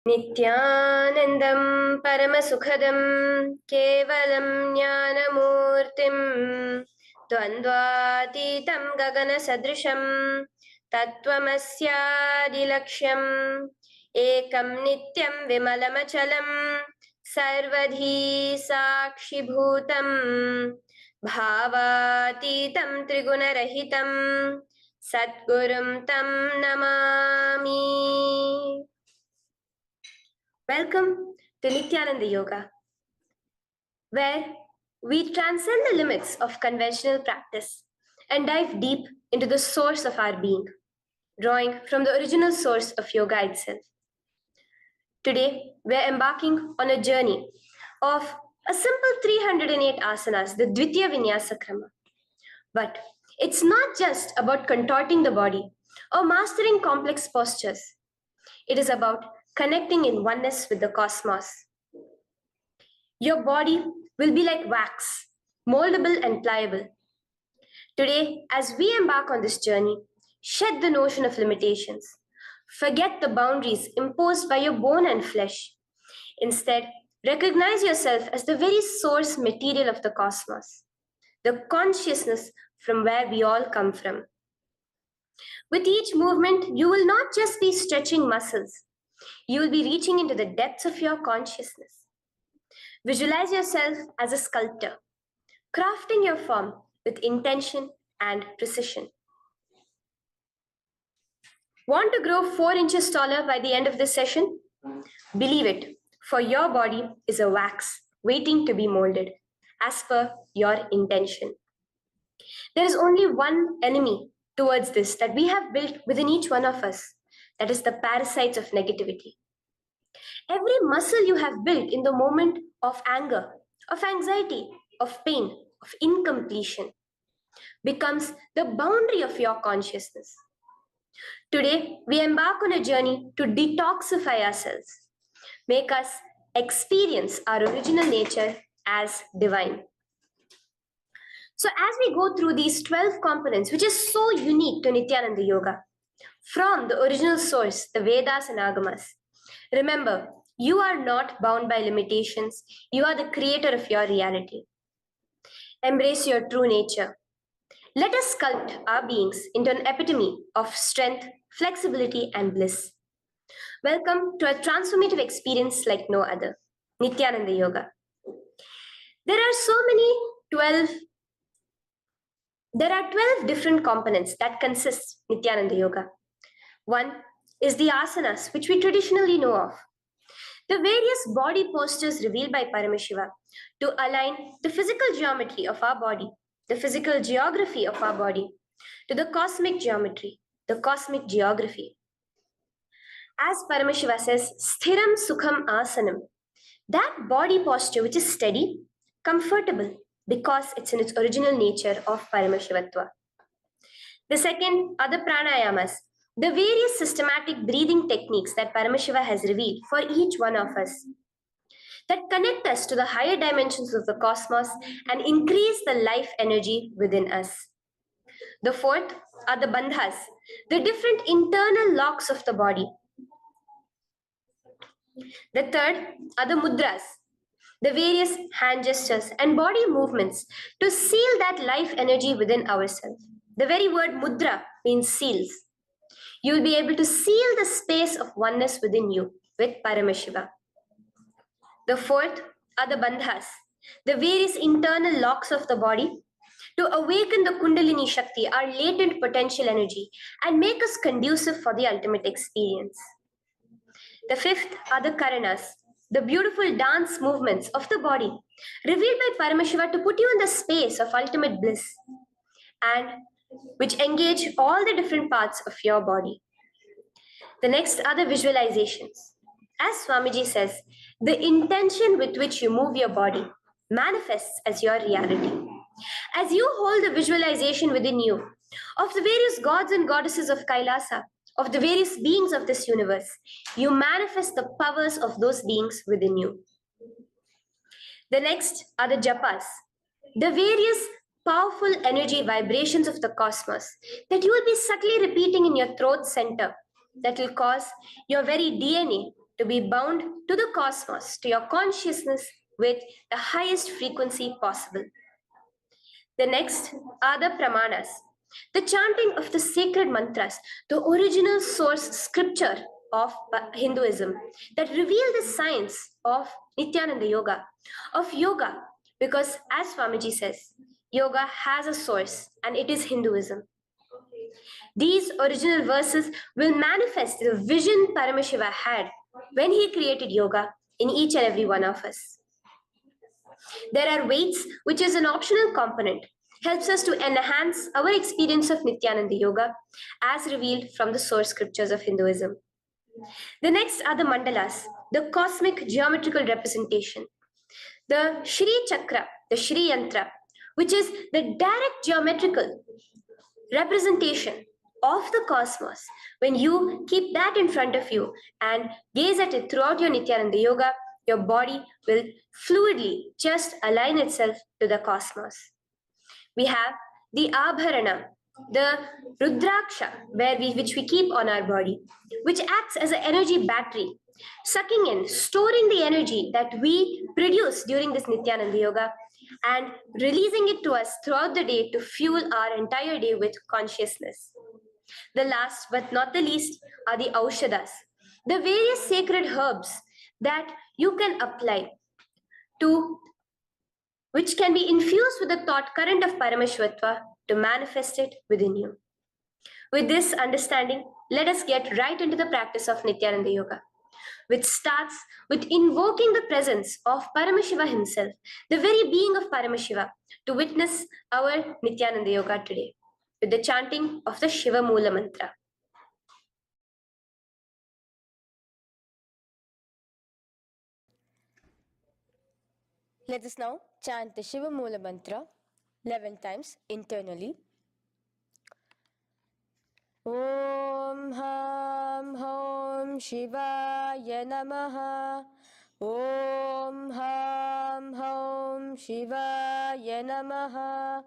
नित्यानन्दं परमसुखदं केवलं ज्ञानमूर्तिं द्वन्द्वातीतं गगनसदृशं तत्त्वमस्यादिलक्ष्यम् एकं नित्यं विमलमचलं सर्वधी साक्षिभूतं भावातीतं त्रिगुणरहितं सद्गुरुं तं Namami. Welcome to Nityananda Yoga, where we transcend the limits of conventional practice and dive deep into the source of our being, drawing from the original source of yoga itself. Today, we're embarking on a journey of a simple 308 asanas, the Dvitiya Vinyasa Krama. But it's not just about contorting the body or mastering complex postures. It is about connecting in oneness with the cosmos. Your body will be like wax, moldable and pliable. Today, as we embark on this journey, shed the notion of limitations. Forget the boundaries imposed by your bone and flesh. Instead, recognize yourself as the very source material of the cosmos, the consciousness from where we all come from. With each movement, you will not just be stretching muscles, you will be reaching into the depths of your consciousness. Visualize yourself as a sculptor, crafting your form with intention and precision. Want to grow 4 inches taller by the end of this session? Believe it, for your body is a wax waiting to be molded as per your intention. There is only one enemy towards this that we have built within each one of us, that is the parasites of negativity. Every muscle you have built in the moment of anger, of anxiety, of pain, of incompletion becomes the boundary of your consciousness. Today, we embark on a journey to detoxify ourselves, make us experience our original nature as divine. So as we go through these 12 components, which is so unique to Nityananda Yoga, from the original source, the Vedas and Agamas, remember, you are not bound by limitations. You are the creator of your reality. Embrace your true nature. Let us sculpt our beings into an epitome of strength, flexibility, and bliss. Welcome to a transformative experience like no other, Nityananda Yoga. There are 12 different components that consist Nityananda Yoga. One is the asanas, which we traditionally know of. The various body postures revealed by Paramashiva to align the physical geometry of our body, the physical geography of our body, to the cosmic geometry, the cosmic geography. As Paramashiva says, sthiram sukham asanam, that body posture which is steady, comfortable, because it's in its original nature of Paramashivatva. The second are the pranayamas, the various systematic breathing techniques that Paramashiva has revealed for each one of us, that connect us to the higher dimensions of the cosmos and increase the life energy within us. The fourth are the bandhas, the different internal locks of the body. The third are the mudras, the various hand gestures and body movements to seal that life energy within ourselves. The very word mudra means seals. You will be able to seal the space of oneness within you with Paramashiva. The fourth are the bandhas, the various internal locks of the body to awaken the Kundalini Shakti, our latent potential energy, and make us conducive for the ultimate experience. The fifth are the karanas, the beautiful dance movements of the body, revealed by Paramashiva to put you in the space of ultimate bliss, and which engage all the different parts of your body. The next are the visualizations. As Swamiji says, the intention with which you move your body manifests as your reality. As you hold the visualization within you of the various gods and goddesses of Kailasa, of the various beings of this universe, you manifest the powers of those beings within you. The next are the japas, the various powerful energy vibrations of the cosmos that you will be subtly repeating in your throat center that will cause your very DNA to be bound to the cosmos, to your consciousness with the highest frequency possible. The next are the pramanas, the chanting of the sacred mantras, the original source scripture of Hinduism that reveal the science of Nityananda Yoga, because as Swamiji says, yoga has a source and it is Hinduism. These original verses will manifest the vision Paramashiva had when he created yoga in each and every one of us. There are weights, which is an optional component, helps us to enhance our experience of Nityananda Yoga as revealed from the source scriptures of Hinduism. The next are the mandalas, the cosmic geometrical representation. The Shri Chakra, the Shri Yantra, which is the direct geometrical representation of the cosmos. When you keep that in front of you and gaze at it throughout your Nityananda Yoga, your body will fluidly just align itself to the cosmos. We have the Abharana, the Rudraksha, which we keep on our body, which acts as an energy battery, sucking in, storing the energy that we produce during this Nityananda Yoga and releasing it to us throughout the day to fuel our entire day with consciousness. The last but not the least are the Aushadas, the various sacred herbs that you can apply to, which can be infused with the thought current of Parameshwatva to manifest it within you. With this understanding, let us get right into the practice of Nityananda Yoga, which starts with invoking the presence of Paramashiva himself, the very being of Paramashiva, to witness our Nityananda Yoga today, with the chanting of the Shiva Mula Mantra. Let us now chant the Shiva Mula Mantra 11 times internally. Om Ham Hom Shivaya Namaha. Om Ham Hom Shivaya Namaha.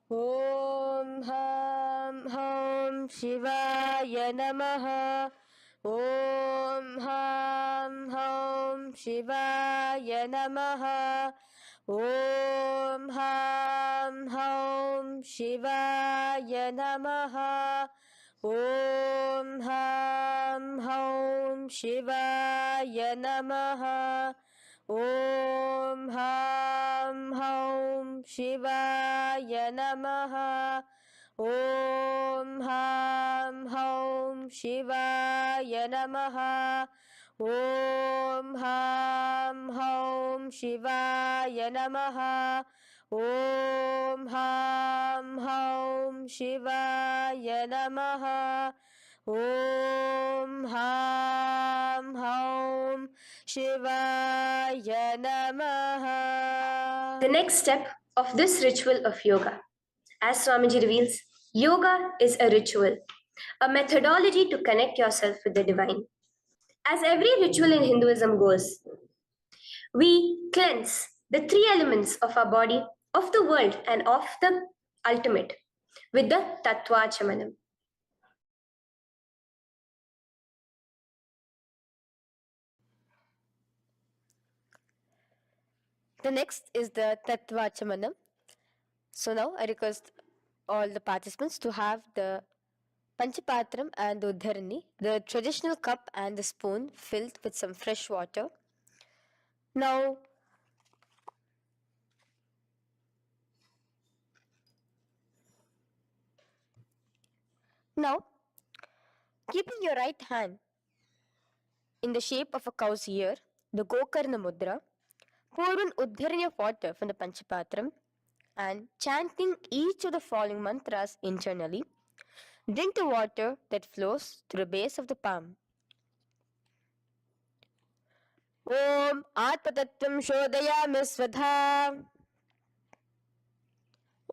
Om Ham Hom Shivaya Namaha. Om Ham Hom Shivaya Namaha. Om Ham Hom Shivaya Namaha. Om Ham Hom Shivaya Namaha. Om Ham Hom Shivaya Namaha. Om Ham Hom Shivaya Namaha. Om Ham Hom Shivaya Namaha. Om Ham Hom Shivaya Namaha. Om Ham Hom Shivaya Namaha. The next step of this ritual of yoga, as Swamiji reveals, yoga is a ritual, a methodology to connect yourself with the divine. As every ritual in Hinduism goes, we cleanse the three elements of our body, of the world, and of the ultimate with the Tattvachamanam. The next is the Tattvachamanam. So now I request all the participants to have the Panchapatram and the Uddharani, the traditional cup and the spoon filled with some fresh water. Now, keeping your right hand in the shape of a cow's ear, the Gokarna Mudra, pour an Uddharani of water from the Panchapatram and chanting each of the following mantras internally, drink the water that flows through the base of the palm. Om Atmatattvam Shodayami Svadha.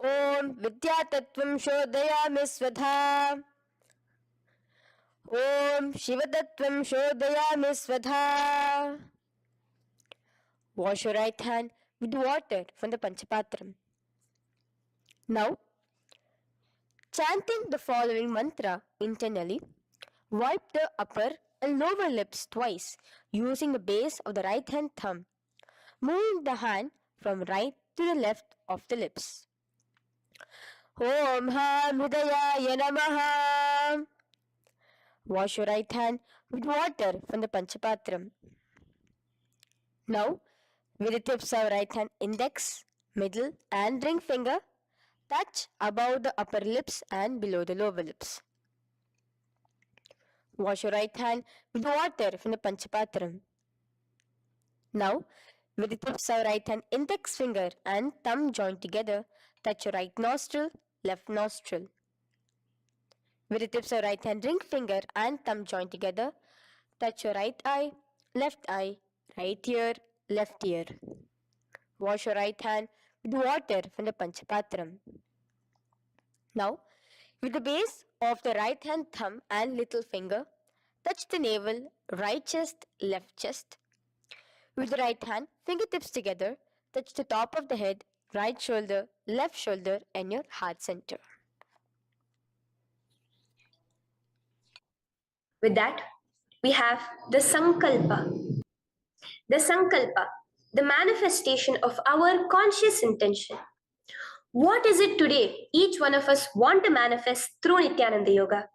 Om Vidyatattvam Shodayami Svadha. Om Shivatattvam Shodayami Svadha. Wash your right hand with water from the Panchapatram. Now, chanting the following mantra internally, wipe the upper and lower lips twice using the base of the right hand thumb, moving the hand from right to the left of the lips. Om Ham Hridayaya Namaha. Wash your right hand with water from the Panchapatram. Now, with the tips of right hand index, middle, and ring finger, touch above the upper lips and below the lower lips. Wash your right hand with water from the Panchapatram. Now, with the tips of right hand index finger and thumb joined together, touch your right nostril, left nostril. With the tips of right hand ring finger and thumb joined together, touch your right eye, right ear, left ear. Wash your right hand with water from the Panchapatram. Now, with the base of the right hand thumb and little finger, touch the navel, right chest, left chest. With the right hand, fingertips together, touch the top of the head, right shoulder, left shoulder, and your heart center. With that, we have the Sankalpa. The Sankalpa, the manifestation of our conscious intention. What is it today each one of us want to manifest through Nityananda Yoga?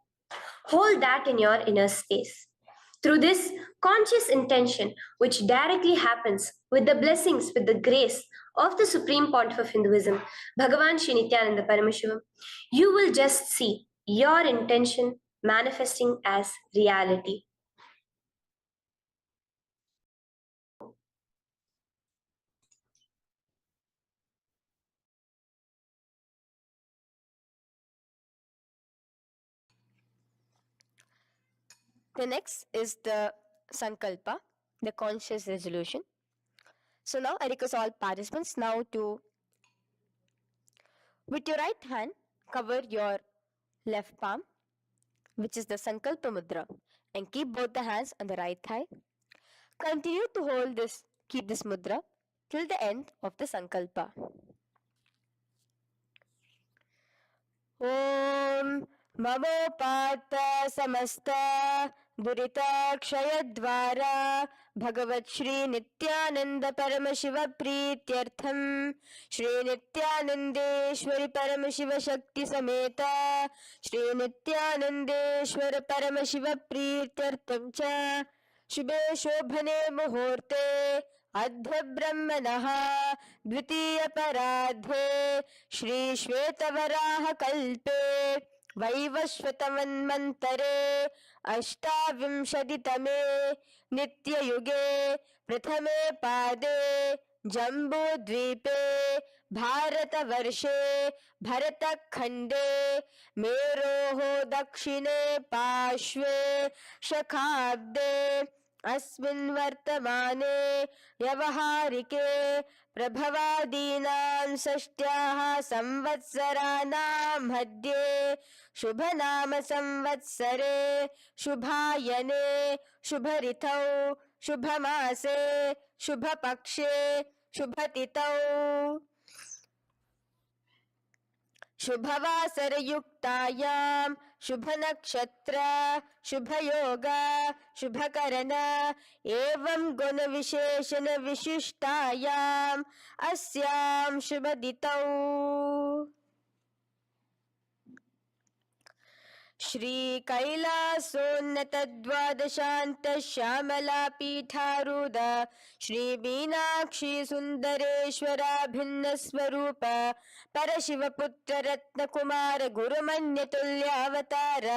Hold that in your inner space. Through this conscious intention, which directly happens with the blessings, with the grace of the Supreme Pontiff of Hinduism, Bhagavan Sri Nityananda Paramashivoham, you will just see your intention manifesting as reality. The next is the Sankalpa, the conscious resolution. So now I request all participants now to, with your right hand, cover your left palm, which is the Sankalpa Mudra, and keep both the hands on the right thigh. Continue to keep this mudra till the end of the Sankalpa. Om Mamopata Samasta Duritakshayaddvara Bhagavat Shri Nityananda Paramashiva Prityartham Shri Nityanandeshwari Paramashiva Shakti Sameta Shri Nityanandeshwara Paramashiva Prityartham Cha Shubhe Shobhane Muhurte Adha Brahmanaha द्वितीय पराधे श्री श्वेतवराह कल्पे वैवस्वतमन्वन्तरे अष्टाविंशतितमे नित्ययुगे प्रथमे पादे जम्बूद्वीपे भारतवर्षे भरतखण्डे मेरोः दक्षिणे पार्श्वे शखाब्दे अस्मिन् वर्तमाने व्यवहारिके प्रभवादीनां षष्ट्याः संवत्सराणां मध्ये शुभनाम संवत्सरे शुभायने शुभऋतौ शुभमासे शुभपक्षे शुभतिथौ शुभवासरयुक्तायां शुभनक्षत्र शुभयोग शुभकरण एवं गुणविशेषण विशिष्टायाम् अस्यां शुभदितौ श्री कैलासोन्नत द्वादशांत श्यामला पीठारूढ़ श्री मीनाक्षी सुंदरेश्वरा भिन्न स्वरूप परशिव पुत्र रत्न कुमार गुरुमन्य तुल्यावतार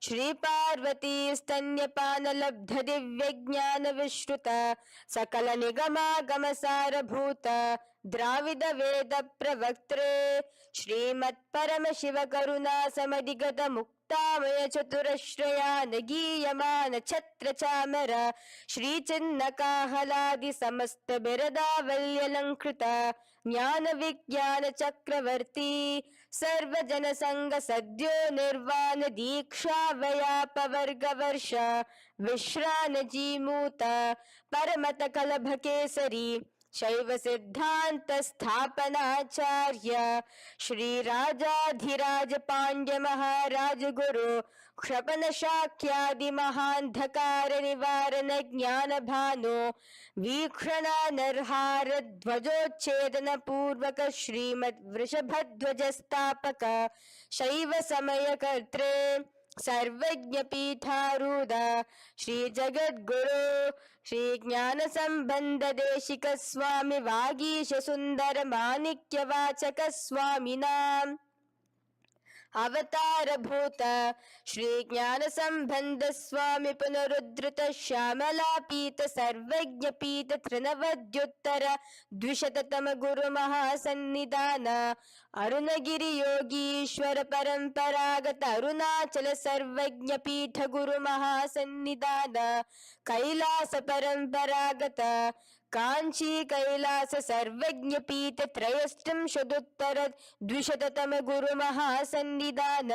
श्री पार्वती स्तन्यपान लब्ध दिव्य ज्ञान विश्रुत सकल निगमागम सारभूत द्राविड वेद प्रवक्त्रे श्रीमत् परम शिव करुणा समधिगत मुक्तामय चतुरश्रयान गीयमान छत्र चामर श्री चिन्ह काहलादि समस्त बिरदावल्यलंकृत ज्ञान विज्ञान चक्रवर्ती सर्वजन संग सद्यो निर्वाण दीक्षा व्याप वर्ग वर्ष विश्रान जीमूत परमत कलभ केसरी शैव सिद्धांत स्थापनाचार्य श्री राजाधिराज पांड्य महाराज गुरु क्षपन शाक्यादि महांधकार निवारण ज्ञान भानो वीक्षणा नरहार ध्वजोच्छेदन पूर्वक श्रीमद वृषभध्वज स्थापक शैव समय कर्त्रे सर्वज्ञ पीठारूढ़ श्री जगद्गुरु श्री ज्ञान संबंध देशिक स्वामी वागीश सुंदर माणिक्य वाचक स्वामी नाम अवतार भूत श्री ज्ञान संबंध स्वामी पुनरुद्धृत श्यामला पीत सर्वज्ञ पीत त्रिनवद्युत्तर द्विशततम गुरु महासन्निधान अरुणगिरि योगीश्वर परंपरागत अरुणाचल सर्वज्ञ पीठ गुरु महासन्निधान कैलास परंपरागत कांची कैलास सर्वज्ञ पीठ त्रयस्त्रिंशदुत्तर द्विशततम गुरु महासन्निधान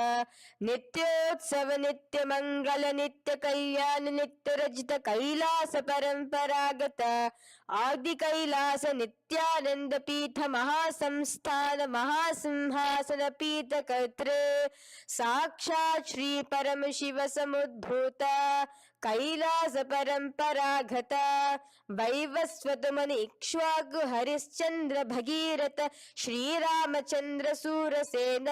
नित्योत्सव नित्य मंगल नित्य कल्याण नित्य रजित कैलास परंपरागत आदि कैलास नित्यानंद पीठ महासंस्थान महासिंहासन पीठ कर्त्रे साक्षात् श्री परम शिव समुद्भूत कैलास परंपरागत वैवस्वत मनि इक्ष्वाकु हरिश्चंद्र भगीरथ श्री रामचंद्र सूरसेन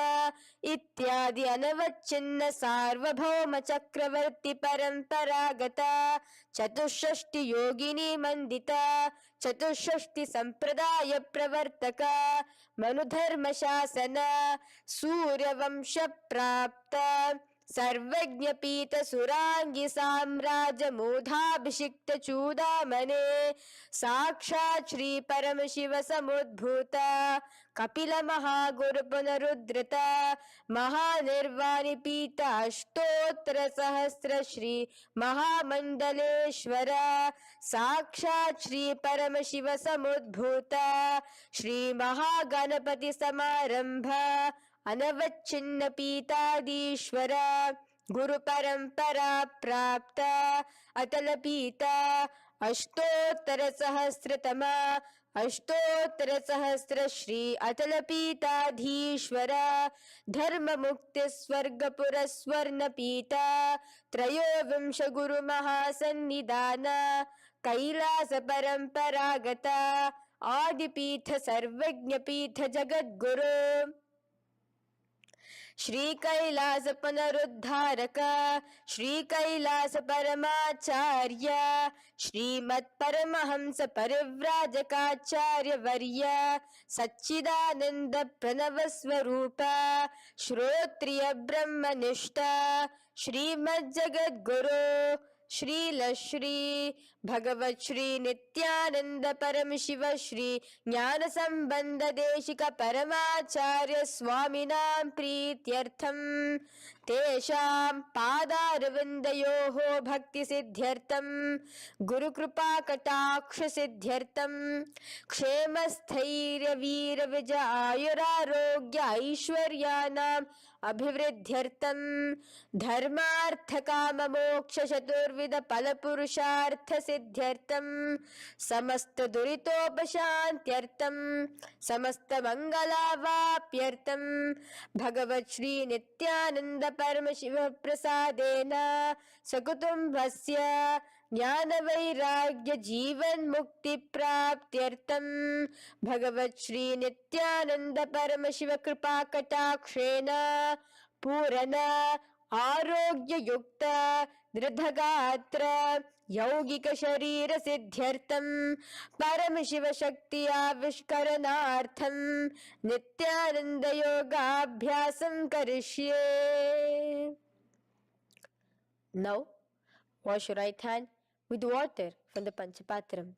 इत्यादि अनवच्छिन्न सार्वभौम चक्रवर्ती परंपरागत चतुष्षष्टि योगिनी मंडिता चतुष्षष्टि संप्रदाय प्रवर्तक मनुधर्म शासन सूर्यवंश प्राप्त सर्वज्ञ पीठ सुरांगी साम्राज्य मूधाभिषिक्त चूडामणे साक्षात् श्री परम शिव समुद्भूत कपिल महागुरु पुनरुद्धृत महानिर्वाणि पीठ अष्टोत्तर सहस्र श्री महामंडलेश्वर साक्षात् श्री परम शिव समुद्भूत श्री महागणपति समारंभ अनवच्छिन्न पीताधीश्वर गुरु परंपरा प्राप्त अतल पीता अष्टोत्तर सहस्र श्री अतल पीताधीश्वर धर्म मुक्ति स्वर्गपुर स्वर्ण पीता त्रयोविंश गुरु महासन्निधान कैलास परंपरागत आदिपीठ सर्वज्ञ पीठ जगद्गुरु श्री कैलास पुनरुद्धारक श्री कैलास परमाचार्य श्रीमत् परमहंस परिव्राजकाचार्य वर्य सच्चिदानंद प्रणव स्वरूप श्रोत्रिय ब्रह्मनिष्ठ श्रीमद् जगद्गुरु श्री भगवत श्री नित्यानंद परम शिव श्री ज्ञान संबंध देशिक परमाचार्य स्वामिनां प्रीत्यर्थम तेषां पादारविन्दयोः भक्ति सिद्ध्यर्थम गुरु कृपा कटाक्ष सिद्ध्यर्थम क्षेम स्थैर्य वीर विजय आयुरारोग्य ऐश्वर्यानां अभिवृद्ध्यर्थम धर्मार्थ काम मोक्ष चतुर्विध फल पुरुषार्थ सिद्ध्यर्थम समस्त दुरितोपशांत्यर्थम समस्त मंगलावाप्यर्थम भगवत श्री नित्यानंद परम शिव प्रसादेन सकुटुंबस्य ज्ञान वैराग्य जीवन मुक्ति प्राप्त्यर्थम भगवत श्री नित्यानंद परम शिव कृपा कटाक्षेण पूर्ण आरोग्य युक्त दृढ़गात्र यौगिक शरीर सिद्ध्यर्थम परम शिव शक्ति आविष्करणार्थम नित्यानंद योगाभ्यासं करिष्ये. Now wash your right hand with water from the Panchapatram.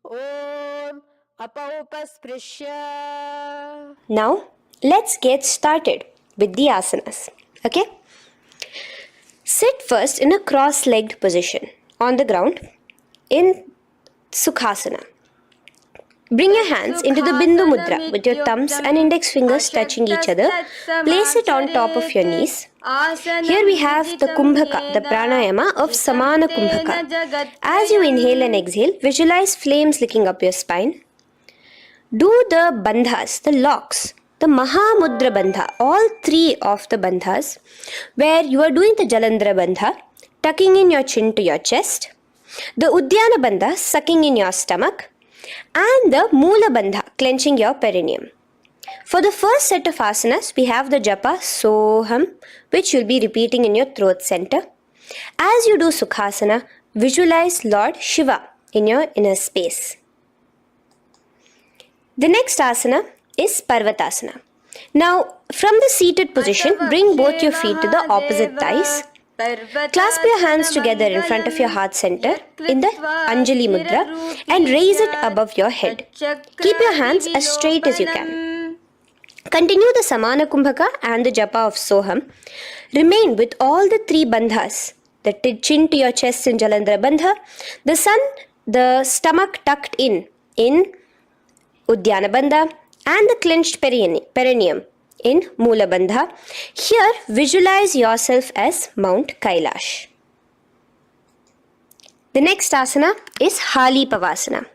Om Apaupasprisya. Now, let's get started with the asanas. Okay? Sit first in a cross-legged position on the ground in Sukhasana. Bring your hands into the Bindu Mudra with your thumbs and index fingers touching each other. Place it on top of your knees. Here we have the Kumbhaka, the pranayama of Samana Kumbhaka. As you inhale and exhale, visualize flames licking up your spine. Do the bandhas, the locks, the Mahamudra Bandha, all three of the bandhas, where you are doing the Jalandhara Bandha, tucking in your chin to your chest, the Udyana Bandha, sucking in your stomach, and the Moola Bandha, clenching your perineum. For the first set of asanas, we have the japa Soham, which you'll be repeating in your throat center. As you do Sukhasana, visualize Lord Shiva in your inner space. The next asana is Parvatasana. Now, from the seated position, bring both your feet to the opposite thighs. Clasp your hands together in front of your heart center in the Anjali Mudra and raise it above your head. Keep your hands as straight as you can. Continue the Samana Kumbhaka and the Japa of Soham. Remain with all the three bandhas, the chin to your chest in Jalandhara Bandha, the stomach tucked in Udyana Bandha, and the clenched perineum in Moola Bandha. Here, visualize yourself as Mount Kailash. The next asana is Hali Pavasana.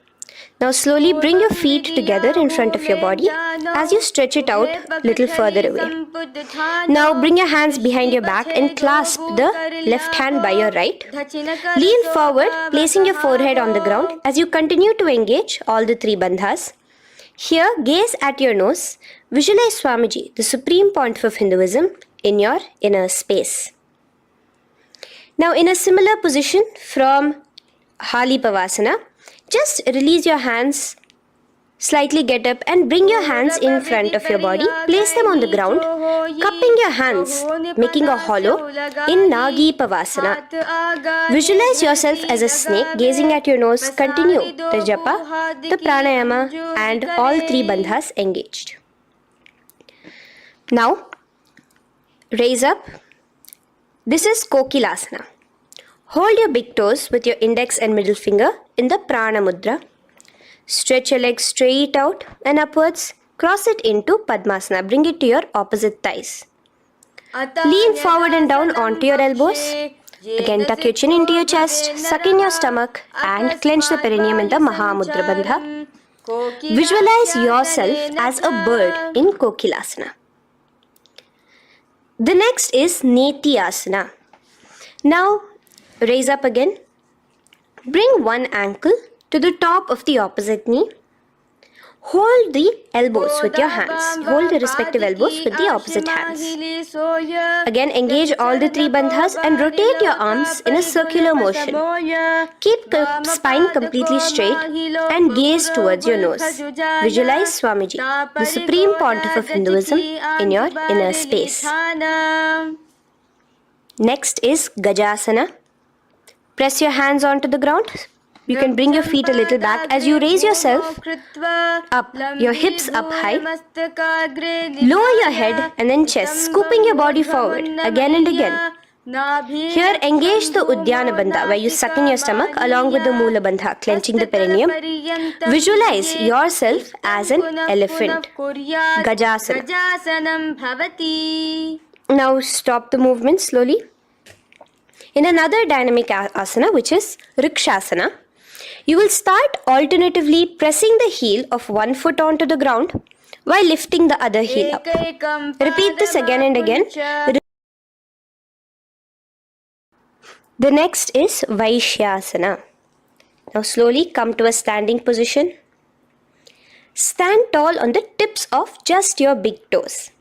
Now slowly bring your feet together in front of your body as you stretch it out a little further away. Now bring your hands behind your back and clasp the left hand by your right. Lean forward, placing your forehead on the ground as you continue to engage all the three bandhas. Here, gaze at your nose. Visualize Swamiji, the Supreme Pontiff of Hinduism, in your inner space. Now, in a similar position from Hali Pavasana, just release your hands, slightly get up and bring your hands in front of your body. Place them on the ground, cupping your hands, making a hollow in Nagi Pavasana. Visualize yourself as a snake, gazing at your nose. Continue the japa, the pranayama, and all three bandhas engaged. Now, raise up. This is Kokilasana. Hold your big toes with your index and middle finger in the Prana Mudra. Stretch your legs straight out and upwards. Cross it into Padmasana. Bring it to your opposite thighs. Lean forward and down onto your elbows. Again, tuck your chin into your chest, suck in your stomach, and clench the perineum in the Mahamudra Bandha. Visualize yourself as a bird in Kokilasana. The next is Neti Asana. Now, raise up again. Bring one ankle to the top of the opposite knee. Hold the elbows with your hands. Hold the respective elbows with the opposite hands. Again, engage all the three bandhas and rotate your arms in a circular motion. Keep the spine completely straight and gaze towards your nose. Visualize Swamiji, the Supreme Pontiff of Hinduism, in your inner space. Next is Gajasana. Press your hands onto the ground. You can bring your feet a little back as you raise yourself up, your hips up high. Lower your head and then chest, scooping your body forward again and again. Here, engage the Udyana Bandha, where you suck in your stomach along with the Moola Bandha, clenching the perineum. Visualize yourself as an elephant. Gajasana. Now stop the movement slowly. In another dynamic asana, which is Rikshasana, you will start alternatively pressing the heel of one foot onto the ground while lifting the other heel up. Repeat this again and again. The next is Vaishyasana. Now slowly come to a standing position. Stand tall on the tips of just your big toes.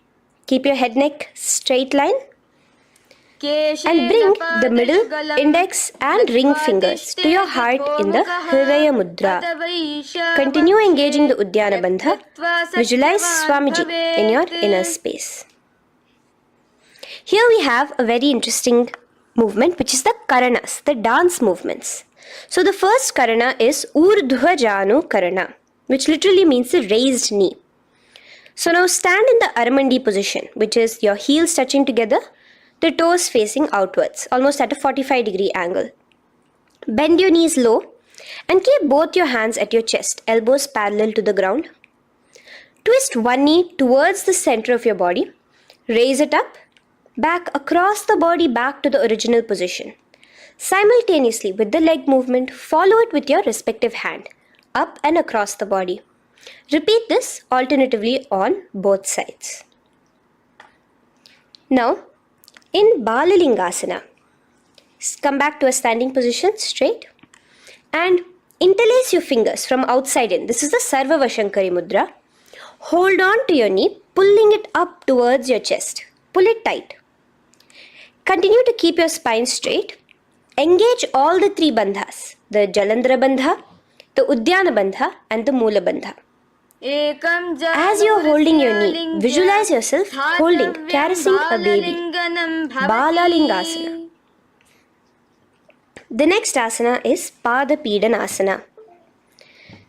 Keep your head neck straight line. And bring the middle, index and ring fingers to your heart in the Hridaya Mudra. Continue engaging the Udyana Bandha. Visualize Swamiji in your inner space. Here we have a very interesting movement, which is the Karanas, the dance movements. So the first Karana is Urdhva Janu Karana, which literally means the raised knee. So now stand in the Aramandi position, which is your heels touching together, the toes facing outwards, almost at a 45-degree angle. Bend your knees low And keep both your hands at your chest, elbows parallel to the ground. Twist one knee towards the center of your body. Raise it up, back across the body back to the original position. Simultaneously with the leg movement, follow it with your respective hand, up and across the body. Repeat this alternatively on both sides. Now, in Balalingasana, come back to a standing position straight and interlace your fingers from outside in. This is the Sarva Vashankari Mudra. Hold on to your knee, pulling it up towards your chest. Pull it tight. Continue to keep your spine straight. Engage all the three bandhas, the Jalandhara Bandha, the Udyana Bandha and the Moola Bandha. As you are holding your knee, visualize yourself holding, caressing a baby. Balalingasana. The next asana is Pada Pidanasana.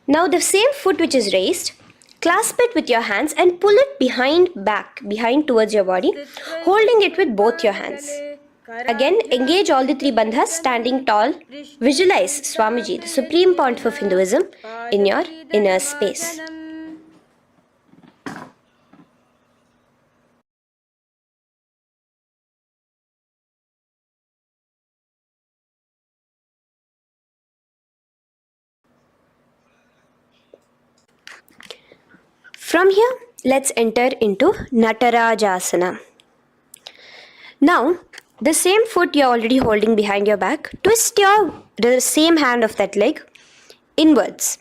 Now the same foot which is raised, clasp it with your hands and pull it behind towards your body, holding it with both your hands. Again, engage all the three bandhas, standing tall. Visualize Swamiji, the Supreme Pontiff of Hinduism, in your inner space. From here, let's enter into Natarajasana. Now, the same foot you're already holding behind your back, twist the same hand of that leg inwards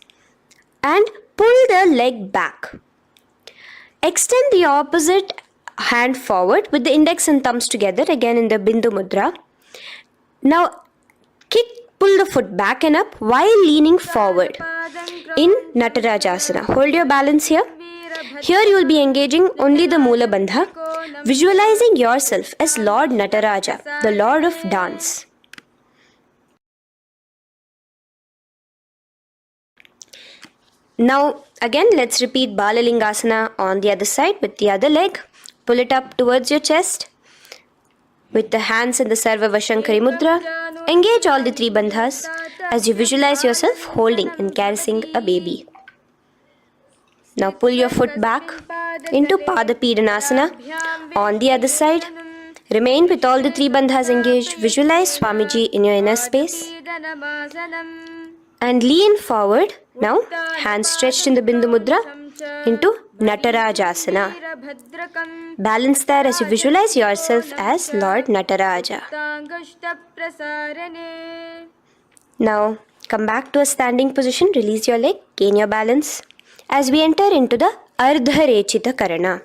and pull the leg back. Extend the opposite hand forward with the index and thumbs together, again in the Bindu Mudra. Now, pull the foot back and up while leaning forward in Natarajasana. Hold your balance here. Here you will be engaging only the Moola Bandha, visualizing yourself as Lord Nataraja, the Lord of Dance. Now again let's repeat Balalingasana on the other side with the other leg. Pull it up towards your chest with the hands in the Sarva Vashankari Mudra. Engage all the three bandhas as you visualize yourself holding and caressing a baby. Now pull your foot back into Pada Pidanasana on the other side. Remain with all the three bandhas engaged. Visualize Swamiji in your inner space. And lean forward. Now, hands stretched in the Bindu Mudra into Natarajasana. Balance there as you visualize yourself as Lord Nataraja. Now, come back to a standing position. Release your leg. Gain your balance. As we enter into the Ardha Rechita Karana.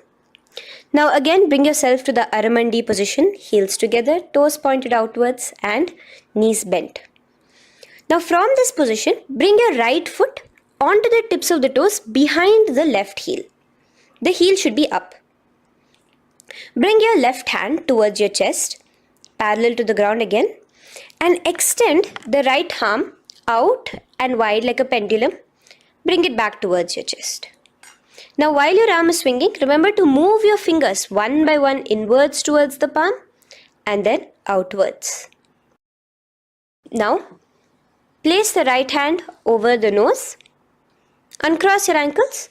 Now again bring yourself to the Aramandi position, heels together, toes pointed outwards and knees bent. Now from this position, bring your right foot onto the tips of the toes behind the left heel. The heel should be up. Bring your left hand towards your chest, parallel to the ground again, and extend the right arm out and wide like a pendulum. Bring it back towards your chest. Now while your arm is swinging, remember to move your fingers one by one inwards towards the palm and then outwards. Now place the right hand over the nose. Uncross your ankles.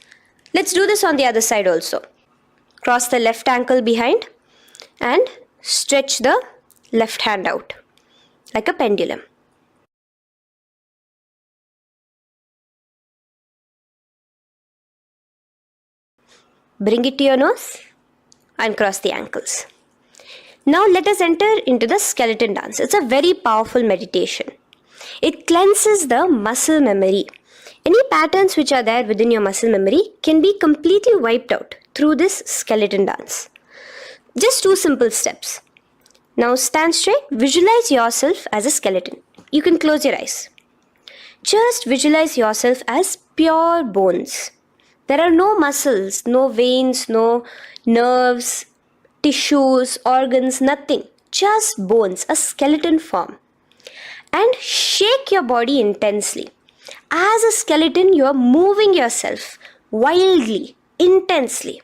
Let's do this on the other side also. Cross the left ankle behind and stretch the left hand out like a pendulum. Bring it to your nose and cross the ankles. Now let us enter into the skeleton dance. It's a very powerful meditation. It cleanses the muscle memory. Any patterns which are there within your muscle memory can be completely wiped out through this skeleton dance. Just 2 simple steps. Now stand straight, visualize yourself as a skeleton. You can close your eyes. Just visualize yourself as pure bones. There are no muscles, no veins, no nerves, tissues, organs, nothing. Just bones, a skeleton form. And shake your body intensely. As a skeleton, you are moving yourself wildly, intensely.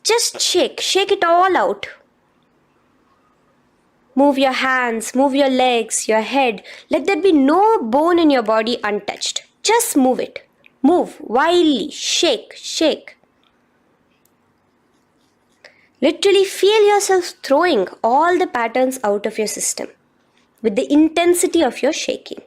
Just shake it all out. Move your hands, move your legs, your head. Let there be no bone in your body untouched. Just move it. Move wildly. Shake, shake. Literally feel yourself throwing all the patterns out of your system with the intensity of your shaking.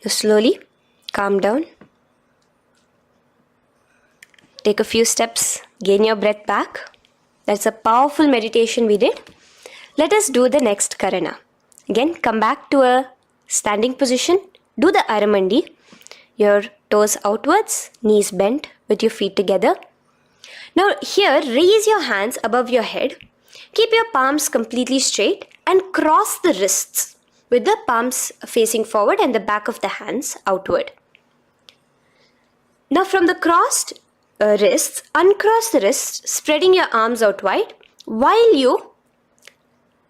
Now slowly calm down. Take a few steps, gain your breath back. That's a powerful meditation we did. Let us do the next Karana. Again, come back to a standing position. Do the Aramandi. Your toes outwards, knees bent with your feet together. Now here, raise your hands above your head. Keep your palms completely straight and cross the wrists with the palms facing forward and the back of the hands outward. Now from the crossed wrists, uncross the wrists, spreading your arms out wide while you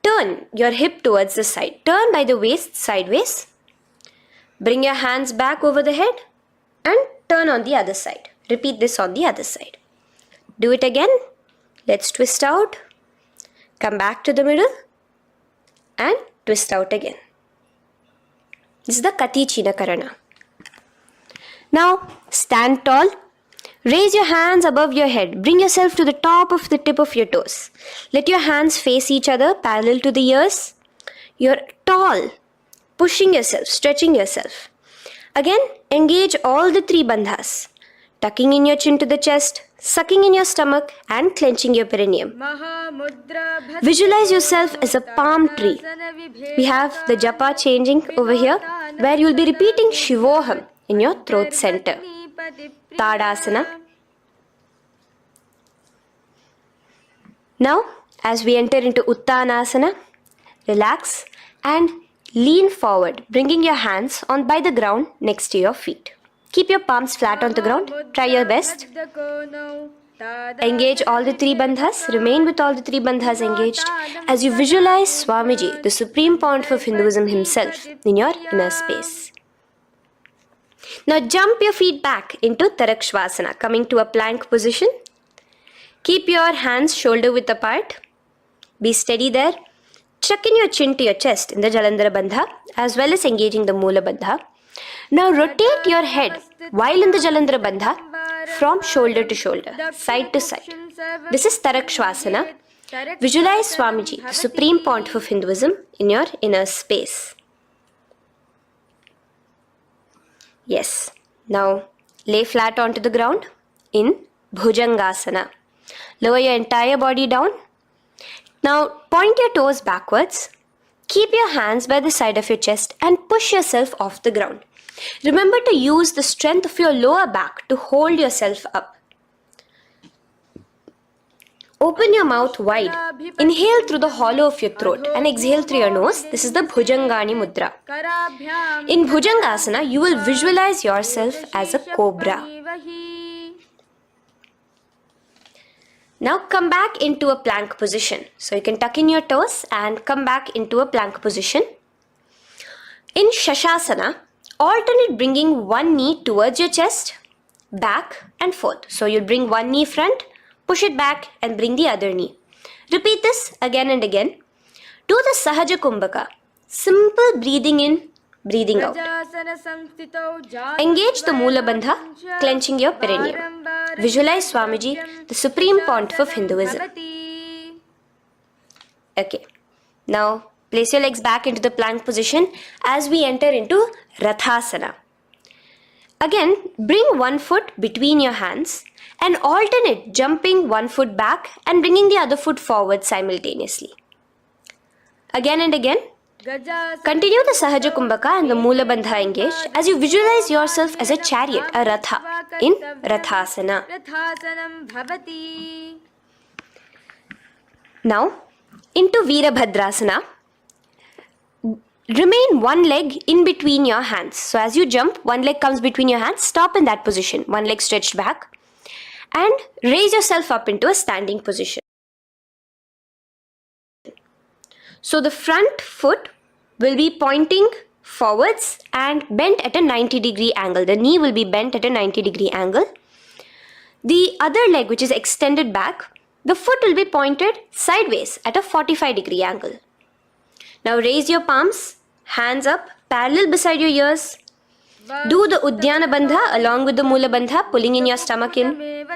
turn your hip towards the side. Turn by the waist sideways. Bring your hands back over the head and turn on the other side. Repeat this on the other side. Do it again. Let's twist out. Come back to the middle and twist out again. This is the Kati China Karana. Now stand tall. Raise your hands above your head. Bring yourself to the top of the tip of your toes. Let your hands face each other parallel to the ears. You're tall, pushing yourself, stretching yourself. Again, engage all the three bandhas. Tucking in your chin to the chest, sucking in your stomach and clenching your perineum. Visualize yourself as a palm tree. We have the japa changing over here where you will be repeating Shivoham in your throat center. Tadasana. Now, as we enter into Uttanasana, relax and lean forward, bringing your hands on by the ground next to your feet. Keep your palms flat on the ground. Try your best. Engage all the three bandhas. Remain with all the three bandhas engaged as you visualize Swamiji, the Supreme Pontiff of Hinduism himself, in your inner space. Now jump your feet back into Tarakshvasana, coming to a plank position. Keep your hands shoulder width apart. Be steady there. Chuck in your chin to your chest in the Jalandhara Bandha as well as engaging the Moola Bandha. Now rotate your head while in the Jalandhara Bandha from shoulder to shoulder, side to side. This is Tarakshvasana. Visualize Swamiji, the Supreme Pontiff of Hinduism, in your inner space. Yes. Now lay flat onto the ground in Bhujangasana. Lower your entire body down. Now point your toes backwards. Keep your hands by the side of your chest and push yourself off the ground. Remember to use the strength of your lower back to hold yourself up. Open your mouth wide. Inhale through the hollow of your throat and exhale through your nose. This is the Bhujangani Mudra. In Bhujangasana, you will visualize yourself as a cobra. Now come back into a plank position. So you can tuck in your toes and come back into a plank position. In Shashasana, alternate bringing one knee towards your chest, back and forth. So you'll bring one knee front, push it back and bring the other knee. Repeat this again and again. Do the Sahaja Kumbhaka. Simple breathing in, breathing out. Engage the Moola Bandha, clenching your perineum. Visualize Swamiji, the Supreme Pontiff of Hinduism. Okay. Now place your legs back into the plank position as we enter into Rathasana. Again, bring one foot between your hands and alternate jumping one foot back and bringing the other foot forward simultaneously. Again and again. Continue the Sahaja Kumbhaka and the Moola Bandha engaged as you visualize yourself as a chariot, a Ratha, in Rathasana. Now, into Veerabhadrasana. remain one leg in between your hands. So as you jump, one leg comes between your hands, stop in that position, one leg stretched back, and raise yourself up into a standing position. So the front foot will be pointing forwards and bent at a 90-degree angle. The knee will be bent at a 90-degree angle. The other leg, which is extended back, the foot will be pointed sideways at a 45-degree angle. Now raise your palms, hands up, parallel beside your ears. Do the Uddiyana Bandha along with the Mula Bandha, pulling in your stomach in.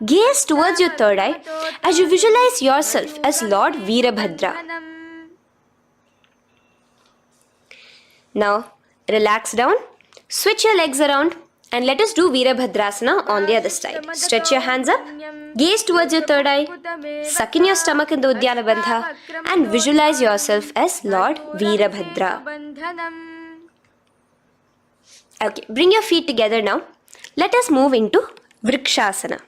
Gaze towards your third eye as you visualize yourself as Lord Veerabhadra. Now relax down, switch your legs around, and let us do Veerabhadrasana on the other side. Stretch your hands up, gaze towards your third eye, suck in your stomach in the Uddiyana Bandha, and visualize yourself as Lord Veerabhadra. Okay, bring your feet together now. Let us move into Vrikshasana.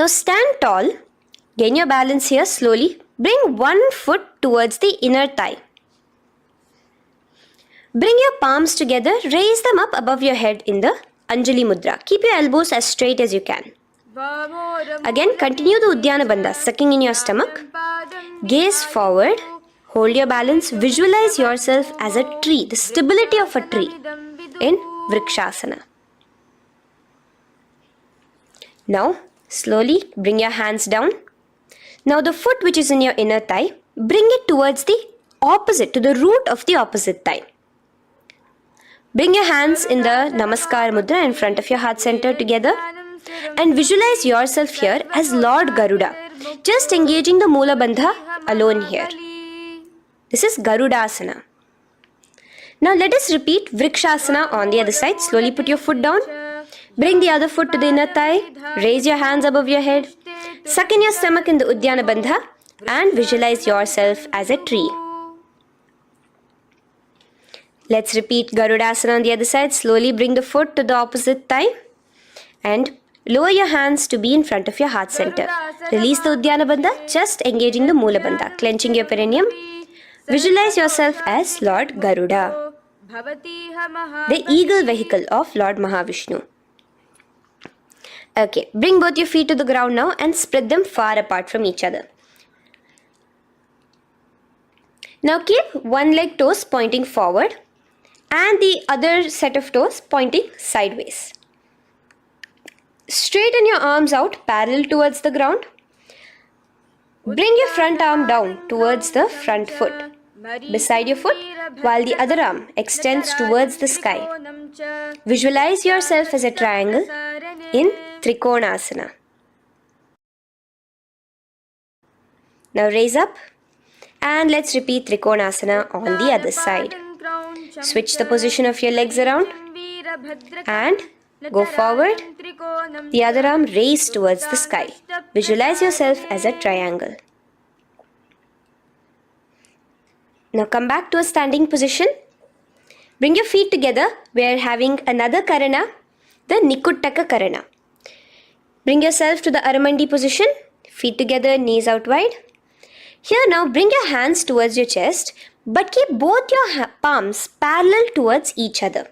Now stand tall, gain your balance here slowly. Bring one foot towards the inner thigh. Bring your palms together, raise them up above your head in the Anjali Mudra. Keep your elbows as straight as you can. Again, continue the Uddiyana Bandha, sucking in your stomach. Gaze forward, hold your balance, visualize yourself as a tree, the stability of a tree in Vrikshasana. Now, slowly bring your hands down. Now the foot which is in your inner thigh, bring it towards the opposite, to the root of the opposite thigh. Bring your hands in the Namaskar Mudra in front of your heart center together and visualize yourself here as Lord Garuda, just engaging the Mula Bandha alone here. This is Garudasana. Now let us repeat Vrikshasana on the other side. Slowly put your foot down. Bring the other foot to the inner thigh. Raise your hands above your head. Suck in your stomach in the Uddiyana Bandha and visualize yourself as a tree. Let's repeat Garudasana on the other side. Slowly bring the foot to the opposite thigh and lower your hands to be in front of your heart center. Release the Uddiyana Bandha, just engaging the Mula Bandha, clenching your perineum. Visualize yourself as Lord Garuda, the eagle vehicle of Lord Mahavishnu. Okay, bring both your feet to the ground now and spread them far apart from each other. Now keep one leg toes pointing forward and the other set of toes pointing sideways. Straighten your arms out parallel towards the ground. Bring your front arm down towards the front foot, beside your foot, while the other arm extends towards the sky. Visualize yourself as a triangle in Trikonasana. Now raise up and let's repeat Trikonasana on the other side. Switch the position of your legs around and go forward. The other arm raised towards the sky. Visualize yourself as a triangle. Now come back to a standing position. Bring your feet together. We are having another Karana, the Nikuttaka Karana. Bring yourself to the Aramandi position. Feet together, knees out wide. Here now bring your hands towards your chest, but keep both your palms parallel towards each other.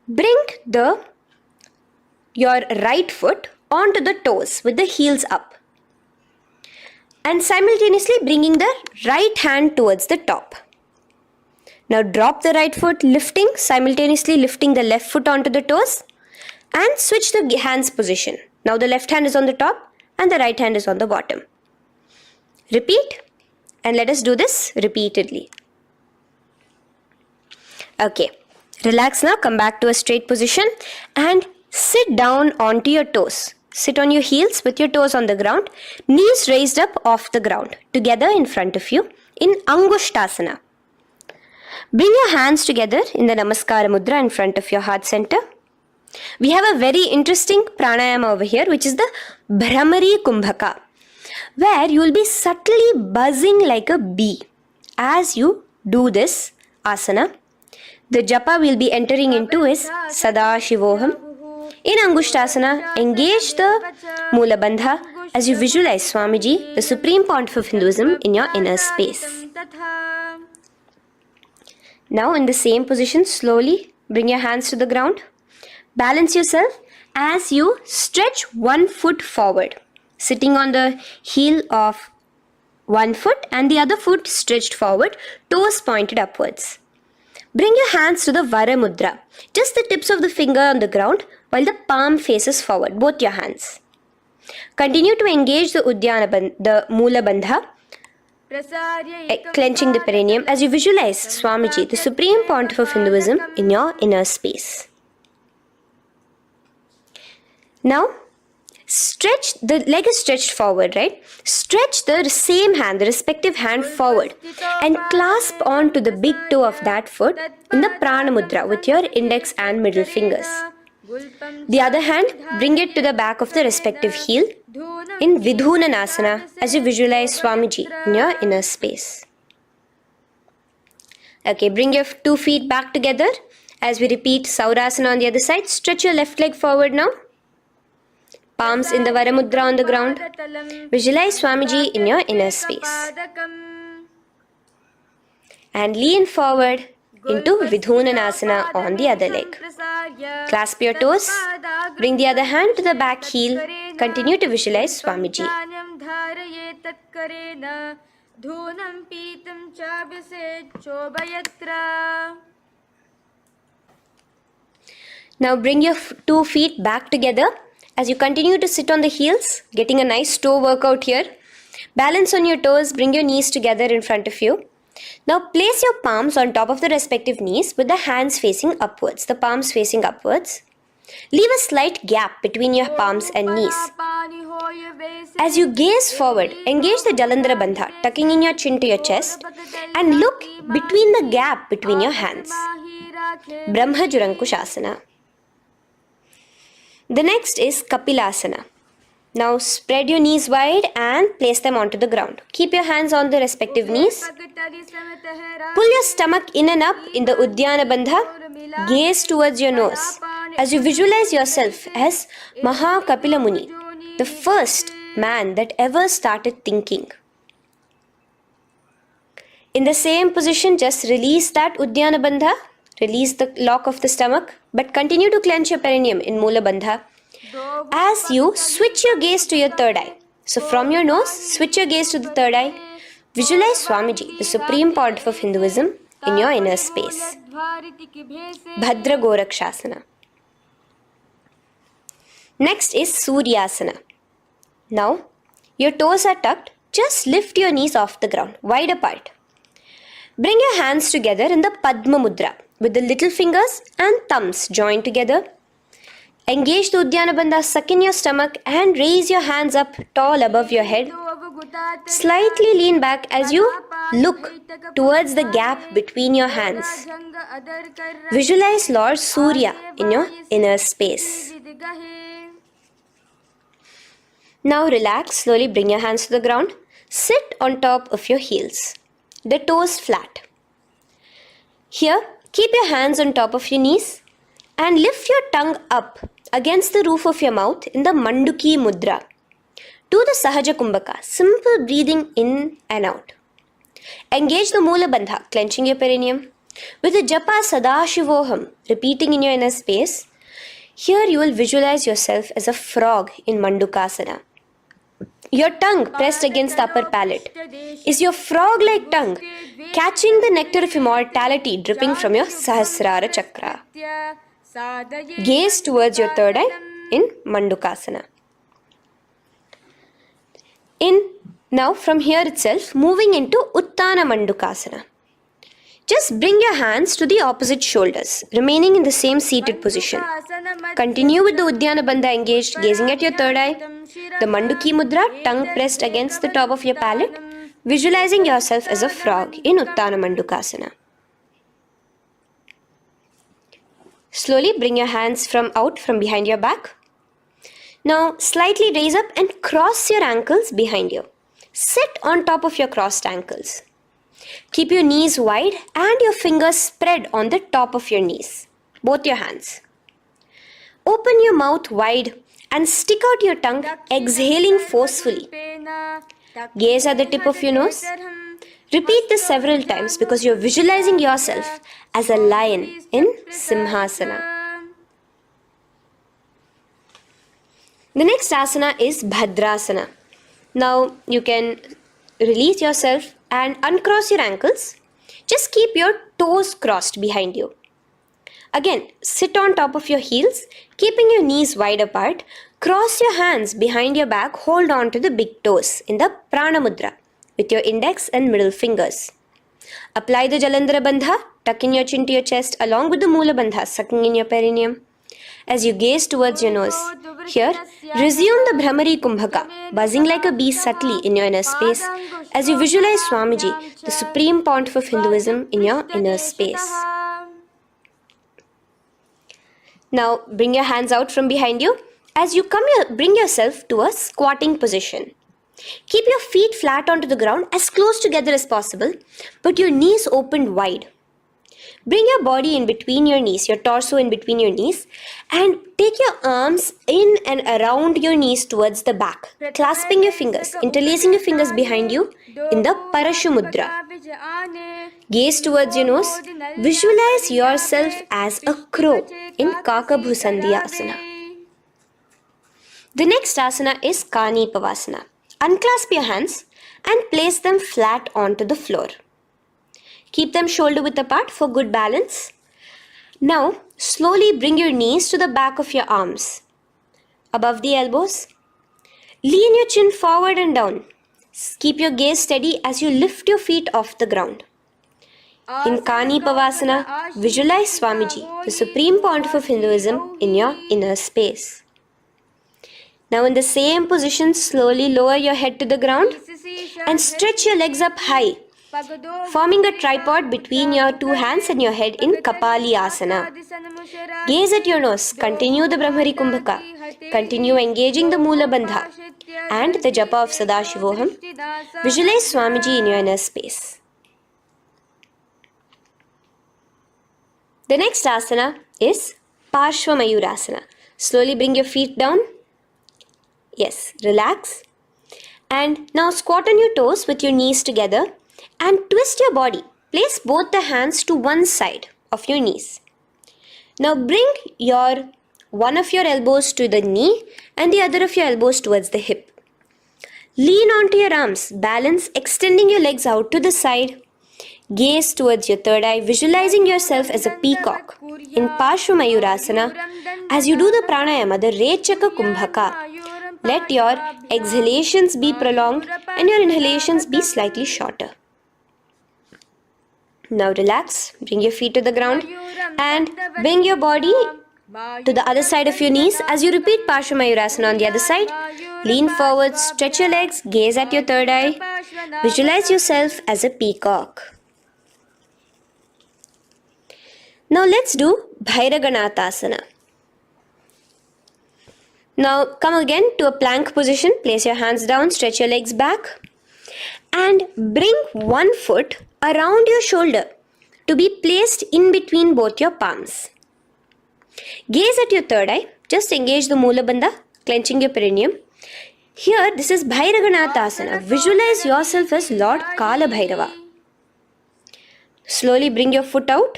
Bring your right foot onto the toes with the heels up. And simultaneously bringing the right hand towards the top. Now drop the right foot, simultaneously lifting the left foot onto the toes and switch the hands position. Now the left hand is on the top and the right hand is on the bottom. Repeat and let us do this repeatedly. Okay, relax now, come back to a straight position and sit down onto your toes. Sit on your heels with your toes on the ground, knees raised up off the ground, together in front of you in Angushtasana. Bring your hands together in the Namaskara Mudra in front of your heart center. We have a very interesting pranayama over here, which is the Bhramari Kumbhaka, where you will be subtly buzzing like a bee as you do this asana. The japa we'll be entering into is Sadashivoham. In Angushtasana, engage the Mula Bandha as you visualize Swamiji, the Supreme Pontiff of Hinduism, in your inner space. Now in the same position, slowly bring your hands to the ground. Balance yourself as you stretch one foot forward, sitting on the heel of one foot and the other foot stretched forward, toes pointed upwards. Bring your hands to the Vara Mudra, just the tips of the finger on the ground while the palm faces forward, both your hands. Continue to engage the the Mula Bandha, clenching the perineum as you visualize Swamiji, the Supreme Pontiff of Hinduism, in your inner space. Now, stretch, the leg is stretched forward, right? Stretch the same hand, the respective hand forward and clasp onto the big toe of that foot in the Prana Mudra with your index and middle fingers. The other hand, bring it to the back of the respective heel in Vidhunanasana as you visualize Swamiji in your inner space. Okay, bring your 2 feet back together as we repeat Saurasana on the other side. Stretch your left leg forward now. Palms in the Vara Mudra on the ground. Visualize Swamiji in your inner space. And lean forward into Vidhunanasana on the other leg. Clasp your toes. Bring the other hand to the back heel. Continue to visualize Swamiji. Now bring your 2 feet back together as you continue to sit on the heels, getting a nice toe workout here. Balance on your toes, bring your knees together in front of you. Now place your palms on top of the respective knees with the hands facing upwards, the palms facing upwards. Leave a slight gap between your palms and knees. As you gaze forward, engage the Jalandhara Bandha, tucking in your chin to your chest, and look between the gap between your hands. Brahma Jurankushasana. The next is Kapilasana. Now spread your knees wide and place them onto the ground. Keep your hands on the respective knees. Pull your stomach in and up in the Uddiyana Bandha. Gaze towards your nose as you visualize yourself as Maha Kapila Muni, the first man that ever started thinking. In the same position, just release that Uddiyana Bandha. Release the lock of the stomach, but continue to clench your perineum in Mula Bandha as you switch your gaze to your third eye. So from your nose, switch your gaze to the third eye. Visualize Swamiji, the Supreme Pontiff of Hinduism, in your inner space. Bhadra Gorakshasana. Next is Suryasana. Now, your toes are tucked. Just lift your knees off the ground, wide apart. Bring your hands together in the Padma Mudra with the little fingers and thumbs joined together. Engage the Uddiyana Bandha, suck in your stomach and raise your hands up tall above your head. Slightly lean back as you look towards the gap between your hands. Visualize Lord Surya in your inner space. Now relax, slowly bring your hands to the ground. Sit on top of your heels, the toes flat. Here, keep your hands on top of your knees and lift your tongue up against the roof of your mouth in the Manduki Mudra. Do the Sahaja Kumbhaka, simple breathing in and out. Engage the Mula Bandha, clenching your perineum. With the Japa Sadashivoham, repeating in your inner space, here you will visualize yourself as a frog in Mandukasana. Your tongue pressed against the upper palate. Is your frog-like tongue catching the nectar of immortality dripping from your Sahasrara Chakra? Gaze towards your third eye in Mandukasana. Now from here itself, moving into Uttana Mandukasana. Just bring your hands to the opposite shoulders, remaining in the same seated position. Continue with the Uddiyana Bandha engaged, gazing at your third eye. The Manduki Mudra, tongue pressed against the top of your palate, visualizing yourself as a frog in Uttana Mandukasana. Slowly bring your hands out from behind your back. Now slightly raise up and cross your ankles behind you. Sit on top of your crossed ankles. Keep your knees wide and your fingers spread on the top of your knees, both your hands. Open your mouth wide and stick out your tongue, exhaling forcefully. Gaze at the tip of your nose. Repeat this several times because you're visualizing yourself as a lion in Simhasana. The next asana is Bhadrasana. Now you can release yourself and uncross your ankles. Just keep your toes crossed behind you. Again, sit on top of your heels, keeping your knees wide apart. Cross your hands behind your back, hold on to the big toes in the Prana Mudra with your index and middle fingers. Apply the Jalandhara Bandha, tuck in your chin to your chest along with the Mula Bandha, sucking in your perineum. As you gaze towards your nose, here, resume the Brahmari Kumbhaka, buzzing like a bee subtly in your inner space as you visualize Swamiji, the Supreme Pontiff of Hinduism, in your inner space. Now, bring your hands out from behind you. As you bring yourself to a squatting position. Keep your feet flat onto the ground as close together as possible, but your knees opened wide. Bring your body in between your knees, your torso in between your knees, and take your arms in and around your knees towards the back, clasping your fingers, interlacing your fingers behind you in the Parashu Mudra. Gaze towards your nose. Visualize yourself as a crow in Kakabhusandhyasana. The next asana is Kani Pavasana. Unclasp your hands and place them flat onto the floor. Keep them shoulder width apart for good balance. Now, slowly bring your knees to the back of your arms, above the elbows. Lean your chin forward and down. Keep your gaze steady as you lift your feet off the ground. In Kani Pavasana, visualize Swamiji, the Supreme Pontiff of Hinduism, in your inner space. Now in the same position, slowly lower your head to the ground and stretch your legs up high, forming a tripod between your two hands and your head in Kapali Asana. Gaze at your nose, continue the Brahmari Kumbhaka, continue engaging the Mula Bandha and the Japa of Sadashivoham. Visualize Swamiji in your inner space. The next asana is Parshva Mayurasana. Slowly bring your feet down. Yes, relax. And now squat on your toes with your knees together and twist your body. Place both the hands to one side of your knees. Now bring one of your elbows to the knee and the other of your elbows towards the hip. Lean onto your arms, balance, extending your legs out to the side. Gaze towards your third eye, visualizing yourself as a peacock in Parshva Mayurasana. As you do the pranayama, the Rechaka Kumbhaka, let your exhalations be prolonged and your inhalations be slightly shorter. Now relax, bring your feet to the ground and bring your body to the other side of your knees. As you repeat Parshva Mayurasana on the other side, lean forward, stretch your legs, gaze at your third eye, visualize yourself as a peacock. Now let's do Bhairaganathasana. Now come again to a plank position. Place your hands down, stretch your legs back and bring one foot around your shoulder to be placed in between both your palms. Gaze at your third eye. Just engage the Mula Bandha, clenching your perineum. Here, this is Bhairaganathasana. Visualize yourself as Lord Kala Bhairava. Slowly bring your foot out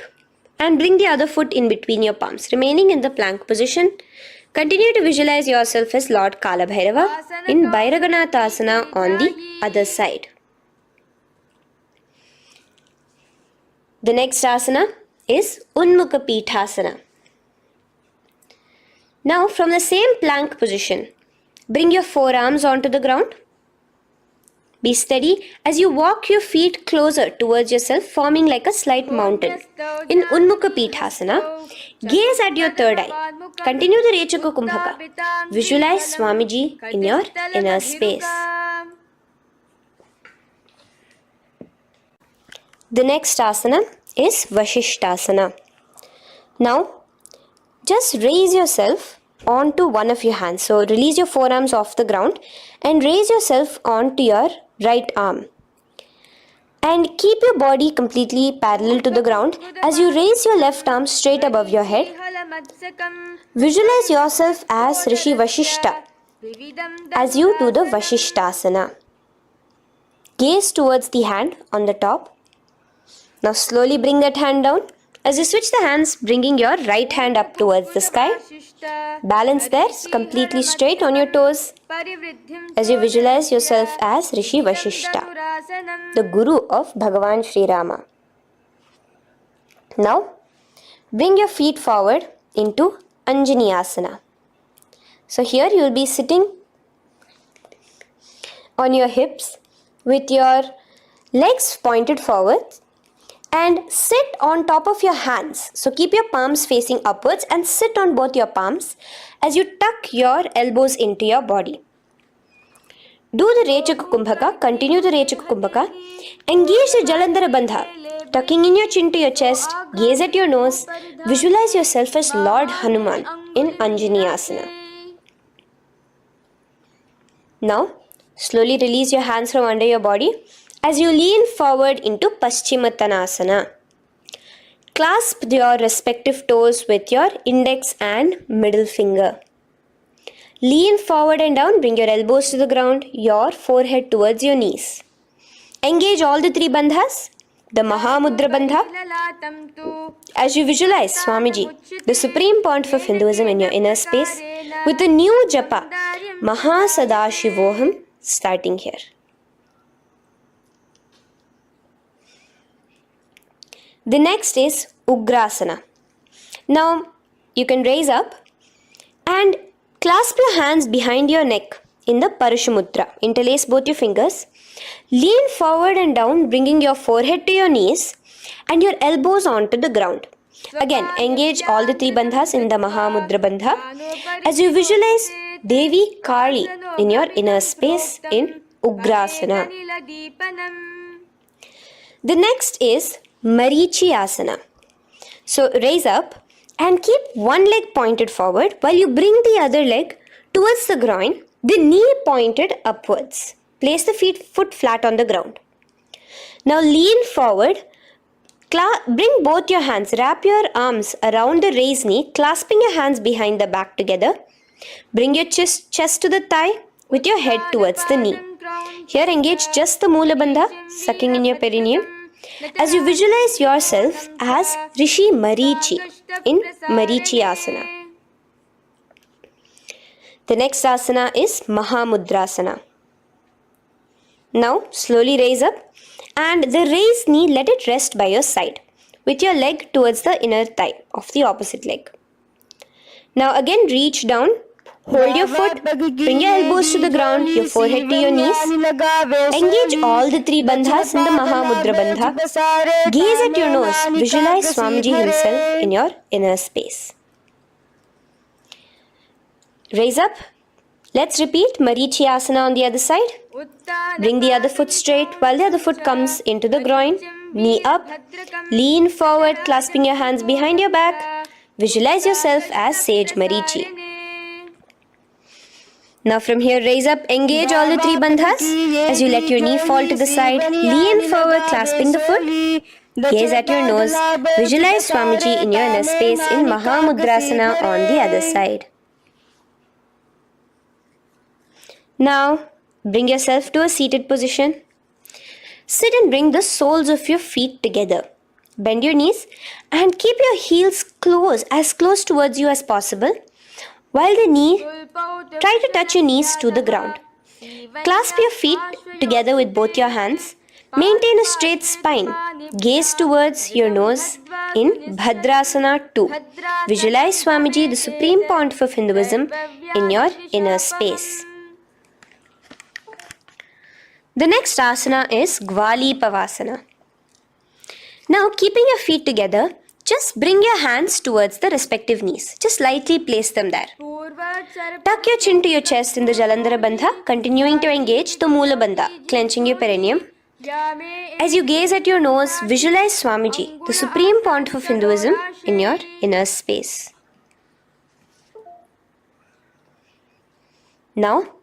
and bring the other foot in between your palms, remaining in the plank position. Continue to visualize yourself as Lord Kala Bhairava in Bhairaganathasana on the other side. The next asana is Unmukha Pithasana. Now from the same plank position, bring your forearms onto the ground. Be steady as you walk your feet closer towards yourself, forming like a slight mountain. In Unmukha Pithasana, gaze at your third eye. Continue the Rechaka Kumbhaka. Visualize Swamiji in your inner space. The next asana is Vashishthasana. Now, just raise yourself onto one of your hands. So, release your forearms off the ground and raise yourself onto your right arm. And keep your body completely parallel to the ground as you raise your left arm straight above your head. Visualize yourself as Rishi Vashishta as you do the Vashishthasana. Gaze towards the hand on the top. Now slowly bring that hand down. As you switch the hands, bringing your right hand up towards the sky. Balance there, completely straight on your toes. As you visualize yourself as Rishi Vashishta, the Guru of Bhagavan Sri Rama. Now, bring your feet forward into Anjani Asana. So here you will be sitting on your hips with your legs pointed forward and sit on top of your hands. So keep your palms facing upwards and sit on both your palms as you tuck your elbows into your body. Do the Rechaka Kumbhaka, continue the Rechaka Kumbhaka. Engage the Jalandhara Bandha, tucking in your chin to your chest, gaze at your nose, visualize yourself as Lord Hanuman in Anjani Asana. Now, slowly release your hands from under your body as you lean forward into Paschimottanasana. Clasp your respective toes with your index and middle finger. Lean forward and down, bring your elbows to the ground, your forehead towards your knees. Engage all the three bandhas, the Mahamudra Bandha. As you visualize Swamiji, the Supreme Pontiff of Hinduism in your inner space, with a new japa, Mahasadashivoham, starting here. The next is Ugrasana. Now, you can raise up and clasp your hands behind your neck in the Parashamudra. Interlace both your fingers. Lean forward and down, bringing your forehead to your knees and your elbows onto the ground. Again, engage all the three bandhas in the Mahamudra Bandha as you visualize Devi Kali in your inner space in Ugrasana. The next is Marichi Asana. So raise up and keep one leg pointed forward while you bring the other leg towards the groin, the knee pointed upwards. Place the foot flat on the ground. Now lean forward, bring both your hands, wrap your arms around the raised knee, clasping your hands behind the back together. Bring your chest to the thigh with your head towards the knee. Here engage just the Mula Bandha, sucking in your perineum, as you visualize yourself as Rishi Marichi in Marichi Asana. The next asana is Mahamudrasana. Now slowly raise up and the raised knee, let it rest by your side with your leg towards the inner thigh of the opposite leg. Now again reach down, hold your foot, bring your elbows to the ground, your forehead to your knees. Engage all the three bandhas in the Mahamudra Bandha. Gaze at your nose, visualize Swamiji himself in your inner space. Raise up. Let's repeat Marichi Asana on the other side. Bring the other foot straight while the other foot comes into the groin. Knee up. Lean forward, clasping your hands behind your back. Visualize yourself as Sage Marichi. Now from here, raise up, engage all the three bandhas as you let your knee fall to the side. Lean forward, clasping the foot. Gaze at your nose. Visualize Swamiji in your inner space in Mahamudrasana on the other side. Now, bring yourself to a seated position. Sit and bring the soles of your feet together. Bend your knees and keep your heels as close towards you as possible. While try to touch your knees to the ground. Clasp your feet together with both your hands. Maintain a straight spine. Gaze towards your nose in Bhadrasana 2. Visualize Swamiji, the Supreme Pontiff of Hinduism, in your inner space. The next asana is Gwali Pavasana. Now, keeping your feet together, just bring your hands towards the respective knees. Just lightly place them there. Tuck your chin to your chest in the Jalandhara Bandha, continuing to engage the Mula Bandha, clenching your perineum. As you gaze at your nose, visualize Swamiji, the Supreme Pontiff of Hinduism, in your inner space. Now,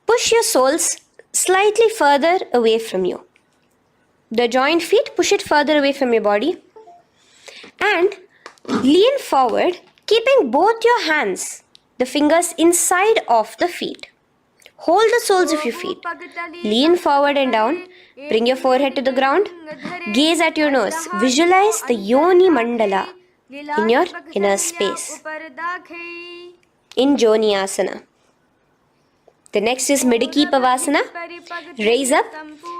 push your soles slightly further away from you. The joined feet, push it further away from your body. And lean forward, keeping both your hands, the fingers inside of the feet. Hold the soles of your feet. Lean forward and down. Bring your forehead to the ground. Gaze at your nose. Visualize the Yoni Mandala in your inner space. In Joni Asana. The next is Midiki Pavasana. Raise up.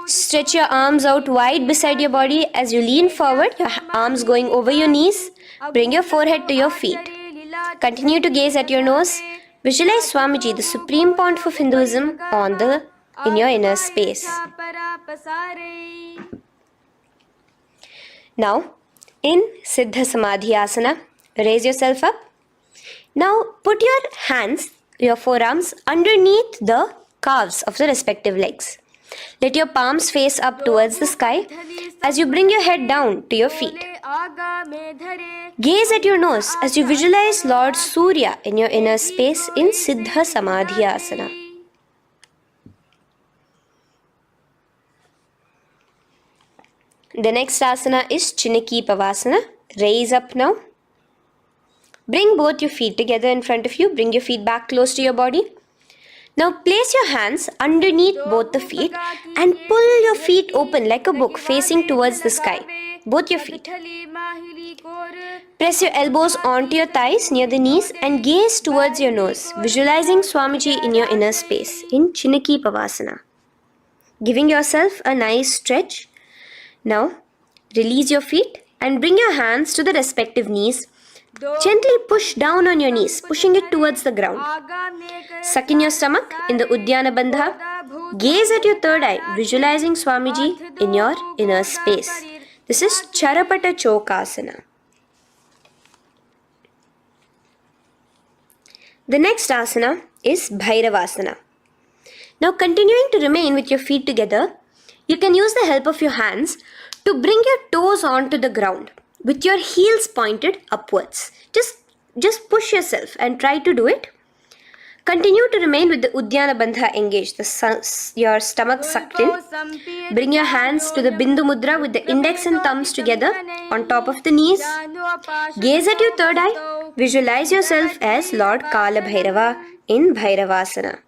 Stretch your arms out wide beside your body as you lean forward, your arms going over your knees. Bring your forehead to your feet. Continue to gaze at your nose. Visualize Swamiji, the Supreme Pontiff of Hinduism, in your inner space. Now, in Siddha Samadhi Asana, raise yourself up. Now, put your hands, your forearms, underneath the calves of the respective legs. Let your palms face up towards the sky as you bring your head down to your feet. Gaze at your nose as you visualize Lord Surya in your inner space in Siddha Samadhi Asana. The next asana is Chiniki Pavasana. Raise up now. Bring both your feet together in front of you. Bring your feet back close to your body. Now place your hands underneath both the feet and pull your feet open like a book facing towards the sky. Both your feet. Press your elbows onto your thighs near the knees and gaze towards your nose, visualizing Swamiji in your inner space in Chiniki Pavasana. Giving yourself a nice stretch. Now release your feet and bring your hands to the respective knees. Gently push down on your knees, pushing it towards the ground. Suck in your stomach in the Uddiyana Bandha. Gaze at your third eye, visualizing Swamiji in your inner space. This is Charapata Chokasana. The next asana is Bhairavasana. Now continuing to remain with your feet together, you can use the help of your hands to bring your toes onto the ground with your heels pointed upwards. Just push yourself and try to do it. Continue to remain with the Uddiyana Bandha engaged, your stomach sucked in. Bring your hands to the Bindu Mudra with the index and thumbs together on top of the knees. Gaze at your third eye. Visualize yourself as Lord Kala Bhairava in Bhairavasana.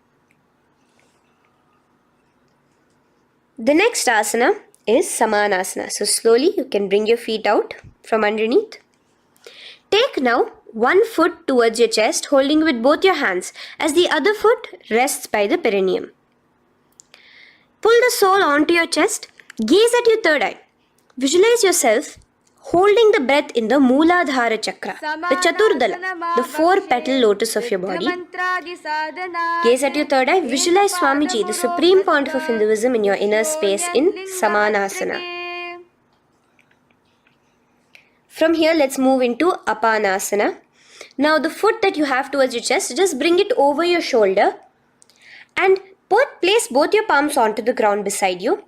The next asana is Samanasana. So slowly you can bring your feet out from underneath. Take now one foot towards your chest, holding with both your hands as the other foot rests by the perineum. Pull the sole onto your chest. Gaze at your third eye. Visualize yourself holding the breath in the Mooladhara Chakra, the Chaturdala, the 4-petal lotus of your body. Gaze at your third eye. Visualize Swamiji, the Supreme Pontiff of Hinduism, in your inner space in Samanasana. From here, let's move into Apanasana. Now, the foot that you have towards your chest, just bring it over your shoulder and place both your palms onto the ground beside you.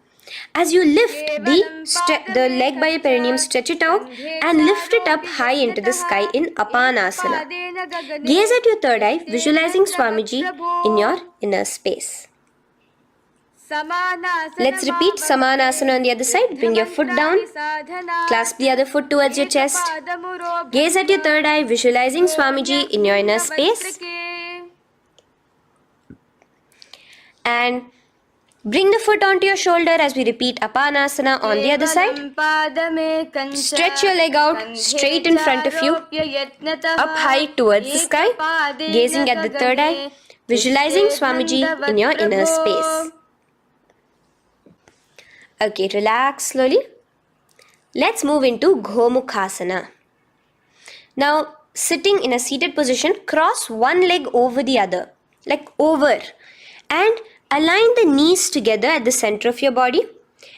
As you lift the leg by your perineum, stretch it out and lift it up high into the sky in Apanasana. Gaze at your third eye, visualizing Swamiji in your inner space. Let's repeat Samanasana on the other side. Bring your foot down. Clasp the other foot towards your chest. Gaze at your third eye, visualizing Swamiji in your inner space. And bring the foot onto your shoulder as we repeat Apanasana on the other side. Stretch your leg out straight in front of you, up high towards the sky, gazing at the third eye, visualizing Swamiji in your inner space. Okay, relax slowly. Let's move into Gomukhasana. Now, sitting in a seated position, cross one leg over the other, like over, and align the knees together at the center of your body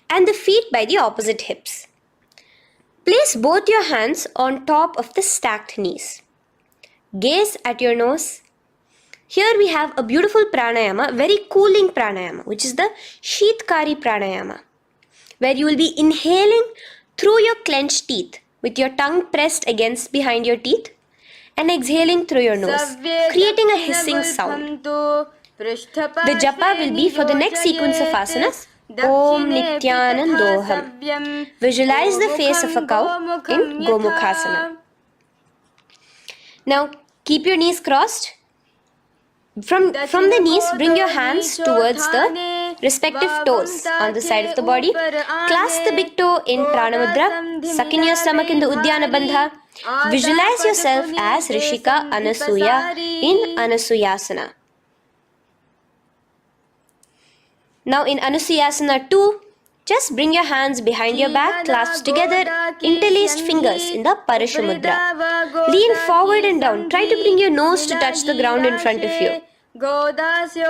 and the feet by the opposite hips. Place both your hands on top of the stacked knees. Gaze at your nose. Here we have a beautiful pranayama, very cooling pranayama, which is the Sheetkari pranayama, where you will be inhaling through your clenched teeth with your tongue pressed against behind your teeth and exhaling through your nose, creating a hissing sound. The japa will be for the next sequence of asanas, Om Nityanandoham. Visualize the face of a cow in Gomukhasana. Now keep your knees crossed. From the knees, bring your hands towards the respective toes on the side of the body. Clasp the big toe in Pranamudra. Suck in your stomach in the Udyana Bandha. Visualize yourself as Rishika Anasuya in Anasuyasana. Now in Anusuyasana 2, just bring your hands behind your back, clasped together, interlaced fingers in the Parashamudra. Lean forward and down. Try to bring your nose to touch the ground in front of you.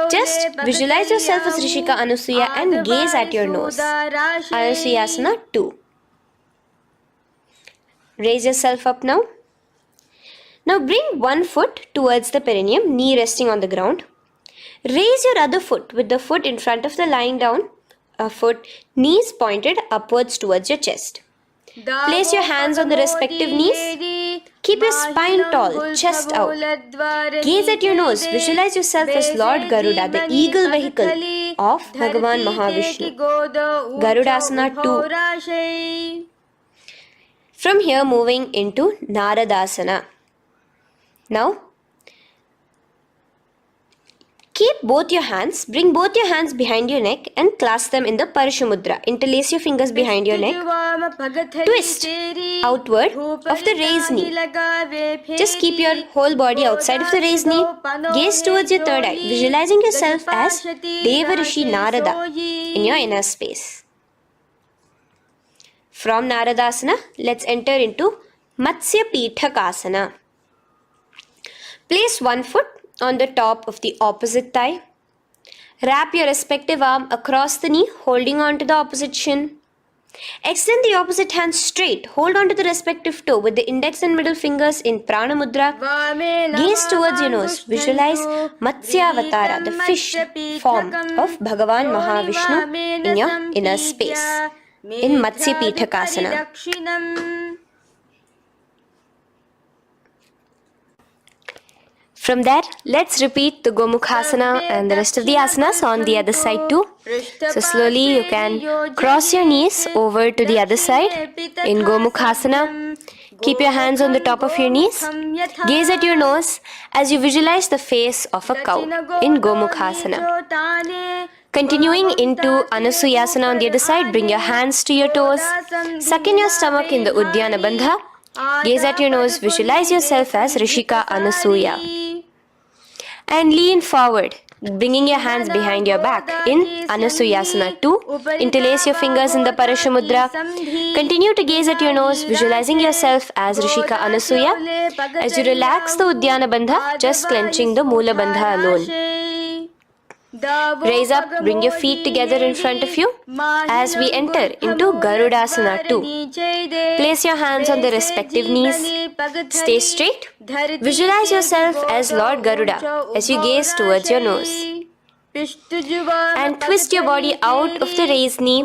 Just visualize yourself as Rishika Anasuya and gaze at your nose. Anusuyasana 2. Raise yourself up now. Now bring one foot towards the perineum, knee resting on the ground. Raise your other foot with the foot in front of the lying down foot, knees pointed upwards towards your chest. Place your hands on the respective knees. Keep your spine tall, chest out. Gaze at your nose. Visualize yourself as Lord Garuda, the eagle vehicle of Bhagavan Mahavishnu. Garudasana 2. From here, moving into Naradasana. Now, keep both your hands, bring both your hands behind your neck and clasp them in the Parashamudra. Interlace your fingers behind your neck. Twist outward of the raised knee. Just keep your whole body outside of the raised knee. Gaze towards your third eye, visualizing yourself as Devarishi Narada in your inner space. From Naradasana, let's enter into Matsya Pithakasana. Place one foot on the top of the opposite thigh. Wrap your respective arm across the knee, holding on to the opposite shin. Extend the opposite hand straight. Hold on to the respective toe with the index and middle fingers in Prana Mudra. Gaze towards your nose. Visualize Matsyavatara, the fish form of Bhagavan Mahavishnu in your inner space in Matsya Pithakasana. From there, let's repeat the Gomukhasana and the rest of the asanas on the other side too. So slowly you can cross your knees over to the other side in Gomukhasana. Keep your hands on the top of your knees. Gaze at your nose as you visualize the face of a cow in Gomukhasana. Continuing into Anasuyasana on the other side, bring your hands to your toes. Suck in your stomach in the Udyana Bandha. Gaze at your nose, visualize yourself as Rishika Anasuya. And lean forward, bringing your hands behind your back in Anasuyasana 2. Interlace your fingers in the Parashamudra. Continue to gaze at your nose, visualizing yourself as Rishika Anasuya. As you relax the Udyana Bandha, just clenching the Mula Bandha alone. Raise up, bring your feet together in front of you as we enter into Garudasana 2. Place your hands on the respective knees. Stay straight. Visualize yourself as Lord Garuda as you gaze towards your nose. And twist your body out of the raised knee,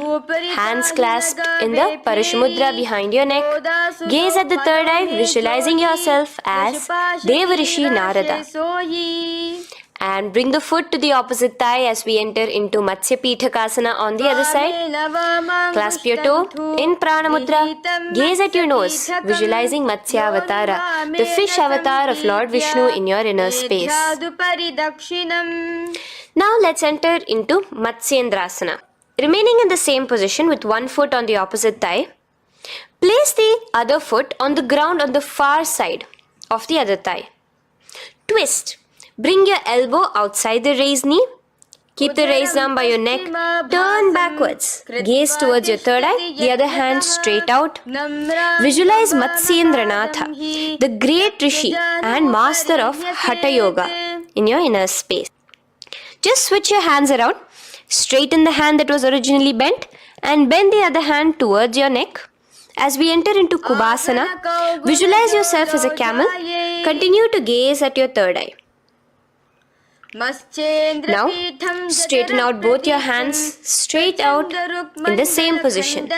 hands clasped in the Parashamudra behind your neck. Gaze at the third eye, visualizing yourself as Devarishi Narada. And bring the foot to the opposite thigh as we enter into Matsya Pithakasana on the other side. Clasp your toe in Prana Mudra. Gaze at your nose, visualizing Matsyavatara, the fish avatar of Lord Vishnu in your inner space. Now let's enter into Matsyendrasana. Remaining in the same position with one foot on the opposite thigh, place the other foot on the ground on the far side of the other thigh. Twist. Bring your elbow outside the raised knee. Keep the raised arm by your neck. Turn backwards. Gaze towards your third eye, the other hand straight out. Visualize Matsyendranatha, the great Rishi and master of Hatha Yoga in your inner space. Just switch your hands around. Straighten the hand that was originally bent and bend the other hand towards your neck. As we enter into Kubhasana, visualize yourself as a camel. Continue to gaze at your third eye. Now, straighten out both your hands straight out in the same position.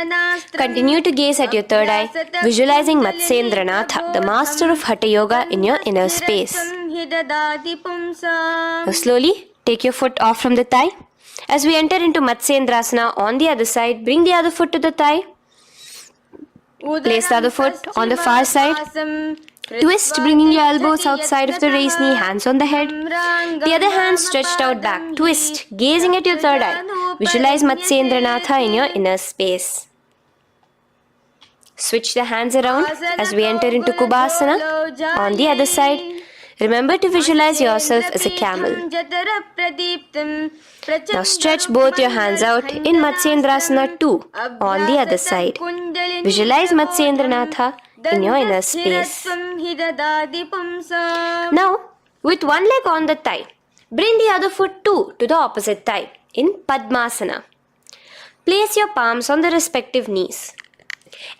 Continue to gaze at your third eye, visualizing Matsyendranatha, the master of Hatha Yoga in your inner space. Now, slowly take your foot off from the thigh. As we enter into Matsyendrasana on the other side, bring the other foot to the thigh. Place the other foot on the far side. Twist, bringing your elbows outside of the raised knee, hands on the head. The other hand stretched out back. Twist, gazing at your third eye. Visualize Matsyendranatha in your inner space. Switch the hands around as we enter into Kubhasana. On the other side, remember to visualize yourself as a camel. Now stretch both your hands out in Matsyendrasana 2 on the other side. Visualize Matsyendranatha in your inner space. Now, with one leg on the thigh, bring the other foot too to the opposite thigh in Padmasana. Place your palms on the respective knees.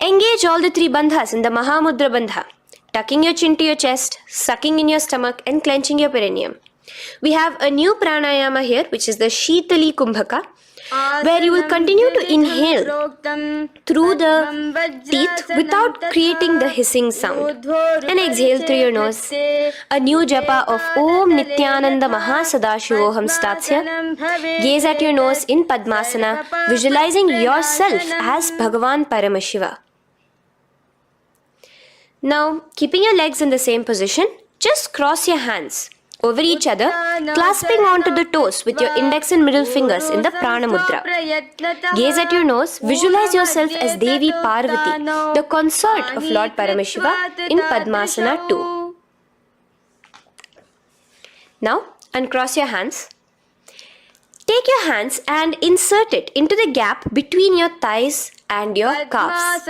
Engage all the three bandhas in the Mahamudra Bandha, tucking your chin to your chest, sucking in your stomach and clenching your perineum. We have a new pranayama here, which is the Shitali Kumbhaka, where you will continue to inhale through the teeth without creating the hissing sound, and exhale through your nose. A new japa of Om Nityananda Mahasadashivoham starts here. Gaze at your nose in Padmasana, visualizing yourself as Bhagavan Paramashiva. Now, keeping your legs in the same position, just cross your hands over each other, clasping onto the toes with your index and middle fingers in the Prana Mudra. Gaze at your nose, visualize yourself as Devi Parvati, the consort of Lord Paramashiva in Padmasana 2. Now, uncross your hands. Take your hands and insert it into the gap between your thighs and your calves.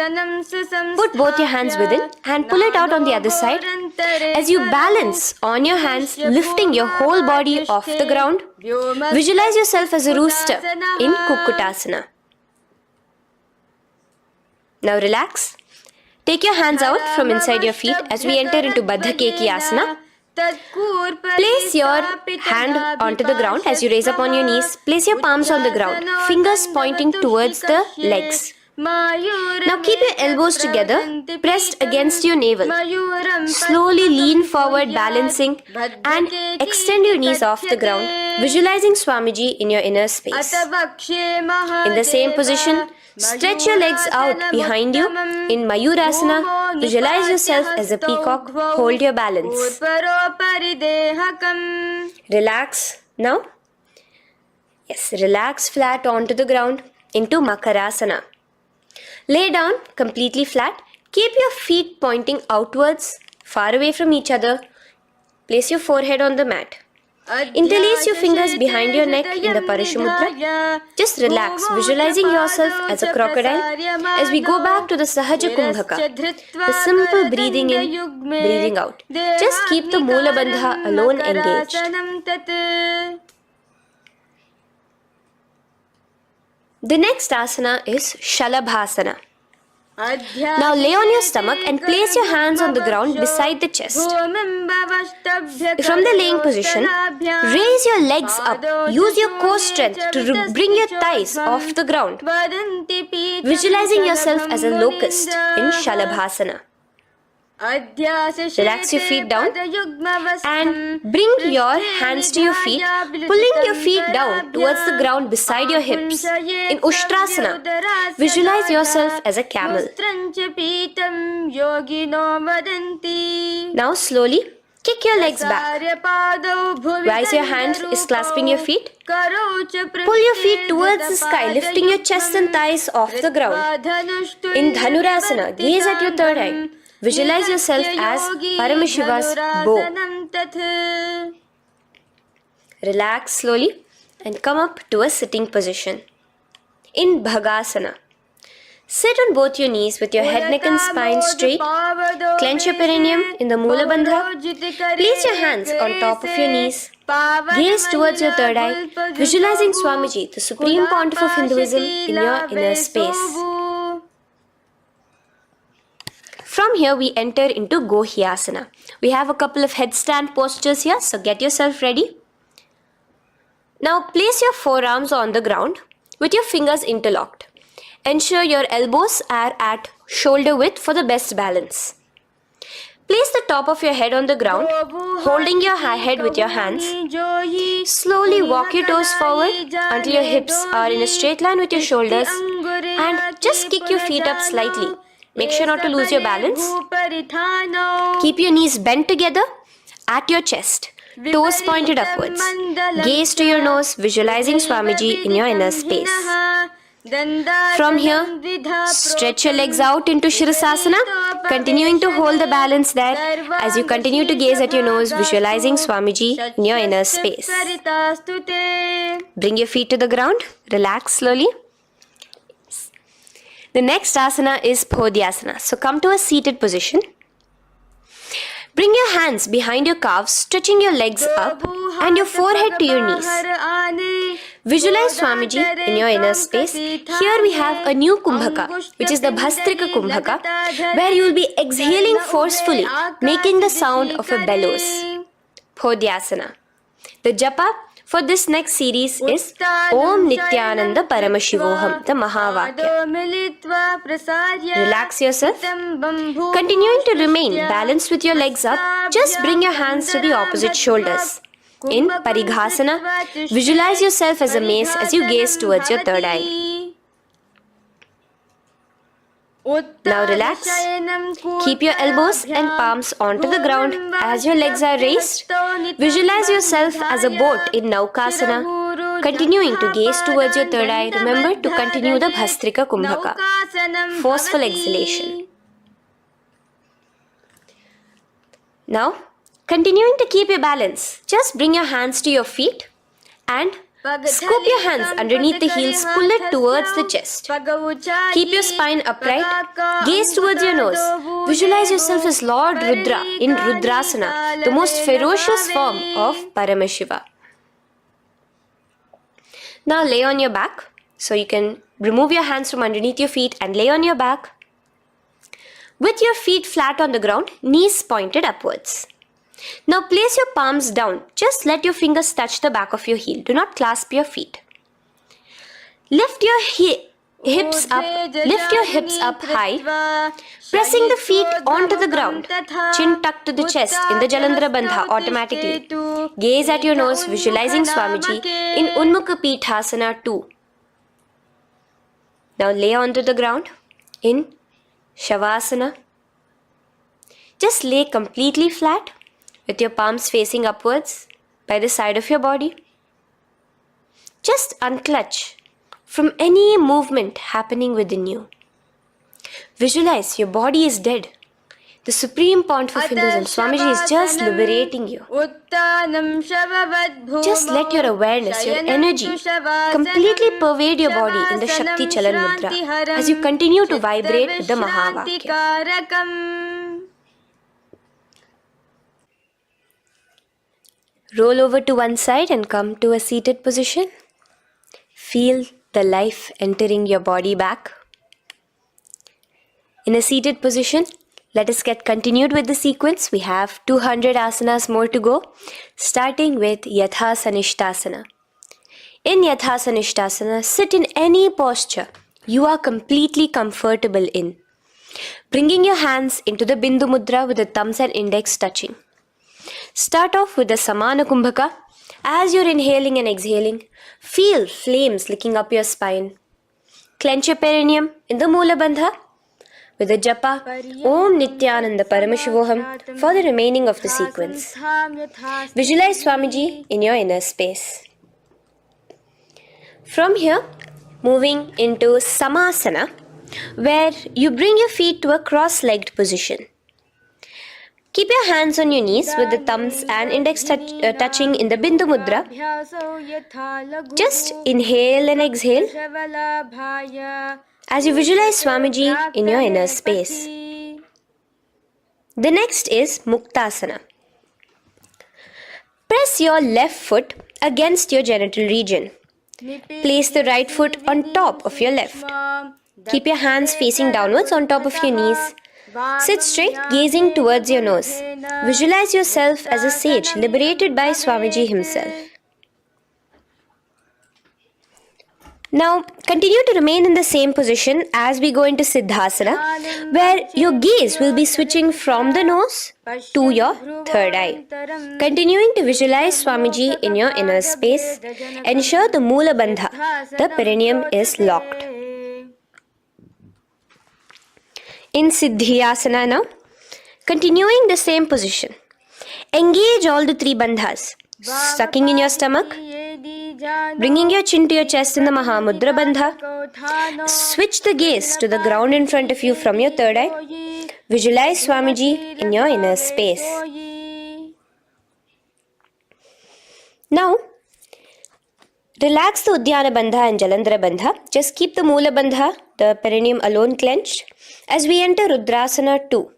Put both your hands within and pull it out on the other side. As you balance on your hands, lifting your whole body off the ground, visualize yourself as a rooster in Kukkutasana. Now relax. Take your hands out from inside your feet as we enter into Baddha Keki Asana. Place your hand onto the ground as you raise up on your knees. Place your palms on the ground, fingers pointing towards the legs. Now keep your elbows together, pressed against your navel. Slowly lean forward, balancing, and extend your knees off the ground, visualizing Swamiji in your inner space. In the same position, stretch your legs out behind you. In Mayurasana, visualize yourself as a peacock. Hold your balance. Relax now. Yes, relax flat onto the ground into Makarasana. Lay down completely flat. Keep your feet pointing outwards, far away from each other. Place your forehead on the mat. Interlace your fingers behind your neck in the Parashumudra. Just relax, visualizing yourself as a crocodile as we go back to the Sahaja Kumbhaka, the simple breathing in, breathing out. Just keep the Moola Bandha alone engaged. The next asana is Shalabhasana. Now lay on your stomach and place your hands on the ground beside the chest. From the laying position, raise your legs up. Use your core strength to bring your thighs off the ground. Visualizing yourself as a locust in Shalabhasana. Relax your feet down and bring your hands to your feet, pulling your feet down towards the ground beside your hips. In Ushtrasana, visualize yourself as a camel. Now slowly kick your legs back. Rise your hand is clasping your feet. Pull your feet towards the sky, lifting your chest and thighs off the ground. In Dhanurasana, gaze at your third eye. Visualize yourself as Paramashiva's bow. Relax slowly and come up to a sitting position. In Bhagasana, sit on both your knees with your head, neck and spine straight. Clench your perineum in the Moola Bandha. Place your hands on top of your knees. Gaze towards your third eye, visualizing Swamiji, the Supreme Pontiff of Hinduism, in your inner space. From here, we enter into Gohyasana. We have a couple of headstand postures here, so get yourself ready. Now, place your forearms on the ground with your fingers interlocked. Ensure your elbows are at shoulder width for the best balance. Place the top of your head on the ground, holding your head with your hands. Slowly walk your toes forward until your hips are in a straight line with your shoulders, and just kick your feet up slightly, Make sure not to lose your balance. Keep your knees bent together at your chest. Toes pointed upwards. Gaze to your nose, visualizing Swamiji in your inner space. From here, stretch your legs out into Shirasasana, continuing to hold the balance there as you continue to gaze at your nose, visualizing Swamiji in your inner space. Bring your feet to the ground, relax slowly. The next asana is Podhyasana. So come to a seated position. Bring your hands behind your calves, stretching your legs up and your forehead to your knees. Visualize Swamiji in your inner space. Here we have a new Kumbhaka, which is the Bhastrika Kumbhaka, where you will be exhaling forcefully, making the sound of a bellows. Podhyasana. The japa for this next series is Om Nityananda Paramashivoham, the Mahavakya. Relax yourself. Continuing to remain balanced with your legs up, just bring your hands to the opposite shoulders. In Parighasana, visualize yourself as a mace as you gaze towards your third eye. Now relax. Keep your elbows and palms onto the ground as your legs are raised. Visualize yourself as a boat in Naukasana. Continuing to gaze towards your third eye, remember to continue the Bhastrika Kumbhaka. Forceful exhalation. Now, continuing to keep your balance, just bring your hands to your feet and scoop your hands underneath the heels, pull it towards the chest. Keep your spine upright, gaze towards your nose. Visualize yourself as Lord Rudra in Rudrasana, the most ferocious form of Paramashiva. Now lay on your back, so you can remove your hands from underneath your feet and lay on your back. With your feet flat on the ground, knees pointed upwards. Now place your palms down. Just let your fingers touch the back of your heel. Do not clasp your feet. Lift your hips up high, pressing the feet onto the ground. Chin tucked to the chest in the Jalandhara Bandha automatically. Gaze at your nose, visualizing Swamiji in Unmukha Pithasana 2. Now lay onto the ground in Shavasana. Just lay completely flat with your palms facing upwards by the side of your body. Just unclutch from any movement happening within you. Visualize your body is dead. The Supreme Pontiff of Hinduism, Swamiji, is just liberating you. Just let your awareness, your energy completely pervade your body in the Shakti Chalan Mudra as you continue to vibrate with the Mahavakya. Roll over to one side and come to a seated position. Feel the life entering your body back. In a seated position, let us get continued with the sequence. We have 200 asanas more to go, starting with Yathasanishtasana. In Yathasanishtasana, sit in any posture you are completely comfortable in. Bringing your hands into the Bindu Mudra with the thumbs and index touching. Start off with the Samana Kumbhaka. As you're inhaling and exhaling, feel flames licking up your spine. Clench your perineum in the Moola Bandha with the japa Om Nityananda Paramashivoham for the remaining of the sequence. Visualize Swamiji in your inner space. From here, moving into Samasana, where you bring your feet to a cross-legged position. Keep your hands on your knees with the thumbs and index touching in the Bindu Mudra. Just inhale and exhale as you visualize Swamiji in your inner space. The next is Muktasana. Press your left foot against your genital region. Place the right foot on top of your left. Keep your hands facing downwards on top of your knees. Sit straight, gazing towards your nose. Visualize yourself as a sage liberated by Swamiji himself. Now, continue to remain in the same position as we go into Siddhasana, where your gaze will be switching from the nose to your third eye. Continuing to visualize Swamiji in your inner space, ensure the Moola Bandha, the perineum, is locked. in Siddhyasana now. Continuing the same position. Engage all the three bandhas. Sucking in your stomach, bringing your chin to your chest in the Mahamudra Bandha. Switch the gaze to the ground in front of you from your third eye. Visualize Swamiji in your inner space. Now, relax the Udyana Bandha and Jalandhara Bandha. Just keep the Moola Bandha, the perineum alone clenched, as we enter Rudrasana 2,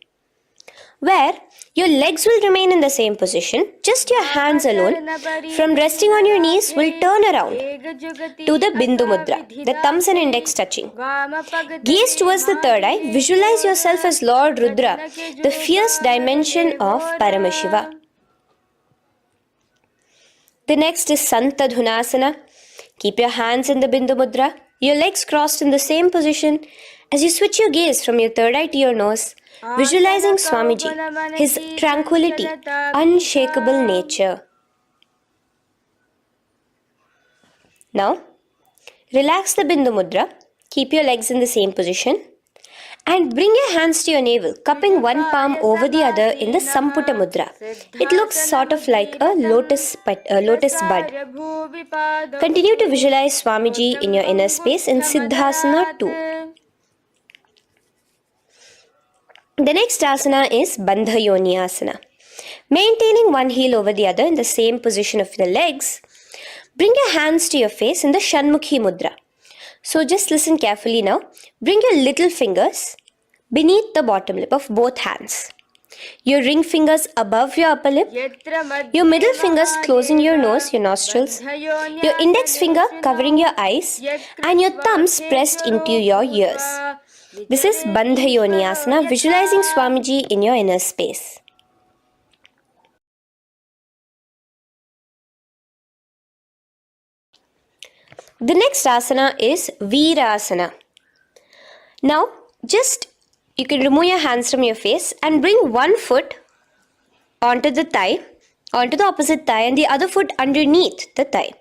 where your legs will remain in the same position, just your hands alone, from resting on your knees, will turn around to the Bindu Mudra, the thumbs and index touching. Gaze towards the third eye, visualize yourself as Lord Rudra, the fierce dimension of Paramashiva. The next is Santadhunasana. Keep your hands in the Bindu Mudra, your legs crossed in the same position. As you switch your gaze from your third eye to your nose, visualizing Swamiji, his tranquility, unshakable nature. Now, relax the Bindu Mudra, keep your legs in the same position, and bring your hands to your navel, cupping one palm over the other in the Samputa Mudra. It looks sort of like a lotus bud. Continue to visualize Swamiji in your inner space in Siddhasana 2. The next asana is Bandha Yoni Asana. Maintaining one heel over the other in the same position of the legs, bring your hands to your face in the Shanmukhi Mudra. So just listen carefully now. Bring your little fingers beneath the bottom lip of both hands. Your ring fingers above your upper lip. Your middle fingers closing your nose, your nostrils. Your index finger covering your eyes. And your thumbs pressed into your ears. This is Bandha Yoni Asana, visualizing Swamiji in your inner space. The next asana is Virasana. Now, you can remove your hands from your face and bring one foot onto the opposite thigh, and the other foot underneath the thigh.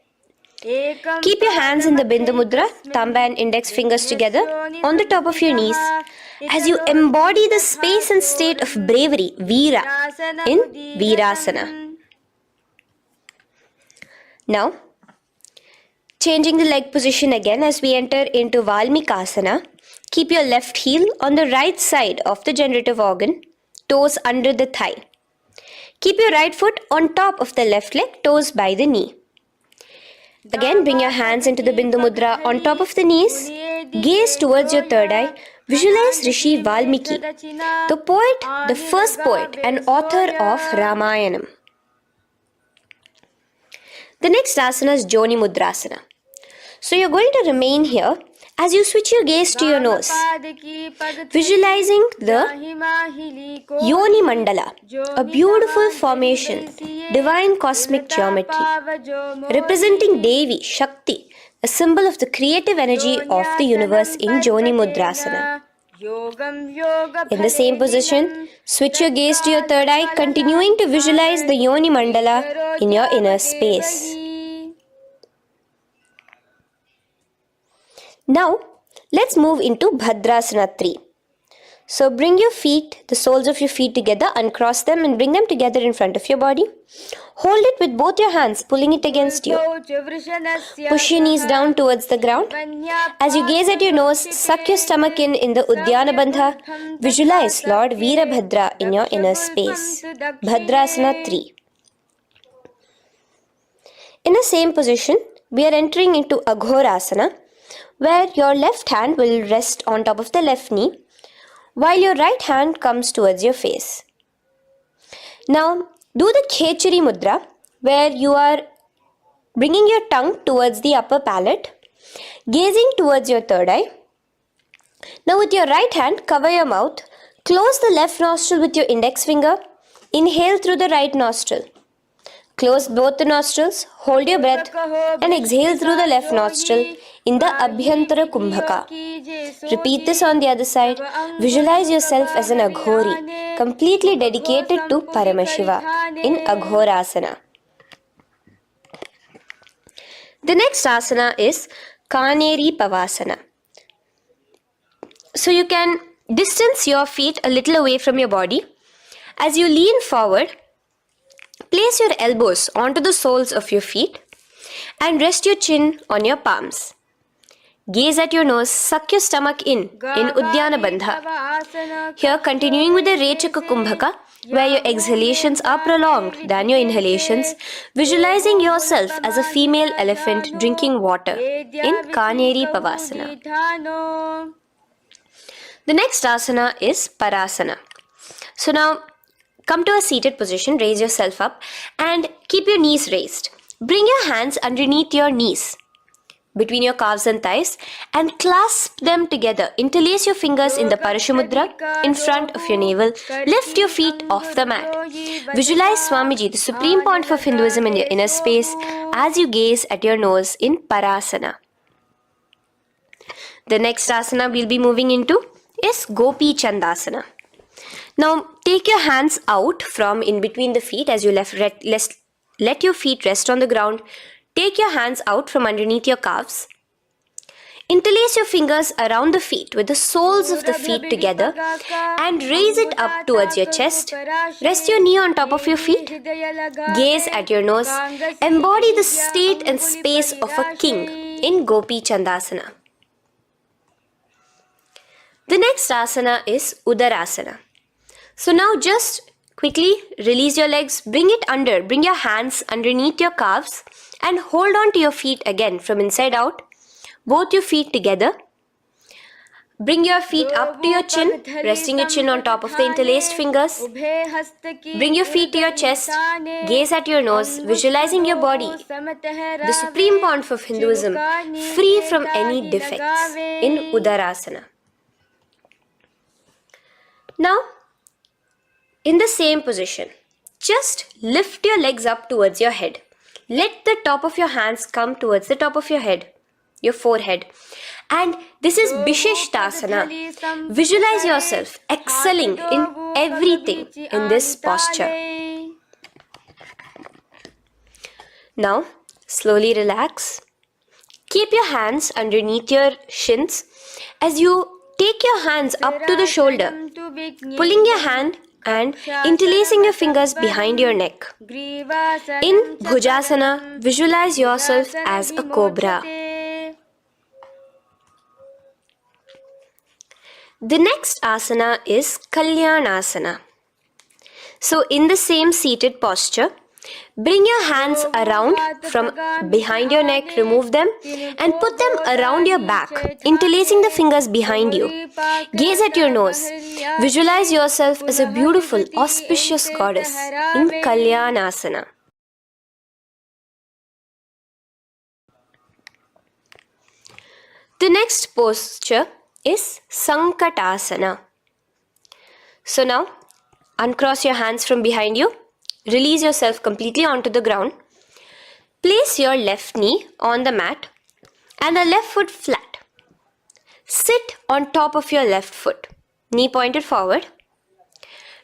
Keep your hands in the Bindu Mudra, thumb and index fingers together on the top of your knees as you embody the space and state of bravery, Veera, in Virasana. Now, changing the leg position again as we enter into Valmikasana. Keep your left heel on the right side of the generative organ, toes under the thigh. Keep your right foot on top of the left leg, toes by the knee. Again, bring your hands into the Bindu Mudra on top of the knees. Gaze towards your third eye. Visualize Rishi Valmiki, the poet, the first poet and author of Ramayanam. The next asana is Joni Mudrasana. So you're going to remain here as you switch your gaze to your nose, visualizing the Yoni Mandala, a beautiful formation, divine cosmic geometry, representing Devi, Shakti, a symbol of the creative energy of the universe in Joni Mudrasana. In the same position, switch your gaze to your third eye, continuing to visualize the Yoni Mandala in your inner space. Now, let's move into Bhadrasana 3. So bring your feet, the soles of your feet together, uncross them and bring them together in front of your body. Hold it with both your hands, pulling it against you. Push your knees down towards the ground. As you gaze at your nose, suck your stomach in the Udyana Bandha. Visualize Lord Veerabhadra in your inner space. Bhadrasana 3. In the same position, we are entering into Aghorasana, where your left hand will rest on top of the left knee, while your right hand comes towards your face. Now, do the Khechari Mudra, where you are bringing your tongue towards the upper palate, gazing towards your third eye. Now, with your right hand, cover your mouth, close the left nostril with your index finger, inhale through the right nostril. Close both the nostrils, hold your breath and exhale through the left nostril in the Abhyantara Kumbhaka. Repeat this on the other side. Visualize yourself as an Aghori, completely dedicated to Paramashiva in Aghorasana. The next asana is Kaneri Pavasana. So you can distance your feet a little away from your body. As you lean forward, place your elbows onto the soles of your feet and rest your chin on your palms. Gaze at your nose, suck your stomach in Uddiyana Bandha. Here, continuing with the Rechaka Kumbhaka, where your exhalations are prolonged than your inhalations, visualizing yourself as a female elephant drinking water in Kaneri Pavasana. The next asana is Parasana. So now, come to a seated position, raise yourself up and keep your knees raised. Bring your hands underneath your knees, between your calves and thighs, and clasp them together. Interlace your fingers in the Parashamudra in front of your navel. Lift your feet off the mat. Visualize Swamiji, the supreme pontiff of Hinduism, in your inner space as you gaze at your nose in Parasana. The next asana we'll be moving into is Gopi Chandasana. Now take your hands out from in between the feet as you let your feet rest on the ground. Take your hands out from underneath your calves. Interlace your fingers around the feet with the soles of the feet together and raise it up towards your chest. Rest your knee on top of your feet. Gaze at your nose. Embody the state and space of a king in Gopi Chandasana. The next asana is Udarasana. So now just quickly release your legs, bring your hands underneath your calves and hold on to your feet again from inside out. Both your feet together. Bring your feet up to your chin, resting your chin on top of the interlaced fingers. Bring your feet to your chest, gaze at your nose, visualizing your body, the supreme pontiff of Hinduism, free from any defects in Udarasana. Now, in the same position, just lift your legs up towards your head. Let the top of your hands come towards the top of your head, your forehead. And this is Vishishtasana. Visualize yourself excelling in everything in this posture. Now, slowly relax. Keep your hands underneath your shins as you take your hands up to the shoulder, pulling your hand and interlacing your fingers behind your neck. In Bhujasana, visualize yourself as a cobra. The next asana is Kalyanasana. So in the same seated posture, bring your hands around from behind your neck, remove them and put them around your back, interlacing the fingers behind you. Gaze at your nose. Visualize yourself as a beautiful, auspicious goddess in Kalyanasana. The next posture is Sankatasana. So now, uncross your hands from behind you. Release yourself completely onto the ground. Place your left knee on the mat and the left foot flat. Sit on top of your left foot, knee pointed forward.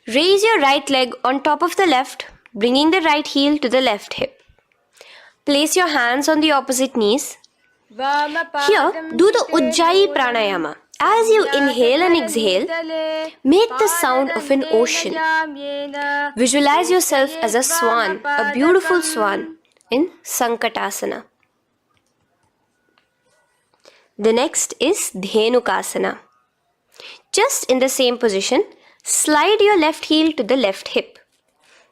Raise your right leg on top of the left, bringing the right heel to the left hip. Place your hands on the opposite knees. Here, do the Ujjayi Pranayama. As you inhale and exhale, make the sound of an ocean. Visualize yourself as a swan, a beautiful swan in Sankatasana. The next is Dhenukasana. Just in the same position, slide your left heel to the left hip.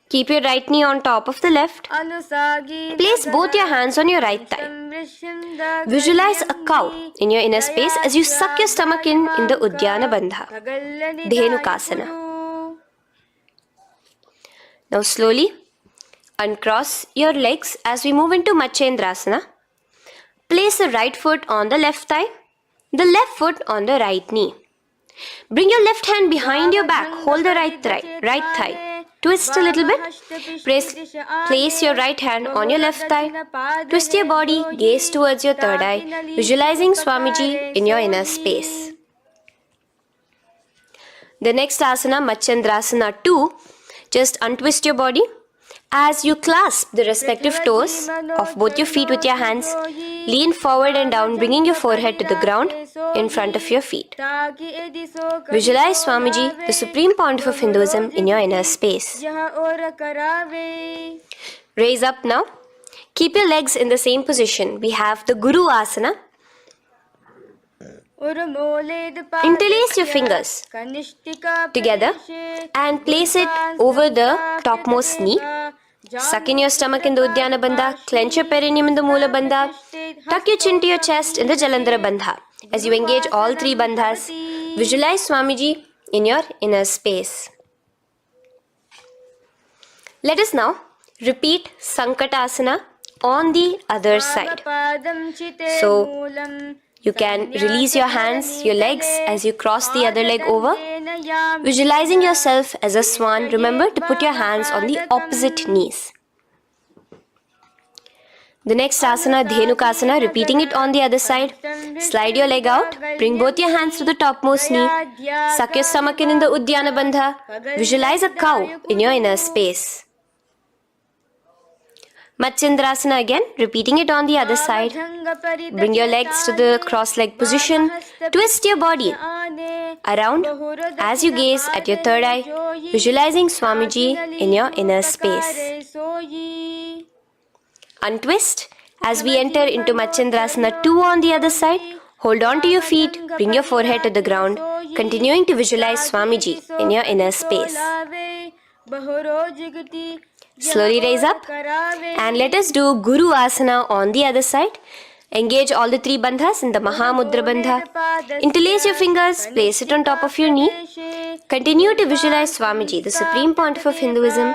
Keep your right knee on top of the left. Place both your hands on your right thigh. Visualize a cow in your inner space as you suck your stomach in the Uddiyana Bandha, Dhenukasana. Now slowly uncross your legs as we move into Matsyendrasana. Place the right foot on the left thigh, the left foot on the right knee. Bring your left hand behind your back, hold the right thigh. Twist a little bit. Place your right hand on your left thigh. Twist your body, gaze towards your third eye, visualizing Swamiji in your inner space. The next asana, Matsyendrasana 2, just untwist your body. As you clasp the respective toes of both your feet with your hands, lean forward and down, bringing your forehead to the ground in front of your feet. Visualize Swamiji, the Supreme Pontiff of Hinduism, in your inner space. Raise up now. Keep your legs in the same position. We have the Guru Asana. Interlace your fingers together and place it over the topmost knee. Suck in your stomach in the Uddiyana Bandha, clench your perineum in the Moola Bandha, tuck your chin to your chest in the Jalandhara Bandha. As you engage all three bandhas, visualize Swamiji in your inner space. Let us now repeat Sankatasana on the other side. So, you can release your hands, your legs as you cross the other leg over. Visualizing yourself as a swan, remember to put your hands on the opposite knees. The next asana, Dhenukasana, repeating it on the other side. Slide your leg out, bring both your hands to the topmost knee. Suck your stomach in the Uddiyana Bandha. Visualize a cow in your inner space. Matsyendrasana again, repeating it on the other side. Bring your legs to the cross-leg position. Twist your body around as you gaze at your third eye, visualizing Swamiji in your inner space. Untwist as we enter into Matsyendrasana 2 on the other side. Hold on to your feet, bring your forehead to the ground, continuing to visualize Swamiji in your inner space. Slowly raise up and let us do Guru Asana on the other side. Engage all the three bandhas in the Mahamudra Bandha. Interlace your fingers, place it on top of your knee. Continue to visualize Swamiji, the Supreme Pontiff of Hinduism,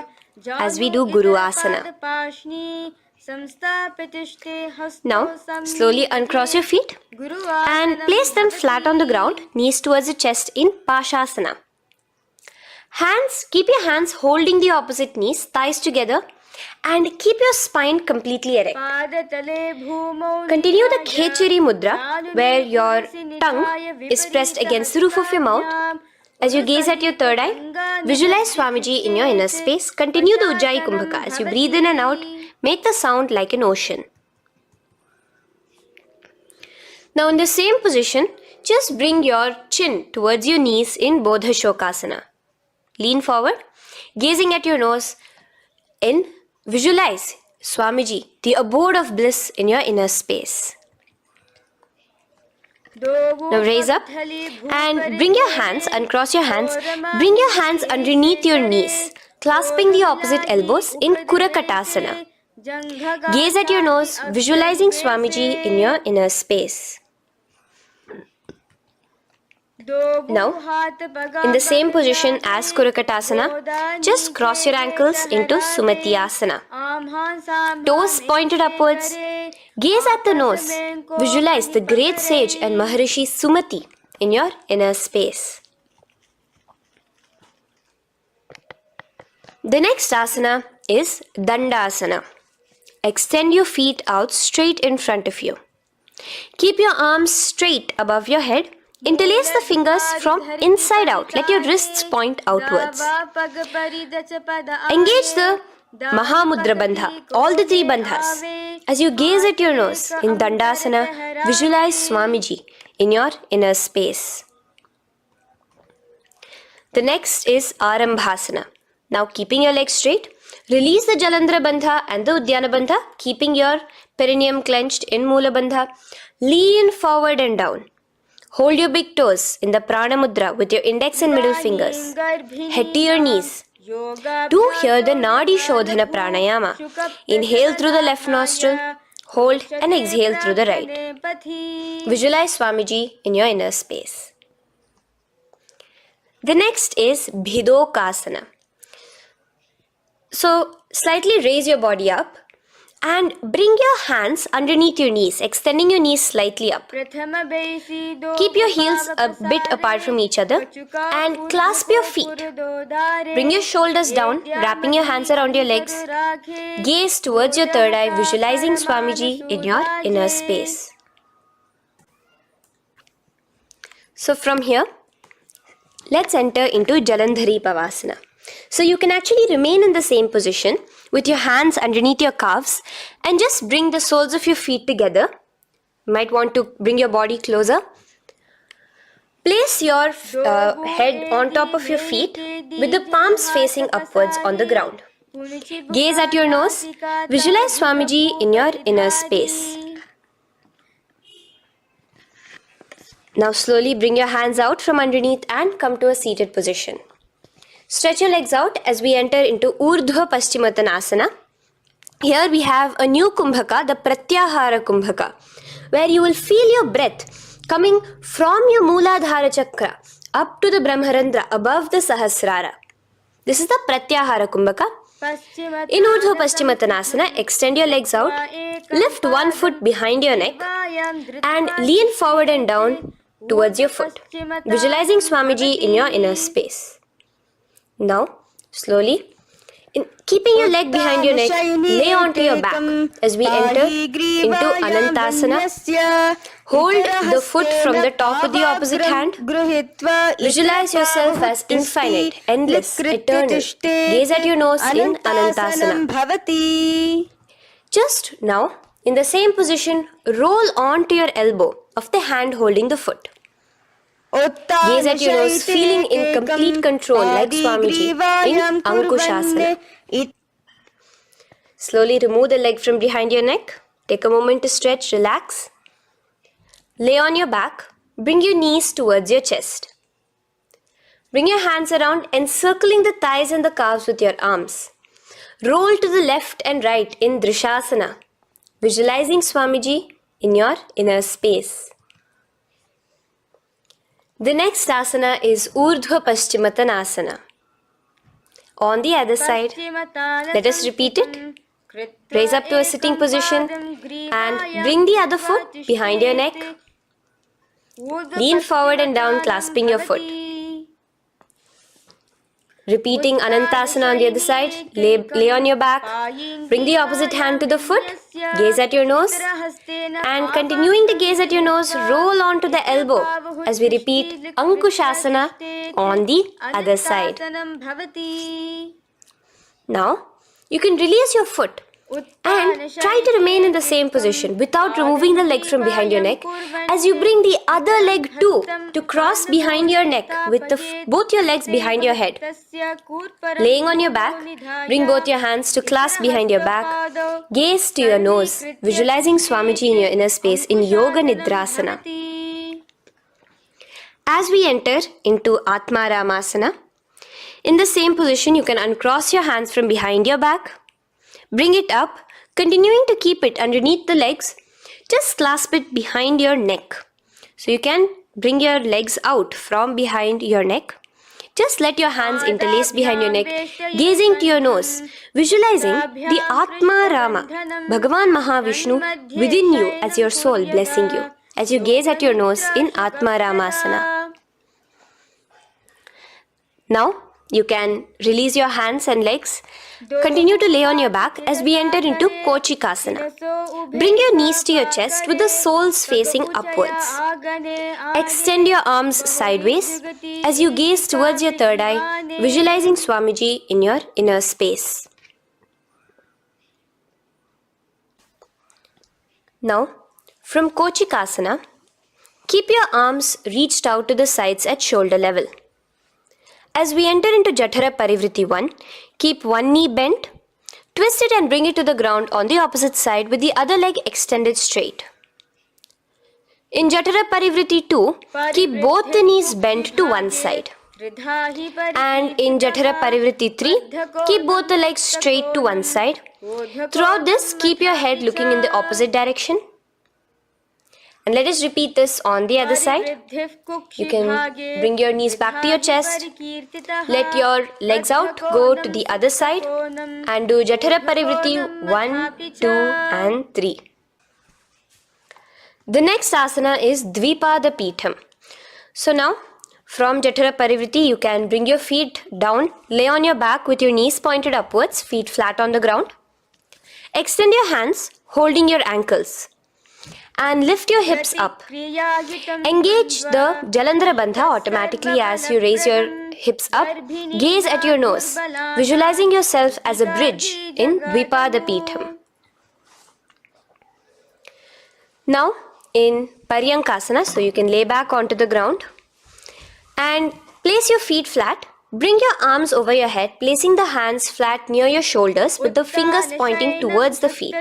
as we do Guru Asana. Now, slowly uncross your feet and place them flat on the ground, knees towards the chest in Pashasana. Keep your hands holding the opposite knees, thighs together, and keep your spine completely erect. Continue the Khechari Mudra, where your tongue is pressed against the roof of your mouth. As you gaze at your third eye, visualize Swamiji in your inner space. Continue the Ujjayi Kumbhaka. As you breathe in and out, make the sound like an ocean. Now in the same position, just bring your chin towards your knees in Bodha Shokasana. Lean forward, gazing at your nose, and visualize Swamiji, the abode of bliss in your inner space. Now raise up and bring your hands, uncross your hands, bring your hands underneath your knees, clasping the opposite elbows in Kurakatasana. Gaze at your nose, visualizing Swamiji in your inner space. Now, in the same position as Kurakatasana, just cross your ankles into Sumati Asana. Toes pointed upwards. Gaze at the nose. Visualize the great sage and Maharishi Sumati in your inner space. The next asana is Dandasana. Extend your feet out straight in front of you. Keep your arms straight above your head. Interlace the fingers from inside out. Let your wrists point outwards. Engage the Mahamudra Bandha, all the three bandhas. As you gaze at your nose in Dandasana, visualize Swamiji in your inner space. The next is Arambhasana. Now keeping your legs straight, release the Jalandhara Bandha and the Uddiyana Bandha, keeping your perineum clenched in Moola Bandha. Lean forward and down. Hold your big toes in the Prana Mudra with your index and middle fingers. Head to your knees. Do here the Nadi Shodhana Pranayama. Inhale through the left nostril, hold and exhale through the right. Visualize Swamiji in your inner space. The next is Bhidokasana. So, slightly raise your body up and bring your hands underneath your knees, extending your knees slightly up. Keep your heels a bit apart from each other and clasp your feet. Bring your shoulders down, wrapping your hands around your legs. Gaze towards your third eye, visualizing Swamiji in your inner space. So from here, let's enter into Jalandhari Pavasana. So you can actually remain in the same position with your hands underneath your calves and just bring the soles of your feet together. You might want to bring your body closer. Place your head on top of your feet with the palms facing upwards on the ground. Gaze at your nose. Visualize Swamiji in your inner space. Now slowly bring your hands out from underneath and come to a seated position. Stretch your legs out as we enter into Urdhva Paschimottanasana. Here we have a new Kumbhaka, the Pratyahara Kumbhaka, where you will feel your breath coming from your Mooladhara Chakra up to the Brahmarandra above the Sahasrara. This is the Pratyahara Kumbhaka. In Urdhva Paschimottanasana, extend your legs out, lift one foot behind your neck and lean forward and down towards your foot, visualizing Swamiji in your inner space. Now, slowly, keeping your leg behind your neck, lay onto your back as we enter into Anantasana. Hold the foot from the top with the opposite hand. Visualize yourself as infinite, endless, eternal. Gaze at your nose in Anantasana. Just now, in the same position, roll onto your elbow of the hand holding the foot. Gaze at your nose, feeling in complete control like Swamiji in Ankushasana. Slowly remove the leg from behind your neck. Take a moment to stretch, relax. Lay on your back. Bring your knees towards your chest. Bring your hands around, encircling the thighs and the calves with your arms. Roll to the left and right in Drishasana, visualizing Swamiji in your inner space. The next asana is Urdhva Paschimottanasana. On the other side, let us repeat it. Raise up to a sitting position and bring the other foot behind your neck. Lean forward and down, clasping your foot. Repeating Anantasana on the other side, lay on your back, bring the opposite hand to the foot, gaze at your nose, and continuing to gaze at your nose, roll onto the elbow as we repeat Ankushasana on the other side. Now, you can release your foot and try to remain in the same position without removing the leg from behind your neck as you bring the other leg too to cross behind your neck with both your legs behind your head. Laying on your back, bring both your hands to clasp behind your back. Gaze to your nose, visualizing Swamiji in your inner space in Yoga Nidrasana. As we enter into Atma Ramasana, in the same position you can uncross your hands from behind your back. Bring it up, continuing to keep it underneath the legs. Just clasp it behind your neck. So you can bring your legs out from behind your neck. Just let your hands interlace behind your neck, gazing to your nose, visualizing the Atma Rama, Bhagavan Mahavishnu within you as your soul blessing you, as you gaze at your nose in Atma Ramasana. Now, you can release your hands and legs. Continue to lay on your back as we enter into Kochikasana. Bring your knees to your chest with the soles facing upwards. Extend your arms sideways as you gaze towards your third eye, visualizing Swamiji in your inner space. Now, from Kochikasana, keep your arms reached out to the sides at shoulder level. As we enter into Jatara Parivritti 1, keep one knee bent, twist it and bring it to the ground on the opposite side with the other leg extended straight. In Jatara Parivritti 2, keep both the knees bent to one side. And in Jatara Parivritti 3, keep both the legs straight to one side. Throughout this, keep your head looking in the opposite direction. And let us repeat this on the other side. You can bring your knees back to your chest. Let your legs out, go to the other side and do Jatara Parivritti 1, 2 and 3. The next asana is Dvipada Pitham. So now from Jatara Parivritti you can bring your feet down, lay on your back with your knees pointed upwards, feet flat on the ground. Extend your hands holding your ankles. And lift your hips up. Engage the Jalandhara Bandha automatically as you raise your hips up, gaze at your nose, visualizing yourself as a bridge in Dvipadapitham. Now in Paryankasana, so you can lay back onto the ground and place your feet flat. Bring your arms over your head, placing the hands flat near your shoulders with the fingers pointing towards the feet.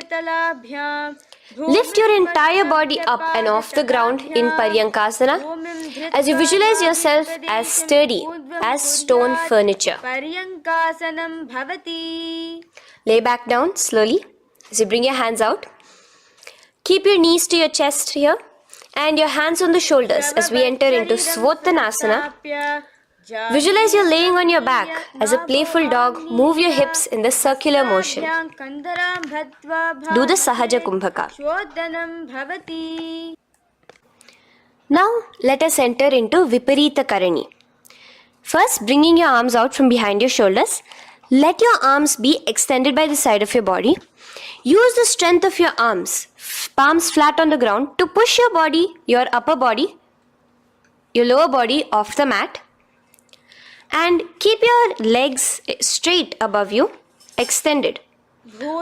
Lift your entire body up and off the ground in Paryankasana as you visualize yourself as sturdy as stone furniture. Lay back down slowly as you bring your hands out. Keep your knees to your chest here and your hands on the shoulders as we enter into Svottanasana. Visualize you're laying on your back as a playful dog. Move your hips in the circular motion. Do the Sahaja Kumbhaka. Now let us enter into Viparita Karani. First, bringing your arms out from behind your shoulders. Let your arms be extended by the side of your body. Use the strength of your arms, palms flat on the ground, to push your body, your upper body, your lower body off the mat. And keep your legs straight above you, extended.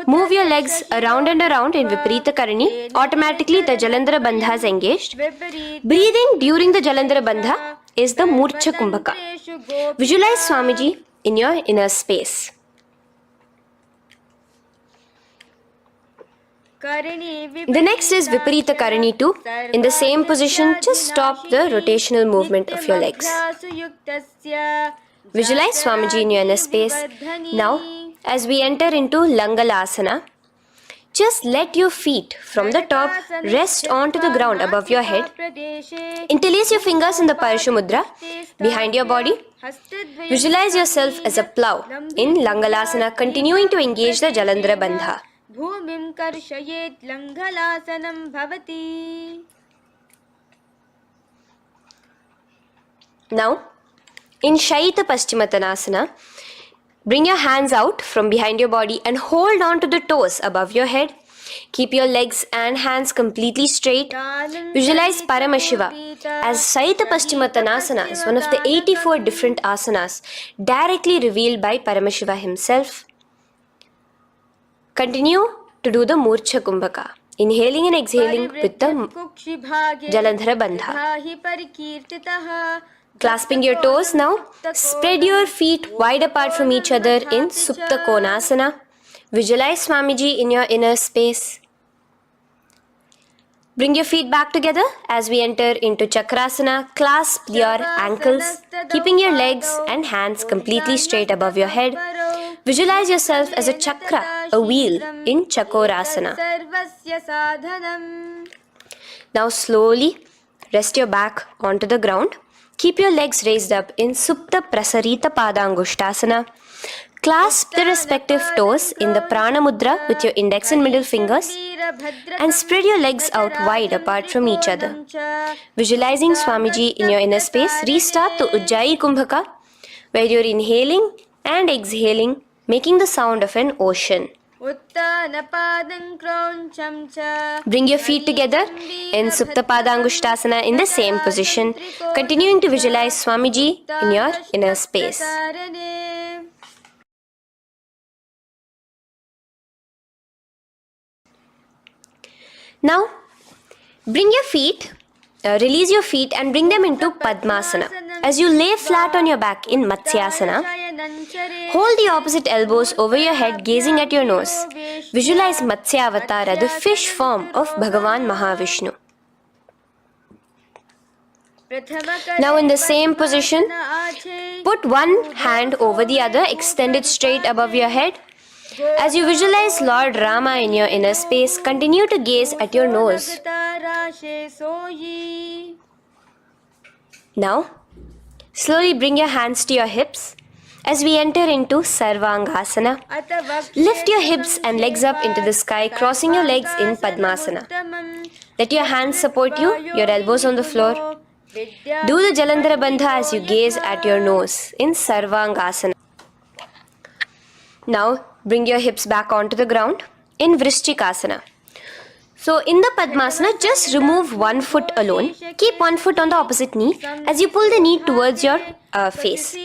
Move your legs around and around in Viparita Karani. Automatically the Jalandhara Bandha is engaged. Breathing during the Jalandhara Bandha is the Murcha Kumbhaka. Visualize Swamiji in your inner space. The next is Viparita Karani 2. In the same position, just stop the rotational movement of your legs. Visualize Swamiji in your inner space. Now, as we enter into Langalasana, just let your feet from the top rest onto the ground above your head. Interlace your fingers in the Parashu Mudra behind your body. Visualize yourself as a plow in Langalasana, continuing to engage the Jalandhara Bandha. भूमिं कर्षयेत् लङ्घलासनं भवति. Now, in Shaita Paschimottanasana, bring your hands out from behind your body and hold on to the toes above your head. Keep your legs and hands completely straight. Visualize Paramashiva as Shaita Paschimottanasana is one of the 84 different asanas directly revealed by Paramashiva himself. Continue to do the Murcha Kumbhaka, inhaling and exhaling with the Jalandhara Bandha. Clasping your toes now, spread your feet wide apart from each other in Supta Konasana. Visualize Swamiji in your inner space. Bring your feet back together as we enter into Chakrasana. Clasp your ankles, keeping your legs and hands completely straight above your head. Visualize yourself as a chakra, a wheel in Chakorasana. Now slowly rest your back onto the ground. Keep your legs raised up in Supta Prasarita Padangushtasana. Clasp the respective toes in the Prana Mudra with your index and middle fingers and spread your legs out wide apart from each other. Visualizing Swamiji in your inner space, restart the Ujjayi Kumbhaka where you're inhaling and exhaling, making the sound of an ocean. Bring your feet together in Supta Padangushtasana in the same position, continuing to visualize Swamiji in your inner space. Now, bring your feet, release your feet and bring them into Padmasana. As you lay flat on your back in Matsyasana, hold the opposite elbows over your head, gazing at your nose. Visualize Matsya Avatara, the fish form of Bhagavan Mahavishnu. Now in the same position, put one hand over the other, extended straight above your head. As you visualize Lord Rama in your inner space, continue to gaze at your nose. Now, slowly bring your hands to your hips as we enter into Sarvangasana. Lift your hips and legs up into the sky, crossing your legs in Padmasana. Let your hands support you, your elbows on the floor. Do the Jalandhara Bandha as you gaze at your nose in Sarvangasana. Now, bring your hips back onto the ground in Vrishchikasana. So, in the Padmasana, just remove one foot alone. Keep one foot on the opposite knee as you pull the knee towards your face.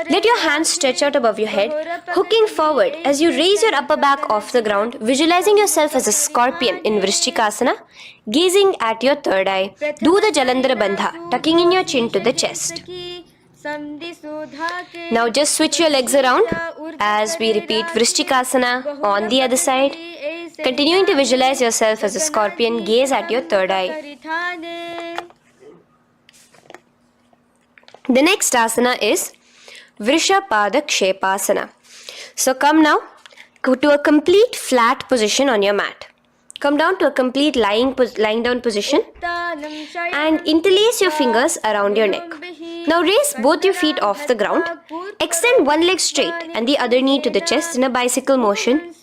Let your hands stretch out above your head, hooking forward as you raise your upper back off the ground, visualizing yourself as a scorpion in Vrishchikasana, gazing at your third eye. Do the Jalandhara Bandha, tucking in your chin to the chest. Now just switch your legs around as we repeat Vrishchikasana on the other side. Continuing to visualize yourself as a scorpion, gaze at your third eye. The next asana is Vrishapada Kshepasana. So come now to a complete flat position on your mat. Come down to a complete lying down position and interlace your fingers around your neck. Now raise both your feet off the ground. Extend one leg straight and the other knee to the chest in a bicycle motion.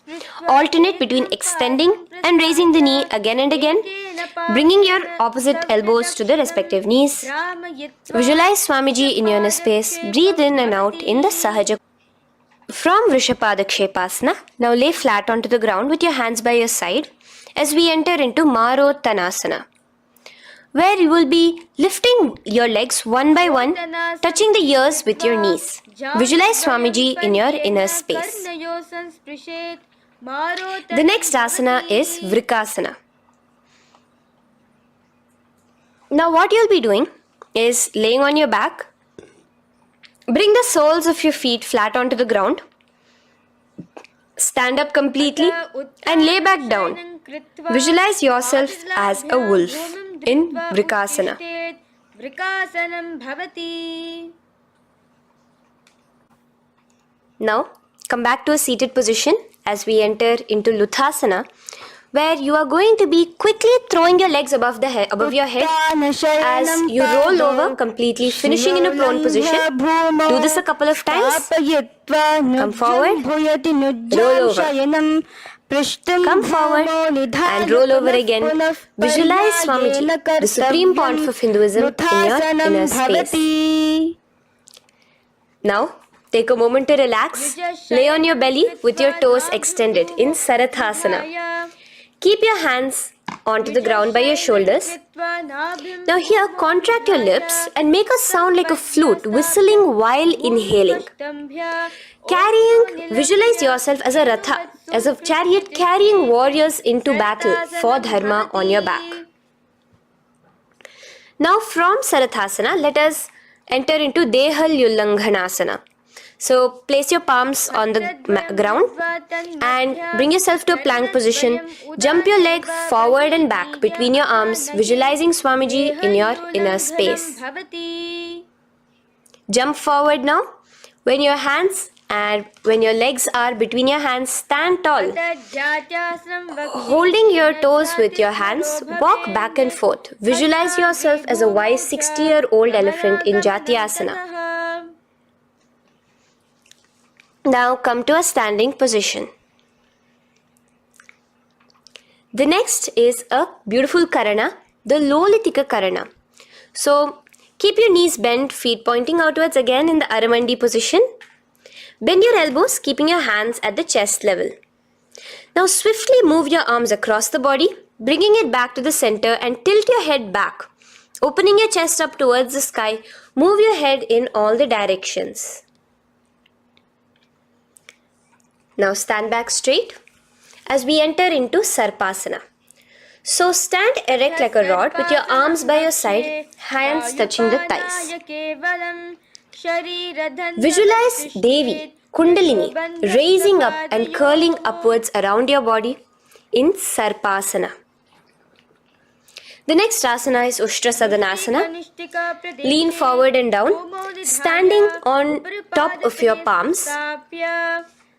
Alternate between extending and raising the knee again and again, bringing your opposite elbows to the respective knees. Visualize Swamiji in your inner space. Breathe in and out in the Sahaja. From Vrishapada Kshepasana, now lay flat onto the ground with your hands by your side as we enter into Marottanasana, where you will be lifting your legs one by one, touching the ears with your knees. Visualize Swamiji in your inner space. The next asana is Vrikasana. Now what you'll be doing is laying on your back. Bring the soles of your feet flat onto the ground. Stand up completely and lay back down. Visualize yourself as a wolf in Vrikasana. Now come back to a seated position as we enter into Luthasana, where you are going to be quickly throwing your legs above your head as you roll over completely, finishing in a prone position. Do this a couple of times. Come forward, roll over. Come forward and roll over again. Visualize Swamiji, the Supreme Pontiff of Hinduism, in your inner space. Now, take a moment to relax. Lay on your belly with your toes extended in Sarathasana. Keep your hands onto the ground by your shoulders. Now here, contract your lips and make a sound like a flute, whistling while inhaling. Visualize yourself as a ratha, as a chariot carrying warriors into battle for dharma on your back. Now from Sarathasana, let us enter into Dehalyullanghanasana. So place your palms on the ground and bring yourself to a plank position. Jump your leg forward and back between your arms, visualizing Swamiji in your inner space. Jump forward now. When your legs are between your hands, stand tall. Holding your toes with your hands, walk back and forth. Visualize yourself as a wise 60-year-old elephant in Jatyasana. Now come to a standing position. The next is a beautiful Karana, the Lolitika Karana. So keep your knees bent, feet pointing outwards again in the Aramandi position. Bend your elbows, keeping your hands at the chest level. Now swiftly move your arms across the body, bringing it back to the center and tilt your head back. Opening your chest up towards the sky, move your head in all the directions. Now stand back straight as we enter into Sarpasana. So stand erect like a rod with your arms by your side, hands touching the thighs. Visualize Devi, Kundalini, raising up and curling upwards around your body in Sarpasana. The next asana is Ushtra Sadanasana. Lean forward and down, standing on top of your palms.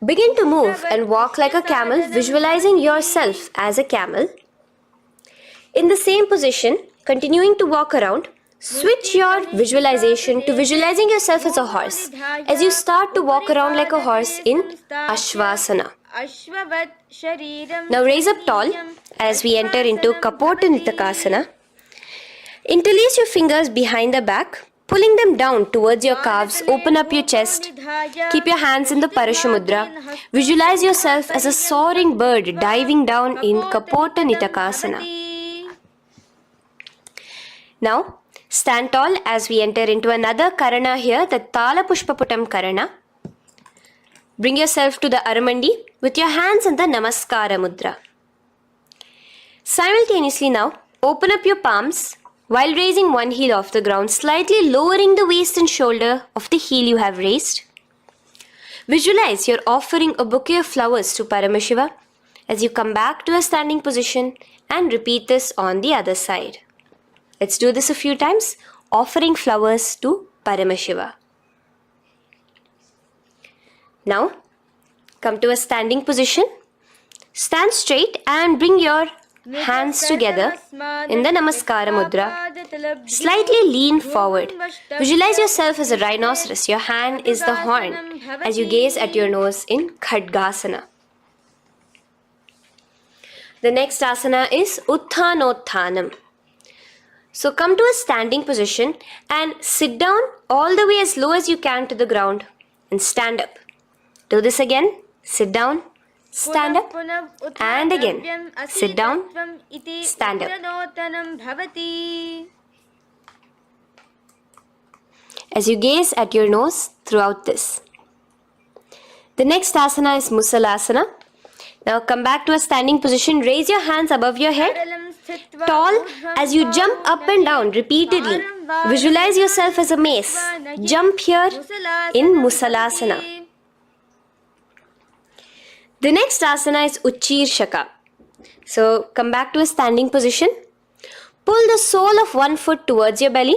Begin to move and walk like a camel, visualizing yourself as a camel. In the same position, continuing to walk around, switch your visualization to visualizing yourself as a horse as you start to walk around like a horse in Ashvasana. Now raise up tall as we enter into Kapota Nitakasana. Interlace your fingers behind the back, pulling them down towards your calves. Open up your chest. Keep your hands in the Parashamudra. Visualize yourself as a soaring bird diving down in Kapota Nitakasana. Now, Stand tall as we enter into another karana here, the Tala Pushpaputam karana. Bring yourself to the Aramandi with your hands in the Namaskara mudra. Simultaneously now, open up your palms while raising one heel off the ground, slightly lowering the waist and shoulder of the heel you have raised. Visualize you're offering a bouquet of flowers to Paramashiva as you come back to a standing position, and repeat this on the other side. Let's do this a few times, offering flowers to Paramashiva. Now, come to a standing position. Stand straight and bring your hands together in the Namaskara mudra. Slightly lean forward. Visualize yourself as a rhinoceros. Your hand is the horn as you gaze at your nose in Khadgasana. The next asana is Utthanotthanam. So come to a standing position and sit down all the way as low as you can to the ground and stand up. Do this again. Sit down, stand up, and again. Sit down, stand up. As you gaze at your nose throughout this. The next asana is Musalasana. Now come back to a standing position. Raise your hands above your head. Tall as you jump up and down repeatedly. Visualize yourself as a mace. Jump here in Musalasana. The next asana is Uchirshaka. So come back to a standing position. Pull the sole of one foot towards your belly.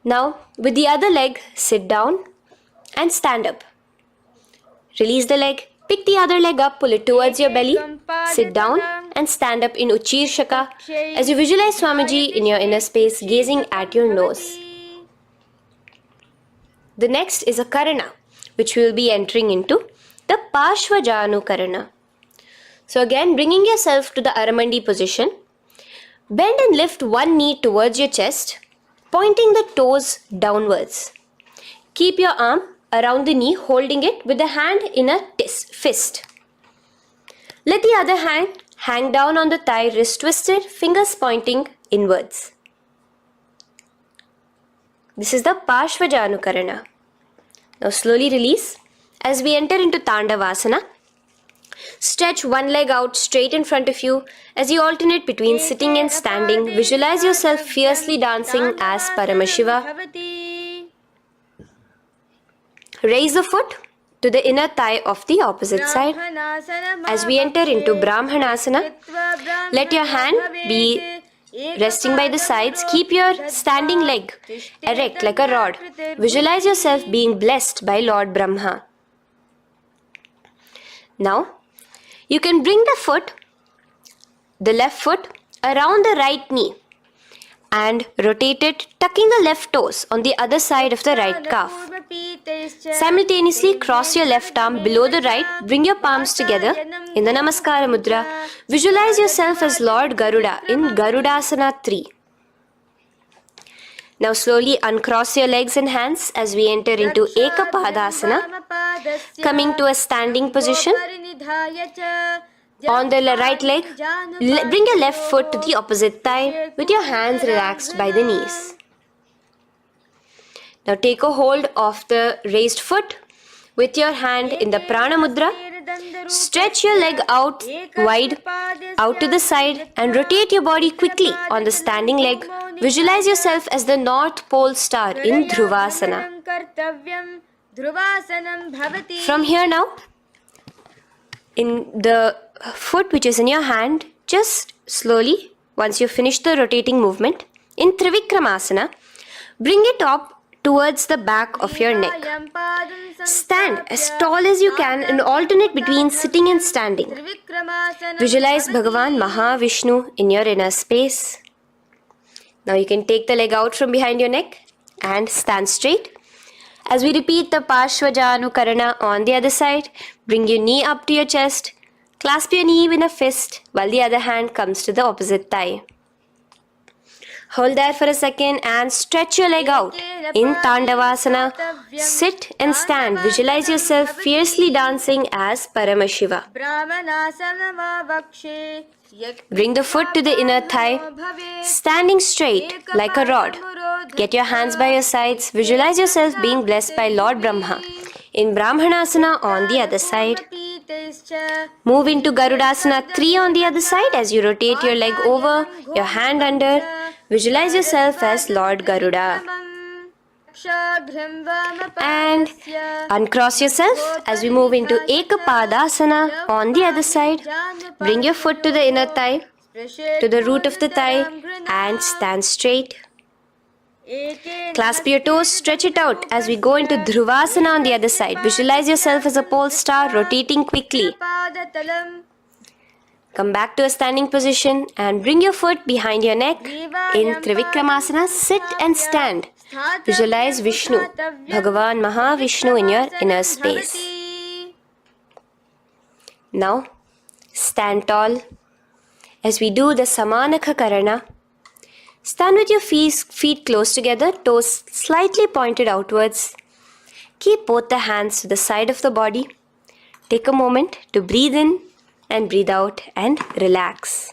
Now with the other leg, sit down and stand up. Release the leg. Pick the other leg up, pull it towards your belly, sit down and stand up in Uchirshaka as you visualize Swamiji in your inner space gazing at your nose. The next is a Karana, which we will be entering into, the Parshvajanu Karana. So again, bringing yourself to the Aramandi position, bend and lift one knee towards your chest, pointing the toes downwards. Keep your arm around the knee, holding it with the hand in a fist. Let the other hand hang down on the thigh, wrist twisted, fingers pointing inwards. This is the Parshvajanu Karana. Now slowly release as we enter into Tandavasana. Stretch one leg out straight in front of you as you alternate between sitting and standing. Visualize yourself fiercely dancing as Paramashiva. Raise the foot to the inner thigh of the opposite side. As we enter into Brahmanasana, let your hand be resting by the sides. Keep your standing leg erect like a rod. Visualize yourself being blessed by Lord Brahma. Now, you can bring the left foot around the right knee and rotate it, tucking the left toes on the other side of the right calf. Simultaneously cross your left arm below the right, bring your palms together in the Namaskara Mudra. Visualize yourself as Lord Garuda in Garudasana 3. Now slowly uncross your legs and hands as we enter into Ekapadasana, coming to a standing position. On the right leg, bring your left foot to the opposite thigh with your hands relaxed by the knees. Now take a hold of the raised foot with your hand in the Prana Mudra. Stretch your leg out wide, out to the side and rotate your body quickly on the standing leg. Visualize yourself as the North Pole Star in Dhruvasana. From here now, in the foot which is in your hand, just slowly, once you finish the rotating movement, in Trivikramasana, bring it up towards the back of your neck. Stand as tall as you can and alternate between sitting and standing. Visualize Bhagavan Mahavishnu in your inner space. Now you can take the leg out from behind your neck and stand straight. As we repeat the Parshvajanu Karana on the other side, bring your knee up to your chest, clasp your knee in a fist while the other hand comes to the opposite thigh. Hold there for a second and stretch your leg out. In Tandavasana, sit and stand. Visualize yourself fiercely dancing as Paramashiva. Bring the foot to the inner thigh, standing straight like a rod. Get your hands by your sides. Visualize yourself being blessed by Lord Brahma. In Brahmanasana on the other side. Move into Garudasana 3 on the other side as you rotate your leg over, your hand under. Visualize yourself as Lord Garuda. And uncross yourself as we move into Ekapadasana on the other side. Bring your foot to the inner thigh, to the root of the thigh, and stand straight. Clasp your toes, stretch it out as we go into Dhruvasana on the other side. Visualize yourself as a pole star rotating quickly. Come back to a standing position and bring your foot behind your neck. In Trivikramasana, sit and stand. Visualize Vishnu, Bhagavan Mahavishnu in your inner space. Now, stand tall as we do the Samanakha Karana. Stand with your feet close together, toes slightly pointed outwards. Keep both the hands to the side of the body. Take a moment to breathe in and breathe out and relax.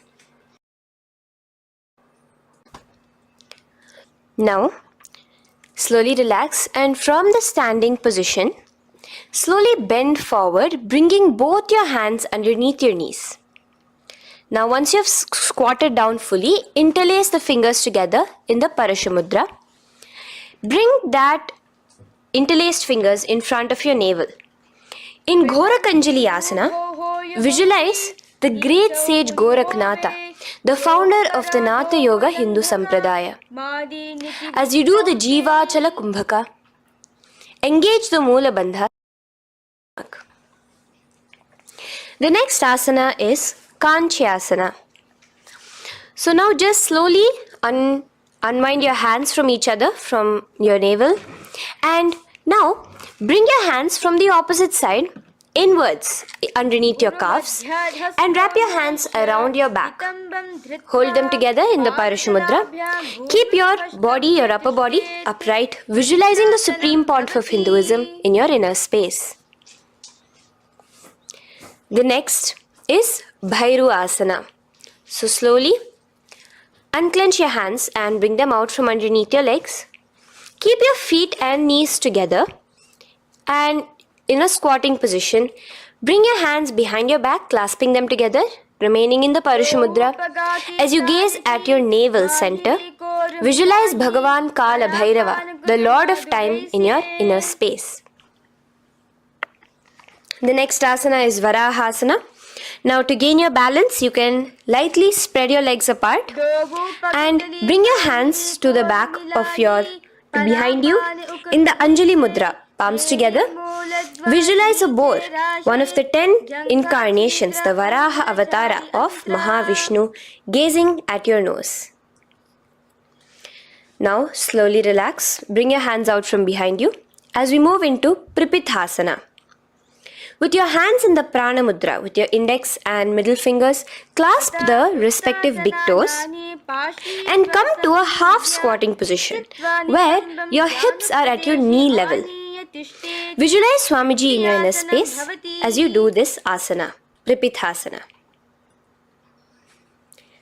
Now, slowly relax and from the standing position, slowly bend forward, bringing both your hands underneath your knees. Now, once you have squatted down fully, interlace the fingers together in the Parashamudra. Bring that interlaced fingers in front of your navel. In Gorakanjali Asana, visualize the great sage Goraknatha, the founder of the Natha Yoga Hindu Sampradaya. As you do the Jiva Chala Kumbhaka, engage the Moola Bandha. The next asana is Kanchyasana. So now just slowly unwind your hands from each other, from your navel, and now bring your hands from the opposite side inwards underneath your calves and wrap your hands around your back. Hold them together in the Parashamudra. Keep your body, your upper body upright, visualizing the Supreme Pontiff of Hinduism in your inner space. The next is Bhairu Asana. So slowly unclench your hands and bring them out from underneath your legs. Keep your feet and knees together and in a squatting position, bring your hands behind your back, clasping them together, remaining in the Parashamudra. As you gaze at your navel center, visualize Bhagavan Kala Bhairava, the Lord of Time, in your inner space. The next asana is Varahasana. Now to gain your balance, you can lightly spread your legs apart and bring your hands to the back of behind you in the Anjali Mudra, palms together. Visualize a boar, one of the 10 incarnations, the Varaha Avatara of Mahavishnu, gazing at your nose. Now slowly relax, bring your hands out from behind you as we move into Pripithasana. With your hands in the Prana Mudra, with your index and middle fingers, clasp the respective big toes and come to a half squatting position where your hips are at your knee level. Visualize Swamiji in your inner space as you do this asana, Pripithasana.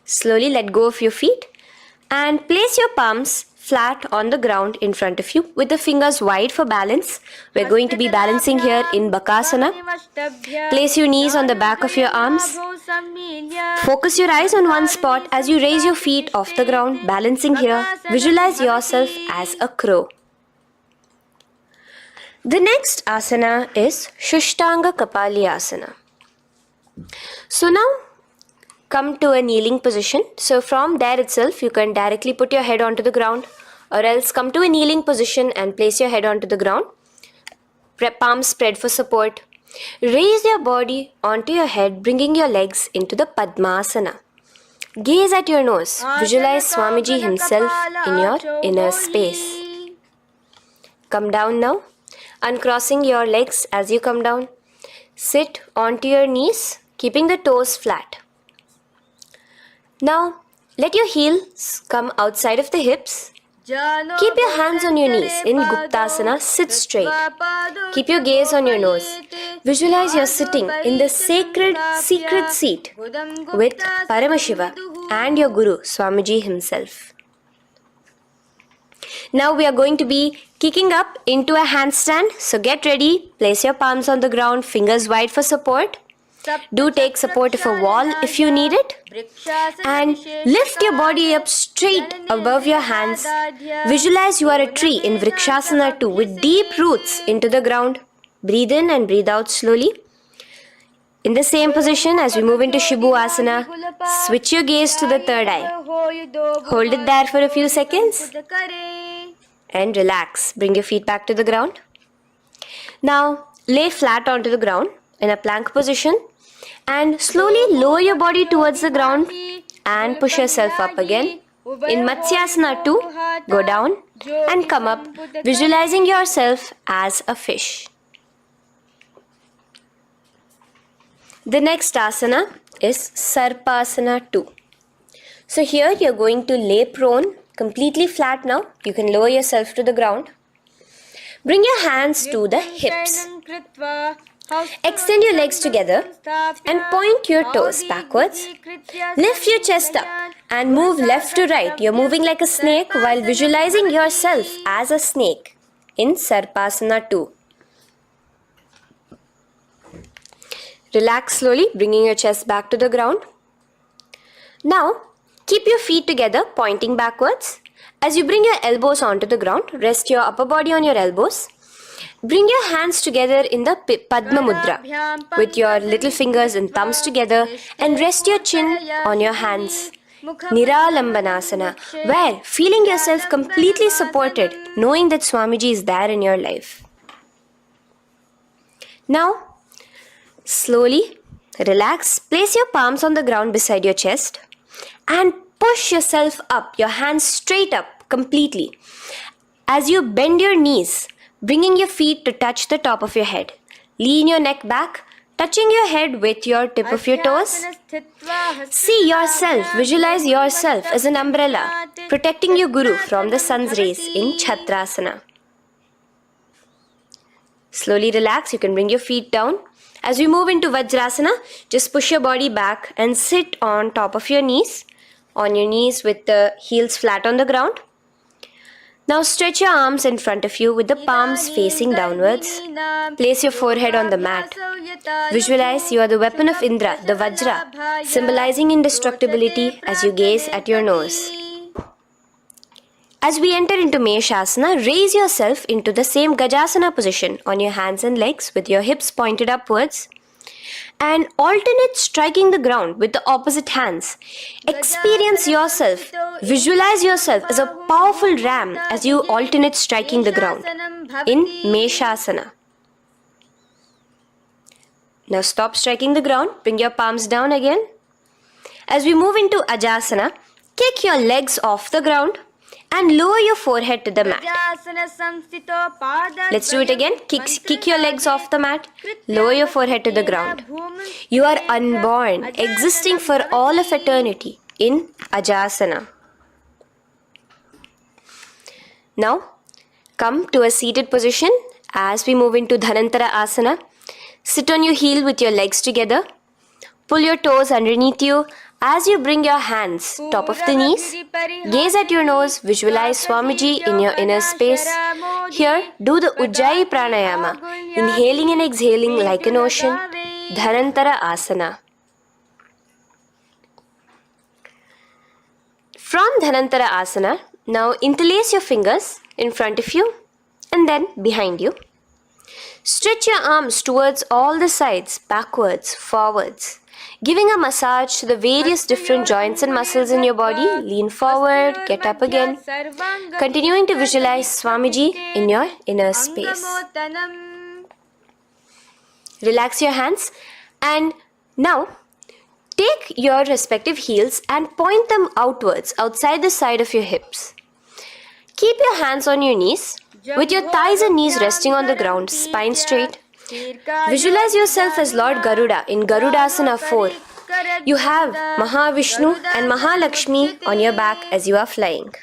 Slowly let go of your feet and place your palms flat on the ground in front of you with the fingers wide for balance. We're going to be balancing here in Bakasana. Place your knees on the back of your arms. Focus your eyes on one spot as you raise your feet off the ground, balancing here. Visualize yourself as a crow. The next asana is Shushtanga Kapali Asana. So now come to a kneeling position. So from there itself, you can directly put your head onto the ground, or else come to a kneeling position and place your head onto the ground. Palms spread for support. Raise your body onto your head, bringing your legs into the Padmasana. Gaze at your nose. Visualize Swamiji himself in your inner space. Come down now, uncrossing your legs as you come down. Sit onto your knees, keeping the toes flat. Now, let your heels come outside of the hips. Keep your hands on your knees. In Guptasana, sit straight. Keep your gaze on your nose. Visualize you're sitting in the sacred secret seat with Paramashiva and your Guru, Swamiji himself. Now we are going to be kicking up into a handstand. So get ready, place your palms on the ground, fingers wide for support. Do take support of a wall if you need it. And lift your body up straight above your hands. Visualize you are a tree in Vrikshasana 2 with deep roots into the ground. Breathe in and breathe out slowly. In the same position, as we move into Shibhu Asana, switch your gaze to the third eye. Hold it there for a few seconds and relax. Bring your feet back to the ground. Now, lay flat onto the ground in a plank position and slowly lower your body towards the ground and push yourself up again. In Matsyasana 2, go down and come up, visualizing yourself as a fish. The next asana is Sarpasana 2. So here you're going to lay prone, completely flat now. You can lower yourself to the ground. Bring your hands to the hips. Extend your legs together and point your toes backwards. Lift your chest up and move left to right. You're moving like a snake while visualizing yourself as a snake in Sarpasana 2. Relax slowly, bringing your chest back to the ground. Now, keep your feet together, pointing backwards. As you bring your elbows onto the ground, rest your upper body on your elbows. Bring your hands together in the Padma Mudra with your little fingers and thumbs together and rest your chin on your hands. Niralambanasana, where feeling yourself completely supported, knowing that Swamiji is there in your life. Now, slowly relax, place your palms on the ground beside your chest and push yourself up, your hands straight up completely. As you bend your knees, bringing your feet to touch the top of your head. Lean your neck back, touching your head with your tip of your toes. See yourself, visualize yourself as an umbrella, protecting your Guru from the sun's rays in Chhatrasana. Slowly relax, you can bring your feet down. As we move into Vajrasana, just push your body back and sit on top of your knees with the heels flat on the ground. Now stretch your arms in front of you with the palms facing downwards. Place your forehead on the mat. Visualize you are the weapon of Indra, the Vajra, symbolizing indestructibility as you gaze at your nose. As we enter into Meshasana, raise yourself into the same Gajasana position on your hands and legs with your hips pointed upwards and alternate striking the ground with the opposite hands. Experience yourself, visualize yourself as a powerful ram as you alternate striking the ground in Meshasana. Now stop striking the ground, bring your palms down again. As we move into Ajasana, kick your legs off the ground and lower your forehead to the mat. Let's do it again. Kick your legs off the mat. Lower your forehead to the ground. You are unborn, existing for all of eternity in Ajasana. Now, come to a seated position as we move into Dhanantara Asana. Sit on your heel with your legs together. Pull your toes underneath you. As you bring your hands top of the knees, gaze at your nose, visualize Swamiji in your inner space. Here, do the Ujjayi Pranayama, inhaling and exhaling like an ocean, Dhanantara Asana. From Dhanantara Asana, now interlace your fingers in front of you and then behind you. Stretch your arms towards all the sides, backwards, forwards. Giving a massage to the various different joints and muscles in your body. Lean forward, get up again. Continuing to visualize Swamiji in your inner space. Relax your hands and now take your respective heels and point them outwards, outside the side of your hips. Keep your hands on your knees with your thighs and knees resting on the ground, spine straight. Visualize yourself as Lord Garuda in Garudasana 4. You have Mahavishnu and Mahalakshmi on your back as you are flying.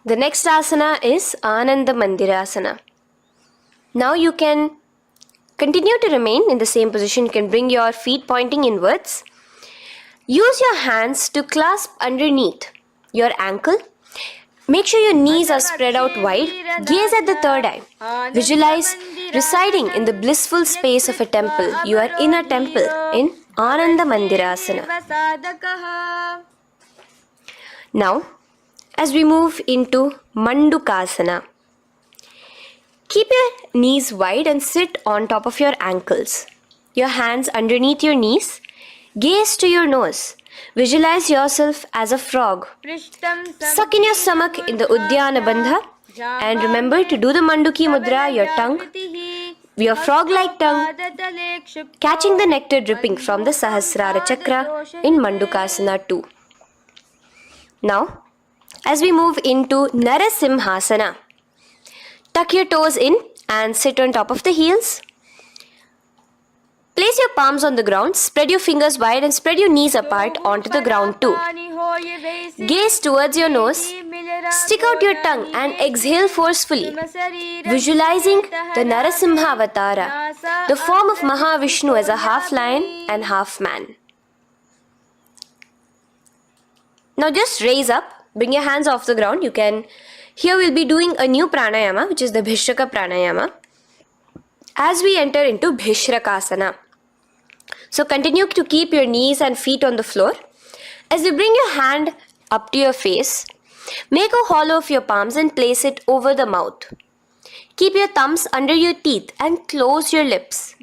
The next asana is Ananda Mandirasana. Now you can continue to remain in the same position. You can bring your feet pointing inwards. Use your hands to clasp underneath your ankle. Make sure your knees are spread out wide. Gaze at the third eye. Visualize residing in the blissful space of a temple. You are in a temple in Ananda Mandirasana. Now, as we move into Mandukasana, keep your knees wide and sit on top of your ankles. Your hands underneath your knees. Gaze to your nose. Visualize yourself as a frog. Suck in your stomach in the Uddiyana Bandha. And remember to do the Manduki Mudra, your tongue, your frog-like tongue, catching the nectar dripping from the Sahasrara Chakra in Mandukasana 2. Now, as we move into Narasimhasana, tuck your toes in and sit on top of the heels. Place your palms on the ground, spread your fingers wide and spread your knees apart onto the ground too. Gaze towards your nose, stick out your tongue and exhale forcefully, visualizing the Narasimha Avatara, the form of Mahavishnu as a half lion and half man. Now just raise up, bring your hands off the ground. Here we'll be doing a new pranayama, which is the Bhishraka pranayama, as we enter into Bhishrakasana. So continue to keep your knees and feet on the floor. As you bring your hand up to your face, make a hollow of your palms and place it over the mouth. Keep your thumbs under your teeth and close your lips.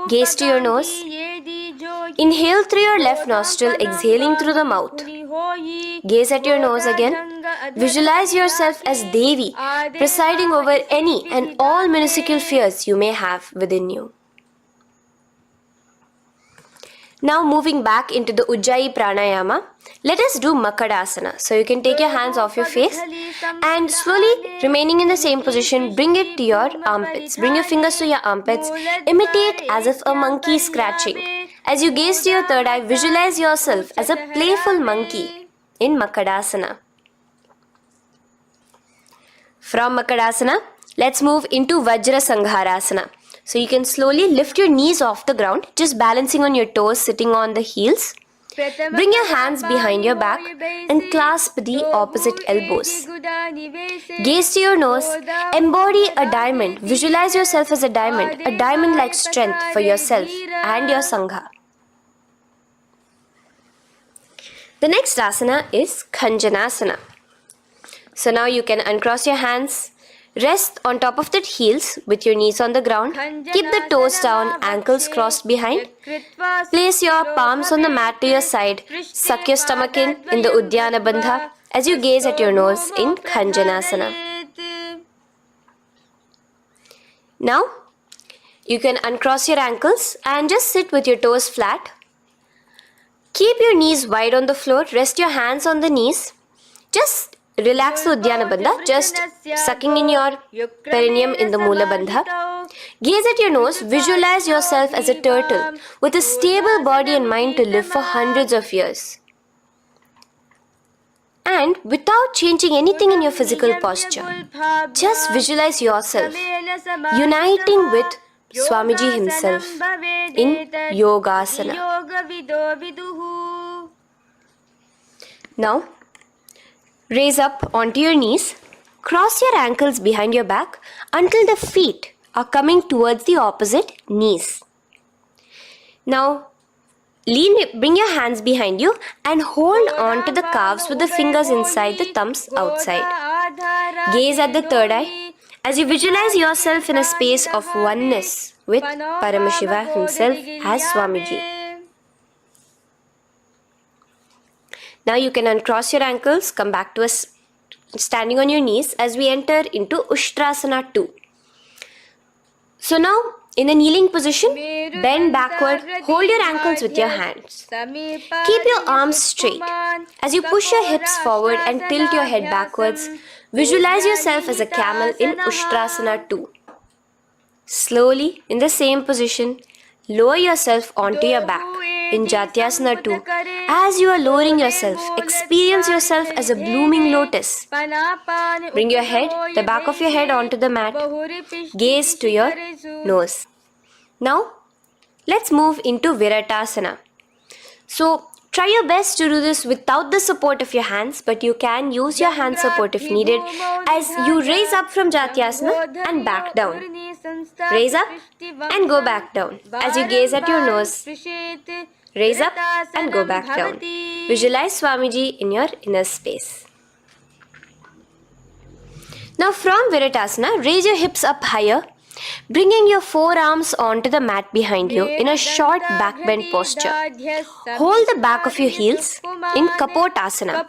Gaze to your nose. Inhale through your left nostril, exhaling through the mouth. Gaze at your nose again. Visualize yourself as Devi, presiding over any and all minuscule fears you may have within you. Now moving back into the Ujjayi Pranayama, let us do Makadasana. So you can take your hands off your face and slowly remaining in the same position, bring it to your armpits. Bring your fingers to your armpits. Imitate as if a monkey is scratching. As you gaze to your third eye, visualize yourself as a playful monkey in Makadasana. From Makadasana, let's move into Vajra Sangharasana. So you can slowly lift your knees off the ground, just balancing on your toes, sitting on the heels. Bring your hands behind your back and clasp the opposite elbows. Gaze to your nose, embody a diamond. Visualize yourself as a diamond-like strength for yourself and your Sangha. The next asana is Khanjanasana. So now you can uncross your hands, rest on top of the heels with your knees on the ground. Keep the toes down, ankles crossed behind. Place your palms on the mat to your side. Suck your stomach in the Uddiyana Bandha as you gaze at your nose in Khanjanasana. Now, you can uncross your ankles and just sit with your toes flat. Keep your knees wide on the floor. Rest your hands on the knees. Just relax the Uddiyana Bandha, just sucking in your perineum in the Mula Bandha. Gaze at your nose, visualize yourself as a turtle with a stable body and mind to live for hundreds of years. And without changing anything in your physical posture, just visualize yourself uniting with Swamiji himself in Yogasana. Now, raise up onto your knees, cross your ankles behind your back until the feet are coming towards the opposite knees. Now, bring your hands behind you and hold on to the calves with the fingers inside, the thumbs outside. Gaze at the third eye as you visualize yourself in a space of oneness with Paramashiva himself as Swamiji. Now you can uncross your ankles, come back to us standing on your knees as we enter into Ushtrasana 2. So now, in a kneeling position, bend backward, hold your ankles with your hands. Keep your arms straight. As you push your hips forward and tilt your head backwards, visualize yourself as a camel in Ushtrasana 2. Slowly, in the same position, lower yourself onto your back. in Jatyasana 2. As you are lowering yourself, experience yourself as a blooming lotus. Bring your head, the back of your head onto the mat. Gaze to your nose. Now, let's move into Viratasana. So, try your best to do this without the support of your hands, but you can use your hand support if needed as you raise up from Jatyasana and back down. Raise up and go back down as you gaze at your nose. Raise up and go back down. Visualize Swamiji in your inner space. Now from Viratasana, raise your hips up higher, bringing your forearms onto the mat behind you in a short back bend posture. Hold the back of your heels in Kapotasana.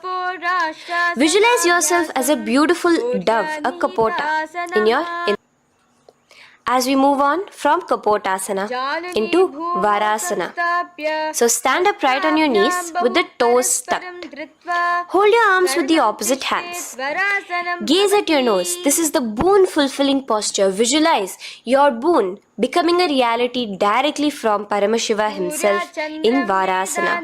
Visualize yourself as a beautiful dove, a Kapota, in your inner. As we move on from Kapotasana into Varasana. So stand upright on your knees with the toes tucked. Hold your arms with the opposite hands. Gaze at your nose. This is the boon fulfilling posture. Visualize your boon becoming a reality directly from Paramashiva himself in Varasana.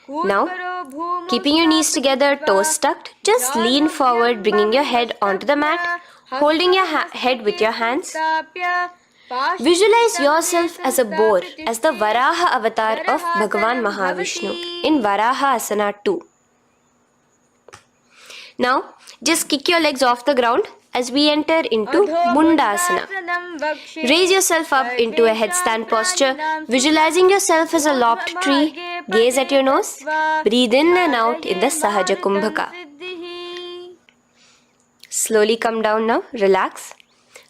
Now, keeping your knees together, toes tucked, just lean forward, bringing your head onto the mat, holding your head with your hands. Visualize yourself as a boar, as the Varaha avatar of Bhagavan Mahavishnu in Varaha Asana 2. Now, just kick your legs off the ground as we enter into Mundasana. Raise yourself up into a headstand posture, visualizing yourself as a lopped tree. Gaze at your nose. Breathe in and out in the Sahaja Kumbhaka. Slowly come down now. Relax.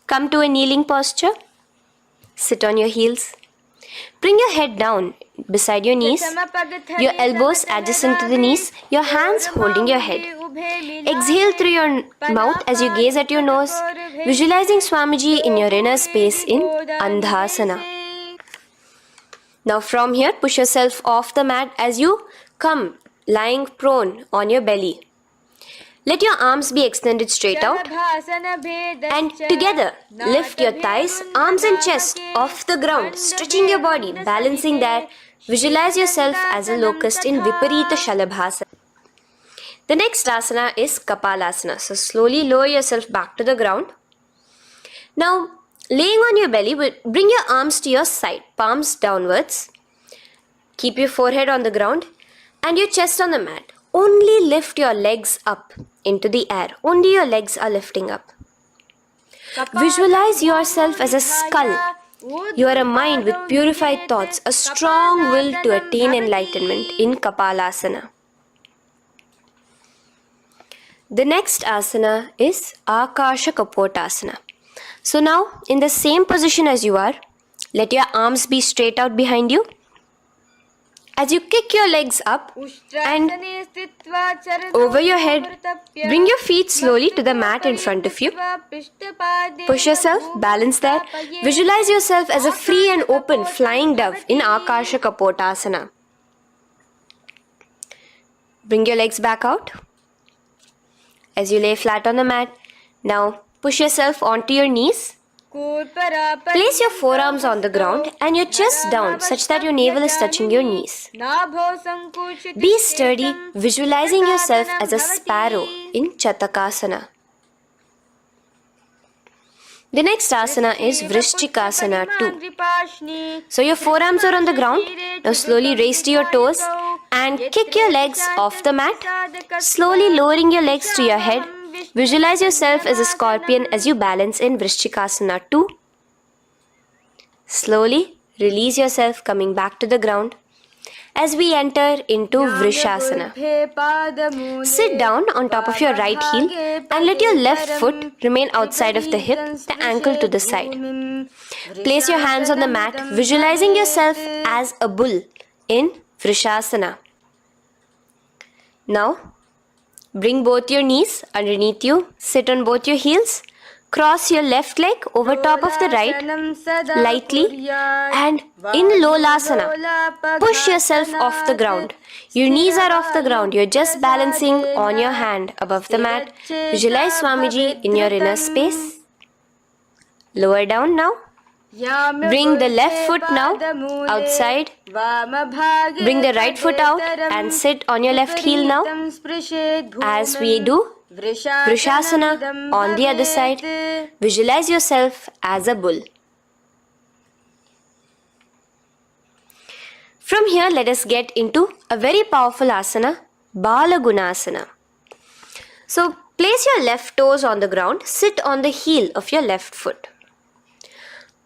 Come to a kneeling posture. Sit on your heels. Bring your head down beside your knees, your elbows adjacent to the knees, your hands holding your head. Exhale through your mouth as you gaze at your nose, visualizing Swamiji in your inner space in Andhasana. Now from here, push yourself off the mat as you come lying prone on your belly. Let your arms be extended straight out and together lift your thighs, arms and chest off the ground, stretching your body, balancing there. Visualize yourself as a locust in Viparita Shalabhasana. The next asana is Kapalasana. So slowly lower yourself back to the ground. Now laying on your belly, bring your arms to your side, palms downwards. Keep your forehead on the ground and your chest on the mat. Only lift your legs up into the air. Only your legs are lifting up. Visualize yourself as a skull. You are a mind with purified thoughts, a strong will to attain enlightenment in Kapalasana. The next asana is Akasha Kapotasana. So now, in the same position as you are, let your arms be straight out behind you. As you kick your legs up and over your head, bring your feet slowly to the mat in front of you. Push yourself, balance there. Visualize yourself as a free and open flying dove in Akasha Kapotasana. Bring your legs back out as you lay flat on the mat. Now push yourself onto your knees. Place your forearms on the ground and your chest down such that your navel is touching your knees. Be sturdy, visualizing yourself as a sparrow in Chatakasana. The next asana is Vrishchikasana 2. So your forearms are on the ground. Now slowly raise to your toes and kick your legs off the mat. Slowly lowering your legs to your head. Visualize yourself as a scorpion as you balance in Vrishchikasana 2. Slowly release yourself, coming back to the ground as we enter into Vrishasana. Sit down on top of your right heel and let your left foot remain outside of the hip, the ankle to the side. Place your hands on the mat, visualizing yourself as a bull in Vrishasana. Now, bring both your knees underneath you, sit on both your heels, cross your left leg over top of the right lightly and in Lolasana, push yourself off the ground. Your knees are off the ground, you're just balancing on your hand above the mat. Visualize Swamiji in your inner space. Lower down now Bring the left foot now outside. Bring the right foot out and sit on your left heel now. As we do Vrishasana on the other side, visualize yourself as a bull. From here, let us get into a very powerful asana, Balagunasana. So, place your left toes on the ground, sit on the heel of your left foot.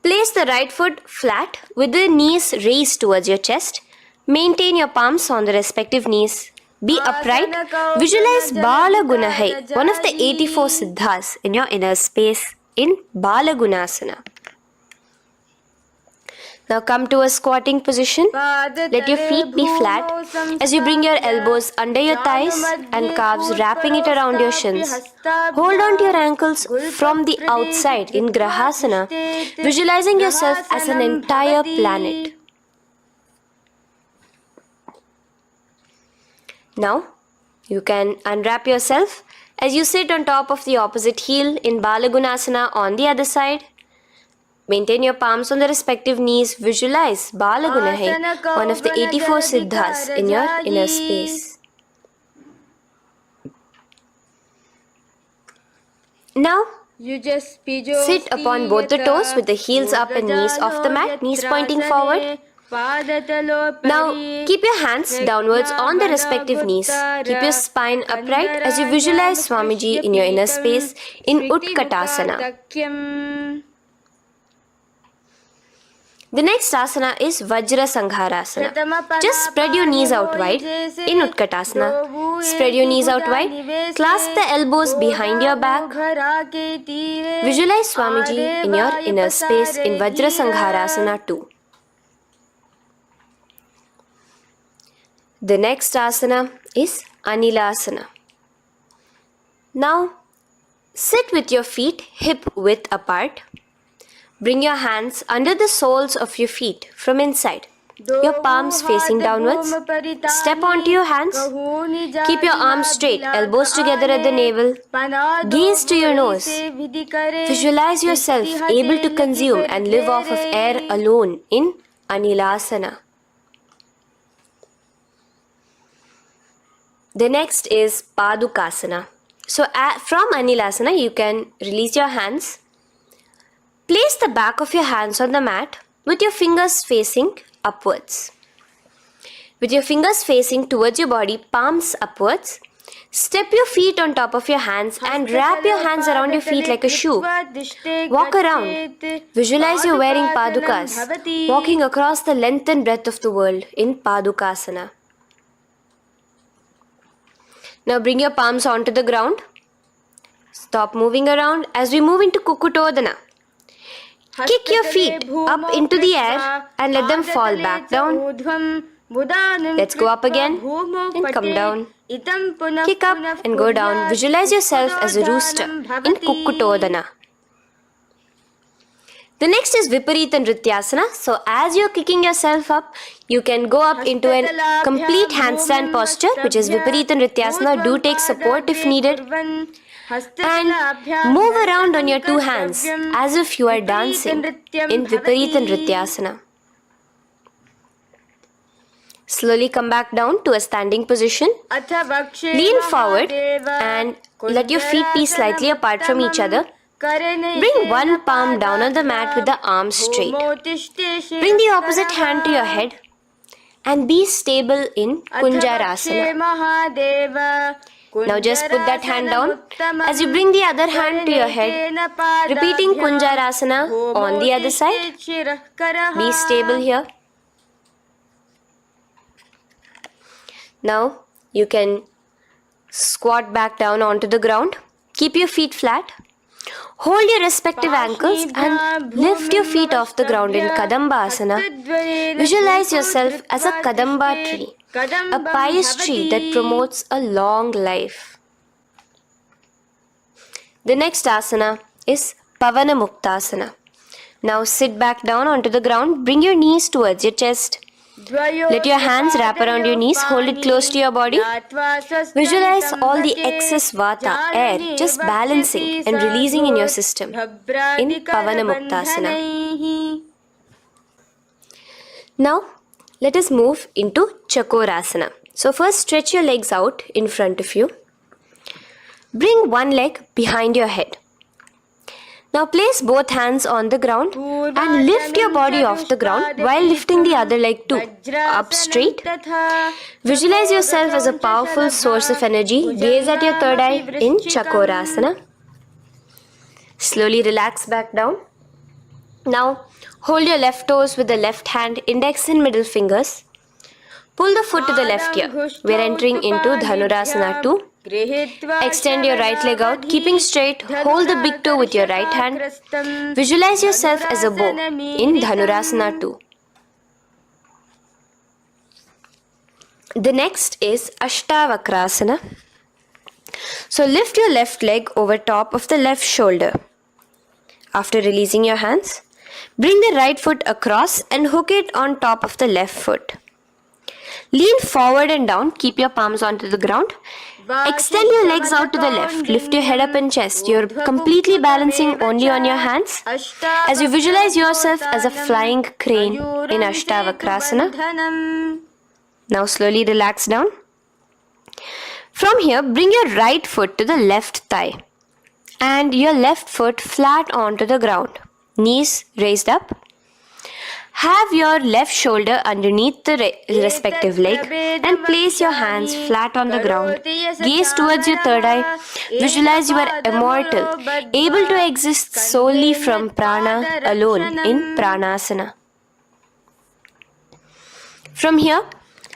Place the right foot flat with the knees raised towards your chest. Maintain your palms on the respective knees. Be upright. Visualize Balagunahai, one of the 84 siddhas in your inner space in Balagunasana. Now come to a squatting position. Let your feet be flat as you bring your elbows under your thighs and calves, wrapping it around your shins. Hold on to your ankles from the outside in Grahasana, visualizing yourself as an entire planet. Now, you can unwrap yourself as you sit on top of the opposite heel in Balagunasana on the other side. Maintain your palms on the respective knees. Visualize Balagunahai, one of the 84 siddhas in your inner space. Now, sit upon both the toes with the heels up and knees off the mat, knees pointing forward. Now, keep your hands downwards on the respective knees. Keep your spine upright as you visualize Swamiji in your inner space in Utkatasana. The next asana is Vajra Sangharasana. Just spread your knees out wide in Utkatasana. Spread your knees out wide. Clasp the elbows behind your back. Visualize Swamiji in your inner space in Vajra Sangharasana too. The next asana is Anilasana. Now, sit with your feet hip width apart. Bring your hands under the soles of your feet from inside. Your palms facing downwards. Step onto your hands. Keep your arms straight, elbows together at the navel. Gaze to your nose. Visualize yourself able to consume and live off of air alone in Anilasana. The next is Padukasana. So from Anilasana, you can release your hands. Place the back of your hands on the mat with your fingers facing upwards. With your fingers facing towards your body, palms upwards. Step your feet on top of your hands and wrap your hands around your feet like a shoe. Walk around. Visualize you're wearing padukas, walking across the length and breadth of the world in Padukasana. Now bring your palms onto the ground. Stop moving around as we move into Kukutodana. Kick your feet up into the air and let them fall back down. Let's go up again and come down. Kick up and go down. Visualize yourself as a rooster in Kukutodana. The next is Viparita Nrityasana. So as you're kicking yourself up, you can go up into a complete handstand posture, which is Viparita Nrityasana. Do take support if needed. And move around on your two hands as if you are dancing in Viparita Nrityasana. Slowly come back down to a standing position. Lean forward and let your feet be slightly apart from each other. Bring one palm down on the mat with the arms straight. Bring the opposite hand to your head and be stable in Kunjarasana. Now just put that hand down as you bring the other hand to your head, repeating Kunjarasana on the other side. Be stable here. Now you can squat back down onto the ground. Keep your feet flat. Hold your respective ankles and lift your feet off the ground in Kadambasana. Visualize yourself as a Kadamba tree, a pious tree that promotes a long life. The next asana is Pavana Muktasana. Now sit back down onto the ground. Bring your knees towards your chest. Let your hands wrap around your knees, hold it close to your body. Visualize all the excess vata, air, just balancing and releasing in your system in Pavanamuktasana. Now, let us move into Chakorasana. So first stretch your legs out in front of you. Bring one leg behind your head. Now place both hands on the ground and lift your body off the ground while lifting the other leg too, up straight. Visualize yourself as a powerful source of energy. Gaze at your third eye in Chakorasana. Slowly relax back down. Now hold your left toes with the left hand, index and middle fingers. Pull the foot to the left ear. We are entering into Dhanurasana 2. Extend your right leg out, keeping straight. Hold the big toe with your right hand. Visualize yourself as a bow in Dhanurasana 2. The next is Ashtavakrasana. So lift your left leg over top of the left shoulder. After releasing your hands, bring the right foot across and hook it on top of the left foot. Lean forward and down, keep your palms onto the ground. Extend your legs out to the left, lift your head up and chest. You're completely balancing only on your hands as you visualize yourself as a flying crane in Ashtavakrasana. Now slowly relax down. From here, bring your right foot to the left thigh and your left foot flat onto the ground. Knees raised up. Have your left shoulder underneath the respective leg and place your hands flat on the ground. Gaze towards your third eye. Visualize you are immortal, able to exist solely from prana alone in Pranasana. From here,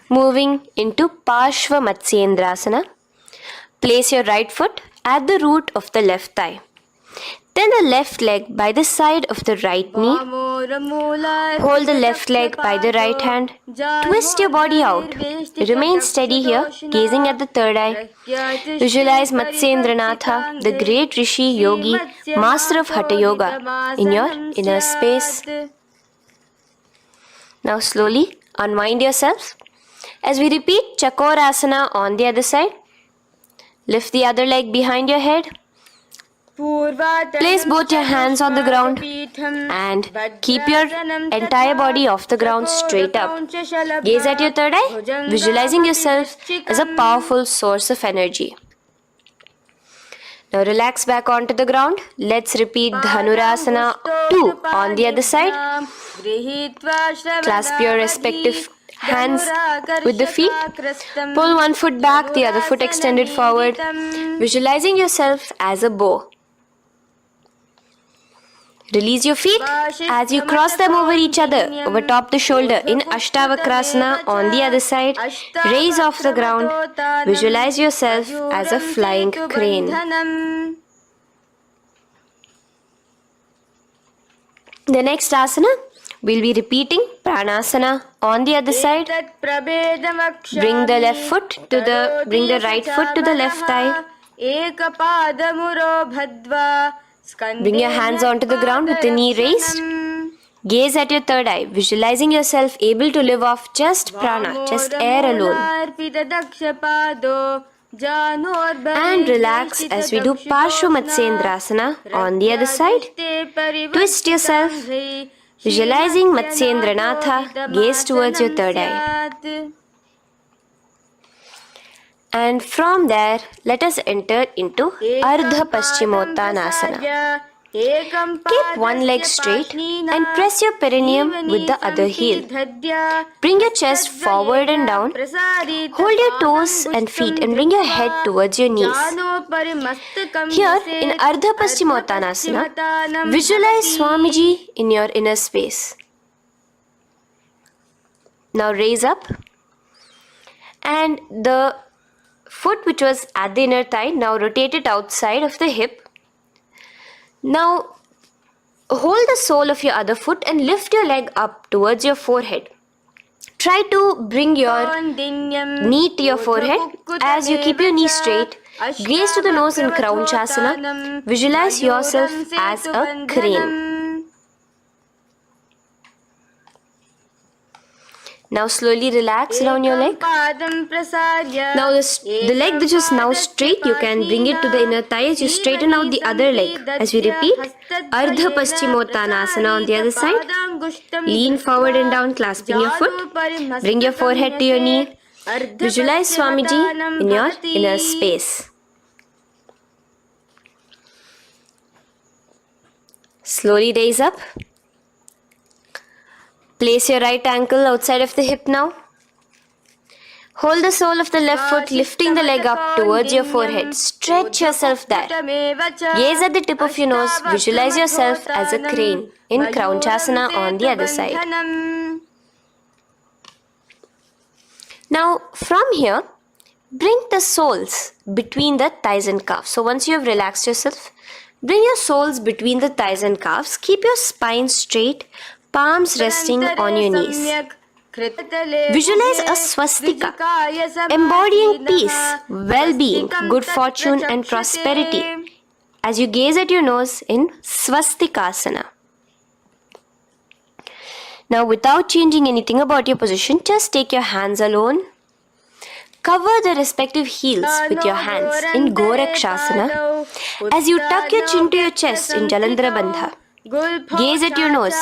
moving into Parshva Matsyendrasana. Place your right foot at the root of the left thigh. Then the left leg by the side of the right knee. Hold the left leg by the right hand. Twist your body out. Remain steady here, gazing at the third eye. Visualize Matsyendranatha, the great Rishi Yogi, master of Hatha Yoga, in your inner space. Now slowly unwind yourself. As we repeat Chakorasana on the other side, lift the other leg behind your head. Place both your hands on the ground and keep your entire body off the ground straight up. Gaze at your third eye, visualizing yourself as a powerful source of energy. Now relax back onto the ground. Let's repeat Dhanurasana 2 on the other side. Clasp your respective hands with the feet. Pull one foot back, the other foot extended forward, visualizing yourself as a bow. Release your feet as you cross them over each other, over top the shoulder in Ashtavakrasana on the other side. Raise off the ground. Visualize yourself as a flying crane. The next asana, we'll be repeating Pranasana on the other side. Bring the right foot to the left thigh. Bring your hands onto the ground with the knee raised. Gaze at your third eye, visualizing yourself able to live off just prana, just air alone. And relax as we do Parshva Matsyendrasana on the other side. Twist yourself, visualizing Matsyendranatha, gaze towards your third eye. And from there, let us enter into Ardha Paschimottanasana. Keep one leg straight and press your perineum with the other heel. Bring your chest forward and down. Hold your toes and feet and bring your head towards your knees. Here in Ardha Paschimottanasana, visualize Swamiji in your inner space. Now raise up and the foot which was at the inner thigh, now rotate it outside of the hip. Now hold the sole of your other foot and lift your leg up towards your forehead. Try to bring your knee to your forehead as you keep your knee straight. Gaze to the nose in Kraunchasana. Visualize yourself as a crane. Now slowly relax down your leg. Now the leg which is now straight, you can bring it to the inner thigh as you straighten out the other leg. As we repeat, Ardha Paschimottanasana on the other side. Lean forward and down, clasping your foot. Bring your forehead to your knee. Visualize Swamiji in your inner space. Slowly raise up. Place your right ankle outside of the hip now. Hold the sole of the left foot, lifting the leg up towards your forehead. Stretch yourself there. Gaze at the tip of your nose. Visualize yourself as a crane in Kraunchasana on the other side. Now, from here, bring the soles between the thighs and calves. So once you have relaxed yourself, bring your soles between the thighs and calves. Keep your spine straight, palms resting on your knees. Visualize a swastika, embodying peace, well-being, good fortune and prosperity as you gaze at your nose in swastikasana. Now without changing anything about your position, just take your hands alone. Cover the respective heels with your hands in Gorakshasana as you tuck your chin to your chest in Jalandhara Bandha. Gaze at your nose.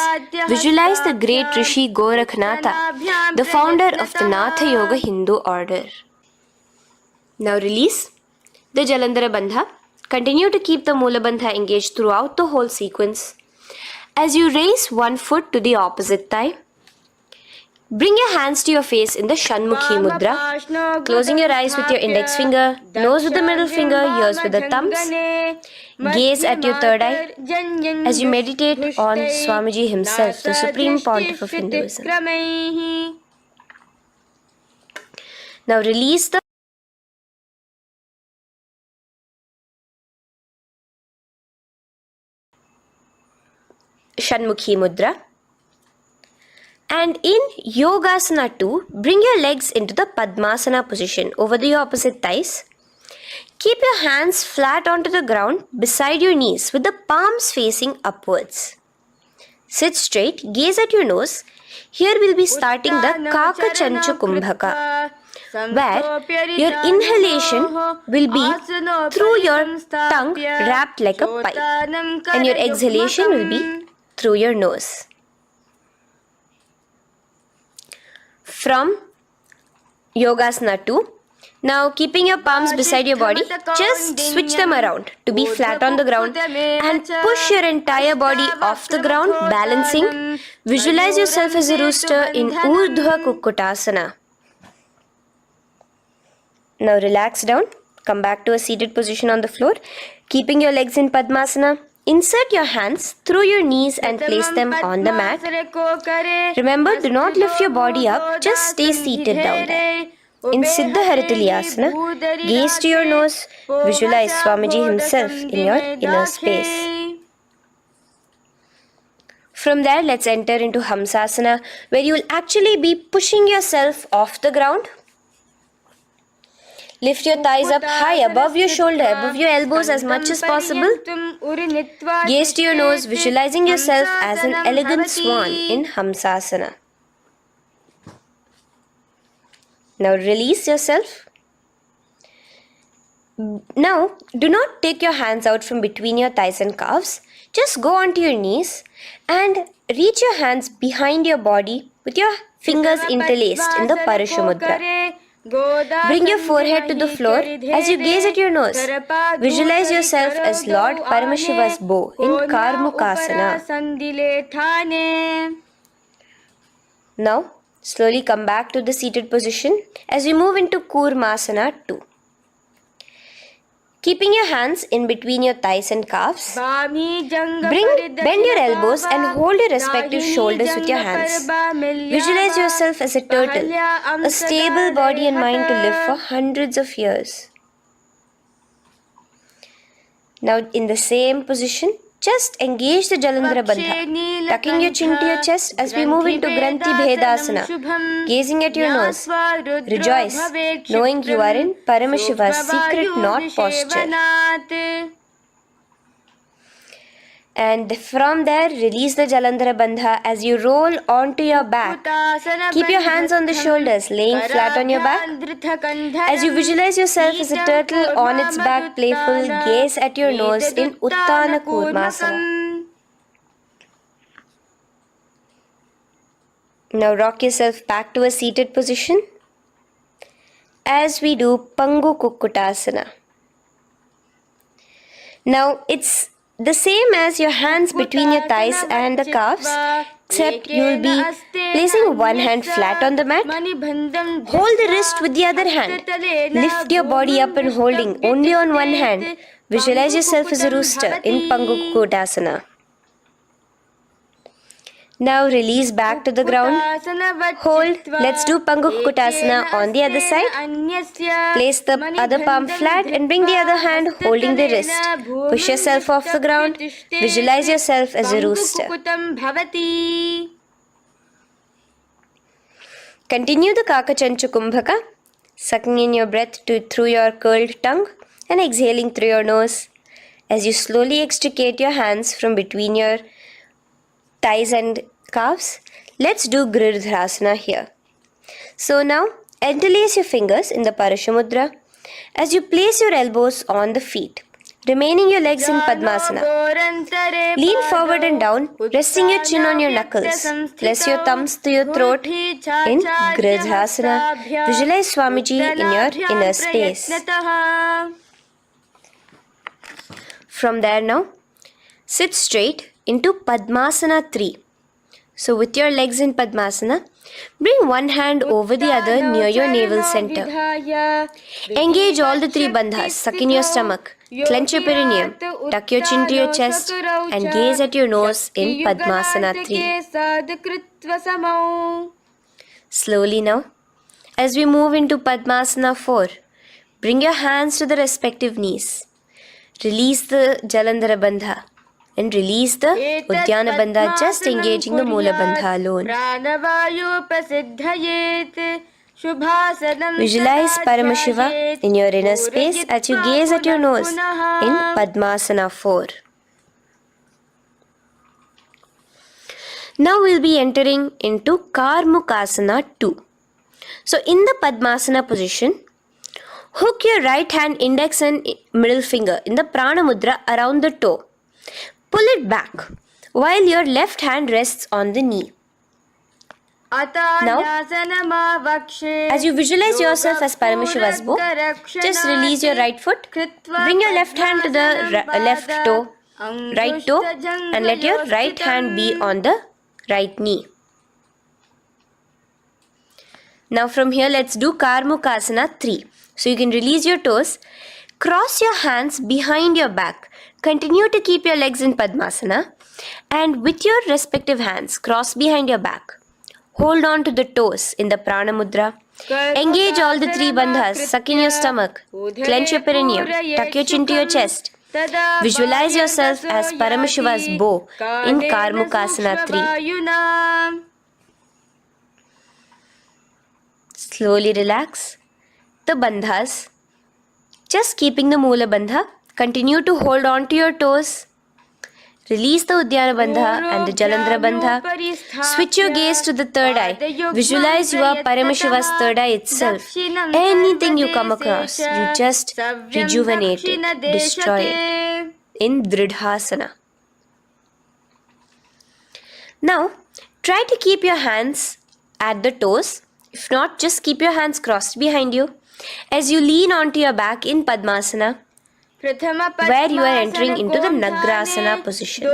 Visualize the great Rishi Gorakhnatha, the founder of the Natha Yoga Hindu order. Now release the Jalandhara Bandha. Continue to keep the Mula Bandha engaged throughout the whole sequence. As you raise one foot to the opposite thigh, bring your hands to your face in the Shanmukhi Mudra, closing your eyes with your index finger, nose with the middle finger, ears with the thumbs. Gaze at your third eye as you meditate on Swamiji himself, the Supreme Pontiff of Hinduism. Now release the Shanmukhi Mudra. And in Yogasana 2, bring your legs into the Padmasana position over the opposite thighs. Keep your hands flat onto the ground beside your knees with the palms facing upwards. Sit straight, gaze at your nose. Here we'll be starting the Kaka Chancha Kumbhaka, where your inhalation will be through your tongue wrapped like a pipe, and your exhalation will be through your nose. From Yogasana 2, now keeping your palms beside your body, just switch them around to be flat on the ground and push your entire body off the ground, balancing. Visualize yourself as a rooster in Urdhva Kukkutasana. Now relax down, come back to a seated position on the floor, keeping your legs in Padmasana. Insert your hands through your knees and place them on the mat. Remember, do not lift your body up, just stay seated down there. In Siddha Harituliyasana, gaze to your nose, visualize Swamiji himself in your inner space. From there, let's enter into Hamsasana, where you will actually be pushing yourself off the ground. Lift your thighs up high above your shoulder, above your elbows as much as possible. Gaze to your nose, visualizing yourself as an elegant swan in Hamsasana. Now release yourself. Now, do not take your hands out from between your thighs and calves. Just go onto your knees and reach your hands behind your body with your fingers interlaced in the Parashu Mudra. Bring your forehead to the floor as you gaze at your nose. Visualize yourself as Lord Paramashiva's bow in Karmukasana. Now, slowly come back to the seated position as we move into Kurmasana 2. Keeping your hands in between your thighs and calves, bend your elbows and hold your respective shoulders with your hands. Visualize yourself as a turtle, a stable body and mind to live for hundreds of years. Now in the same position, just engage the Jalandhara Bandha, tucking your chin to your chest as we move into Granthi Bhedasana, gazing at your nose. Rejoice, knowing you are in Paramashiva's secret knot posture. And from there, release the Jalandhara Bandha as you roll onto your back. Keep your hands on the shoulders, laying flat on your back. As you visualize yourself as a turtle on its back, playful, gaze at your nose in Uttana Kurmasana. Now rock yourself back to a seated position as we do Pangu Kukkutasana. Now it's the same as your hands between your thighs and the calves, except you will be placing one hand flat on the mat. Hold the wrist with the other hand. Lift your body up and holding only on one hand. Visualize yourself as a rooster in Pangu Kukkutasana. Now release back to the ground. Hold. Let's do Pangu Kukkutasana on the other side. Place the other palm flat and bring the other hand holding the wrist. Push yourself off the ground. Visualize yourself as a rooster. Continue the Kakachanchu Kumbhaka, sucking in your breath through your curled tongue and exhaling through your nose. As you slowly extricate your hands from between your thighs and calves, let's do Girdharasana here. So now, interlace your fingers in the Parashamudra as you place your elbows on the feet, remaining your legs in Padmasana. Lean forward and down, resting your chin on your knuckles. Place your thumbs to your throat in Girdharasana. Visualize Swamiji in your inner space. From there now, sit straight into Padmasana 3. So with your legs in Padmasana, bring one hand over the other near your navel center. Engage all the three bandhas, suck in your stomach, clench your perineum, tuck your chin to your chest and gaze at your nose in Padmasana 3. Slowly now, as we move into Padmasana 4, bring your hands to the respective knees. Release the Jalandhara Bandha and release the Uddiyana Bandha, just engaging the Moola Bandha alone. Visualize Paramashiva in your inner space as you gaze at your nose in Padmasana 4. Now we'll be entering into Karmukasana 2. So in the Padmasana position, hook your right hand index and middle finger in the Prana Mudra around the toe. Pull it back while your left hand rests on the knee. Now, as you visualize yourself as Paramashiva's bow, just release your right foot, bring your left hand to the left toe, right toe, and let your right hand be on the right knee. Now from here, let's do Karmukasana 3. So you can release your toes, cross your hands behind your back, continue to keep your legs in Padmasana, and with your respective hands, cross behind your back. Hold on to the toes in the Prana Mudra. Engage all the three bandhas, suck in your stomach, clench your perineum, tuck your chin to your chest. Visualize yourself as Paramashiva's bow in Karmukasana 3. Slowly relax the bandhas, just keeping the Moola Bandha. Continue to hold on to your toes. Release the Uddiyana Bandha and the Jalandhara Bandha. Switch your gaze to the third eye. Visualize you are Paramashiva's third eye itself. Anything you come across, you just rejuvenate it, destroy it in Dridhasana. Now, try to keep your hands at the toes. If not, just keep your hands crossed behind you as you lean onto your back in Padmasana, where you are entering into the Nagrasana position.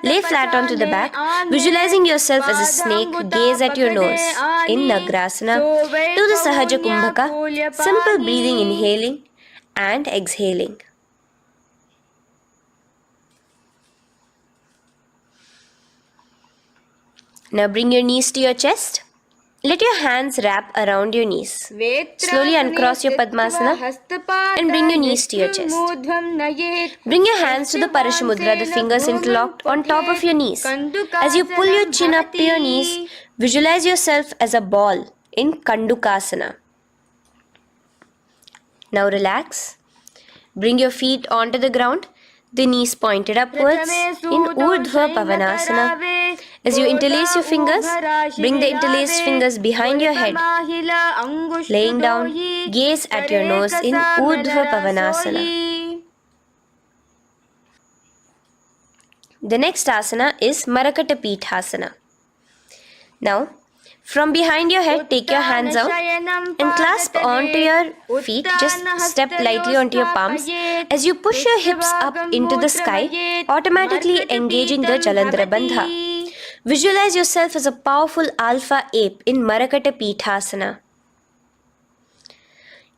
Lay flat onto the back, visualizing yourself as a snake, gaze at your nose in Nagrasana. Do the Sahaja Kumbhaka, simple breathing, inhaling and exhaling. Now bring your knees to your chest. Let your hands wrap around your knees. Slowly uncross your Padmasana and bring your knees to your chest. Bring your hands to the Parashamudra, the fingers interlocked on top of your knees. As you pull your chin up to your knees, visualize yourself as a ball in Kandukasana. Now relax. Bring your feet onto the ground. The knees pointed upwards in Urdhva Pavanasana. As you interlace your fingers, bring the interlaced fingers behind your head. Laying down, gaze at your nose in Urdhva Pavanasana. The next asana is Marakata Pithasana. Now, from behind your head, take your hands out and clasp onto your feet. Just step lightly onto your palms. As you push your hips up into the sky, automatically engaging the Jalandhara Bandha. Visualize yourself as a powerful alpha ape in Marakata Pithasana.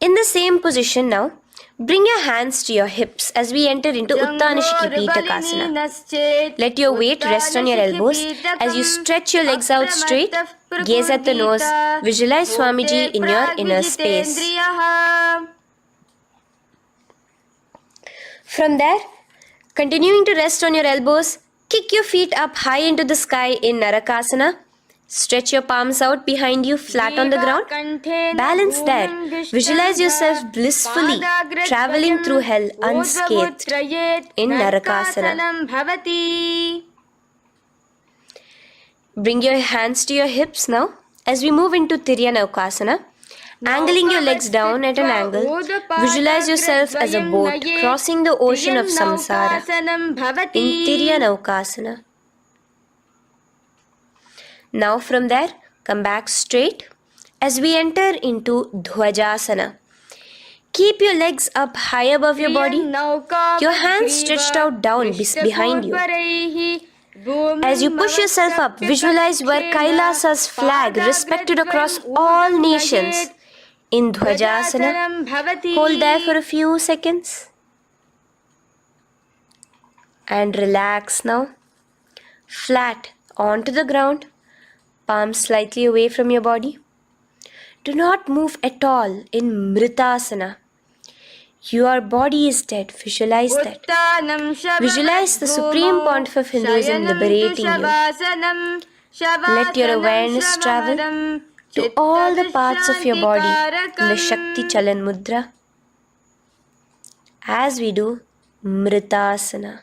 In the same position now, bring your hands to your hips as we enter into Uttanashiki Pitakasana. Let your weight rest on your elbows as you stretch your legs out straight. Gaze at the nose. Visualize Swamiji in your inner space. From there, continuing to rest on your elbows, kick your feet up high into the sky in Narakasana. Stretch your palms out behind you, flat on the ground. Balance there. Visualize yourself blissfully traveling through hell unscathed in Narakasana. Bring your hands to your hips now as we move into Tiryanaukasana. Angling your legs down at an angle, visualize yourself as a boat crossing the ocean of samsara in Tiryanaukasana. Now from there, come back straight as we enter into Dhwajasana. Keep your legs up high above your body, your hands stretched out down behind you. As you push yourself up, visualize where Kailasa's flag respected across all nations in Dhwajasana. Hold there for a few seconds and relax now. Flat onto the ground, palms slightly away from your body. Do not move at all in Mritasana. Your body is dead. Visualize that. Visualize the Supreme Pontiff of Hinduism liberating you. Let your awareness travel to all the parts of your body in the Shakti Chalan Mudra as we do Mritasana.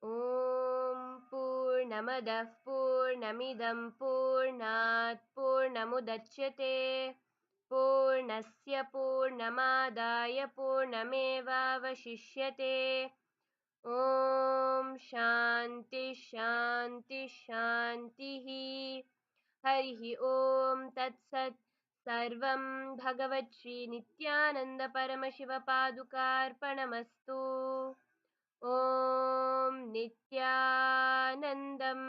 Om Purnamadah Purnamidam Purnat Purnamudachyate Purnasya Purnamadaya Purnamevavashishyate Om Shanti Shanti Shantihi Harihi Om Tat Sat Sarvam Bhagavat Shri Nityananda Paramashiva Padukarpanamastu Om Nityanandam.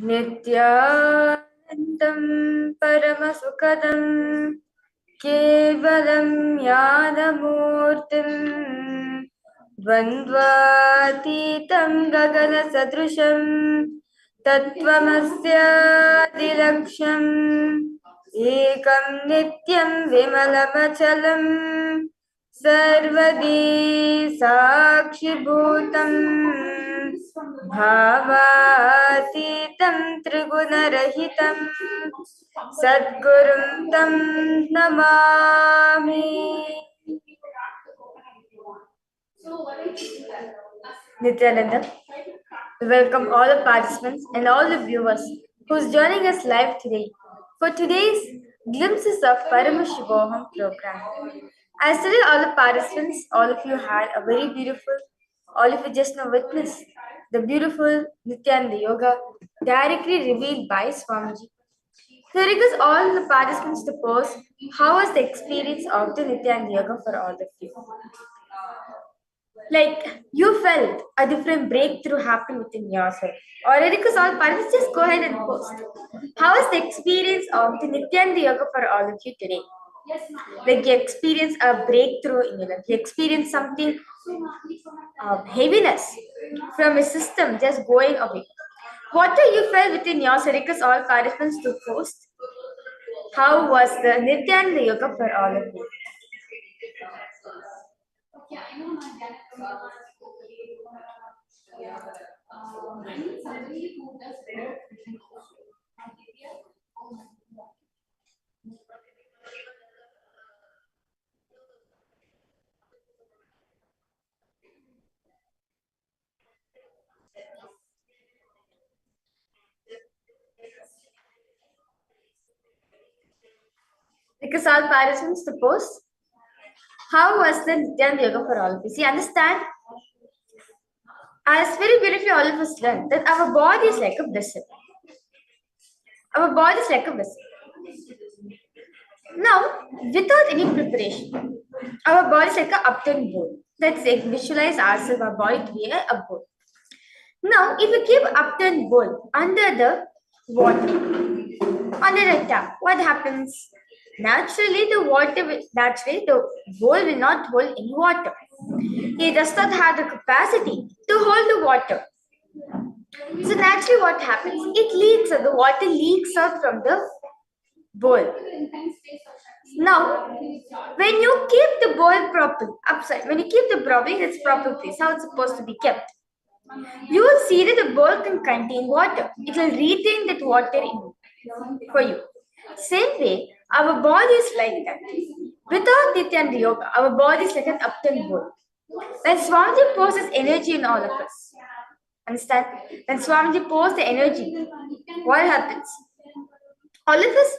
नित्यानन्दं परमसुखदं केवलं ज्ञानमूर्तिं द्वन्द्वातीतं गगनसदृशं तत्त्वमस्यादिलक्ष्यम् एकं नित्यं विमलमचलं सर्वदी साक्षिभूतं भावातीतं त्रिगुणरहितं सद्गुरुं तं Namami. Nityananda, we welcome all the participants and all the viewers who's joining us live today for today's Glimpses of Paramashivoham program. As today all the participants, all of you had a very beautiful, all of you just now witnessed the beautiful Nityananda Yoga directly revealed by Swamiji. So I request all the participants to post how was the experience of the Nityananda Yoga for all of you. Like you felt a different breakthrough happen within yourself. Or I request all participants just go ahead and post. How was the experience of the Nityananda Yoga for all of you today? Like you experience a breakthrough in your life. You experience something heaviness from a system just going away. What do you felt within yourself? Request all participants to post. How was the Nityananda Yoga for all of you? Because all participants to post. How was the Nityananda Yoga for all of you? See, understand? As very beautifully all of us learned that our body is like a vessel. Our body is like a vessel. Now, without any preparation, our body is like an upturned bowl. Let's say, visualize ourselves, our body to be a bowl. Now, if we keep upturned bowl under the water, under the tap, what happens? Naturally, the bowl will not hold any water. It does not have the capacity to hold the water. So naturally, what happens? It leaks. The water leaks out from the bowl. Now, when you keep the bowl properly upside, when you keep the bowl in its proper place, how it's supposed to be kept, you will see that the bowl can contain water. It will retain that water for you. Same way, our body is like that. Without Nityananda Yoga, our body is like an upturned bowl. When Swamiji pours his energy in all of us, understand? When Swamiji pours the energy, what happens? All of us,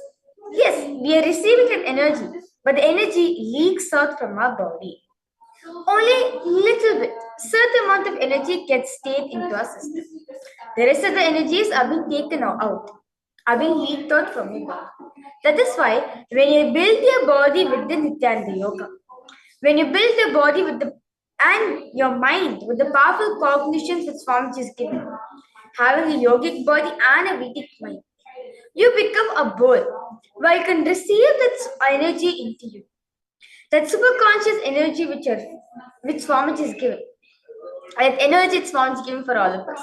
yes, we are receiving that energy, but the energy leaks out from our body. Only little bit, certain amount of energy gets stayed into our system. The rest of the energies are being taken out, are being leaked out from your body. That is why when you build your body with the Nityananda Yoga, when you build the body with the and your mind with the powerful cognitions that Swamiji is giving, having a yogic body and a Vedic mind, you become a bowl where you can receive that energy into you. That superconscious energy which Swamiji is giving. That energy Swamiji is giving for all of us.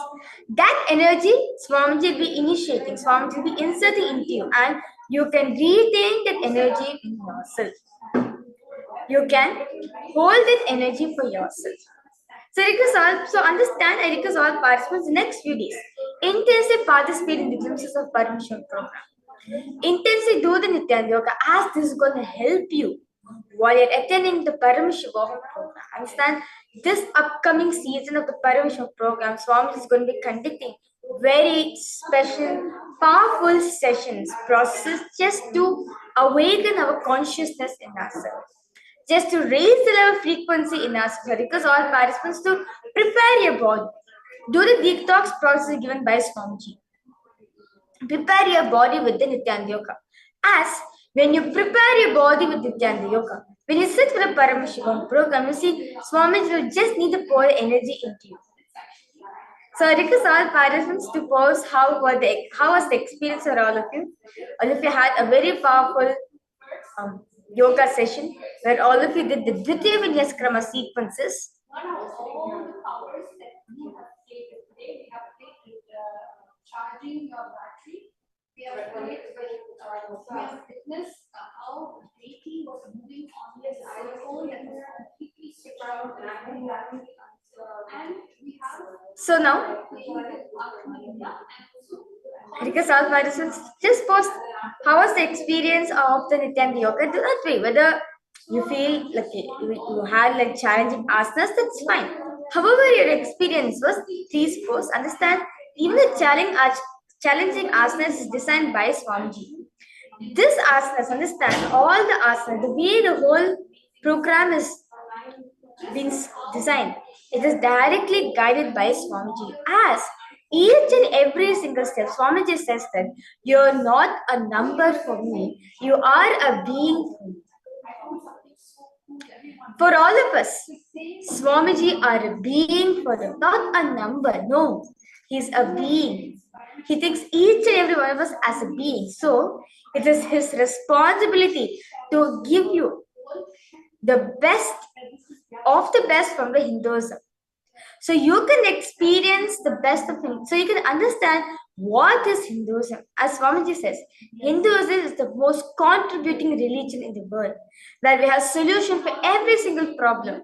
That energy Swamiji will be initiating, Swamiji will be inserting into you, and you can retain that energy in yourself. You can hold that energy for yourself. So understand, I request all participants in the next few days intensely participate in the Glimpses of Paramashivoham program. Intensely do the Nityananda Yoga as this is going to help you while you're attending the Paramashivoham program. Understand, this upcoming season of the Paramashivoham program, Swami is going to be conducting very special, powerful sessions, processes just to awaken our consciousness in ourselves. Just to raise the level of frequency in us, because all participants to prepare your body. Do the detox process given by Swamiji. Prepare your body with the Nityananda Yoga. As when you prepare your body with Nityananda Yoga, when you sit with a Paramashivoham program, you see Swamiji will just need to pour energy into you. So I request all participants to post how was the experience for all of you. All of you had a very powerful yoga session where all of you did the Dvitiya Vinyaskrama sequences. Not all the powers that we have taken today, we have taken charging your battery We have witnessed how Reiki was moving on this iPhone that was completely switched out and we have So now, because all participants just post how was the experience of the Nitya Yoga. Do not way whether you feel like you had like challenging asanas, that's fine. However, your experience was, please post. Understand, even the challenging asanas is designed by Swamiji. This asanas, understand all the asanas, the way the whole program is been designed. It is directly guided by Swamiji. As each and every single step, Swamiji says that you're not a number for me, you are a being for me. For all of us, Swamiji are a being for them, not a number. No, he's a being. He takes each and every one of us as a being. So it is his responsibility to give you the best of the best from the Hinduism. So you can experience the best of him. So you can understand what is Hinduism. As Swamiji says, Hinduism is the most contributing religion in the world, where we have solution for every single problem.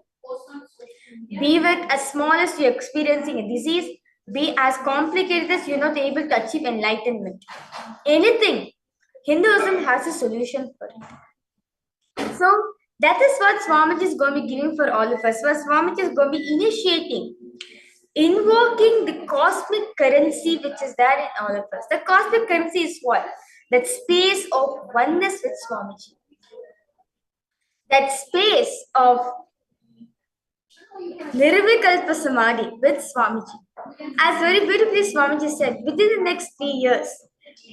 Be it as small as you're experiencing a disease, be as complicated as you're not able to achieve enlightenment. Anything, Hinduism has a solution for it. So that is what Swamiji is going to be giving for all of us. What Swamiji is going to be initiating, invoking the cosmic currency which is there in all of us. The cosmic currency is what? That space of oneness with Swamiji. That space of Nirvikalpa Samadhi with Swamiji. As very beautifully Swamiji said, within the next 3 years,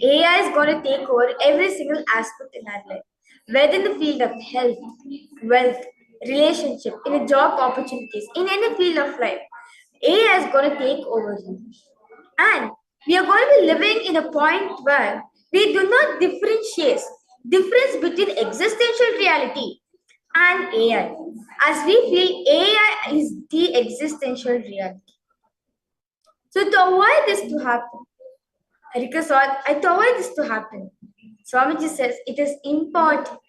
AI is going to take over every single aspect in our life, whether in the field of health, wealth, relationship, in a job opportunities, in any field of life. AI is going to take over you. And we are going to be living in a point where we do not differentiate difference between existential reality and AI, as we feel AI is the existential reality. So to avoid this to happen, to avoid this to happen, Swamiji says it is important.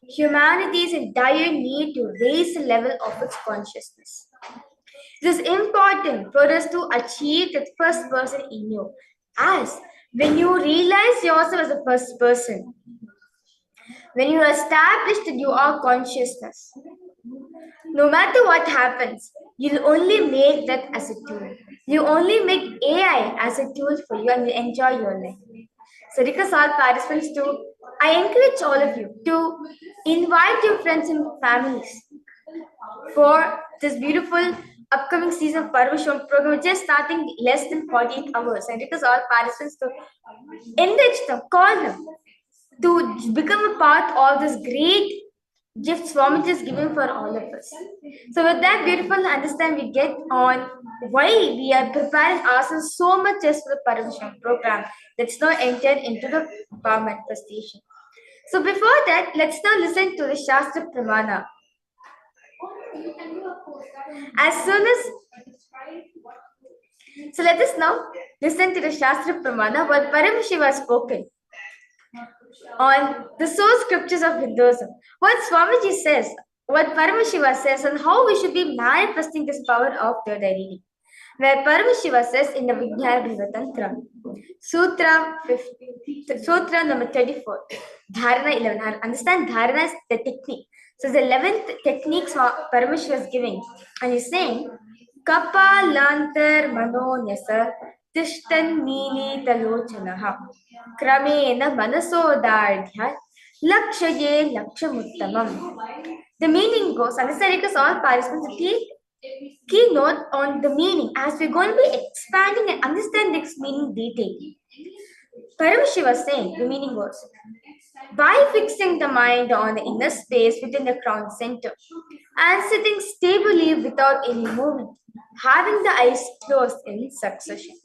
Humanity is in dire need to raise the level of its consciousness. It is important for us to achieve that first person in you. As when you realize yourself as a first person, when you establish that you are consciousness, no matter what happens, you'll only make that as a tool. You only make AI as a tool for you and you enjoy your life. So request all participants to, I encourage all of you to invite your friends and families for this beautiful upcoming season of Paramashivoham program, which is starting less than 48 hours. And request all participants to enrich them, call them, to become a part of this great gift Swamiji is giving for all of us. So with that beautiful understand, we get on why we are preparing ourselves so much just for the Paramashivoham program that's now entered into the power manifestation. So before that, let's now listen to the Shastra Pramana. As soon as so let us now listen to the Shastra Pramana, what Paramashiva has spoken on the source scriptures of Hinduism. What Swamiji says, what Paramashiva says, and how we should be manifesting this power of third eye reading. Where Paramashiva says in the Vijnana Bhiva Tantra, Sutra number 34, Dharana 11. Understand, Dharana is the technique. So the 11th technique Paramashiva is giving, and he's saying, Kapalantar Manonyasa Tishtan Nili Talochanaha Kramena Manasodardhya Lakshaye Lakshamuttamam. The meaning goes, understand, because all participants take keynote on the meaning as we're going to be expanding and understand this meaning detail. Paramashiva was saying, the meaning goes, by fixing the mind on the inner space within the crown center and sitting stably without any movement, having the eyes closed in succession,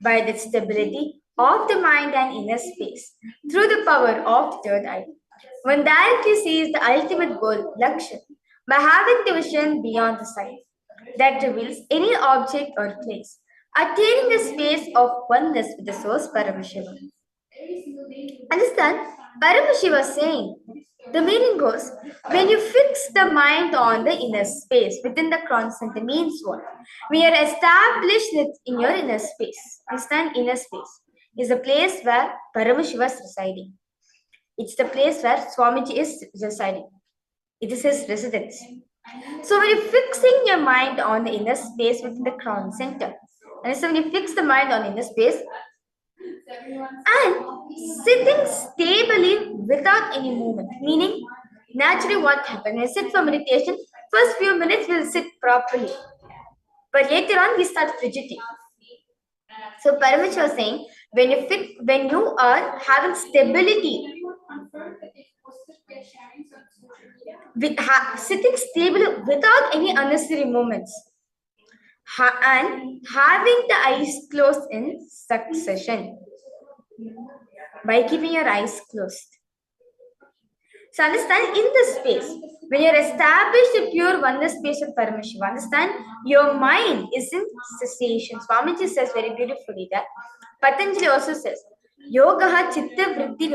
by the stability of the mind and inner space, through the power of the third eye, one directly sees the ultimate goal, Lakshya, by having the vision beyond the sight that reveals any object or place, attaining the space of oneness with the source Paramashiva. Understand? Paramashiva was saying, the meaning goes, when you fix the mind on the inner space within the constant, means what? We are established in your inner space. Understand? Inner space is the place where Paramashiva is residing. It's the place where Swamiji is residing. It is his residence. So when you're fixing your mind on the inner space within the crown center, and so when you fix the mind on inner space and sitting stably without any movement, meaning naturally what happens when you sit for meditation, first few minutes we'll sit properly, but later on we start fidgeting. So Parameshwar was saying, when you are having stability, sitting stably without any unnecessary movements, and having the eyes closed in succession by keeping your eyes closed. So understand, in this space, when you're established a pure oneness space with Paramashiva, understand your mind is in cessation. Swamiji says very beautifully that. Patanjali also says, Yogaha chitta vritti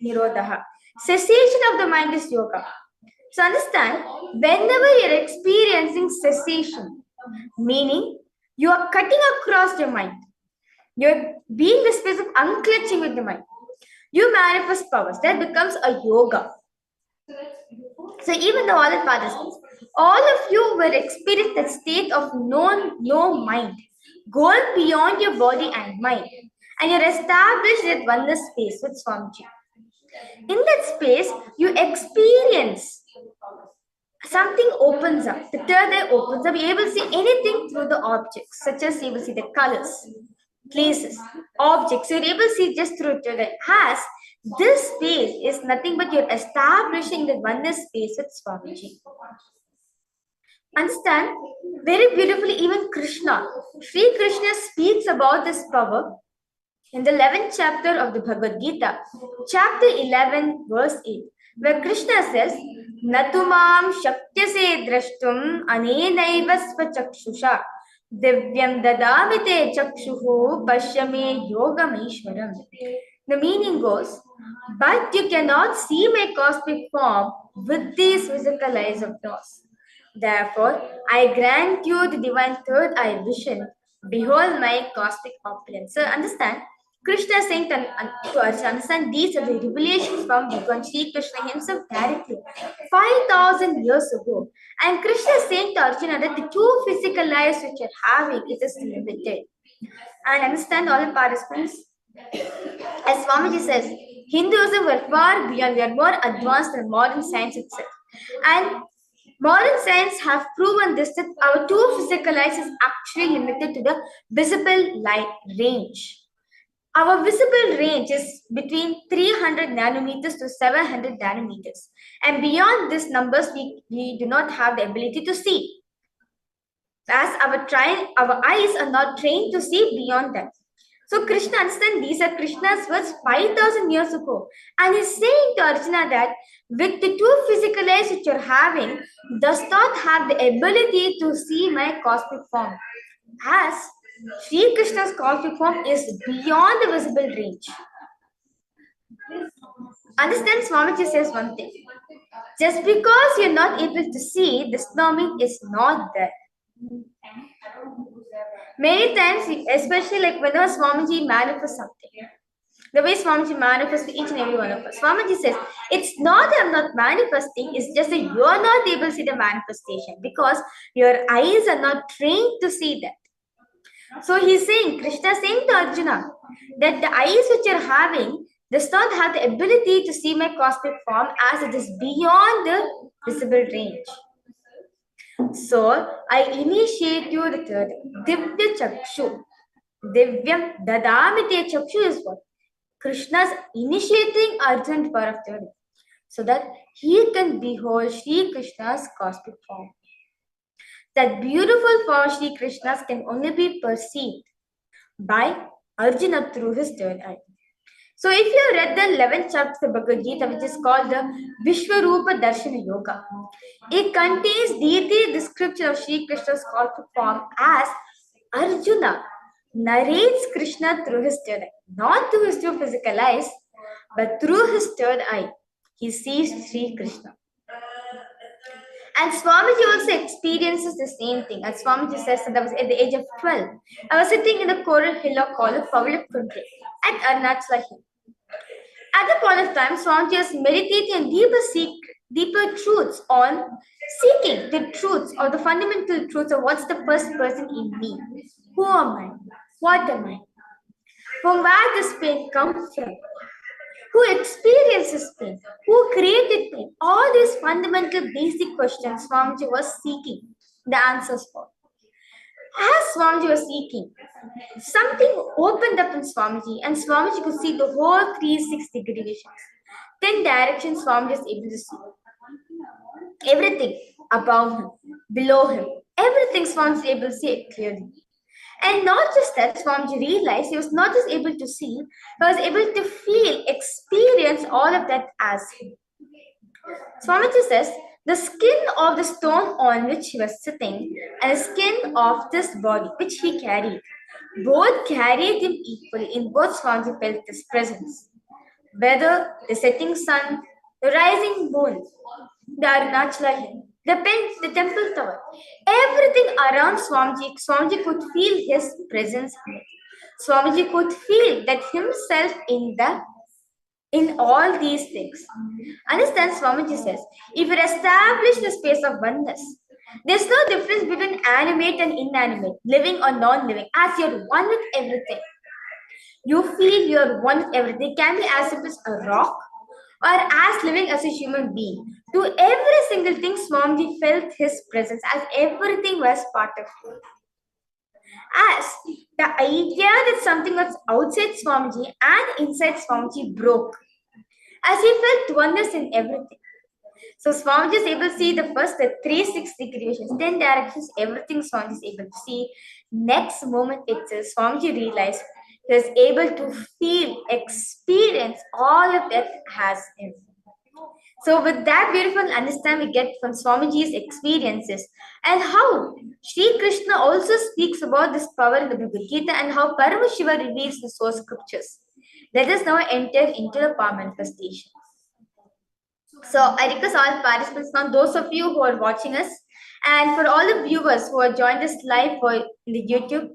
nirodhaha. Cessation of the mind is yoga. So understand, whenever you're experiencing cessation, meaning you are cutting across your mind, you're being the space of unclenching with the mind, you manifest powers. That becomes a yoga. So even though all the participants, all of you will experience that state of no mind, going beyond your body and mind, and you're established in oneness space with Swamiji. In that space, you experience something opens up. The third eye opens up. You're able to see anything through the objects, such as you will see the colors, places, objects. You're able to see just through the as this space is nothing but you're establishing the oneness space with Swamiji. Understand very beautifully, even Krishna. Sri Krishna speaks about this power in the 11th chapter of the Bhagavad Gita, chapter 11, verse 8, where Krishna says, Natumam shakyase drashtum anenaiva svachakshusha divyam dadamite chakshuhu pashyame yogameshwaram. The meaning goes, but you cannot see my cosmic form with these physical eyes of yours. Therefore, I grant you the divine third eye vision. Behold my cosmic opulence. So understand, Krishna is saying to us, understand, these are the revelations from Bhagavan Sri Krishna himself directly 5,000 years ago. And Krishna is saying to Arjuna that the two physical eyes which you're having, it is limited. And understand, all the participants, as Swamiji says, Hinduism were far beyond, we are more advanced than modern science itself. And modern science have proven this, that our two physical eyes is actually limited to the visible light range. Our visible range is between 300 nanometers to 700 nanometers. And beyond these numbers, we do not have the ability to see. As our eyes are not trained to see beyond that. So Krishna, understand, these are Krishna's words 5,000 years ago. And he's saying to Arjuna that with the two physical eyes which you're having, does not have the ability to see my cosmic form. As Sri Krishna's cosmic form is beyond the visible range. Understand, Swamiji says one thing. Just because you're not able to see, this mean is not there. Many times, especially like whenever Swamiji manifests something, the way Swamiji manifests to each and every one of us, Swamiji says, it's not that I'm not manifesting, it's just that you're not able to see the manifestation because your eyes are not trained to see that. So he's saying, Krishna is saying to Arjuna, that the eyes which you're having does not have the ability to see my cosmic form as it is beyond the visible range. So I initiate you the third, Divya Chakshu. Divyam Dadamite Chakshu is what? Krishna's initiating Arjuna power of third, so that he can behold Sri Krishna's cosmic form. That beautiful form of Sri Krishna's can only be perceived by Arjuna through his third eye. So if you have read the 11th chapter of the Bhagavad Gita, which is called the Vishwarupa Darshana Yoga, it contains detailed description of Sri Krishna's cosmic form as Arjuna narrates Krishna through his third eye, not through his two physical eyes, but through his third eye, he sees Sri Krishna. And Swamiji also experiences the same thing. And Swamiji says that I was at the age of 12. I was sitting in the coral hillock called the public country at Arunachala Hill. At the point of time, Swamiji was meditating on deeper truths on seeking the truths or the fundamental truths of what's the first person in me. Who am I? What am I? From where does pain come from? Who experiences pain? Who created pain? All these fundamental basic questions Swamiji was seeking the answers for. As Swamiji was seeking, something opened up in Swamiji, and Swamiji could see the whole 360 degrees. 10 directions Swamiji was able to see. Everything above him, below him, everything Swamiji was able to see it clearly. And not just that, Swamiji realized he was not just able to see, he was able to feel, experience all of that as him. Swamiji says, the skin of the stone on which he was sitting and the skin of this body which he carried, both carried him equally. In both, Swamiji felt this presence. Whether the setting sun, the rising moon, the Arunachala Hill, the temple tower, everything around Swamiji could feel his presence in it. Swamiji could feel that himself in all these things. Understand, Swamiji says, if you establish the space of oneness, there's no difference between animate and inanimate, living or non-living, as you're one with everything. You feel you're one with everything. It can be as simple as a rock or as living as a human being. To every single thing, Swamiji felt his presence as everything was part of him. As the idea that something was outside Swamiji and inside Swamiji broke, as he felt oneness in everything. So Swamiji is able to see the 360 creations, 10 directions, everything Swamiji is able to see. Next moment itself, Swamiji realized he was able to feel, experience all of that has him. So with that beautiful understanding we get from Swamiji's experiences and how Sri Krishna also speaks about this power in the Bhagavad Gita and how Paramashiva reveals the source scriptures. Let us now enter into the power manifestation. So I request all participants now, those of you who are watching us, and for all the viewers who are joined us live or in the YouTube,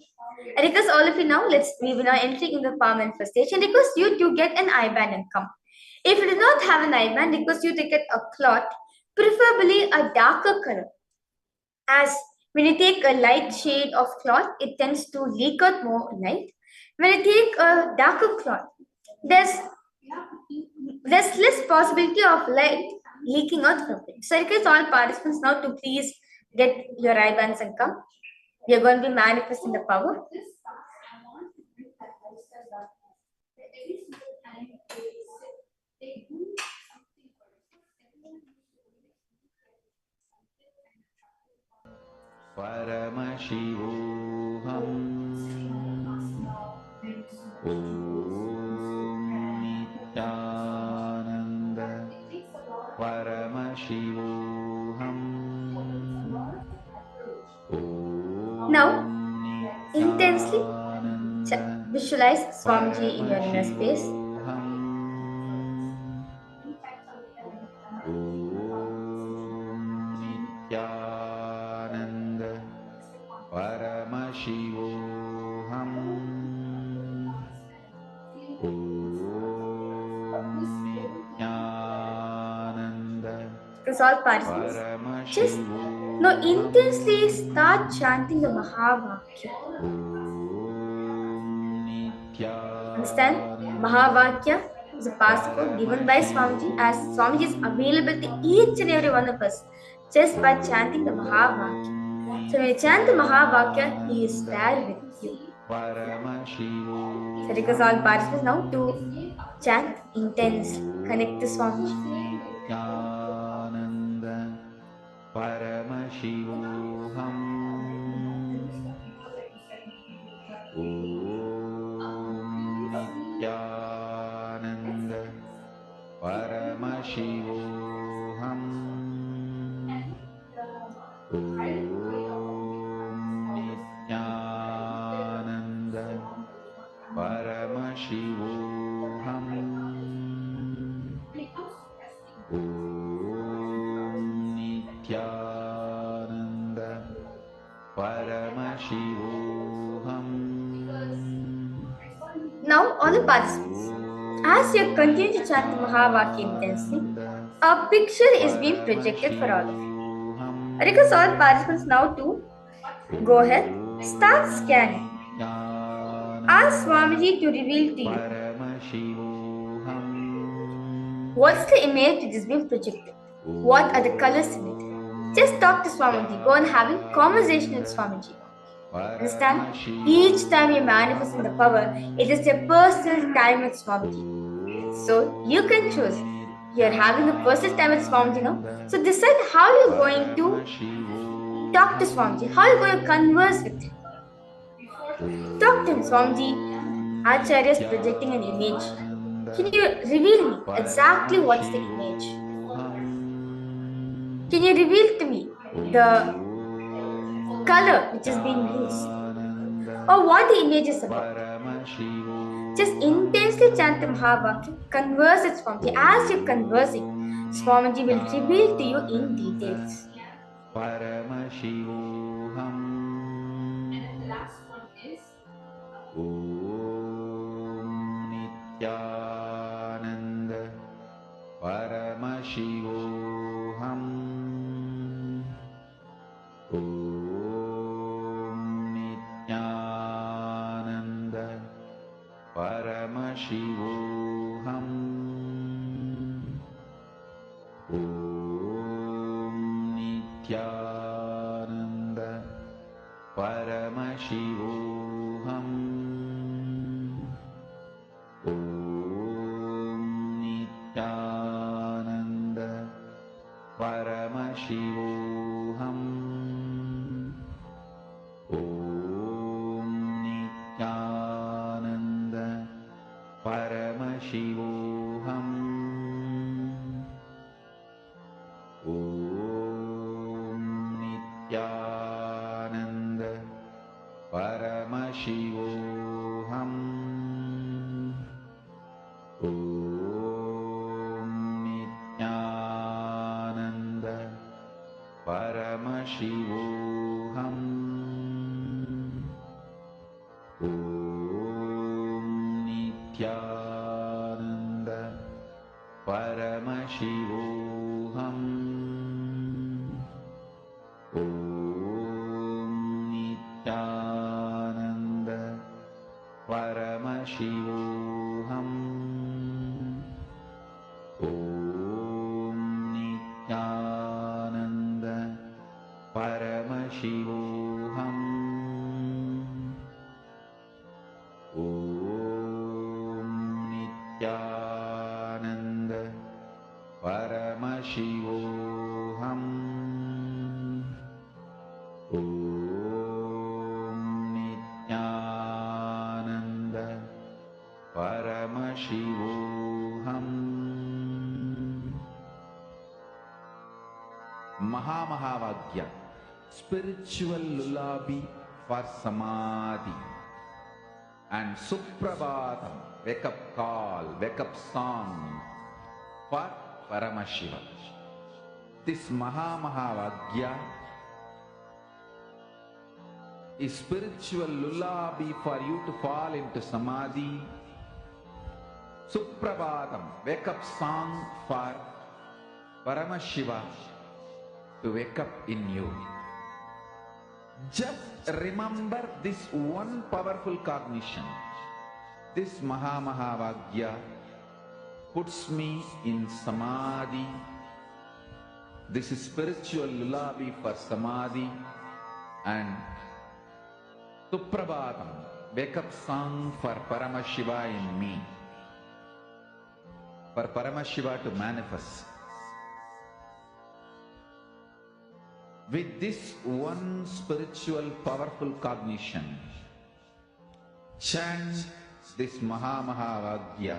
I request all of you now, we will now entering in the power manifestation. Request you to get an eyeband and come. If you do not have an eyeband, request you to get a cloth, preferably a darker color. As when you take a light shade of cloth, it tends to leak out more light. When you take a darker cloth, there's less possibility of light leaking out from it. So I request all participants now to please get your eyebands and come. We are going to be manifesting the power. Paramashivoham Om Nityananda Paramashivoham Now, intensely visualize Swamiji in your inner space. Nityananda Paramashivoham Om Nityananda Because all participants just now intensely start chanting the Mahavakya. Understand? Mahavakya is a passcode given by Swamiji as Swamiji is available to each and every one of us just by chanting the Mahavakya. So when you chant the Mahavakya, he is there with you. So request all participants now to chant intensely. Connect to Swamiji. Paramashivoham Om Nityananda Paramashivoham Om Nityananda Paramashivoham Nityananda Paramashivoham. Now, all the participants, as you continue to chant the Mahavakya intensely, a picture is being projected for all of you. I request all participants now to go ahead, start scanning. Ask Swamiji to reveal to you what's the image which is being projected. What are the colors in it? Just talk to Swamiji. Go on having conversation with Swamiji. Understand? Each time you're manifesting the power, it is your personal time with Swamiji. So you can choose. You're having a personal time with Swamiji now. So decide how you're going to talk to Swamiji. How you're going to converse with him. Talk to him, Swamiji. Acharya is projecting an image. Can you reveal me exactly what's the image? Can you reveal to me the color which is being used? Or what the image is about? Just intensely chant the Mahavakya, converse with Swamiji. As you're conversing, Swamiji will reveal to you in details. Paramashivoham. And then the last one is Om Nityananda Paramashivoham. Om Nityananda Paramashivoham. Om Nityananda Paramashivoham. Om Nityananda Paramashivoham. Om Nityananda Paramashivoham. Om Nityananda Paramashivoham. Om Nityananda Paramashivoham. Om Nityananda Paramashivoham. Om Nityananda Paramashivoham. Om Nityananda Paramashivoham. Om Nityananda Paramashivoham. Om Nityananda Paramashivoham. Mahamahavaagya, spiritual lullaby for samadhi, and Suprabhatam, wake up call, wake up song for Paramashiva. This Mahamahavaagya is spiritual lullaby for you to fall into samadhi. Suprabhatam, wake up song for Paramashiva to wake up in you. Just remember this one powerful cognition. This Mahamahavaagya puts me in samadhi. This is spiritual lullaby for samadhi, and Suprabhatam, wake up song for Paramashiva in me, for Paramashiva to manifest. With this one spiritual powerful cognition, chant this Mahamahavaagya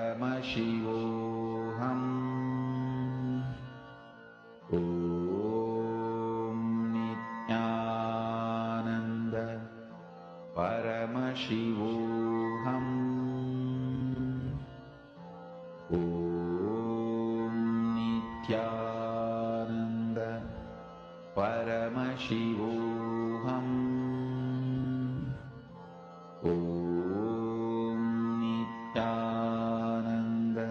Paramashivoham. Om Nityananda Paramashivoham. Om Nityananda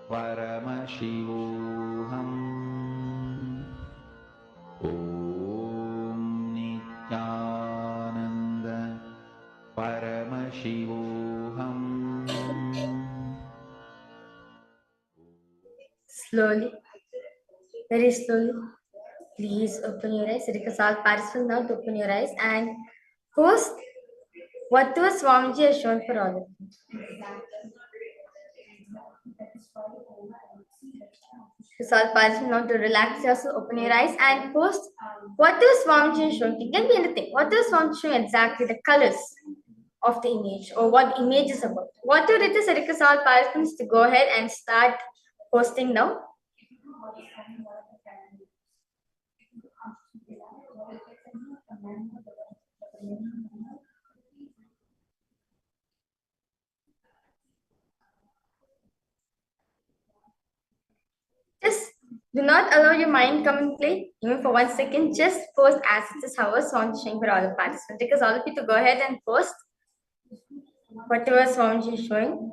Paramashivoham. Om Nityananda Paramashivoham. Slowly, very slowly. Please open your eyes. Request all participants now to open your eyes and post whatever Swamiji has shown for all of you. Request all participants now to relax yourself, open your eyes and post whatever Swamiji has shown. It can be anything. Whatever Swamiji is showing exactly the colors of the image or what the image is about. Whatever it is, I request all participants to go ahead and start posting now. Just do not allow your mind come and play even for 1 second. Just post as it is how a song is showing for all the participants. Because all of you to go ahead and post whatever song is showing.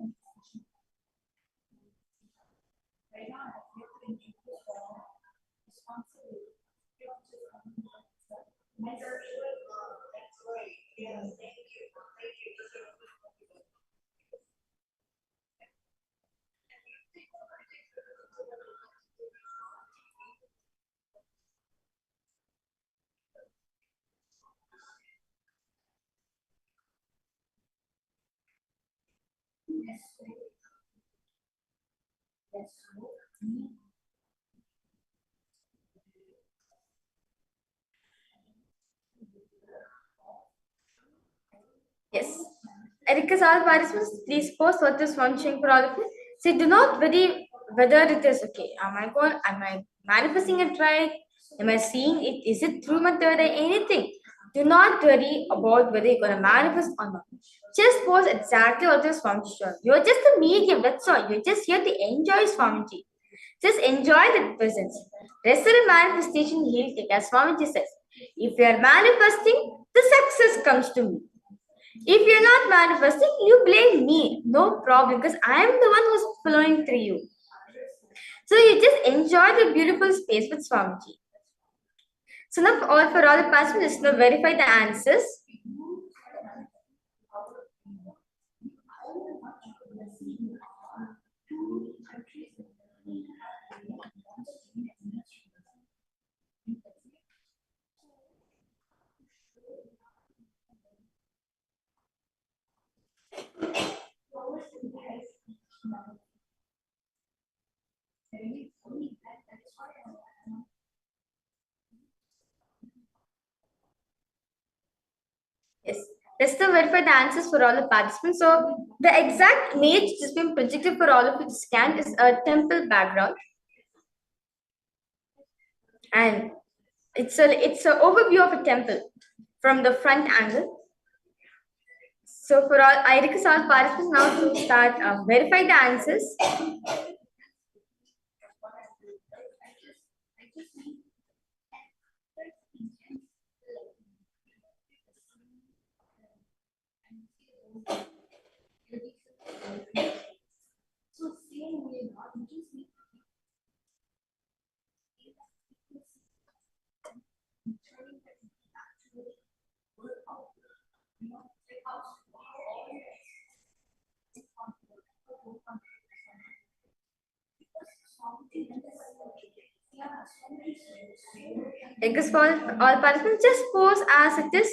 Yes. I request all participants, please post what is one showing for all of you. See, do not worry whether it is okay. Am I manifesting it right? Am I seeing it? Is it through my third eye? Anything. Do not worry about whether you're gonna manifest or not. Just post exactly what is Swamiji showing. You're just a medium, that's all. You're just here to enjoy Swamiji. Just enjoy the presence. Rest of the manifestation he'll take, as Swamiji says. If you are manifesting, the success comes to me. If you're not manifesting, you blame me. No problem, because I am the one who's flowing through you. So you just enjoy the beautiful space with Swamiji. So now for all the participants, now verify the answers. Yes, let's now verify the answers for all the participants. So the exact image which has been projected for all of you to scan is a temple background. And it's an overview of a temple from the front angle. So for all, I request all participants now to start verify the answers. Because for all participants, just pose as it is.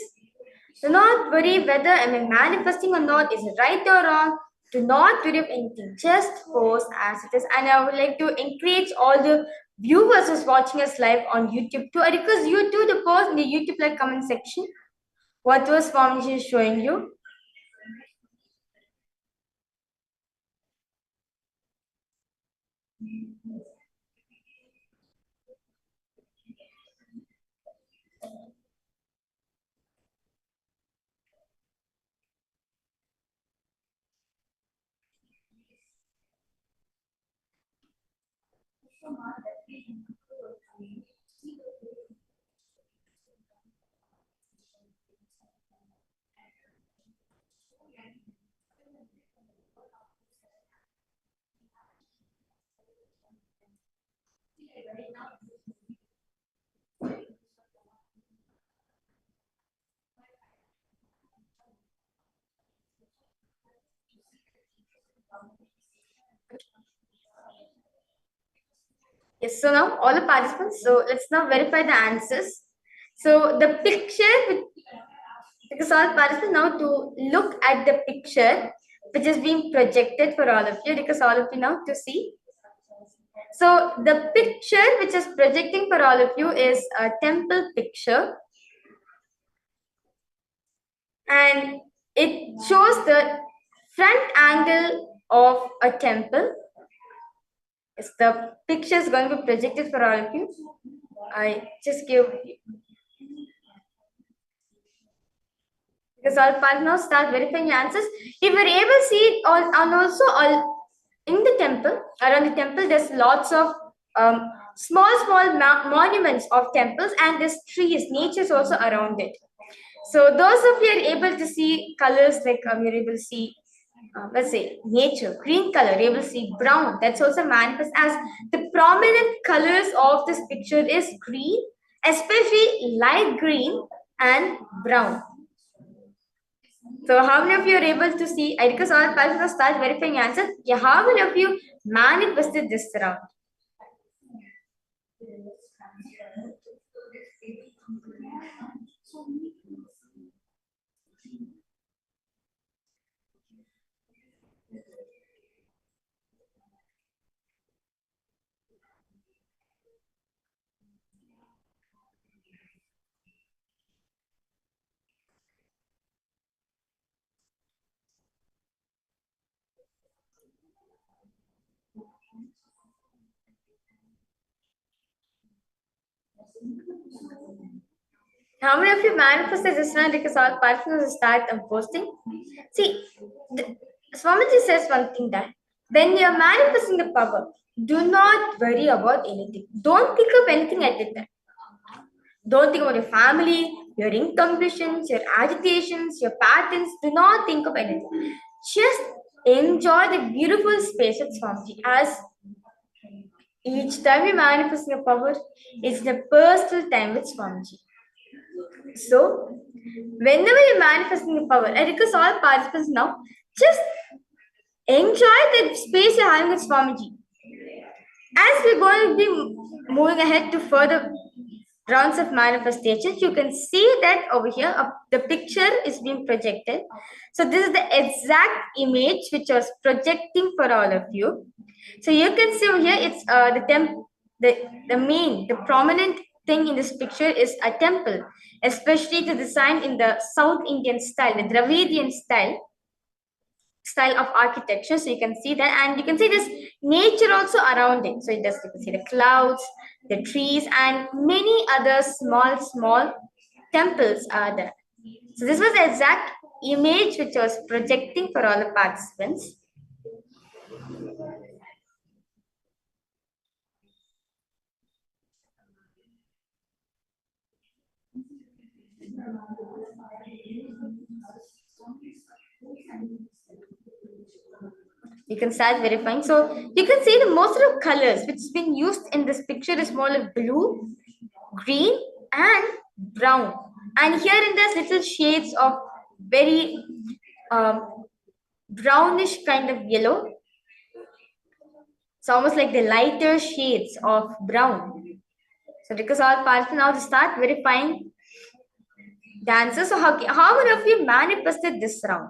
Do not worry whether I am manifesting or not, is it right or wrong. Do not worry of anything. Just pose as it is. And I would like to encourage all the viewers who's watching us live on YouTube to request you to the post in the YouTube like comment section. What was Swamiji is showing you? Yes, so now all the participants, so let's now verify the answers. So the picture, because all participants now to look at the picture which is being projected for all of you, because all of you now to see. So the picture which is projecting for all of you is a temple picture, and it shows the front angle of a temple. Yes, the picture is going to be projected for all of you. I just give, because all part now start verifying your answers. If you're able to see it all, and also all in the temple, around the temple, there's lots of small monuments of temples, and there's trees, nature is also around it. So those of you are able to see colors like you're able to see, let's say nature, green color, you're able to see brown. That's also manifest as the prominent colors of this picture is green, especially light green and brown. So how many of you are able to see? I request all participants start verifying answers. Yeah, how many of you manifested this round? How many of you manifested this one? Because all participants start posting. See, Swamiji says one thing, that when you're manifesting the power, do not worry about anything. Don't think of anything at the time. Don't think about your family, your incompletions, your agitations, your patterns. Do not think of anything. Just enjoy the beautiful space with Swamiji. As each time you manifest your power, it's the personal time with Swamiji. So, whenever you're manifesting the power, I request all participants now, just enjoy the space you're having with Swamiji. As we're going to be moving ahead to further rounds of manifestations, you can see that over here the picture is being projected. So this is the exact image which I was projecting for all of you. So you can see over here it's the prominent thing in this picture is a temple, especially the design in the South Indian style, the Dravidian style of architecture. So you can see that, and you can see this nature also around it. So you can see the clouds, the trees, and many other small temples are there. So this was the exact image which I was projecting for all the participants. You can start verifying. So you can see the most of the colors which is being used in this picture is more like blue, green, and brown. And here in there's little shades of very brownish kind of yellow. It's almost like the lighter shades of brown. So because all participants now to start verifying the answers. So how many of you manifested this round?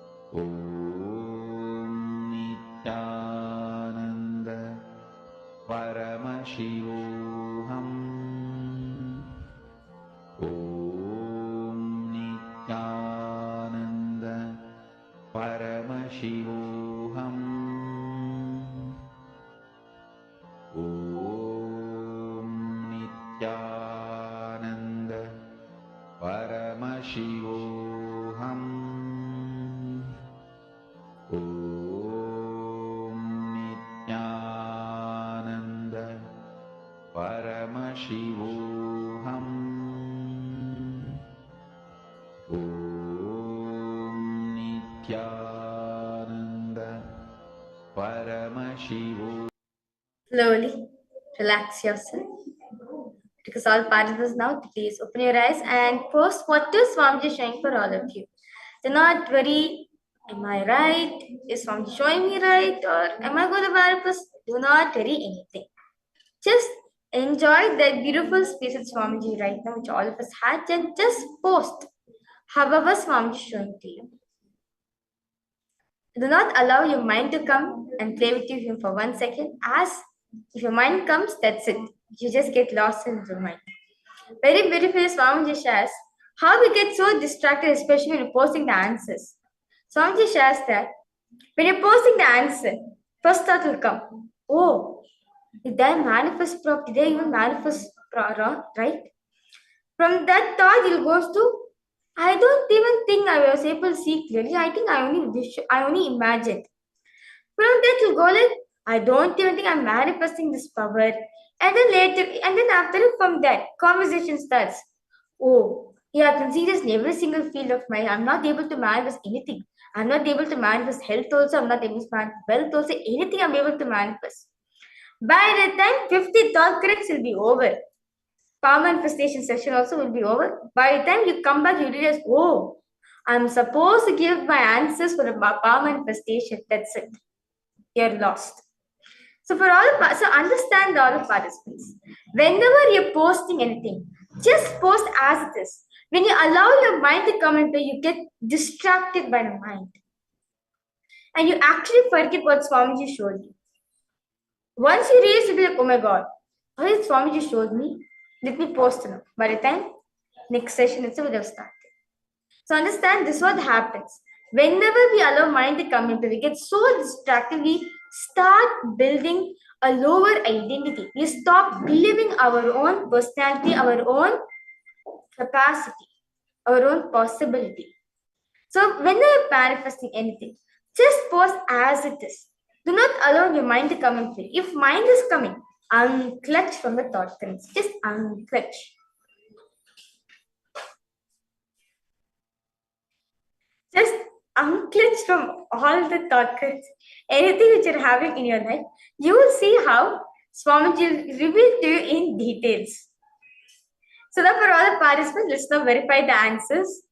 Nityananda Paramashivoham. Om Nityananda Paramashivoham. Om Nityananda Paramashivoham. Slowly relax yourself. Because all participants now, please open your eyes and post what is Swamiji showing for all of you. Do not worry, am I right? Is Swamiji showing me right? Or am I going to manifest? Do not worry anything. Just enjoy that beautiful space at Swamiji right now, which all of us had, and just post however Swamiji is showing to you. Do not allow your mind to come and play with you for 1 second, as if your mind comes, that's it. You just get lost in your mind. Very beautifully, Swamiji shares how we get so distracted, especially when you're posting the answers. Swamiji shares that when you're posting the answer, first thought will come, oh, did I manifest properly? Did I even manifest wrong, right? From that thought, it goes to, I don't even think I was able to see clearly. I think I only imagined. From that, you'll go like, I don't even think I'm manifesting this power. And then after it, from that, conversation starts. Oh, yeah, I can see this in every single field of mine. I'm not able to manifest anything. I'm not able to manifest health also. I'm not able to manifest wealth also. Anything I'm able to manifest. By the time 50 thought corrects will be over. Power manifestation session also will be over. By the time you come back, you realize, oh, I'm supposed to give my answers for the power manifestation. That's it. You're lost. So understand all the participants. Whenever you're posting anything, just post as it is. When you allow your mind to come into, you get distracted by the mind. And you actually forget what Swamiji showed you. Once you realize, you'll be like, oh my God, what did Swamiji showed me? Let me post now. By the time next session itself would have started. So understand this is what happens. Whenever we allow mind to come into, we get so distracted, we start building a lower identity. We stop believing our own personality, our own capacity, our own possibility. So when you're manifesting anything, just post as it is. Do not allow your mind to come and play. If mind is coming, unclutch from the thought currents. Just unclutch. Just unclutch from all the thought currents. Anything which you're having in your life, you will see how Swamiji will reveal to you in details. So now for all the participants, let's now verify the answers.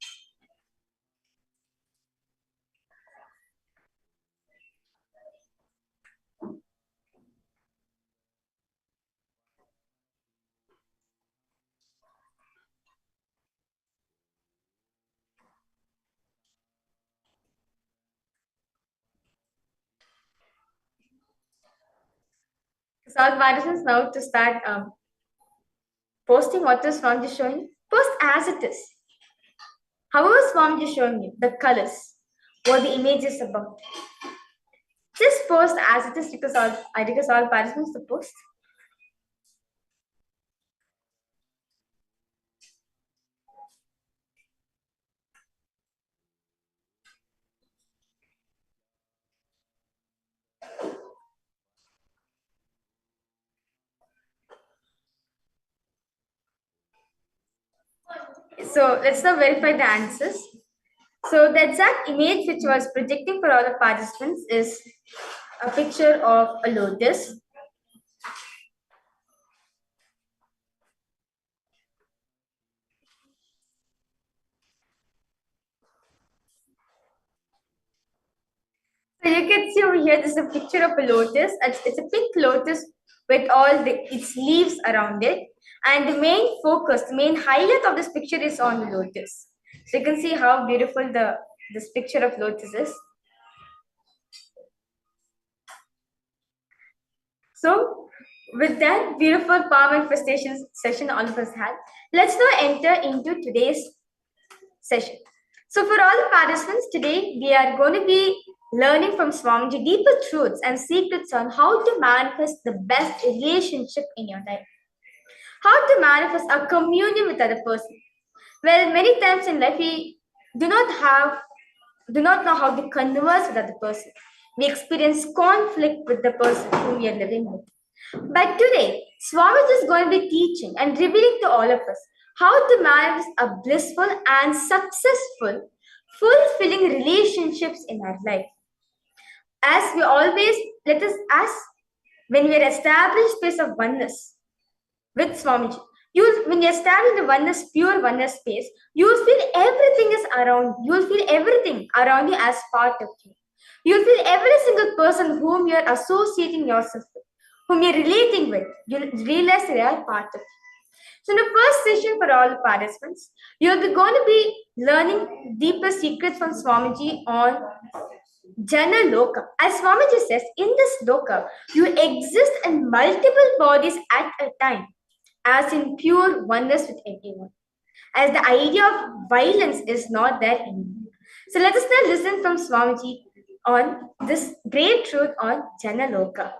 So all participants now to start posting what is Swamiji showing. Post as it is. However Swamiji showing you the colors, what the image is about. Just post as it is because I request all participants to post. So let's now verify the answers. So the exact image which was projecting for all the participants is a picture of a lotus. So you can see over here, this is a picture of a lotus. It's a pink lotus with all its leaves around it. And the main focus, the main highlight of this picture is on the lotus. So you can see how beautiful this picture of lotus is. So with that beautiful power manifestation session all of us had, let's now enter into today's session. So for all the participants today, we are going to be learning from Swamiji deeper truths and secrets on how to manifest the best relationship in your life. How to manifest a communion with other person? Well, many times in life we do not know how to converse with other person. We experience conflict with the person whom we are living with. But today, Swamiji is going to be teaching and revealing to all of us how to manifest a blissful and successful, fulfilling relationships in our life. As we always let us ask, when we are established space of oneness with Swamiji, when you establish the oneness, pure oneness space, you will feel everything is around. You will feel everything around you as part of you. You will feel every single person whom you are associating yourself with, whom you're relating with. You'll realize they are part of you. So in the first session for all the participants, you'll be going to be learning deeper secrets from Swamiji on Jana Loka. As Swamiji says, in this Loka, you exist in multiple bodies at a time, as in pure oneness with everyone. As the idea of violence is not there anymore. So let us now listen from Swamiji on this great truth on Jana Loka.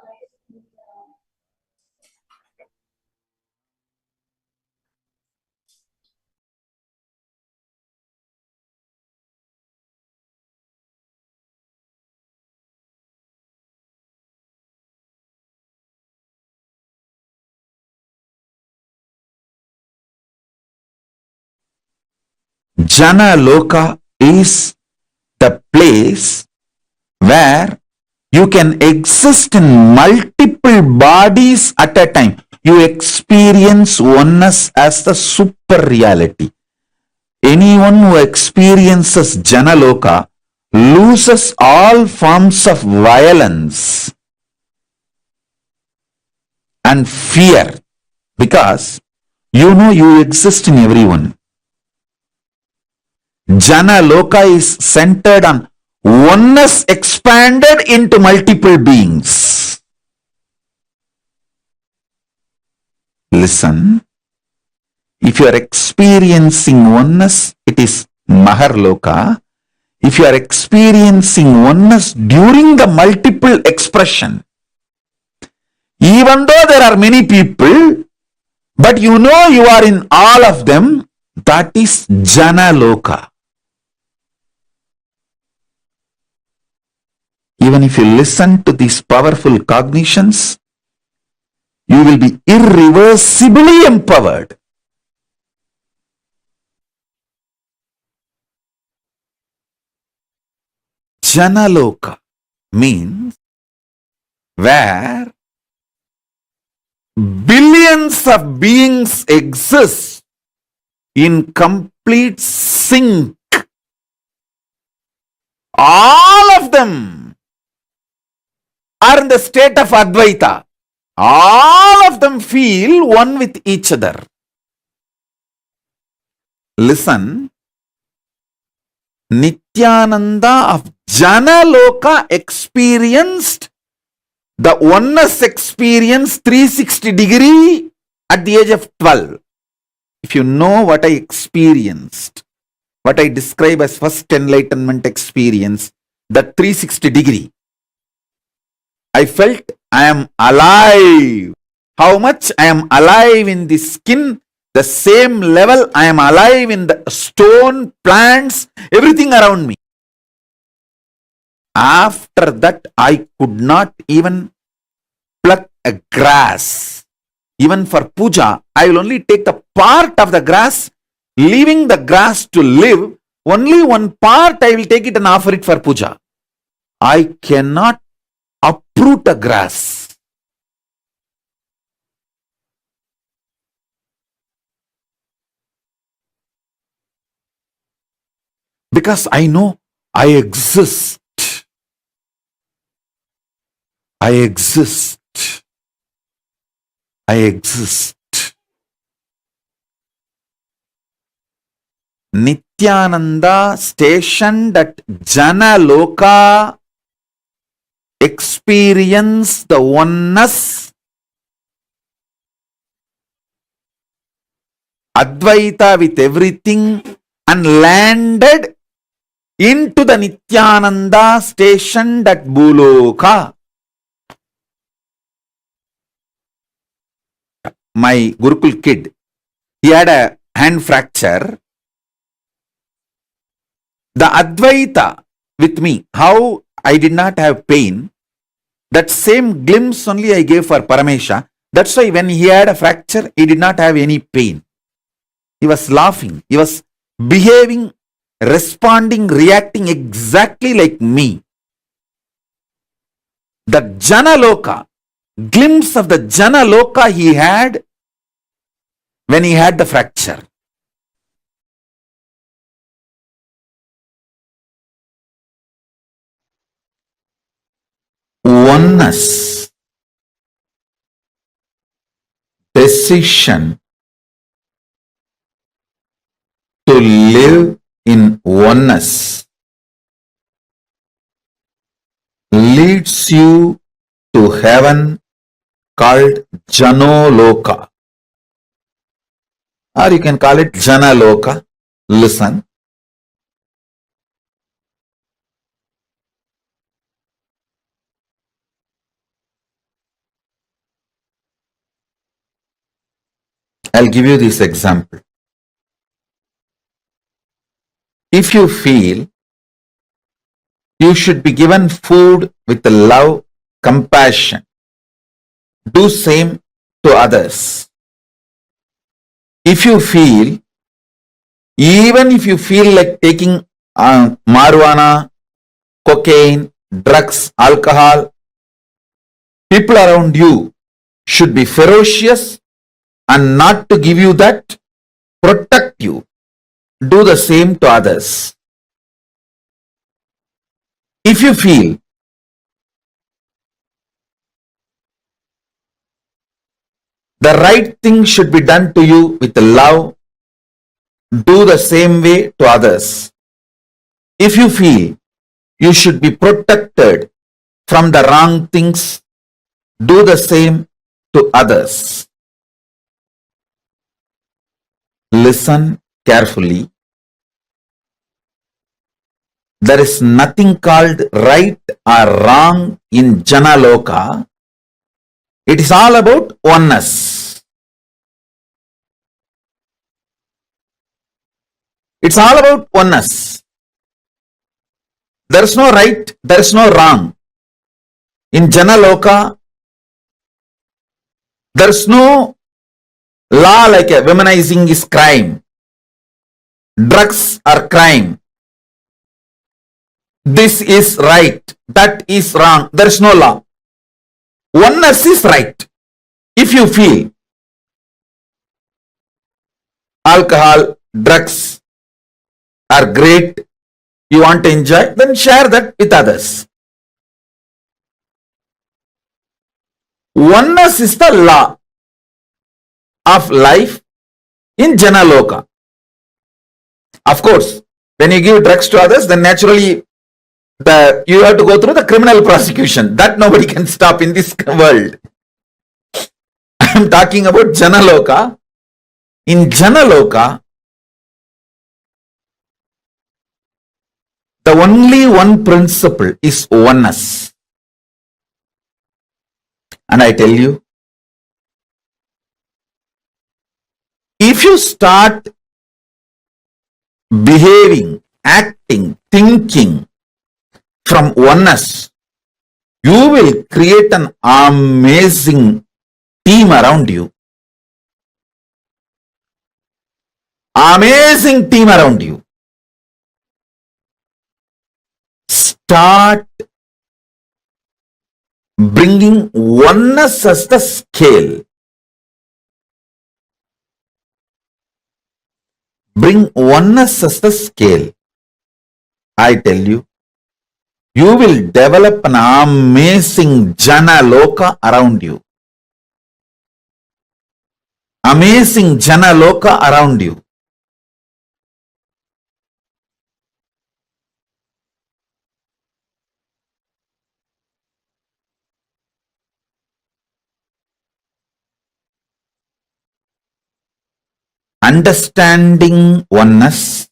Jana Loka is the place where you can exist in multiple bodies at a time. You experience oneness as the super reality. Anyone who experiences Jana Loka loses all forms of violence and fear, because you know you exist in everyone. Jana Loka is centered on oneness expanded into multiple beings. Listen, if you are experiencing oneness, it is Mahar Loka. If you are experiencing oneness during the multiple expression, even though there are many people, but you know you are in all of them, that is Jana Loka. Even if you listen to these powerful cognitions, you will be irreversibly empowered. Jana Loka means where billions of beings exist in complete sync. All of them are in the state of Advaita. All of them feel one with each other. Listen, Nityananda of Jana Loka experienced the oneness experience 360 degree at the age of 12. If you know what I experienced, what I describe as first enlightenment experience, the 360 degree, I felt I am alive. How much I am alive in the skin, the same level I am alive in the stone, plants, everything around me. After that, I could not even pluck a grass. Even for puja, I will only take the part of the grass, leaving the grass to live. Only one part I will take it and offer it for puja. I cannot uproot a grass. Because I know I exist. I exist. I exist. Nityananda stationed at Jana Loka experienced the oneness, Advaita with everything, and landed into the Nityananda stationed at Bhuloka. my Gurukul kid, he had a hand fracture. The Advaita with me, how I did not have pain, that same glimpse only I gave for Paramesha. That's why when he had a fracture, he did not have any pain. He was laughing. He was behaving, responding, reacting exactly like me. The Janaloka, glimpse of the Janaloka he had when he had the fracture. Oneness, decision to live in oneness leads you to heaven called Janoloka, or you can call it Janaloka. Listen. I'll give you this example. If you feel you should be given food with love, compassion, do same to others. If you feel, even if you feel like taking marijuana, cocaine, drugs, alcohol, people around you should be ferocious and not to give you that, protect you. Do the same to others. If you feel the right thing should be done to you with love, do the same way to others. If you feel you should be protected from the wrong things, do the same to others. Listen carefully. There is nothing called right or wrong in Janaloka. It is all about oneness. It's all about oneness. There is no right, there is no wrong. In Janaloka, there is no law like a womanizing is crime. Drugs are crime. This is right, that is wrong. There is no law. Oneness is right. If you feel alcohol, drugs are great, you want to enjoy, then share that with others. Oneness is the law of life in Janaloka. Of course, when you give drugs to others, then naturally you have to go through the criminal prosecution. That nobody can stop in this world. I am talking about Janaloka. In Janaloka, the only one principle is oneness. And I tell you, if you start behaving, acting, thinking from oneness, you will create an amazing team around you. Amazing team around you. Start bringing oneness as the scale. Bring oneness as the scale. I tell you, you will develop an amazing Janaloka around you. Amazing Janaloka around you. Understanding oneness,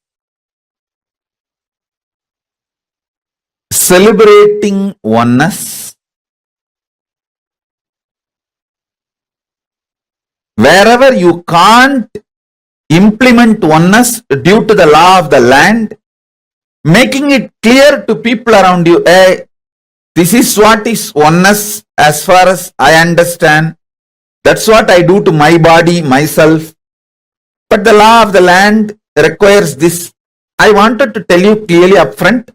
celebrating oneness, wherever you can't implement oneness due to the law of the land, making it clear to people around you, hey, this is what is oneness as far as I understand. That's what I do to my body, myself. But the law of the land requires this. I wanted to tell you clearly upfront.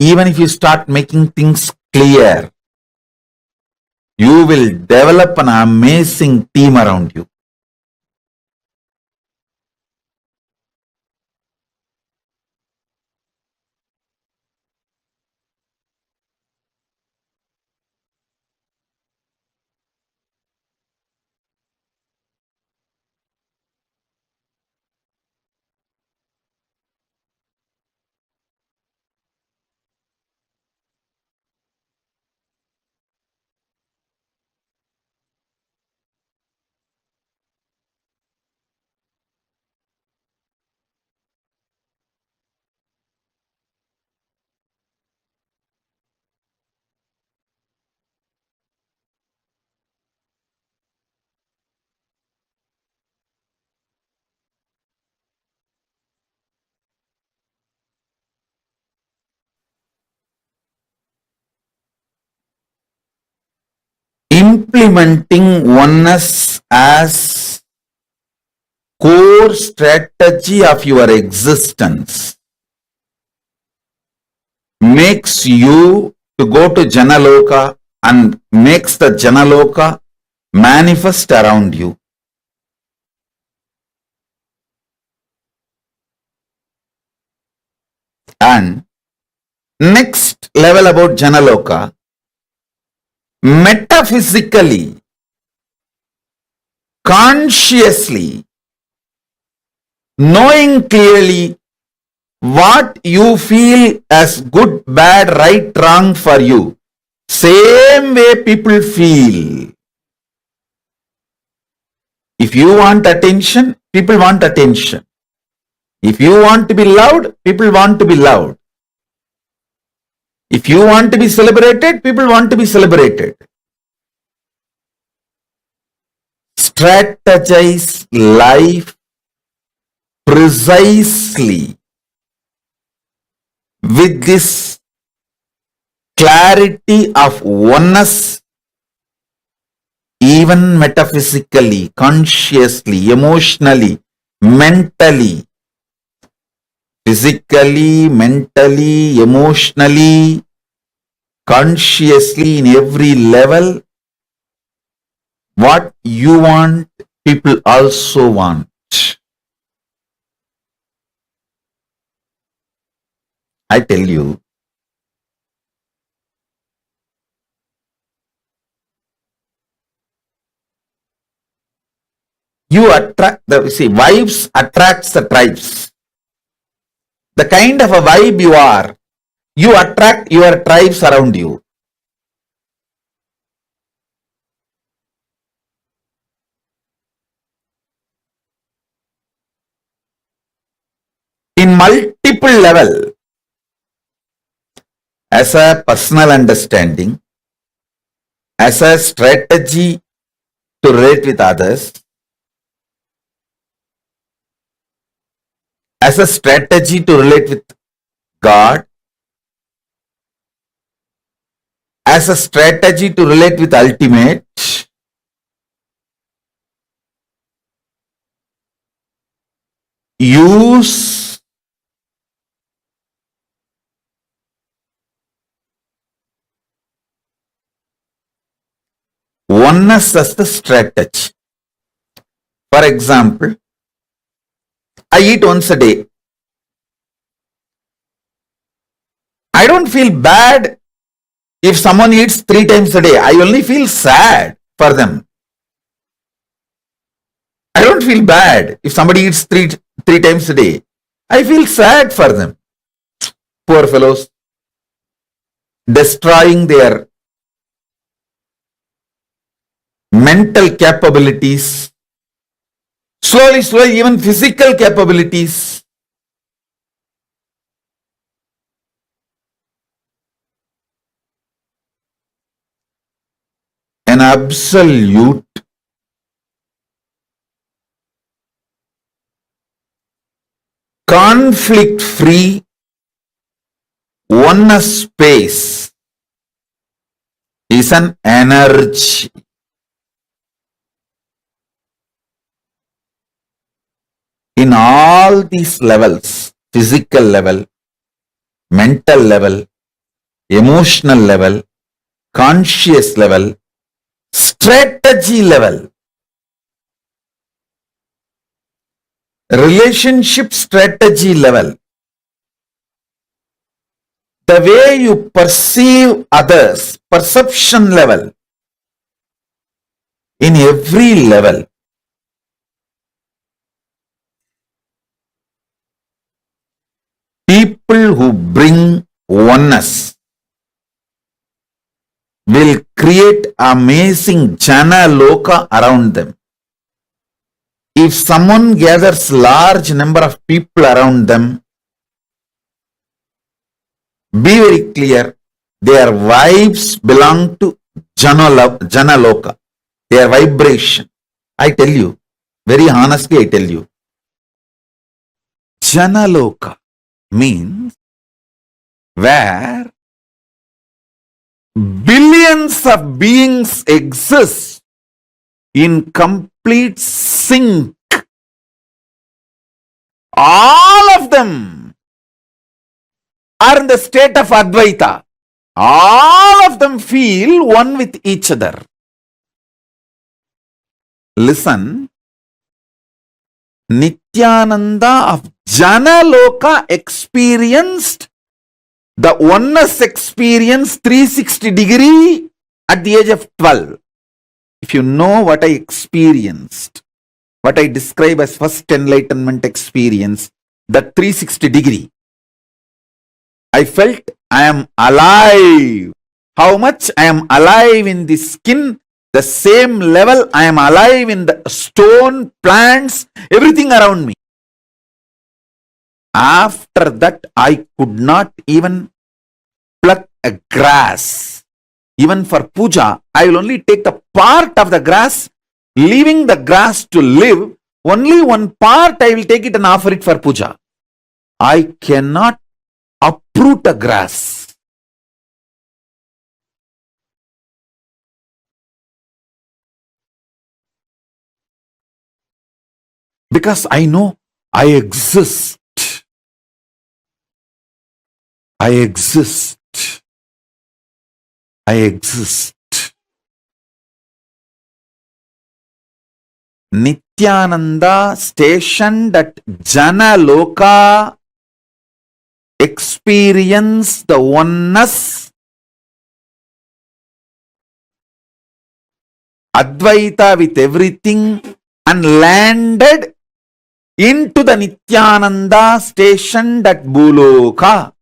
Even if you start making things clear, you will develop an amazing team around you. Implementing oneness as core strategy of your existence makes you to go to Janaloka and makes the Janaloka manifest around you. And next level about Janaloka, metaphysically, consciously, knowing clearly what you feel as good, bad, right, wrong for you. Same way people feel. If you want attention, people want attention. If you want to be loved, people want to be loved. If you want to be celebrated, people want to be celebrated. Strategize life precisely with this clarity of oneness, even metaphysically, consciously, emotionally, mentally, physically, mentally, emotionally, consciously, in every level. What you want, people also want. I tell you, you attract vibes attracts the tribes. The kind of a vibe you are, you attract your tribes around you. In multiple level, as a personal understanding, as a strategy to relate with others, as a strategy to relate with God, as a strategy to relate with ultimate, use oneness as the strategy. For example, I eat once a day. I don't feel bad if someone eats 3 times a day. I only feel sad for them. I don't feel bad if somebody eats three times a day. I feel sad for them. Poor fellows, destroying their mental capabilities, slowly, even physical capabilities. An absolute conflict free oneness space is an energy. In all these levels, physical level, mental level, emotional level, conscious level, strategy level, relationship strategy level, the way you perceive others, perception level, in every level, people who bring oneness will create amazing jana loka around them. If someone gathers large number of people around them, be very clear, their vibes belong to jana loka, their vibration. I tell you, very honestly I tell you, jana loka means where billions of beings exist in complete sync. All of them are in the state of Advaita. All of them feel one with each other. Listen, Nityananda of Janaloka experienced the oneness experience 360 degree at the age of 12. If you know what I experienced, what I describe as first enlightenment experience, that 360 degree, I felt I am alive. How much I am alive in the skin, the same level I am alive in the stone, plants, everything around me. After that, I could not even pluck a grass. Even for puja, I will only take the part of the grass, leaving the grass to live. Only one part I will take it and offer it for puja. I cannot uproot a grass. Because I know I exist. I exist. I exist. Nityananda stationed at Jana Loka experienced the oneness, Advaita with everything, and landed into the Nityananda stationed at Bhuloka.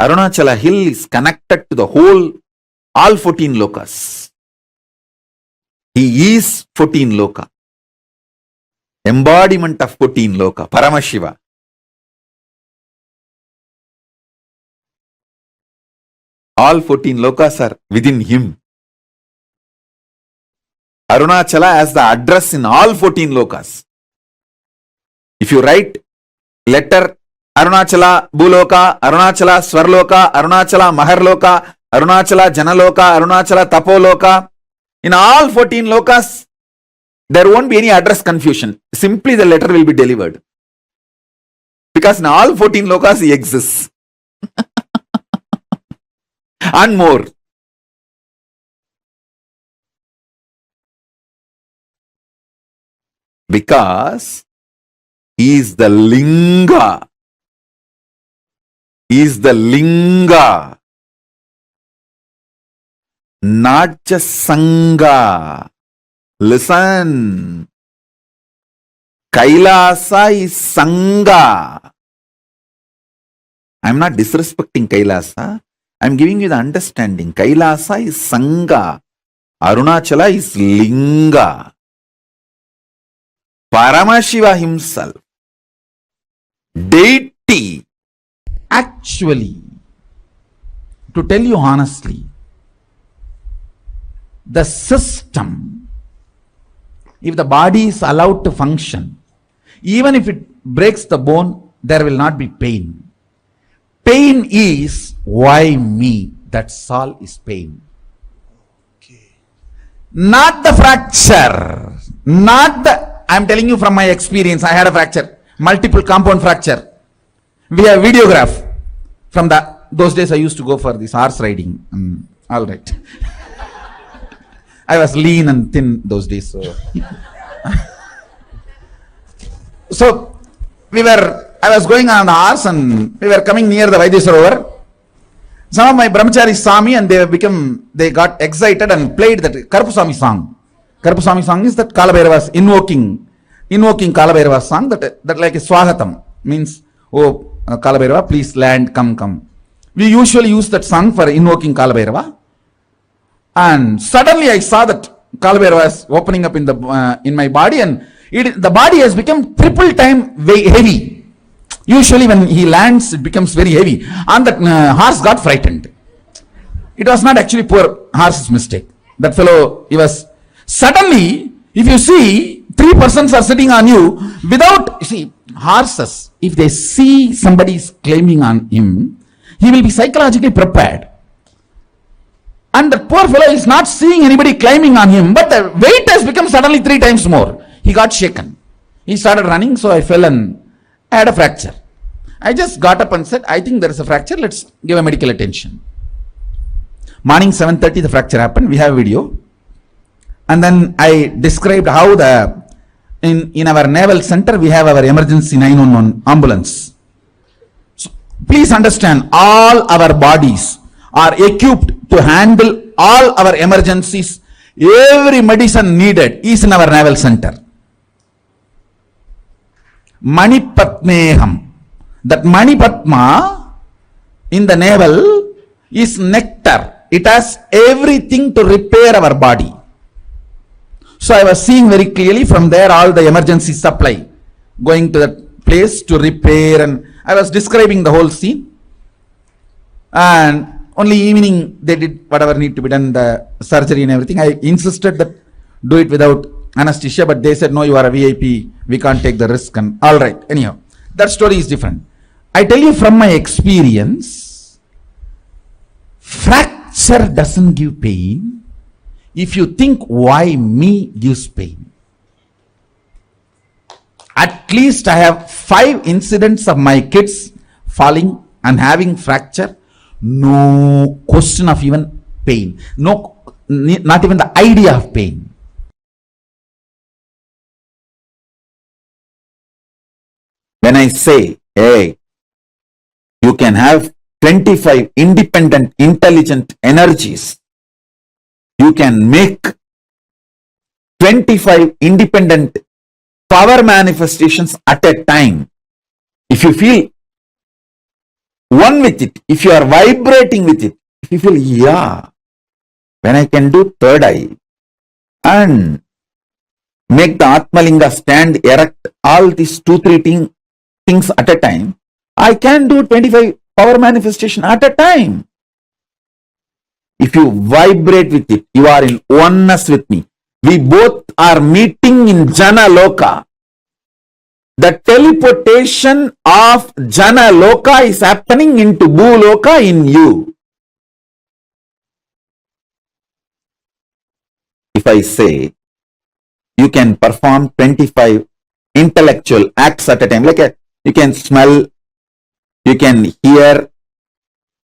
Arunachala hill is connected to the whole, all 14 lokas. He is 14 loka. Embodiment of 14 loka, Paramashiva. All 14 lokas are within him. Arunachala has the address in all 14 lokas. If you write letter Arunachala Bhuloka, Arunachala Swarloka, Arunachala Maharloka, Arunachala Janaloka, Arunachala Tapoloka, in all 14 lokas, there won't be any address confusion. Simply the letter will be delivered. Because in all 14 lokas he exists. And more. Because he is the Linga. He is the Linga. Not just Sangha. Listen. Kailasa is Sangha. I am not disrespecting Kailasa. I am giving you the understanding. Kailasa is Sangha. Arunachala is Linga. Paramashiva himself, deity, actually to tell you honestly, the system, if the body is allowed to function, even if it breaks the bone, there will not be pain. Pain is why me. That's all is pain. Not the fracture. I'm telling you from my experience, I had a fracture, multiple compound fracture. We have videograph from those days I used to go for this horse riding. All right. I was lean and thin those days. So I was going on the horse and we were coming near the Vaidya Sarovar. Some of my brahmacharis saw me and they got excited and played that Karpuswami song. Karpuswami song is that Kalabhairava's invoking Kalabhairava's song that like a Swagatam means, oh Kalabhairava, please land, come. We usually use that song for invoking Kalabhairava. And suddenly I saw that Kalabhairava was opening up in my body, and the body has become triple time heavy. Usually when he lands, it becomes very heavy. And that horse got frightened. It was not actually poor horse's mistake. That fellow, he was... Suddenly, if you see, 3 persons are sitting on you without... You see, horses, if they see somebody is claiming on him, he will be psychologically prepared. And the poor fellow is not seeing anybody climbing on him, but the weight has become suddenly 3 times more. He got shaken. He started running, so I fell and I had a fracture. I just got up and said, I think there is a fracture, let's give a medical attention. Morning 7:30 the fracture happened, we have a video. And then I described how in our naval center we have our emergency 911 ambulance. So please understand, all our bodies are equipped to handle all our emergencies. Every medicine needed is in our naval center. Manipatmeham. That Manipatma in the navel is nectar. It has everything to repair our body. So I was seeing very clearly from there all the emergency supply going to that place to repair, and I was describing the whole scene. And only evening they did whatever need to be done, the surgery and everything. I insisted that do it without anesthesia, but they said, no, you are a VIP, we can't take the risk. And all right, anyhow, that story is different. I tell you from my experience, fracture doesn't give pain if you think why me gives pain. At least I have 5 incidents of my kids falling and having fracture. No question of even pain. No, not even the idea of pain. When I say, hey, you can have 25 independent, intelligent energies. You can make 25 independent power manifestations at a time. If you feel one with it, if you are vibrating with it, if you feel, yeah, when I can do third eye and make the Atmalinga stand erect, all these 2-3 things at a time, I can do 25 power manifestation at a time. If you vibrate with it, you are in oneness with me. We both are meeting in Jana Loka. The teleportation of Jana Loka is happening into Bhu Loka in you. If I say, you can perform 25 intellectual acts at a time, like you can smell, you can hear,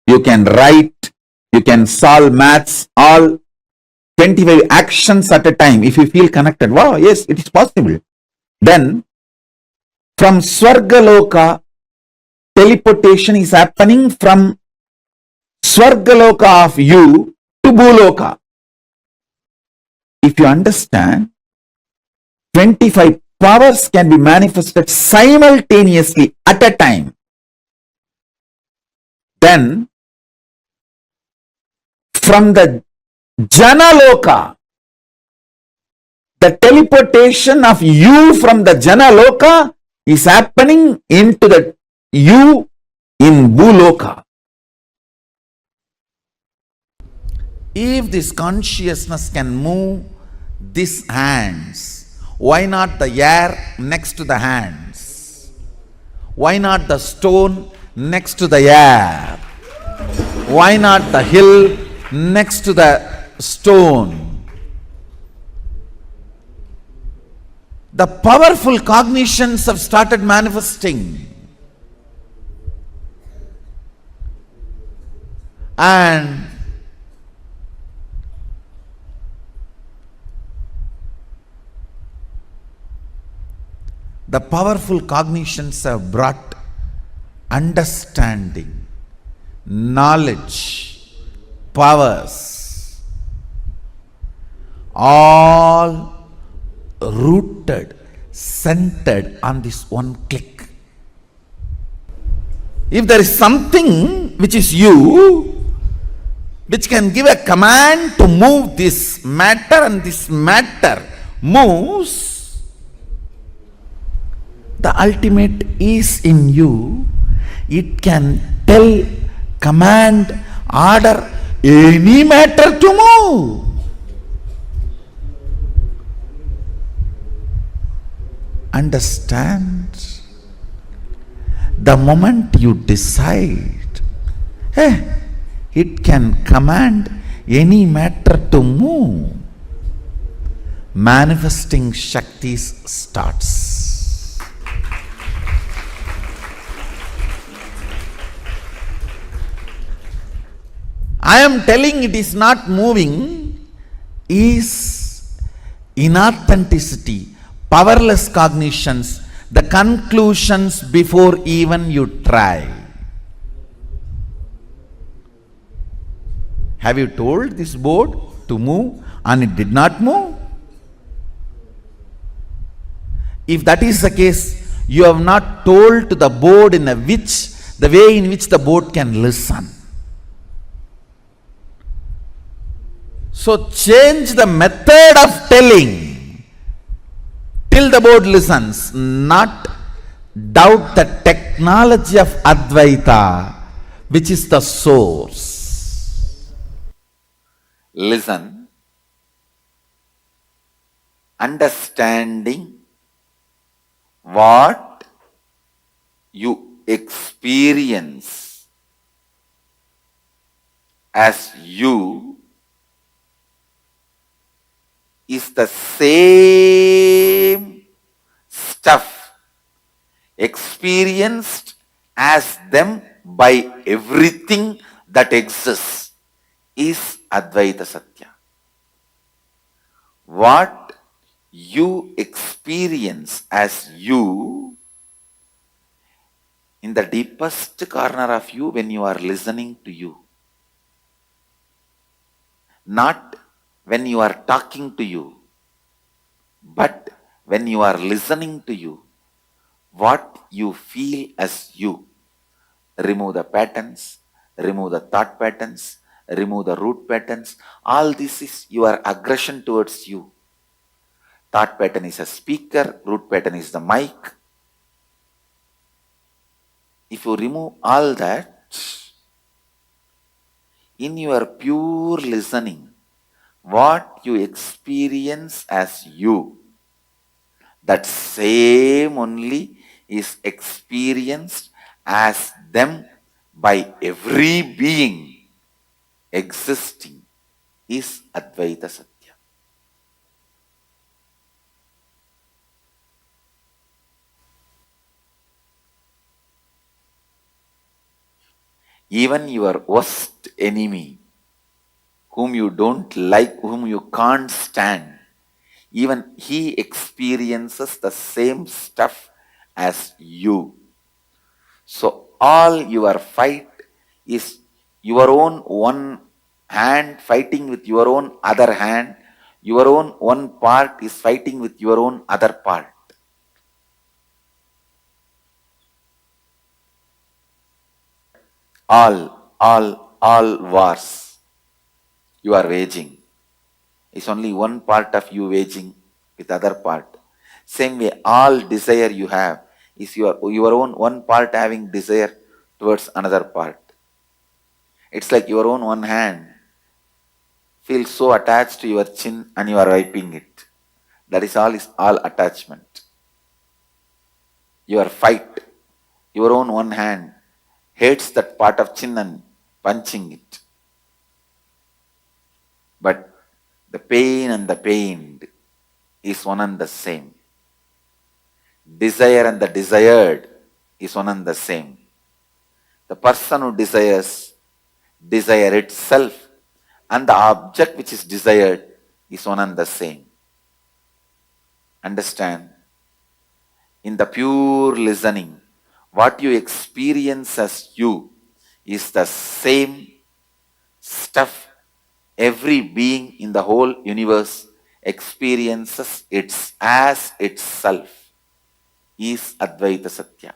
you can write, you can solve maths, all 25 actions at a time. If you feel connected, wow, yes, it is possible. Then, from Swargaloka, teleportation is happening from Swargaloka of you to Bhuloka. If you understand, 25 powers can be manifested simultaneously at a time. Then, from the Janaloka, the teleportation of you from the Janaloka is happening into the you in Bhuloka. If this consciousness can move these hands, why not the air next to the hands? Why not the stone next to the air? Why not the hill next to the stone? The powerful cognitions have started manifesting. And the powerful cognitions have brought understanding, knowledge, powers, all rooted, centered on this one click. If there is something which is you, which can give a command to move this matter, and this matter moves, the ultimate is in you. It can tell, command, order any matter to move. Understand? The moment you decide, it can command any matter to move, manifesting Shaktis starts. I am telling it is not moving is inauthenticity, powerless cognitions, the conclusions before even you try. Have you told this board to move and it did not move? If that is the case, you have not told to the board the way in which the board can listen. So change the method of telling till the board listens, not doubt the technology of Advaita, which is the source. Listen, understanding what you experience as you is the same stuff experienced as them by everything that exists is Advaita Satya. What you experience as you in the deepest corner of you when you are listening to you, not when you are talking to you, but when you are listening to you, what you feel as you. Remove the patterns, remove the thought patterns, remove the root patterns. All this is your aggression towards you. Thought pattern is a speaker, root pattern is the mic. If you remove all that, in your pure listening, what you experience as you, that same only is experienced as them by every being existing is Advaita Satya. Even your worst enemy, whom you don't like, whom you can't stand, even he experiences the same stuff as you. So all your fight is your own one hand fighting with your own other hand. Your own one part is fighting with your own other part. All wars you are waging. It's only one part of you waging with other part. Same way, all desire you have is your own one part having desire towards another part. It's like your own one hand feel so attached to your chin and you are wiping it. That is all attachment. Your fight, your own one hand hates that part of chin and punching it. But the pain and the pained is one and the same. Desire and the desired is one and the same. The person who desires desire itself, and the object which is desired is one and the same. Understand? In the pure listening, what you experience as you is the same stuff every being in the whole universe experiences as itself is Advaita Satya.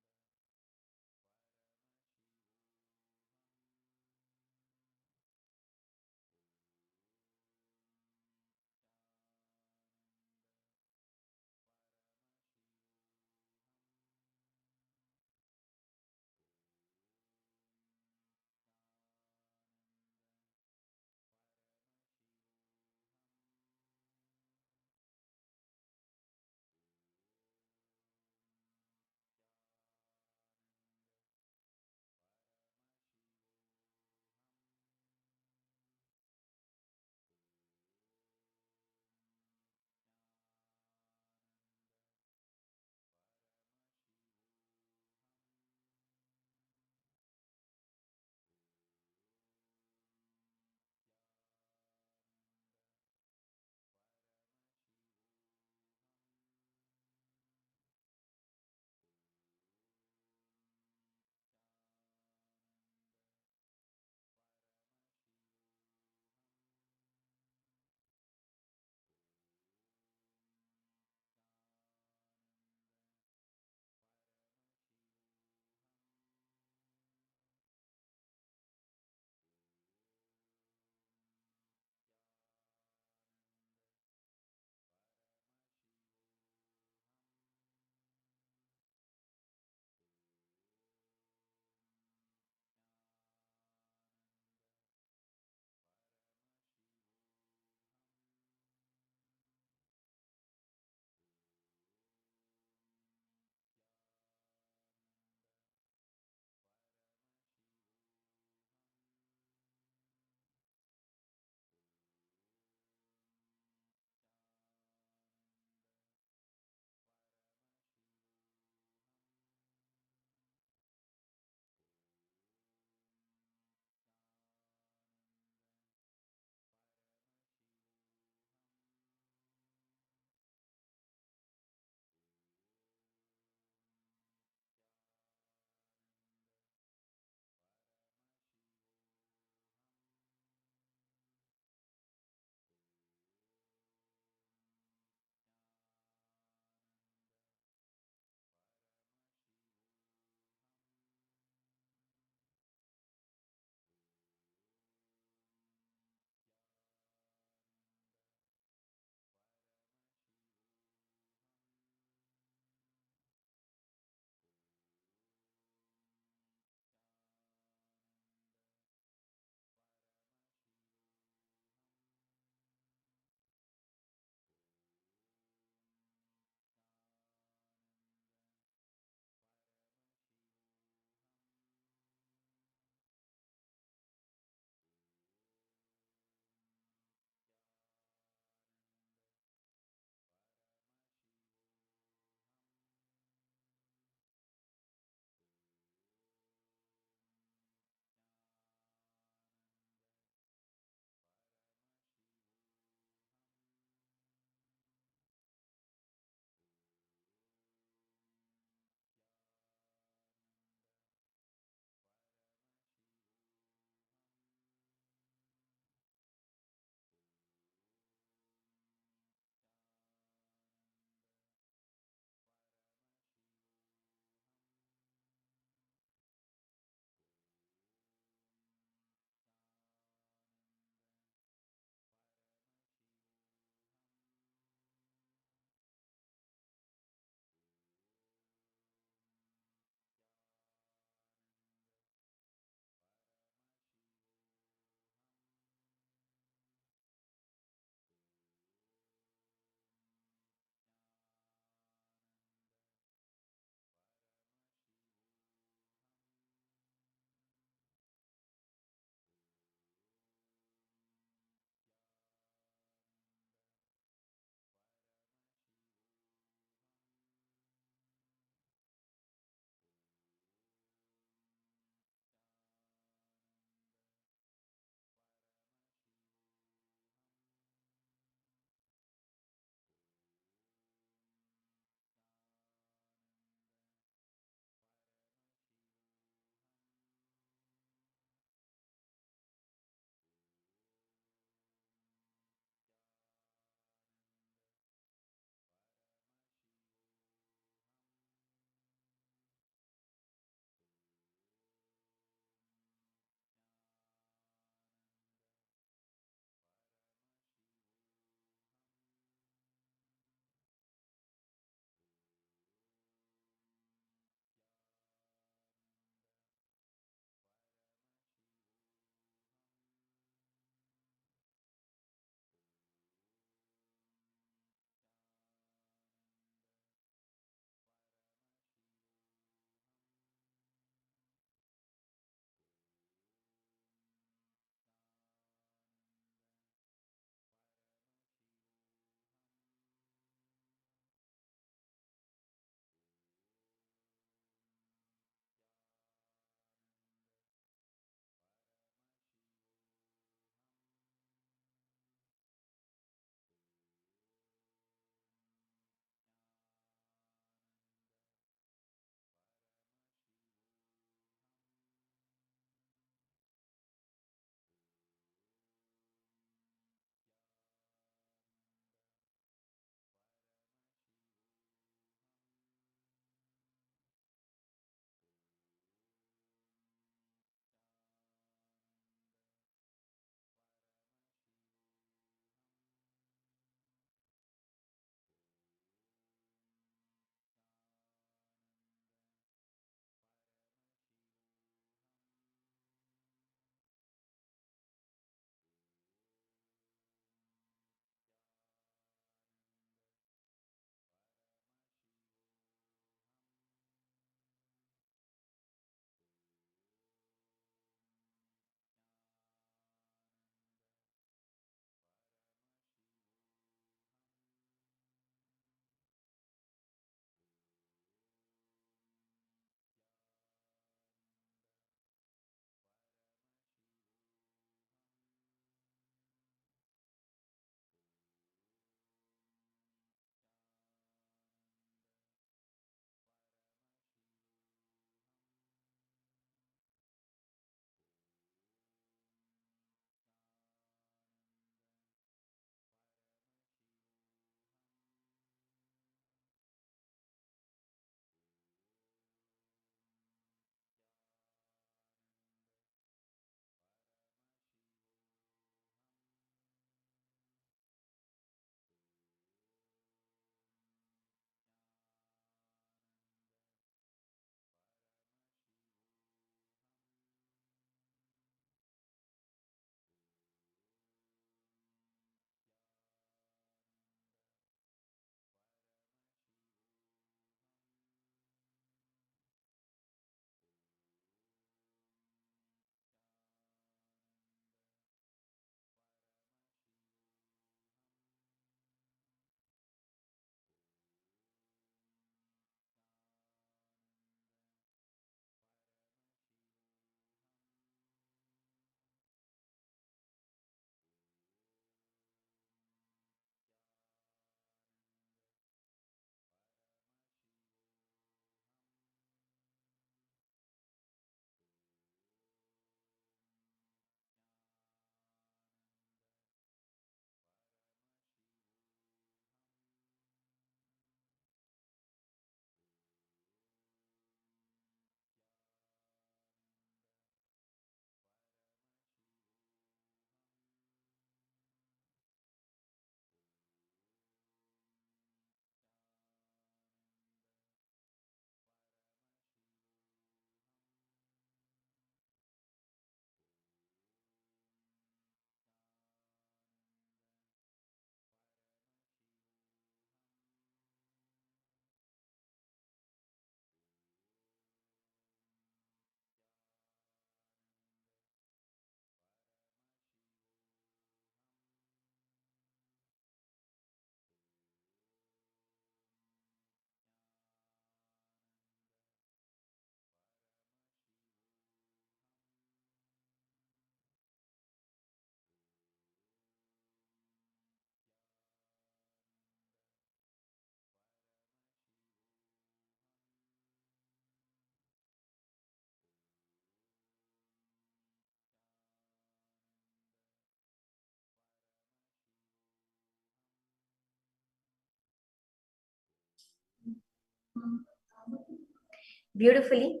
Beautifully,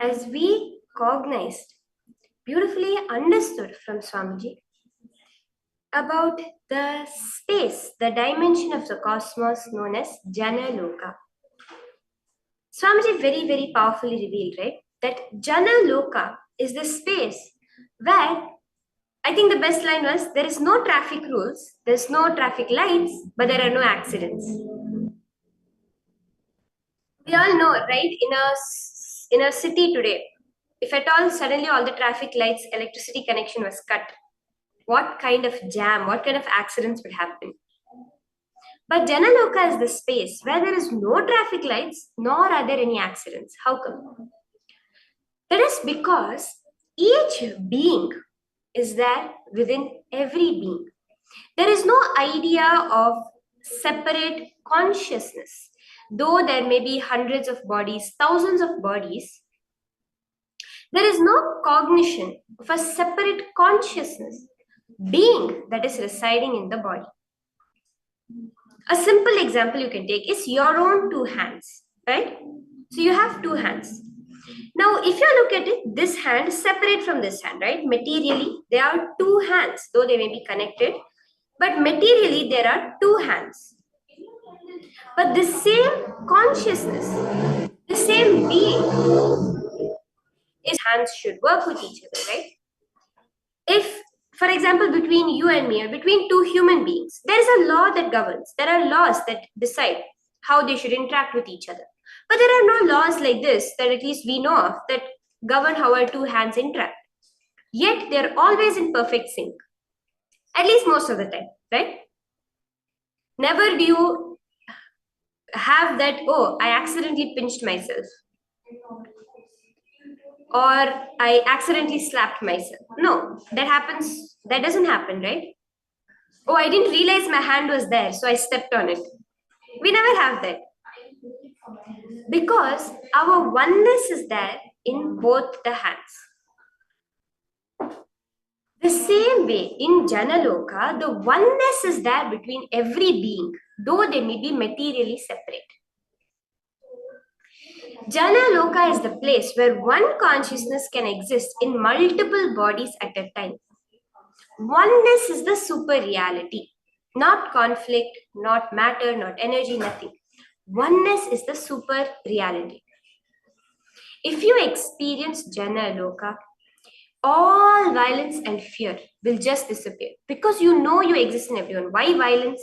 as we cognized, beautifully understood from Swamiji about the space, the dimension of the cosmos known as Jana Loka. Swamiji very, very powerfully revealed, right, that Jana Loka is the space where I think the best line was there is no traffic rules, there's no traffic lights, but there are no accidents. We all know, right, in a city today, if at all suddenly all the traffic lights, electricity connection was cut, what kind of jam, what kind of accidents would happen? But Janaloka is the space where there is no traffic lights, nor are there any accidents. How come? That is because each being is there within every being. There is no idea of separate consciousness. Though there may be hundreds of bodies, thousands of bodies, there is no cognition of a separate consciousness, being that is residing in the body. A simple example you can take is your own two hands, right? So you have two hands. Now, if you look at it, this hand is separate from this hand, right? Materially, there are two hands, though they may be connected, but materially, there are two hands. But the same consciousness, the same being, is hands should work with each other, right? If, for example, between you and me or between two human beings, there is a law that governs. There are laws that decide how they should interact with each other. But there are no laws like this that at least we know of that govern how our two hands interact. Yet they're always in perfect sync. At least most of the time, right? Never do you have that, oh, I accidentally pinched myself. Or I accidentally slapped myself. No, that doesn't happen, right? Oh, I didn't realize my hand was there, so I stepped on it. We never have that. Because our oneness is there in both the hands. The same way in Janaloka, the oneness is there between every being, though they may be materially separate. Janaloka is the place where one consciousness can exist in multiple bodies at a time. Oneness is the super reality, not conflict, not matter, not energy, nothing. Oneness is the super reality. If you experience Janaloka, all violence and fear will just disappear because you know you exist in everyone. Why violence?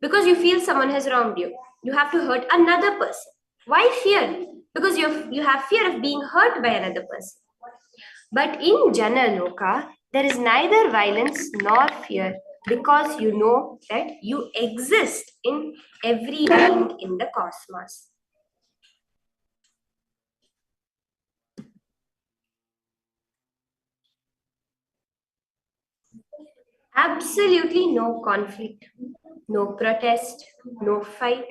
Because you feel someone has wronged you. You have to hurt another person. Why fear? Because you have fear of being hurt by another person. But in Janaloka, there is neither violence nor fear because you know that you exist in every being in the cosmos. Absolutely no conflict, no protest, no fight.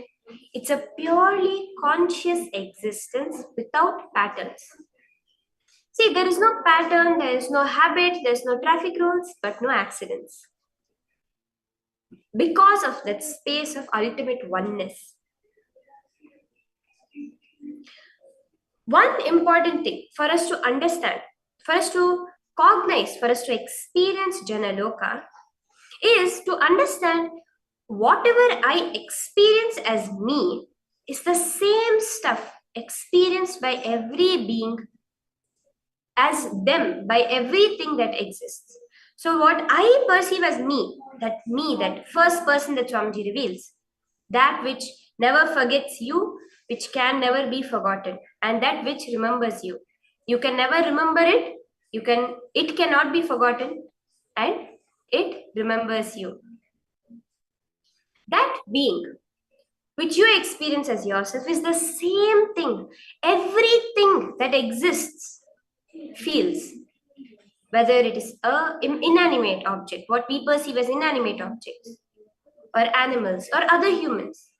It's a purely conscious existence without patterns. See, there is no pattern, there is no habit, there is no traffic rules, but no accidents. Because of that space of ultimate oneness. One important thing for us to understand, for us to cognize, for us to experience Janaloka is to understand whatever I experience as me is the same stuff experienced by every being as them, by everything that exists. So what I perceive as me, that first person that Swamiji reveals, that which never forgets you, which can never be forgotten, and that which remembers you. You can never remember it, it cannot be forgotten, and it remembers you. That being, which you experience as yourself, is the same thing. Everything that exists feels, whether it is an inanimate object, what we perceive as inanimate objects, or animals, or other humans.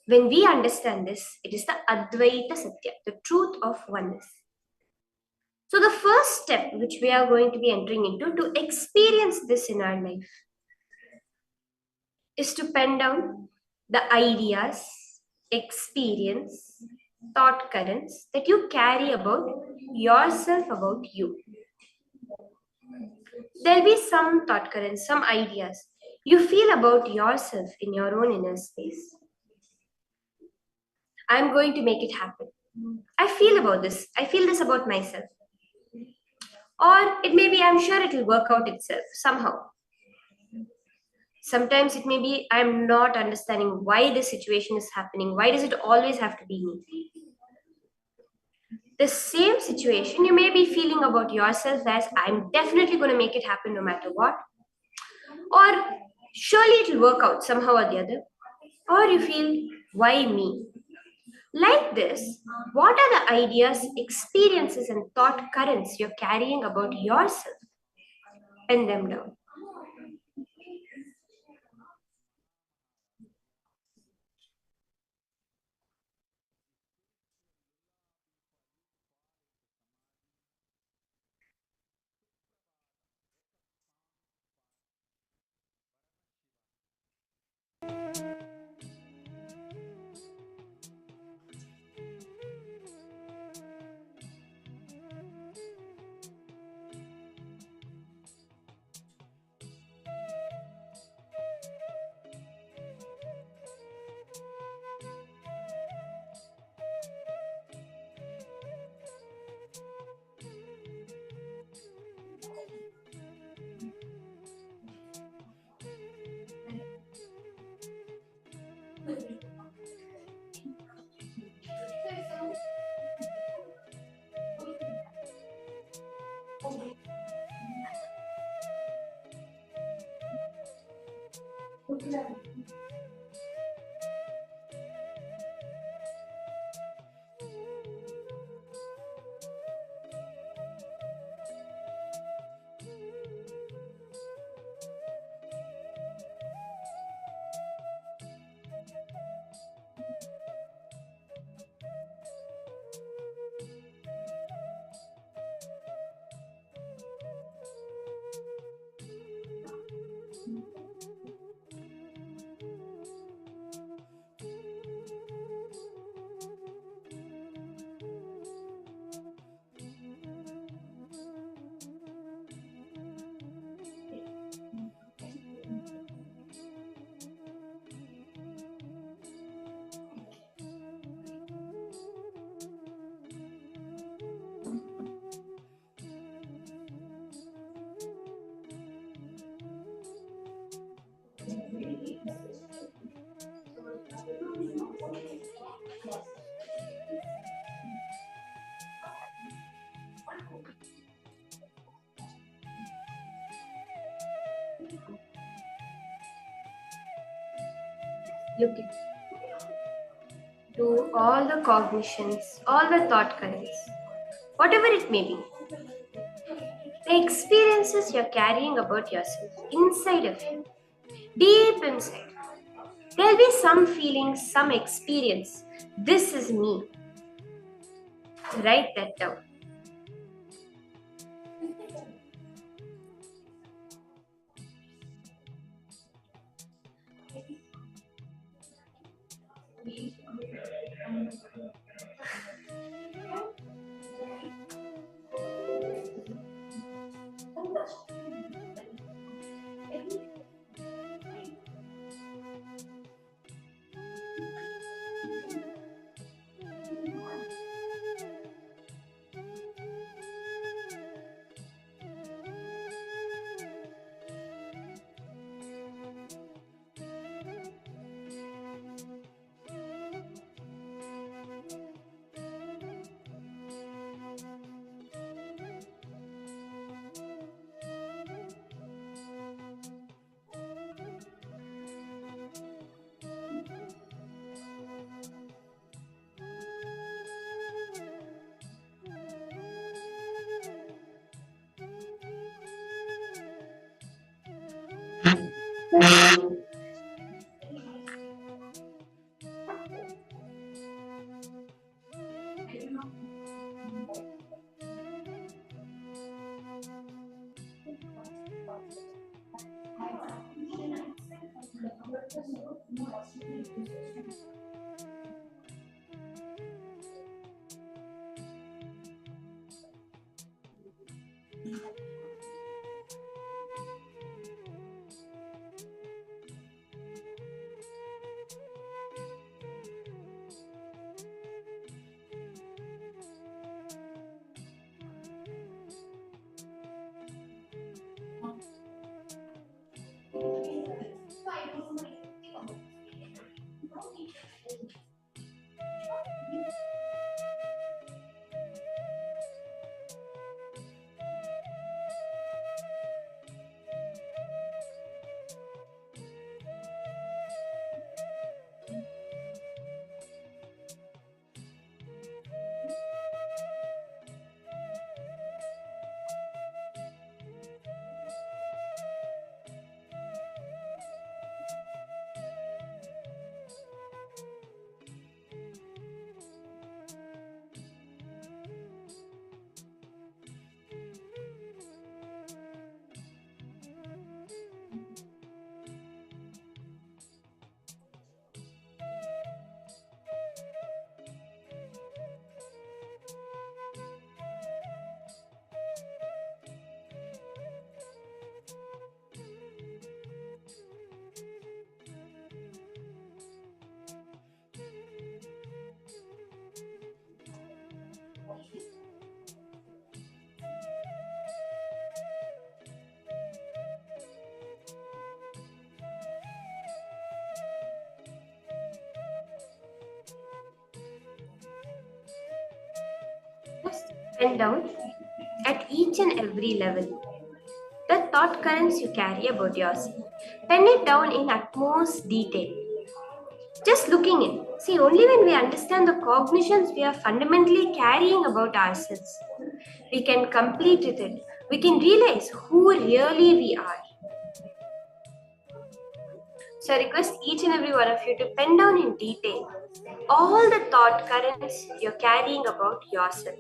When we understand this, it is the Advaita Satya, the truth of oneness. So the first step which we are going to be entering into to experience this in our life is to pen down the ideas, experience, thought currents that you carry about yourself, about you. There'll be some thought currents, some ideas you feel about yourself in your own inner space. I'm going to make it happen. I feel about this. I feel this about myself. Or it may be, I'm sure it will work out itself somehow. Sometimes it may be, I'm not understanding why this situation is happening. Why does it always have to be me? The same situation you may be feeling about yourself as, I'm definitely going to make it happen no matter what. Or surely it will work out somehow or the other. Or you feel, why me? Like this, what are the ideas, experiences, and thought currents you're carrying about yourself? Pen them down. Look to all the cognitions, all the thought currents, whatever it may be, the experiences you're carrying about yourself inside of you, deep inside. There'll be some feeling, some experience. This is me. Write that down. Pen down at each and every level the thought currents you carry about yourself. Pen it down in utmost detail. Just looking in. See, only when we understand the cognitions we are fundamentally carrying about ourselves, we can complete with it. We can realize who really we are. So I request each and every one of you to pen down in detail all the thought currents you're carrying about yourself.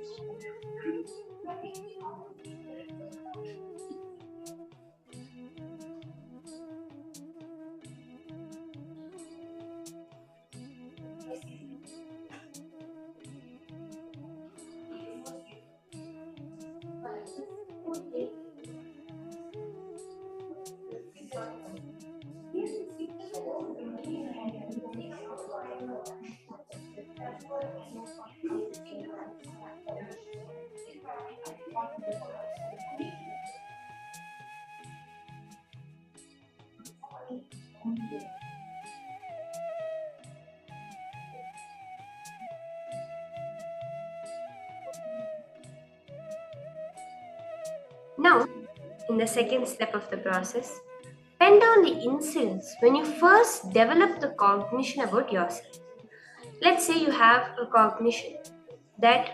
Now, in the second step of the process, pen down the incidents when you first develop the cognition about yourself. Let's say you have a cognition that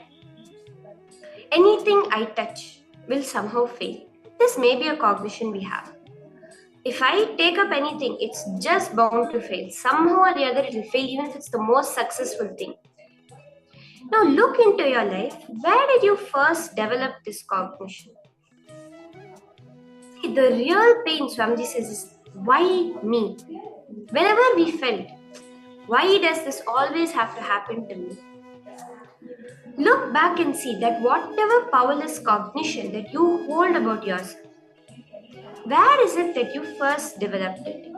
anything I touch will somehow fail. This may be a cognition we have. If I take up anything, it's just bound to fail. Somehow or the other, it will fail, even if it's the most successful thing. Now, look into your life. Where did you first develop this cognition? See, the real pain, Swamiji says, is why me? Whenever we felt, why does this always have to happen to me? Look back and see that whatever powerless cognition that you hold about yourself, where is it that you first developed it?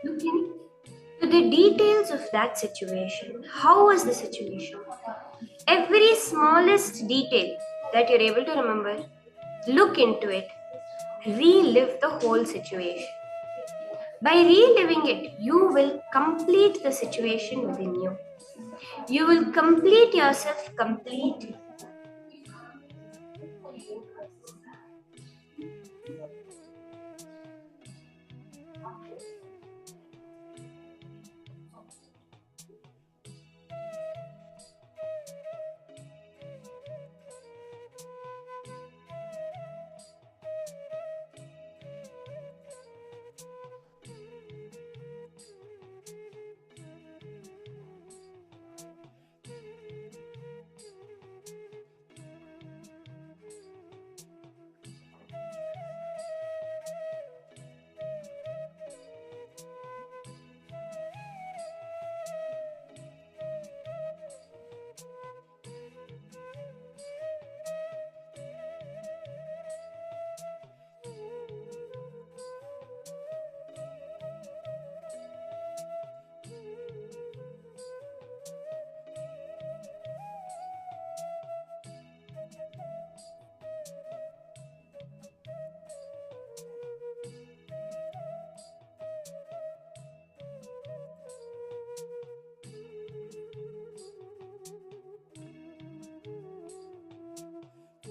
Look into the details of that situation. How was the situation? Every smallest detail that you're able to remember, look into it. Relive the whole situation. By reliving it, you will complete the situation within you. You will complete yourself completely.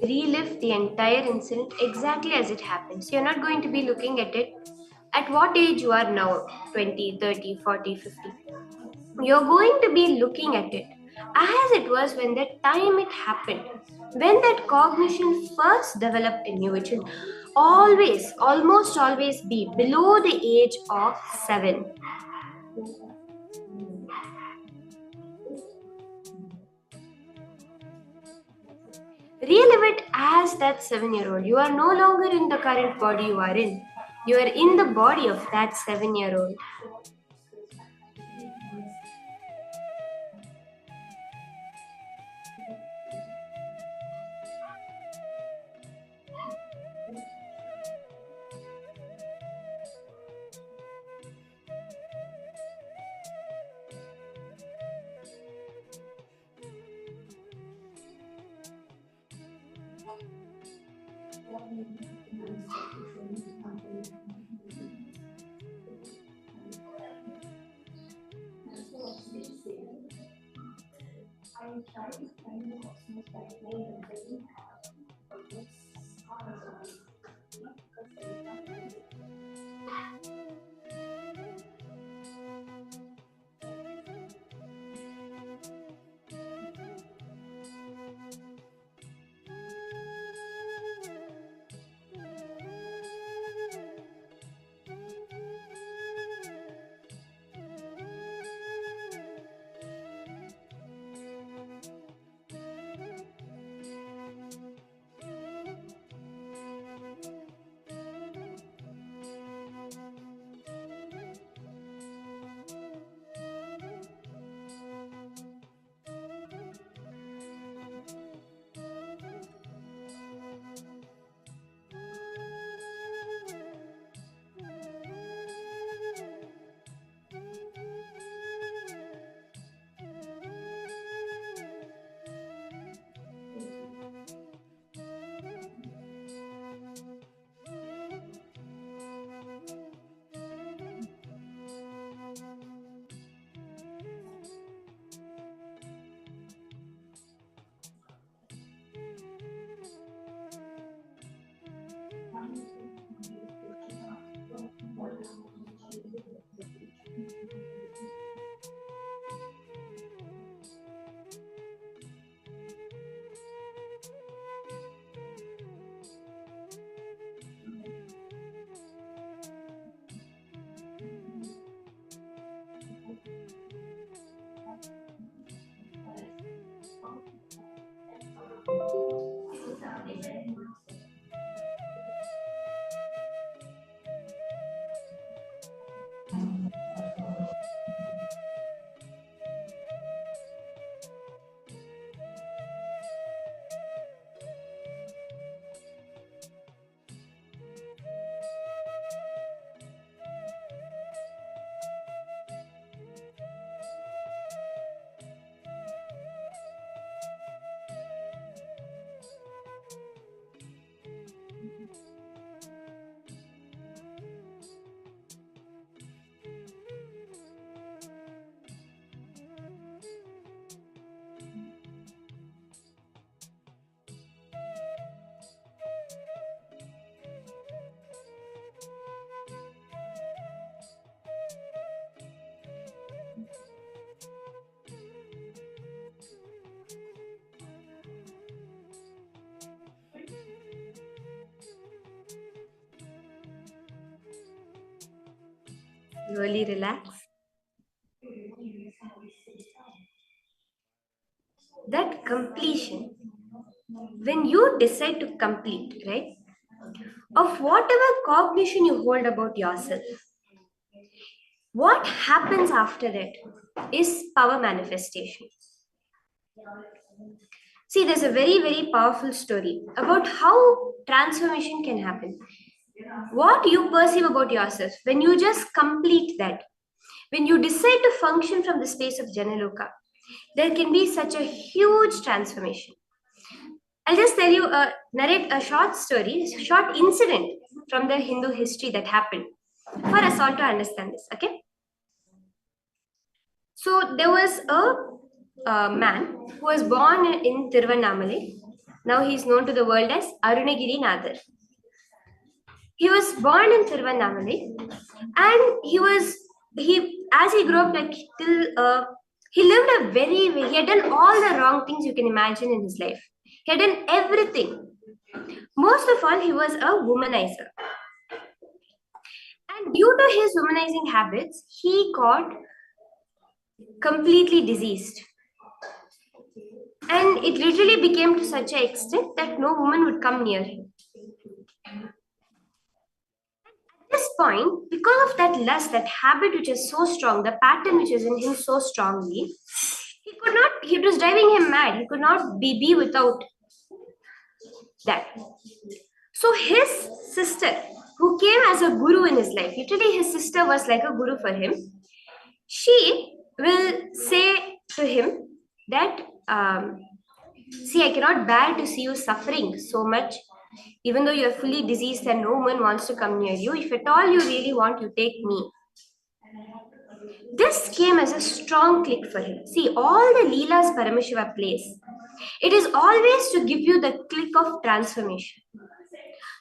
Relive the entire incident exactly as it happened. So you're not going to be looking at it at what age you are now, 20, 30, 40, 50, you're going to be looking at it as it was when the time it happened, when that cognition first developed in you, which will always, almost always be below the age of 7. Relive it as that 7-year-old. You are no longer in the current body you are in. You are in the body of that 7-year-old. Slowly relax. That completion, when you decide to complete, right, of whatever cognition you hold about yourself, what happens after that is power manifestation. See, there's a very, very powerful story about how transformation can happen. What you perceive about yourself, when you just complete that, when you decide to function from the space of Janaloka, there can be such a huge transformation. I'll just tell you, narrate a short story, a short incident from the Hindu history that happened for us all to understand this, okay? So there was a man who was born in Tiruvannamalai. Now he is known to the world as Arunagiri Nadar. He was born in Tiruvannamalai And as he grew up, like till he lived he had done all the wrong things you can imagine in his life. He had done everything. Most of all, he was a womanizer. And due to his womanizing habits, he got completely diseased. And it literally became to such an extent that no woman would come near him. At this point, because of that lust, that habit which is so strong, the pattern which is in him so strongly, it was driving him mad. He could not be without that. So his sister, who came as a guru in his life, literally his sister was like a guru for him, she will say to him that, see, I cannot bear to see you suffering so much, even though you are fully diseased and no one wants to come near you. If at all you really want, you take me. This came as a strong click for him. See, all the Leelas Paramashiva plays, it is always to give you the click of transformation.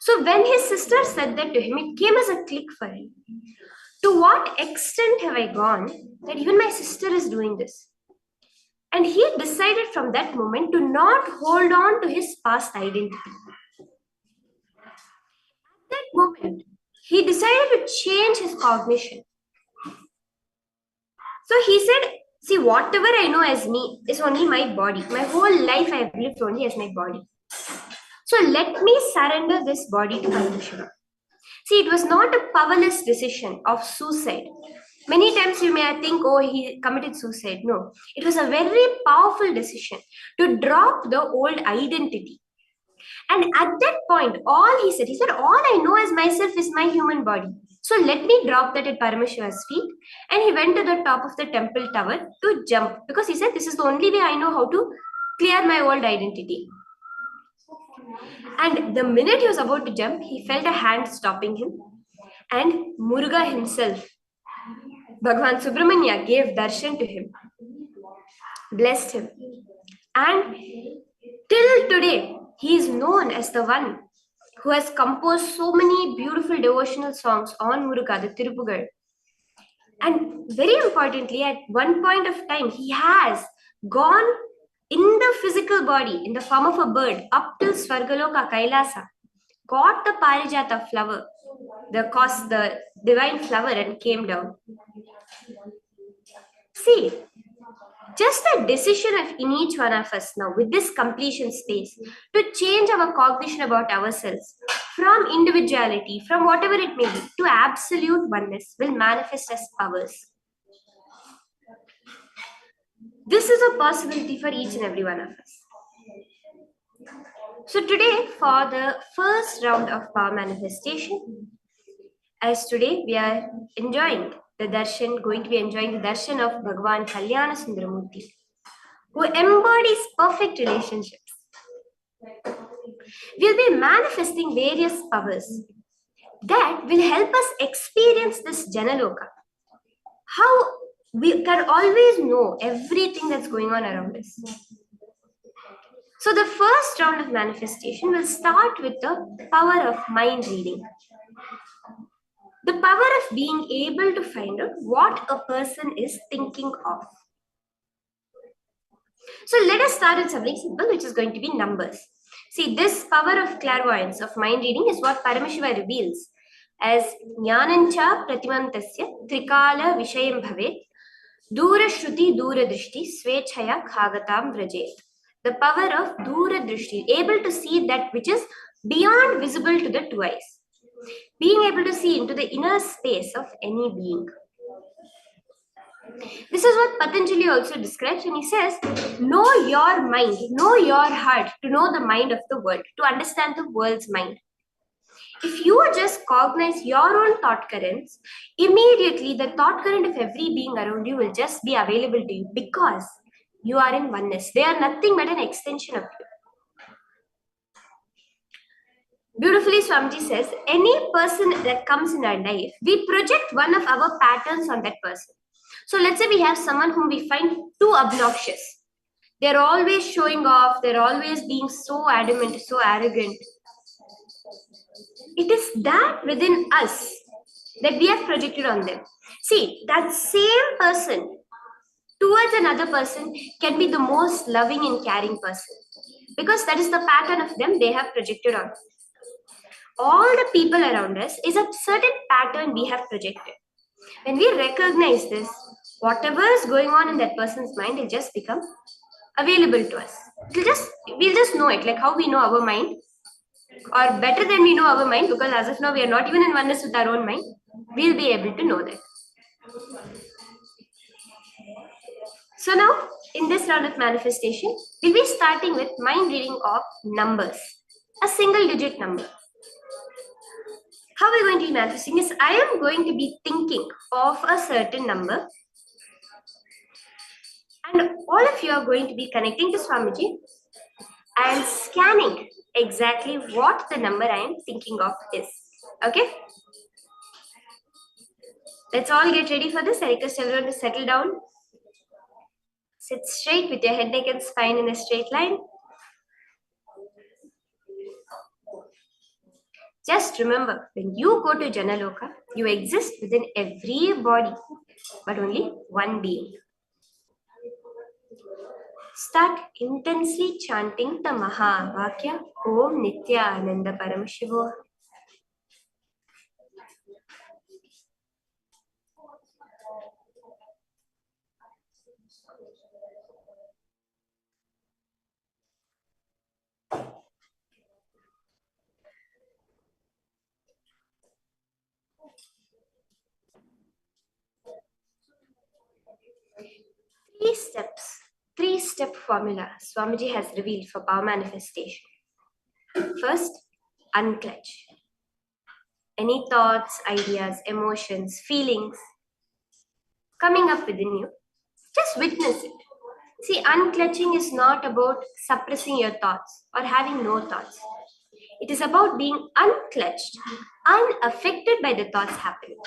So when his sister said that to him, it came as a click for him. To what extent have I gone that even my sister is doing this? And he decided from that moment to not hold on to his past identity. At that moment, he decided to change his cognition. So he said, see, whatever I know as me is only my body. My whole life I have lived only as my body. So let me surrender this body to Paramashiva. See, it was not a powerless decision of suicide. Many times you may think, oh, he committed suicide. No, it was a very powerful decision to drop the old identity. And at that point, all he said, all I know as myself is my human body. So let me drop that at Paramashiva's feet. And he went to the top of the temple tower to jump, because he said, this is the only way I know how to clear my old identity. And the minute he was about to jump, he felt a hand stopping him. And Muruga himself, Bhagavan Subramanya, gave darshan to him, blessed him. And till today, he is known as the one who has composed so many beautiful devotional songs on Muruga, the Tirupugal. And very importantly, at one point of time, he has gone in the physical body, in the form of a bird, up till Svargaloka Kailasa, got the Parijata flower, the divine flower, and came down. See, just the decision in each one of us now, with this completion space, to change our cognition about ourselves from individuality, from whatever it may be, to absolute oneness, will manifest as powers. This is a possibility for each and every one of us. So today, for the first round of power manifestation, as today we are enjoying the darshan, going to be enjoying the darshan of Bhagavan Kalyana Sundaramurti, who embodies perfect relationships. We'll be manifesting various powers that will help us experience this Janaloka. How we can always know everything that's going on around us. So the first round of manifestation will start with the power of mind reading. The power of being able to find out what a person is thinking of. So let us start with something simple, which is going to be numbers. See, this power of clairvoyance, of mind reading, is what Paramashiva reveals as Jnanancha Pratimantasya Trikala Vishayam Bhavet Dura Shruti Dura Drishti Svechaya Khagatam Vrajet. The power of Dura Drishti, able to see that which is beyond visible to the two eyes. Being able to see into the inner space of any being. This is what Patanjali also describes when he says, know your mind, know your heart, to know the mind of the world, to understand the world's mind. If you just cognize your own thought currents, immediately the thought current of every being around you will just be available to you, because you are in oneness. They are nothing but an extension of you. Beautifully, Swamiji says, any person that comes in our life, we project one of our patterns on that person. So let's say we have someone whom we find too obnoxious. They're always showing off. They're always being so adamant, so arrogant. It is that within us that we have projected on them. See, that same person towards another person can be the most loving and caring person, because that is the pattern of them they have projected on. All the people around us is a certain pattern we have projected. When we recognize this, whatever is going on in that person's mind will just become available to us. We'll just know it, like how we know our mind, or better than we know our mind, because as of now we are not even in oneness with our own mind. We'll be able to know that. So now, in this round of manifestation, we'll be starting with mind reading of numbers, a single digit number. How we're going to be manifesting is, I am going to be thinking of a certain number, and all of you are going to be connecting to Swamiji and scanning exactly what the number I am thinking of is. Okay? Let's all get ready for this. I request everyone to settle down. Sit straight with your head, neck, and spine in a straight line. Just remember, when you go to Janaloka, you exist within every body, but only one being. Start intensely chanting the Mahavakya Om Nityananda Paramashivoham. Three-step formula Swamiji has revealed for power manifestation. First, unclench. Any thoughts, ideas, emotions, feelings coming up within you, just witness it. See, unclenching is not about suppressing your thoughts or having no thoughts. It is about being unclenched, unaffected by the thoughts happening.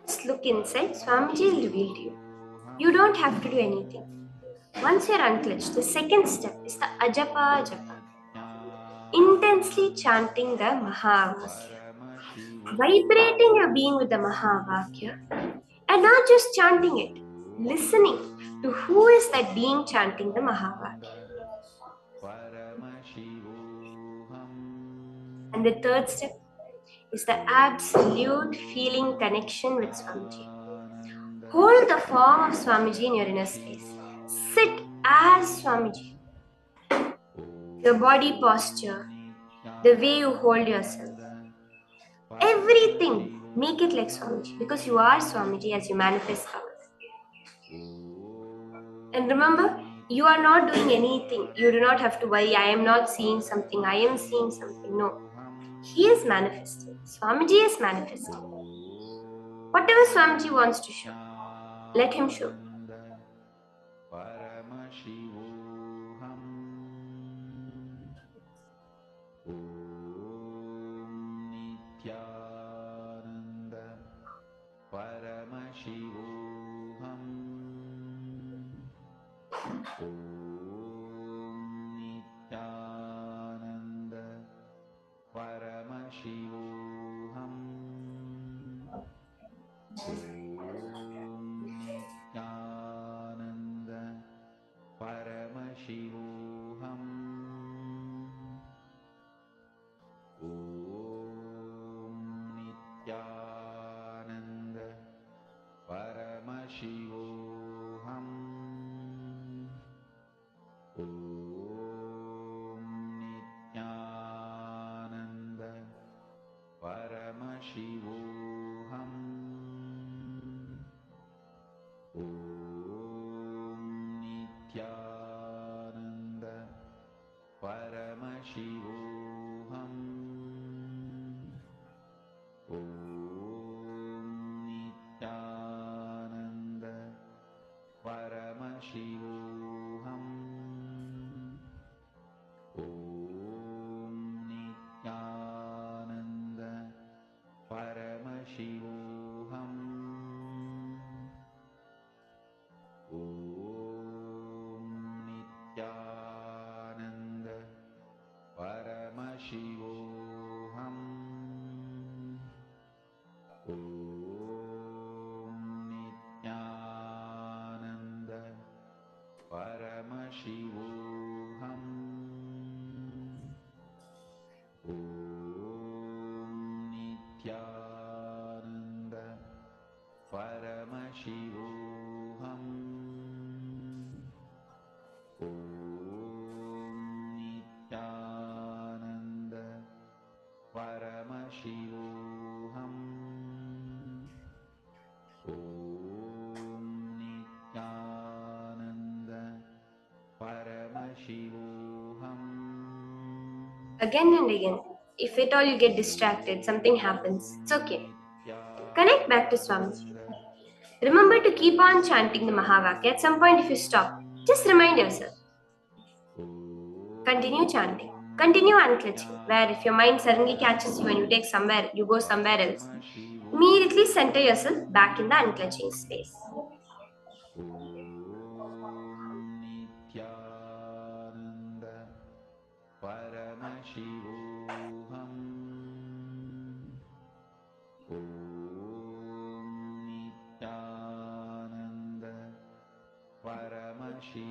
Just look inside, Swamiji will reveal to you. You don't have to do anything. Once you're unclenched, the second step is the Ajapa Japa. Intensely chanting the Mahavakya. Vibrating your being with the Mahavakya. And not just chanting it, listening to who is that being chanting the Mahavakya. And the third step is the absolute feeling connection with Swamiji. Hold the form of Swamiji in your inner space. Sit as Swamiji. Your body posture, the way you hold yourself, everything, make it like Swamiji, because you are Swamiji as you manifest power. And remember, you are not doing anything. You do not have to worry, I am not seeing something, I am seeing something. No. He is manifesting. Swamiji is manifesting. Whatever Swamiji wants to show, let him show. Nityanand परमशिवोऽहम् नित्यानन्द परमशिवोऽहम् नित्यानन्द परमशिवोऽहम् नित्यानन्द परमशिवोऽहम् नित्यानन्द परमशिवोऽहम् नित्यानन्द परमशिवोऽहम् नित्यानन्द परमशिवोऽहम् नित्यानन्द परमशिवोऽहम् नित्यानन्द परमशिवोऽहम् नित्यानन्द परमशिवोऽहम् नित्यानन्द परमशिवोऽहम् नित्यानन्द परमशिवोऽहम्. Again and again, if at all you get distracted, something happens, it's okay. Connect back to Swamiji. Remember to keep on chanting the Mahavakya. At some point, if you stop, just remind yourself. Continue chanting. Continue unclenching, where if your mind suddenly catches you and you go somewhere else, immediately center yourself back in the unclenching space. Nityanand परमशिवोऽहम् नित्यानन्द परमशिवोऽहम्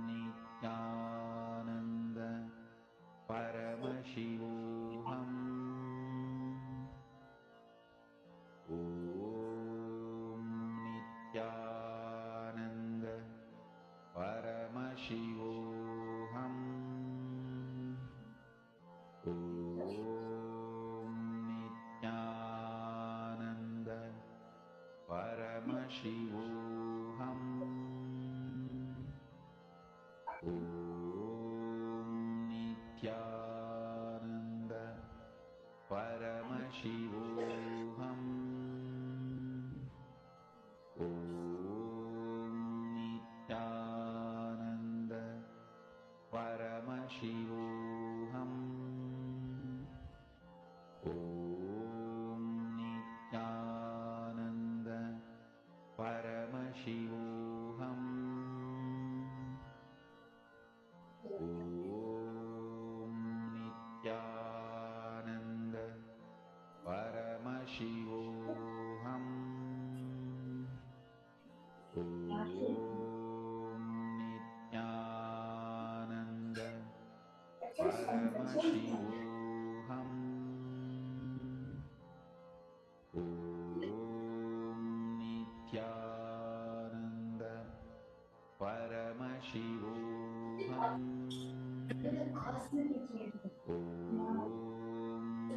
नित्यानन्द परमशिवोऽहम् नित्यानन्द परमशिवोऽहम् नित्यानन्द परमशिवोऽहम् नित्यानन्द परमशिवोऽहम् नित्यानन्द परमशिवोऽहम् नित्यानन्द परमशिवोऽहम् नित्यानन्द परमशिवोऽहम् नित्यानन्द परमशिवोऽहम् नित्यानन्द परमशिवोऽहम्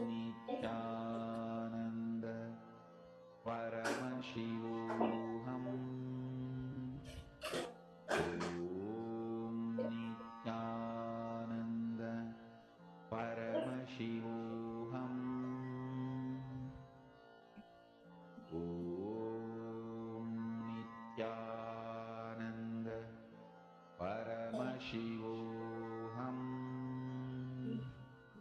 नित्यानन्द परमशिवोऽहम् नित्यानन्द परमशिवोऽहम् नित्यानन्द परमशिवोऽहम् Nityanand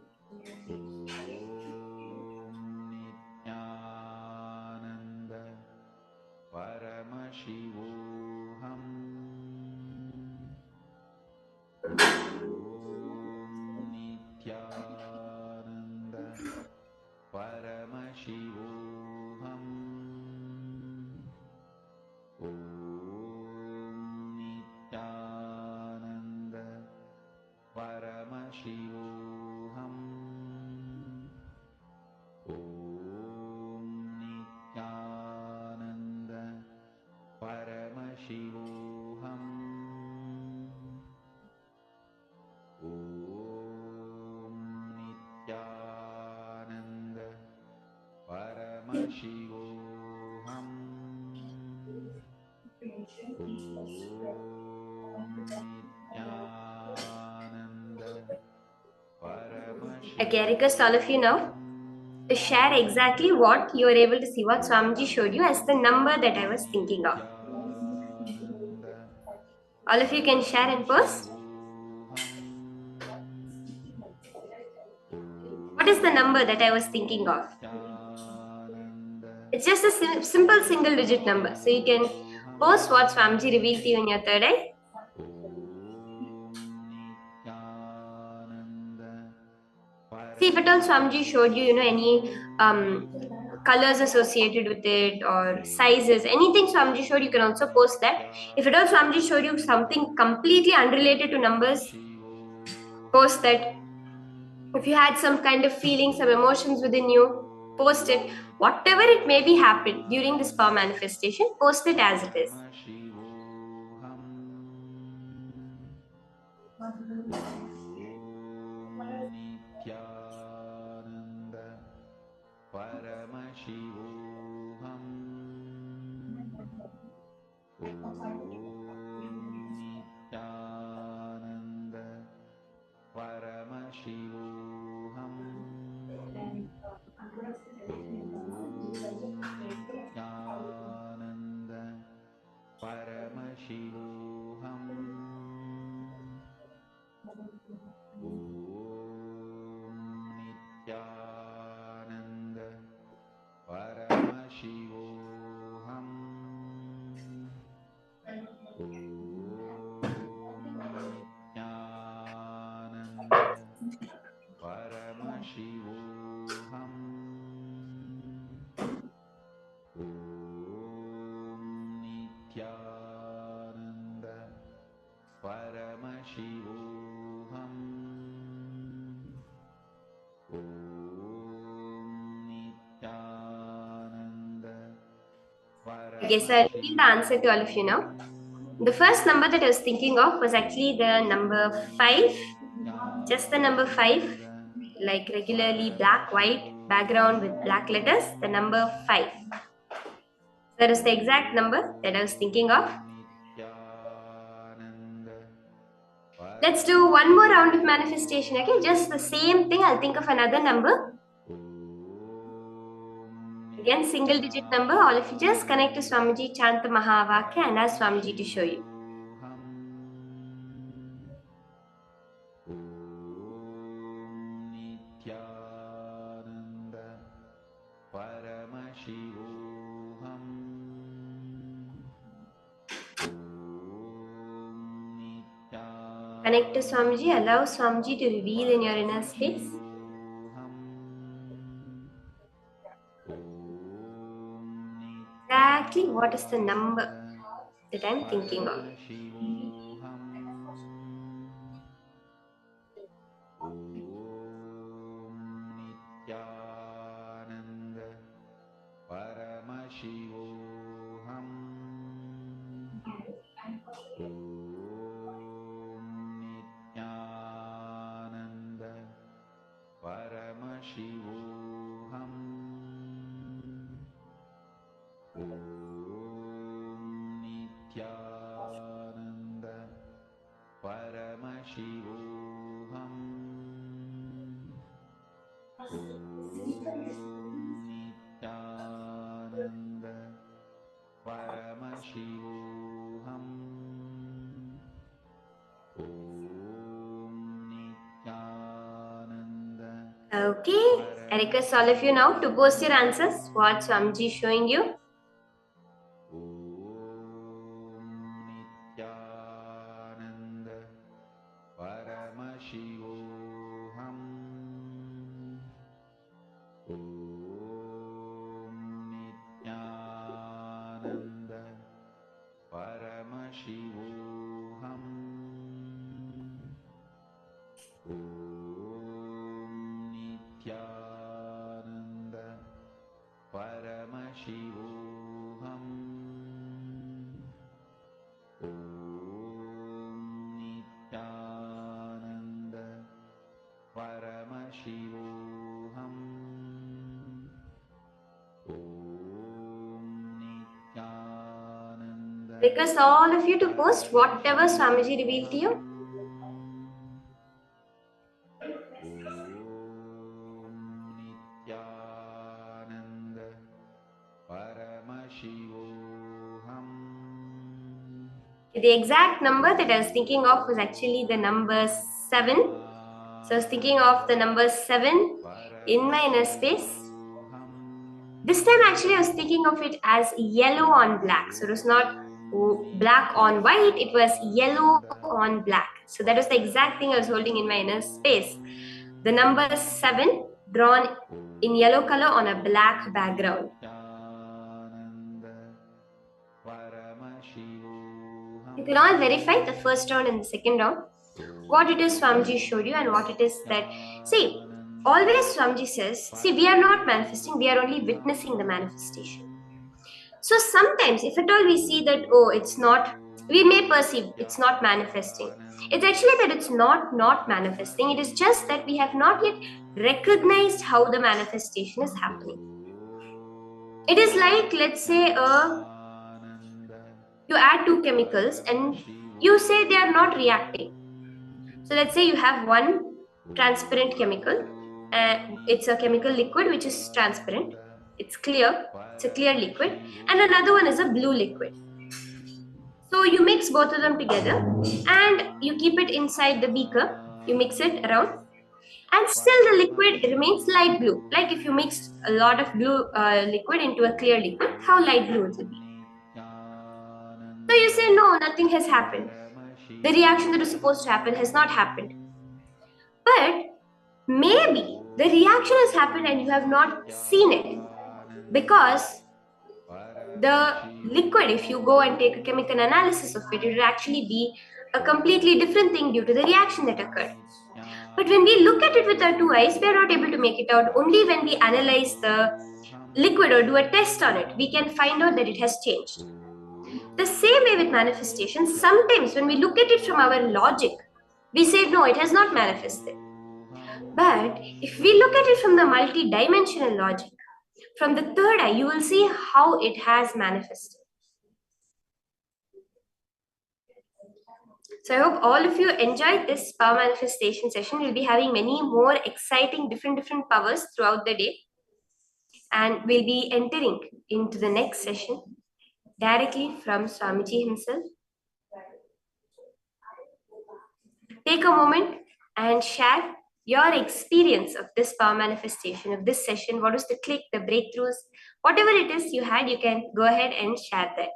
Okay, I request all of you now to share exactly what you were able to see, what Swamiji showed you as the number that I was thinking of. All of you can share and post. What is the number that I was thinking of? It's just a simple single digit number. So you can post what Swamiji revealed to you in your third eye. See, if at all Swamiji showed you, any colors associated with it or sizes, anything Swamiji showed, you can also post that. If at all Swamiji showed you something completely unrelated to numbers, post that. If you had some kind of feelings, some emotions within you, post it. Whatever it may be happened during this power manifestation, post it as it is. Okay, so I'll reveal the answer to all of you now. The first number that I was thinking of was actually the number 5, just the number 5, like regularly black, white background with black letters, the number 5. That is the exact number that I was thinking of. Let's do one more round of manifestation, okay? Just the same thing. I'll think of another number. Again, single digit number. All of you just connect to Swamiji, chant the Mahavakya and ask Swamiji to show you. Connect to Swamiji. Allow Swamiji to reveal in your inner space. Exactly what is the number that I'm thinking of. Okay, I request all of you now to post your answers. What Swamiji is showing you. Nityananda Paramashivoham. Nityananda Paramashivoham. Nityananda. Request all of you to post whatever Swamiji revealed to you. Nityananda Paramashivoham. The exact number that I was thinking of was actually the number 7. So I was thinking of the number 7 in my inner space. This time actually I was thinking of it as yellow on black. So it was not black on white, it was yellow on black. So that was the exact thing I was holding in my inner space. The number 7 drawn in yellow color on a black background. You can all verify the first round and the second round. What it is Swamiji showed you and what it is that, see, always Swamiji says, see, we are not manifesting, we are only witnessing the manifestation. So sometimes, if at all we see that, oh, it's not, we may perceive it's not manifesting. It's actually that it's not manifesting. It is just that we have not yet recognized how the manifestation is happening. It is like, let's say, you add 2 chemicals and you say they are not reacting. So let's say you have one transparent chemical. It's a chemical liquid which is transparent. It's clear. It's a clear liquid. And another one is a blue liquid. So you mix both of them together and you keep it inside the beaker. You mix it around. And still the liquid remains light blue. Like if you mixed a lot of blue liquid into a clear liquid, how light blue it will be. So you say, no, nothing has happened. The reaction that was supposed to happen has not happened. But maybe the reaction has happened and you have not seen it, because the liquid, if you go and take a chemical analysis of it, it will actually be a completely different thing due to the reaction that occurred. But when we look at it with our 2 eyes, we are not able to make it out. Only when we analyze the liquid or do a test on it, we can find out that it has changed. The same way with manifestation, sometimes when we look at it from our logic, we say, no, it has not manifested. But if we look at it from the multi-dimensional logic, from the third eye, you will see how it has manifested. So I hope all of you enjoyed this power manifestation session. We'll be having many more exciting different powers throughout the day. And we'll be entering into the next session directly from Swamiji himself. Take a moment and share your experience of this power manifestation, of this session. What was the click, the breakthroughs, whatever it is you had, you can go ahead and share that.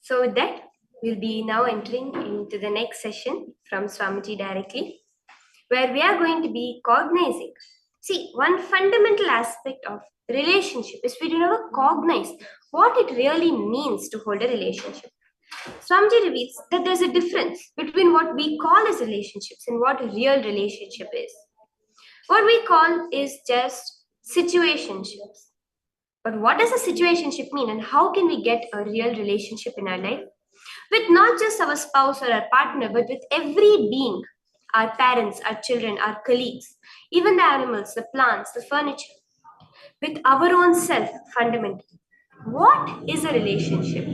So with that, we'll be now entering into the next session from Swamiji directly. where we are going to be cognizing. See, one fundamental aspect of relationship is we do never cognize what it really means to hold a relationship. Swamiji reveals that there's a difference between what we call as relationships and what a real relationship is. What we call is just situationships. But what does a situationship mean, and how can we get a real relationship in our life? With not just our spouse or our partner, but with every being, our parents, our children, our colleagues, even the animals, the plants, the furniture, with our own self fundamentally. What is a relationship?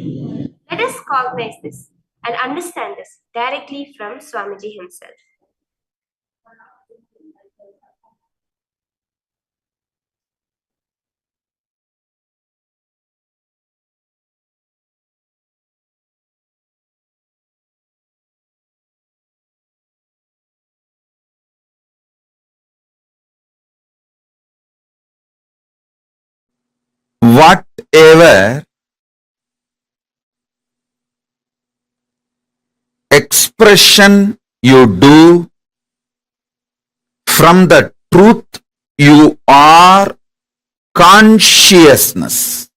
Let us cognize this and understand this directly from Swamiji himself. Whatever expression you do from the truth you are consciousness,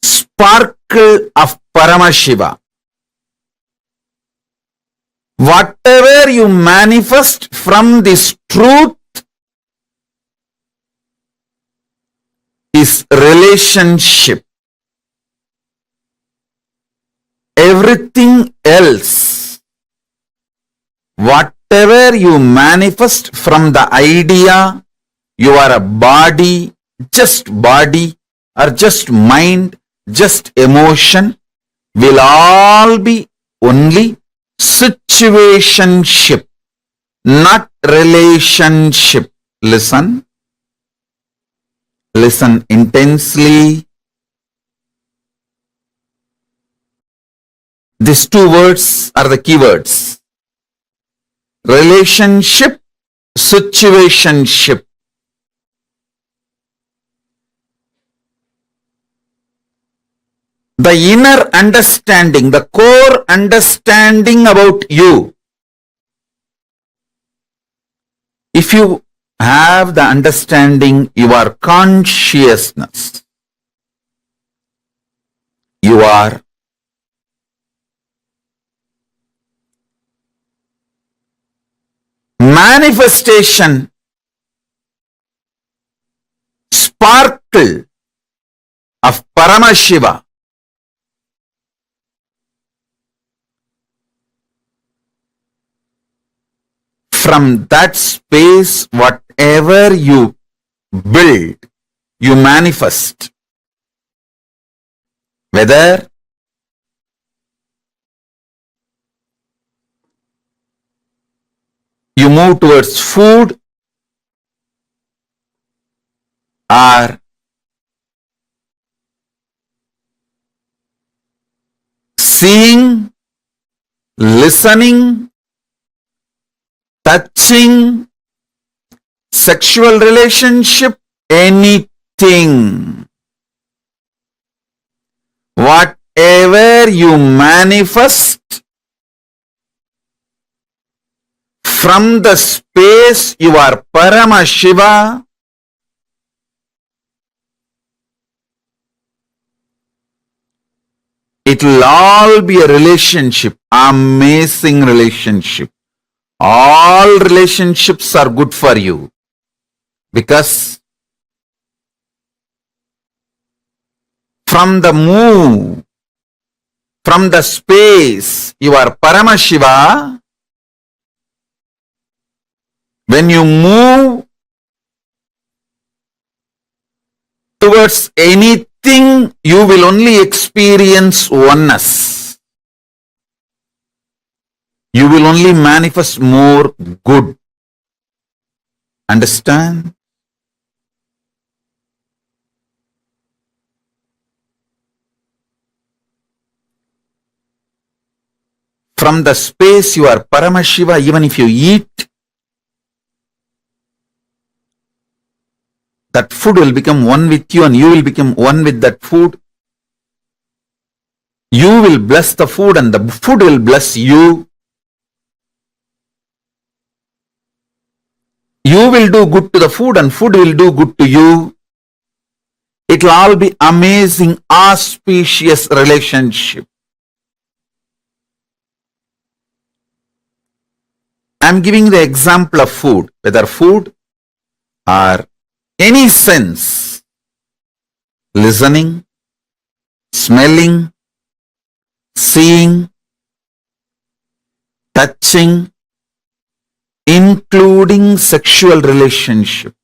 sparkle of Paramashiva, whatever you manifest from this truth is relationship. Everything else, whatever you manifest from the idea you are a body or just mind, just emotion, will all be only situationship, not relationship. Listen intensely. These two words are the keywords. Relationship, situationship. The inner understanding, the core understanding about you. If you have the understanding, you are consciousness. You are manifestation, sparkle of Paramashiva. From that space, whatever you build, you manifest. Whether you move towards food or seeing, listening, touching, sexual relationship, anything. Whatever you manifest from the space you are Paramashiva, it will all be a relationship, amazing relationship. All relationships are good for you because from the move, from the space you are Paramashiva, when you move towards anything, you will only experience oneness. You will only manifest more good. Understand? From the space you are Paramashiva, even if you eat, that food will become one with you and you will become one with that food. You will bless the food and the food will bless you. you will do good to the food and food will do good to you. It will all be amazing, auspicious relationship. I am giving the example of food, whether food or any sense, listening, smelling, seeing, touching, including sexual relationship.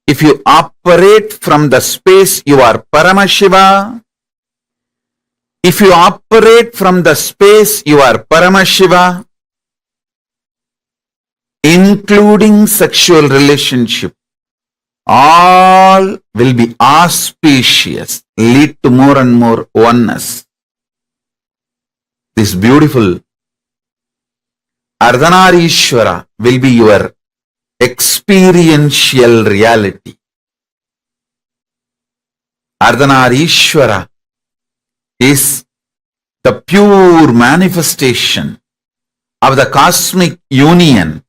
If you operate from the space you are Paramashiva, if you operate from the space you are Paramashiva, including sexual relationship, all will be auspicious, lead to more and more oneness. This beautiful Ardhanarishwara will be your experiential reality. Ardhanarishwara is the pure manifestation of the cosmic union,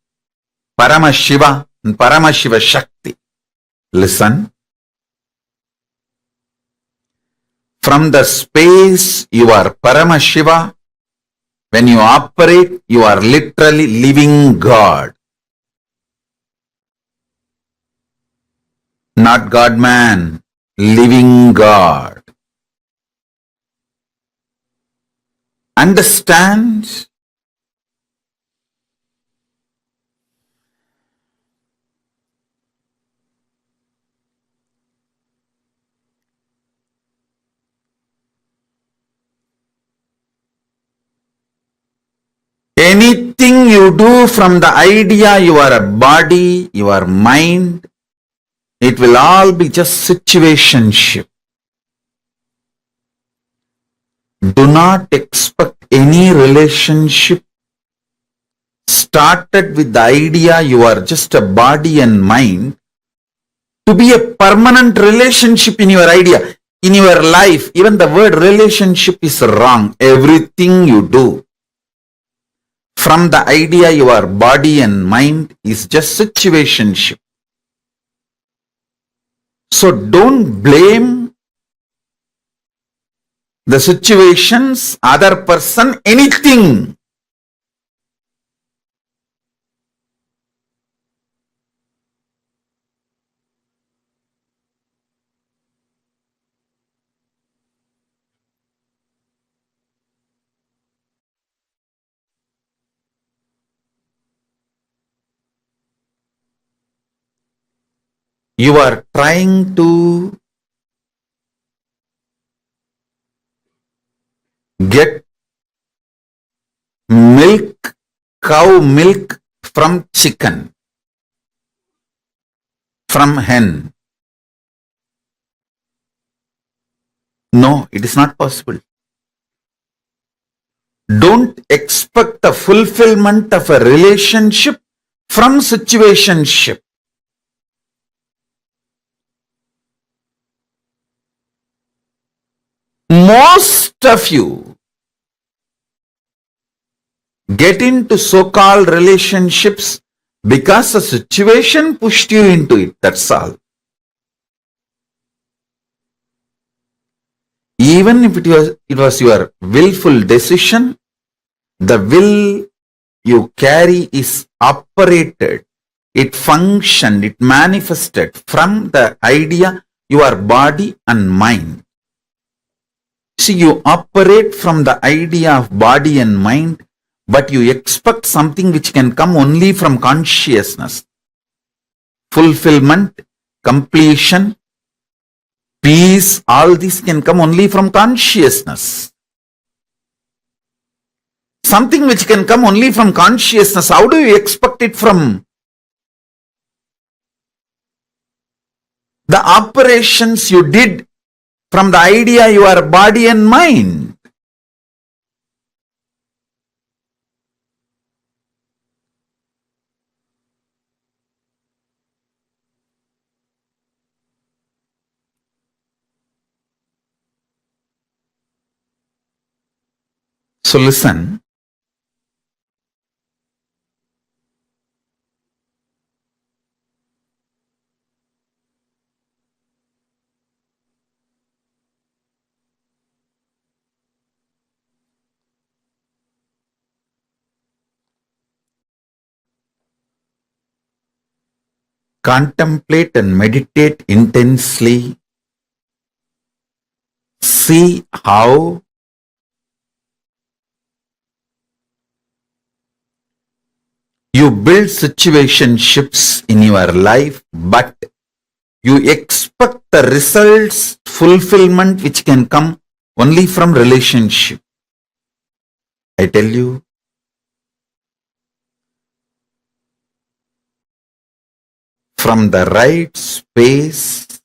Paramashiva and Paramashiva Shakti. Listen. From the space you are Paramashiva, when you operate, you are literally living God. Not God-man, living God. Understand? Anything you do from the idea you are a body, you are mind, it will all be just situationship. Do not expect any relationship started with the idea you are just a body and mind to be a permanent relationship in your idea, in your life. Even the word relationship is wrong. Everything you do from the idea you are body and mind is just situationship. So don't blame the situations, other person, anything. You are trying to get milk, cow milk from chicken, from hen. No, it is not possible. Don't expect the fulfillment of a relationship from situationship. Most of you get into so-called relationships because the situation pushed you into it. That's all. Even if it was your willful decision, the will you carry is operated. It functioned, it manifested from the idea you are body and mind. See, you operate from the idea of body and mind, but you expect something which can come only from consciousness. Fulfillment, completion, peace, all this can come only from consciousness. Something which can come only from consciousness, how do you expect it from the operations you did from the idea you are body and mind? So listen, contemplate and meditate intensely. See how you build situationships in your life, but you expect the results, fulfillment which can come only from relationship. I tell you, from the right space,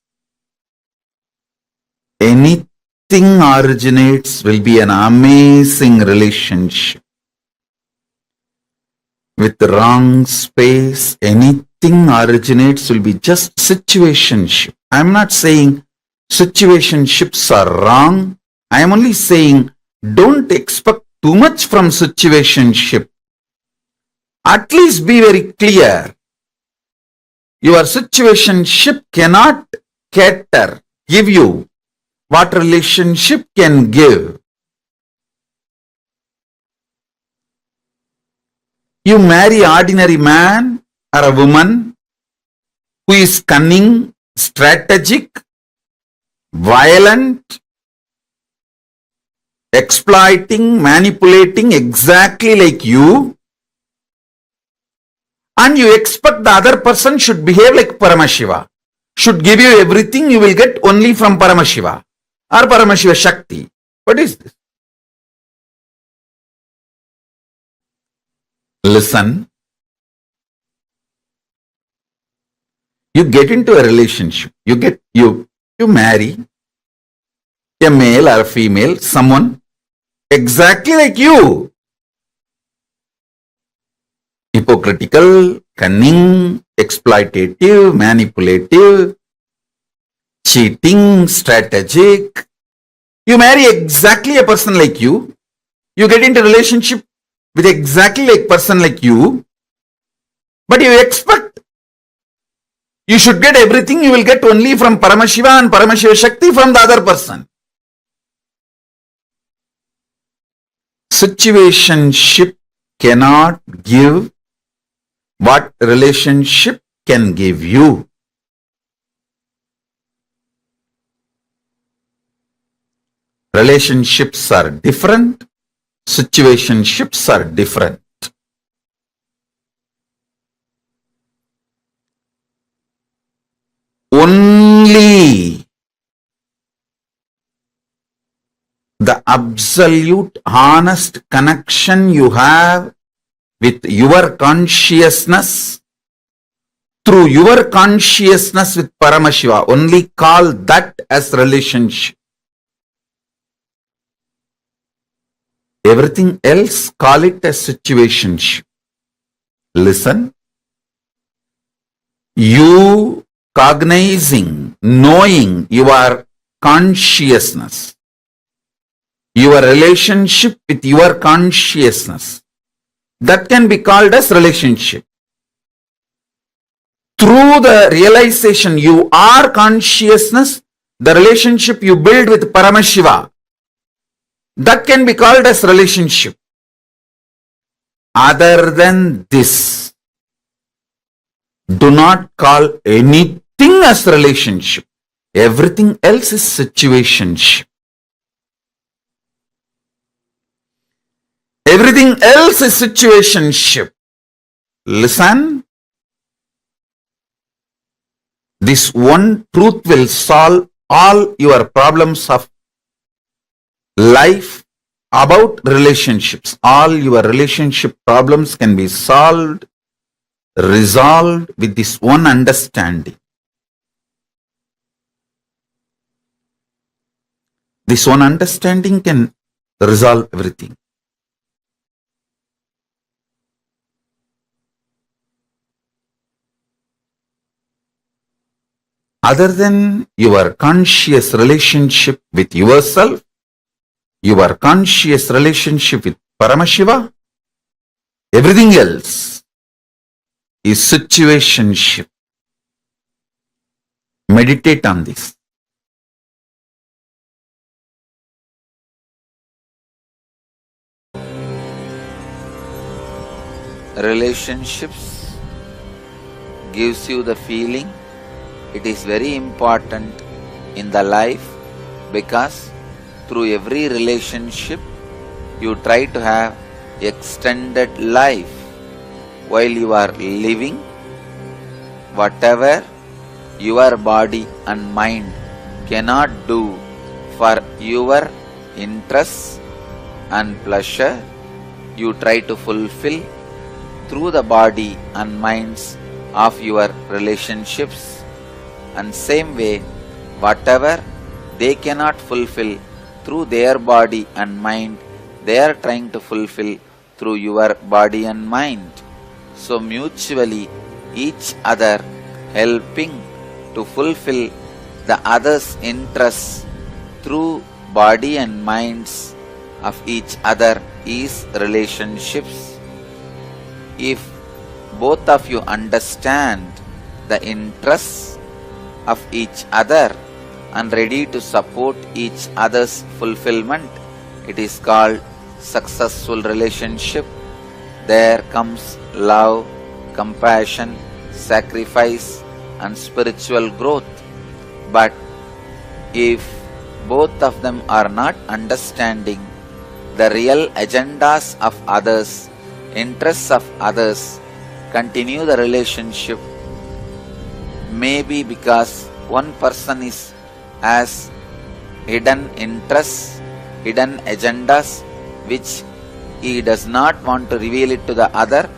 anything originates will be an amazing relationship. With the wrong space, anything originates will be just situationship. I am not saying situationships are wrong. I am only saying don't expect too much from situationship. At least be very clear. Your situationship cannot give you what relationship can give. You marry ordinary man or a woman who is cunning, strategic, violent, exploiting, manipulating exactly like you, and you expect the other person should behave like Paramashiva, should give you everything you will get only from Paramashiva or Paramashiva Shakti. What is this? Listen. You get into a relationship. You marry a male or a female, someone exactly like you. Hypocritical, cunning, exploitative, manipulative, cheating, strategic. You marry exactly a person like you. You get into a relationship with exactly like person like you. But you expect you should get everything you will get only from Paramashiva and Paramashiva Shakti from the other person. Situationship cannot give what relationship can give you. Relationships are different. Situationships are different. Only the absolute honest connection you have with your consciousness, through your consciousness with Paramashiva, only call that as relationship. Everything else, call it as situationship. Listen. You cognizing, knowing your consciousness, your relationship with your consciousness, that can be called as relationship. Through the realization you are consciousness, the relationship you build with Paramashiva, that can be called as relationship. Other than this, do not call anything as relationship. Everything else is situationship. Everything else is situationship. Listen. This one truth will solve all your problems of life about relationships. All your relationship problems can be solved, resolved with this one understanding. This one understanding can resolve everything. Other than your conscious relationship with yourself, your conscious relationship with Paramashiva, everything else is situationship. Meditate on this. Relationships gives you the feeling. It is very important in the life because through every relationship you try to have extended life. While you are living, whatever your body and mind cannot do for your interests and pleasure, you try to fulfill through the body and minds of your relationships. And same way, whatever they cannot fulfill through their body and mind, they are trying to fulfill through your body and mind. So mutually each other helping to fulfill the other's interests through body and minds of each other is relationships. If both of you understand the interests of each other and ready to support each other's fulfillment, it is called successful relationship. There comes love, compassion, sacrifice and spiritual growth. But if both of them are not understanding the real agendas of others, interests of others, continue the relationship, maybe because one person has hidden interests, hidden agendas which he does not want to reveal it to the other,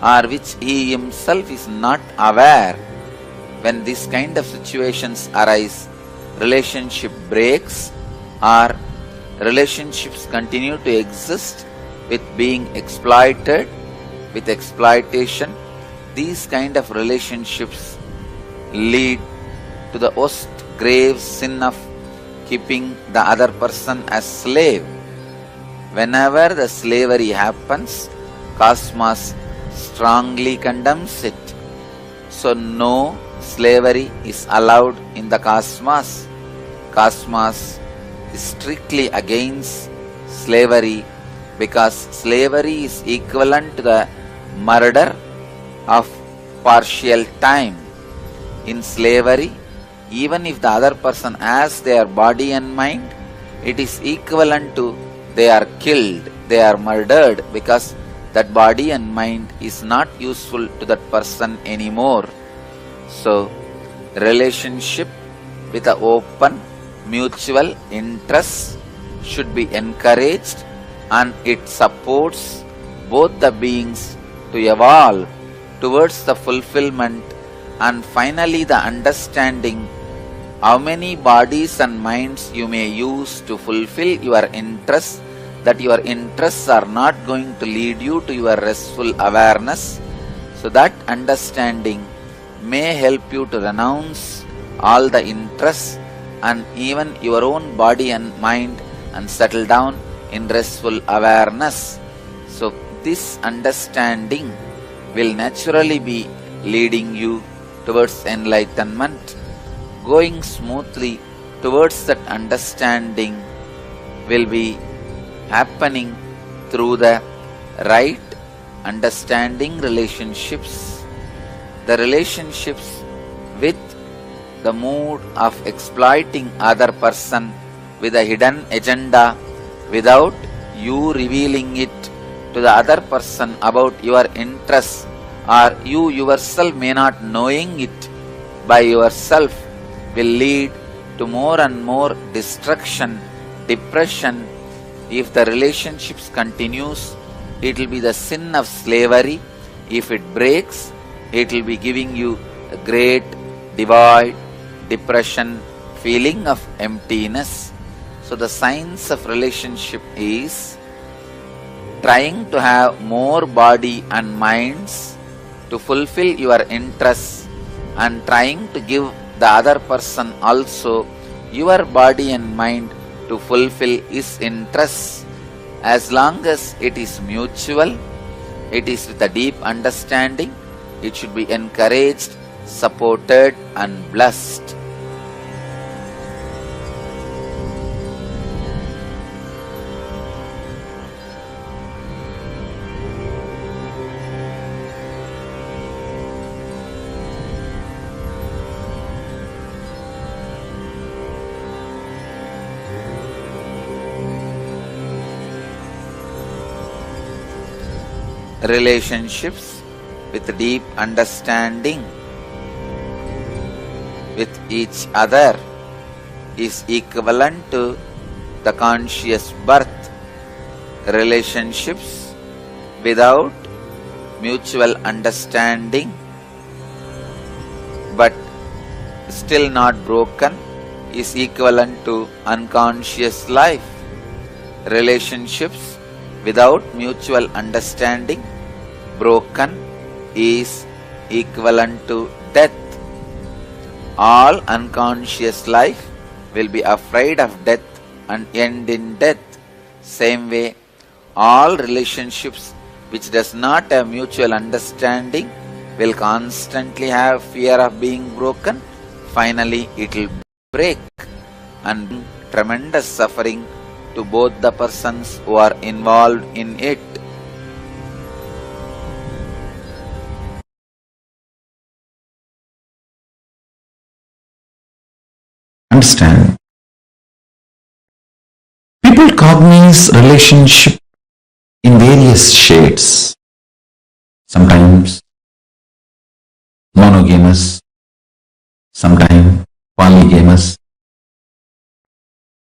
or which he himself is not aware. When this kind of situations arise, relationship breaks or relationships continue to exist with being exploited, with exploitation. These kind of relationships lead to the worst grave sin of keeping the other person as slave. Whenever the slavery happens, Cosmos strongly condemns it. So no slavery is allowed in the Cosmos. Cosmos is strictly against slavery because slavery is equivalent to the murder of partial time. In slavery, even if the other person has their body and mind, it is equivalent to they are killed, they are murdered, because that body and mind is not useful to that person anymore. So, relationship with an open, mutual interest should be encouraged, and it supports both the beings to evolve towards the fulfillment and finally the understanding how many bodies and minds you may use to fulfill your interests, that your interests are not going to lead you to your restful awareness. So that understanding may help you to renounce all the interests and even your own body and mind and settle down in restful awareness. So this understanding will naturally be leading you towards enlightenment. Going smoothly towards that understanding will be happening through the right understanding relationships. The relationships with the mood of exploiting other person with a hidden agenda without you revealing it to the other person about your interests, or you yourself may not knowing it by yourself, will lead to more and more destruction, depression. If the relationships continues, it will be the sin of slavery. If it breaks, it will be giving you a great devoid, depression, feeling of emptiness. So the science of relationship is trying to have more body and minds to fulfill your interests, and trying to give the other person also your body and mind to fulfill his interests. As long as it is mutual, it is with a deep understanding, it should be encouraged, supported and blessed. relationships with deep understanding with each other is equivalent to the conscious birth. Relationships without mutual understanding but still not broken is equivalent to unconscious life. Relationships without mutual understanding broken is equivalent to death. All unconscious life will be afraid of death and end in death. Same way, all relationships which does not have mutual understanding will constantly have fear of being broken. Finally, it will break and bring tremendous suffering to both the persons who are involved in it. Understand? People cognize relationship in various shades. Sometimes monogamous, sometimes polygamous,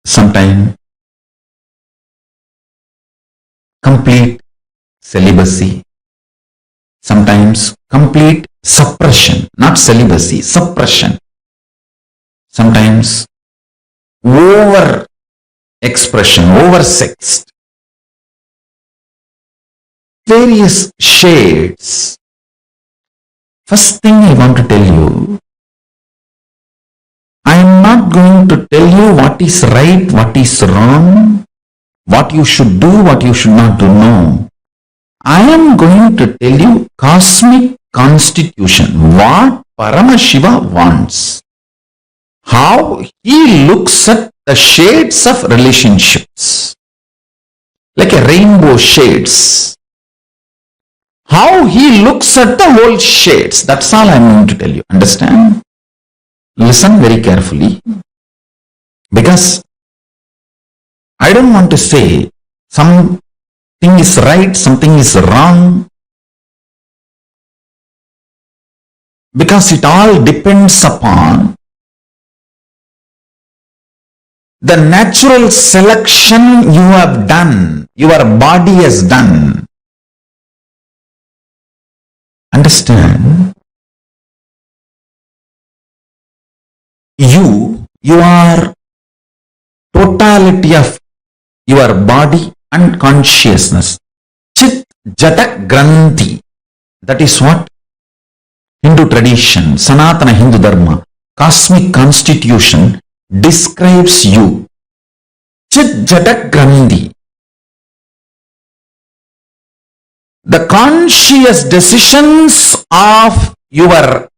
sometimes complete celibacy, sometimes complete suppression, not celibacy, suppression, sometimes over expression, over sexed, various shades. First thing I want to tell you, I am not going to tell you what is right, what is wrong, what you should do, what you should not do. No. I am going to tell you cosmic constitution, what Paramashiva wants, how he looks at the shades of relationships, like a rainbow shades. How he looks at the whole shades, that's all I am going to tell you. Understand? Listen very carefully, because I don't want to say something is right, something is wrong, because it all depends upon the natural selection you have done, your body has done. Understand? You are totality of your body and consciousness. Chit Jata Granthi. That is what Hindu tradition, Sanatana Hindu Dharma, cosmic constitution describes you. Chit Jata Granthi. The conscious decisions of your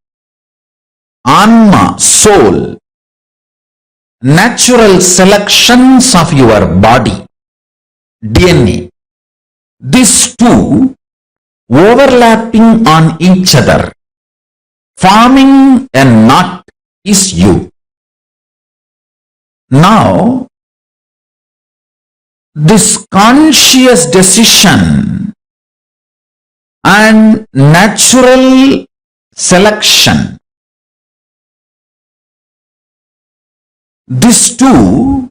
Anma, soul, natural selections of your body, DNA, these two overlapping on each other, forming a knot is you. Now, this conscious decision and natural selection, these two,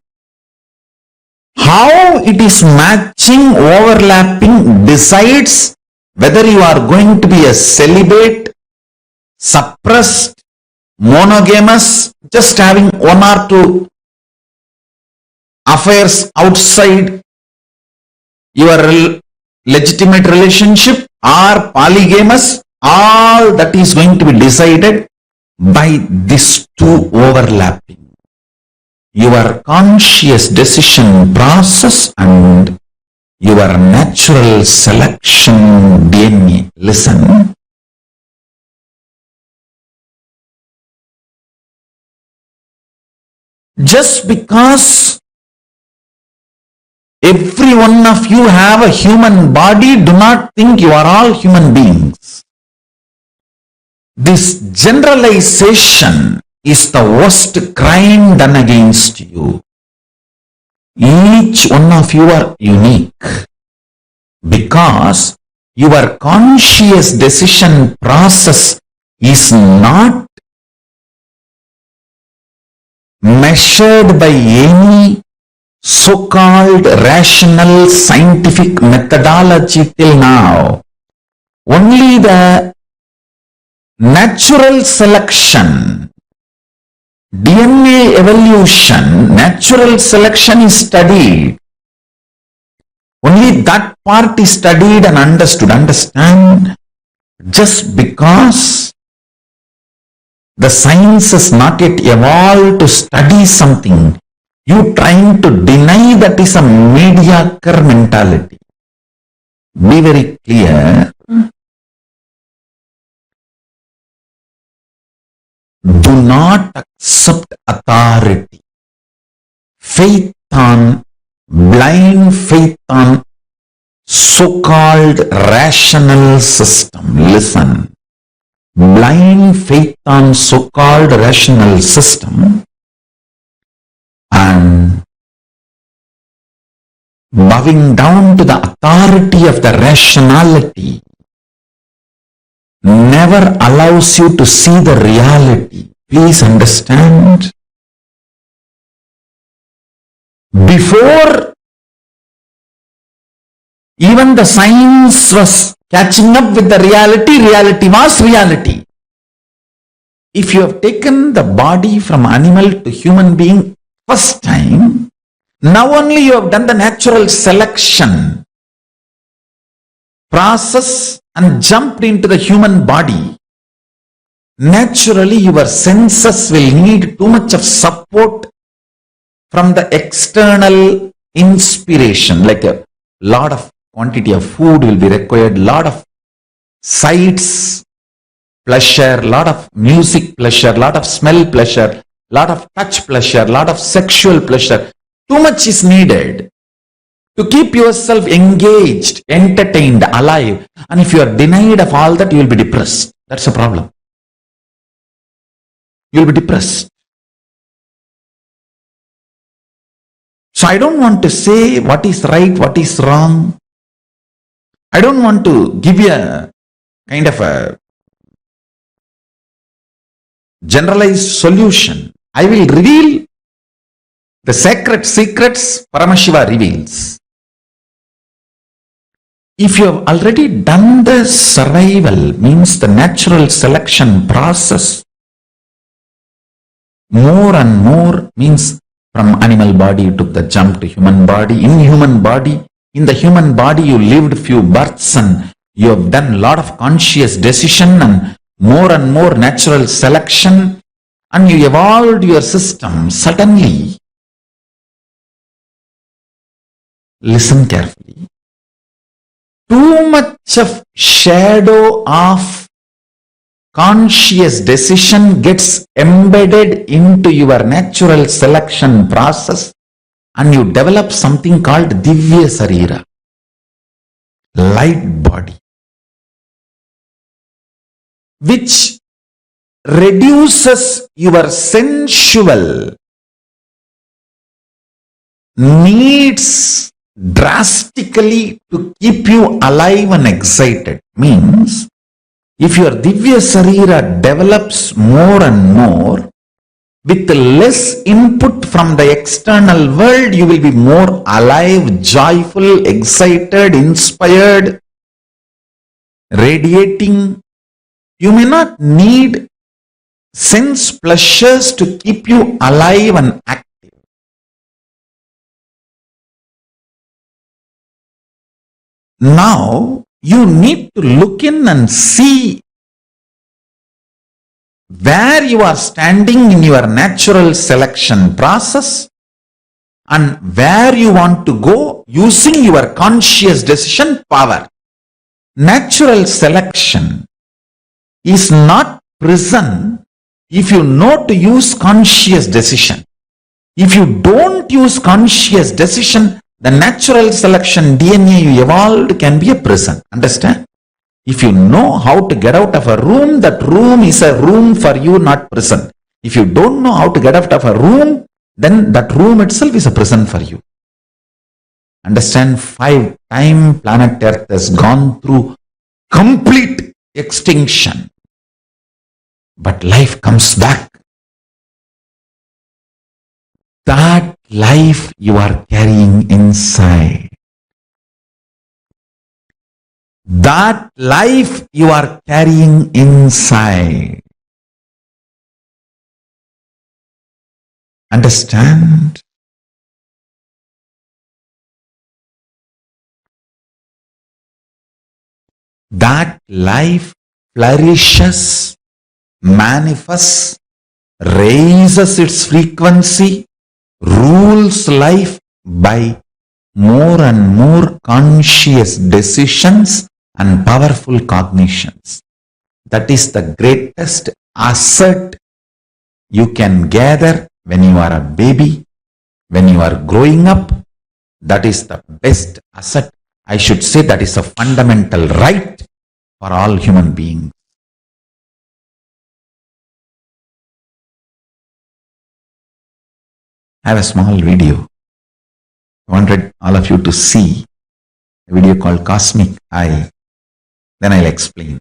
how it is matching, overlapping, decides whether you are going to be a celibate, suppressed, monogamous, just having one or two affairs outside your legitimate relationship, or polygamous. All that is going to be decided by these two overlapping. Your conscious decision process and your natural selection DNA. Listen. Just because every one of you have a human body, do not think you are all human beings. This generalization is the worst crime done against you. Each one of you are unique because your conscious decision process is not measured by any so-called rational scientific methodology till now. Only the natural selection, DNA evolution, natural selection is studied. Only that part is studied and understood. Understand? Just because the science has not yet evolved to study something, you trying to deny that is a mediocre mentality. Be very clear. Do not accept authority. Faith on, blind faith on so-called rational system. Listen. Blind faith on so-called rational system and bowing down to the authority of the rationality never allows you to see the reality. Please understand. Before even the science was catching up with the reality, reality was reality. If you have taken the body from animal to human being first time, now only you have done the natural selection process and jumped into the human body. Naturally, your senses will need too much of support from the external inspiration, like a lot of quantity of food will be required, lot of sights pleasure, lot of music pleasure, lot of smell pleasure, lot of touch pleasure, lot of sexual pleasure. Too much is needed to keep yourself engaged, entertained, alive. And if you are denied of all that, you will be depressed. That's a problem. You will be depressed. So I don't want to say what is right, what is wrong. I don't want to give you a kind of a generalized solution. I will reveal the sacred secrets Paramashiva reveals. If you have already done the survival, means the natural selection process, more and more means from animal body you took the jump to human body. In the human body you lived few births and you have done a lot of conscious decision and more natural selection, and you evolved your system. Suddenly, listen carefully, too much of shadow of conscious decision gets embedded into your natural selection process and you develop something called Divya Sarira, light body, which reduces your sensual needs drastically to keep you alive and excited. Means, if your Divya Sarira develops more and more, with less input from the external world, you will be more alive, joyful, excited, inspired, radiating. You may not need sense pleasures to keep you alive and active. Now, you need to look in and see where you are standing in your natural selection process and where you want to go using your conscious decision power. Natural selection is not prison if you know to use conscious decision. If you don't use conscious decision, the natural selection DNA you evolved can be a prison. Understand? If you know how to get out of a room, that room is a room for you, not prison. If you don't know how to get out of a room, then that room itself is a prison for you. Understand? 5 times planet Earth has gone through complete extinction. But life comes back. That life you are carrying inside. That life you are carrying inside. Understand? That life flourishes, manifests, raises its frequency, rules life by more and more conscious decisions and powerful cognitions. That is the greatest asset you can gather when you are a baby, when you are growing up. That is the best asset. I should say that is a fundamental right for all human beings. I have a small video. I wanted all of you to see a video called Cosmic Eye. Then I'll explain.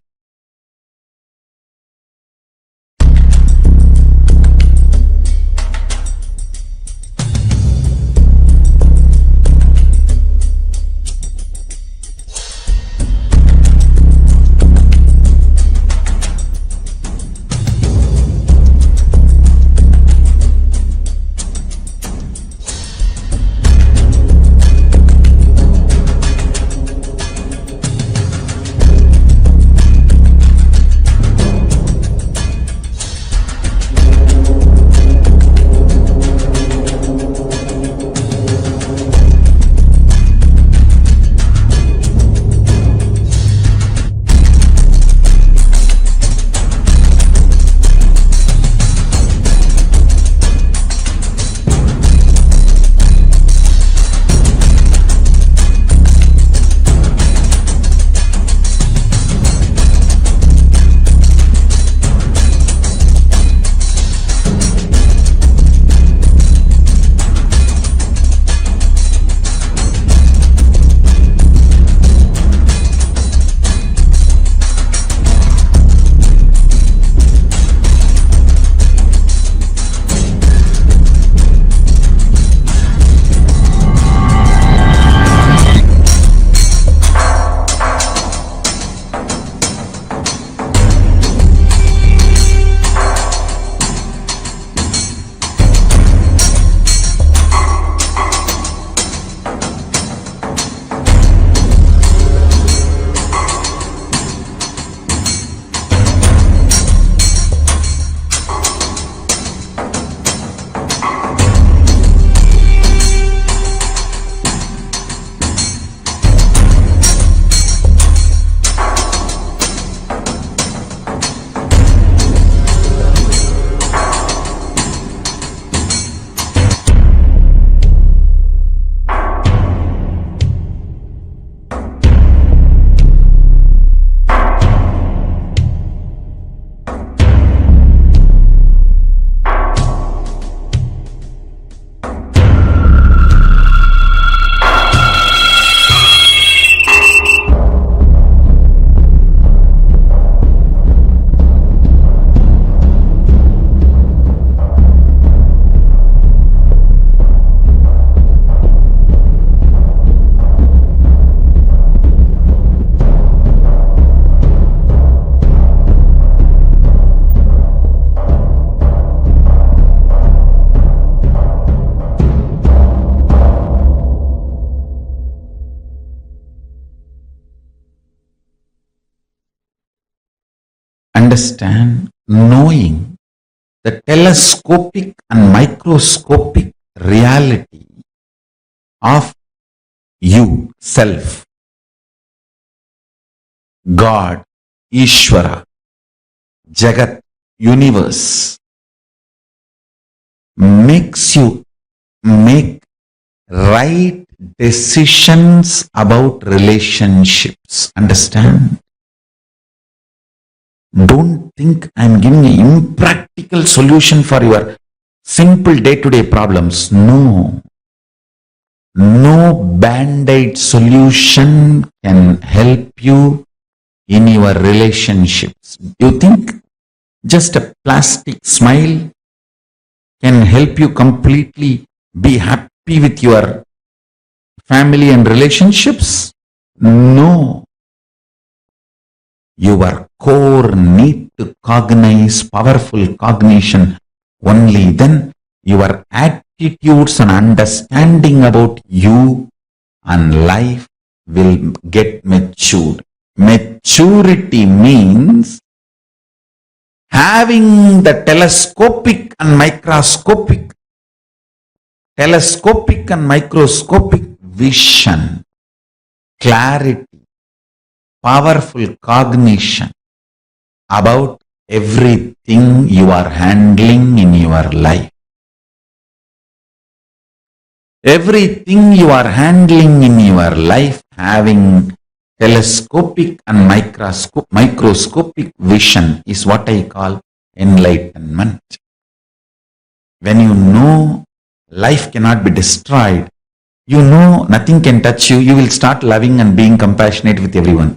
Understand, knowing the telescopic and microscopic reality of you, self, God, Ishvara, Jagat, universe, makes you make right decisions about relationships. Understand? Don't think I'm giving an impractical solution for your simple day-to-day problems. No. No band-aid solution can help you in your relationships. You think just a plastic smile can help you completely be happy with your family and relationships? No. Your core need to cognize powerful cognition. Only then your attitudes and understanding about you and life will get matured. Maturity means having the telescopic and microscopic vision, clarity, powerful cognition about everything you are handling in your life. Everything you are handling in your life, having telescopic and microscopic vision is what I call enlightenment. When you know life cannot be destroyed, you know nothing can touch you, you will start loving and being compassionate with everyone.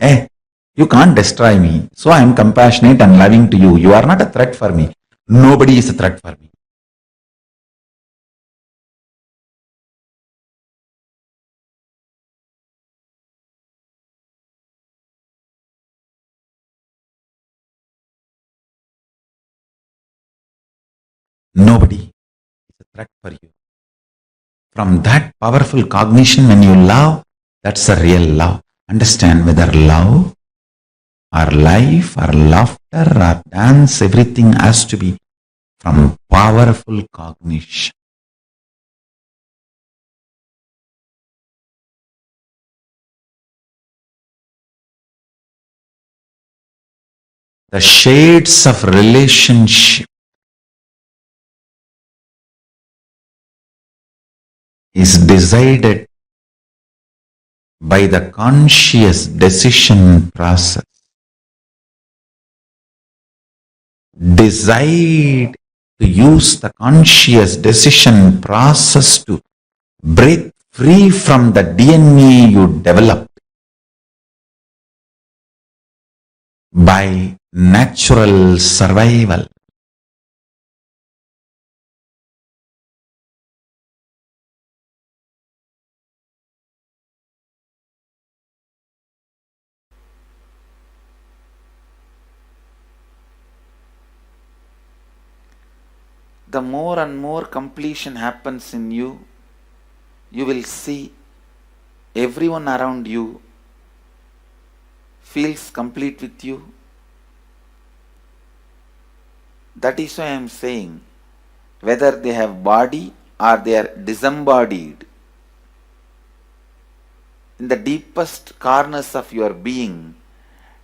You can't destroy me, so I am compassionate and loving to you. You are not a threat for me. Nobody is a threat for me. Nobody is a threat for you. From that powerful cognition, when you love, that's a real love. Understand whether love or life or laughter or dance, everything has to be from powerful cognition. The shades of relationship is decided by the conscious decision process. Decide to use the conscious decision process to break free from the DNA you developed by natural survival. The more and more completion happens in you, you will see everyone around you feels complete with you. That is why I am saying, whether they have body or they are disembodied, in the deepest corners of your being,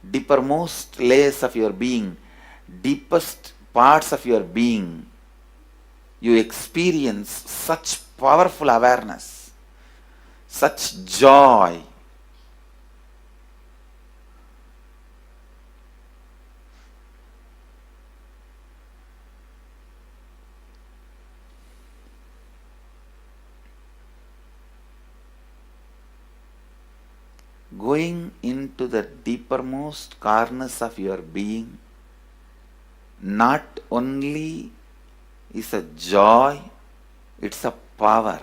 deepermost layers of your being, deepest parts of your being, you experience such powerful awareness, such joy. Going into the deepermost corners of your being not only is a joy, it's a power.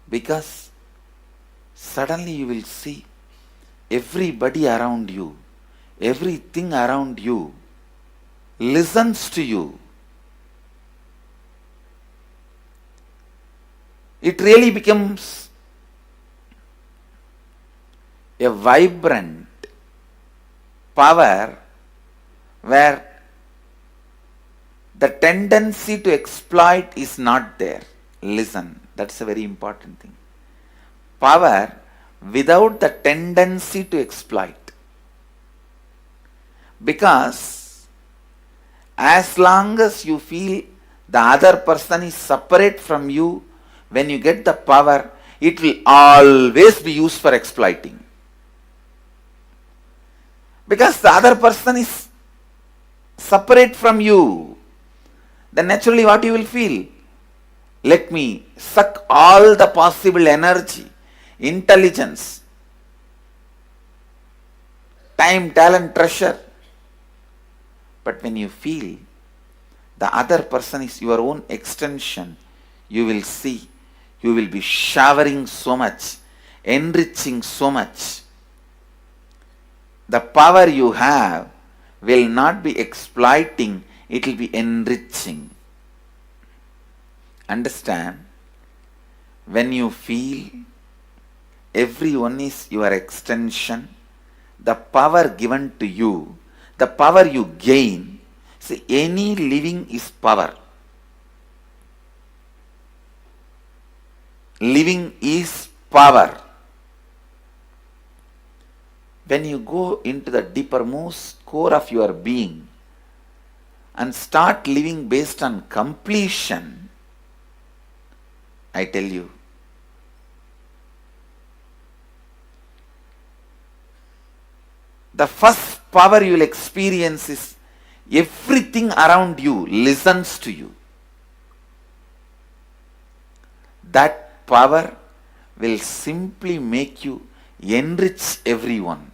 Because suddenly you will see everybody around you, everything around you listens to you. It really becomes a vibrant power where the tendency to exploit is not there. Listen, that's a very important thing. Power without the tendency to exploit. Because as long as you feel the other person is separate from you, when you get the power, it will always be used for exploiting. Because the other person is separate from you, then naturally what you will feel? Let me suck all the possible energy, intelligence, time, talent, treasure. But when you feel the other person is your own extension, you will see, you will be showering so much, enriching so much. The power you have will not be exploiting, it will be enriching. Understand? When you feel everyone is your extension, the power given to you, the power you gain, see, any living is power. Living is power. When you go into the deepermost core of your being and start living based on completion, I tell you, the first power you will experience is everything around you listens to you. That power will simply make you enrich everyone.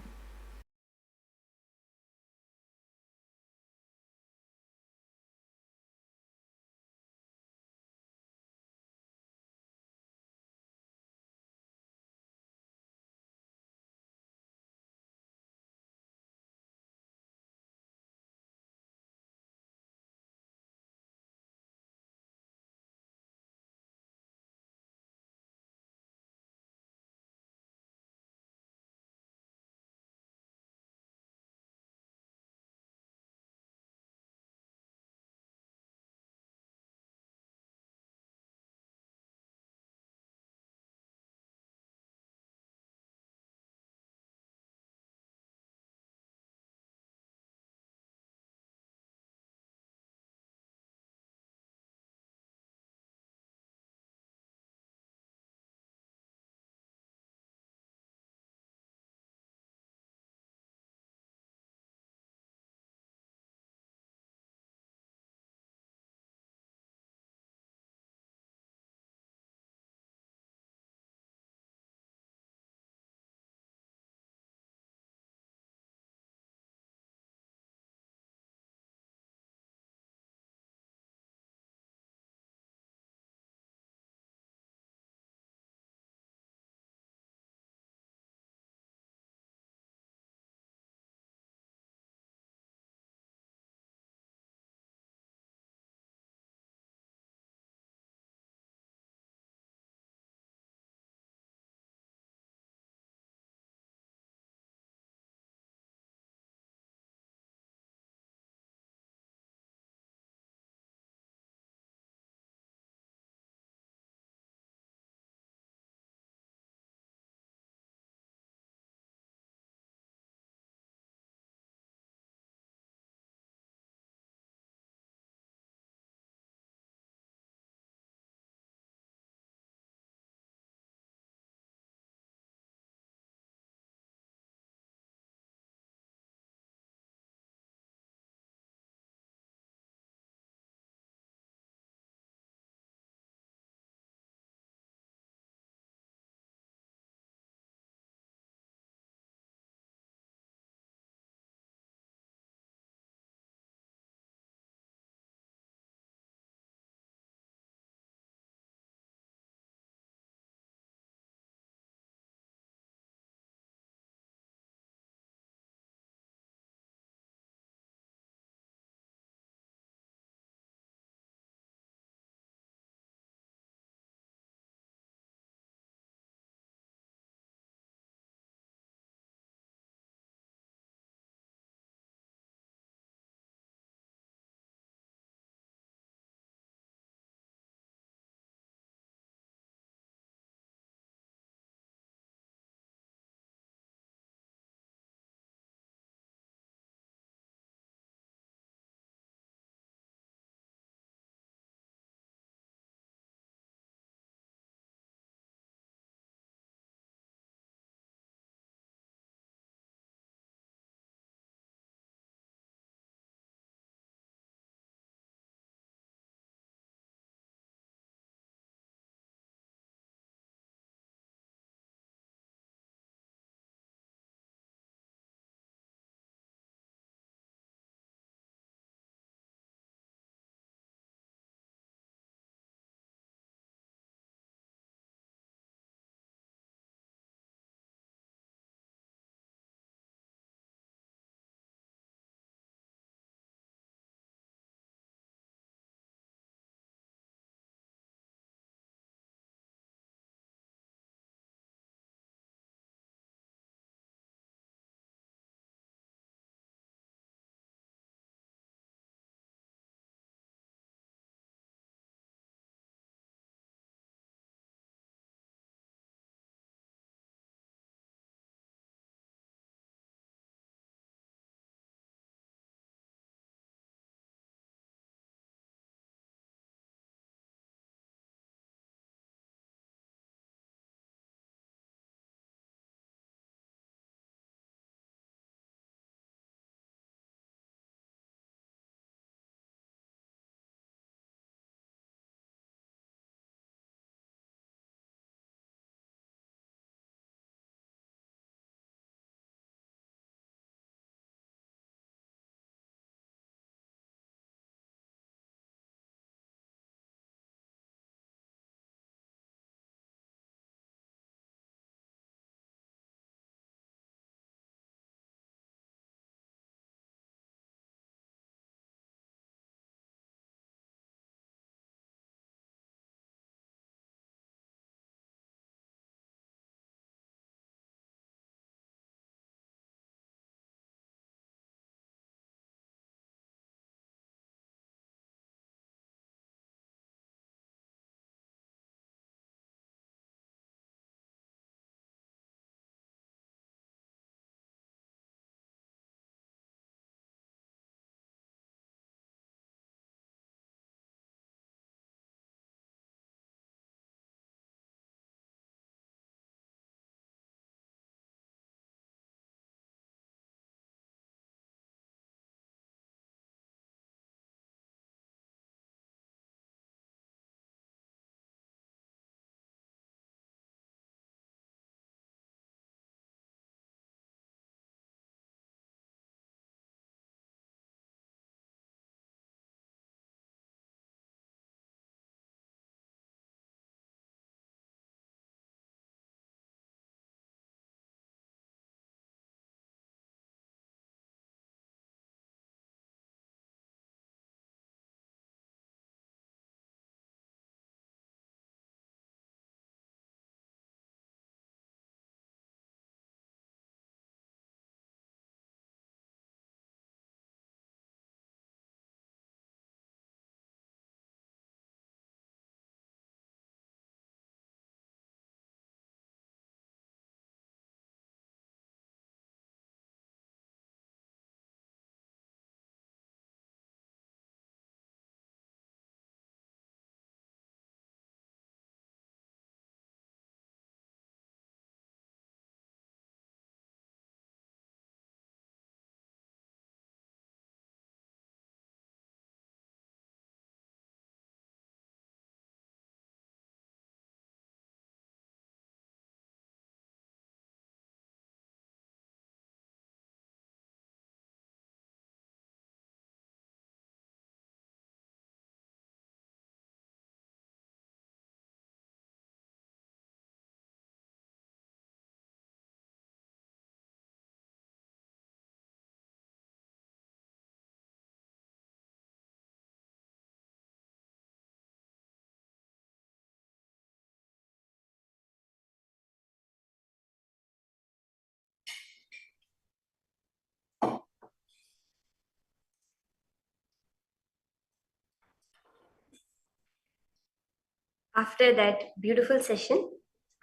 After that beautiful session,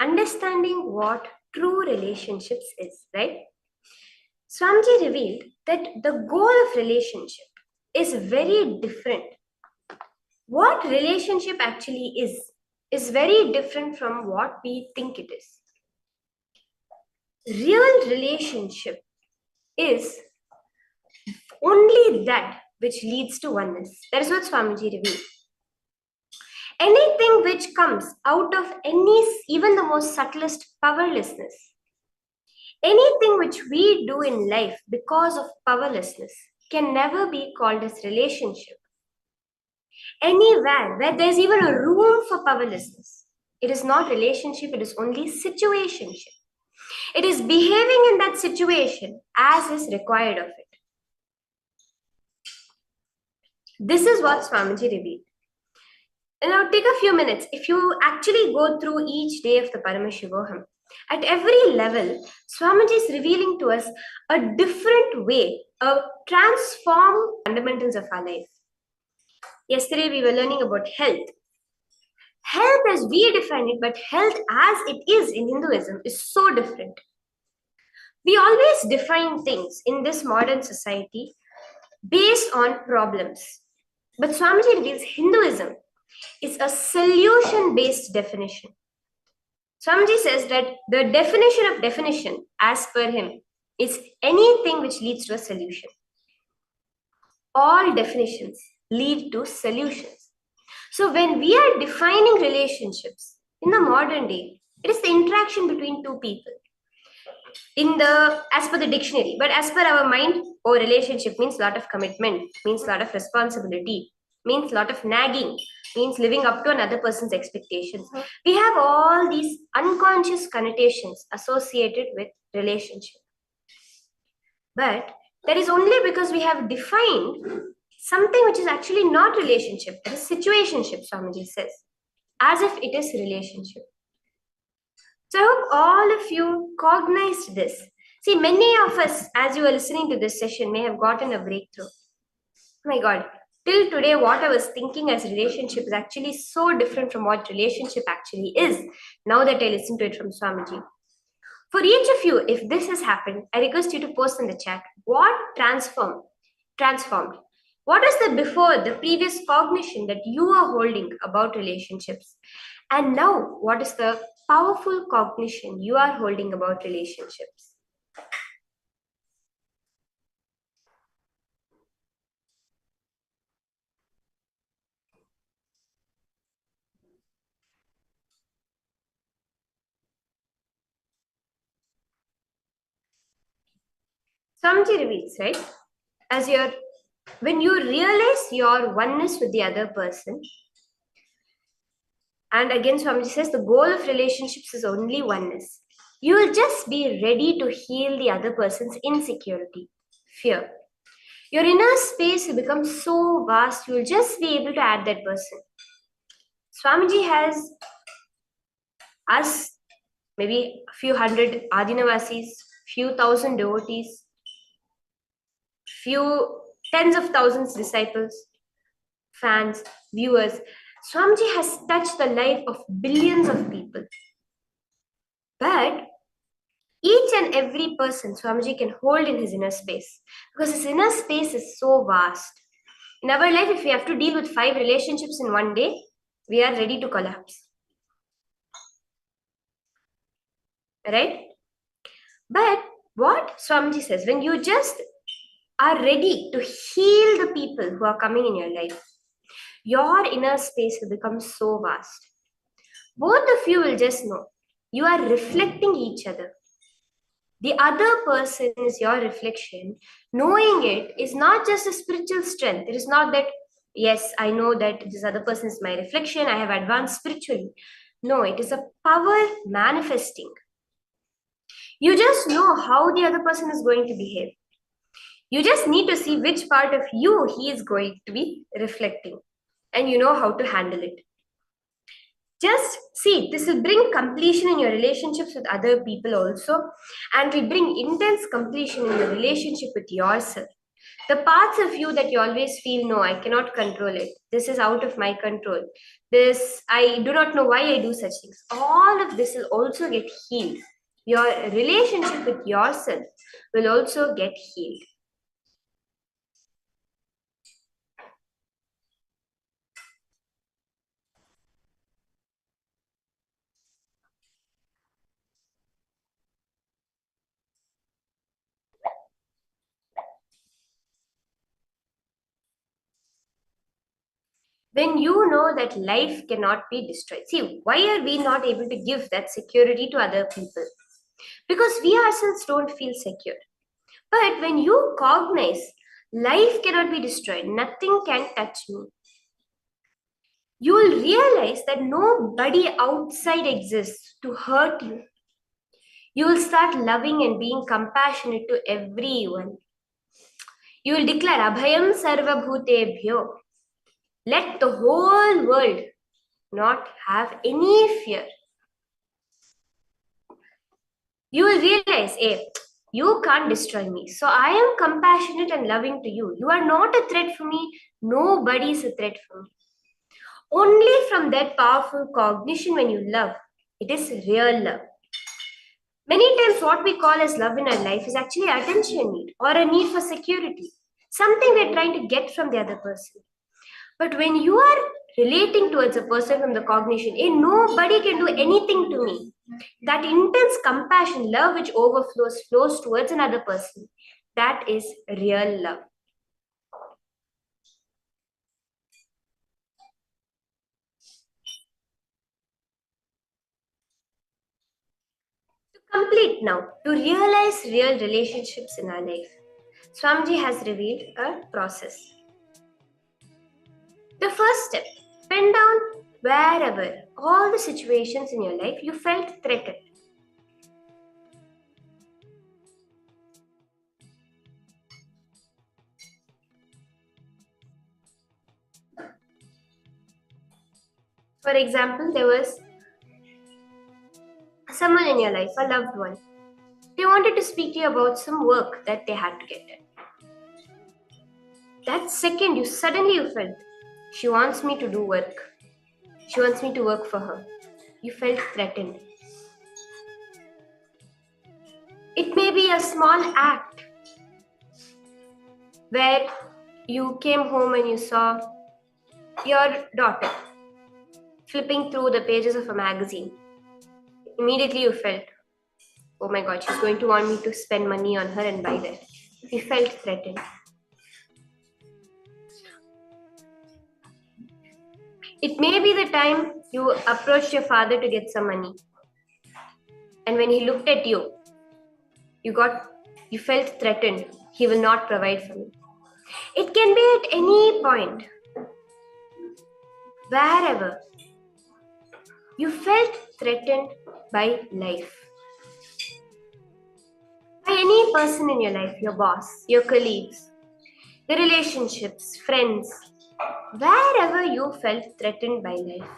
understanding what true relationships is, right? Swamiji revealed that the goal of relationship is very different. What relationship actually is very different from what we think it is. Real relationship is only that which leads to oneness. That is what Swamiji revealed. Anything which comes out of even the most subtlest powerlessness, anything which we do in life because of powerlessness can never be called as relationship. Anywhere where there's even a room for powerlessness, it is not relationship, it is only situationship. It is behaving in that situation as is required of it. This is what Swamiji revealed. And now take a few minutes. If you actually go through each day of the Paramashivoham, at every level, Swamiji is revealing to us a different way of transform fundamentals of our life. Yesterday we were learning about health. Health as we define it, but health as it is in Hinduism is so different. We always define things in this modern society based on problems. But Swamiji reveals Hinduism is a solution-based definition. Swamiji says that the definition of definition, as per him, is anything which leads to a solution. All definitions lead to solutions. So when we are defining relationships in the modern day, it is the interaction between two people. As per the dictionary, but as per our mind, relationship means lot of commitment, means lot of responsibility, means lot of nagging, means living up to another person's expectations. We have all these unconscious connotations associated with relationship. But that is only because we have defined something which is actually not relationship, it is situationship, Swamiji says, as if it is relationship. So I hope all of you cognized this. See, many of us, as you are listening to this session, may have gotten a breakthrough. Oh my God, till today, what I was thinking as relationship is actually so different from what relationship actually is, now that I listen to it from Swamiji. For each of you, if this has happened, I request you to post in the chat, what transformed? What is the before, the previous cognition that you are holding about relationships? And now, what is the powerful cognition you are holding about relationships? Swamiji reveals, right? When you realize your oneness with the other person, and again Swamiji says the goal of relationships is only oneness. You will just be ready to heal the other person's insecurity, fear. Your inner space will become so vast, you will just be able to add that person. Swamiji has us, maybe a few hundred Adinavasis, few thousand devotees, few tens of thousands disciples, fans, viewers. Swamiji has touched the life of billions of people. But each and every person Swamiji can hold in his inner space, because his inner space is so vast. In our life, if we have to deal with 5 relationships in one day, we are ready to collapse. Right? But what Swamiji says, when you just are ready to heal the people who are coming in your life, your inner space will become so vast. Both of you will just know you are reflecting each other. The other person is your reflection. Knowing it is not just a spiritual strength. It is not that, yes, I know that this other person is my reflection, I have advanced spiritually. No, it is a power manifesting. You just know how the other person is going to behave. You just need to see which part of you he is going to be reflecting, and you know how to handle it. Just see, this will bring completion in your relationships with other people also, and will bring intense completion in your relationship with yourself. The parts of you that you always feel, no, I cannot control it. This is out of my control. I do not know why I do such things. All of this will also get healed. Your relationship with yourself will also get healed. When you know that life cannot be destroyed. See, why are we not able to give that security to other people? Because we ourselves don't feel secure. But when you cognize life cannot be destroyed, nothing can touch me, you will realize that nobody outside exists to hurt you. You will start loving and being compassionate to everyone. You will declare Abhayam Sarvabhutebhyo. Let the whole world not have any fear. You will realize, hey, you can't destroy me. So I am compassionate and loving to you. You are not a threat for me. Nobody is a threat for me. Only from that powerful cognition when you love, it is real love. Many times, what we call as love in our life is actually attention need or a need for security, something we're trying to get from the other person. But when you are relating towards a person from the cognition, nobody can do anything to me. That intense compassion, love which overflows, flows towards another person, that is real love. To complete now, to realize real relationships in our life, Swamiji has revealed a process. The first step, pen down wherever all the situations in your life you felt threatened. For example, there was someone in your life, a loved one. They wanted to speak to you about some work that they had to get done. That second, you felt, she wants me to do work. She wants me to work for her. You felt threatened. It may be a small act where you came home and you saw your daughter flipping through the pages of a magazine. Immediately you felt, oh my God, she's going to want me to spend money on her and buy that. You felt threatened. It may be the time you approached your father to get some money. And when he looked at you, you felt threatened. He will not provide for me. It can be at any point, wherever you felt threatened by life. By any person in your life, your boss, your colleagues, the relationships, friends, wherever you felt threatened by life.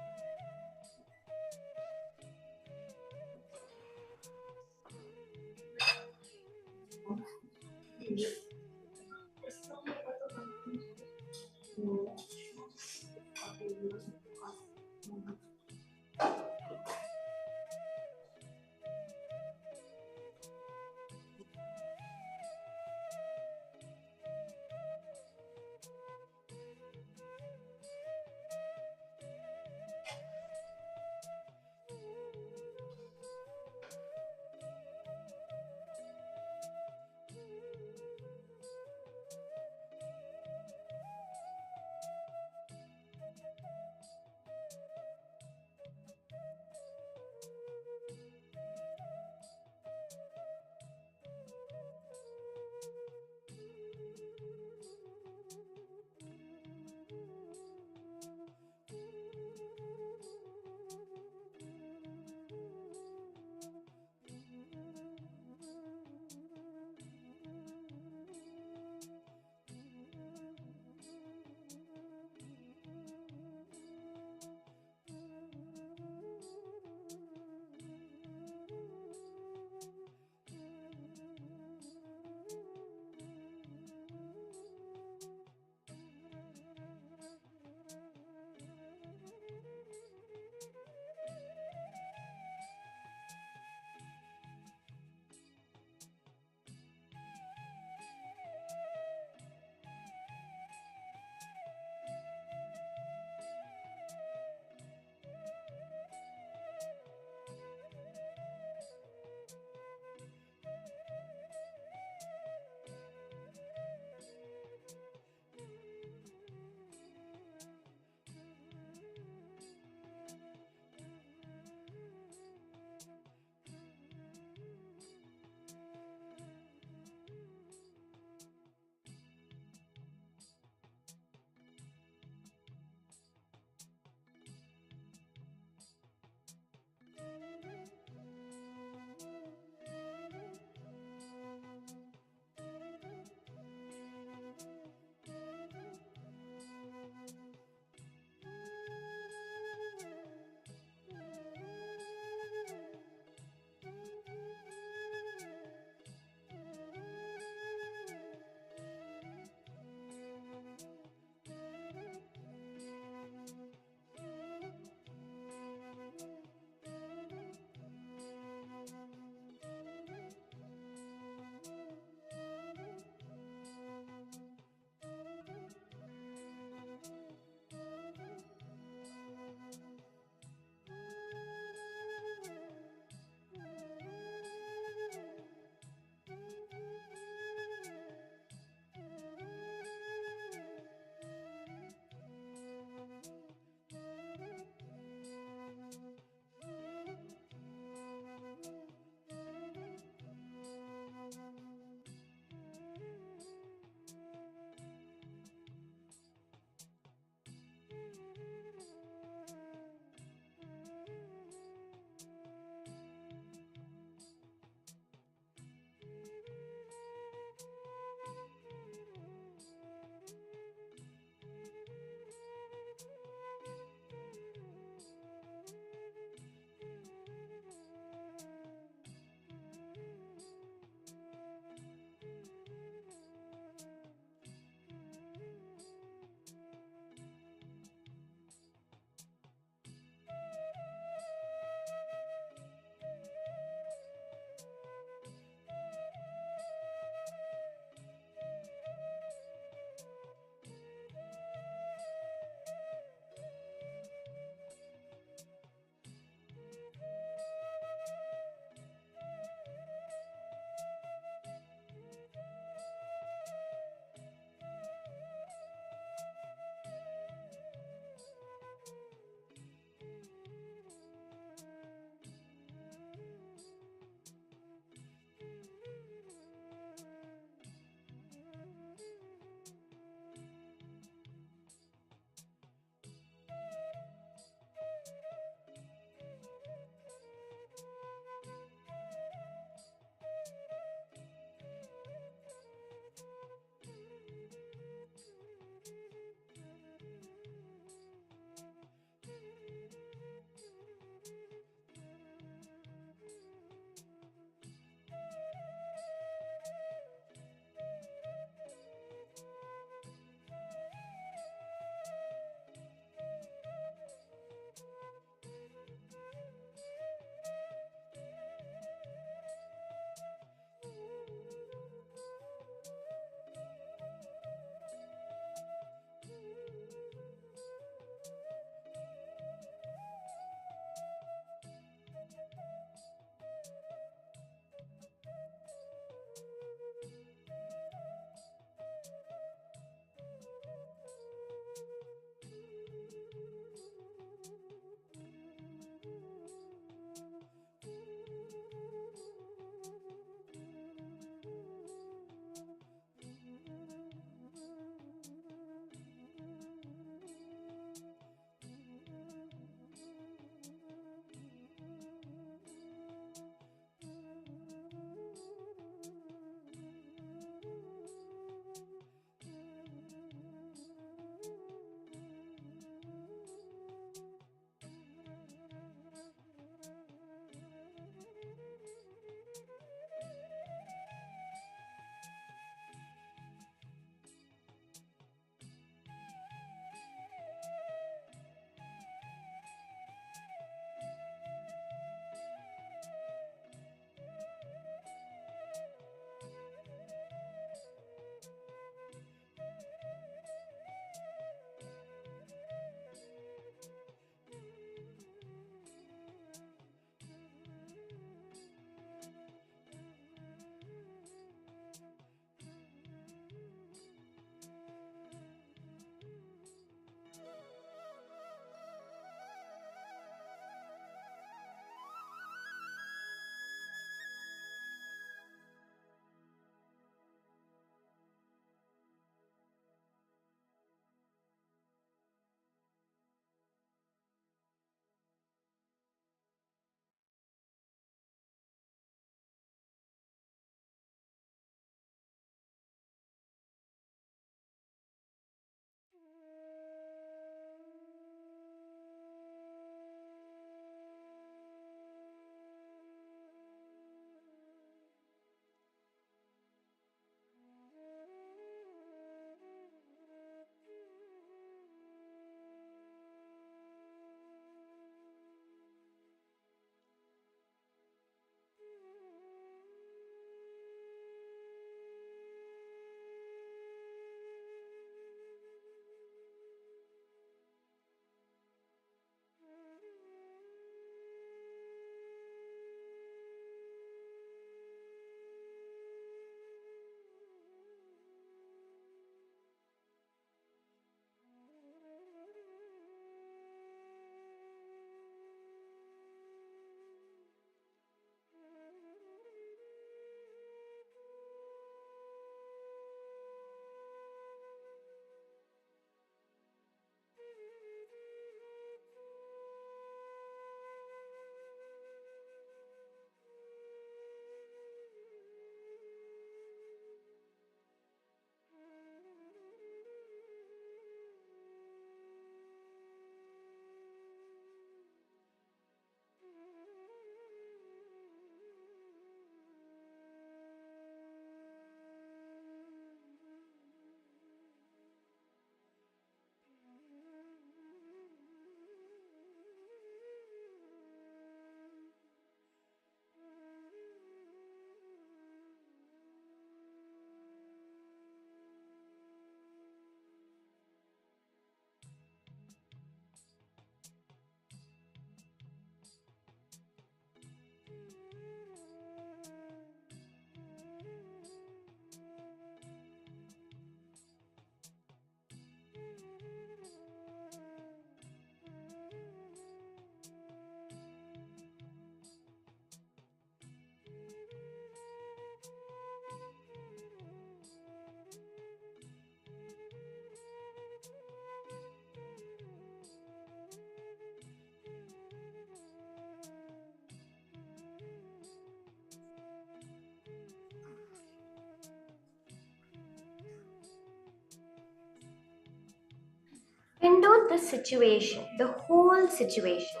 the situation, the whole situation.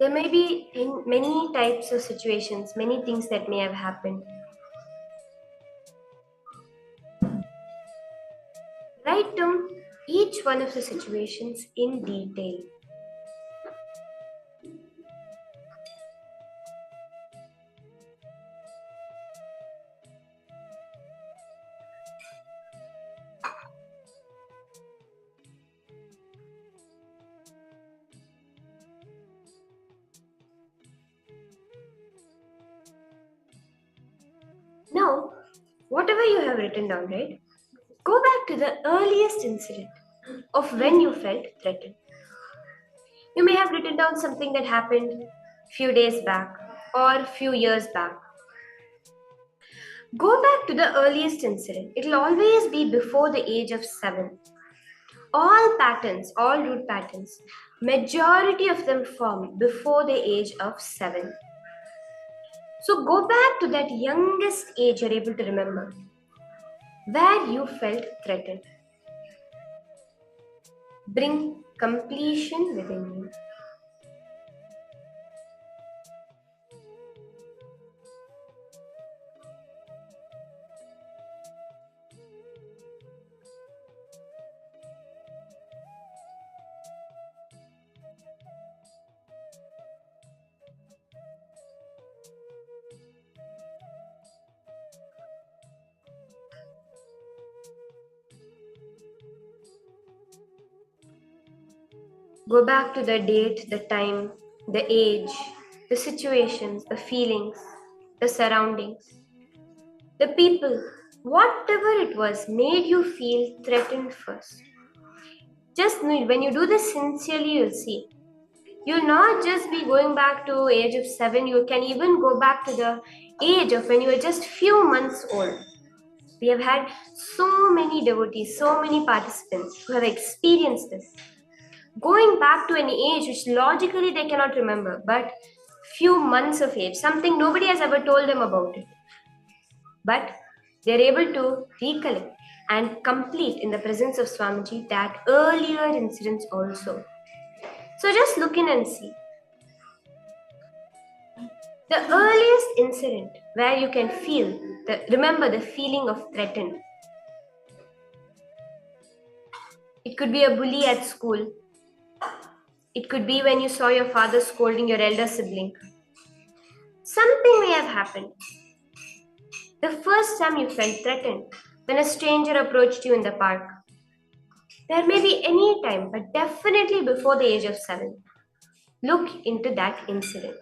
There may be in many types of situations, many things that may have happened. Write down each one of the situations in detail. Now, whatever you have written down, right? Go back to the earliest incident of when you felt threatened. You may have written down something that happened few days back or few years back. Go back to the earliest incident. It will always be before the age of 7. All patterns, all root patterns, majority of them form before the age of 7. So go back to that youngest age you're able to remember, where you felt threatened. Bring completion within you. Go back to the date, the time, the age, the situations, the feelings, the surroundings, the people, whatever it was made you feel threatened first. Just when you do this sincerely, you'll see. You'll not just be going back to age of 7, you can even go back to the age of when you were just few months old. We have had so many devotees, so many participants who have experienced this. Going back to an age which logically they cannot remember, but few months of age, something nobody has ever told them about it. But they're able to recollect and complete in the presence of Swamiji that earlier incidents also. So just look in and see. The earliest incident where you can remember the feeling of threatened. It could be a bully at school. It could be when you saw your father scolding your elder sibling. Something may have happened. The first time you felt threatened, when a stranger approached you in the park. There may be any time, but definitely before the age of 7. Look into that incident.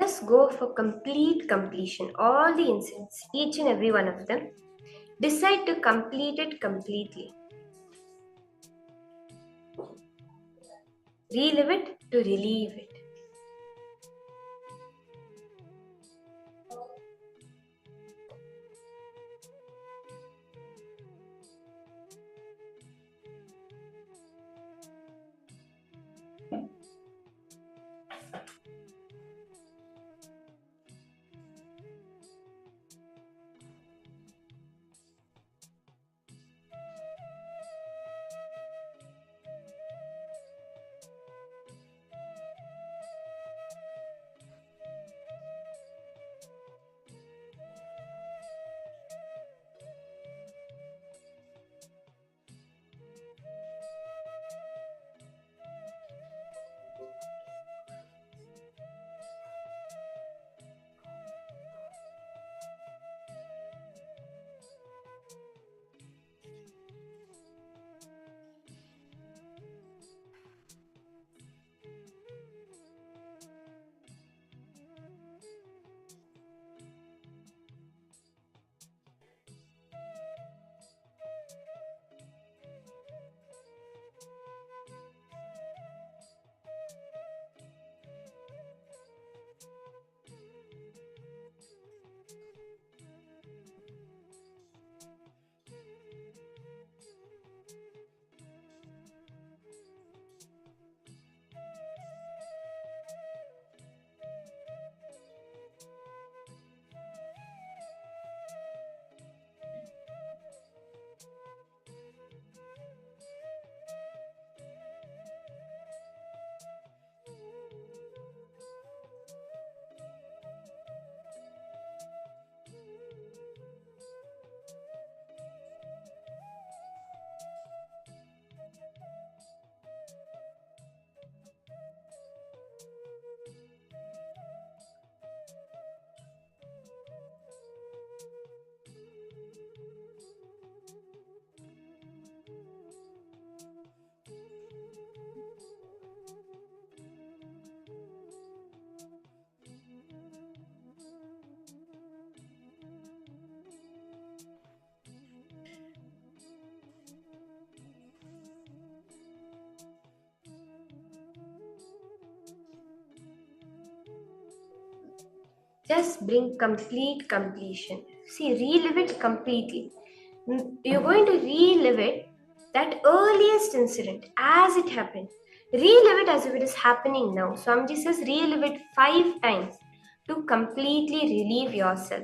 Just go for complete completion. All the incidents, each and every one of them. Decide to complete it completely. Relive it to relieve it. Just bring complete completion. See, relive it completely. You're going to relive it, that earliest incident as it happened. Relive it as if it is happening now. Swamiji says relive it 5 times to completely relieve yourself.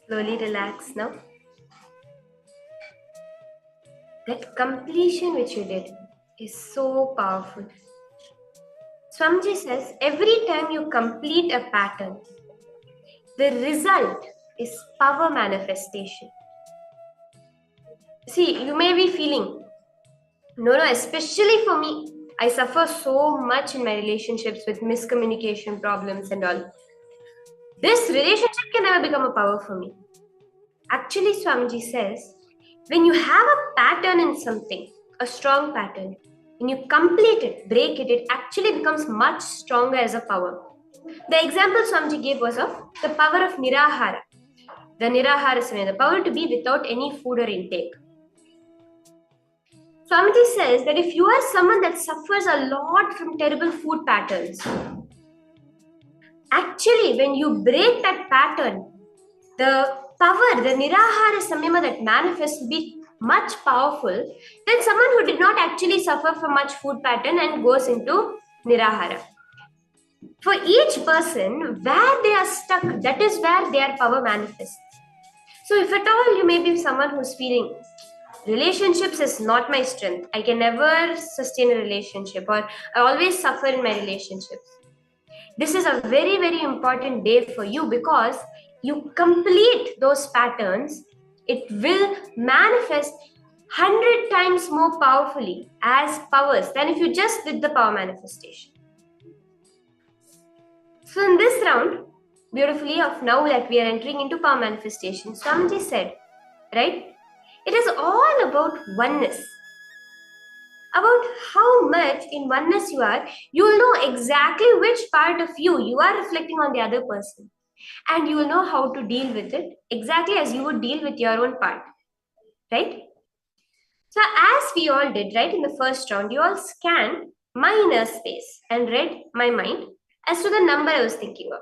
Slowly relax now. That completion which you did is so powerful. Swamiji says every time you complete a pattern, the result is power manifestation. See, you may be feeling, no, especially for me, I suffer so much in my relationships with miscommunication problems and all. This relationship can never become a power for me. Actually, Swamiji says, when you have a pattern in something, a strong pattern, when you complete it, break it, it actually becomes much stronger as a power. The example Swamiji gave was of the power of Nirahara. The Nirahara Samaya, the power to be without any food or intake. Swamiji says that if you are someone that suffers a lot from terrible food patterns, actually when you break that pattern, the power, the Nirahara Samyama that manifests will be much powerful than someone who did not actually suffer from much food pattern and goes into Nirahara. For each person, where they are stuck, that is where their power manifests. So if at all you may be someone who's feeling relationships is not my strength, I can never sustain a relationship, or I always suffer in my relationships, this is a very, very important day for you, because you complete those patterns, it will manifest 100 times more powerfully as powers than if you just did the power manifestation. So in this round, beautifully, of now that we are entering into power manifestation, Swamiji said, right, it is all about oneness. About how much in oneness you are, you will know exactly which part of you are reflecting on the other person. And you will know how to deal with it exactly as you would deal with your own part. Right? So, as we all did, right, in the first round, you all scanned my inner space and read my mind as to the number I was thinking of.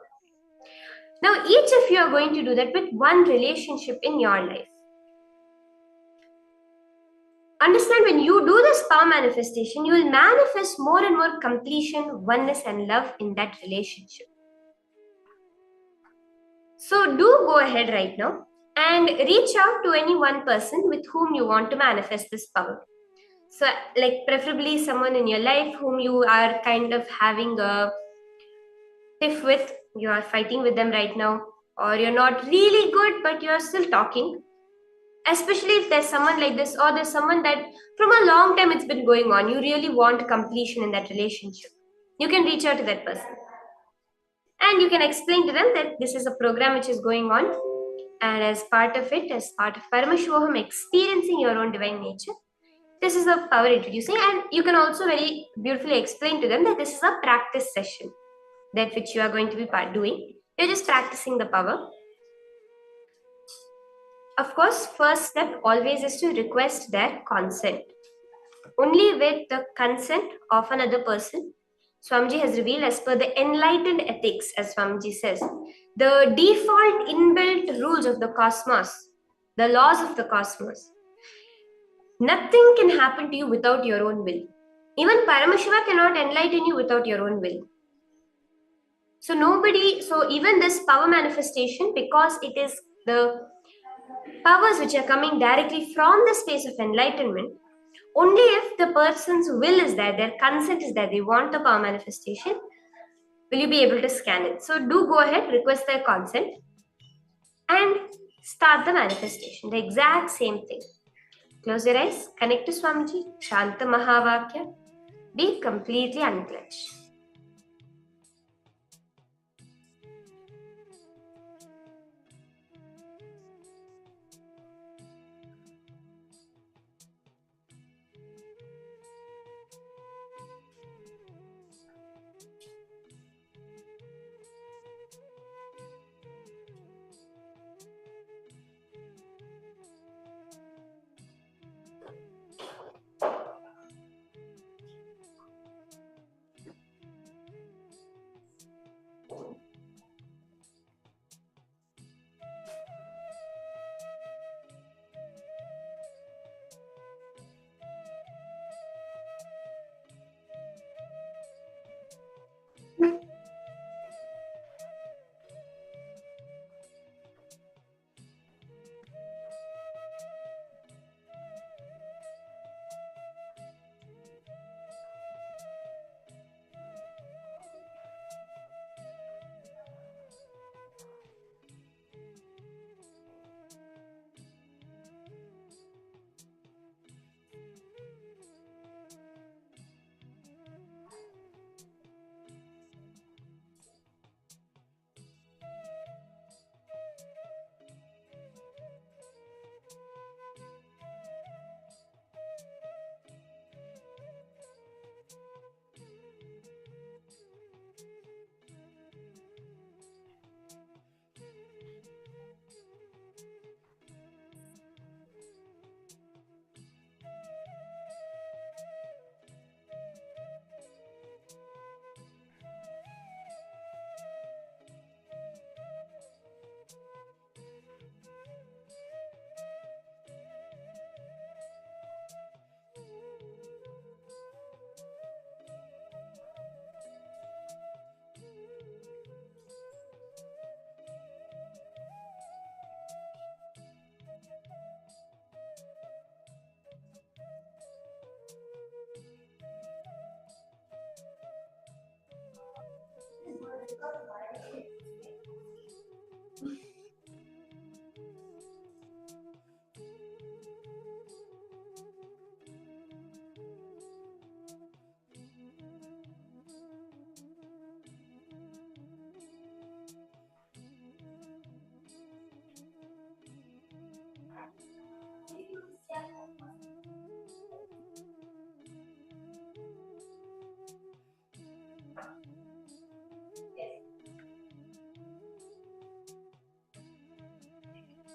Now, each of you are going to do that with one relationship in your life. Understand, when you do this power manifestation, you will manifest more and more completion, oneness, and love in that relationship. So do go ahead right now and reach out to any one person with whom you want to manifest this power. So, like preferably someone in your life whom you are kind of having a tiff with, you are fighting with them right now, or you're not really good, but you're still talking. Especially if there's someone like this, or there's someone that from a long time it's been going on, you really want completion in that relationship, you can reach out to that person and you can explain to them that this is a program which is going on, and as part of it, as part of Paramashivoham experiencing your own divine nature, this is a power introducing. And you can also very beautifully explain to them that this is a practice session, that which you are going to be doing. You're just practicing the power. Of course, first step always is to request their consent. Only with the consent of another person, Swamiji has revealed, as per the enlightened ethics, as Swamiji says, the default inbuilt rules of the cosmos, the laws of the cosmos. Nothing can happen to you without your own will. Even Paramashiva cannot enlighten you without your own will. So even this power manifestation, because it is the powers which are coming directly from the space of enlightenment, only if the person's will is there, their consent is there, they want the power manifestation, will you be able to scan it. So do go ahead, request their consent and start the manifestation. The exact same thing. Close your eyes, connect to Swamiji, Shanta Mahavakya, be completely unclenched.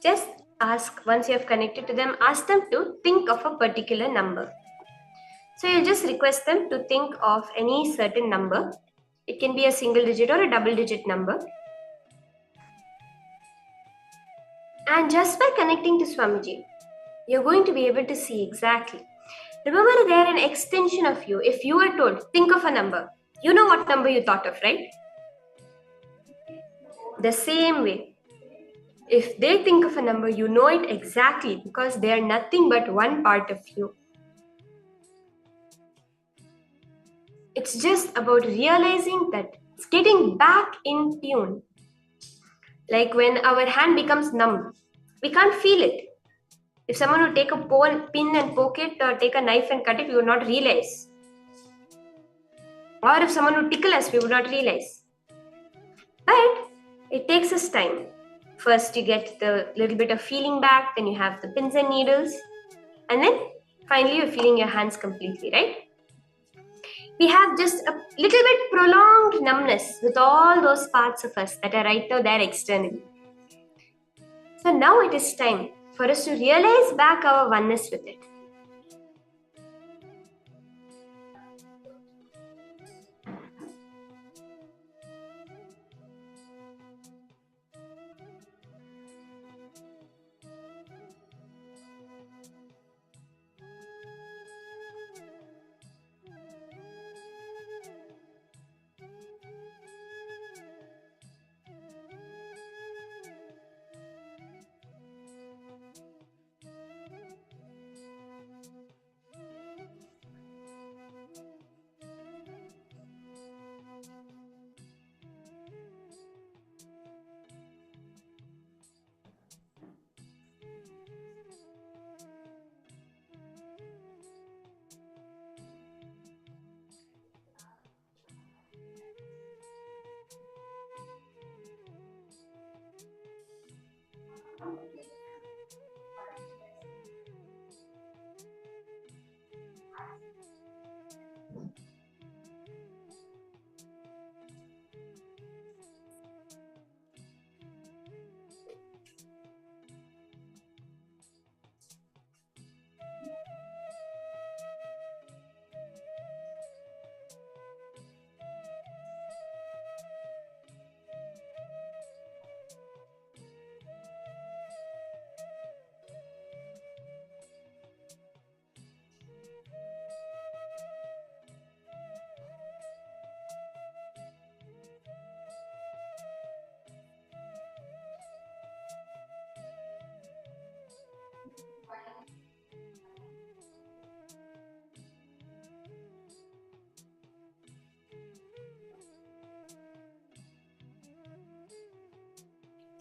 Just ask, once you have connected to them, ask them to think of a particular number. So you'll just request them to think of any certain number. It can be a single digit or a double digit number. And just by connecting to Swamiji, you're going to be able to see exactly. Remember, they're an extension of you. If you are told, think of a number, you know what number you thought of, right? The same way, if they think of a number, you know it exactly because they are nothing but one part of you. It's just about realizing that it's getting back in tune. Like when our hand becomes numb, we can't feel it. If someone would take a pin and poke it or take a knife and cut it, we would not realize. Or if someone would tickle us, we would not realize. But it takes us time. First, you get the little bit of feeling back, then you have the pins and needles, and then finally you're feeling your hands completely, right? We have just a little bit prolonged numbness with all those parts of us that are right now there externally. So now it is time for us to realize back our oneness with it.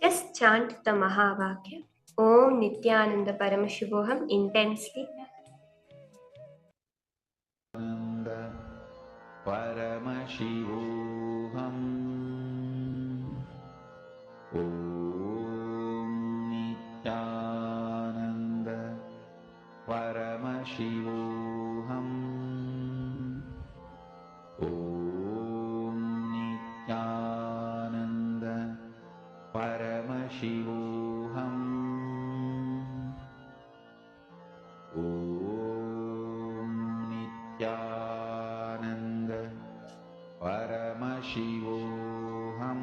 Just chant the Mahavakya, Om Nityananda Paramashivoham intensely. Paramashivoham. Om Nityananda Paramashivoham. Om Nityananda Paramashivoham. Om Nityananda Paramashivoham.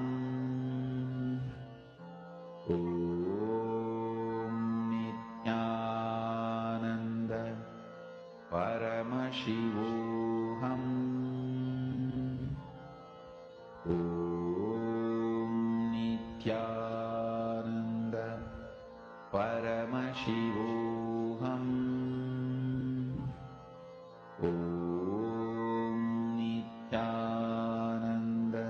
Om Nityananda Paramashivoham. Om Nityananda Paramashivoham. Om Nityananda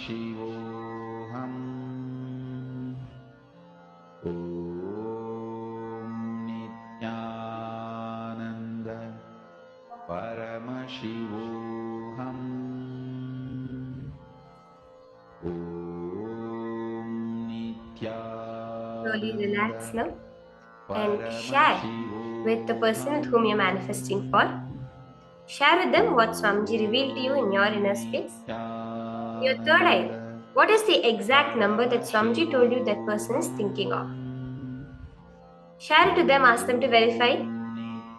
Paramashivoham. Om Nityananda Paramashivoham. Om Nityananda. Slowly relax now and share with the person with whom you're manifesting for. Share with them what Swamiji revealed to you in your inner space. Your third eye, what is the exact number that Swamiji told you that person is thinking of? Share it to them, ask them to verify.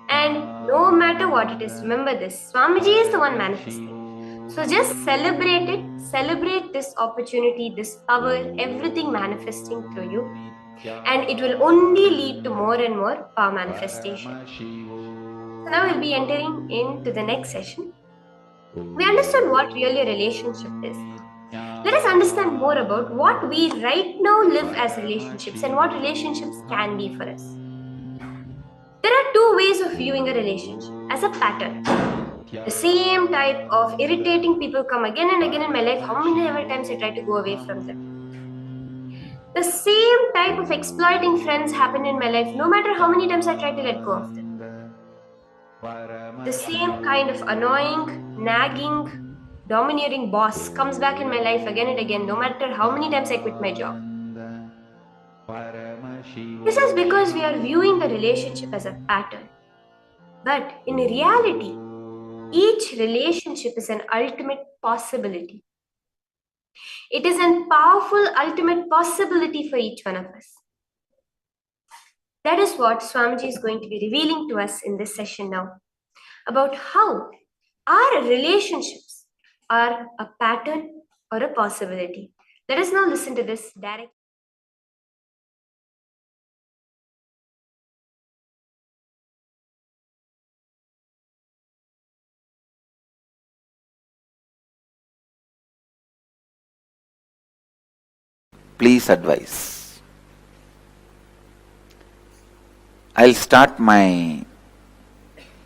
And no matter what it is, remember this, Swamiji is the one manifesting. So just celebrate it, celebrate this opportunity, this power, everything manifesting through you. And it will only lead to more and more power manifestation. So now we'll be entering into the next session. We understood what really a relationship is. Let us understand more about what we right now live as relationships and what relationships can be for us. There are two ways of viewing a relationship as a pattern. The same type of irritating people come again and again in my life. How many ever times I try to go away from them? The same type of exploiting friends happen in my life, no matter how many times I try to let go of them. The same kind of annoying, nagging, domineering boss comes back in my life again and again, no matter how many times I quit my job. This is because we are viewing the relationship as a pattern. But in reality, each relationship is an ultimate possibility. It is a powerful ultimate possibility for each one of us. That is what Swamiji is going to be revealing to us in this session now, about how our relationships are a pattern or a possibility. Let us now listen to this directly. Please advise. I'll start my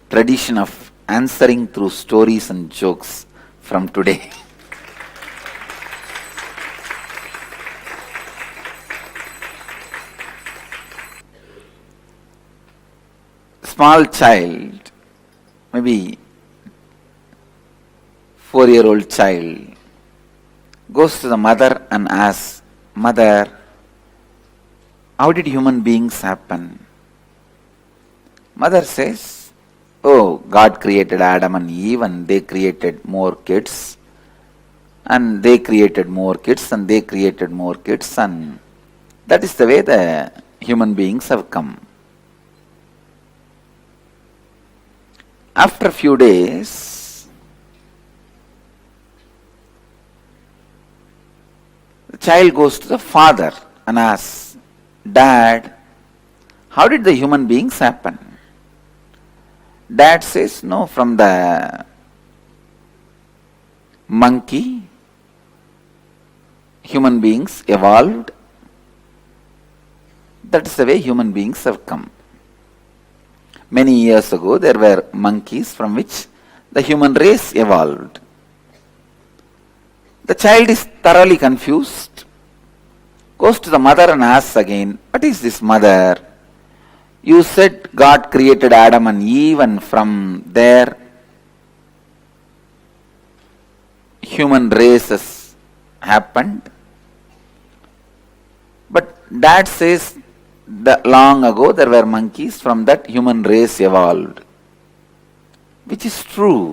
tradition of answering through stories and jokes from today. Small child, maybe 4-year-old child, goes to the mother and asks, "Mother, how did human beings happen?" Mother says, "Oh, God created Adam and Eve and they created more kids. And they created more kids and they created more kids, and that is the way the human beings have come." After a few days, the child goes to the father and asks, "Dad, how did the human beings happen?" Dad says, "No, from the monkey, human beings evolved. That is the way human beings have come. Many years ago, there were monkeys from which the human race evolved." The child is thoroughly confused, goes to the mother and asks again, "What is this, mother? You said God created Adam and Eve and from there human races happened. But Dad says that long ago there were monkeys, from that human race evolved." Which is true.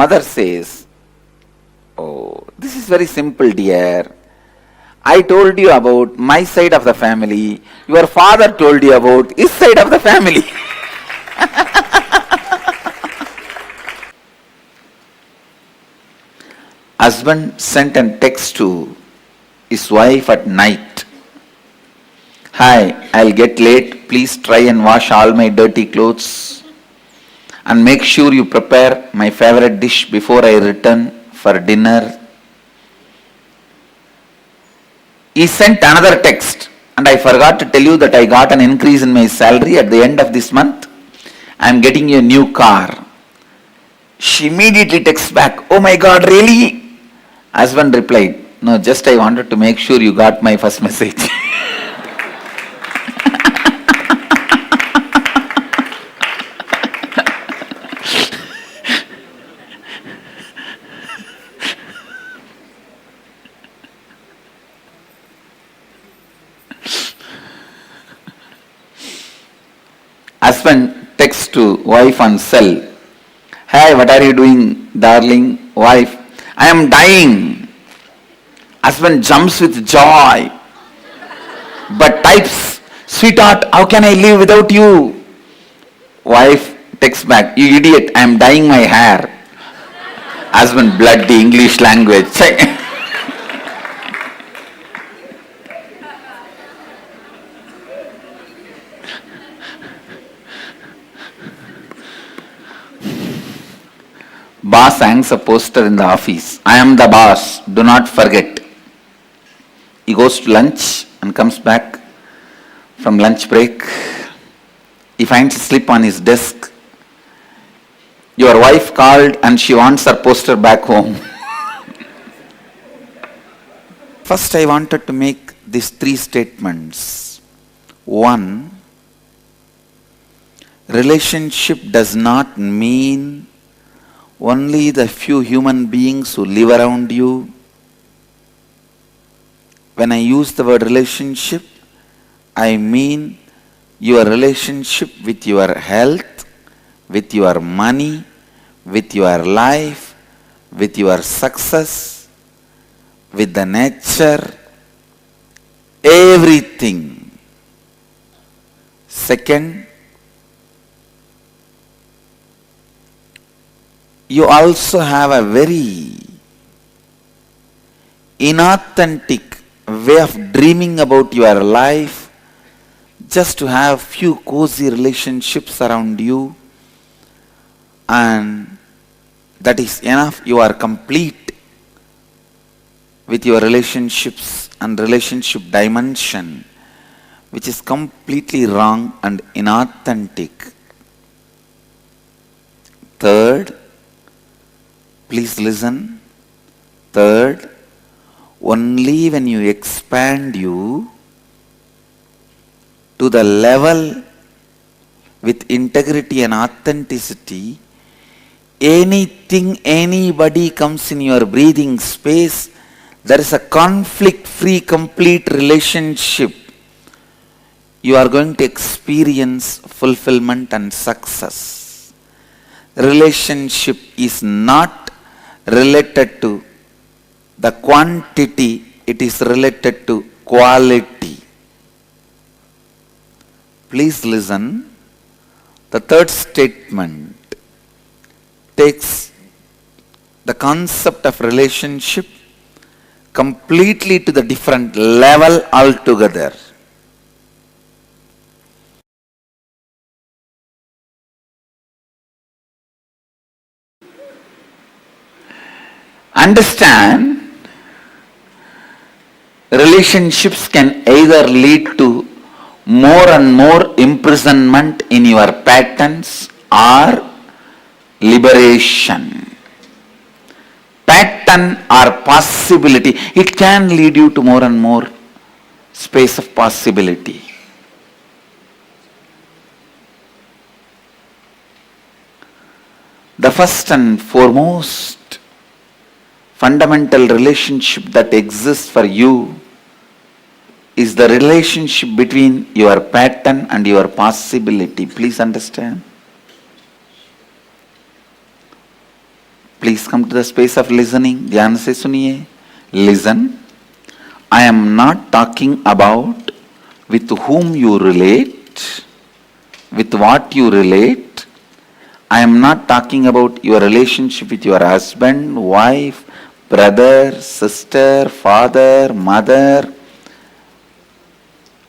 Mother says, "Oh, this is very simple, dear. I told you about my side of the family. Your father told you about his side of the family." Husband sent a text to his wife at night. "Hi, I'll get late. Please try and wash all my dirty clothes. And make sure you prepare my favorite dish before I return for dinner." He sent another text, "And I forgot to tell you that I got an increase in my salary at the end of this month. I am getting you a new car. She immediately texts back, "Oh my God, really?" Husband replied, "No, just I wanted to make sure you got my first message." Husband texts to wife on cell, "Hey, what are you doing, darling?" Wife, "I am dying." Husband jumps with joy, but types, "Sweetheart, how can I live without you?" Wife texts back, "You idiot, I am dyeing my hair." Husband, bloody English language. Boss hangs a poster in the office, "I am the boss, do not forget." He goes to lunch and comes back from lunch break. He finds a slip on his desk. "Your wife called and she wants her poster back home." First, I wanted to make these three statements. One, relationship does not mean only the few human beings who live around you. When I use the word relationship, I mean your relationship with your health, with your money, with your life, with your success, with the nature, everything. Second, you also have a very inauthentic way of dreaming about your life, just to have few cozy relationships around you, and that is enough. You are complete with your relationships and relationship dimension, which is completely wrong and inauthentic. Third, please listen. Third, only when you expand you to the level with integrity and authenticity, anything, anybody comes in your breathing space, there is a conflict-free, complete relationship. You are going to experience fulfillment and success. Relationship is not related to the quantity, it is related to quality. Please listen. The third statement takes the concept of relationship completely to the different level altogether. Understand, relationships can either lead to more and more imprisonment in your patterns or liberation. Pattern or possibility, it can lead you to more and more space of possibility. The first and foremost fundamental relationship that exists for you is the relationship between your pattern and your possibility. Please understand. Please come to the space of listening. Dhyan se suniye. Listen. I am not talking about with whom you relate, with what you relate. I am not talking about your relationship with your husband, wife, brother, sister, father, mother.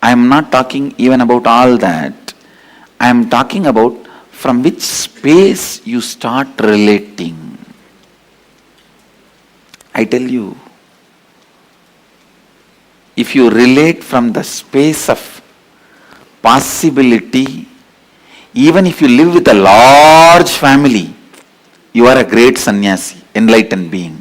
I am not talking even about all that. I am talking about from which space you start relating. I tell you, if you relate from the space of possibility, even if you live with a large family, you are a great sannyasi, enlightened being.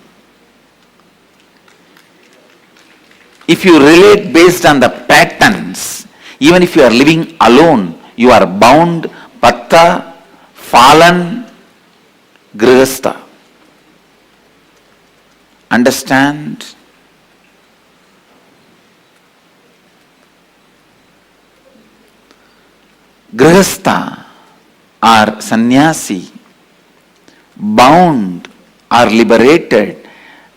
If you relate based on the patterns, even if you are living alone, you are bound, bhatta, fallen, grihastha. Understand? Grihastha or sannyasi, bound or liberated,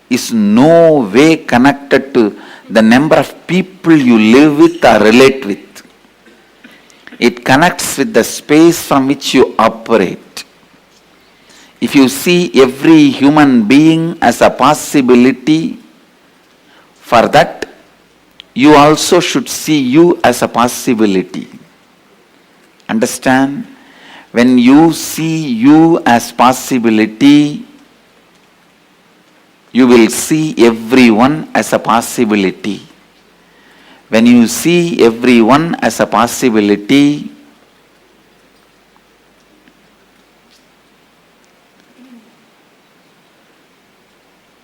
is no way connected to the number of people you live with or relate with. It connects with the space from which you operate. If you see every human being as a possibility, for that you also should see you as a possibility. Understand? When you see you as possibility, you will see everyone as a possibility. When you see everyone as a possibility,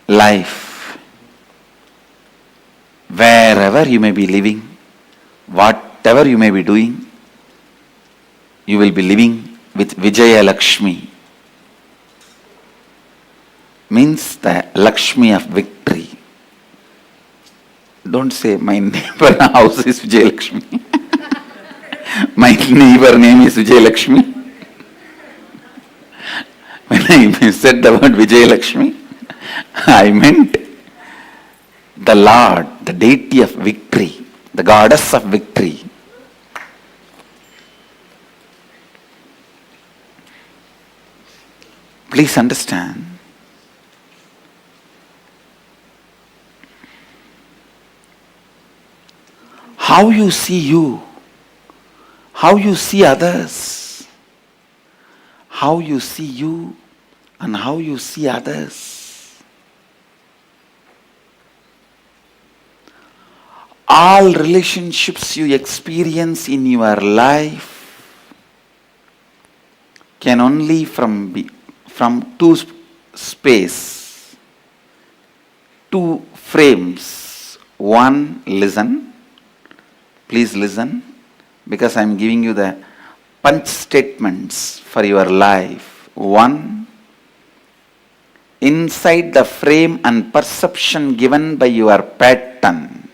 life, wherever you may be living, whatever you may be doing, you will be living with Vijaya Lakshmi. Means the Lakshmi of victory. Don't say my neighbor house is Vijay Lakshmi. My neighbor name is Vijay Lakshmi. When I said the word Vijay Lakshmi, I meant the Lord, the deity of victory, the goddess of victory. Please understand. How you see you, how you see others, how you see you and how you see others. All relationships you experience in your life can only from two space, two frames. One, listen. Please listen, because I am giving you the punch statements for your life. One, inside the frame and perception given by your pattern.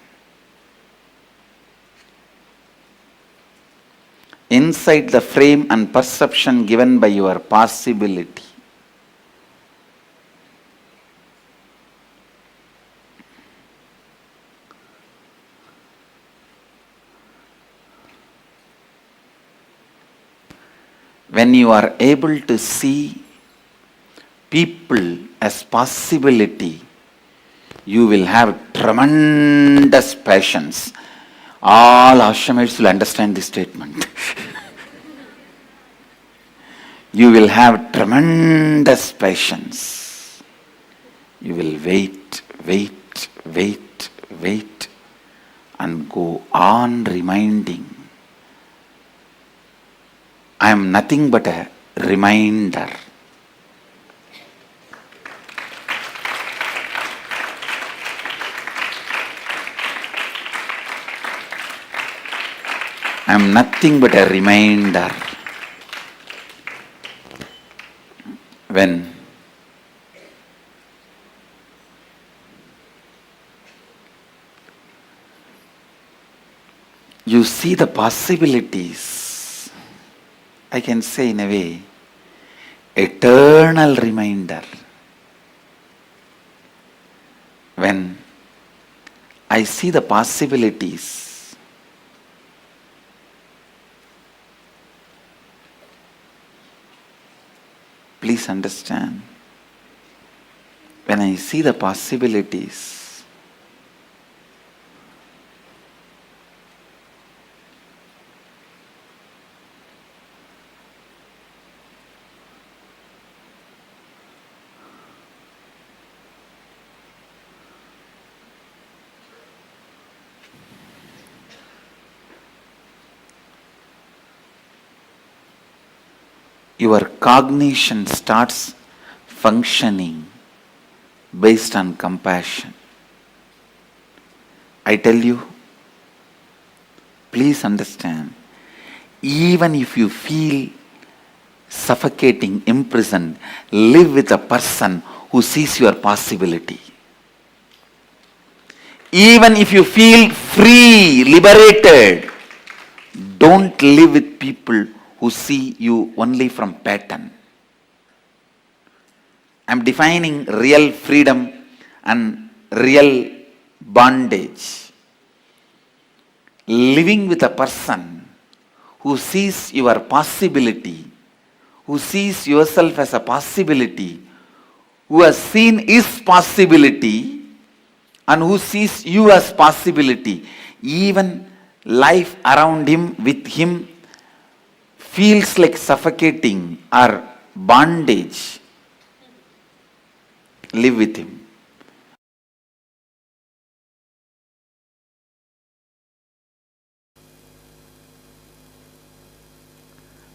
Inside the frame and perception given by your possibility. When you are able to see people as possibility, you will have tremendous patience. All ashramites will understand this statement. You will have tremendous patience. You will wait, and go on reminding. I am nothing but a reminder. I am nothing but a reminder. When you see the possibilities, I can say in a way, eternal reminder. When I see the possibilities, please understand, when I see the possibilities, your cognition starts functioning based on compassion. I tell you, please understand, even if you feel suffocating, imprisoned, live with a person who sees your possibility. Even if you feel free, liberated, don't live with people who see you only from pattern. I'm defining real freedom and real bondage. Living with a person who sees your possibility, who sees yourself as a possibility, who has seen his possibility, and who sees you as possibility. Even life around him, with him, feels like suffocating or bondage. Live with him.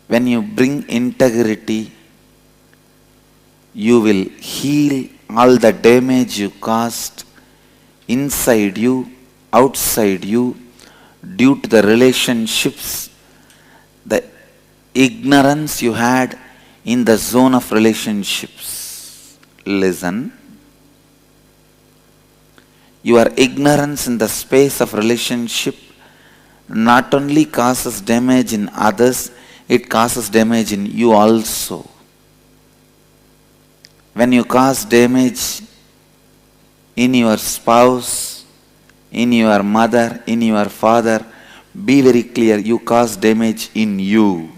When you bring integrity, you will heal all the damage you caused inside you, outside you, due to the relationships, the ignorance you had in the zone of relationships. Listen. Your ignorance in the space of relationship not only causes damage in others, it causes damage in you also. When you cause damage in your spouse, in your mother, in your father, be very clear, you cause damage in you.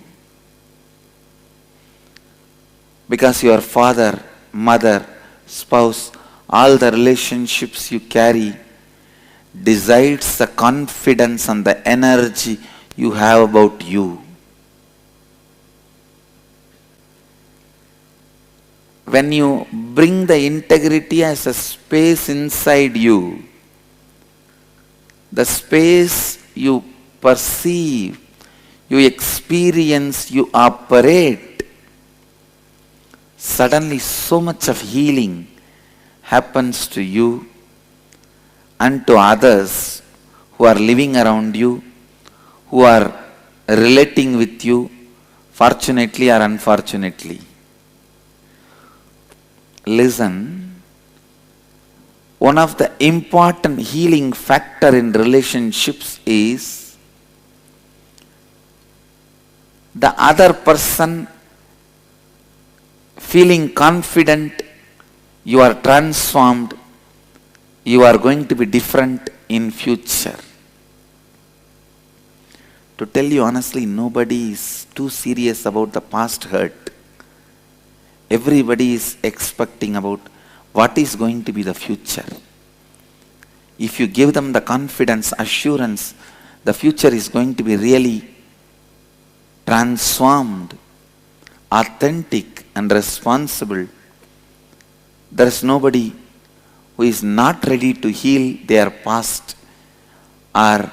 Because your father, mother, spouse, all the relationships you carry decides the confidence and the energy you have about you. When you bring the integrity as a space inside you, the space you perceive, you experience, you operate, suddenly so much of healing happens to you and to others who are living around you, who are relating with you, fortunately or unfortunately. Listen, one of the important healing factor in relationships is the other person feeling confident, you are transformed, you are going to be different in future. To tell you honestly, nobody is too serious about the past hurt. Everybody is expecting about what is going to be the future. If you give them the confidence, assurance, the future is going to be really transformed, authentic and responsible. There is nobody who is not ready to heal their past or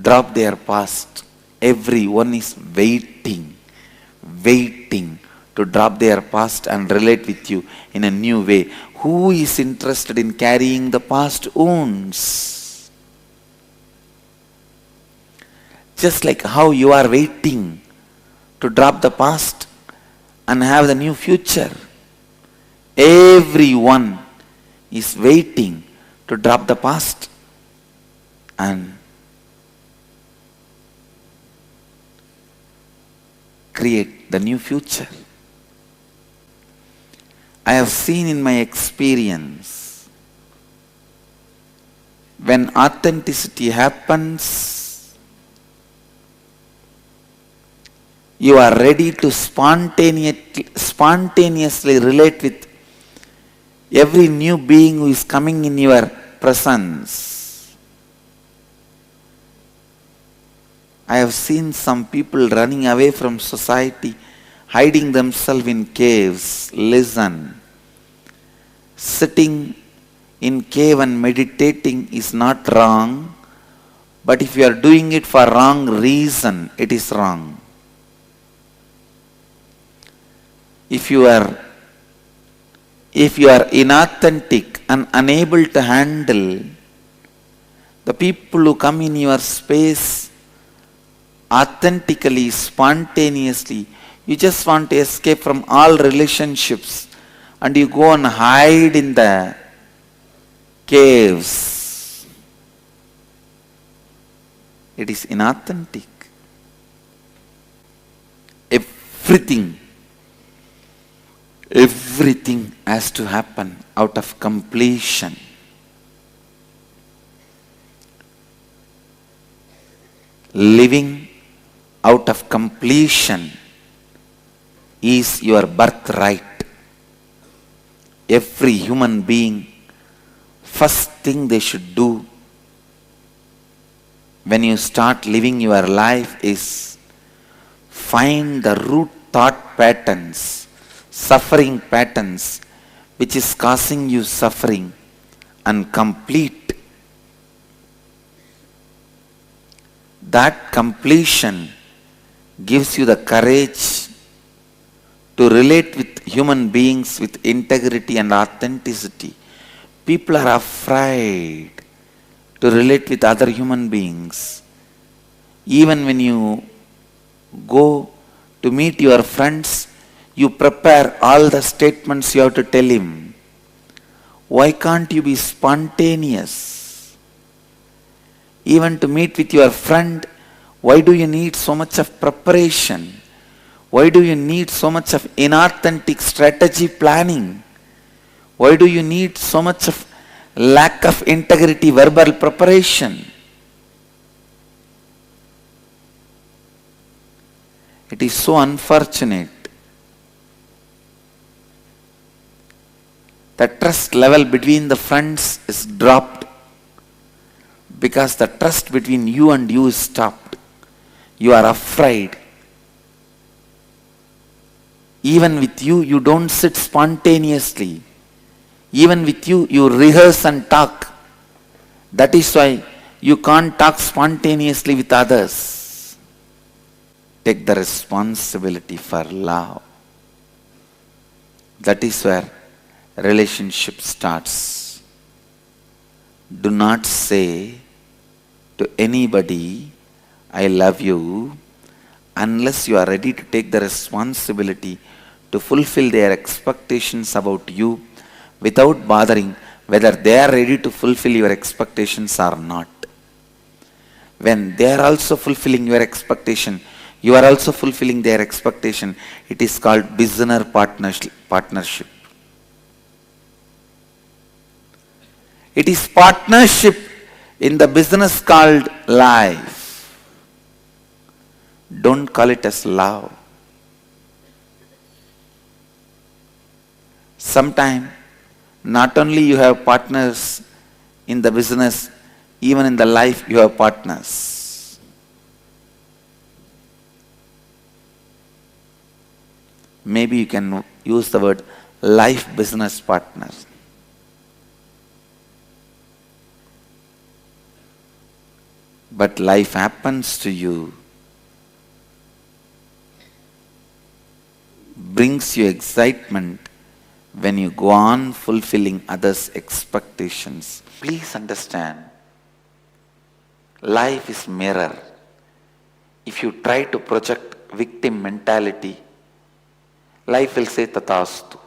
drop their past. Everyone is waiting to drop their past and relate with you in a new way. Who is interested in carrying the past wounds? Just like how you are waiting to drop the past and have the new future. Everyone is waiting to drop the past and create the new future. I have seen in my experience, when authenticity happens, you are ready to spontaneously relate with every new being who is coming in your presence. I have seen some people running away from society, hiding themselves in caves. Listen. Sitting in cave and meditating is not wrong, but if you are doing it for wrong reason, it is wrong. If you are If you are inauthentic and unable to handle the people who come in your space authentically, spontaneously, you just want to escape from all relationships and you go and hide in the caves. It is inauthentic. Everything has to happen out of completion. Living out of completion is your birthright. Every human being, first thing they should do when you start living your life is find the root thought patterns, suffering patterns, which is causing you suffering, and complete. That completion gives you the courage to relate with human beings with integrity and authenticity. People are afraid to relate with other human beings. Even when you go to meet your friends, you prepare all the statements you have to tell him. Why can't you be spontaneous? Even to meet with your friend, why do you need so much of preparation? Why do you need so much of inauthentic strategy planning? Why do you need so much of lack of integrity verbal preparation? It is so unfortunate. The trust level between the friends is dropped because the trust between you and you is stopped. You are afraid. Even with you, you don't sit spontaneously. Even with you, you rehearse and talk. That is why you can't talk spontaneously with others. Take the responsibility for love. That is where relationship starts. Do not say to anybody, I love you, unless you are ready to take the responsibility to fulfill their expectations about you without bothering whether they are ready to fulfill your expectations or not. When they are also fulfilling your expectation, you are also fulfilling their expectation. It is called business partnership. It is partnership in the business called life. Don't call it as love. Sometimes, not only you have partners in the business, even in the life you have partners. Maybe you can use the word life business partners. But life happens to you, brings you excitement when you go on fulfilling others' expectations. Please understand, life is mirror. If you try to project victim mentality, life will say tathastu.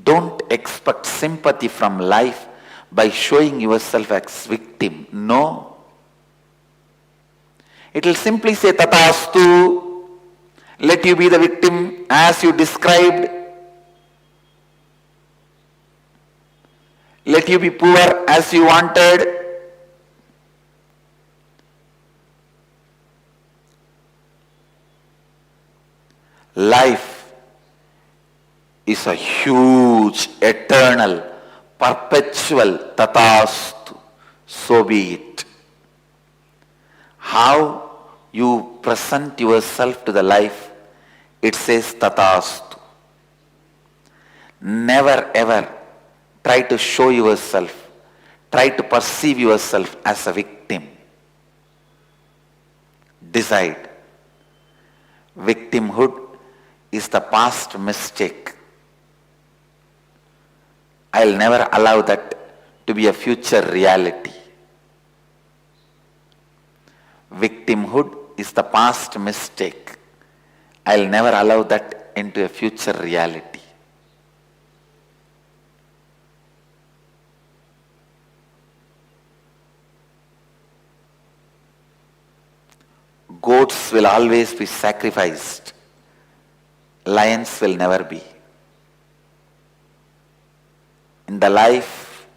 Don't expect sympathy from life by showing yourself as victim. No. It will simply say tathastu. Let you be the victim as you described. Let you be poor as you wanted. Life is a huge, eternal, perpetual tathastu. So be it. How you present yourself to the life, it says tathastu. Never ever try to show yourself, try to perceive yourself as a victim. Decide. Victimhood is the past mistake. I'll never allow that to be a future reality. Victimhood is the past mistake. I'll never allow that into a future reality. Goats will always be sacrificed. Lions will never be. In the life,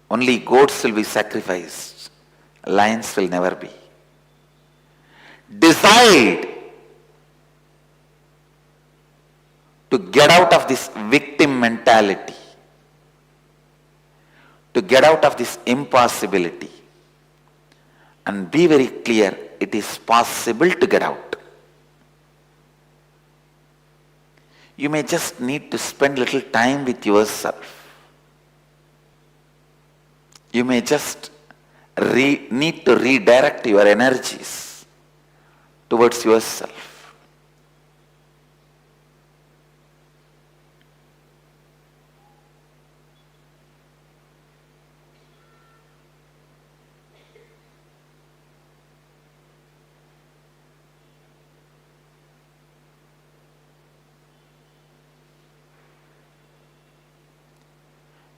only goats will be sacrificed. Lions will never be. Decide to get out of this victim mentality, to get out of this impossibility, and be very clear, it is possible to get out. You may just need to spend little time with yourself. You may just need to redirect your energies towards yourself.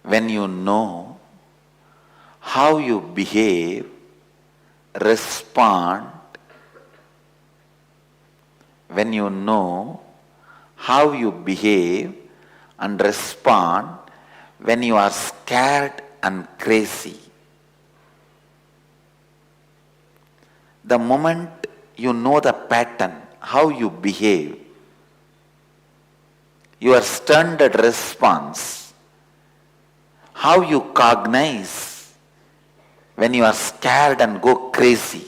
When you know how you behave, respond, when you know how you behave and respond when you are scared and crazy, the moment you know the pattern, how you behave, your standard response, how you cognize when you are scared and go crazy,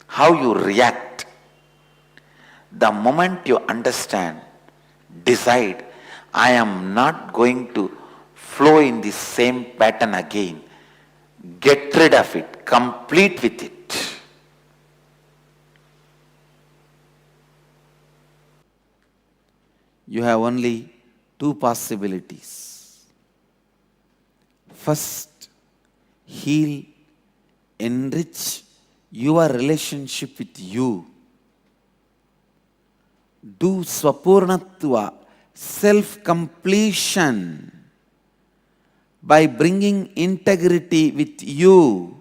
how you react, the moment you understand, decide, I am not going to flow in the same pattern again. Get rid of it, complete with it. You have only two possibilities. First, heal, enrich your relationship with you. Do swapurnatva, self-completion, by bringing integrity with you,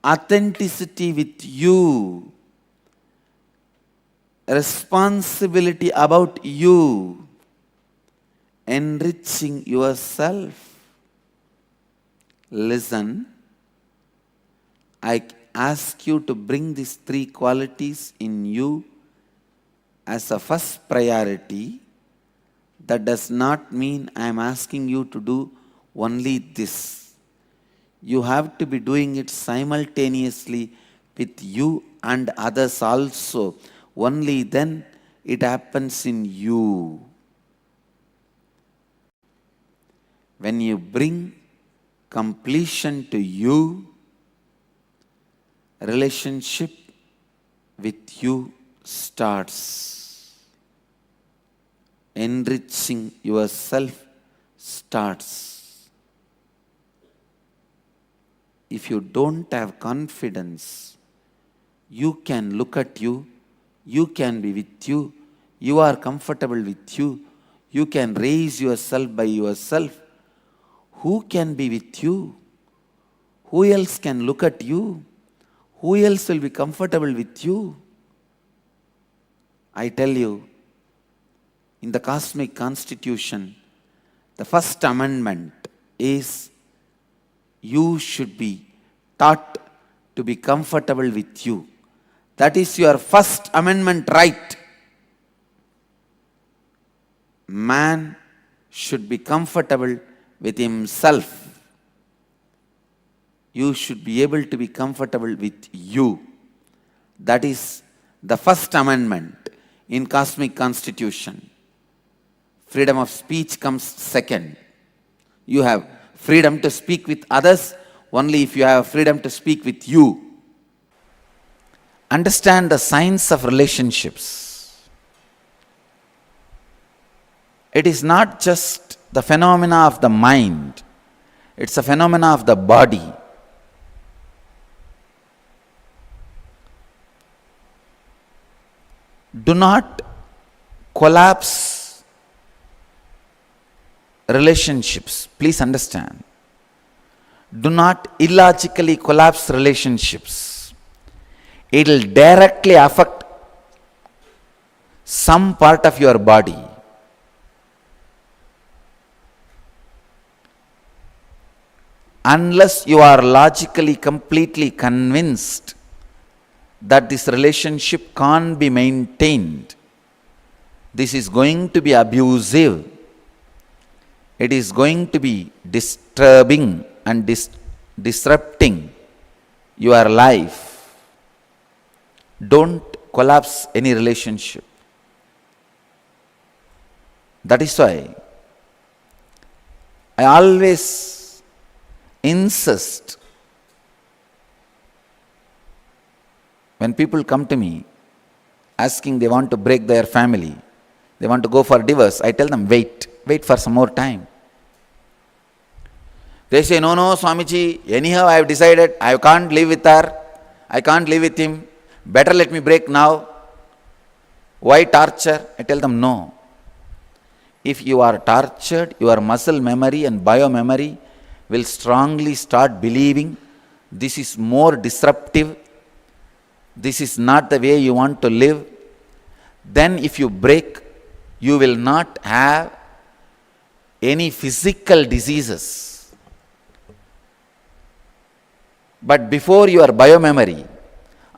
authenticity with you, responsibility about you, enriching yourself. Listen, I ask you to bring these three qualities in you as a first priority. That does not mean I am asking you to do only this. You have to be doing it simultaneously with you and others also. Only then it happens in you. When you bring completion to you, relationship with you starts. Enriching yourself starts. If you don't have confidence, you can look at you, you can be with you, you are comfortable with you, you can raise yourself by yourself. Who can be with you? Who else can look at you? Who else will be comfortable with you? I tell you, in the cosmic constitution, the first amendment is you should be taught to be comfortable with you. That is your first amendment right. Man should be comfortable with himself. You should be able to be comfortable with you. That is the first amendment in cosmic constitution. Freedom of speech comes second. You have freedom to speak with others only if you have freedom to speak with you. understand the science of relationships. It is not just the phenomena of the mind, it's a phenomena of the body. Do not collapse relationships. Please understand. Do not illogically collapse relationships. It will directly affect some part of your body. Unless you are logically completely convinced that this relationship can't be maintained, this is going to be abusive, it is going to be disturbing and disrupting your life, don't collapse any relationship. That is why I always insist when people come to me asking they want to break their family, they want to go for divorce, I tell them wait for some more time. They say, no, Swamiji, anyhow I have decided I can't live with her, I can't live with him, better let me break now. Why torture? I tell them no. If you are tortured, your muscle memory and biomemory will strongly start believing this is more disruptive, this is not the way you want to live. Then if you break, you will not have any physical diseases. But before your biomemory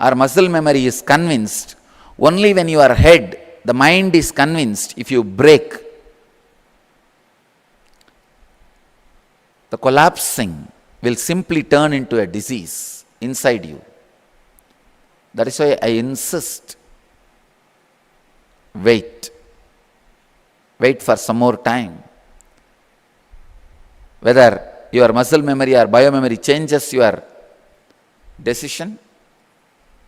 or muscle memory is convinced, only when your head, the mind is convinced, if you break, the collapsing will simply turn into a disease inside you. That is why I insist, wait for some more time. Whether your muscle memory or biomemory changes your decision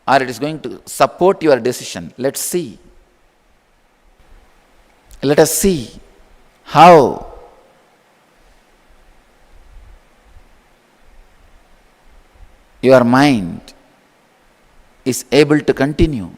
or it is going to support your decision. Let's see. Let us see how your mind is able to continue.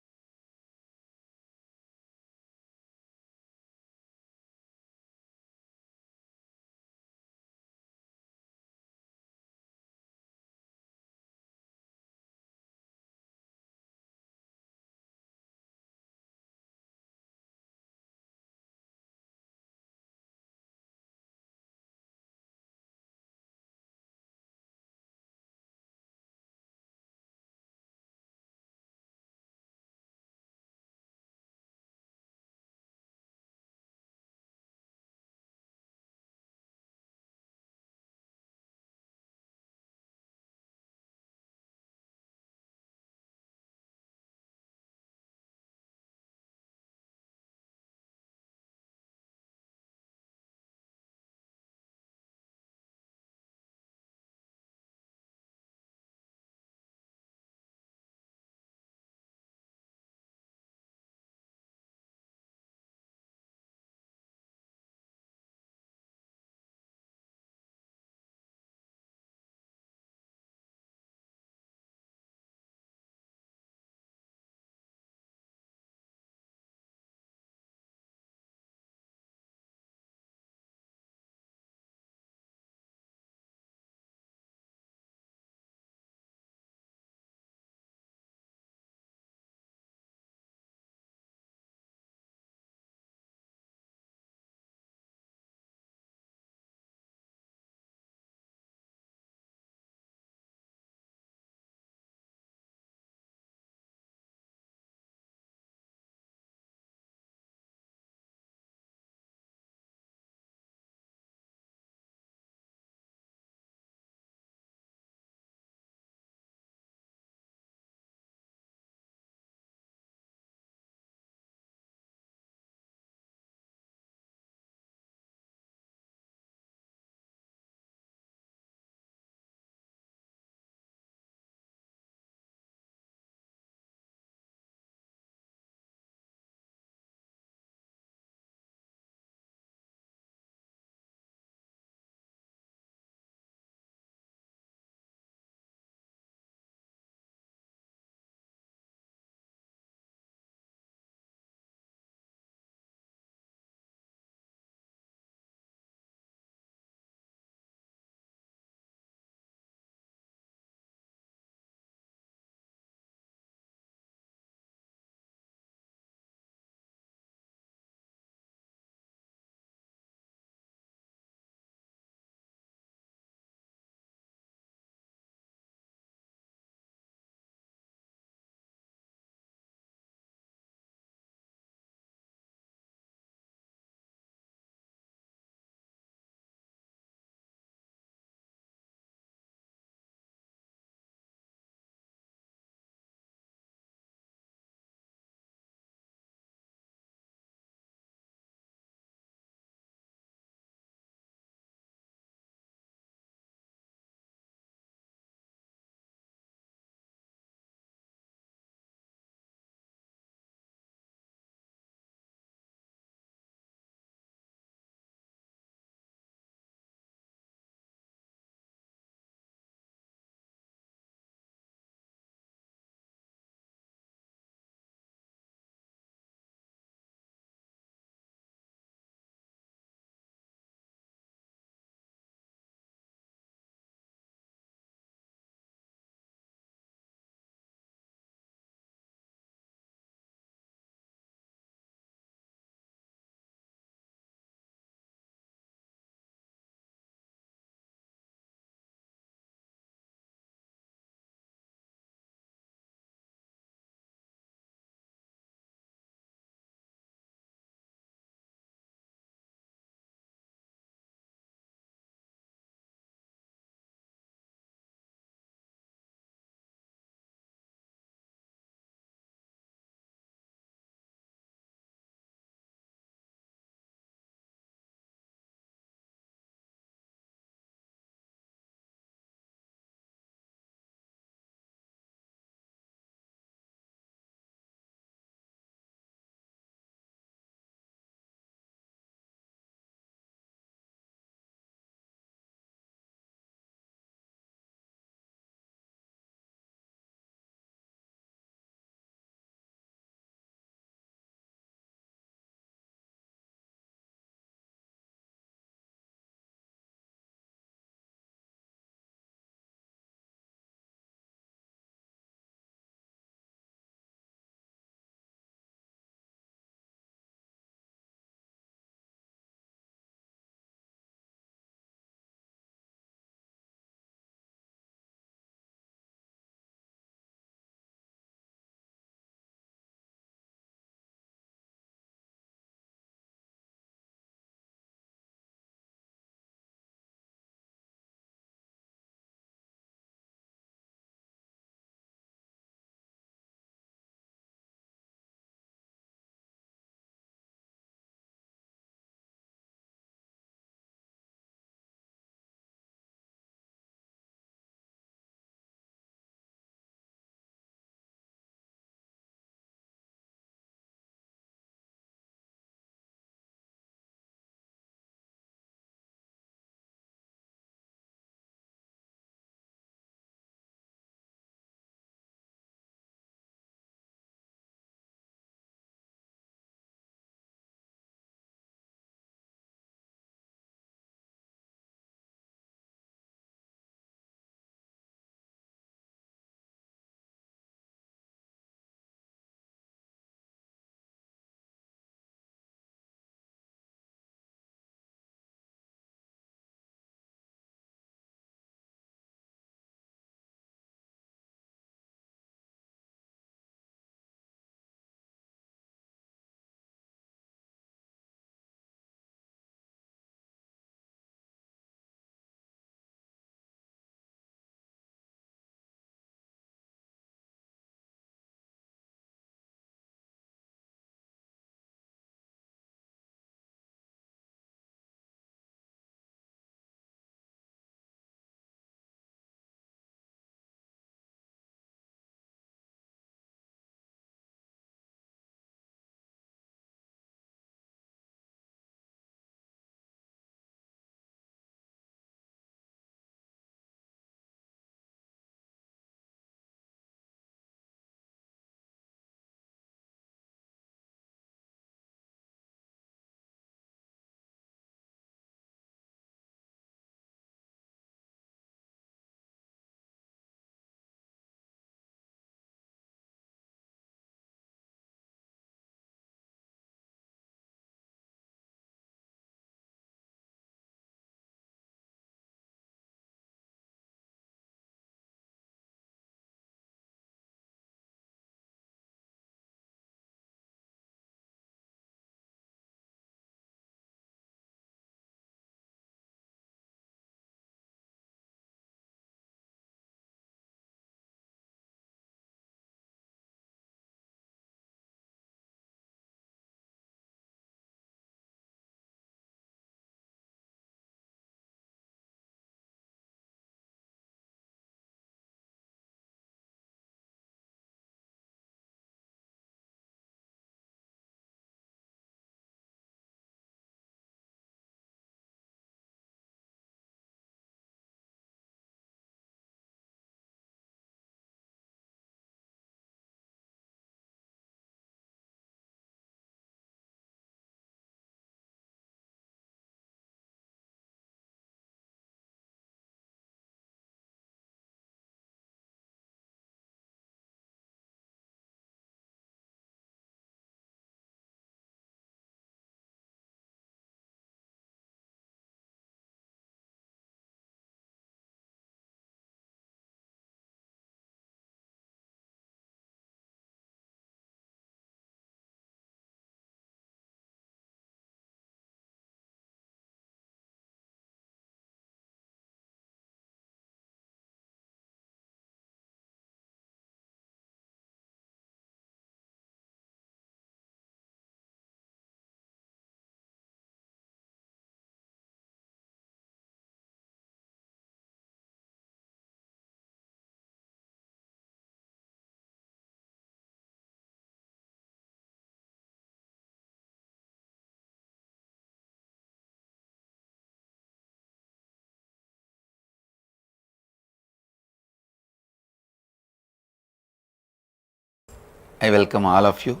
I welcome all of you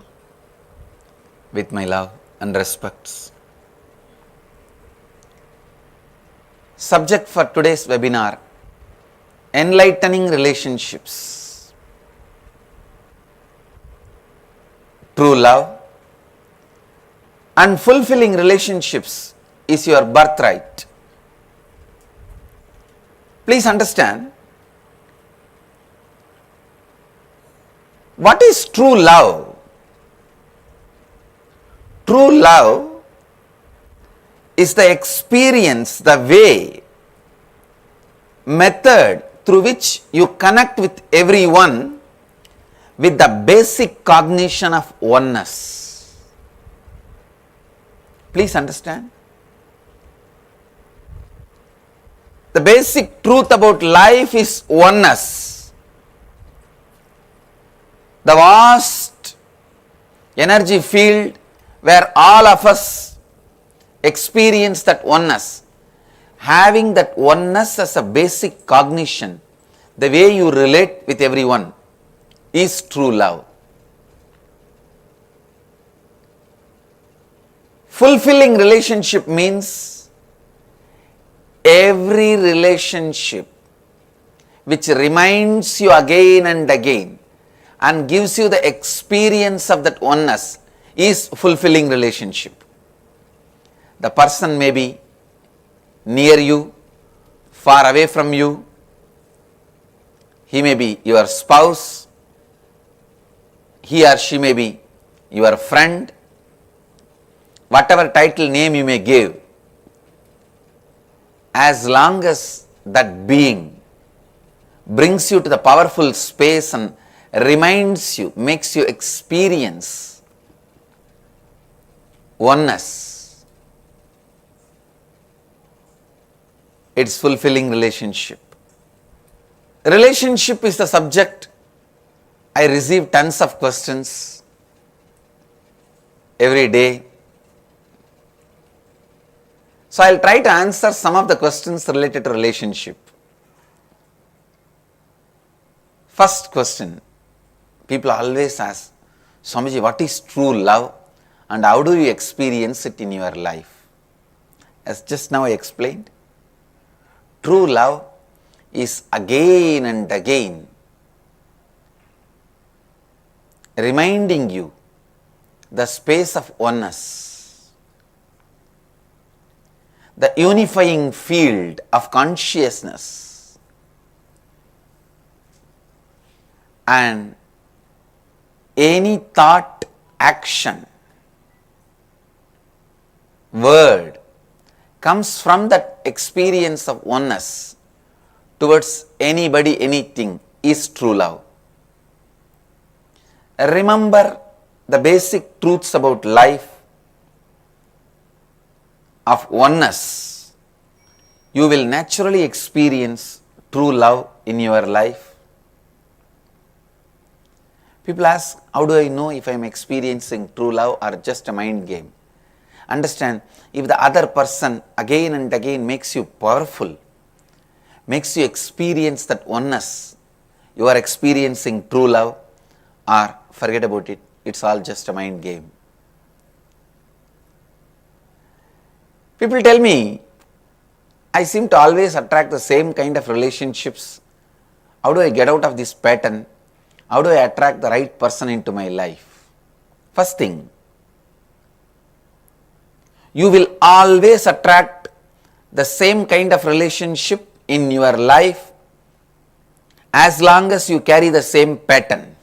with my love and respects. Subject for today's webinar: enlightening relationships. True love and fulfilling relationships is your birthright. Please understand, what is true love? True love is the experience, the way, method through which you connect with everyone with the basic cognition of oneness. Please understand. The basic truth about life is oneness. The vast energy field where all of us experience that oneness. Having that oneness as a basic cognition, the way you relate with everyone, is true love. Fulfilling relationship means every relationship which reminds you again and again and gives you the experience of that oneness is fulfilling relationship. The person may be near you, far away from you. He may be your spouse. He or she may be your friend. Whatever title name you may give, as long as that being brings you to the powerful space and reminds you, makes you experience oneness, it's fulfilling relationship. Relationship is the subject. I receive tons of questions every day. So I'll try to answer some of the questions related to relationship. First question, people always ask, Swamiji, what is true love and how do you experience it in your life? As just now I explained, true love is again and again reminding you the space of oneness, the unifying field of consciousness, and any thought, action, word comes from that experience of oneness towards anybody, anything is true love. Remember the basic truths about life of oneness. You will naturally experience true love in your life. People ask, how do I know if I am experiencing true love or just a mind game? Understand, if the other person again and again makes you powerful, makes you experience that oneness, you are experiencing true love, or forget about it, it's all just a mind game. People tell me, I seem to always attract the same kind of relationships. How do I get out of this pattern? How do I attract the right person into my life? First thing, you will always attract the same kind of relationship in your life as long as you carry the same pattern.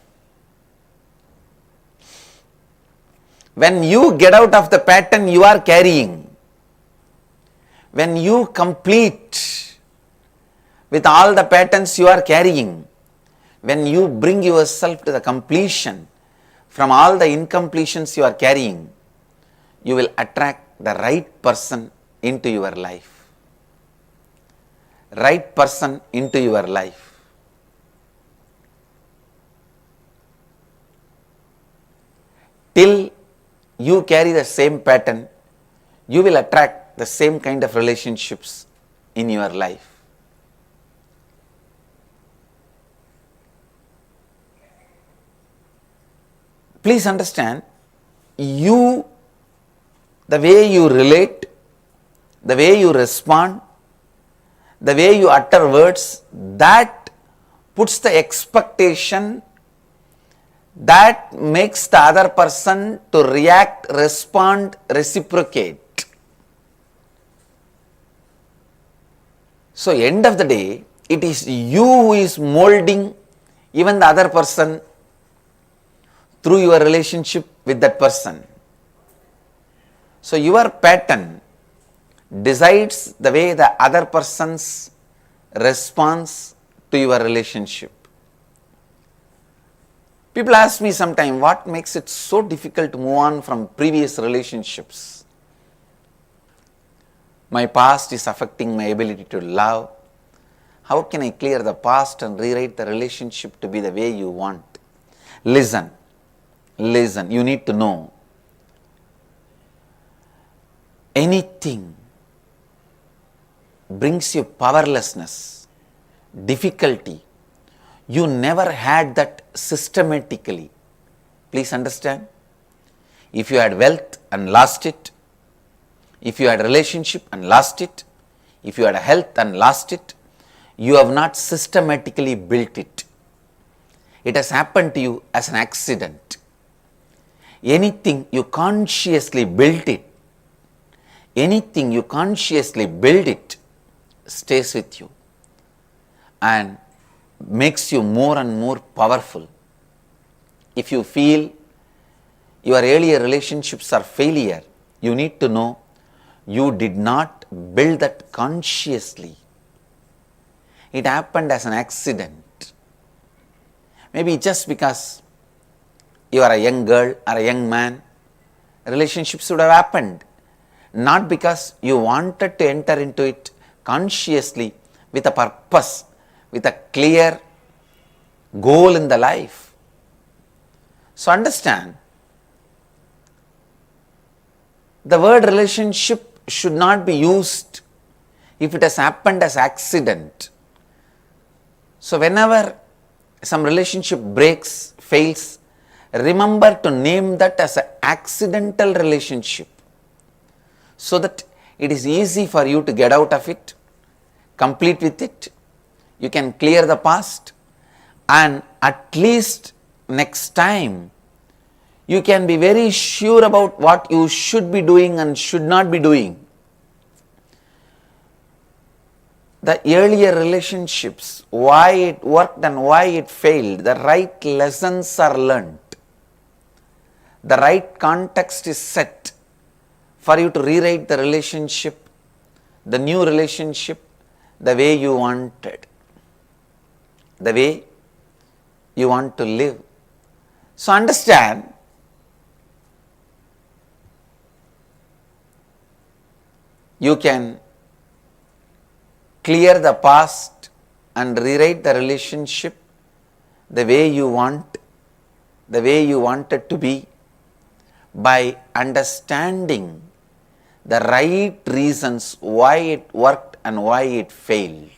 When you get out of the pattern you are carrying, when you complete with all the patterns you are carrying, when you bring yourself to the completion from all the incompletions you are carrying, you will attract the right person into your life. Right person into your life. Till you carry the same pattern, you will attract the same kind of relationships in your life. Please understand, you, the way you relate, the way you respond, the way you utter words, that puts the expectation, that makes the other person to react, respond, reciprocate. So, end of the day, it is you who is molding even the other person through your relationship with that person. So, your pattern decides the way the other person's response to your relationship. People ask me sometimes, what makes it so difficult to move on from previous relationships? My past is affecting my ability to love. How can I clear the past and rewrite the relationship to be the way you want? Listen, you need to know. Anything brings you powerlessness, difficulty. You never had that systematically. Please understand. If you had wealth and lost it, if you had a relationship and lost it, if you had a health and lost it, you have not systematically built it. It has happened to you as an accident. Anything you consciously built it, anything you consciously build it, stays with you and makes you more and more powerful. If you feel your earlier relationships are failure, you need to know you did not build that consciously. It happened as an accident. Maybe just because you are a young girl or a young man, relationships would have happened. Not because you wanted to enter into it consciously with a purpose, with a clear goal in the life. So understand, the word relationship should not be used if it has happened as accident. So whenever some relationship breaks, fails, remember to name that as an accidental relationship, so that it is easy for you to get out of it, complete with it. You can clear the past, and at least next time you can be very sure about what you should be doing and should not be doing. The earlier relationships, why it worked and why it failed, the right lessons are learned. The right context is set for you to rewrite the relationship, the new relationship, the way you wanted, the way you want to live. So understand, you can clear the past and rewrite the relationship the way you want, the way you want it to be, by understanding the right reasons why it worked and why it failed.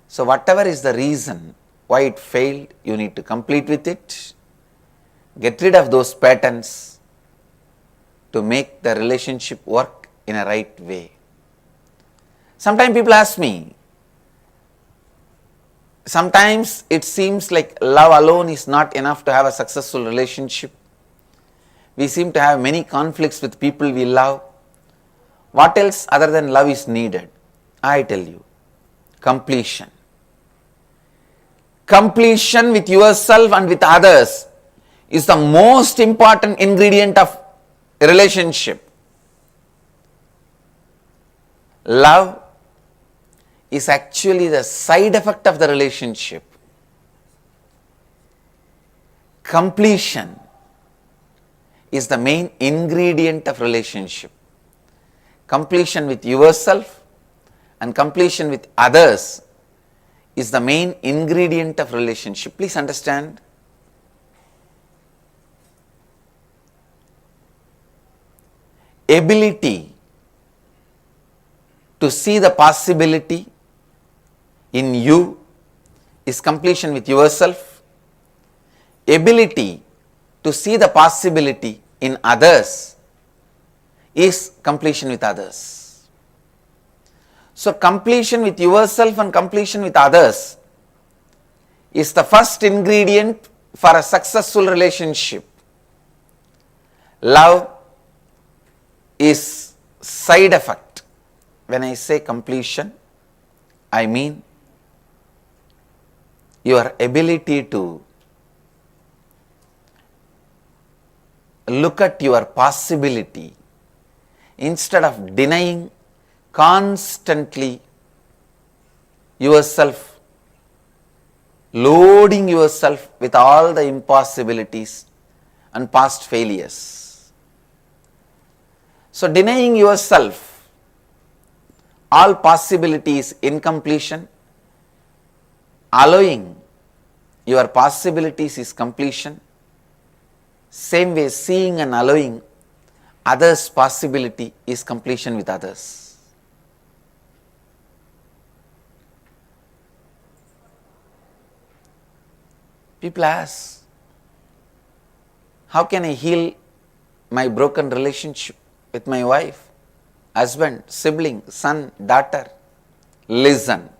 So whatever is the reason why it failed, you need to complete with it, get rid of those patterns to make the relationship work in a right way. Sometimes people ask me, sometimes it seems like love alone is not enough to have a successful relationship. We seem to have many conflicts with people we love. What else other than love is needed? I tell you, completion. Completion with yourself and with others is the most important ingredient of a relationship. Love is actually the side effect of the relationship. Completion is the main ingredient of relationship. Completion with yourself and completion with others is the main ingredient of relationship. Please understand. Ability to see the possibility in you is completion with yourself. ability to see the possibility in others is completion with others. So completion with yourself and completion with others is the first ingredient for a successful relationship. Love is side effect. When I say completion, I mean your ability to look at your possibility instead of denying constantly yourself, loading yourself with all the impossibilities and past failures. So denying yourself all possibilities incompletion, allowing your possibilities is completion. Same way, seeing and allowing others' possibility is completion with others. People ask, how can I heal my broken relationship with my wife, husband, sibling, son, daughter? Listen.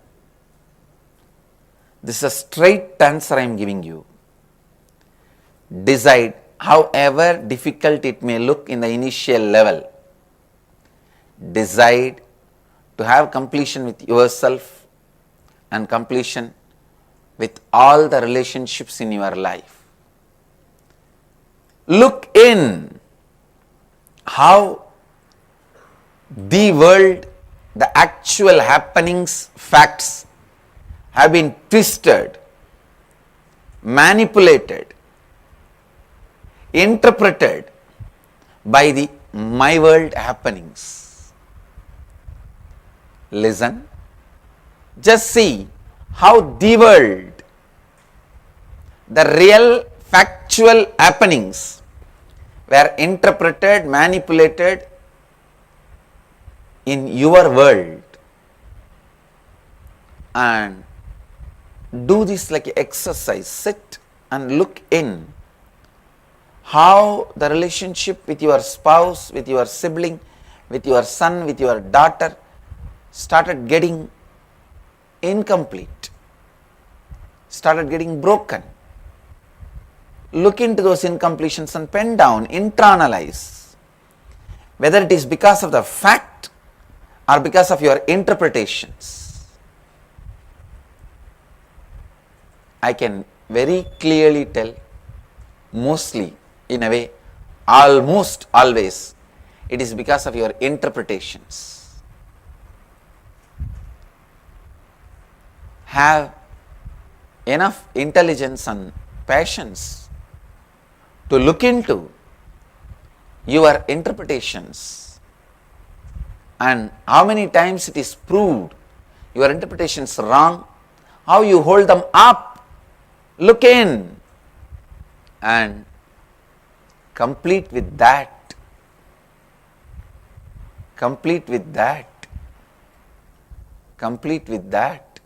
This is a straight answer I am giving you. Decide, however difficult it may look in the initial level, decide to have completion with yourself and completion with all the relationships in your life. Look in how the world, the actual happenings, facts have been twisted, manipulated, interpreted by the my world happenings. Listen, just see how the world, the real factual happenings were interpreted, manipulated in your world, and do this like an exercise. Sit and look in how the relationship with your spouse, with your sibling, with your son, with your daughter started getting incomplete, started getting broken. Look into those incompletions and pen down, internalize, whether it is because of the fact or because of your interpretations. I can very clearly tell, mostly, in a way, almost always, it is because of your interpretations. Have enough intelligence and patience to look into your interpretations and how many times it is proved your interpretations wrong, how you hold them up. Look in and complete with that. Complete with that. Complete with that.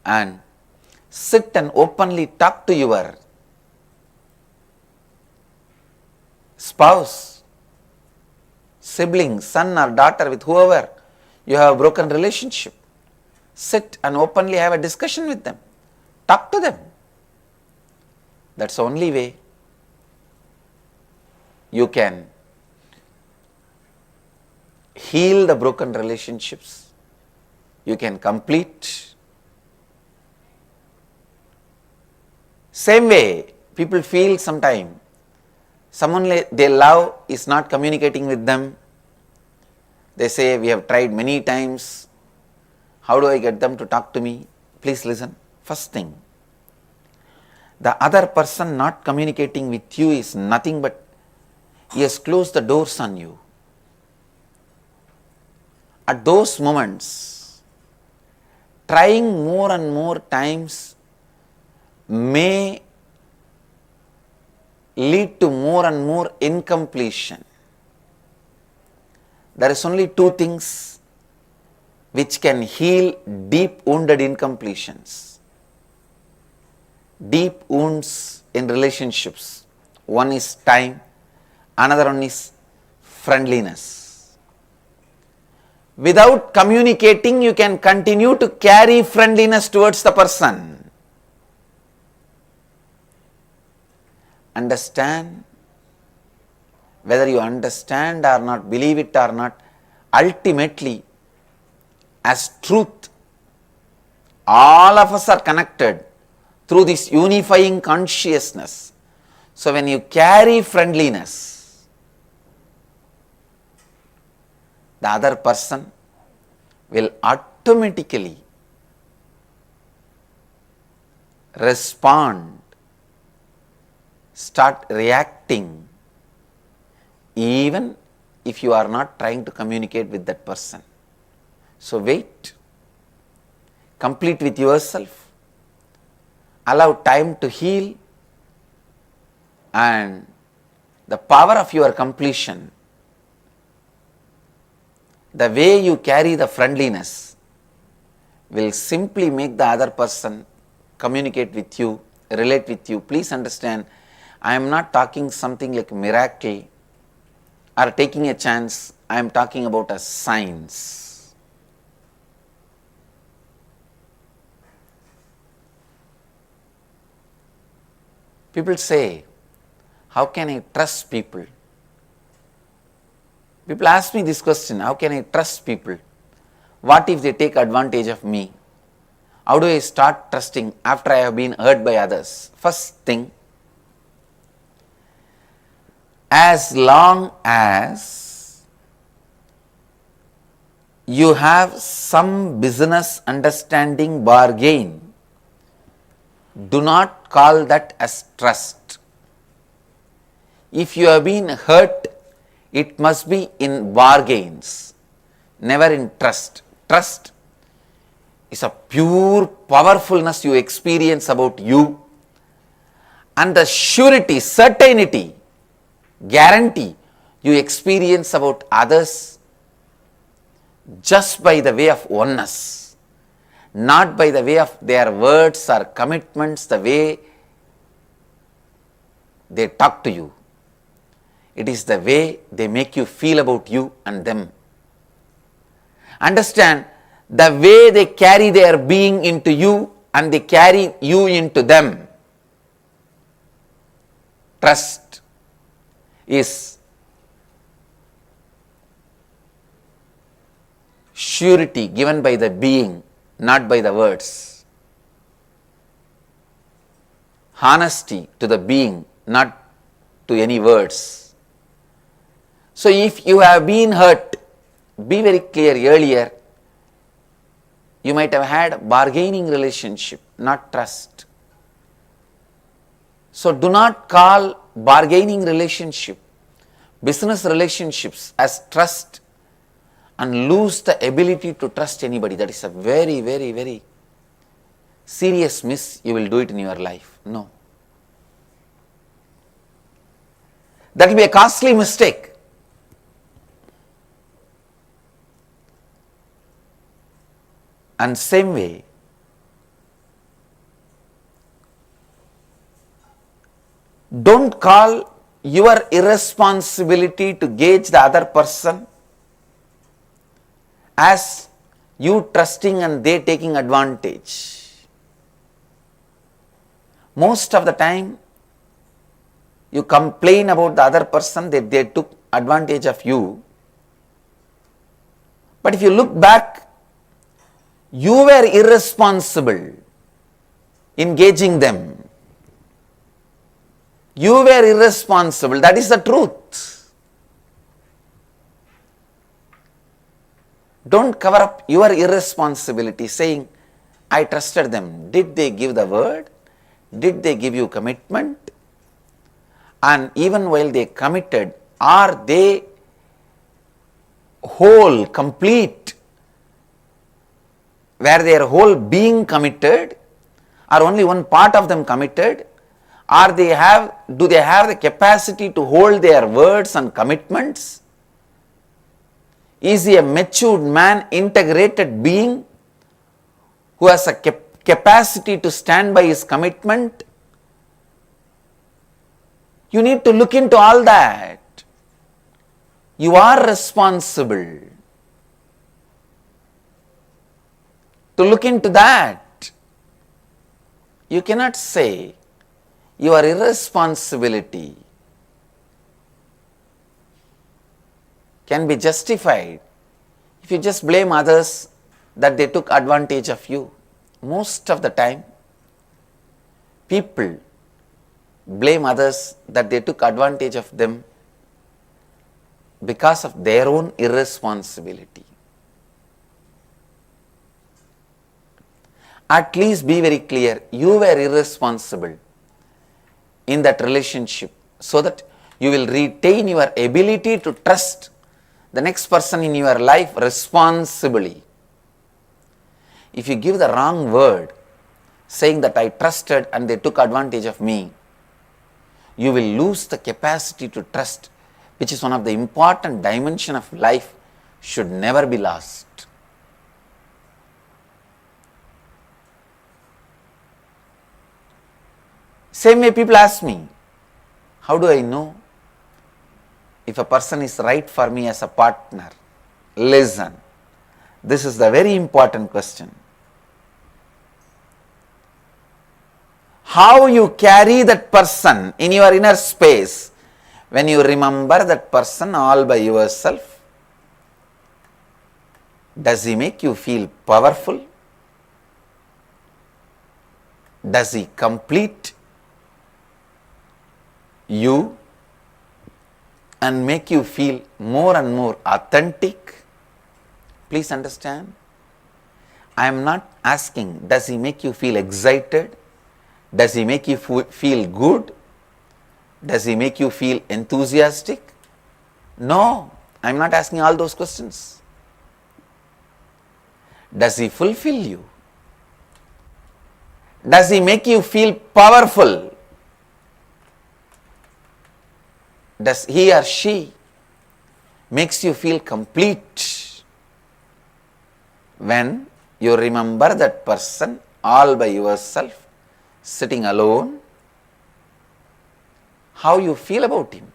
And sit and openly talk to your spouse, sibling, son or daughter, with whoever you have a broken relationship. Sit and openly have a discussion with them. Talk to them. That's the only way you can heal the broken relationships. You can complete. Same way, people feel sometime someone they love is not communicating with them. They say, we have tried many times. How do I get them to talk to me? Please listen. First thing, the other person not communicating with you is nothing but he has closed the doors on you. At those moments, trying more and more times may lead to more and more incompletion. There is only two things which can heal deep wounded incompletions. deep wounds in relationships. One is time, another one is friendliness. Without communicating, you can continue to carry friendliness towards the person. Understand, whether you understand or not, believe it or not, ultimately, as truth, all of us are connected through this unifying consciousness. So when you carry friendliness, the other person will automatically respond, start reacting, even if you are not trying to communicate with that person. So wait, complete with yourself, allow time to heal, and the power of your completion, the way you carry the friendliness, will simply make the other person communicate with you, relate with you. Please understand, I am not talking something like miracle or taking a chance. I am talking about a science. People say, how can I trust people? People ask me this question, how can I trust people? What if they take advantage of me? How do I start trusting after I have been hurt by others? First thing, as long as you have some business understanding bargain, do not call that as trust. If you have been hurt, it must be in bargains, never in trust. Trust is a pure powerfulness you experience about you, and the surety, certainty, guarantee you experience about others just by the way of oneness, not by the way of their words or commitments, the way they talk to you. It is the way they make you feel about you and them. Understand, the way they carry their being into you and they carry you into them. Trust is surety given by the being, not by the words. Honesty to the being, not to any words. So if you have been hurt, be very clear earlier, you might have had a bargaining relationship, not trust. So do not call bargaining relationship, business relationships as trust and lose the ability to trust anybody. That is a very, very, very serious miss. You will do it in your life. No. That will be a costly mistake. And same way, don't call your irresponsibility to gauge the other person as you trusting and they taking advantage. Most of the time, you complain about the other person that they took advantage of you. But if you look back, you were irresponsible in gauging them. You were irresponsible. That is the truth. Don't cover up your irresponsibility saying, I trusted them. Did they give the word? Did they give you commitment? And even while they committed, are they whole, complete? Were their whole being committed, or only one part of them committed? Or do they have the capacity to hold their words and commitments? Is he a matured man, integrated being who has a capacity to stand by his commitment You need to look into all that. You are responsible to look into that. You cannot say your irresponsibility can be justified if you just blame others that they took advantage of you. Most of the time, people blame others that they took advantage of them because of their own irresponsibility. At least be very clear, you were irresponsible in that relationship, so that you will retain your ability to trust the next person in your life responsibly. If you give the wrong word, saying that I trusted and they took advantage of me, you will lose the capacity to trust, which is one of the important dimensions of life, should never be lost. Same way people ask me, how do I know if a person is right for me as a partner? Listen, this is the very important question. How you carry that person in your inner space when you remember that person all by yourself? Does he make you feel powerful? Does he complete you and make you feel more and more authentic? Please understand, I am not asking, does he make you feel excited? Does he make you feel good? Does he make you feel enthusiastic? No, I am not asking all those questions. Does he fulfill you? Does he make you feel powerful? Does he or she makes you feel complete when you remember that person all by yourself, sitting alone? How you feel about him?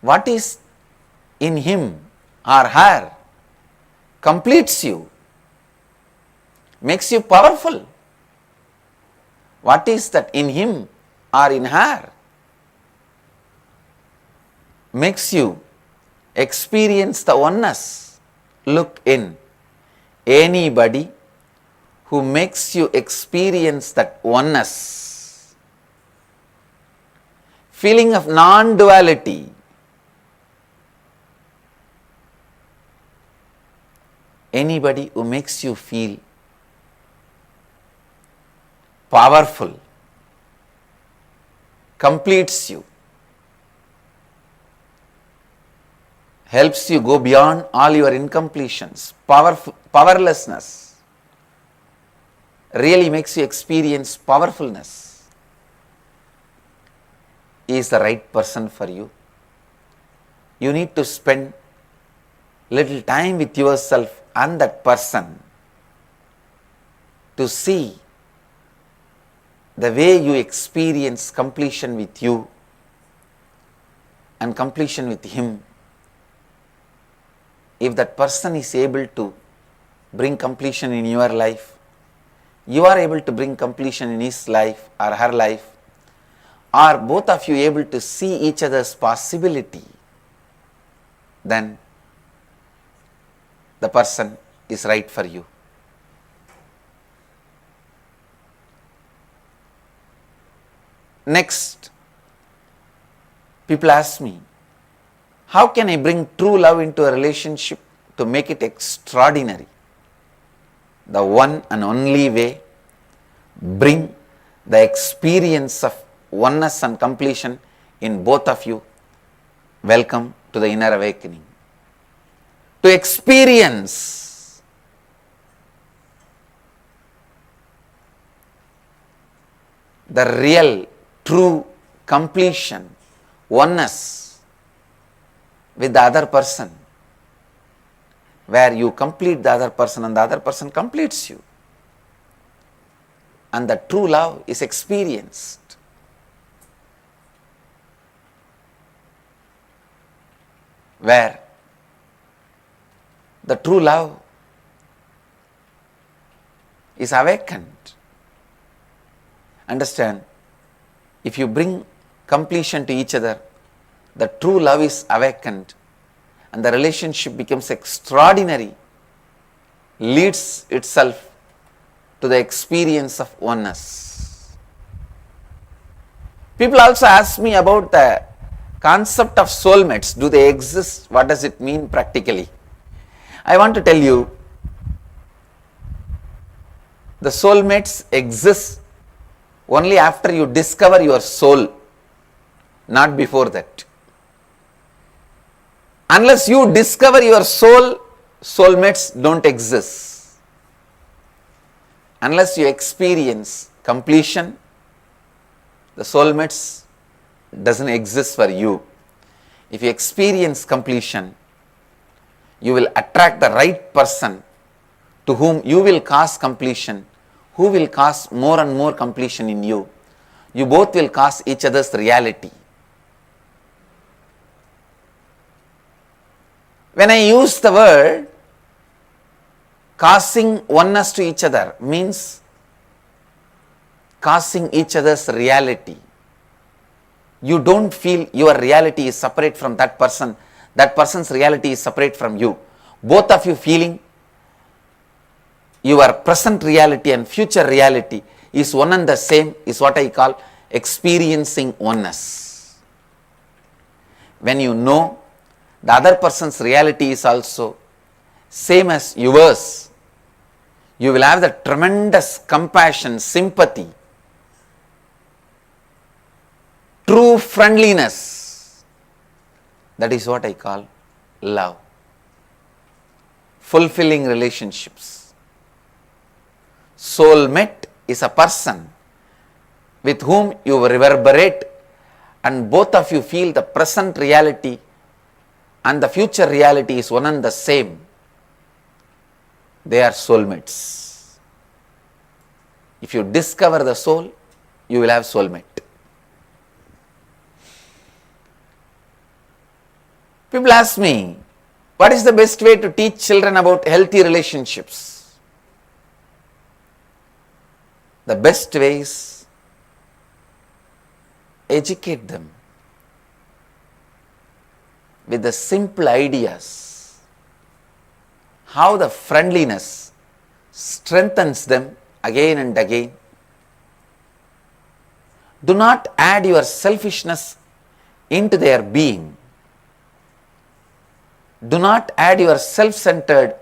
What is in him or her completes you, makes you powerful? What is that in him or in her makes you experience the oneness? Look in. Anybody who makes you experience that oneness, feeling of non-duality, anybody who makes you feel powerful, completes you, helps you go beyond all your incompletions, powerlessness, really makes you experience powerfulness, is the right person for you. You need to spend little time with yourself and that person to see the way you experience completion with you and completion with him. If that person is able to bring completion in your life, you are able to bring completion in his life or her life, are both of you able to see each other's possibility, then the person is right for you. Next, people ask me, how can I bring true love into a relationship to make it extraordinary? The one and only way, bring the experience of oneness and completion in both of you. Welcome to the inner awakening. To experience the real, true completion, oneness with the other person, where you complete the other person and the other person completes you. and the true love is experienced. Where the true love is awakened. Understand, if you bring completion to each other, the true love is awakened and the relationship becomes extraordinary, leads itself to the experience of oneness. People also ask me about the concept of soulmates. Do they exist? What does it mean practically? I want to tell you, the soulmates exist only after you discover your soul, not before that. Unless you discover your soul, soulmates don't exist. Unless you experience completion, the soulmates doesn't exist for you. If you experience completion, you will attract the right person to whom you will cause completion, who will cause more and more completion in you. You both will cause each other's reality. When I use the word causing oneness to each other, means causing each other's reality. You don't feel your reality is separate from that person, that person's reality is separate from you. Both of you feeling your present reality and future reality is one and the same, is what I call experiencing oneness. When you know the other person's reality is also same as yours, you will have the tremendous compassion, sympathy, true friendliness. That is what I call love. Fulfilling relationships. Soulmate is a person with whom you reverberate and both of you feel the present reality and the future reality is one and the same. They are soulmates. If you discover the soul, you will have soulmate. People ask me, what is the best way to teach children about healthy relationships? The best way is educate them with the simple ideas, how the friendliness strengthens them again and again. Do not add your selfishness into their being. Do not add your self-centered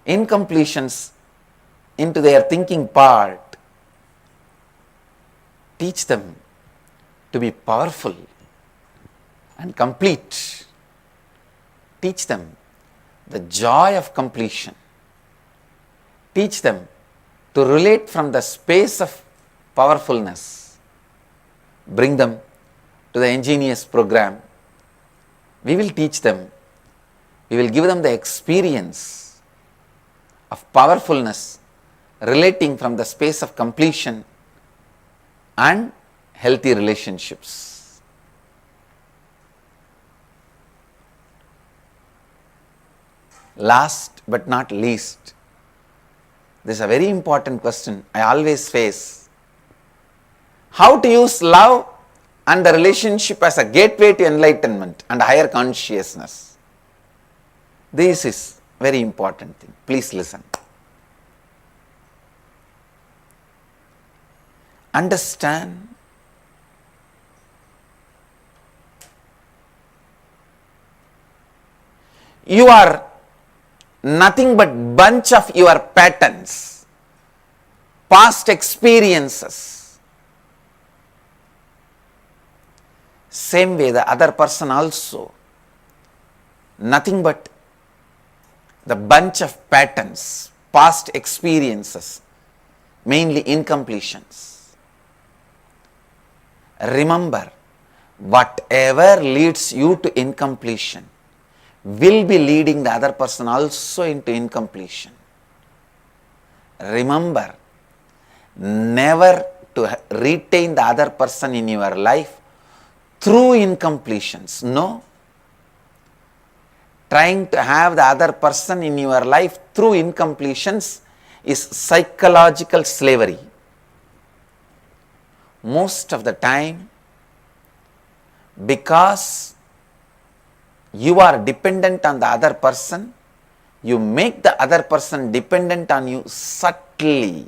incompletions into their thinking part. Teach them to be powerful and complete. Teach them the joy of completion. Teach them to relate from the space of powerfulness. Bring them to the ingenious program. We will teach them. We will give them the experience of powerfulness relating from the space of completion and healthy relationships. Last but not least, this is a very important question I always face. How to use love and the relationship as a gateway to enlightenment and higher consciousness. This is very important thing. Please listen. Understand you are nothing but bunch of your patterns, past experiences. Same way the other person also nothing but the bunch of patterns, past experiences, mainly incompletions. Remember, whatever leads you to incompletion will be leading the other person also into incompletion. Remember, never to retain the other person in your life through incompletions. No. Trying to have the other person in your life through incompletions is psychological slavery. Most of the time, because you are dependent on the other person, you make the other person dependent on you subtly.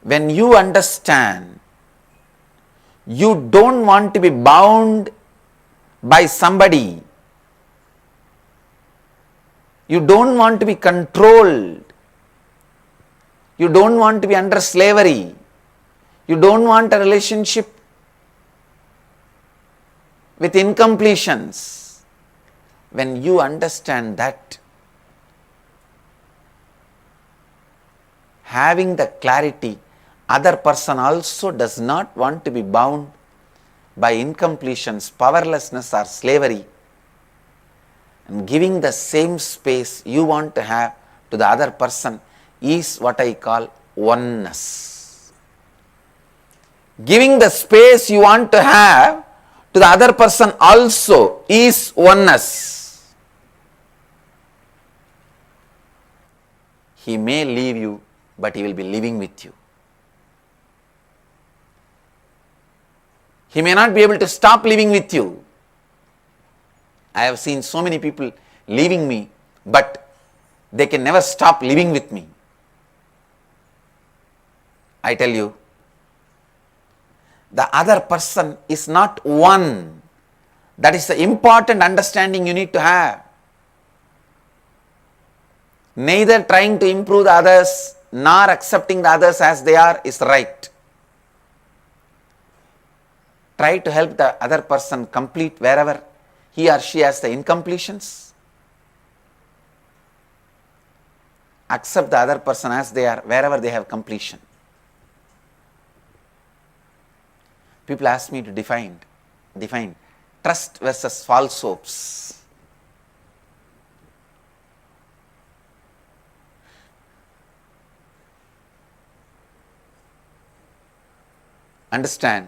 When you understand, you don't want to be bound by somebody. You don't want to be controlled. You don't want to be under slavery. You don't want a relationship with incompletions. When you understand that, having the clarity, other person also does not want to be bound by incompletions, powerlessness or slavery, and giving the same space you want to have to the other person is what I call oneness. Giving the space you want to have to the other person also is oneness. He may leave you, but he will be living with you. He may not be able to stop living with you. I have seen so many people leaving me, but they can never stop living with me. I tell you, the other person is not one. That is the important understanding you need to have. Neither trying to improve the others nor accepting the others as they are is right. Try to help the other person complete wherever he or she has the incompletions. Accept the other person as they are wherever they have completion. People ask me to define trust versus false hopes. Understand,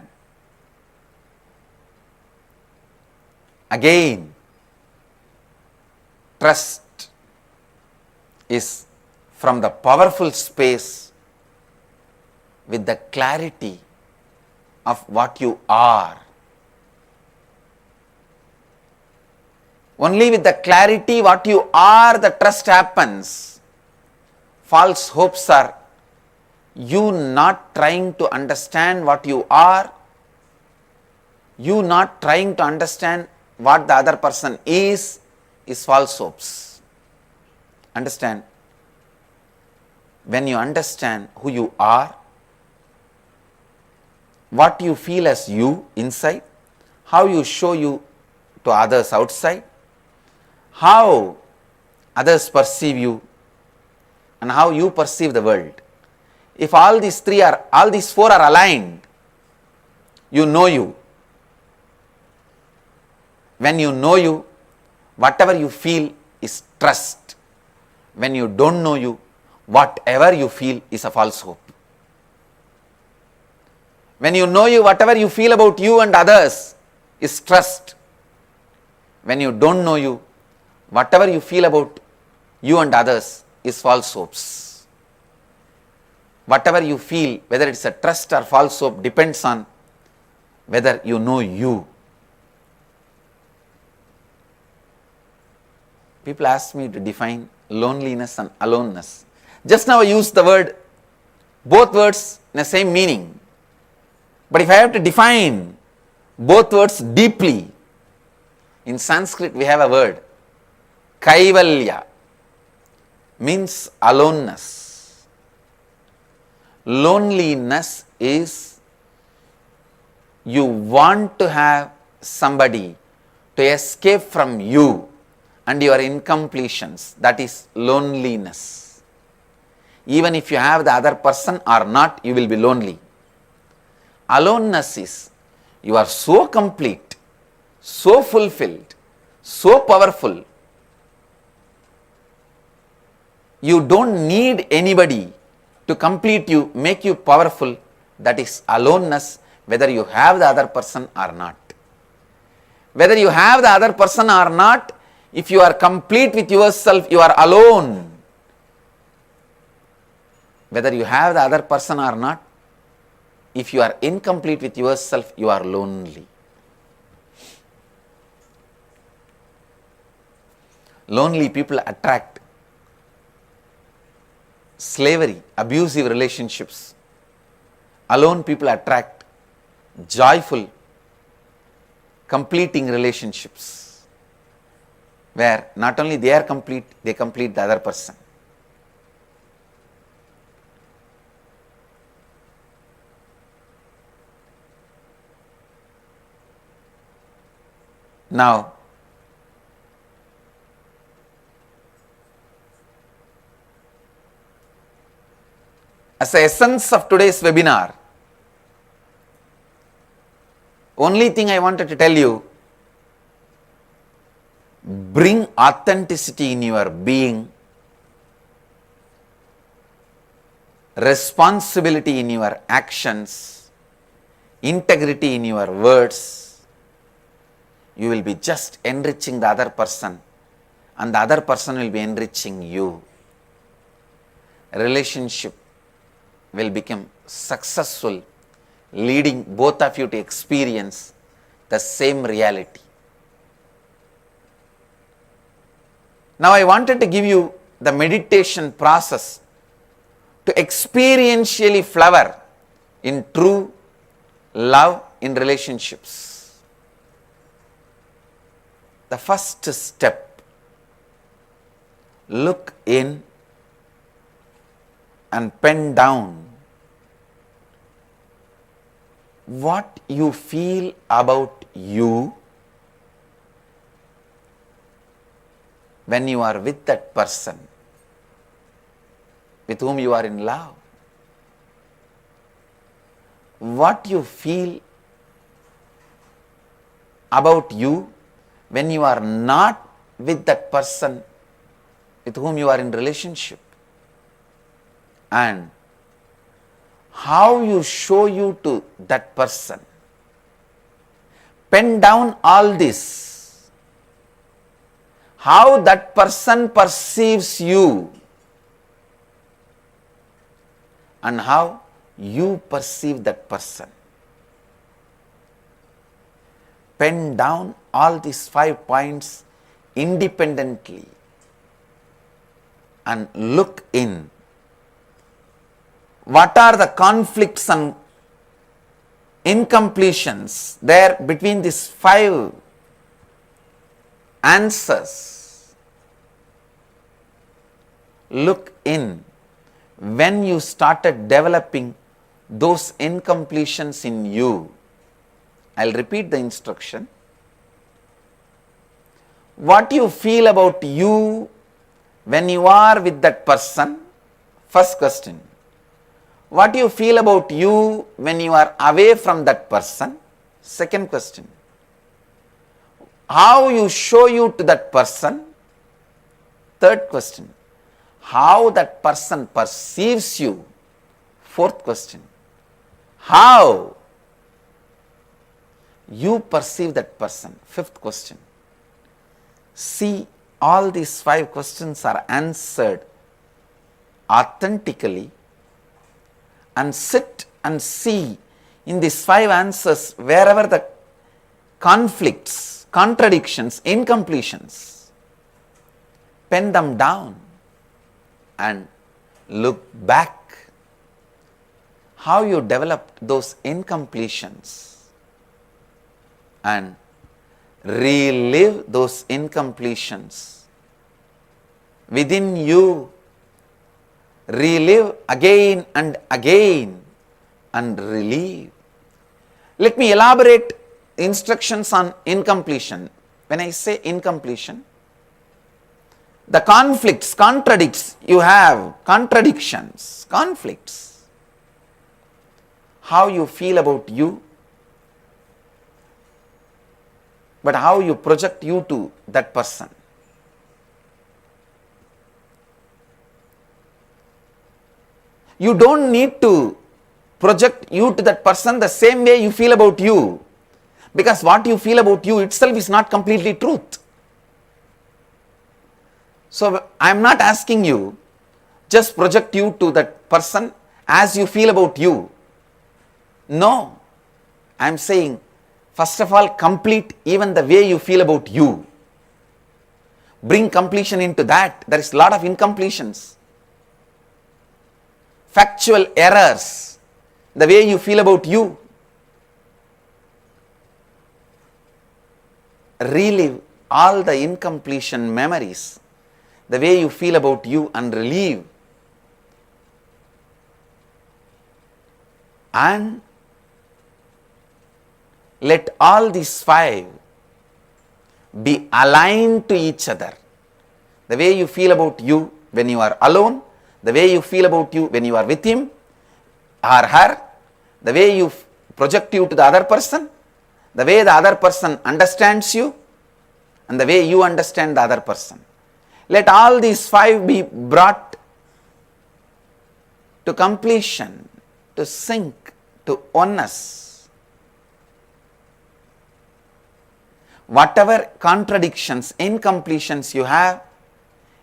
again, trust is from the powerful space with the clarity of what you are. Only with the clarity what you are, the trust happens. False hopes are you not trying to understand what you are, you not trying to understand what the other person is false hopes. Understand, when you understand who you are, what you feel as you inside, how you show you to others outside, how others perceive you, and how you perceive the world. If all these four are aligned, you know you. When you know you, whatever you feel is trust. When you don't know you, whatever you feel is a false hope. When you know you, whatever you feel about you and others is trust. When you don't know you, whatever you feel about you and others is false hopes. Whatever you feel, whether it's a trust or false hope, depends on whether you know you. People ask me to define loneliness and aloneness. Just now I used the word, both words in the same meaning. But if I have to define both words deeply, in Sanskrit we have a word, kaivalya, means aloneness. Loneliness is you want to have somebody to escape from you and your incompletions. That is loneliness. Even if you have the other person or not, you will be lonely. Aloneness is you are so complete, so fulfilled, so powerful You don't need anybody to complete you, make you powerful. That is aloneness, whether you have the other person or not. Whether you have the other person or not, if you are complete with yourself, you are alone. Whether you have the other person or not, if you are incomplete with yourself, you are lonely. Lonely people attract slavery, abusive relationships. Alone people attract joyful, completing relationships, where not only they are complete, they complete the other person. Now, as the essence of today's webinar, only thing I wanted to tell you, bring authenticity in your being, responsibility in your actions, integrity in your words. You will be just enriching the other person, and the other person will be enriching you. Relationship will become successful, leading both of you to experience the same reality. Now I wanted to give you the meditation process to experientially flower in true love in relationships. The first step, look in and pen down what you feel about you when you are with that person with whom you are in love. What you feel about you when you are not with that person with whom you are in relationship, and how you show you to that person. Pen down all this. How that person perceives you and how you perceive that person. Pen down all these 5 points independently and look in. What are the conflicts and incompletions there between these 5 answers? Look in. When you started developing those incompletions in you, I'll repeat the instruction. What you feel about you when you are with that person? First question. What you feel about you when you are away from that person? Second question. How you show you to that person? Third question. How that person perceives you? Fourth question. How you perceive that person? Fifth question. See, all these 5 questions are answered authentically, and sit and see in these 5 answers wherever the conflicts, contradictions, incompletions, pen them down and look back. How you developed those incompletions and relive those incompletions within you. Relive again and again and relieve. Let me elaborate instructions on incompletion. When I say incompletion, the conflicts, contradicts you have, contradictions, conflicts. How you feel about you, but how you project you to that person. You don't need to project you to that person the same way you feel about you, because what you feel about you itself is not completely truth. So I am not asking you just project you to that person as you feel about you. No, I am saying first of all complete even the way you feel about you. Bring completion into that. There is a lot of incompletions, factual errors, the way you feel about you. Relive all the incompletion memories, the way you feel about you, and relieve. And let all these 5 be aligned to each other. The way you feel about you when you are alone, the way you feel about you when you are with him or her, the way you project you to the other person, the way the other person understands you, and the way you understand the other person. Let all these 5 be brought to completion, to sync, to oneness. Whatever contradictions, incompletions you have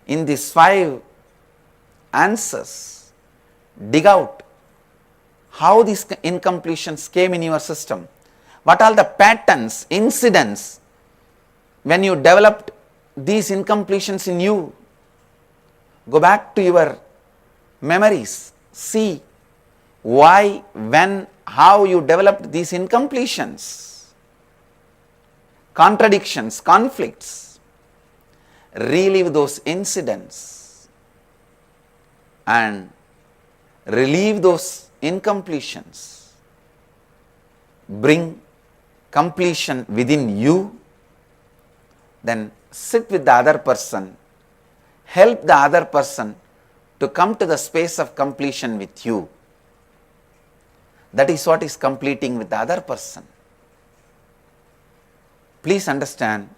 in these 5 answers, dig out how these incompletions came in your system. What are the patterns, incidents when you developed these incompletions in you? Go back to your memories, see why, when, how you developed these incompletions, contradictions, conflicts. Relive those incidents and relieve those incompletions. Bring completion within you. Then sit with the other person, help the other person to come to the space of completion with you. That is what is completing with the other person. Please understand,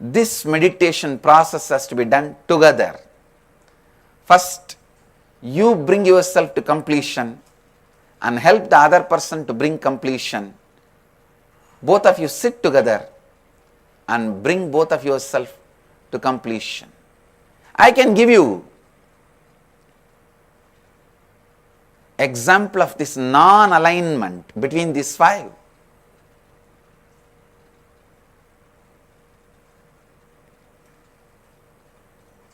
this meditation process has to be done together. First, you bring yourself to completion and help the other person to bring completion. Both of you sit together and bring both of yourself to completion. I can give you example of this non-alignment between these 5.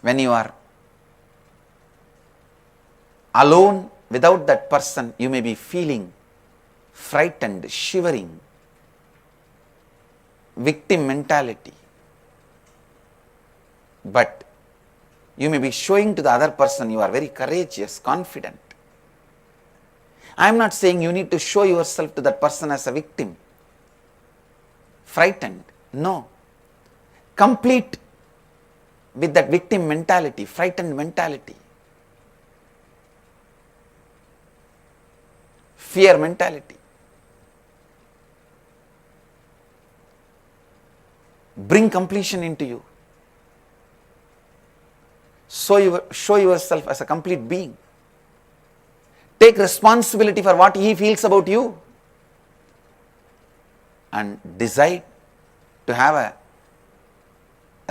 When you are alone without that person, you may be feeling frightened, shivering, victim mentality. But you may be showing to the other person you are very courageous, confident. I am not saying you need to show yourself to that person as a victim, frightened. No. Complete with that victim mentality, frightened mentality, fear mentality. Bring completion into you. Show yourself as a complete being. Take responsibility for what he feels about you and decide to have a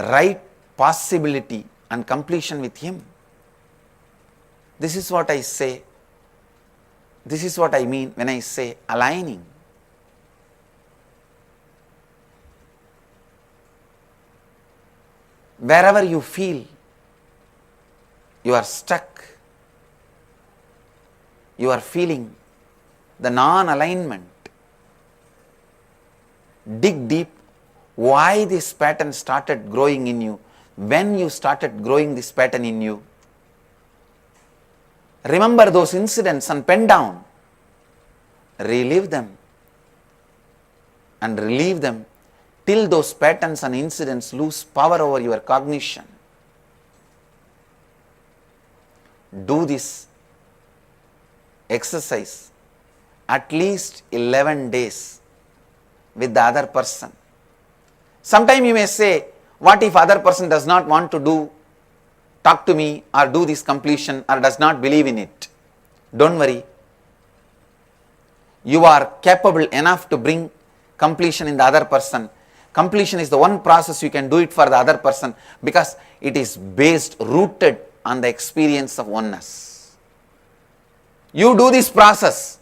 right possibility and completion with him. This is what I say. This is what I mean when I say aligning. Wherever you feel you are stuck, you are feeling the non-alignment, dig deep why this pattern started growing in you, when you started growing this pattern in you. Remember those incidents and pen down, relive them and relieve them till those patterns and incidents lose power over your cognition. Do this exercise at least 11 days with the other person. Sometime you may say, what if other person does not want to talk to me or do this completion or does not believe in it? Don't worry. You are capable enough to bring completion in the other person. Completion is the one process you can do it for the other person because it is based, rooted on the experience of oneness. You do this process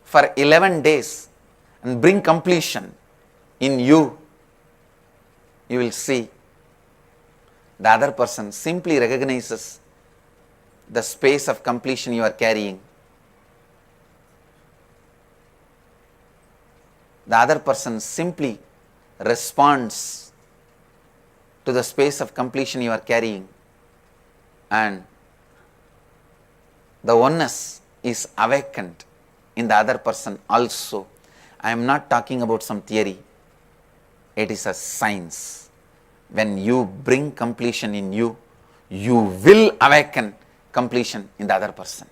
for 11 days and bring completion in you. You will see the other person simply recognizes the space of completion you are carrying. The other person simply responds to the space of completion you are carrying, and the oneness is awakened in the other person also. I am not talking about some theory, it is a science. When you bring completion in you, you will awaken completion in the other person.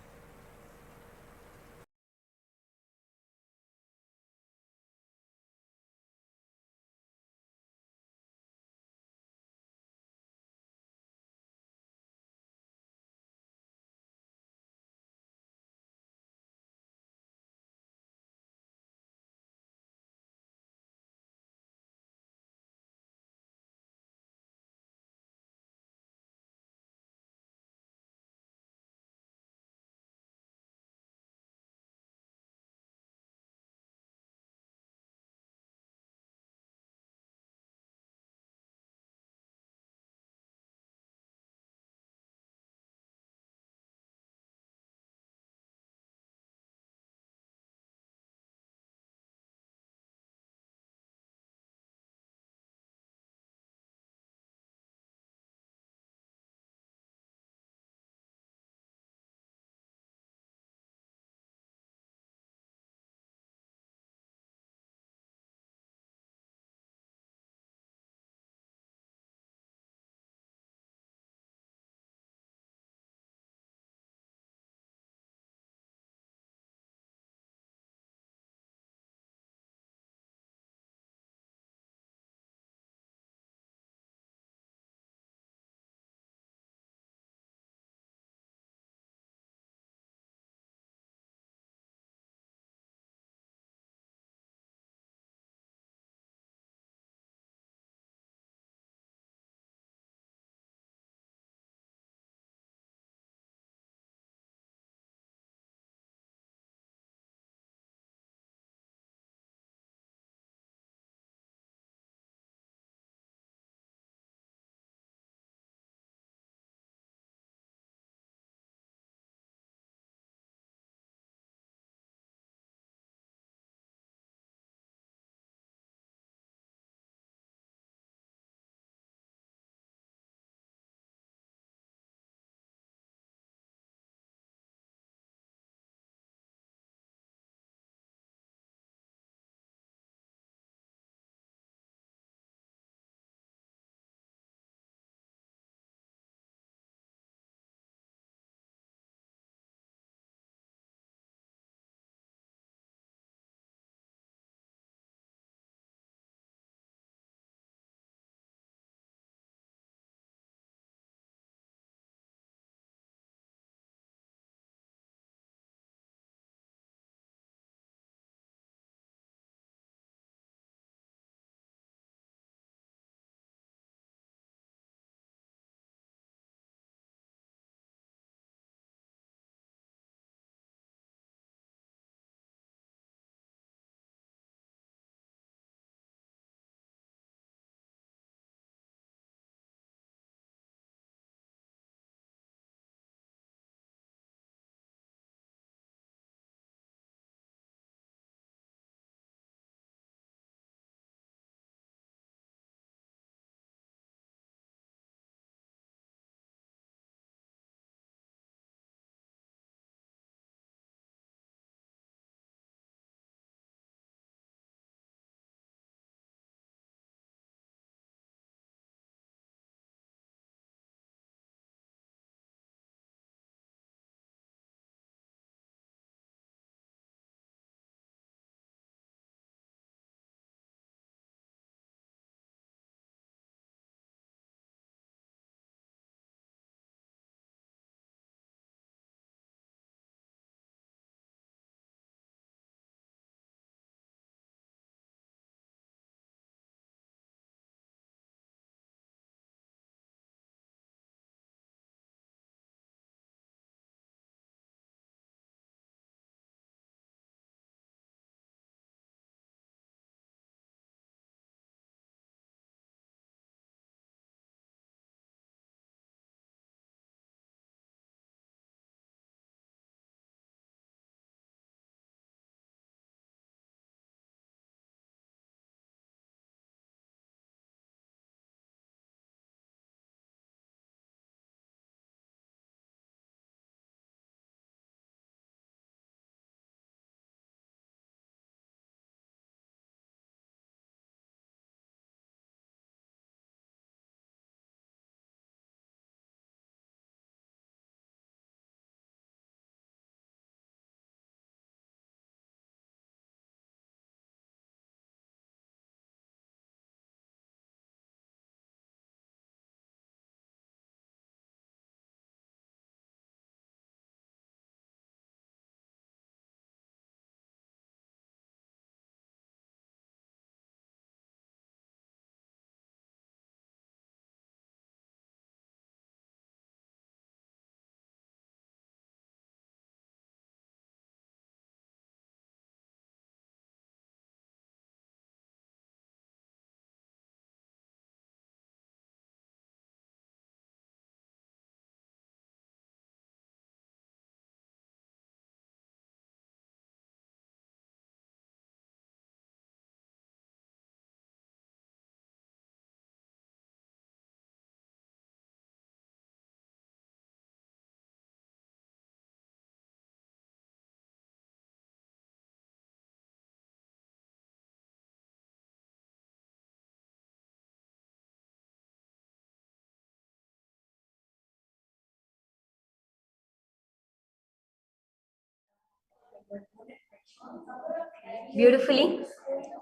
Beautifully,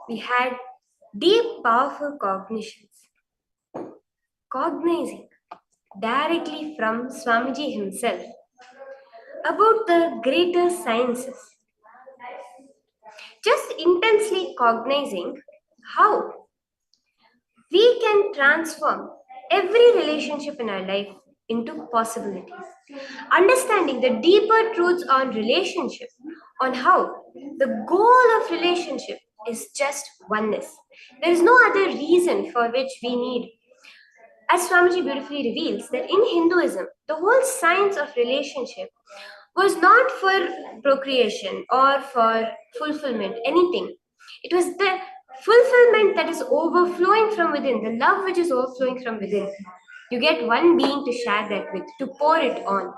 we had deep, powerful cognitions. Cognizing directly from Swamiji himself about the greater sciences. Just intensely cognizing how we can transform every relationship in our life into possibilities. Understanding the deeper truths on relationship, on how the goal of relationship is just oneness. There is no other reason for which we need. As Swamiji beautifully reveals, that in Hinduism, the whole science of relationship was not for procreation or for fulfillment, anything. It was the fulfillment that is overflowing from within, the love which is overflowing from within. You get one being to share that with, to pour it on.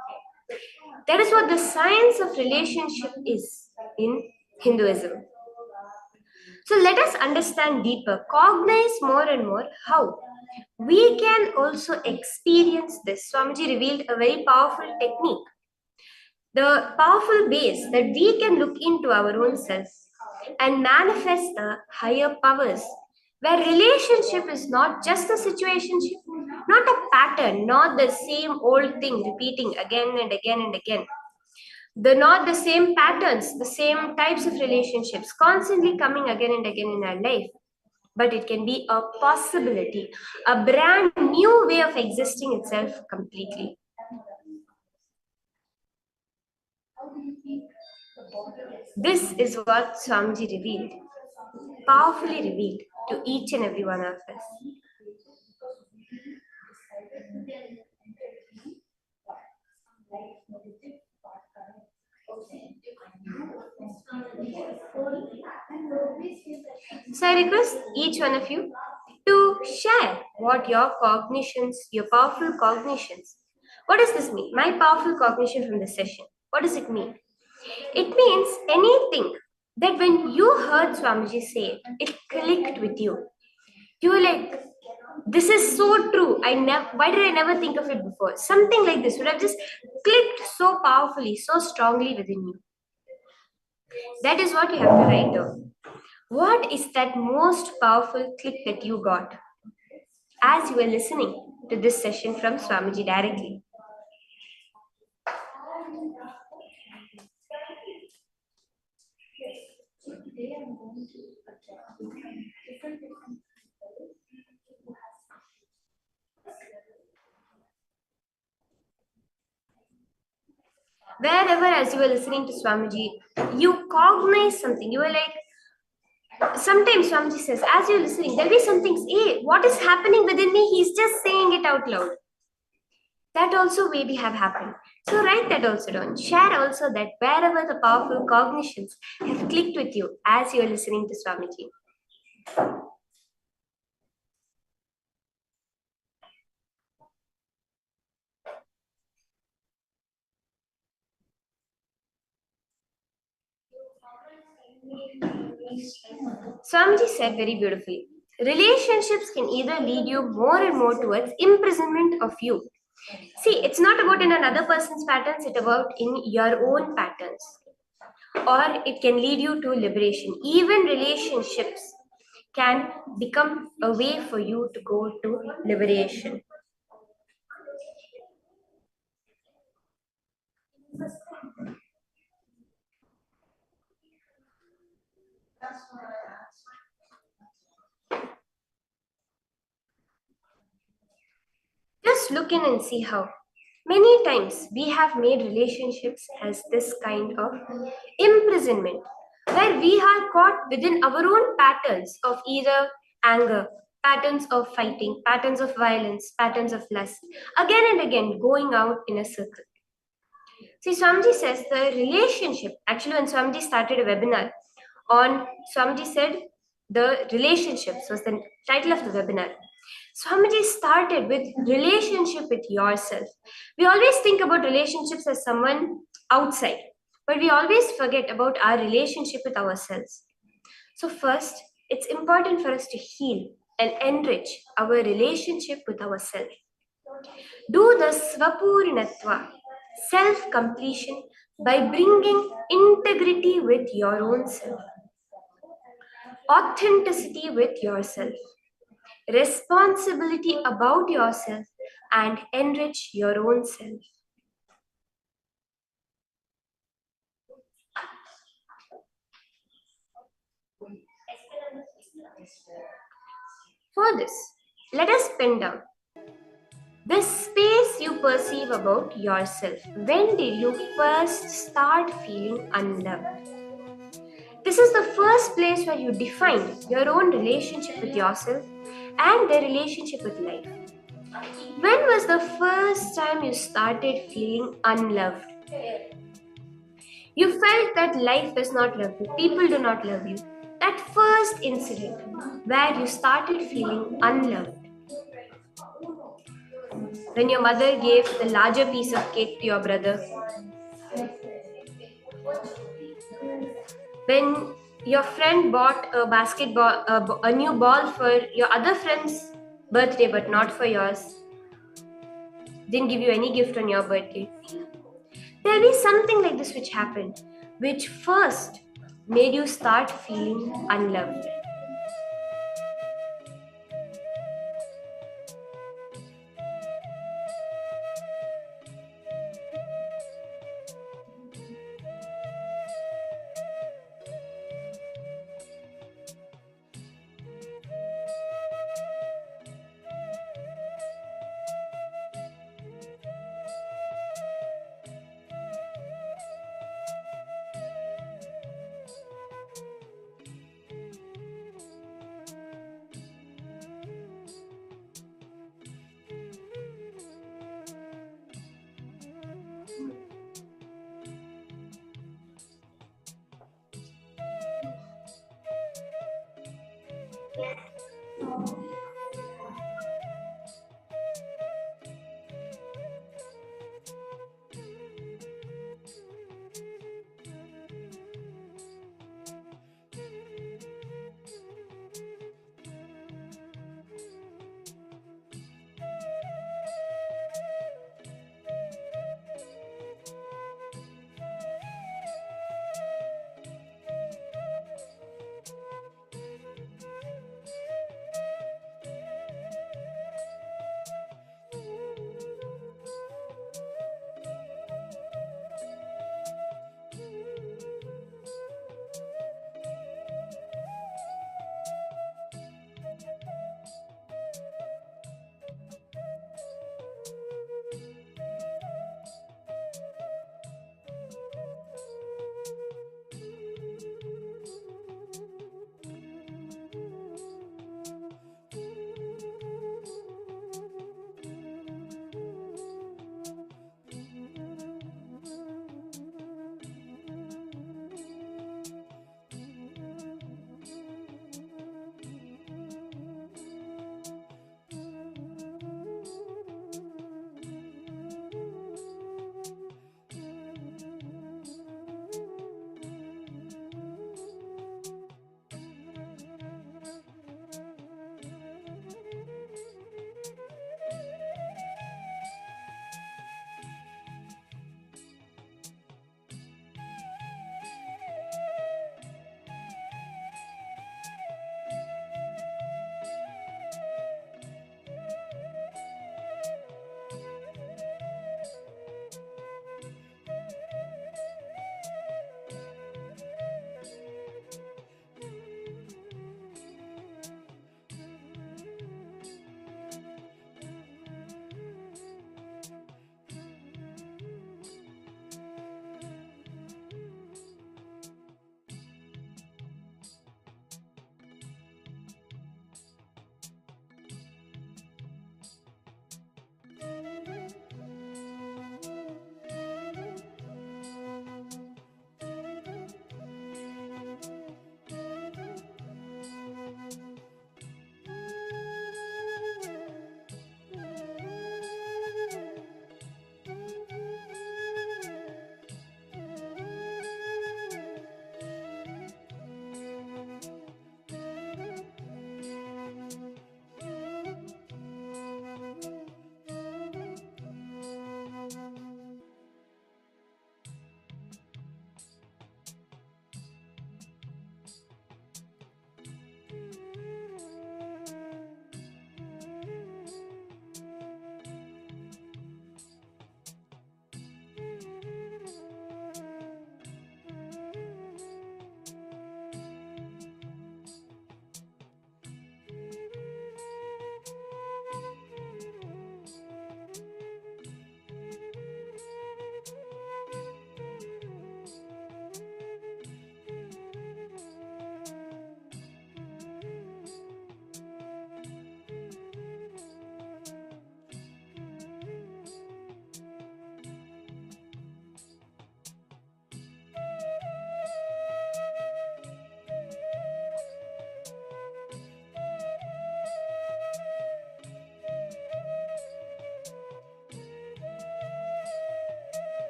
That is what the science of relationship is in Hinduism. So let us understand deeper, cognize more and more how we can also experience this. Swamiji revealed a very powerful technique, the powerful ways that we can look into our own self and manifest the higher powers, where relationship is not just a situationship, not a pattern, not the same old thing repeating again and again and again. Not the same patterns, the same types of relationships constantly coming again and again in our life, but it can be a possibility, a brand new way of existing itself completely. This is what Swamiji revealed, powerfully revealed to each and every one of us. So I request each one of you to share what your cognitions, your powerful cognitions. What does this mean? My powerful cognition from this session. What does it mean? It means anything that when you heard Swamiji say, it clicked with you. You were like, this is so true. Why did I never think of it before? Something like this would have just clicked so powerfully, so strongly within you. That is what you have to write down. What is that most powerful click that you got as you were listening to this session from Swamiji directly? Wherever, as you were listening to Swamiji, you cognize something. You were like, sometimes Swamiji says, as you're listening, there'll be some things, hey, what is happening within me? He's just saying it out loud. That also maybe have happened. So write that also down. Share also that wherever the powerful cognitions have clicked with you as you are listening to Swamiji. Swamiji said very beautifully, relationships can either lead you more and more towards imprisonment of you. See, it's not about in another person's patterns, it's about in your own patterns. Or it can lead you to liberation. Even relationships can become a way for you to go to liberation. Just look in and see how many times we have made relationships as this kind of imprisonment, where we are caught within our own patterns of either anger, patterns of fighting, patterns of violence, patterns of lust, again and again going out in a circle. See, Swamiji says the relationship, actually when Swamiji started a webinar on, Swamiji said the relationships was the title of the webinar. Swamiji started with relationship with yourself. We always think about relationships as someone outside, but we always forget about our relationship with ourselves. So first, it's important for us to heal and enrich our relationship with ourselves. Do the Svapurnatva, self-completion by bringing integrity with your own self, authenticity with yourself, responsibility about yourself, and enrich your own self. For this, let us pin down the space you perceive about yourself. When did you first start feeling unloved? This is the first place where you define your own relationship with yourself and the relationship with life. When was the first time you started feeling unloved? You felt that life does not love you, people do not love you. That first incident where you started feeling unloved. When your mother gave the larger piece of cake to your brother. When your friend bought a basketball, a new ball for your other friend's birthday but not for yours. Didn't give you any gift on your birthday. There'll be something like this which happened, which first made you start feeling unloved.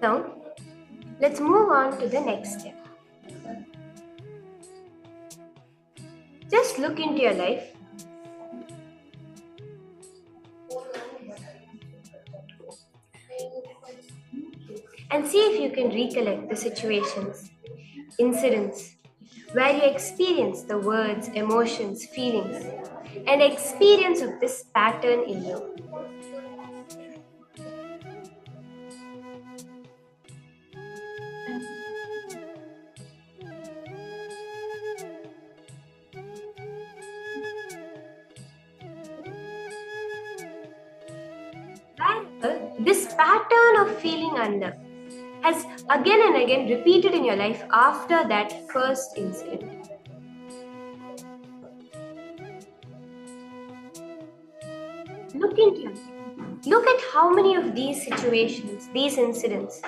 Now, let's move on to the next step. Just look into your life and see if you can recollect the situations, incidents, where you experience the words, emotions, feelings, and experience of this pattern in you. Wherever this pattern of feeling under has again and again repeated in your life after that first incident. Look into it. Look at how many of these situations, these incidents,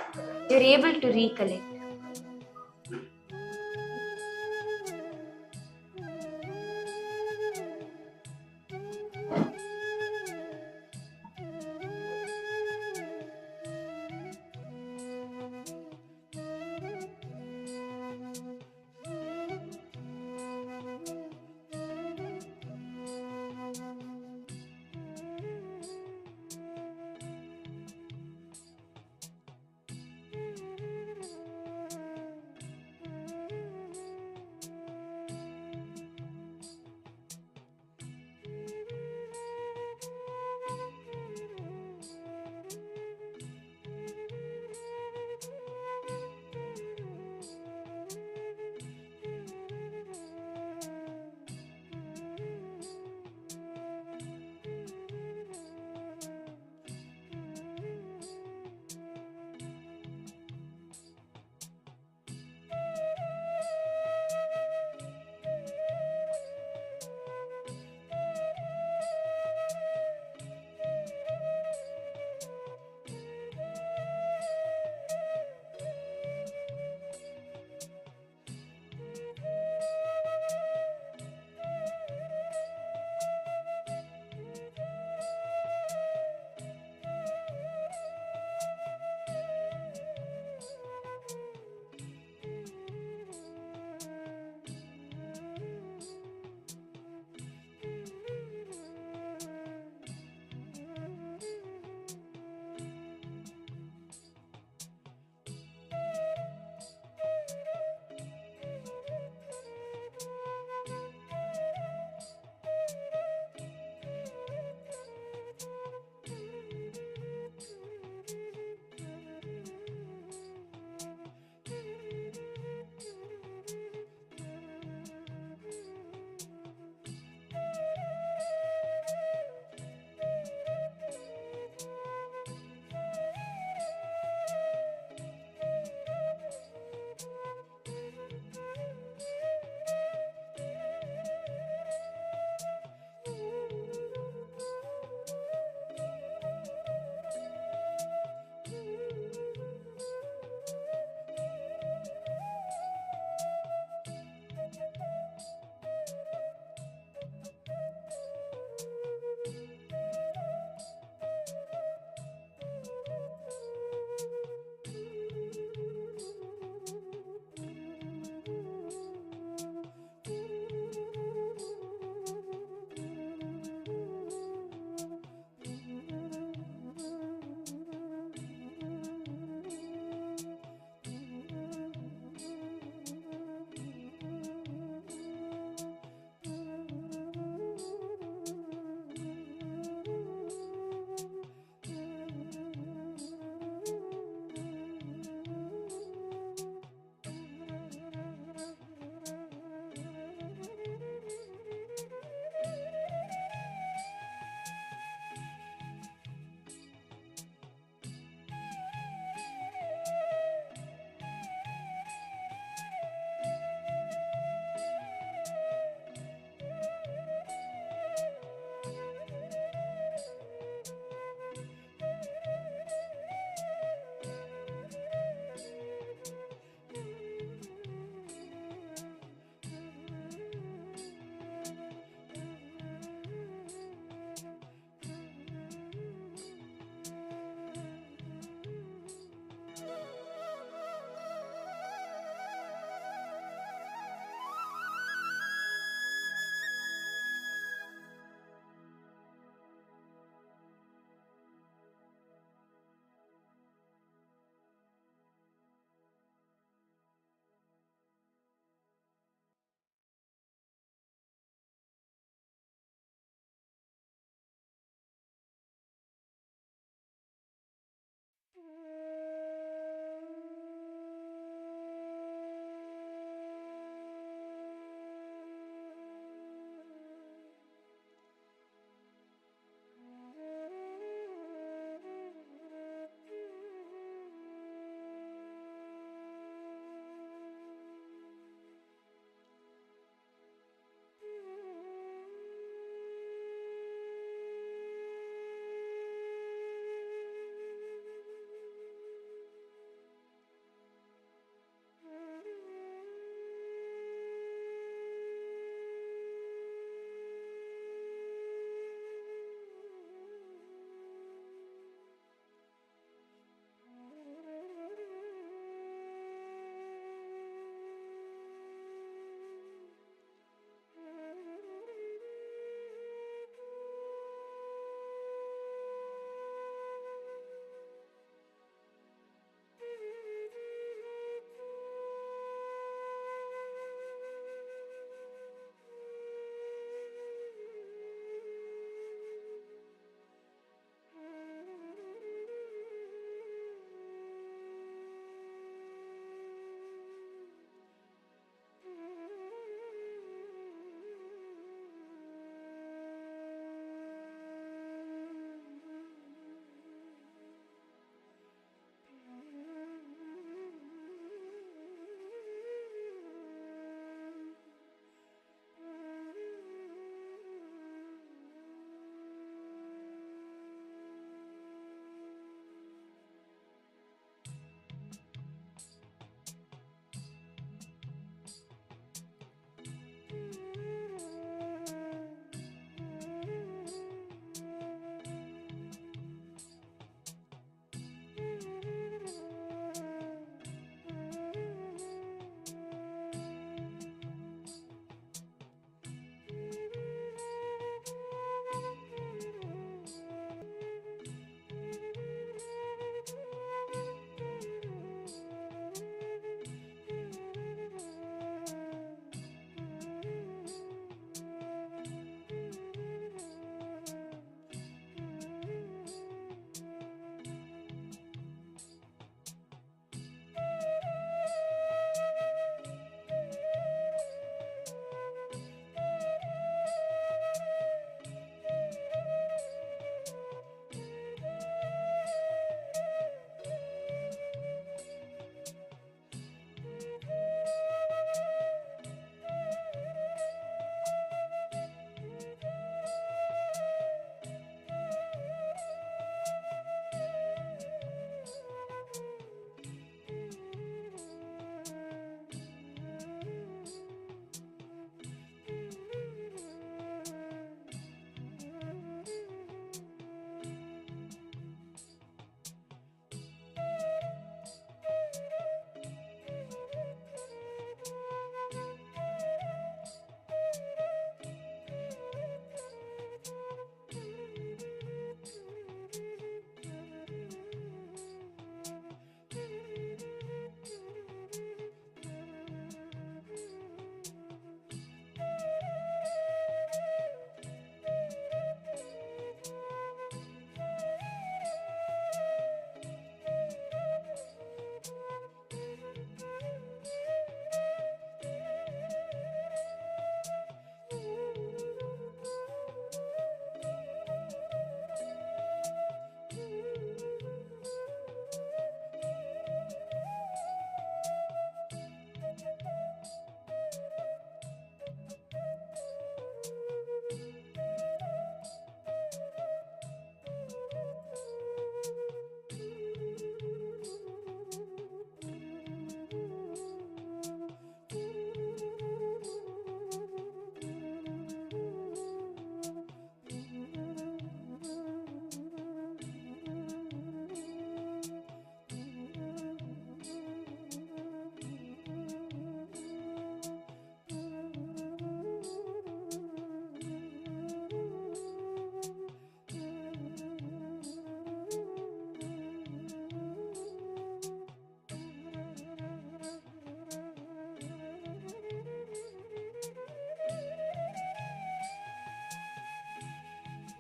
you're able to recollect.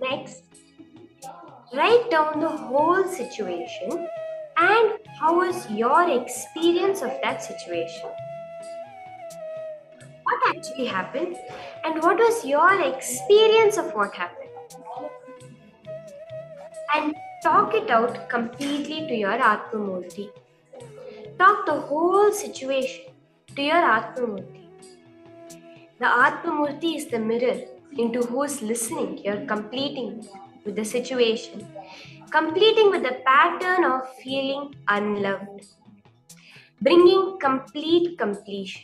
Next, write down the whole situation and how was your experience of that situation. What actually happened and what was your experience of what happened? And talk it out completely to your Atmamurti. Talk the whole situation to your Atmamurti. The Atmamurti is the mirror into who's listening. You're completing with the situation, completing with the pattern of feeling unloved, bringing complete completion.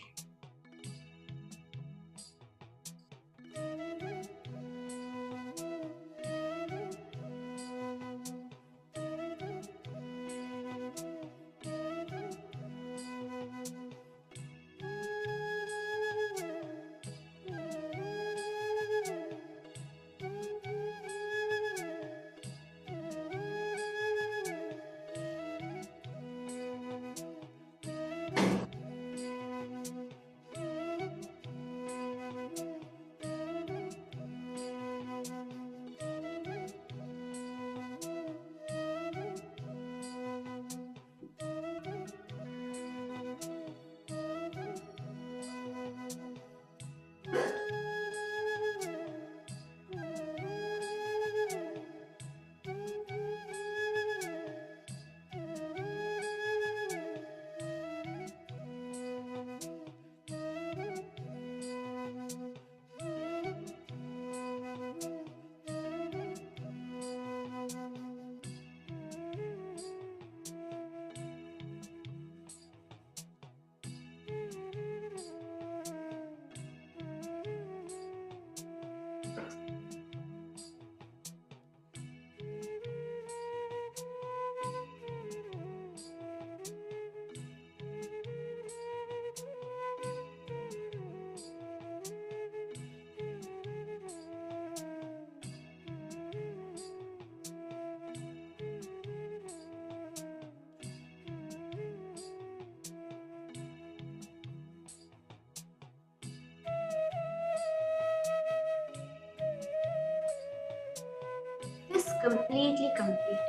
This completely complete.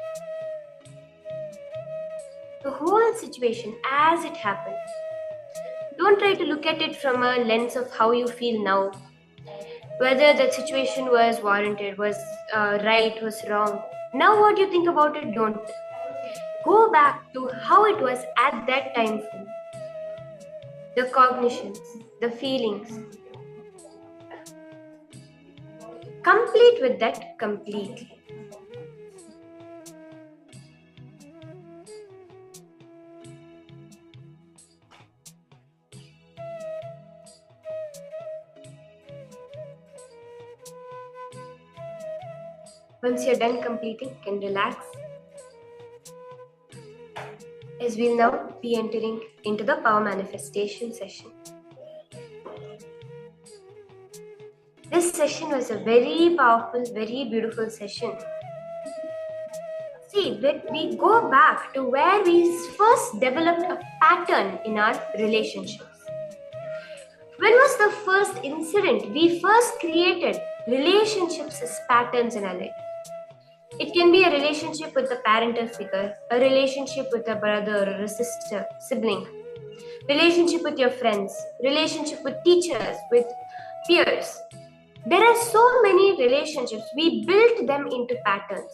The whole situation as it happened. Don't try to look at it from a lens of how you feel now. Whether that situation was warranted, was right, was wrong. Now, what you think about it, don't. Go back to how it was at that time for you. The cognitions, the feelings. Complete with that completely. Once you're done completing, you can relax. As we'll now be entering into the power manifestation session. This session was a very powerful, very beautiful session. See, we go back to where we first developed a pattern in our relationships. When was the first incident we first created relationships as patterns in our life? It can be a relationship with a parental figure, a relationship with a brother or a sister, sibling, relationship with your friends, relationship with teachers, with peers. There are so many relationships. We built them into patterns.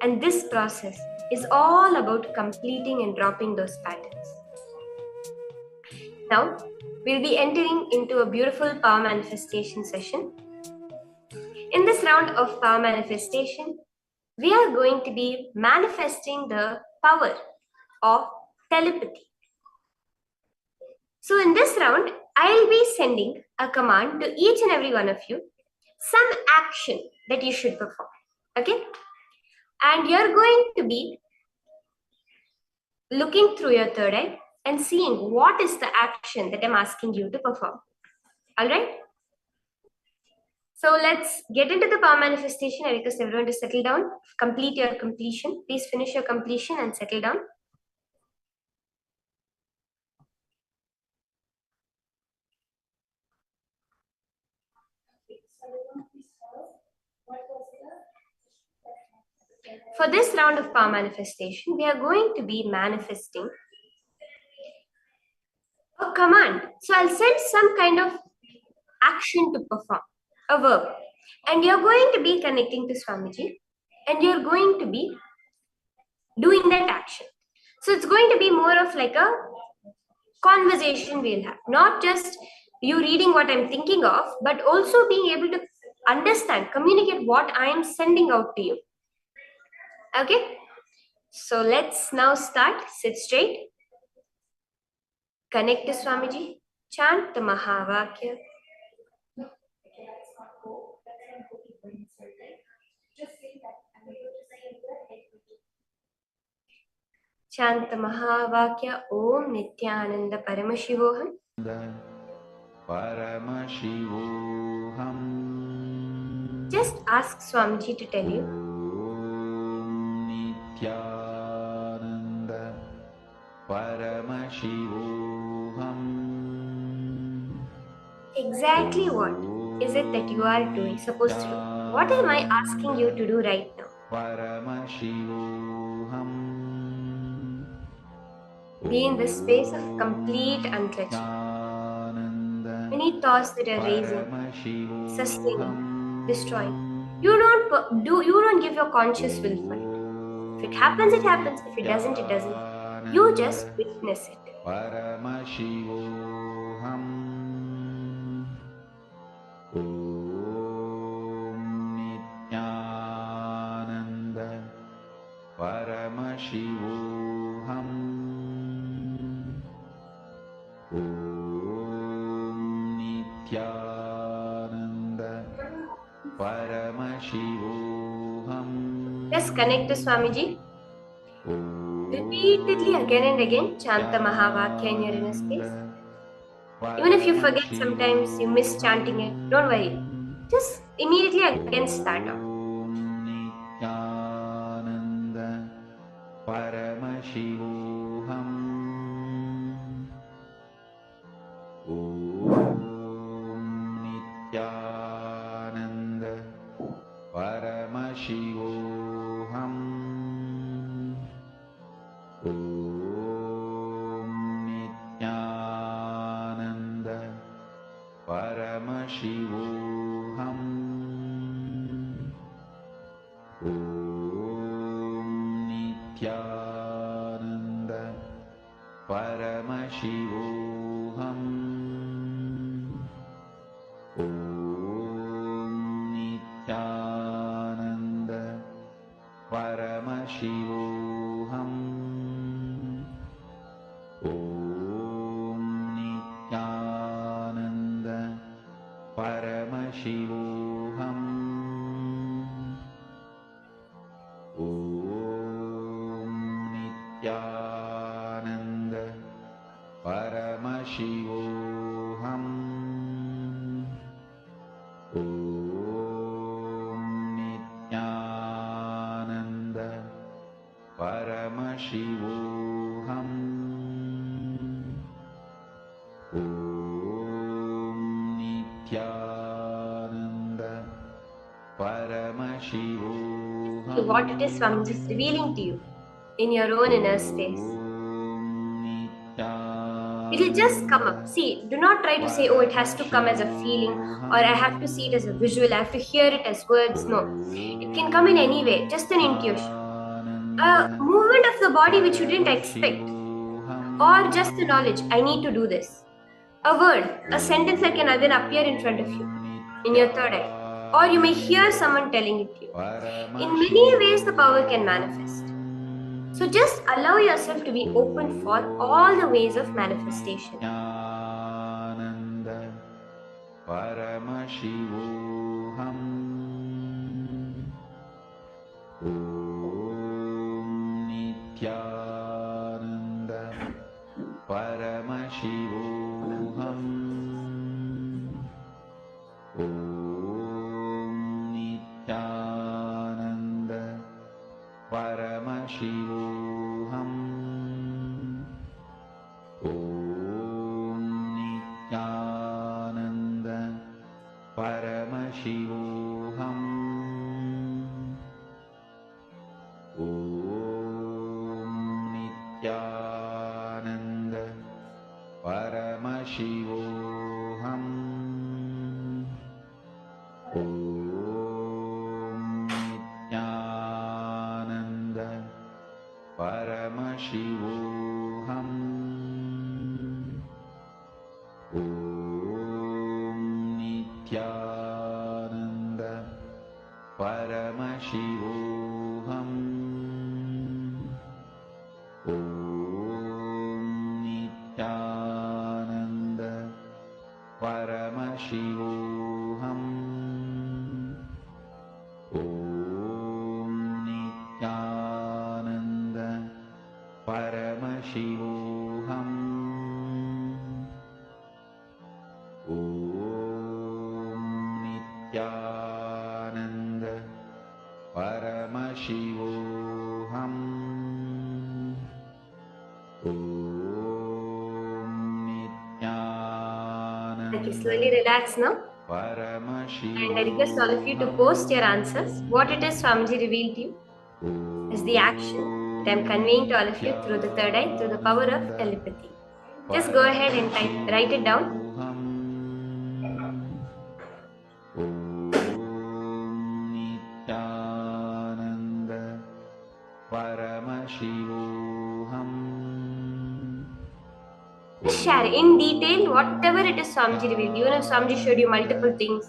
And this process is all about completing and dropping those patterns. Now, we'll be entering into a beautiful power manifestation session. In this round of power manifestation, we are going to be manifesting the power of telepathy. So in this round, I'll be sending a command to each and every one of you, some action that you should perform. Okay? And you're going to be looking through your third eye and seeing what is the action that I'm asking you to perform. All right? So let's get into the power manifestation. I request everyone to settle down, complete your completion. Please finish your completion and settle down. What was the For this round of power manifestation, we are going to be manifesting a command. So I'll send some kind of action to perform, a verb. And you're going to be connecting to Swamiji and you're going to be doing that action. So it's going to be more of like a conversation we'll have, not just you reading what I'm thinking of, but also being able to understand, communicate what I am sending out to you. Okay? So let's now start. Sit straight. Connect to Swamiji. Chant the Mahavakya. Chant the Mahavakya. Om Nityananda Paramashivoham. Paramashivoham. Just ask Swamiji to tell you. Nityananda Paramashivoham. Exactly what is it that you are doing, supposed to do? What am I asking you to do right now? Paramashivoham. Be in this space of complete unclenching. Any thoughts that are raising, sustaining, destroying, you don't give your conscious will for it. If it happens, it happens. If it doesn't, it doesn't. You just witness it. Paramashivoham. Om Nityananda Paramashivoham. Om Nityananda Paramashivoham. Just connect to Swamiji. Repeatedly again and again chant the Mahavakya in your inner space. Even if you forget sometimes, you miss chanting it, don't worry. Just immediately again start off. Nityananda Paramashivoham. Om Nityananda Paramashivoham. Om Nityananda Paramashivoham. Om Nityananda Paramashivoham. Om Nityananda Paramashivoham. Om Nityananda Paramashivoham. Om Nityananda Paramashivoham. Om Nityananda Paramashivoham. Om Nityananda Paramashivoham. What it is Swamiji is revealing to you in your own inner space. It'll just come up. See, do not try to say, oh, it has to come as a feeling, or I have to see it as a visual, I have to hear it as words. No. It can come in any way, just an intuition. A movement of the body which you didn't expect, or just the knowledge, I need to do this. A word, a sentence that can then appear in front of you, in your third eye, or you may hear someone telling it to you. In many ways, the power can manifest. So just allow yourself to be open for all the ways of manifestation. Nityananda Paramashivoham. Om Nityananda Paramashivoham. Om Nityananda Paramashivoham. Om Nityananda Paramashivoham. Nityananda Paramashivoham. Om Nityananda Paramashivoham. Om Nityananda Paramashivoham. Om Nityananda Paramashivoham. Om Nityananda. Okay, slowly relax now. And I request all of you to post your answers. What it is Swamiji revealed to you is the action that I'm conveying to all of you through the third eye, through the power of telepathy. Just go ahead and write it down. Om Nityananda Paramashivoham. Share in detail whatever it is Swamiji revealed. Even if Swamiji showed you multiple things,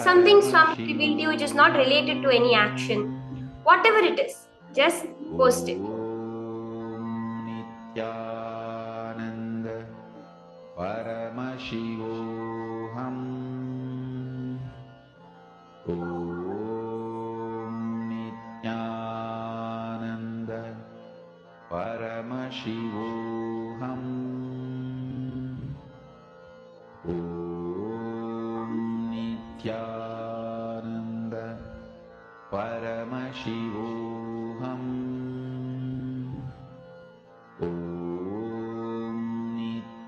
something Swamiji revealed to you which is not related to any action, whatever it is, just post it. Om Nityananda Paramashivoham. Om Nityananda Paramashivoham. Om Nityananda Paramashivoham. Om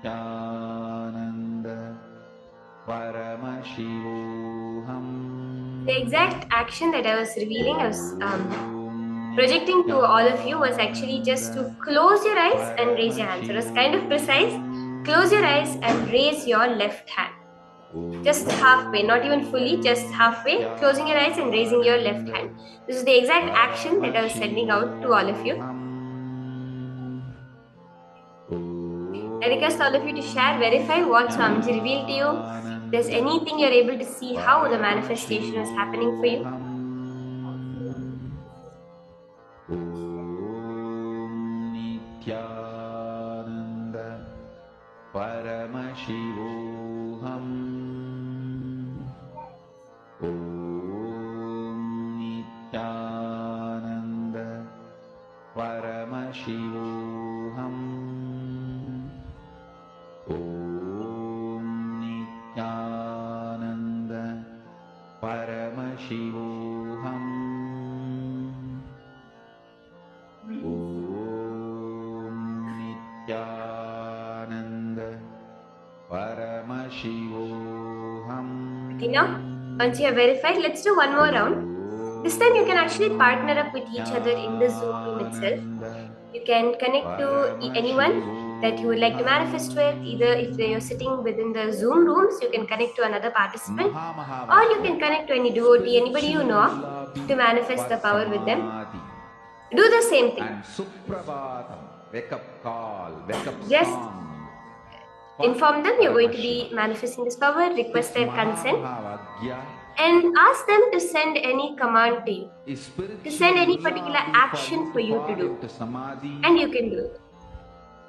Nityananda Paramashivoham. The exact action that I was revealing, I was projecting to all of you, was actually just to close your eyes and raise your hands. It was kind of precise. Close your eyes and raise your left hand. Just halfway, not even fully, just halfway, closing your eyes and raising your left hand. This is the exact action that I was sending out to all of you. I request all of you to share, verify what Swamiji revealed to you. If there's anything you're able to see how the manifestation is happening for you. Om Nityananda Paramashivoham. Om Nityananda Paramashivoham. Om Nityananda Paramashivoham. Om Nityananda Paramashivoham. Okay, now, once you have verified, let's do one more round. This time you can actually partner up with each other in the Zoom room itself. You can connect to anyone that you would like to manifest with. Either if you're sitting within the Zoom rooms, you can connect to another participant, or you can connect to any devotee, anybody you know of, to manifest the power with them. Do the same thing. And Suprabhatam, wake up call, wake up Just song. inform them you're going to be manifesting this power, request their consent, Mahavagya and ask them to send any command to you, is spiritual to send any particular action for you to do, into samadhi. and you can do it.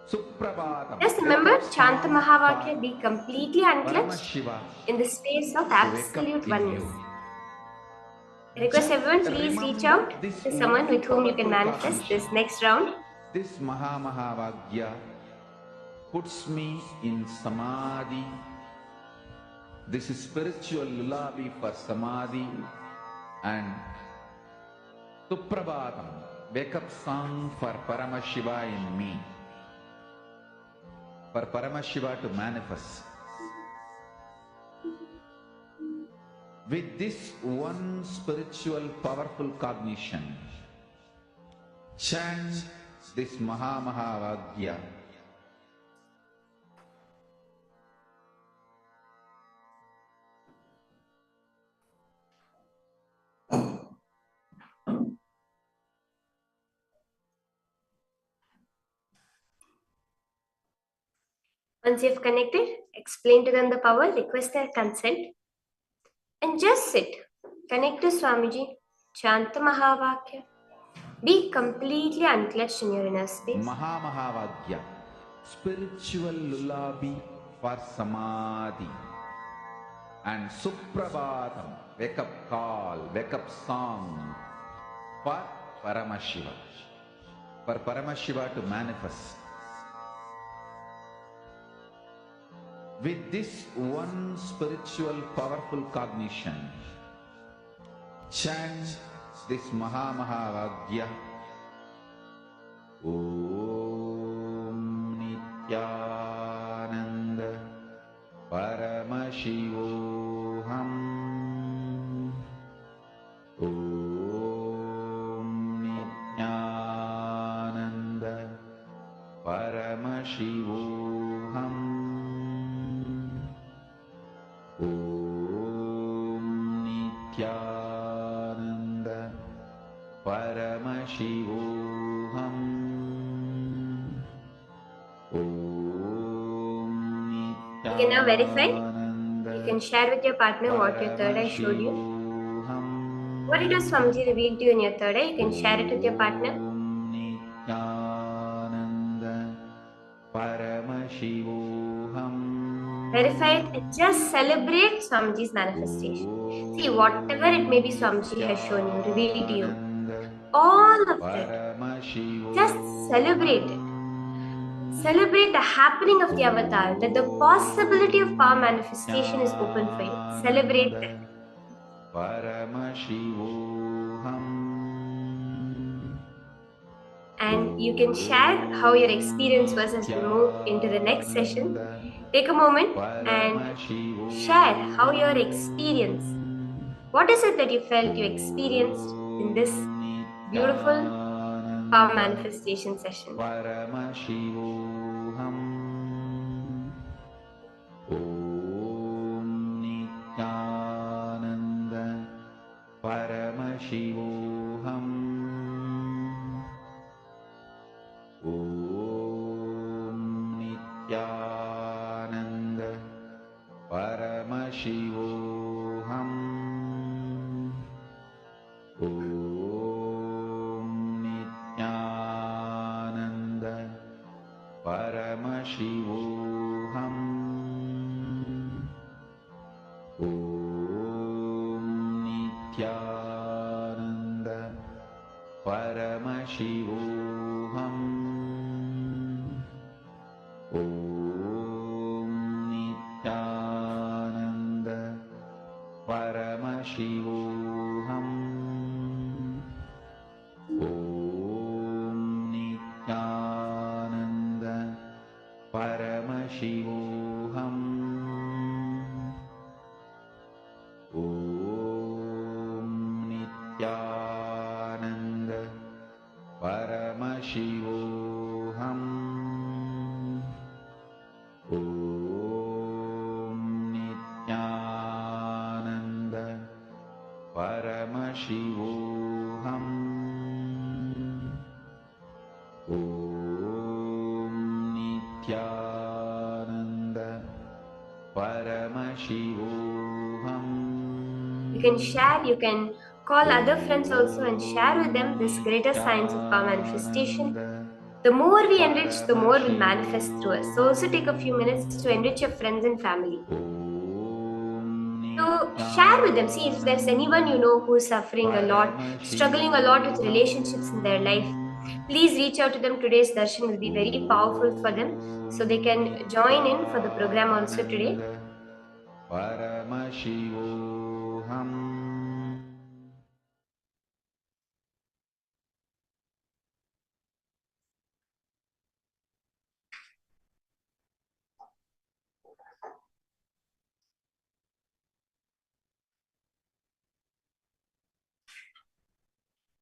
Suprabhatam, Just remember, chant the Mahavakya, be completely unclutched Paramashiva in the space of absolute in oneness. you. I request everyone, please reach out Remember this to someone with whom you can powerful manifest cognition. this next round. This Mahavagya puts me in samadhi. This is spiritual lullaby for samadhi and Suprabhatam, wake up song for Paramashiva in me. For Paramashiva to manifest. With this one spiritual powerful cognition, chant this Mahavagya. Once you've connected, explain to them the power, request their consent, And just sit. Connect to Swamiji. Chant the Mahavakya. Be completely unclutched in your inner space. Mahavagya, spiritual lullaby for samadhi. And Suprabhatam, wake up call, wake up song for Paramashiva. For Paramashiva to manifest. With this one spiritual powerful cognition, chant this Mahavagya. Om Nityananda Paramashivoham. Om Nityananda Paramashivoham. Om Nityananda Paramashivoham. You can now verify. You can share with your partner what your third eye showed you. What it was Swamiji revealed to you in your third eye, you can share it with your partner. Verify it and just celebrate Swamiji's manifestation. See, whatever it may be Swamiji has shown you, revealed to you, all of it, just celebrate it. Celebrate the happening of the avatar, that the possibility of power manifestation is open for you. Celebrate that. And you can share how your experience was as we move into the next session. Take a moment and share how your experience. What is it that you felt you experienced in this beautiful power manifestation session? Paramashivoham. Om Nityananda Paramashivoham. Om Nityananda Paramashivoham. Om Nityananda Paramashivoham. Om Nityananda Paramashivoham. Om Nityananda Paramashivoham. Om Nityananda Paramashivoham. Om Nityananda Paramashivoham. Om Nityananda Paramashivoham. You can share, you can call other friends also and share with them this greater science of power manifestation. The more we enrich, the more will manifest through us. So also take a few minutes to enrich your friends and family. So share with them. See if there's anyone you know who is suffering a lot, struggling a lot with relationships in their life. Please reach out to them. Today's darshan will be very powerful for them. So they can join in for the program also today. Paramashivoham.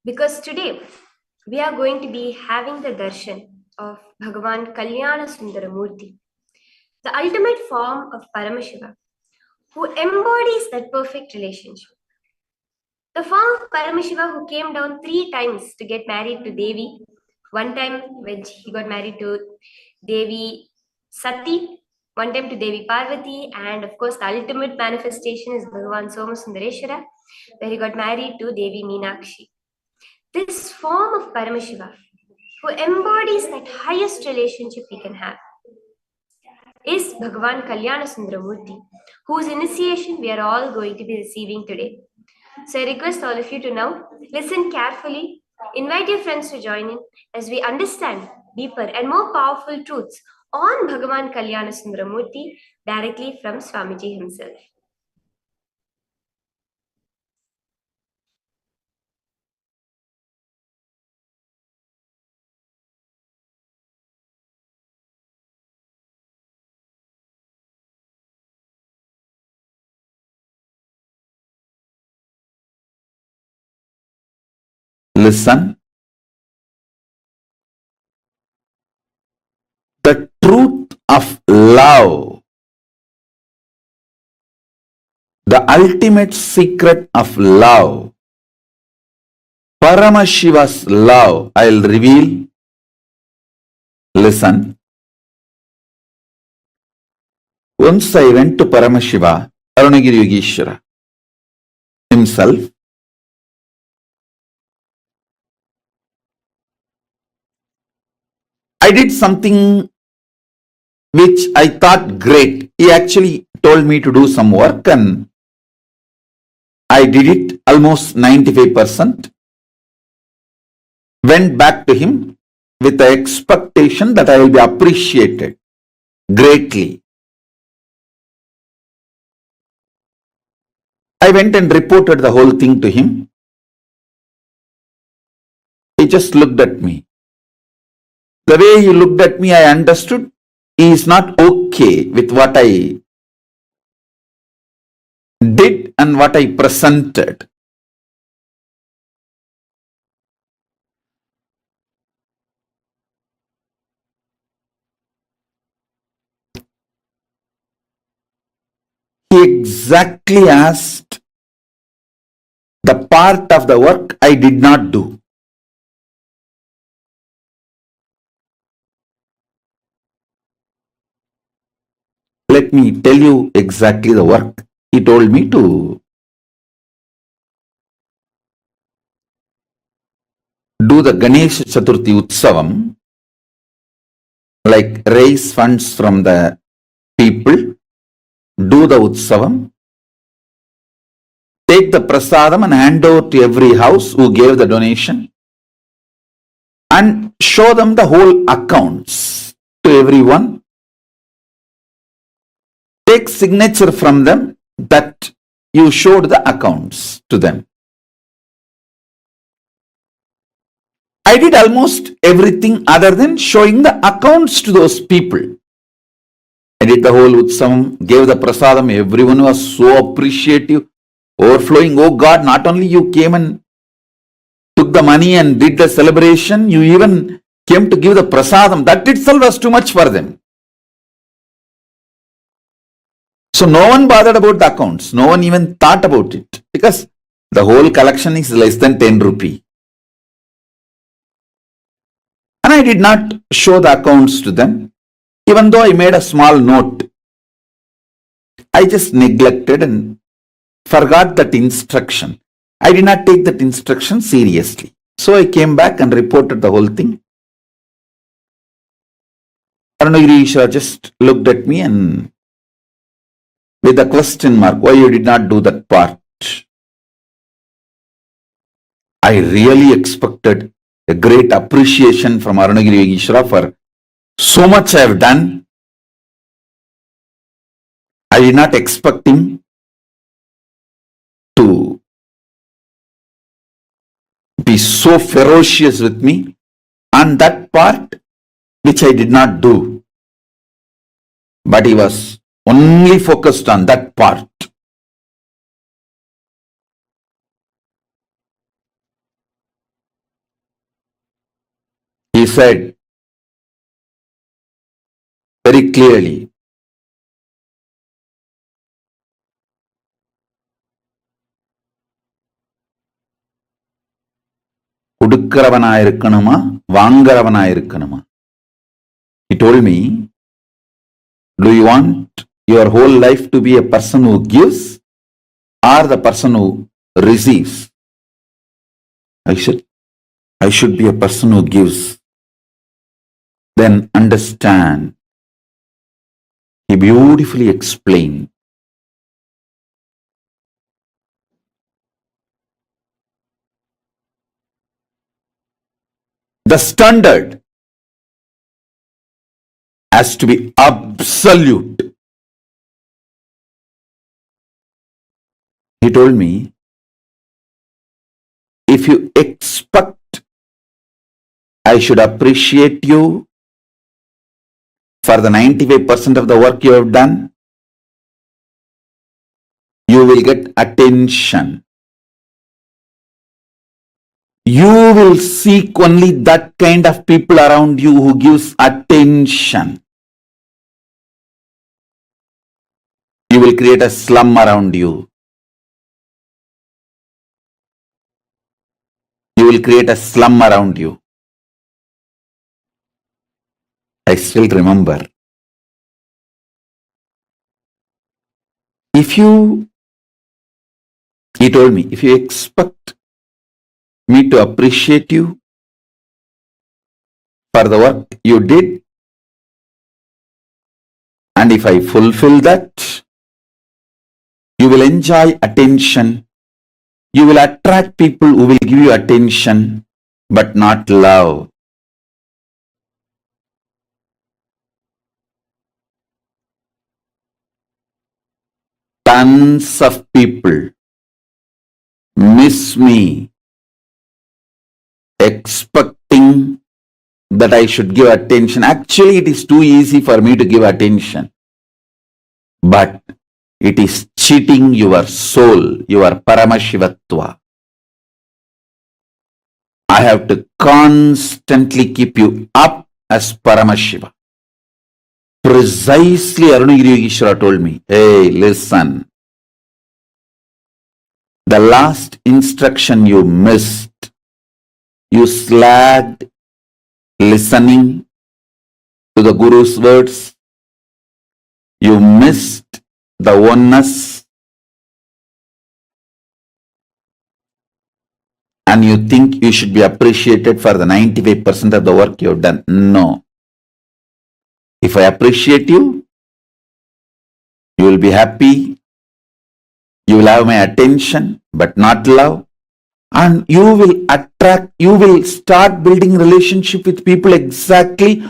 Because today we are going to be having the darshan of Bhagavan Kalyana Sundaramurti, the ultimate form of Paramashiva, who embodies that perfect relationship. The form of Paramashiva who came down 3 times to get married to Devi. One time when he got married to Devi Sati, one time to Devi Parvati, and of course, the ultimate manifestation is Bhagavan Somasundareshwara, where he got married to Devi Meenakshi. This form of Paramashiva, who embodies that highest relationship we can have, is Bhagavan Kalyana Sundaramurti, whose initiation we are all going to be receiving today. So I request all of you to now listen carefully, invite your friends to join in as we understand deeper and more powerful truths on Bhagavan Kalyana Sundaramurti directly from Swamiji himself. Listen. The truth of love, the ultimate secret of love, Paramashiva's love, I'll reveal. Listen. Once I went to Paramashiva, Arunagiri Yogeshwara himself. I did something which I thought great. He actually told me to do some work and I did it almost 95%. Went back to him with the expectation that I will be appreciated greatly. I went and reported the whole thing to him. He just looked at me. The way he looked at me, I understood he is not okay with what I did and what I presented. He exactly asked the part of the work I did not do. Let me tell you exactly the work he told me to do. The Ganesh Chaturthi Utsavam, like raise funds from the people, do the Utsavam, take the prasadam and hand over to every house who gave the donation and show them the whole accounts to everyone. Take signature from them that you showed the accounts to them. I did almost everything other than showing the accounts to those people. I did the whole Utsavam, gave the prasadam, everyone was so appreciative, overflowing. Oh God, not only you came and took the money and did the celebration, you even came to give the prasadam. That itself was too much for them. So no one bothered about the accounts. No one even thought about it because the whole collection is less than 10 rupee. And I did not show the accounts to them, even though I made a small note. I just neglected and forgot that instruction. I did not take that instruction seriously. So I came back and reported the whole thing. Arunagiri Ishwar just looked at me and with a question mark, why you did not do that part? I really expected a great appreciation from Arunagiri Ishwara for so much I have done. I did not expect him to be so ferocious with me on that part which I did not do. But he was only focused on that part. He said very clearly, கொடுக்கிறவனாயிருக்கணுமா வாங்குறவனாயிருக்கணுமா? He told me, Do you want your whole life to be a person who gives or the person who receives? I should be a person who gives. Then understand. He beautifully explained. The standard has to be absolute. He told me, if you expect I should appreciate you for the 95% of the work you have done, you will get attention. You will seek only that kind of people around you who gives attention. You will create a slum around you. You will create a slum around you. I still remember. He told me, if you expect me to appreciate you for the work you did, and if I fulfill that, you will enjoy attention. You will attract people who will give you attention, but not love. Tons of people miss me expecting that I should give attention. Actually, it is too easy for me to give attention. But it is cheating your soul, your Paramashivatva. I have to constantly keep you up as Paramashiva. Precisely Arunagiri Yogeshwara told me, hey, listen. The last instruction you missed, you slacked listening to the Guru's words, you missed the oneness, and you think you should be appreciated for the 95% of the work you have done. No. If I appreciate you, you will be happy, you will have my attention, but not love, and you will start building relationship with people exactly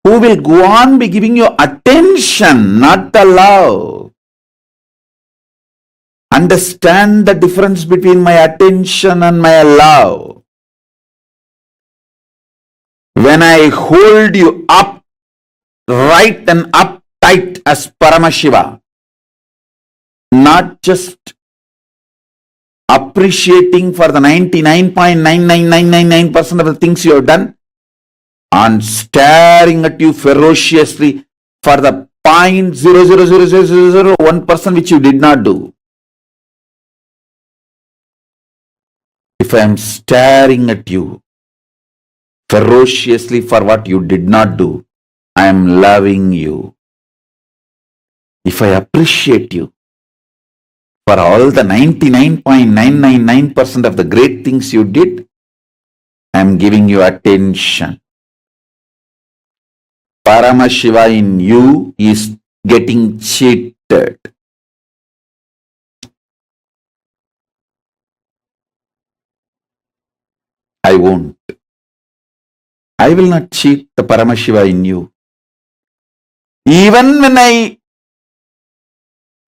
who will go on be giving you attention, not the love. Understand the difference between my attention and my love. When I hold you up, right and uptight as Paramashiva, not just appreciating for the 99.99999% of the things you have done, and staring at you ferociously for the 0.00001% which you did not do. If I am staring at you ferociously for what you did not do, I am loving you. If I appreciate you for all the 99.999% of the great things you did, I am giving you attention. Paramashiva in you is getting cheated. I won't. I will not cheat the Paramashiva in you. Even when I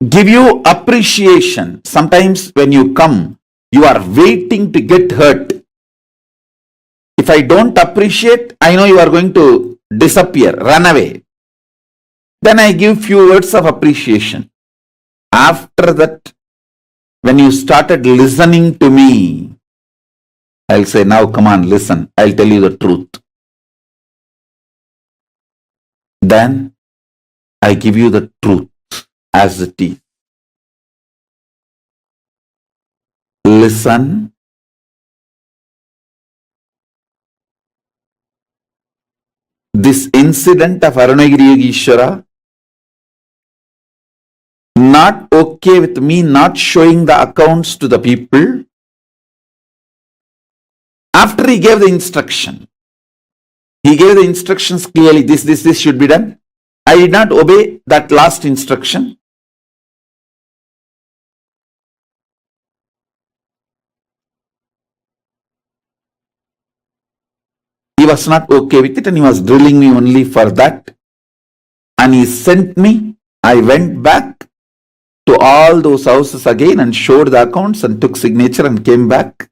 give you appreciation, sometimes when you come, you are waiting to get hurt. If I don't appreciate, I know you are going to disappear, run away. Then I give few words of appreciation. After that, when you started listening to me, I'll say, now come on, listen, I'll tell you the truth. Then I give you the truth as it is. Listen. This incident of Arunagiri Yogeshwara not okay with me not showing the accounts to the people after he gave the instruction. He gave the instructions clearly, this should be done. I did not obey that last instruction. He was not okay with it and he was drilling me only for that. And he sent me. I went back to all those houses again and showed the accounts and took signature and came back.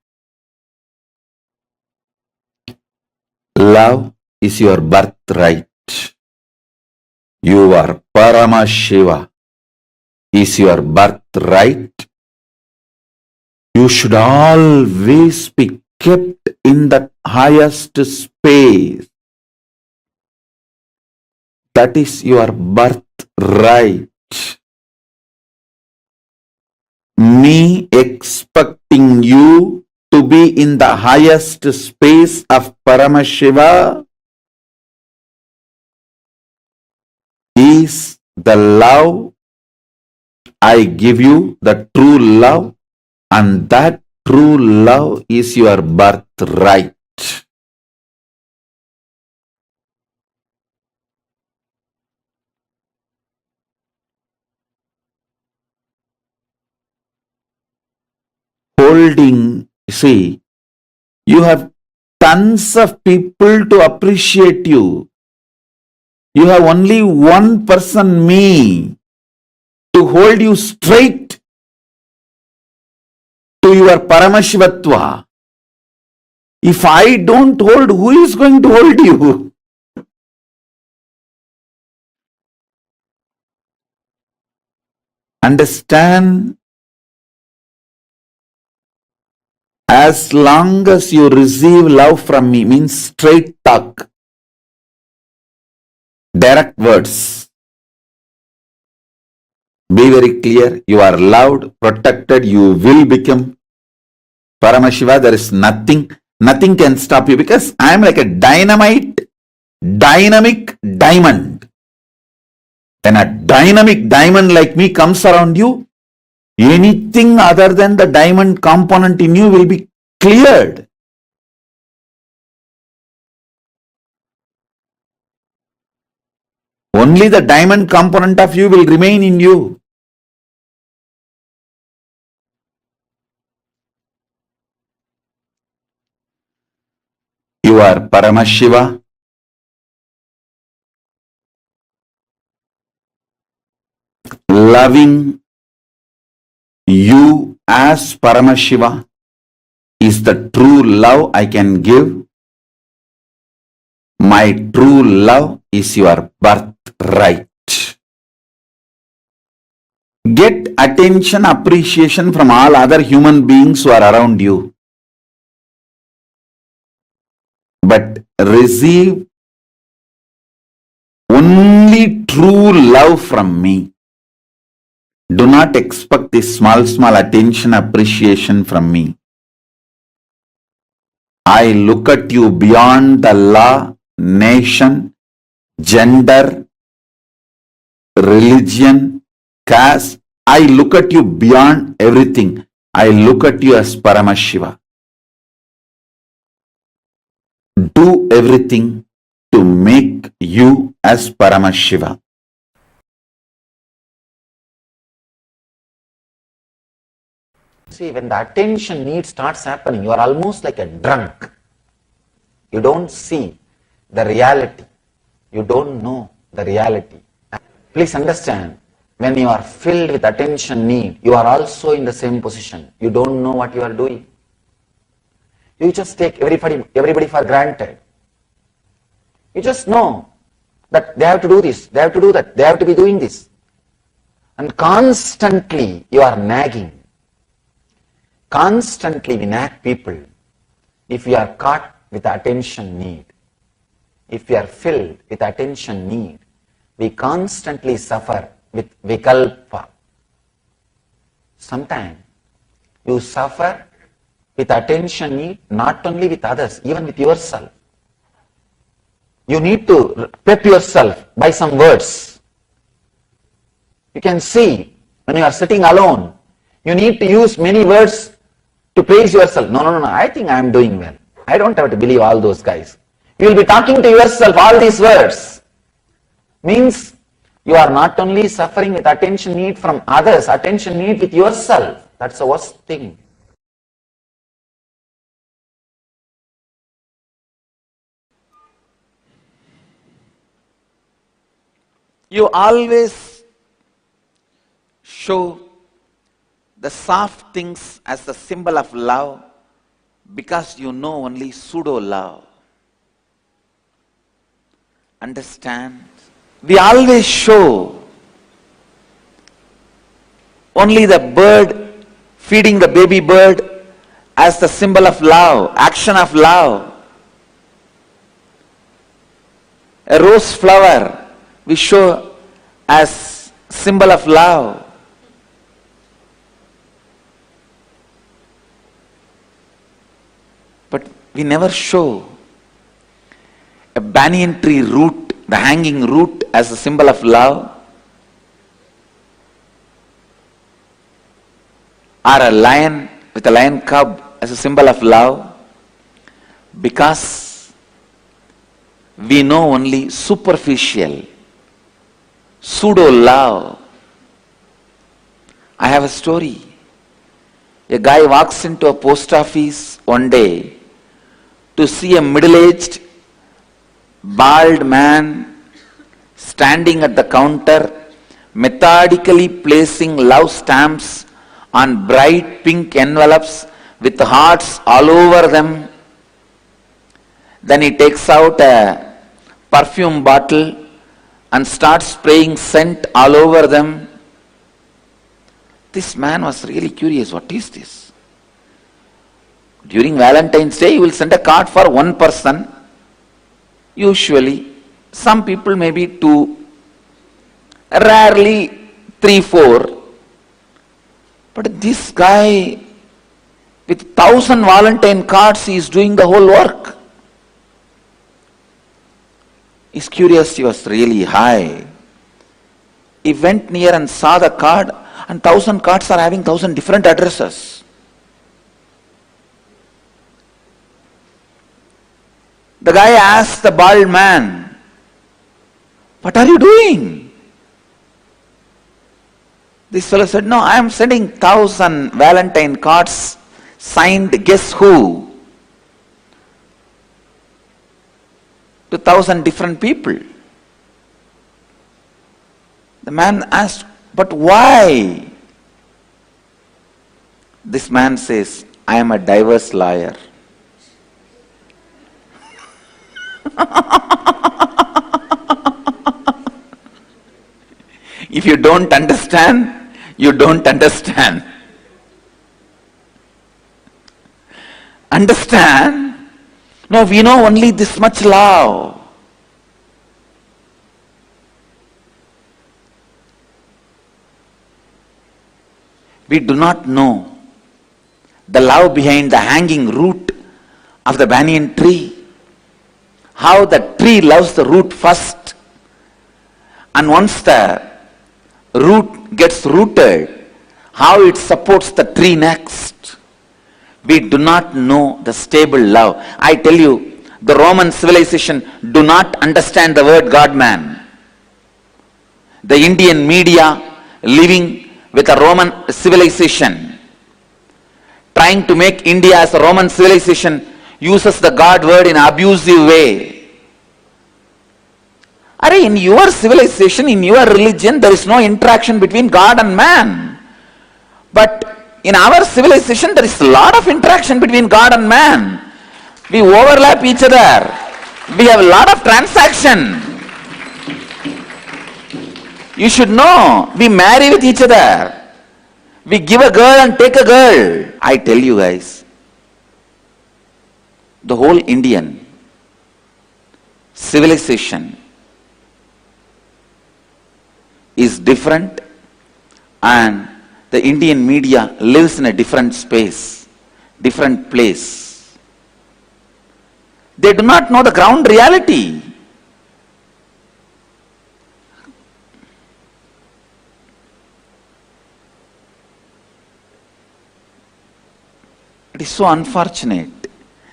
Love is your birthright. Your Paramashiva is your birthright. You should always be kept in the highest space. That is your birthright. Me expecting you to be in the highest space of Paramashiva is the love I give you, the true love, and that true love is your birthright. Holding, see, you have tons of people to appreciate you. You have only one person, me, to hold you straight to your Paramashivatva. If I don't hold, who is going to hold you? Understand? As long as you receive love from me, means straight talk, direct words. Be very clear, you are loved, protected, you will become Paramashiva. There is nothing can stop you because I am like a dynamic diamond. When a dynamic diamond like me comes around you, anything other than the diamond component in you will be cleared. Only the diamond component of you will remain in you. You are Paramashiva. Loving you as Paramashiva is the true love I can give. My true love is your birthright. Get attention, appreciation from all other human beings who are around you. But receive only true love from me. Do not expect this small attention, appreciation from me. I look at you beyond the law, nation, gender, religion, caste. I look at you beyond everything. I look at you as Paramashiva. Do everything to make you as Paramashiva. See, when the attention need starts happening, you are almost like a drunk. You don't see the reality. You don't know the reality. Please understand, when you are filled with attention need, you are also in the same position. You don't know what you are doing. You just take everybody for granted. You just know that they have to do this, they have to do that, they have to be doing this. And constantly you are nagging. Constantly we nag people if we are caught with attention need. If we are filled with attention need, we constantly suffer with vikalpa. Sometimes you suffer with attention need not only with others, even with yourself. You need to pep yourself by some words. You can see When you are sitting alone, you need to use many words to praise yourself. No, no, no, I think I am doing well. I don't have to believe all those guys. You will be talking to yourself all these words. Means you are not only suffering with attention need from others, attention need with yourself. That's the worst thing. You always show the soft things as the symbol of love because you know only pseudo love. Understand? We always show only the bird feeding the baby bird as the symbol of love, action of love. A rose flower we show as symbol of love. But we never show a banyan tree root, the hanging root, as a symbol of love, or a lion with a lion cub as a symbol of love, because we know only superficial, pseudo love. I have a story. A guy walks into a post office one day to see a middle-aged, bald man standing at the counter, methodically placing love stamps on bright pink envelopes with hearts all over them. Then he takes out a perfume bottle and starts spraying scent all over them. This man was really curious. What is this? During Valentine's Day, you will send a card for one person. Usually, some people maybe two, rarely 3, 4. But this guy, with 1,000 Valentine cards, he is doing the whole work. His curiosity was really high. He went near and saw the card, and 1,000 cards are having 1,000 different addresses. The guy asked the bald man, "What are you doing?" This fellow said, "No, I am sending 1,000 Valentine cards signed guess who to 1,000 different people." The man asked, "But why?" This man says, "I am a divorce lawyer." If you don't understand, you don't understand. Understand? No, we know only this much love. We do not know the love behind the hanging root of the banyan tree. How the tree loves the root first, and once the root gets rooted, how it supports the tree next. We do not know the stable love. I tell you, the Roman civilization do not understand the word God-man. The Indian media living with a Roman civilization, trying to make India as a Roman civilization, uses the God word in an abusive way. In your civilization, in your religion, there is no interaction between God and man. But in our civilization, there is a lot of interaction between God and man. We overlap each other. We have a lot of transaction. You should know, we marry with each other. We give a girl and take a girl. I tell you guys, the whole Indian civilization is different, and the Indian media lives in a different space, different place. They do not know the ground reality. It is so unfortunate.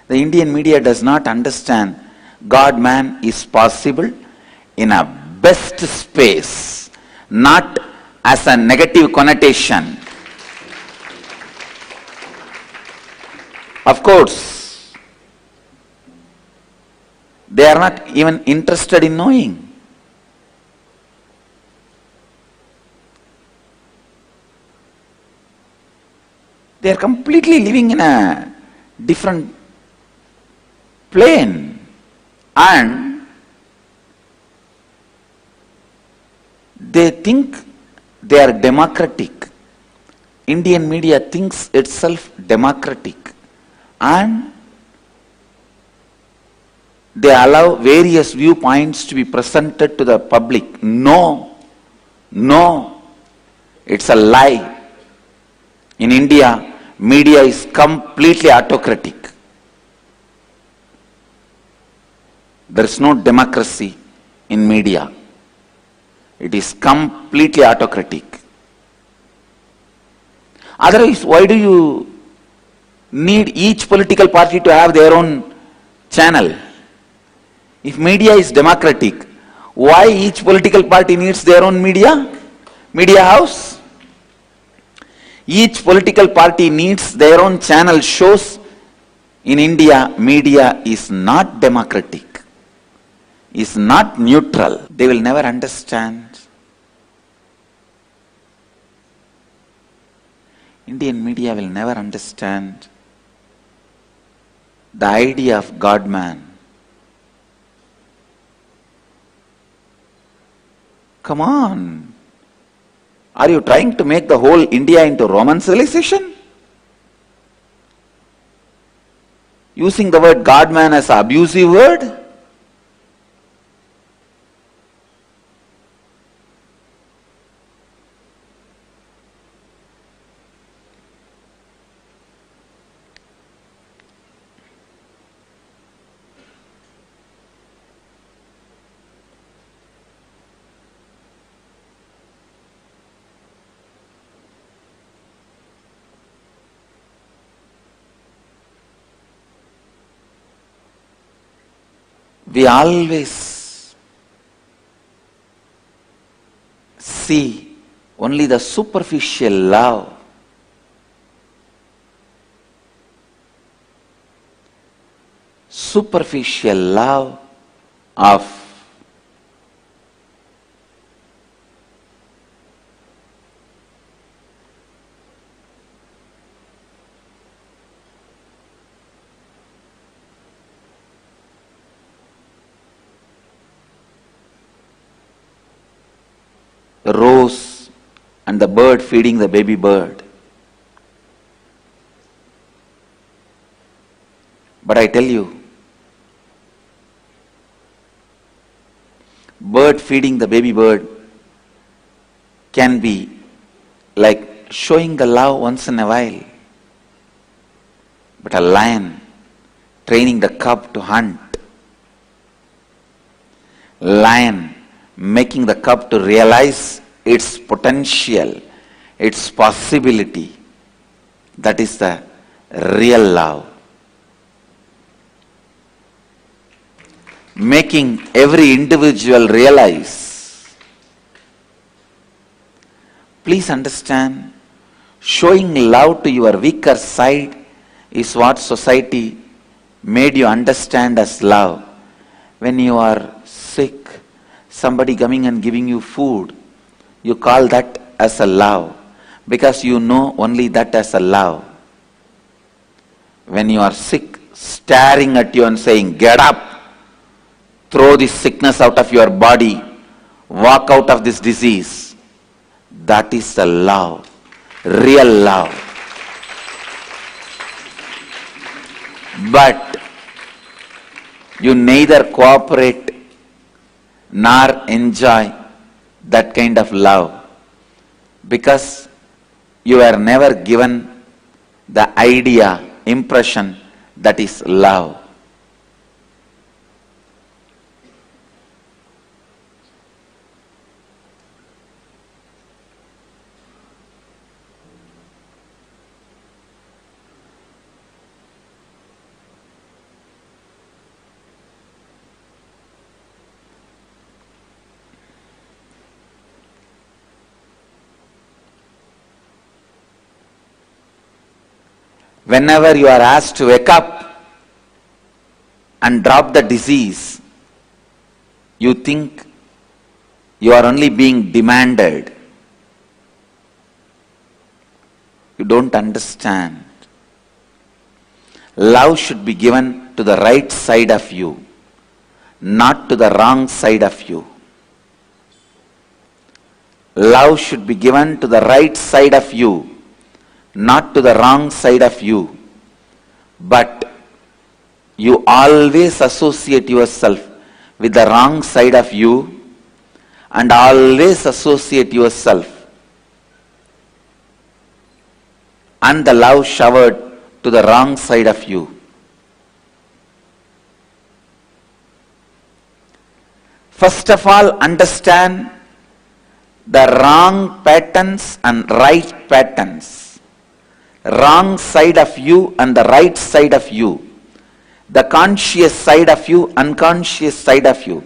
The Indian media does not understand God-man is possible in a best space, not as a negative connotation. Of course, they are not even interested in knowing. They are completely living in a different plane, and they think they are democratic. Indian media thinks itself democratic, and they allow various viewpoints to be presented to the public. No, it's a lie. In India, media is completely autocratic. There is no democracy in media. It is completely autocratic. Otherwise, why do you need each political party to have their own channel? If media is democratic, why each political party needs their own media house? Each political party needs their own channel. Shows in India, media is not democratic, is not neutral. They will never understand. Indian media will never understand the idea of God-man. Come on. Are you trying to make the whole India into Roman civilization? Using the word God-man as an abusive word? We always see only the superficial love. Superficial love of the rose and the bird feeding the baby bird. But I tell you, bird feeding the baby bird can be like showing the love once in a while. But a lion training the cub to hunt, lion making the cub to realize its potential, its possibility, that is the real love. Making every individual realize. Please understand, showing love to your weaker side is what society made you understand as love. When you are sick, somebody coming and giving you food, you call that as a love, because you know only that as a love. When you are sick, staring at you and saying, "Get up, throw this sickness out of your body, walk out of this disease," that is the love, real love. But you neither cooperate nor enjoy that kind of love, because you are never given the idea, impression that is love. Whenever you are asked to wake up and drop the disease, you think you are only being demanded. You don't understand. Love should be given to the right side of you, not to the wrong side of you. Love should be given to the right side of you, not to the wrong side of you. But you always associate yourself with the wrong side of you and always associate yourself and the love showered to the wrong side of you. First of all, understand the wrong patterns and right patterns. Wrong side of you and the right side of you. The conscious side of you, unconscious side of you.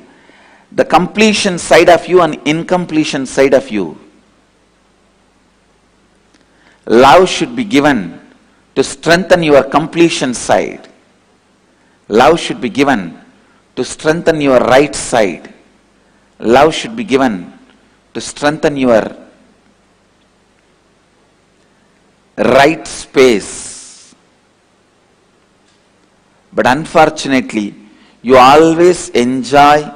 The completion side of you and incompletion side of you. Love should be given to strengthen your completion side. Love should be given to strengthen your right side. Love should be given to strengthen your right space. But unfortunately, you always enjoy,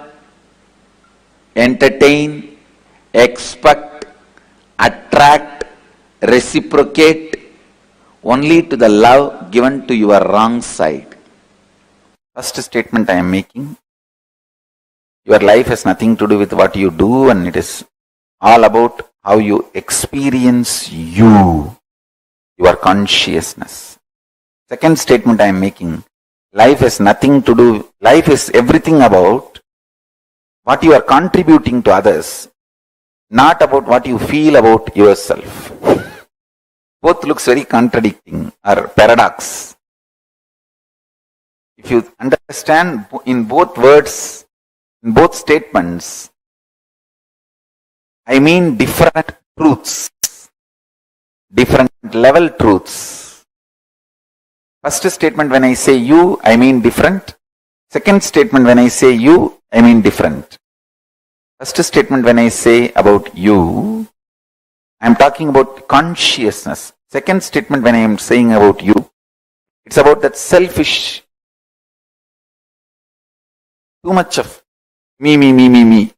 entertain, expect, attract, reciprocate only to the love given to your wrong side. First statement I am making, your life has nothing to do with what you do, and it is all about how you experience you, your consciousness. Second statement I am making, life has nothing to do, life is everything about what you are contributing to others, not about what you feel about yourself. Both looks very contradicting or paradox. If you understand in both words, in both statements, I mean different truths, different level truths. First statement when I say you, I mean different. Second statement when I say you, I mean different. First statement when I say about you, I am talking about consciousness. Second statement when I am saying about you, it's about that selfish, too much of me.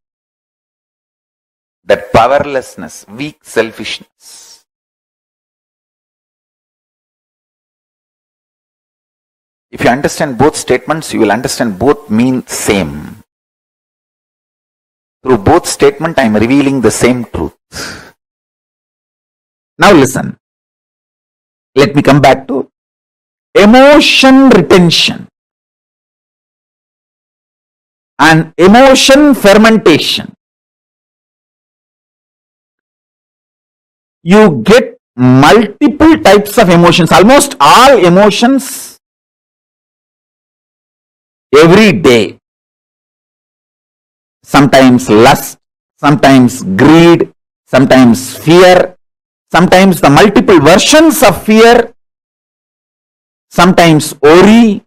That powerlessness, weak selfishness. If you understand both statements, you will understand both mean same. Through both statements, I am revealing the same truth. Now listen. Let me come back to emotion retention and emotion fermentation. You get multiple types of emotions, almost all emotions every day. Sometimes lust, sometimes greed, sometimes fear, sometimes the multiple versions of fear, sometimes worry,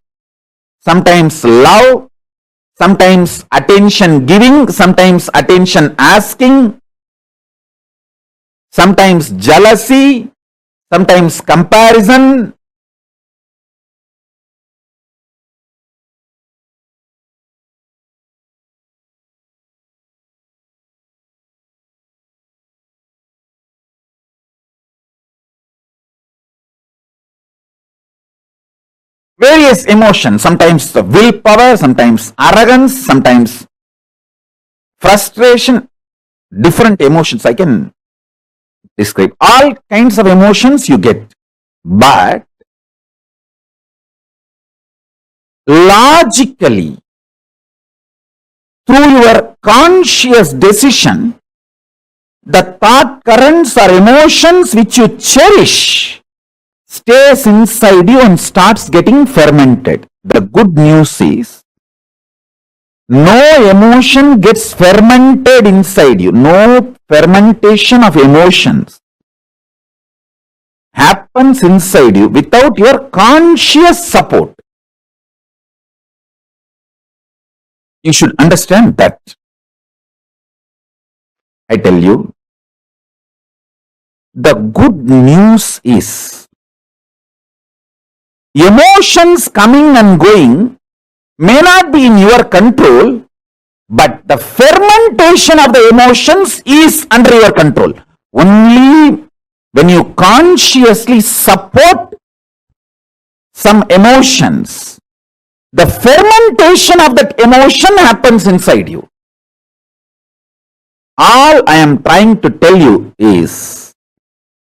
sometimes love, sometimes attention giving, sometimes attention asking, sometimes jealousy, sometimes comparison. Various emotions, sometimes the willpower, sometimes arrogance, sometimes frustration, different emotions I can describe. All kinds of emotions you get. But logically, through your conscious decision, the thought currents or emotions which you cherish stays inside you and starts getting fermented. The good news is, no emotion gets fermented inside you. No fermentation of emotions happens inside you without your conscious support. You should understand that. I tell you, the good news is emotions coming and going may not be in your control, but the fermentation of the emotions is under your control. Only when you consciously support some emotions, the fermentation of that emotion happens inside you. All I am trying to tell you is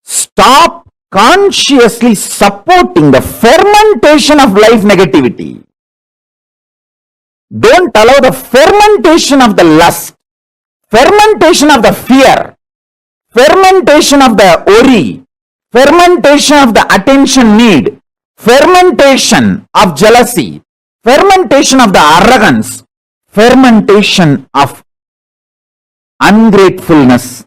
stop consciously supporting the fermentation of life negativity. Don't allow the fermentation of the lust, fermentation of the fear, fermentation of the worry, fermentation of the attention need, fermentation of jealousy, fermentation of the arrogance, fermentation of ungratefulness,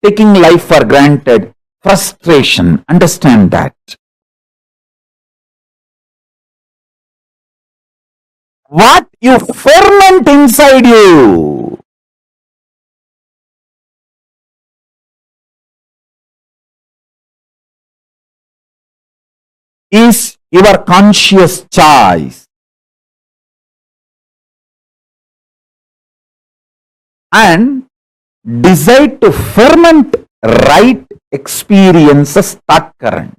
taking life for granted, frustration. Understand that. What you ferment inside you is your conscious choice. And decide to ferment right experiences, thought current.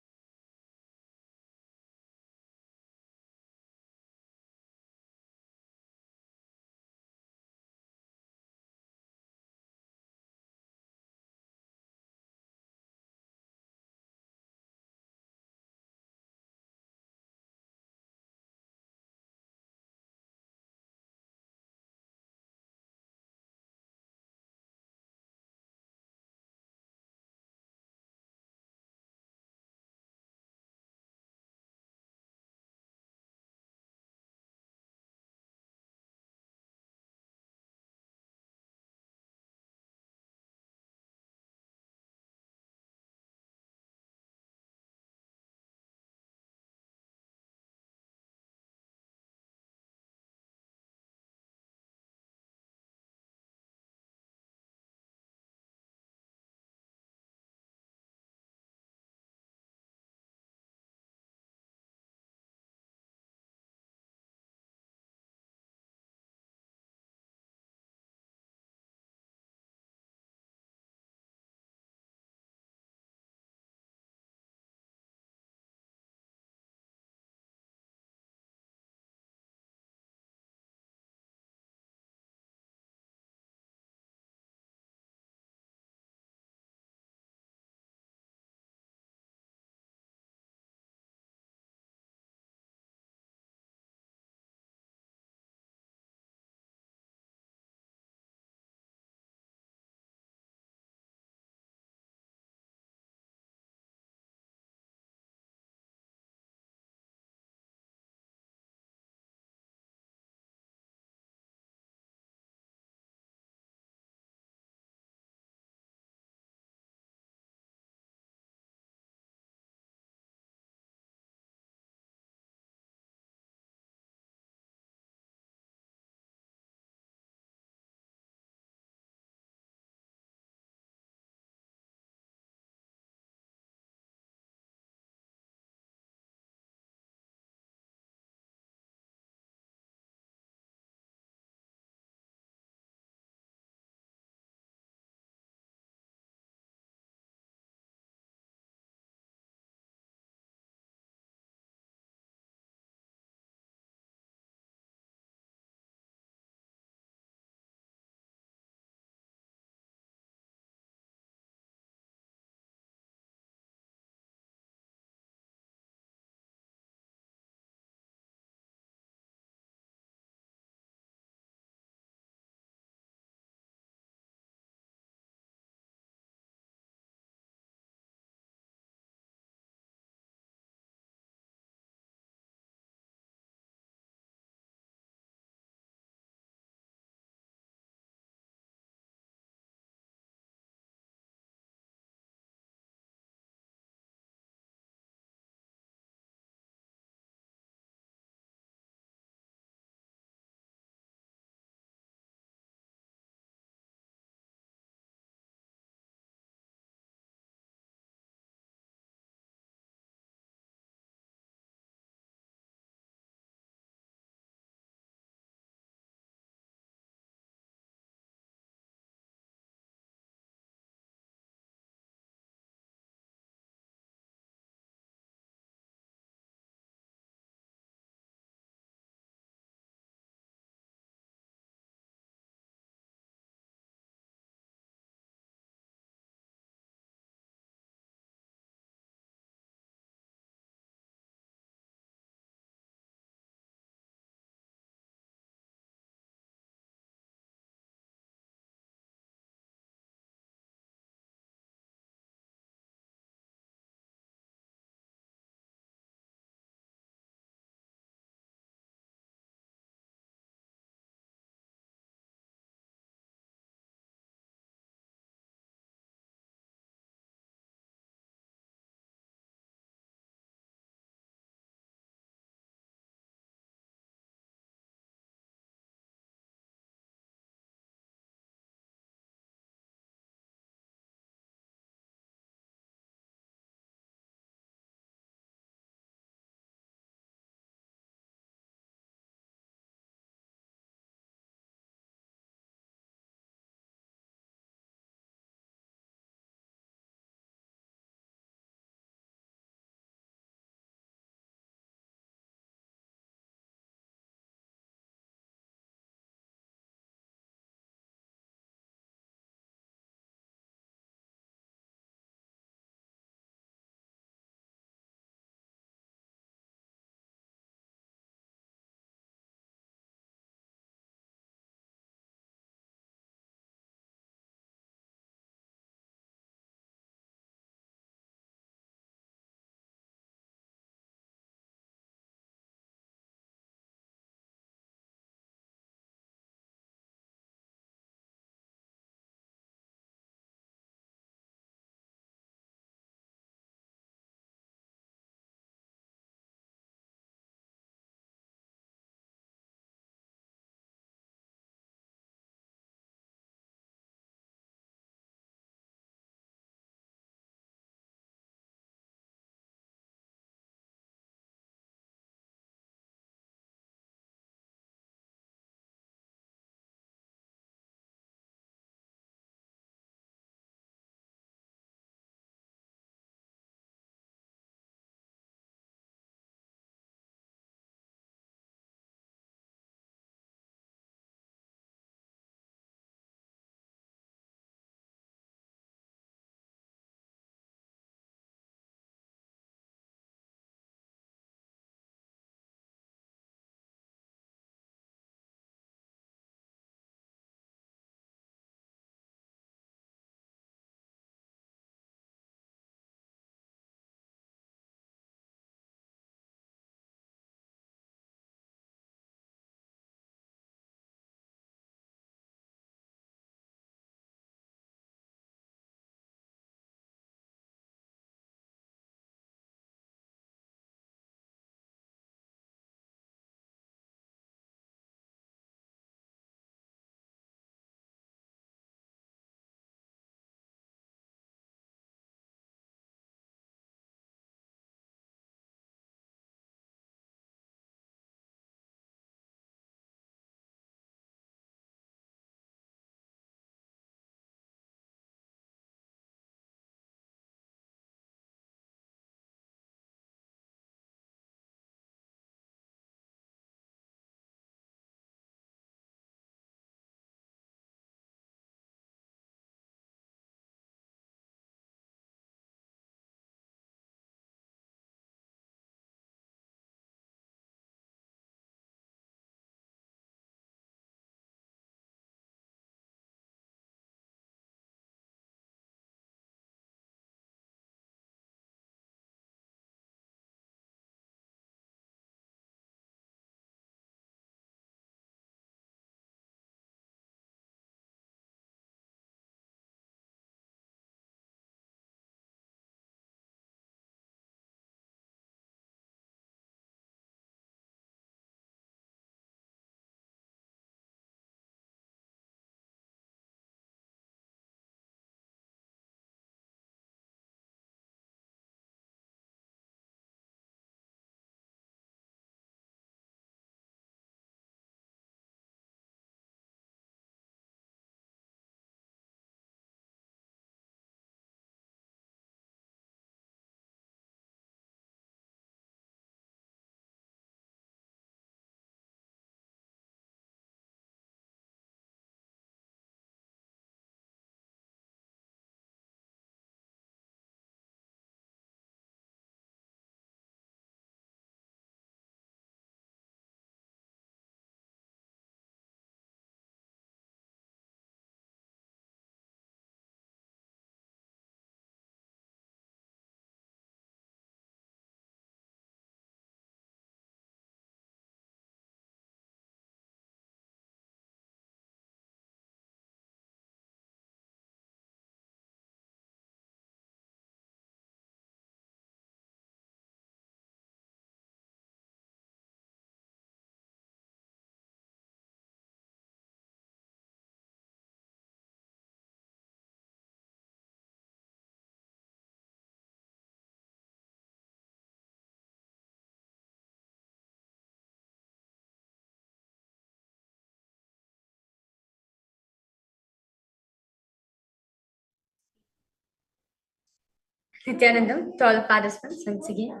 Nityanandam to all participants once again.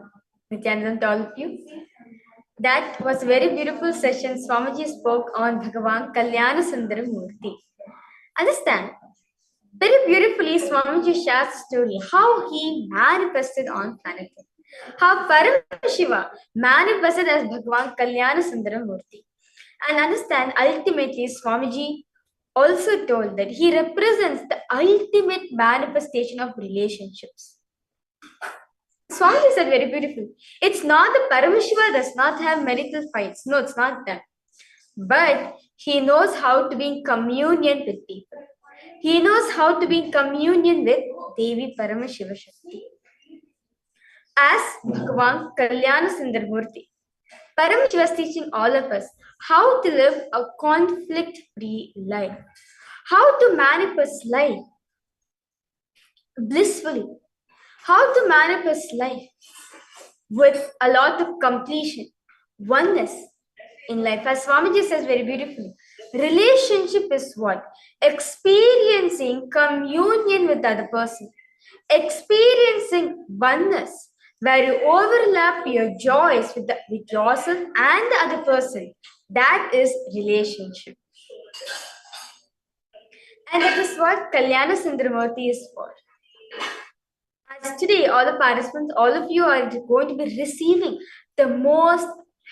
Nityanandam to all of you. That was a very beautiful session. Swamiji spoke on Bhagavan Kalyana Sundara Murti. Understand? Very beautifully, Swamiji shares the story how he manifested on planet Earth. How Paramashiva manifested as Bhagavan Kalyana Sundara Murti. And understand, ultimately, Swamiji also told that he represents the ultimate manifestation of relationships. Swamiji said very beautifully, it's not the Paramashiva does not have marital fights. No, it's not that. But he knows how to be in communion with people. He knows how to be in communion with Devi Paramashiva Shakti. As Bhagavan Kalyana Sundarmurti, Paramashiva is teaching all of us how to live a conflict-free life, how to manifest life blissfully, how to manifest life with a lot of completion, oneness in life. As Swamiji says very beautifully, relationship is what? Experiencing communion with the other person, experiencing oneness, where you overlap your joys with yourself and the other person. That is relationship. And that is what Kalyana Sundaramurti is for. As today, all the participants, all of you are going to be receiving the most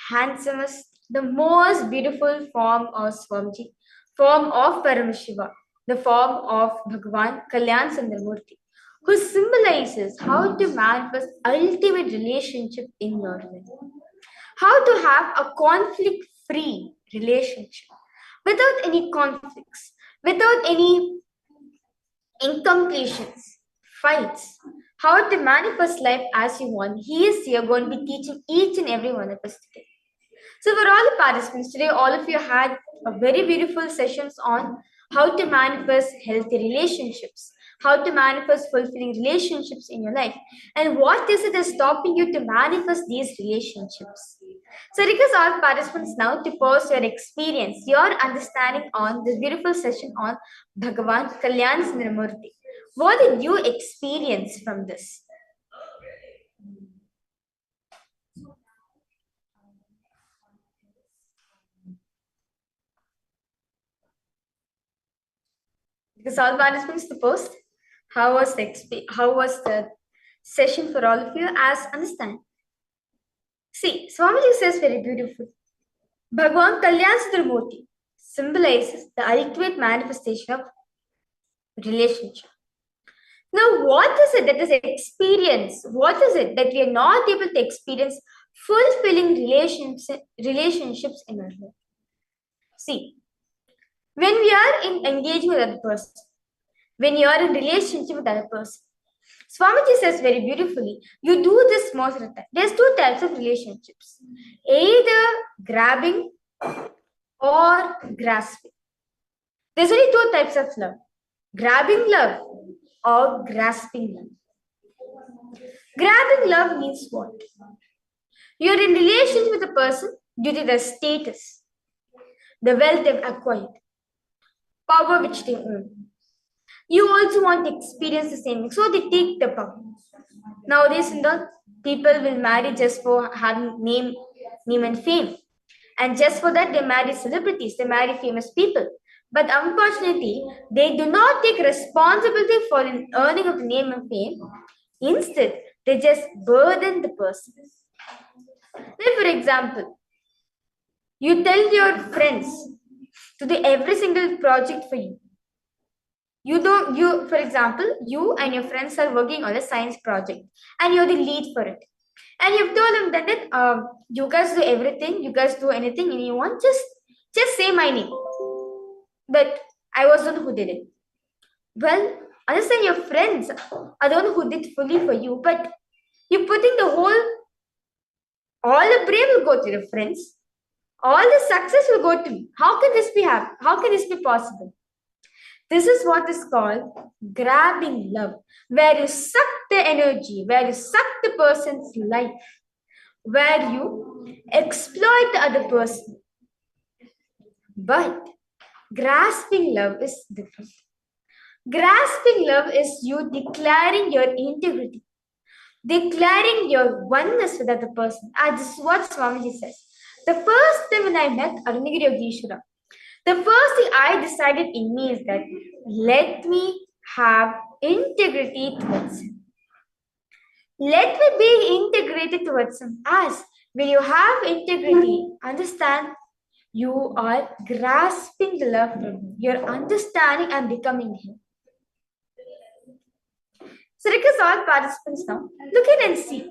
handsomest, the most beautiful form of Swamiji, form of Paramashiva, the form of Bhagavan Kalyan Sundaramurti, who symbolizes how to manifest ultimate relationship in your life. How to have a conflict-free relationship without any conflicts, without any incompletions, fights, how to manifest life as you want. He is here going to be teaching each and every one of us today. So for all the participants today, all of you had a very beautiful sessions on how to manifest healthy relationships, how to manifest fulfilling relationships in your life, and what is it that's stopping you to manifest these relationships. So request all participants now to post your experience, your understanding on this beautiful session on Bhagavan Kalyan Sundaramurti. What did you experience from this? Because all participants to post, how was the session for all of you? As understand. See, Swamiji says very beautiful. Bhagavan Kalyan Sundaramurti symbolizes the ultimate manifestation of relationship. Now, what is it that is experience? What is it that we are not able to experience fulfilling relationships in our life? See, when we are in engagement with other person, when you are in relationship with other person, Swamiji says very beautifully, you do this most of the time. There's two types of relationships, either grabbing or grasping. There's only two types of love, grabbing love or grasping love. Grabbing love means what? You're in relationship with a person due to their status, the wealth they've acquired, power which they own. You also want to experience the same thing, so they take the power. Nowadays, people will marry just for having name and fame, and just for that they marry celebrities, they marry famous people. But unfortunately, they do not take responsibility for an earning of name and fame. Instead, they just burden the person. Like for example, you tell your friends to do every single project for you. For example, you and your friends are working on a science project and you're the lead for it. And you've told them that you guys do everything, you guys do anything and you want, just say my name. But I was the one who did it. Well, understand your friends are the one who did fully for you, but you're putting all the blame will go to your friends. All the success will go to me. How can this be happen? How can this be possible? This is what is called grabbing love, where you suck the energy, where you suck the person's life, where you exploit the other person. But grasping love is different. Grasping love is you declaring your integrity. declaring your oneness with other person. This is what Swamiji says. The first time when I met Arunagiri Yogeshwara, the first thing I decided in me is that let me have integrity towards him. Let me be integrated towards him. As when you have integrity, understand you are grasping the love from him. You're understanding and becoming him. So request all participants now, look at and see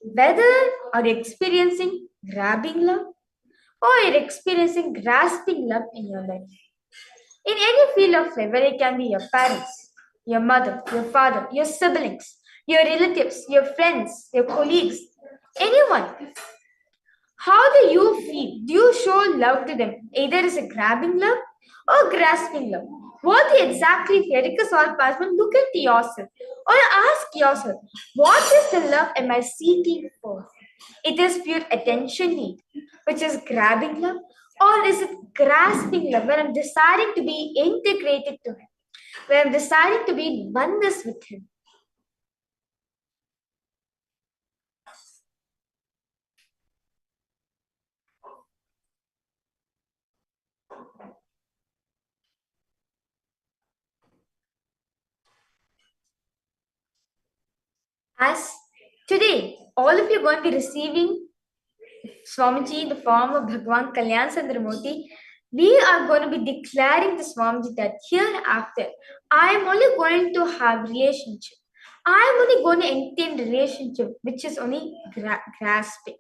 whether are you experiencing grabbing love or you're experiencing grasping love in your life. In any field of life, whether it can be your parents, your mother, your father, your siblings, your relatives, your friends, your colleagues, anyone. How do you feel? Do you show love to them? Either is a grabbing love or grasping love. What do you exactly feel? Because all participants, look at yourself or ask yourself, what is the love am I seeking for? It is pure attention need, which is grabbing love, or is it grasping love, where I'm deciding to be integrated to him, where I'm deciding to be in oneness with him? As today, all of you are going to be receiving Swamiji in the form of Bhagwan Kalyan Sandramurti, we are going to be declaring to Swamiji that hereafter, I am only going to have relationship. I am only going to entertain relationship which is only grasping.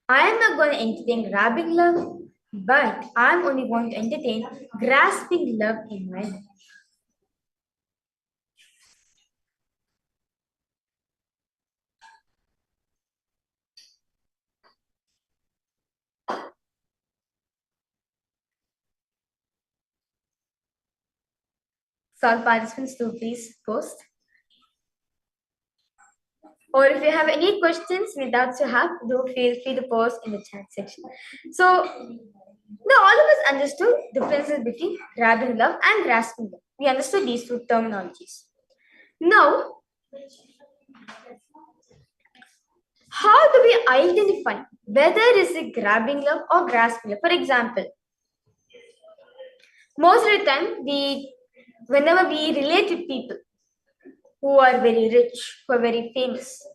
I am not going to entertain grabbing love, but I am only going to entertain grasping love in my life. So all participants do please post. Or if you have any questions without to have, do feel free to post in the chat section. So now all of us understood differences between grabbing love and grasping love. We understood these two terminologies. Now, how do we identify whether is it grabbing love or grasping love? For example, most of the time, whenever we relate with people who are very rich, who are very famous,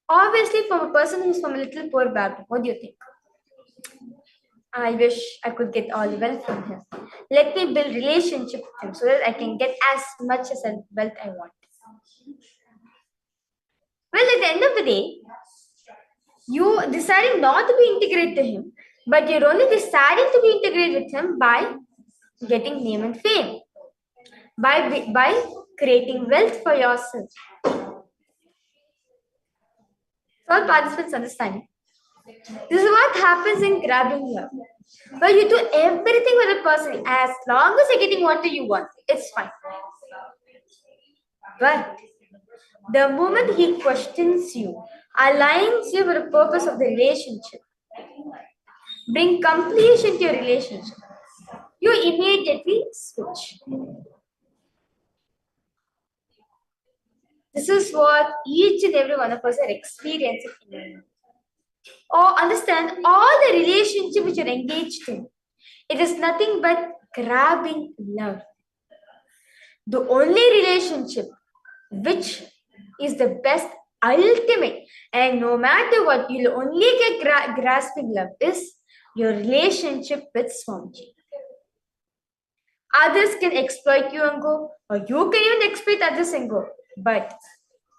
obviously from a person who's from a little poor background, what do you think? I wish I could get all the wealth from him. Let me build relationship with him so that I can get as much as wealth I want. Well, at the end of the day, you deciding not to be integrated to him, but you're only deciding to be integrated with him by getting name and fame, by creating wealth for yourself. All participants understand. This is what happens in grabbing love. Well, you do everything with a person as long as you're getting what you want. It's fine. But the moment he questions you, aligns you for the purpose of the relationship, bring completion to your relationship, you immediately switch. This is what each and every one of us are experiencing in life. Or understand all the relationship which you're engaged in. It is nothing but grabbing love. The only relationship which is the best, ultimate, and no matter what, you'll only get grasping love is your relationship with Swamiji. Others can exploit you and go, or you can even exploit others and go. But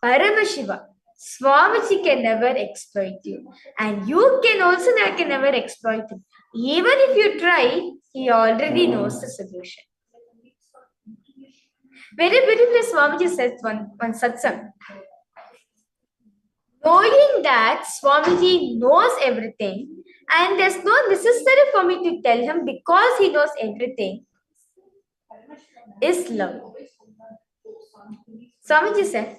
Paramashiva, Swamiji can never exploit you. And you can also never exploit him. Even if you try, he already knows the solution. Very beautifully, Swamiji says one satsang. Knowing that Swamiji knows everything, and there's no necessary for me to tell him because he knows everything, is love. Swamiji said,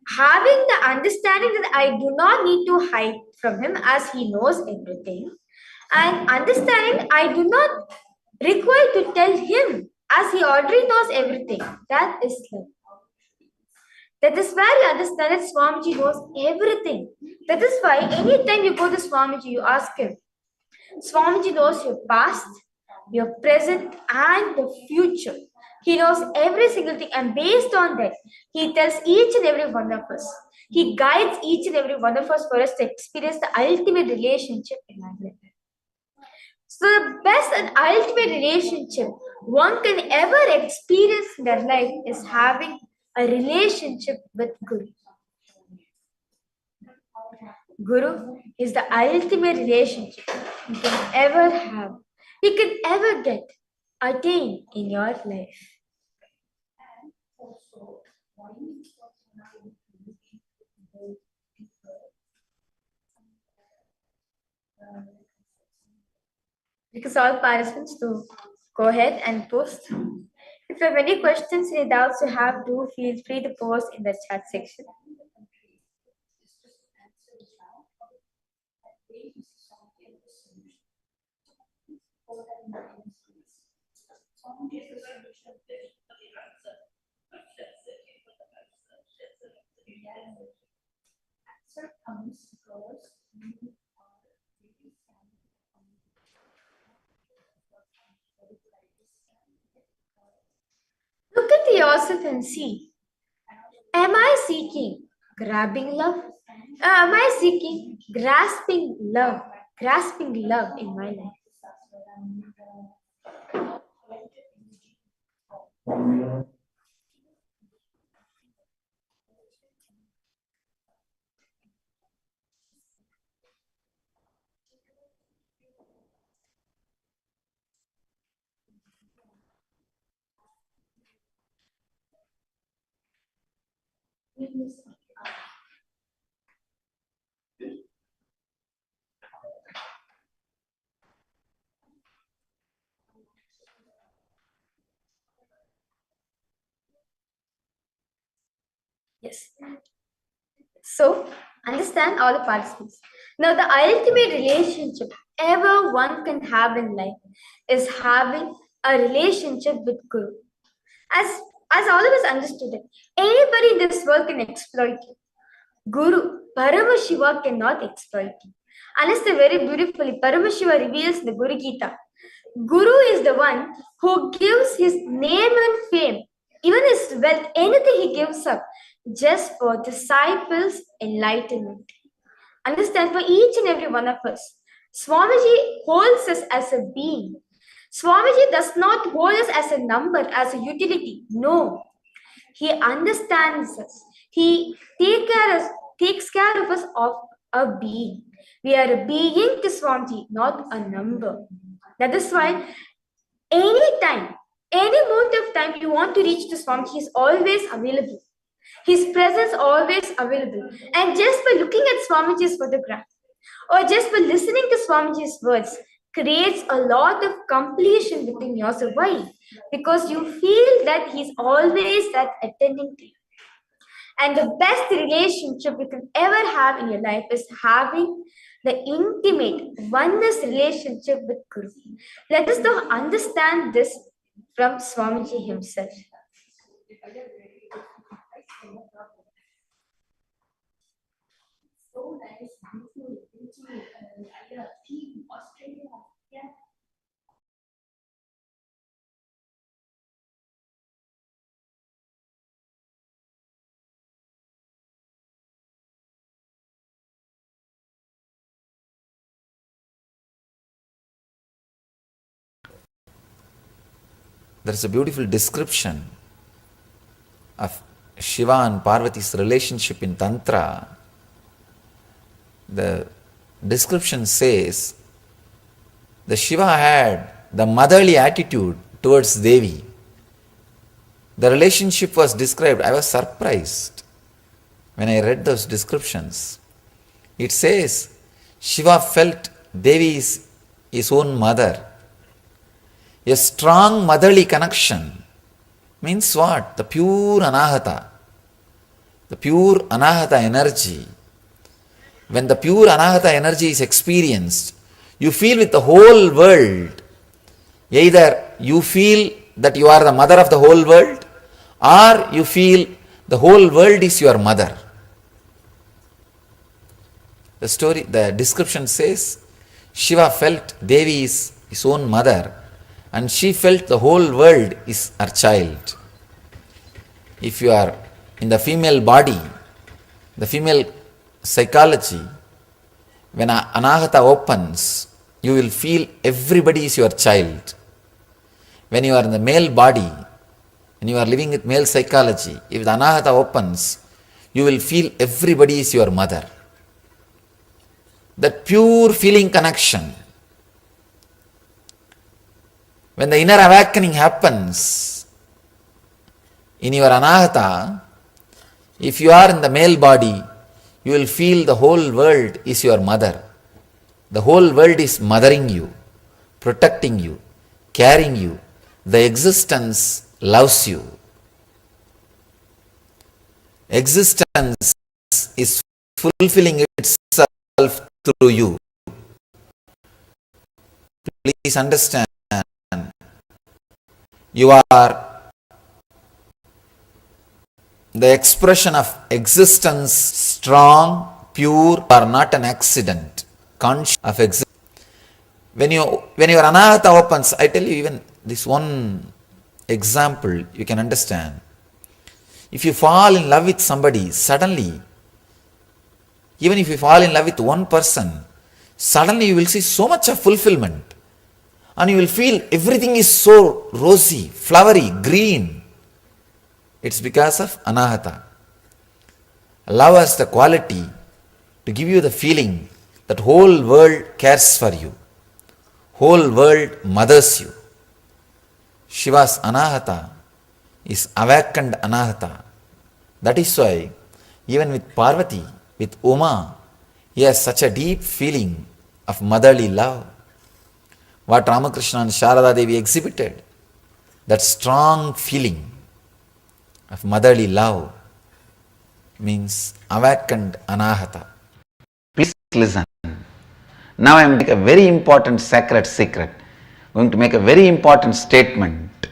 having the understanding that I do not need to hide from him as he knows everything, and understanding I do not require to tell him as he already knows everything, that is love. That is where you understand that Swamiji knows everything. That is why anytime you go to Swamiji, you ask him. Swamiji knows your past, your present, and the future. He knows every single thing, and based on that, he tells each and every one of us. He guides each and every one of us for us to experience the ultimate relationship in our life. So the best and ultimate relationship one can ever experience in their life is having a relationship with Guru. Guru is the ultimate relationship you can ever have, you can ever get, attain in your life. Because all participants to go ahead and post. If you have any questions, any doubts you have, do feel free to post in the chat section. Look into yourself and see, am I seeking grabbing love? Am I seeking grasping love in my life? Yes. So, understand all the participants. Now, the ultimate relationship ever one can have in life is having a relationship with Guru. As all of us understood it, anybody in this world can exploit you. Guru, Paramashiva cannot exploit you. Understand very beautifully, Paramashiva reveals in the Guru Gita. Guru is the one who gives his name and fame, even his wealth, anything he gives up, just for disciples' enlightenment. Understand, for each and every one of us, Swamiji holds us as a being. Swamiji does not hold us as a number, as a utility. No. He understands us. He takes care of us of a being. We are a being to Swamiji, not a number. That is why anytime, any moment of time you want to reach to Swamiji, he is always available. His presence always available. And just by looking at Swamiji's photograph or just by listening to Swamiji's words creates a lot of completion within yourself. Why? Because you feel that he's always that attending to you. And the best relationship you can ever have in your life is having the intimate oneness relationship with Guru. Let us now understand this from Swamiji himself. So nice, beautiful, team, Australia. Yeah. There is a beautiful description of Shiva and Parvati's relationship in Tantra. The description says the Shiva had the motherly attitude towards Devi. The relationship was described. I was surprised when I read those descriptions. It says Shiva felt Devi is his own mother. A strong motherly connection means what? The pure anahata. The pure anahata energy. When the pure anahata energy is experienced, you feel with the whole world. Either you feel that you are the mother of the whole world, or you feel The whole world is your mother. The description says, Shiva felt Devi is his own mother, and she felt the whole world is her child. If you are in the female body, the female psychology, when Anahata opens, you will feel everybody is your child. When you are in the male body, when you are living with male psychology, if the Anahata opens, you will feel everybody is your mother. That pure feeling connection. When the inner awakening happens in your Anahata, if you are in the male body, you will feel the whole world is your mother. The whole world is mothering you, protecting you, carrying you. The existence loves you. Existence is fulfilling itself through you. Please understand, you are the expression of existence, strong, pure, are not an accident, conscious of existence. When your Anahata opens, I tell you even this one example you can understand. If you fall in love with somebody, suddenly, even if you fall in love with one person, suddenly you will see so much of fulfillment. And you will feel everything is so rosy, flowery, green. It's because of Anahata. Love has the quality to give you the feeling that whole world cares for you. Whole world mothers you. Shiva's Anahata is awakened Anahata. That is why even with Parvati, with Uma, he has such a deep feeling of motherly love. What Ramakrishna and Sharada Devi exhibited, that strong feeling of motherly love means awakened Anahata. Please listen. Now I am making a very important sacred secret. Going to make a very important statement.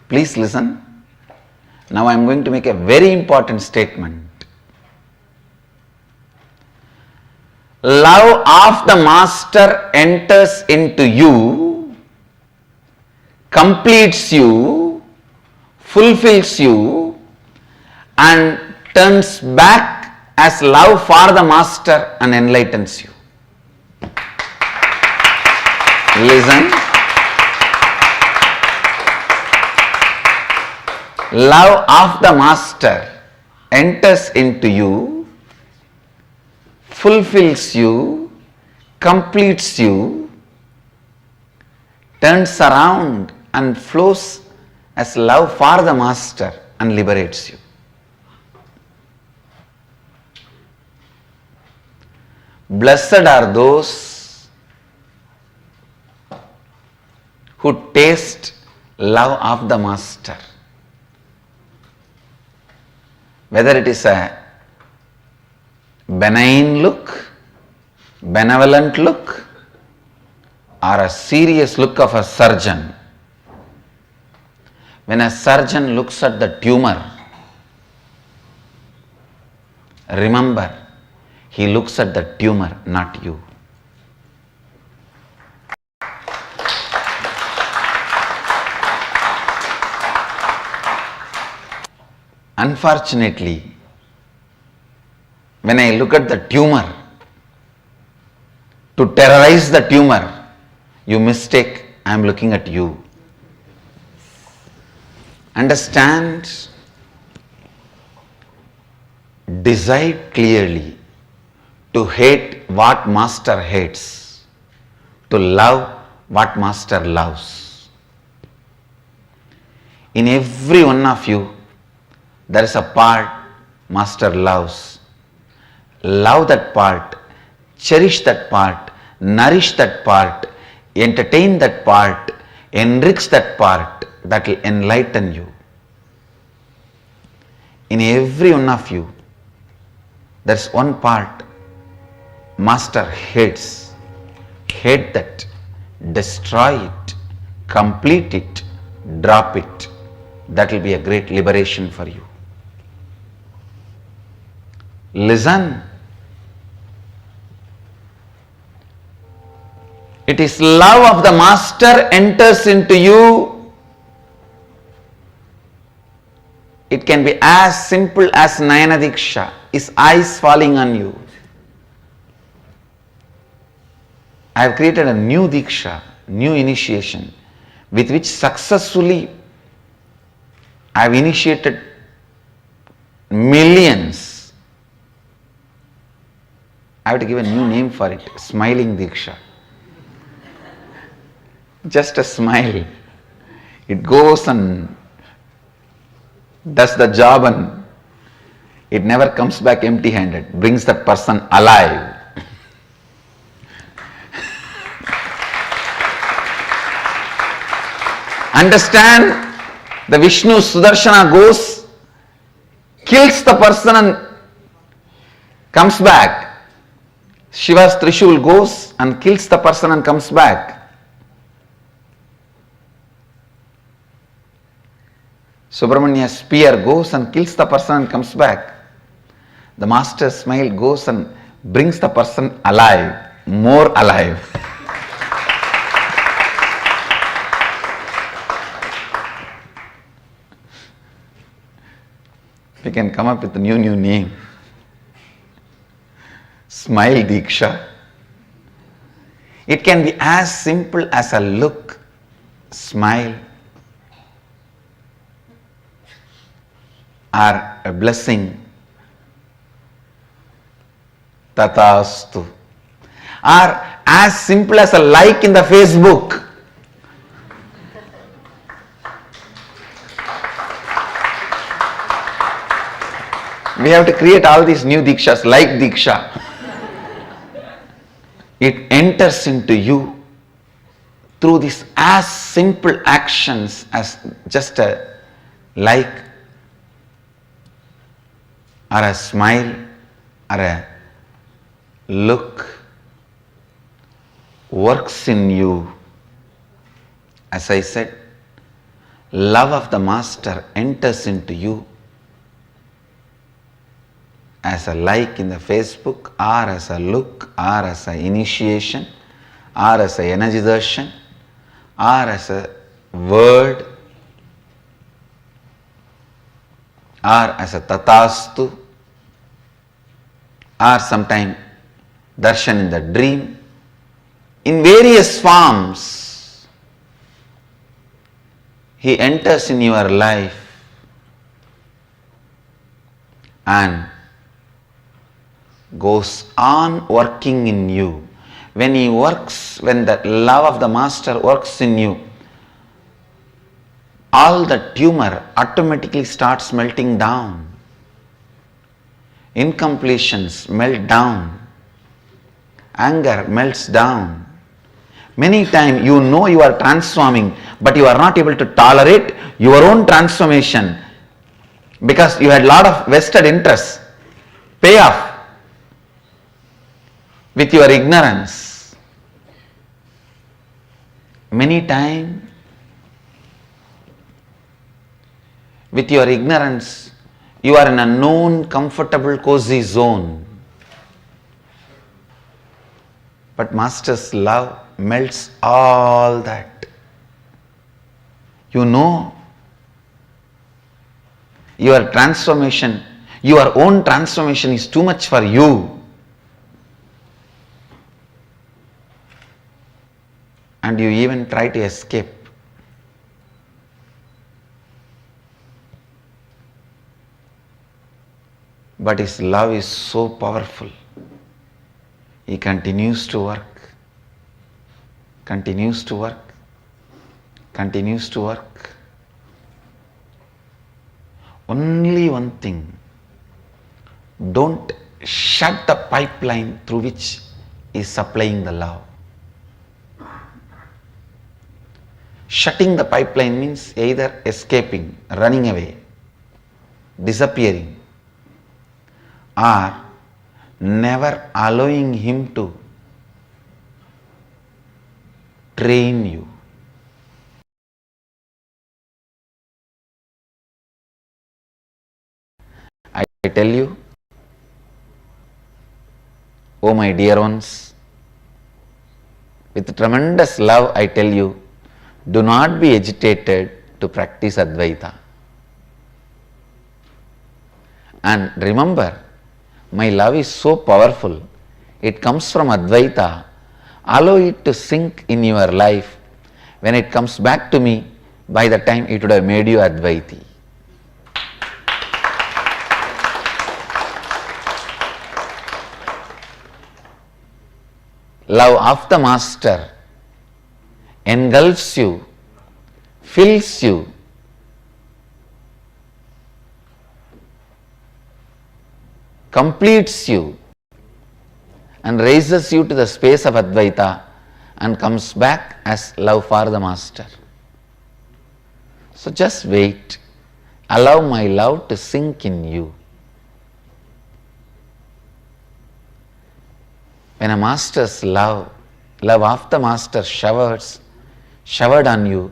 Please listen. Now I am going to make a very important statement. Love of the Master enters into you, completes you, fulfills you, and turns back as love for the Master and enlightens you. Listen. Love of the Master enters into you, fulfills you, completes you, turns around and flows as love for the Master and liberates you. Blessed are those who taste love of the Master. Whether it is a benign look, benevolent look, or a serious look of a surgeon. When a surgeon looks at the tumor, remember, he looks at the tumor, not you. Unfortunately, when I look at the tumor, to terrorize the tumor, you mistake I am looking at you. Understand, decide clearly to hate what Master hates, to love what Master loves. In every one of you, there is a part Master loves. Love that part, cherish that part, nourish that part, entertain that part, enrich that part, that will enlighten you. In every one of you, there is one part Master hates. Hate that, destroy it, complete it, drop it. That will be a great liberation for you. Listen. It is love of the master enters into you. It can be as simple as Nayana Diksha, his eyes falling on you. I have created a new Diksha, new initiation, with which successfully I have initiated millions. I have to give a new name for it, Smiling Diksha. Just a smile. It goes and does the job and it never comes back empty-handed, brings that person alive. Understand, the Vishnu Sudarshana goes, kills the person and comes back. Shiva's Trishul goes and kills the person and comes back. Subramania's spear goes and kills the person and comes back. The master's smile goes and brings the person alive, more alive. We can come up with a new name. Smile Diksha. It can be as simple as a look, smile, or a blessing, Tatastu, or as simple as a like in the Facebook. We have to create all these new Dikshas, like Diksha. It enters into you through these as simple actions as just a like, or a smile, or a look, works in you. As I said, love of the master enters into you as a like in the Facebook, or as a look, or as an initiation, or as a energy darshan, or as a word, or as a tatastu, or sometime darshan in the dream, in various forms. He enters in your life and goes on working in you. When he works, when the love of the master works in you, all the tumor automatically starts melting down. Incompletions melt down. Anger melts down. Many times you know you are transforming, but you are not able to tolerate your own transformation because you had a lot of vested interests. Payoff with your ignorance. Many times with your ignorance you are in a known, comfortable, cozy zone. But Master's love melts all that. You know your transformation, your own transformation is too much for you. And you even try to escape. But his love is so powerful. He continues to work, continues to work, continues to work. Only one thing, don't shut the pipeline through which he is supplying the love. Shutting the pipeline means either escaping, running away, disappearing, or never allowing him to train you. I tell you, oh my dear ones, with tremendous love I tell you, do not be agitated to practice Advaita. And remember, my love is so powerful, it comes from Advaita. Allow it to sink in your life. When it comes back to me, by the time it would have made you Advaiti. Love of the Master engulfs you, fills you, completes you, and raises you to the space of Advaita and comes back as love for the Master. So just wait, allow my love to sink in you. When a Master's love of the Master showered on you,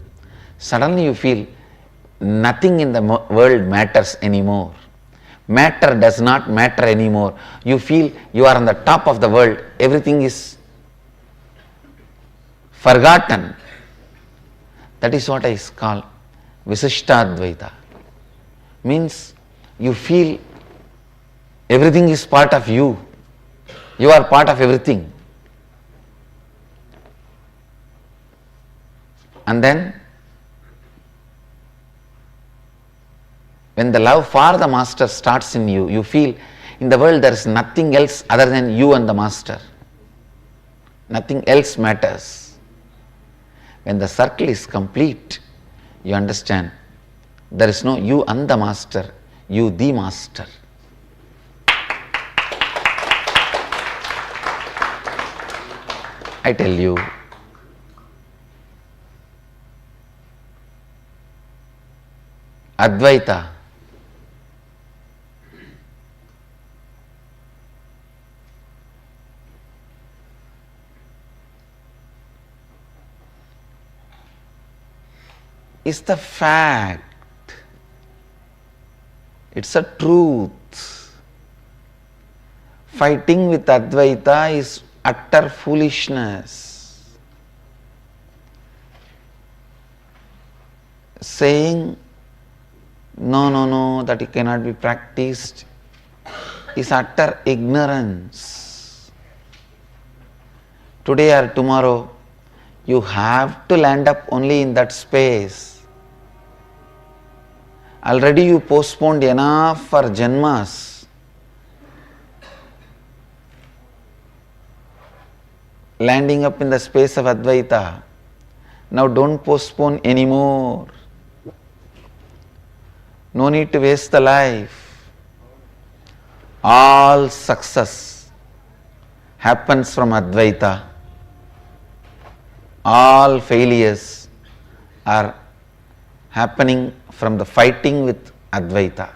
suddenly you feel nothing in the world matters anymore. Matter does not matter anymore. You feel you are on the top of the world. Everything is forgotten. That is what I call Visishtadvaita. Means you feel everything is part of you. You are part of everything. And then, when the love for the Master starts in you, you feel in the world there is nothing else other than you and the Master. Nothing else matters. When the circle is complete, you understand there is no you and the Master, you the Master. I tell you, Advaita is the fact. It's a truth. Fighting with Advaita is utter foolishness. Saying no, that it cannot be practiced is utter ignorance. Today or tomorrow, you have to land up only in that space. Already you postponed enough for Janmas. Landing up in the space of Advaita. Now don't postpone anymore. No need to waste the life. All success happens from Advaita. All failures are happening from the fighting with Advaita.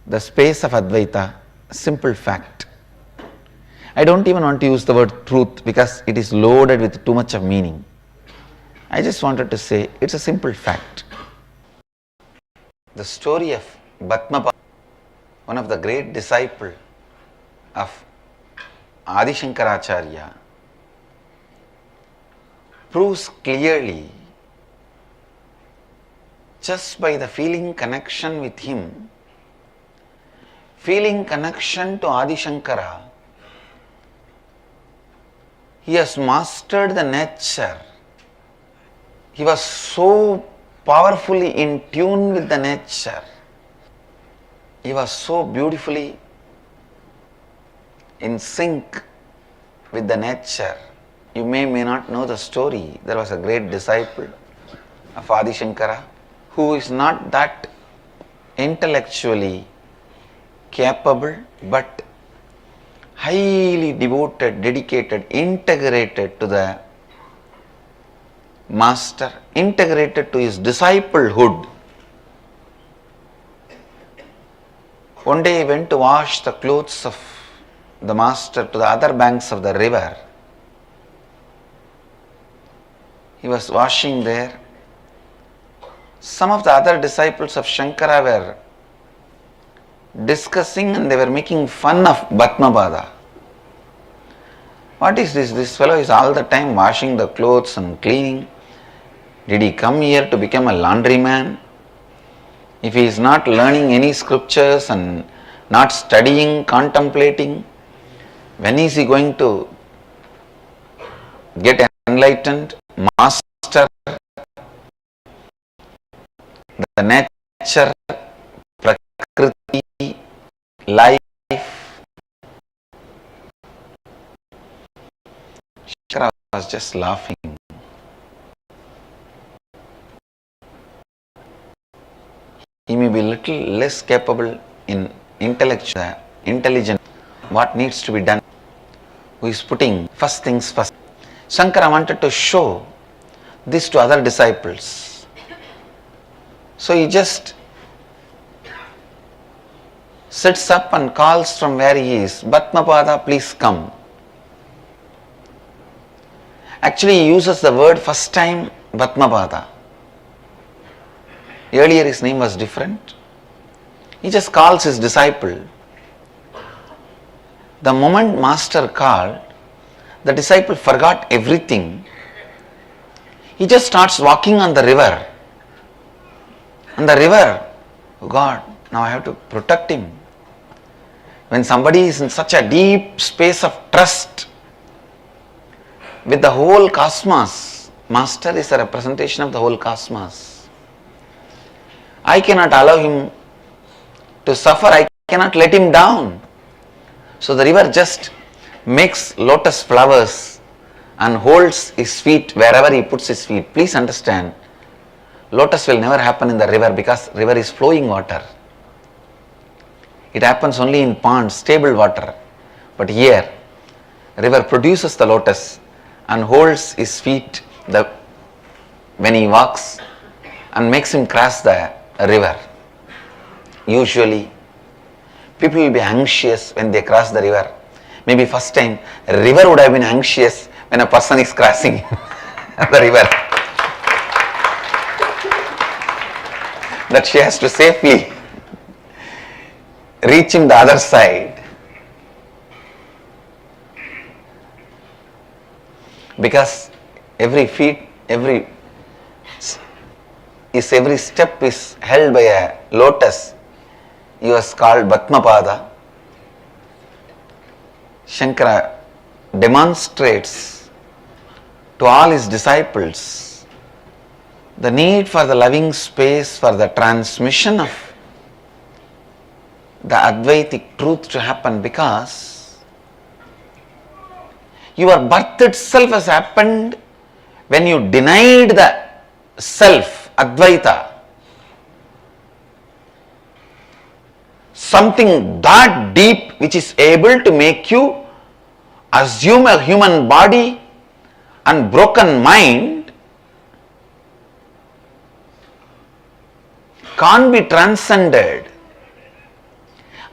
The space of Advaita, simple fact. I don't even want to use the word truth because it is loaded with too much of meaning. I just wanted to say it's a simple fact. The story of Bhatmapa, one of the great disciples of Adi Shankaracharya, proves clearly just by the feeling connection with him, feeling connection to Adi Shankara, he has mastered the nature. He was so powerfully in tune with the nature. He was so beautifully in sync with the nature. You may not know the story. There was a great disciple of Adi Shankara who is not that intellectually capable but highly devoted, dedicated, integrated to the Master, integrated to his disciplehood. One day he went to wash the clothes of the Master to the other banks of the river. He was washing there. Some of the other disciples of Shankara were discussing and they were making fun of Bhatmapada. What is this? This fellow is all the time washing the clothes and cleaning. Did he come here to become a laundryman? If he is not learning any scriptures and not studying, contemplating, when is he going to get enlightened, master the nature, prakriti, life? Shankara was just laughing. He may be little less capable in intelligence, what needs to be done, who is putting first things first. Shankara wanted to show this to other disciples. So he just sits up and calls from where he is, Bhatmapada, please come. Actually, he uses the word first time, Bhatmapada. Earlier his name was different. He just calls his disciple. The moment master called, the disciple forgot everything. He just starts walking on the river. On the river, oh God, now I have to protect him. When somebody is in such a deep space of trust with the whole cosmos, master is a representation of the whole cosmos. I cannot allow him to suffer, I cannot let him down. So the river just makes lotus flowers and holds his feet wherever he puts his feet. Please understand, lotus will never happen in the river because river is flowing water. It happens only in ponds, stable water. But here, river produces the lotus and holds his feet when he walks and makes him cross the river. Usually, people will be anxious when they cross the river. Maybe first time, a river would have been anxious when a person is crossing the river. That she has to safely reach him the other side. Because every step is held by a lotus. He was called Bhatmapada. Shankara demonstrates to all his disciples the need for the loving space for the transmission of the Advaitic truth to happen, because your birth itself has happened when you denied the self, Advaita. Something that deep which is able to make you assume a human body and broken mind can't be transcended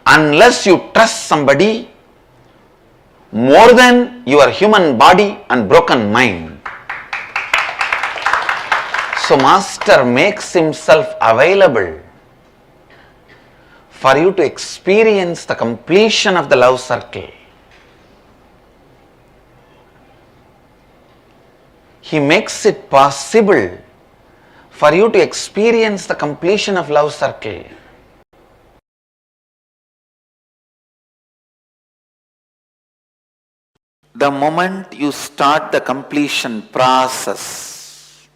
unless you trust somebody more than your human body and broken mind. So Master makes himself available for you to experience the completion of the love circle. He makes it possible for you to experience the completion of love circle. The moment you start the completion process,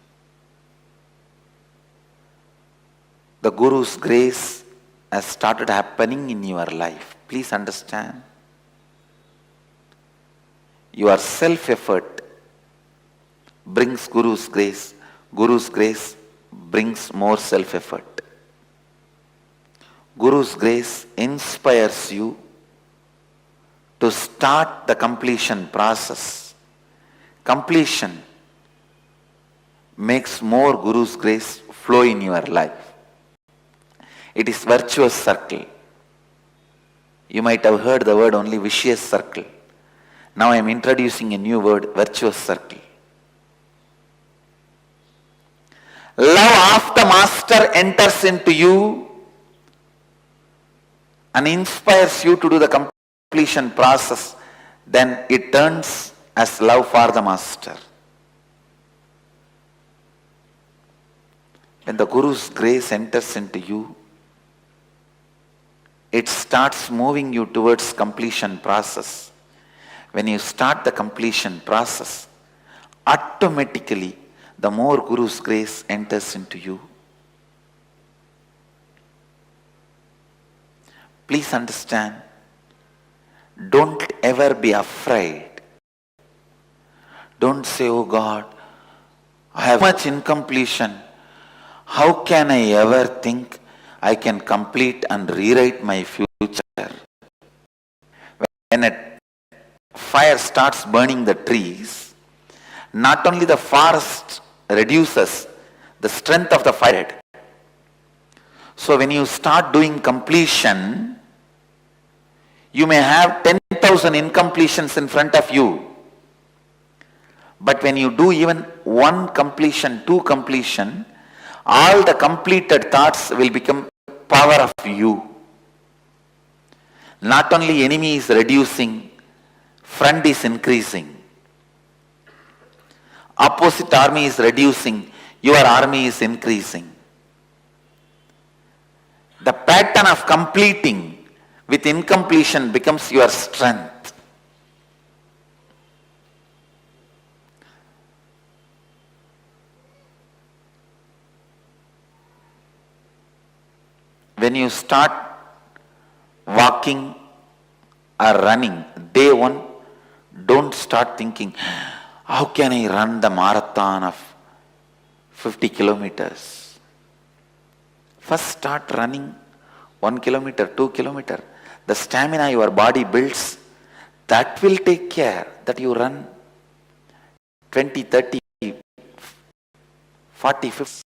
the Guru's grace has started happening in your life. Please understand. Your self-effort brings Guru's grace. Guru's grace brings more self-effort. Guru's grace inspires you to start the completion process. Completion makes more Guru's grace flow in your life. It is virtuous circle. You might have heard the word only vicious circle. Now I am introducing a new word, virtuous circle. Love of the master enters into you and inspires you to do the completion process, then it turns as love for the master. When the Guru's grace enters into you, it starts moving you towards completion process. When you start the completion process, automatically the more Guru's grace enters into you. Please understand, don't ever be afraid. Don't say, oh God, I have much incompletion. How can I ever think I can complete and rewrite my future? When a fire starts burning the trees, not only the forest reduces the strength of the fire. So when you start doing completion, you may have 10,000 incompletions in front of you. But when you do even one completion, two completion, all the completed thoughts will become power of you. Not only enemy is reducing, friend is increasing. Opposite army is reducing, your army is increasing. The pattern of completing with incompletion becomes your strength. When you start walking or running, day one, don't start thinking, how can I run the marathon of 50 kilometers? First start running 1 kilometer, 2 kilometer. The stamina your body builds, that will take care that you run 20, 30, 40, 50.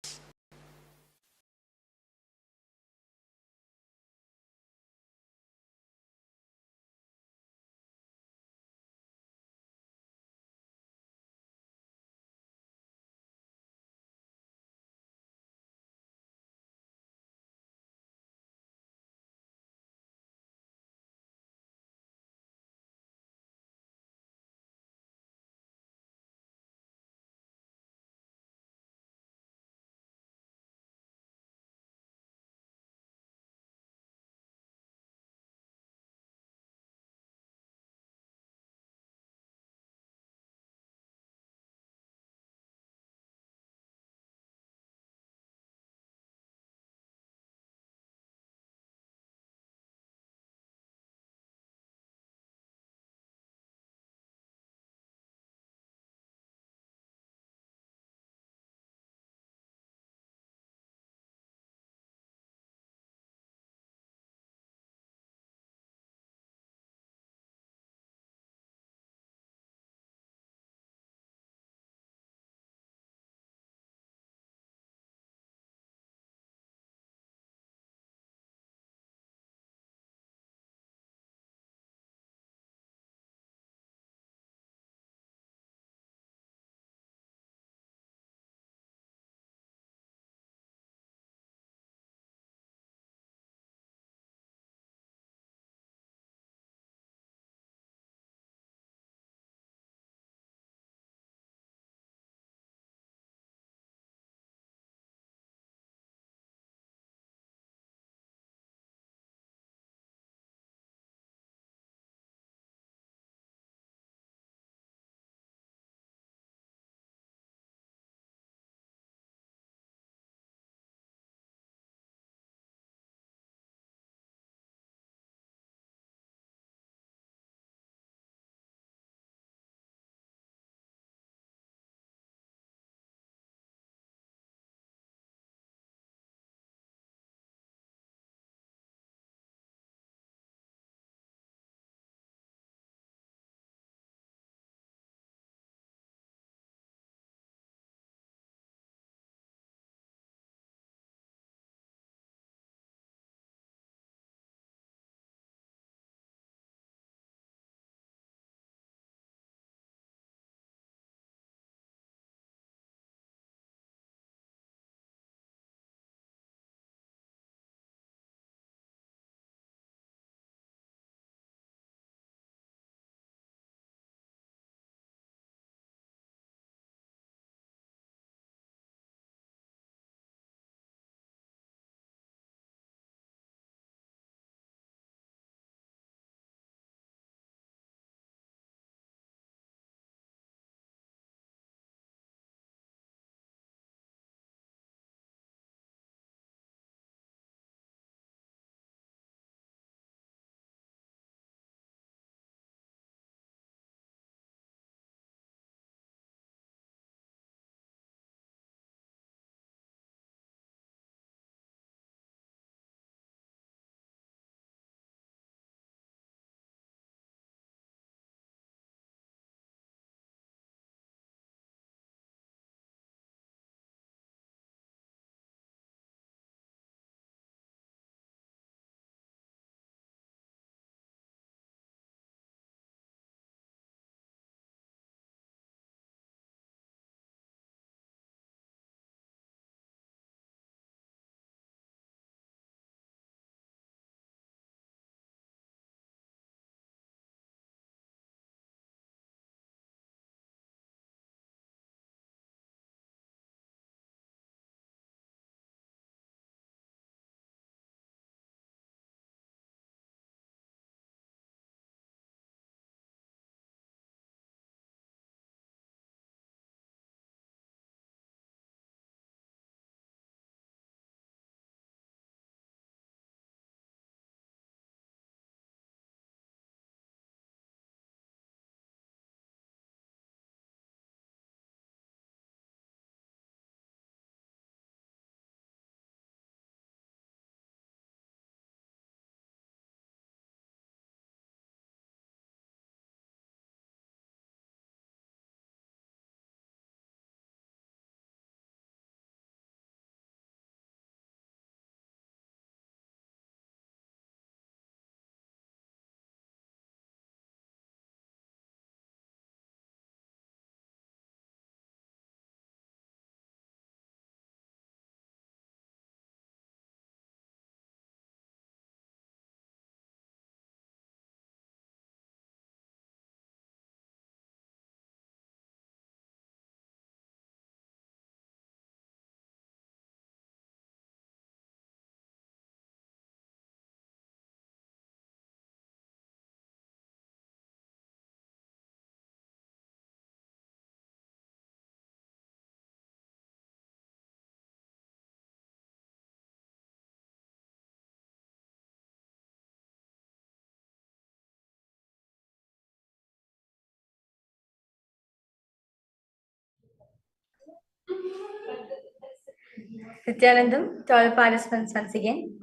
Nityanandam, to all participants once again.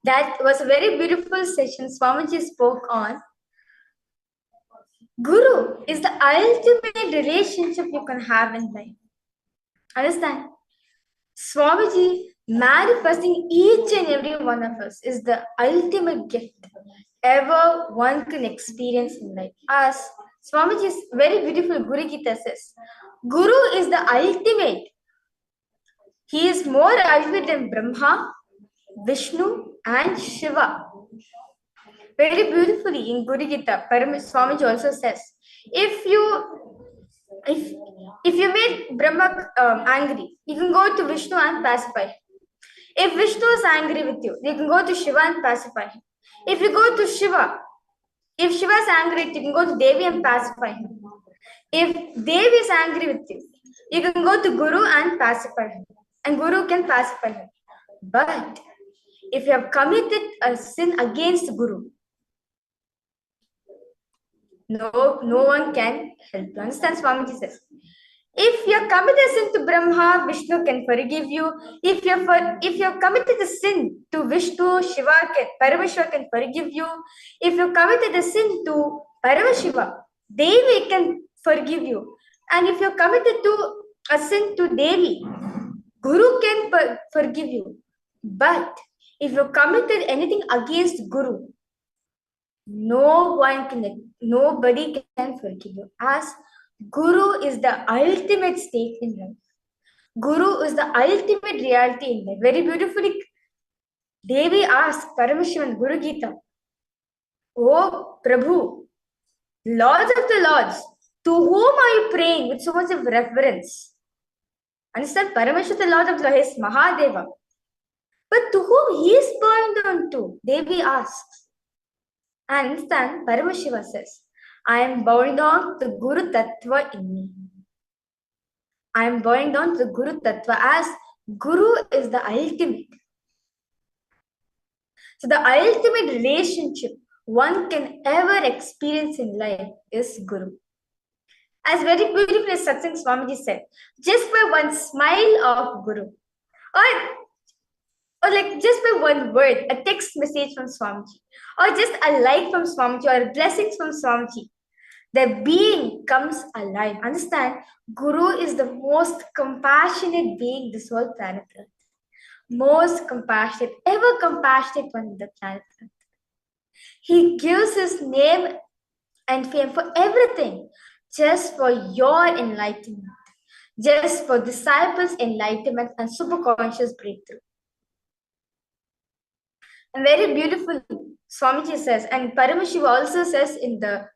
That was a very beautiful session. Swamiji spoke on Guru is the ultimate relationship you can have in life. Understand? Swamiji manifesting each and every one of us is the ultimate gift ever one can experience in life. As Swamiji's very beautiful Guru Gita says, Guru is the ultimate. He is more ultimate than Brahma, Vishnu, and Shiva. Very beautifully in Guru Gita, Swamiji also says, if you made Brahma angry, you can go to Vishnu and pacify him. If Vishnu is angry with you, you can go to Shiva and pacify him. If you go to Shiva, if Shiva is angry with you, you can go to Devi and pacify him. If Devi is angry with you, you can go to Guru and pacify him. And Guru can pacify him. But if you have committed a sin against Guru, no one can help you. Understand? Swamiji says, if you have committed a sin to Brahma, Vishnu can forgive you. If you have committed a sin to Vishnu, Paramashiva can forgive you. If you committed a sin to Paramashiva, Devi can forgive you. And if you committed a sin to Devi, Guru can forgive you. But if you committed anything against Guru, nobody can forgive you. As Guru is the ultimate state in life. Guru is the ultimate reality in life. Very beautifully, Devi asked Paramashivan Guru Gita, Oh Prabhu, Lords of the Lords, to whom are you praying with so much of reverence? Understand, Paramashiva, the Lord of the Lords, is Mahadeva. But to whom he is bowing down to? Devi asks. And understand, Paramashiva says, I am bowing down to the Guru Tattva in me. I am bowing down to the Guru Tattva as Guru is the ultimate. So the ultimate relationship one can ever experience in life is Guru. As very beautifully Satsang Swamiji said, just by one smile of Guru, or like just by one word, a text message from Swamiji, or just a like from Swamiji, or blessings from Swamiji, the being comes alive. Understand? Guru is the most compassionate being this whole planet Earth. Most compassionate, ever compassionate one on the planet Earth. He gives his name and fame for everything, just for your enlightenment, just for disciples' enlightenment and superconscious breakthrough. And very beautifully, Swamiji says, and Paramashiva also says in the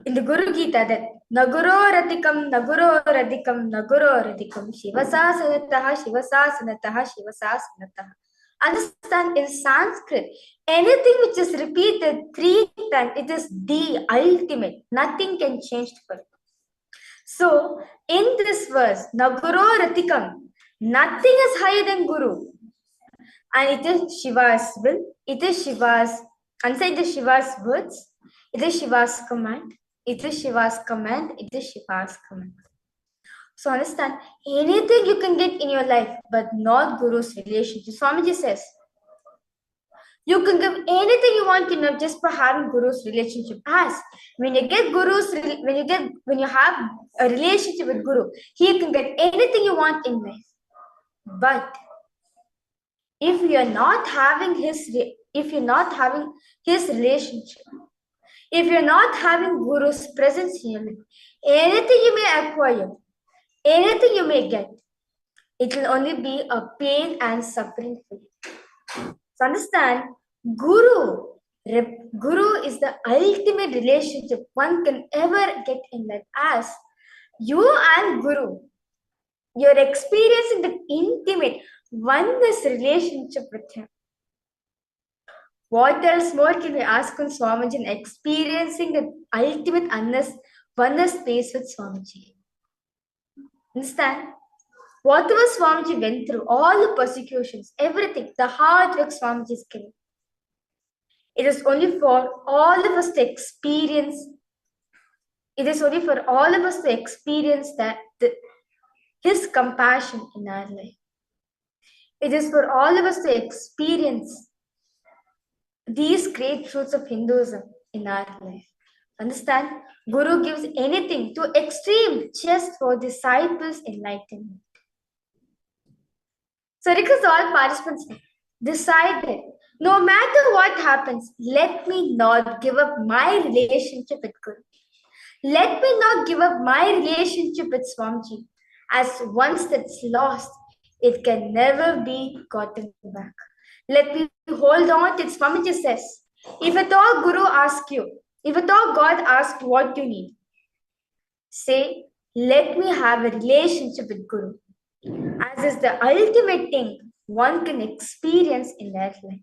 Guru Gita that Naguro Radikam, Naguro Radikam, Naguro Radikam, Shivasasanataha, Shivasasanataha, Shivasasanataha. Understand, in Sanskrit, anything which is repeated 3 times, it is the ultimate. Nothing can change for it. So, in this verse, Naguro Radikam, nothing is higher than Guru. And it is Shiva's will, it is Shiva's, inside the Shiva's words, it is Shiva's command, it is Shiva's command, it is Shiva's command. So understand, anything you can get in your life, but not Guru's relationship. Swamiji says, you can give anything you want in life just for having Guru's relationship. As when you have a relationship with Guru, he can get anything you want in life. But if you're not having his relationship, if you're not having Guru's presence in your life, anything you may acquire, anything you may get, it will only be a pain and suffering for you. So understand, Guru is the ultimate relationship one can ever get in life. As you and Guru, you're experiencing the intimate oneness relationship with him. What else more can we ask on Swamiji in experiencing the ultimate oneness space with Swamiji? Understand? Whatever Swamiji went through, all the persecutions, everything, the hard work Swamiji is giving, it is only for all of us to experience It is only for all of us to experience His compassion in our life. It is for all of us to experience these great truths of Hinduism in our life. Understand? Guru gives anything to extreme just for disciples' enlightenment. So request all participants decided, no matter what happens, let me not give up my relationship with Guru. Let me not give up my relationship with Swamiji, as once that's lost, it can never be gotten back. Let me hold on to it. Swamiji says, if at all Guru asks you, if at all God asks what you need, say, let me have a relationship with Guru, as is the ultimate thing one can experience in their life.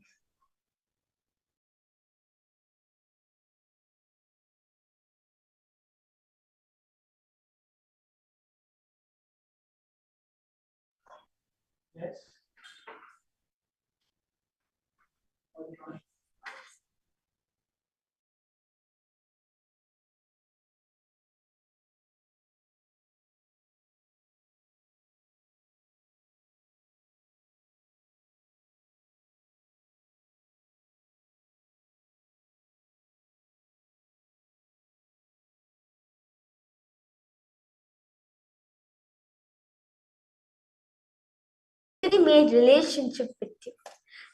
Made relationship with you,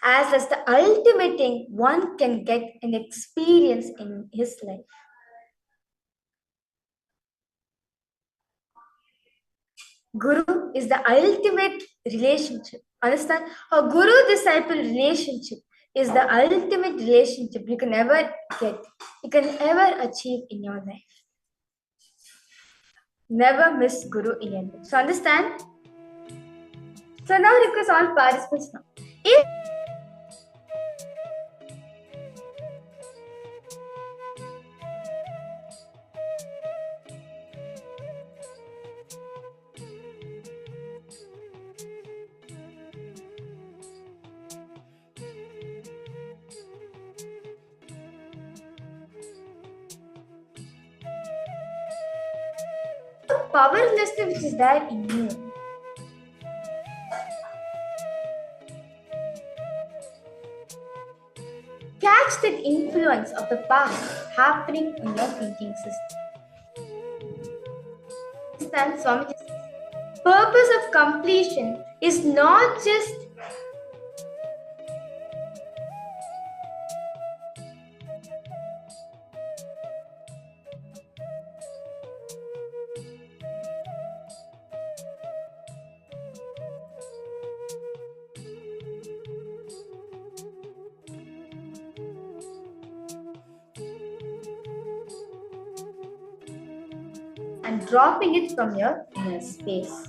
as the ultimate thing one can get an experience in his life. Guru is the ultimate relationship. Understand? A guru-disciple relationship is the ultimate relationship you can ever get, you can ever achieve in your life. Never miss Guru in your life. So understand? So now request all participants now. If powerlessness which is there in you, catch that influence of the past happening in your thinking system. Understand, Swamiji says, purpose of completion is not just and dropping it from your inner space.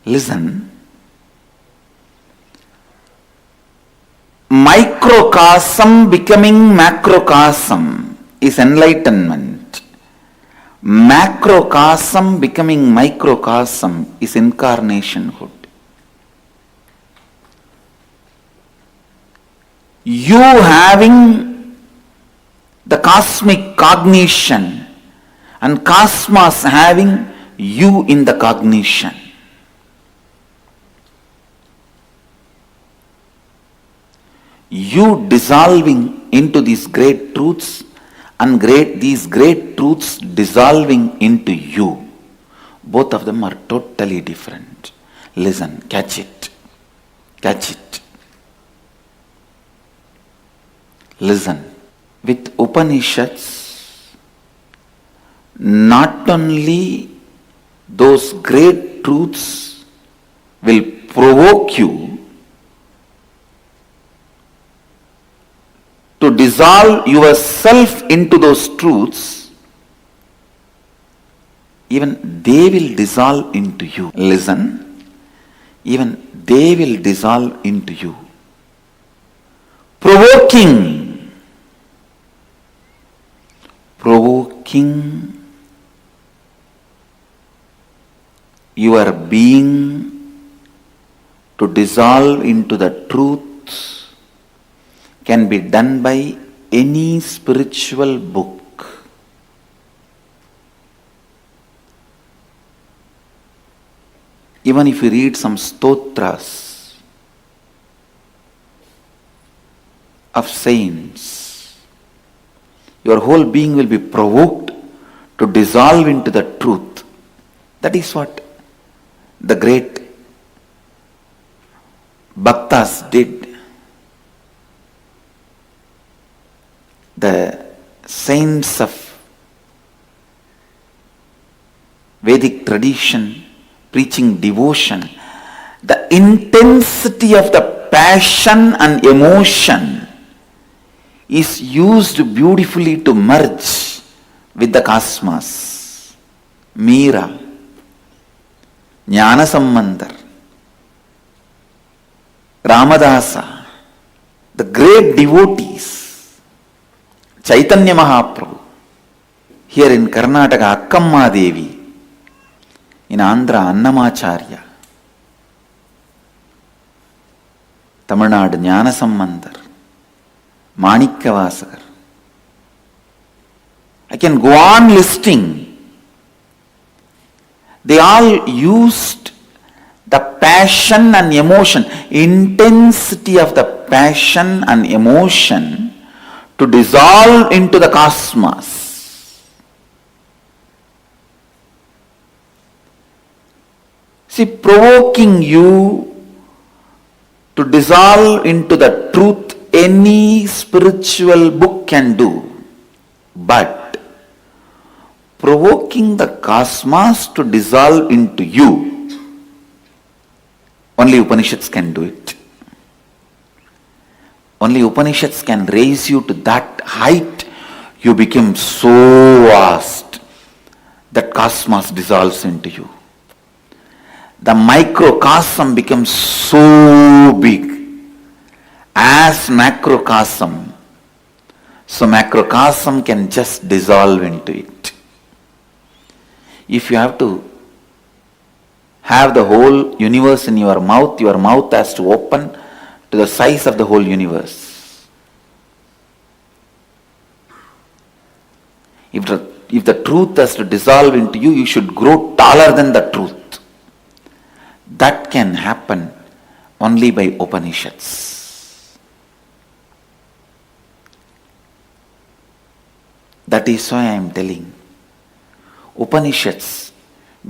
Listen. Microcosm becoming macrocosm is enlightenment. Macrocosm becoming microcosm is incarnationhood. You having the cosmic cognition and cosmos having you in the cognition. You dissolving into these great truths and these great truths dissolving into you. Both of them are totally different. Listen, catch it. Catch it. Listen. With Upanishads, not only those great truths will provoke you to dissolve yourself into those truths, even they will dissolve into you. Listen, even they will dissolve into you. Provoking your being to dissolve into the truths can be done by any spiritual book. Even if you read some stotras of saints, your whole being will be provoked to dissolve into the truth. That is what the great bhaktas did. The saints of Vedic tradition preaching devotion, the intensity of the passion and emotion is used beautifully to merge with the cosmos. Meera, Jnana Sambandar, Ramadasa, the great devotees, Chaitanya Mahaprabhu, here in Karnataka, Akkamma Devi, in Andhra, Annamacharya, Tamil Nadu, Jnana Sambandar, Manikkavasagar. I can go on listing. They all used the passion and emotion, intensity of the passion and emotion to dissolve into the cosmos. See, provoking you to dissolve into the truth, any spiritual book can do. But provoking the cosmos to dissolve into you, only Upanishads can do it. Only Upanishads can raise you to that height. You become so vast that cosmos dissolves into you. The microcosm becomes so big as macrocosm. So macrocosm can just dissolve into it. If you have to have the whole universe in your mouth has to open to the size of the whole universe. If the truth has to dissolve into you, you should grow taller than the truth. That can happen only by Upanishads. That is why I am telling, Upanishads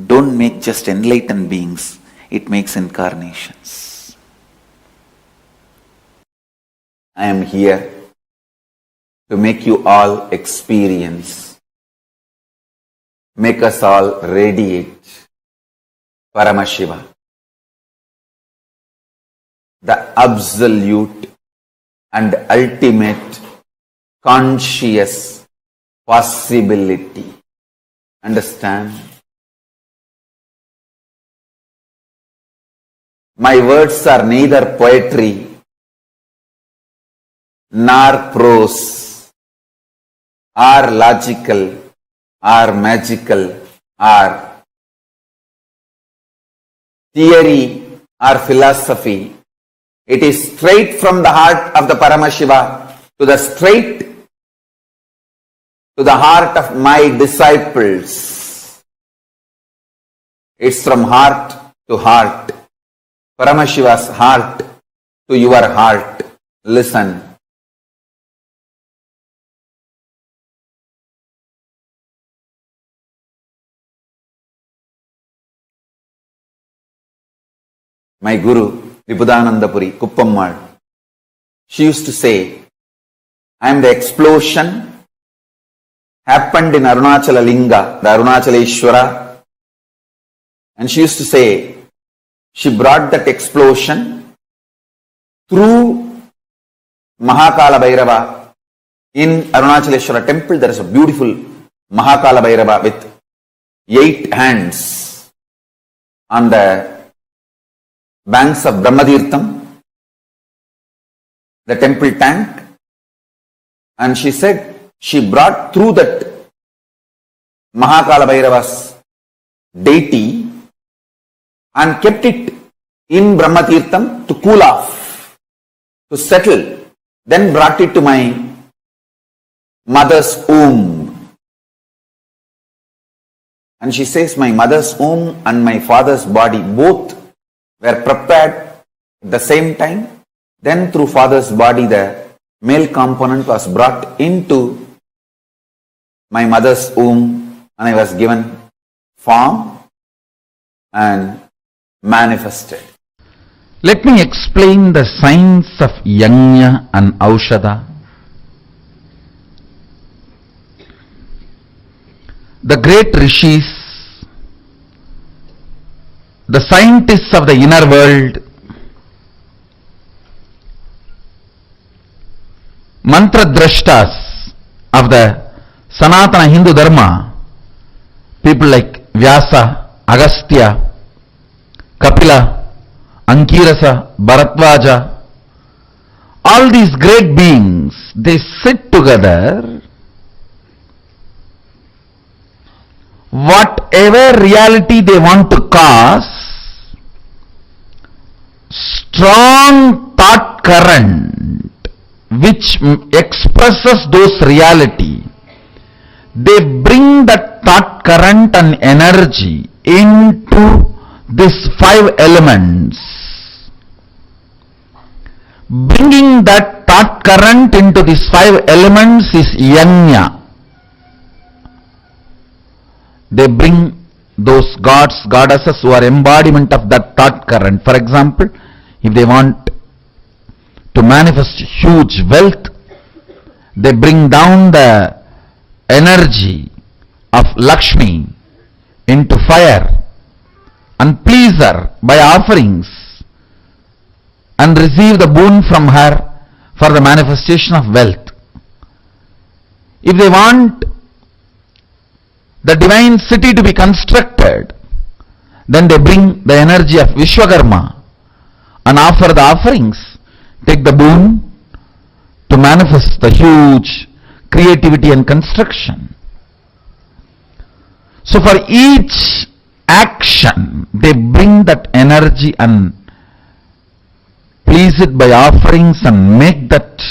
don't make just enlightened beings, it makes incarnations. I am here to make you all experience, make us all radiate Paramashiva, the absolute and ultimate conscious possibility. Understand? My words are neither poetry nor prose, or logical, or magical, or theory or philosophy. It is straight from the heart of the Paramashiva to the heart of my disciples. It's from heart to heart. Paramashiva's heart to your heart. Listen. My Guru, Vibudanandapuri, Kuppammal, she used to say, I am the explosion happened in Arunachala Linga, the Arunachaleshwara. And she used to say, she brought that explosion through Mahakala Bhairava. In Arunachaleshwara temple, there is a beautiful Mahakala Bhairava with 8 hands on the banks of Brahmadirtham, the temple tank. And she said, she brought through that Mahakala Bhairava's deity and kept it in Brahmatirtham to cool off, to settle, then brought it to my mother's womb. And she says, my mother's womb and my father's body both were prepared at the same time. Then through father's body, the male component was brought into my mother's womb and I was given form and manifested. Let me explain the science of Yajna and Aushadha. The great rishis, the scientists of the inner world, mantra drashtas of the Sanatana Hindu Dharma, people like Vyasa, Agastya, Kapila, Ankirasa, Bharadwaja, all these great beings, they sit together. Whatever reality they want to cause, strong thought current which expresses those reality, they bring that thought current and energy into these 5 elements. Bringing that thought current into these 5 elements is Yajna. They bring those gods, goddesses who are embodiment of that thought current. For example, if they want to manifest huge wealth, they bring down the energy of Lakshmi into fire and please her by offerings and receive the boon from her for the manifestation of wealth. If they want the divine city to be constructed, then they bring the energy of Vishwakarma and offer the offerings, take the boon to manifest the huge creativity and construction. So for each action, they bring that energy and please it by offerings and make that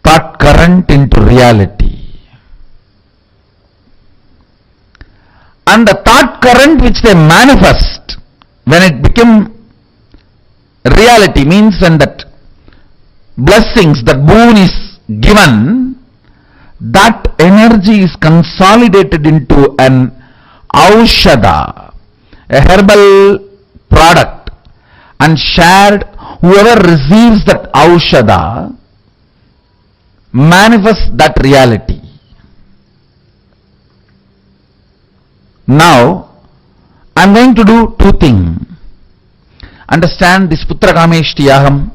thought current into reality. And the thought current which they manifest, when it became reality, means when that blessings, that boon is given, that energy is consolidated into an aushadha, a herbal product, and shared. Whoever receives that aushadha manifests that reality. Now, I am going to do 2 things. Understand, this Putra Kameshtiyaham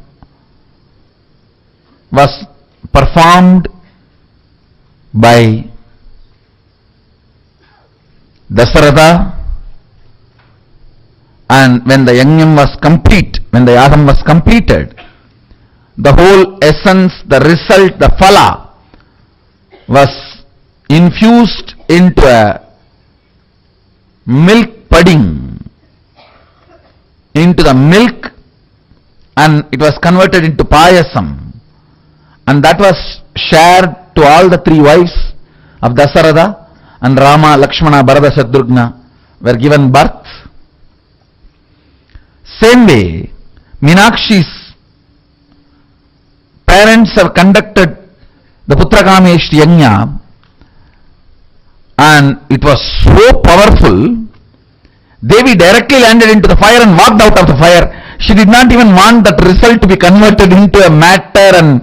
was performed by Dasaratha And when the yajnam was complete, when the yagam was completed, the whole essence, the result, the phala was infused into a milk pudding, into the milk, and it was converted into payasam, and that was shared to all the three wives of Dasaratha, and Rama, Lakshmana, Bharata, Shatrugna were given birth. Same way, Meenakshi's parents have conducted the Putrakameshti Yajna, and it was so powerful. Devi directly landed into the fire and walked out of the fire. She did not even want that result to be converted into a matter and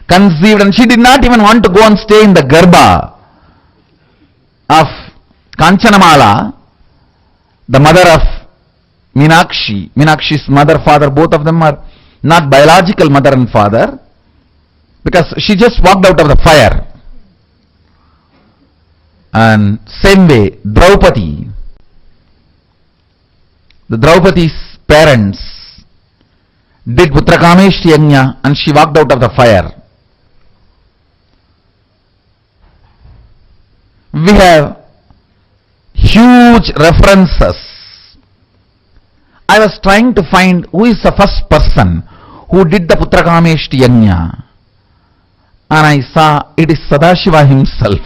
conceived, and she did not even want to go and stay in the Garbha of Kanchanamala, the mother of Meenakshi. Meenakshi's mother, father, both of them are not biological mother and father, because she just walked out of the fire. And same way, Draupadi, the Draupadi's parents did Putrakameshti Yajna and she walked out of the fire. We have huge references. I was trying to find who is the first person who did the Putrakameshti Yajna, and I saw it is Sadashiva himself.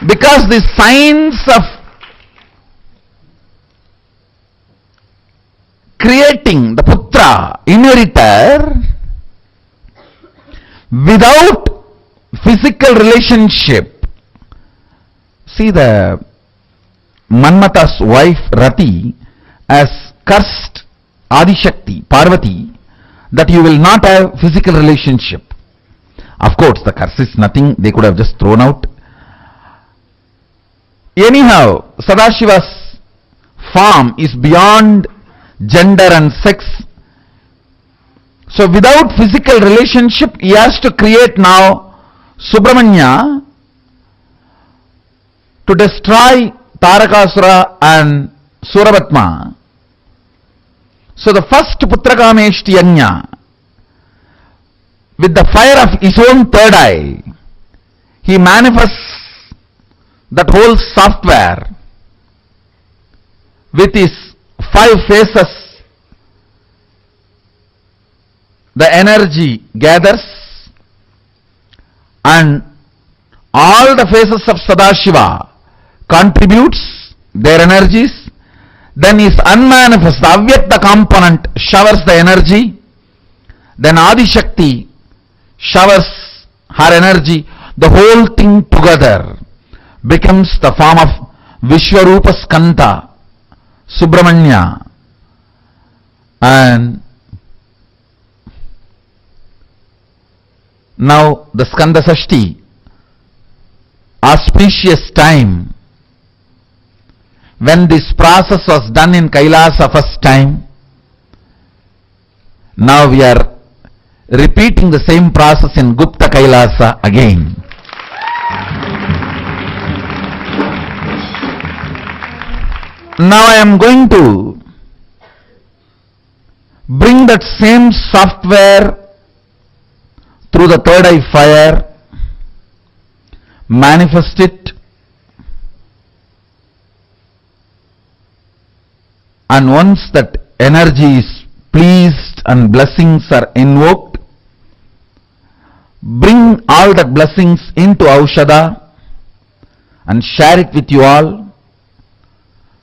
Because the science of creating the Putra, inheritor, without physical relationship. See, the Manmata's wife Rati has cursed Adishakti, Parvati, that you will not have physical relationship. Of course, the curse is nothing, they could have just thrown out. Anyhow, Sadashiva's form is beyond gender and sex. So without physical relationship, he has to create now Subramanya to destroy Tarakasura and Suravatma. So the first Putrakameshti Yajna, with the fire of his own third eye, he manifests that whole software with his 5 faces. The energy gathers and all the faces of Sadashiva contributes their energies. Then his unmanifest, the Avyakta component showers the energy. Then Adishakti showers her energy. The whole thing together becomes the form of Vishwarupa Skanda, Subramanya. And now the Skanda Sashti, auspicious time, when this process was done in Kailasa first time, now we are repeating the same process in Gupta Kailasa again. Now I am going to bring that same software through the third eye fire, manifest it, and once that energy is pleased and blessings are invoked, bring all that blessings into Aushadha and share it with you all.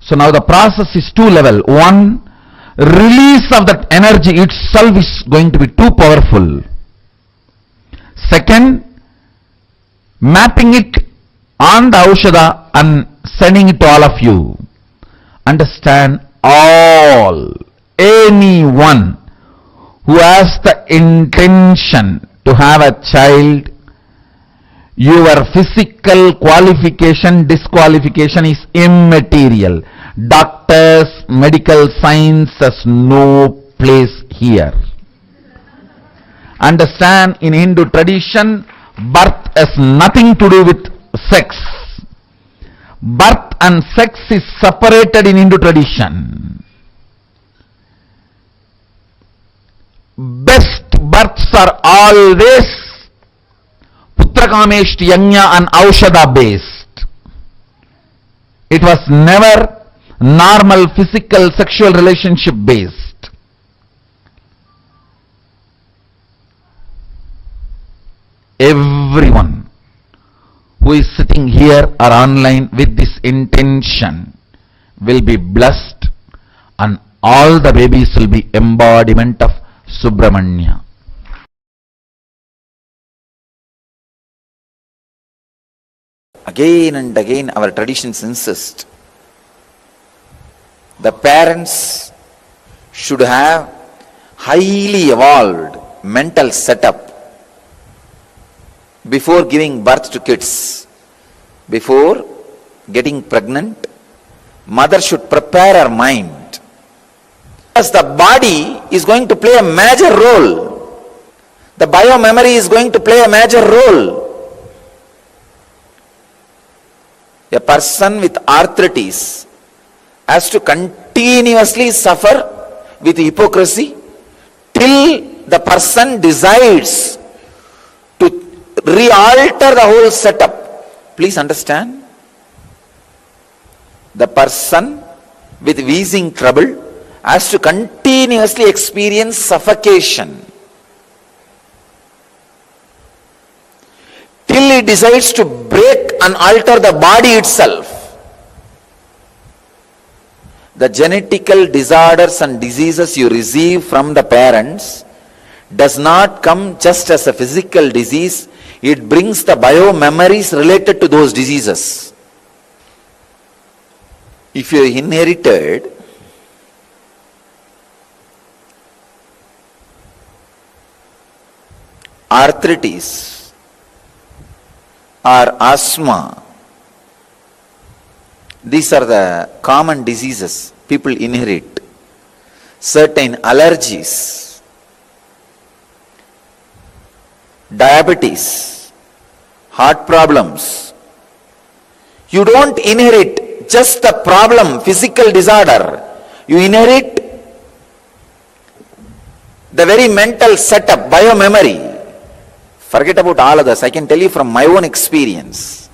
So now the process is 2 level. 1, release of that energy itself is going to be too powerful. Second, mapping it on the Aushadha and sending it to all of you. Understand, all, anyone who has the intention to have a child, your physical qualification, disqualification is immaterial. Doctors, medical science has no place here. Understand, in Hindu tradition, birth has nothing to do with sex. birth and sex is separated in Hindu tradition. Best births are always Putrakameshti Yajna and Aushadha based. It was never normal physical sexual relationship based. Everyone who is sitting here or online with this intention will be blessed, and all the babies will be embodiment of Subramanya. Again and again our traditions insist the parents should have highly evolved mental setup before giving birth to kids. Before getting pregnant, mother should prepare her mind, because the body is going to play a major role. The biomemory is going to play a major role. A person with arthritis has to continuously suffer with hypocrisy till the person decides to re-alter the whole setup. Please understand, the person with wheezing trouble has to continuously experience suffocation till he decides to break and alter the body itself. The genetical disorders and diseases you receive from the parents does not come just as a physical disease. It brings the bio-memories related to those diseases. If you inherited arthritis or asthma, these are the common diseases people inherit. Certain allergies, diabetes, heart problems. You don't inherit just the problem, physical disorder. You inherit the very mental setup, biomemory. Forget about all others. I can tell you from my own experience.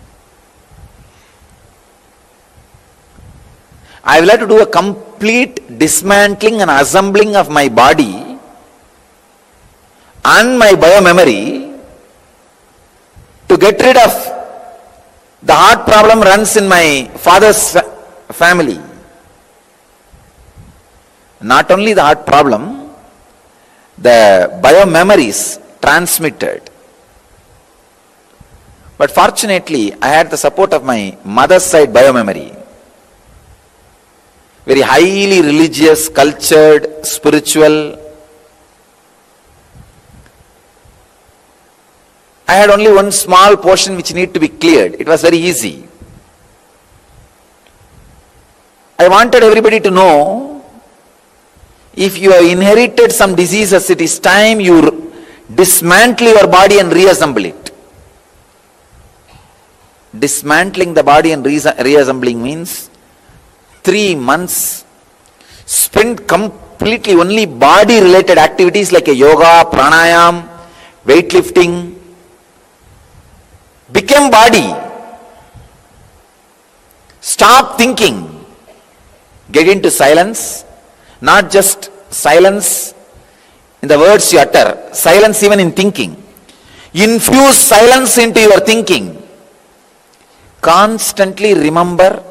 I will have to do a complete dismantling and assembling of my body and my biomemory to get rid of the heart problem runs in my father's family. Not only the heart problem, the biomemories transmitted. But fortunately, I had the support of my mother's side biomemory. Very highly religious, cultured, spiritual. I had only one small portion which needed to be cleared. It was very easy. I wanted everybody to know, if you have inherited some diseases, it is time you dismantle your body and reassemble it. Dismantling the body and reassembling means 3 months spent completely only body related activities like a yoga, pranayam, weightlifting, became body. Stop thinking. Get into silence. Not just silence in the words you utter, silence even in thinking. Infuse silence into your thinking. Constantly remember,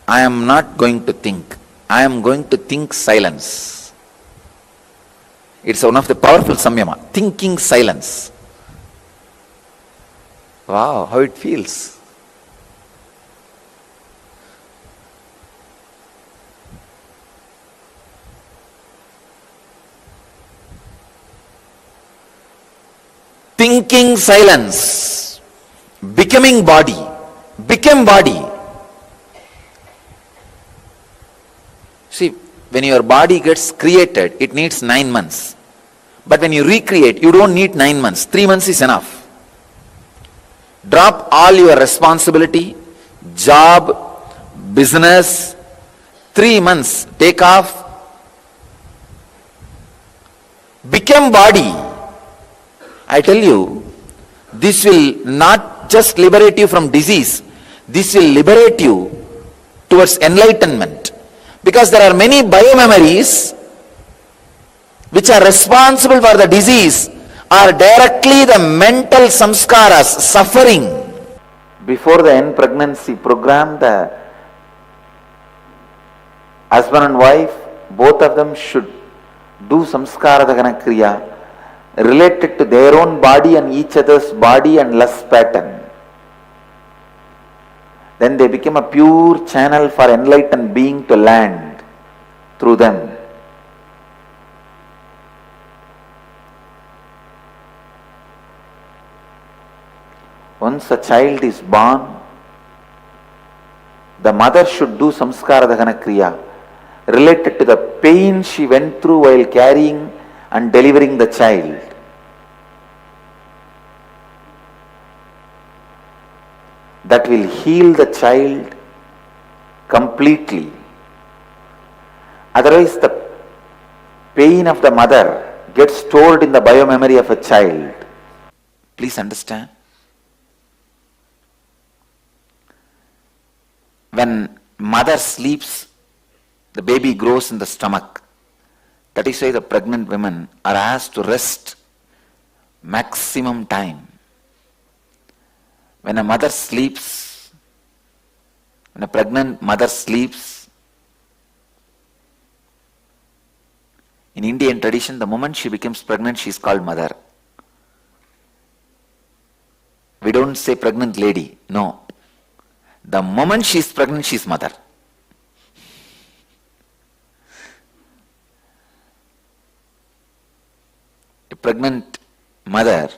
I am not going to think. I am going to think silence. It's one of the powerful samyama. Thinking silence. Wow, how it feels. Thinking silence. Becoming body. Became body. See, when your body gets created, it needs 9 months. But when you recreate, you don't need 9 months. 3 months is enough. Drop all your responsibility. job, business, 3 months, take off, become body. I tell you, this will not just liberate you from disease, this will liberate you towards enlightenment. Because there are many biomemories which are responsible for the disease are directly the mental samskaras, suffering. Before the end pregnancy program, the husband and wife, both of them should do samskara dagana kriya related to their own body and each other's body and lust pattern. Then they become a pure channel for enlightened being to land through them. Once a child is born, the mother should do samskara dagana kriya related to the pain she went through while carrying and delivering the child. That will heal the child completely. Otherwise, the pain of the mother gets stored in the biomemory of a child. Please understand. When mother sleeps, the baby grows in the stomach. That is why the pregnant women are asked to rest maximum time. When a mother sleeps, when a pregnant mother sleeps, in Indian tradition, the moment she becomes pregnant, she is called mother. We don't say pregnant lady, no. The moment she is pregnant, she is mother. A pregnant mother,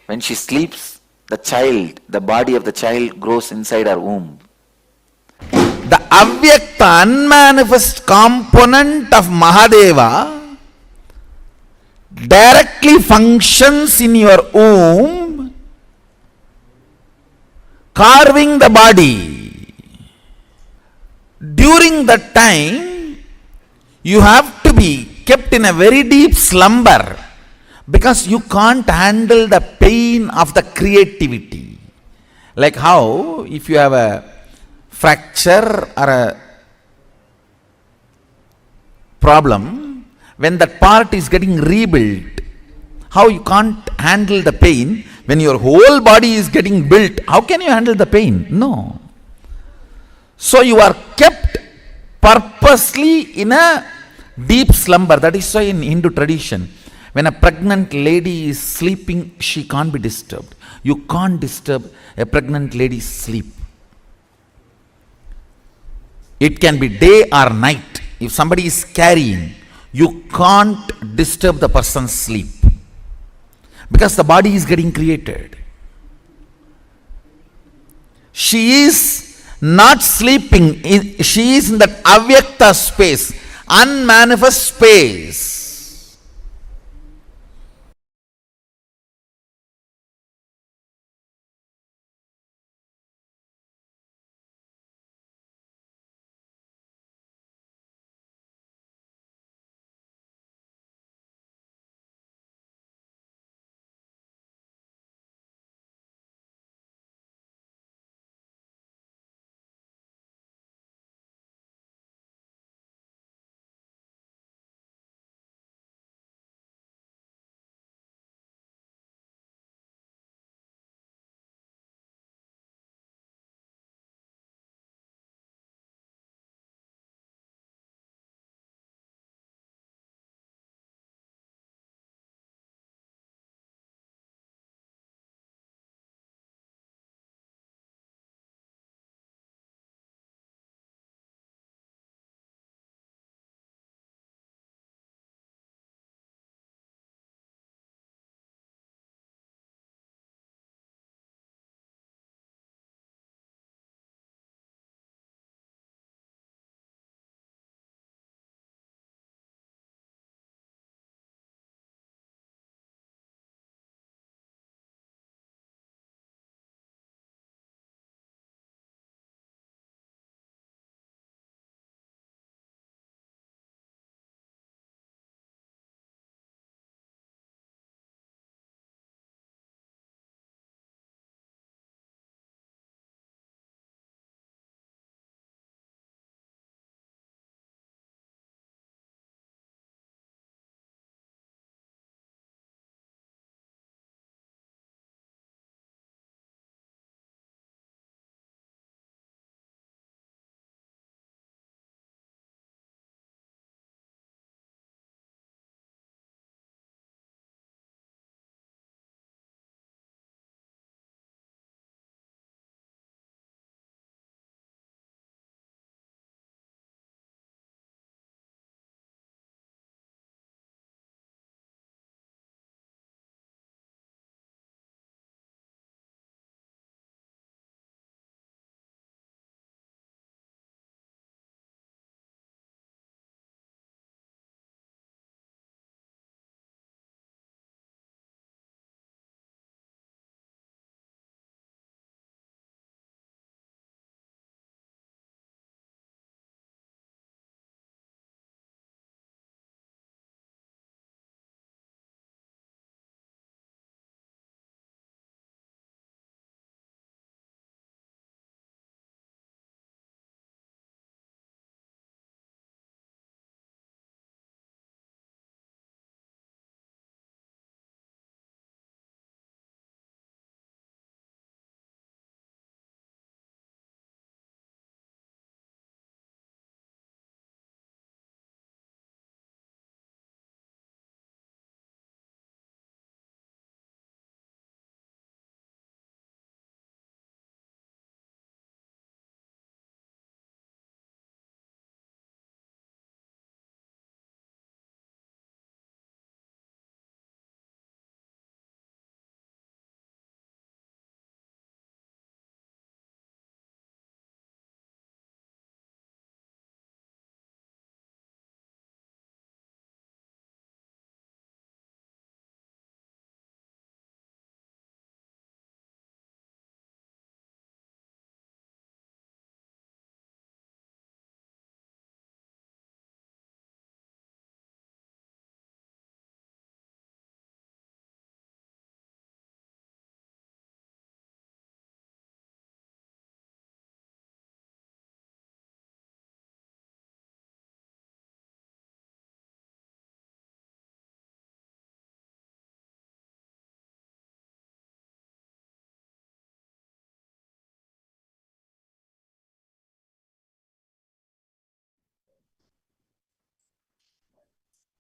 when she sleeps, the child, the body of the child grows inside her womb. The avyakta, unmanifest component of Mahadeva directly functions in your womb, carving the body. During that time, you have to be kept in a very deep slumber because you can't handle the pain of the creativity. Like how if you have a fracture or a problem, when that part is getting rebuilt, how you can't handle the pain when your whole body is getting built, how can you handle the pain? No. So you are kept purposely in a deep slumber. That is why in Hindu tradition, when a pregnant lady is sleeping, she can't be disturbed. You can't disturb a pregnant lady's sleep. It can be day or night. If somebody is carrying, you can't disturb the person's sleep because the body is getting created. She is not sleeping, she is in that avyakta space, unmanifest space.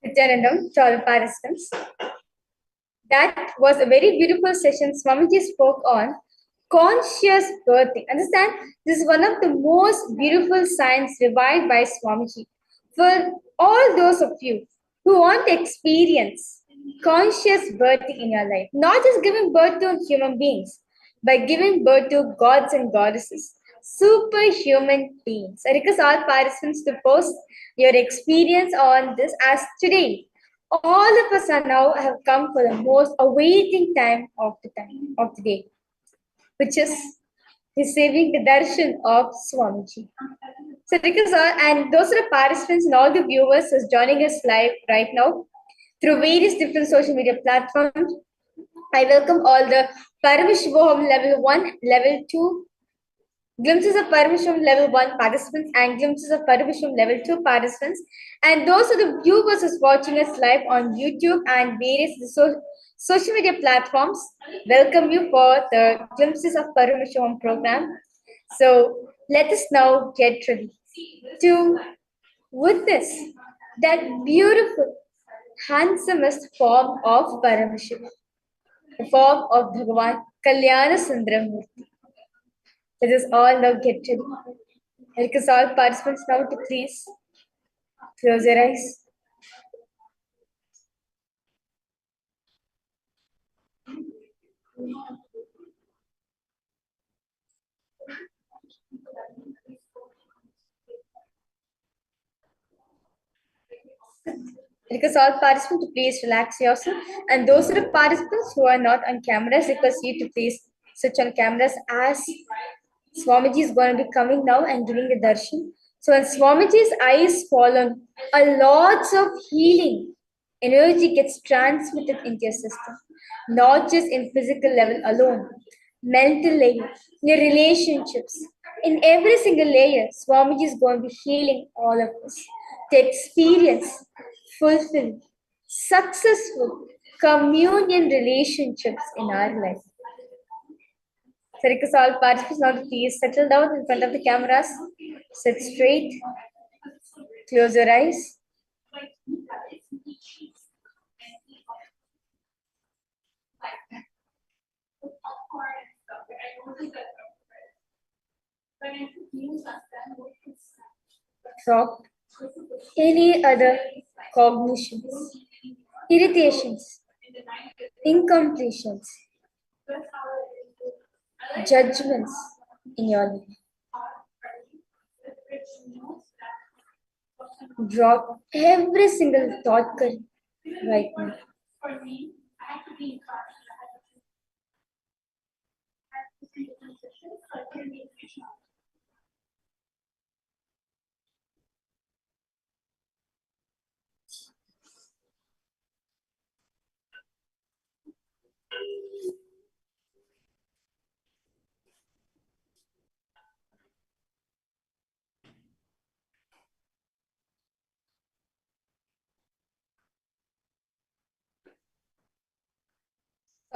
Nityanandam to all participants. That was a very beautiful session. Swamiji spoke on conscious birthing. Understand, this is one of the most beautiful signs revived by Swamiji. For all those of you who want to experience conscious birthing in your life, not just giving birth to human beings, but giving birth to gods and goddesses, superhuman beings. I request all participants to post your experience on this, as today all of us are now have come for the most awaiting time of the day, which is receiving the darshan of Swamiji. So because and those are the participants and all the viewers who's joining us live right now through various different social media platforms. I welcome all the Paramashivoham Level 1, Level 2, Glimpses of Paramashivoham Level 1 participants and Glimpses of Paramashivoham Level 2 participants. And those are the viewers who's watching us live on YouTube and various social media platforms. Welcome you for the Glimpses of Paramashivoham program. So let us now get ready to witness that beautiful, handsomest form of Paramashiva, the form of Bhagavan Kalyana Sundaramurti. Let us all now get ready. I request all participants now to please close your eyes. Request all participants to please relax yourself. And those are the participants who are not on cameras, request you to please switch on cameras, as Swamiji is going to be coming now and giving the darshan. So when Swamiji's eyes fall on, a lots of healing energy gets transmitted into your system, not just in physical level alone, mental layer, in your relationships, in every single layer. Swamiji is going to be healing all of us to experience fulfilled, successful communion relationships in our life. So request all participants now to please settle down in front of the cameras, sit straight, close your eyes. Drop any other cognitions, irritations, incompletions, judgments in your life. Drop every single thought current right now.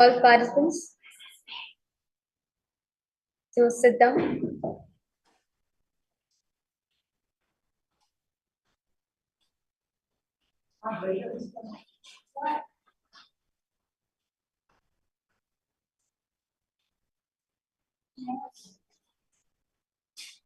All participants, so sit down.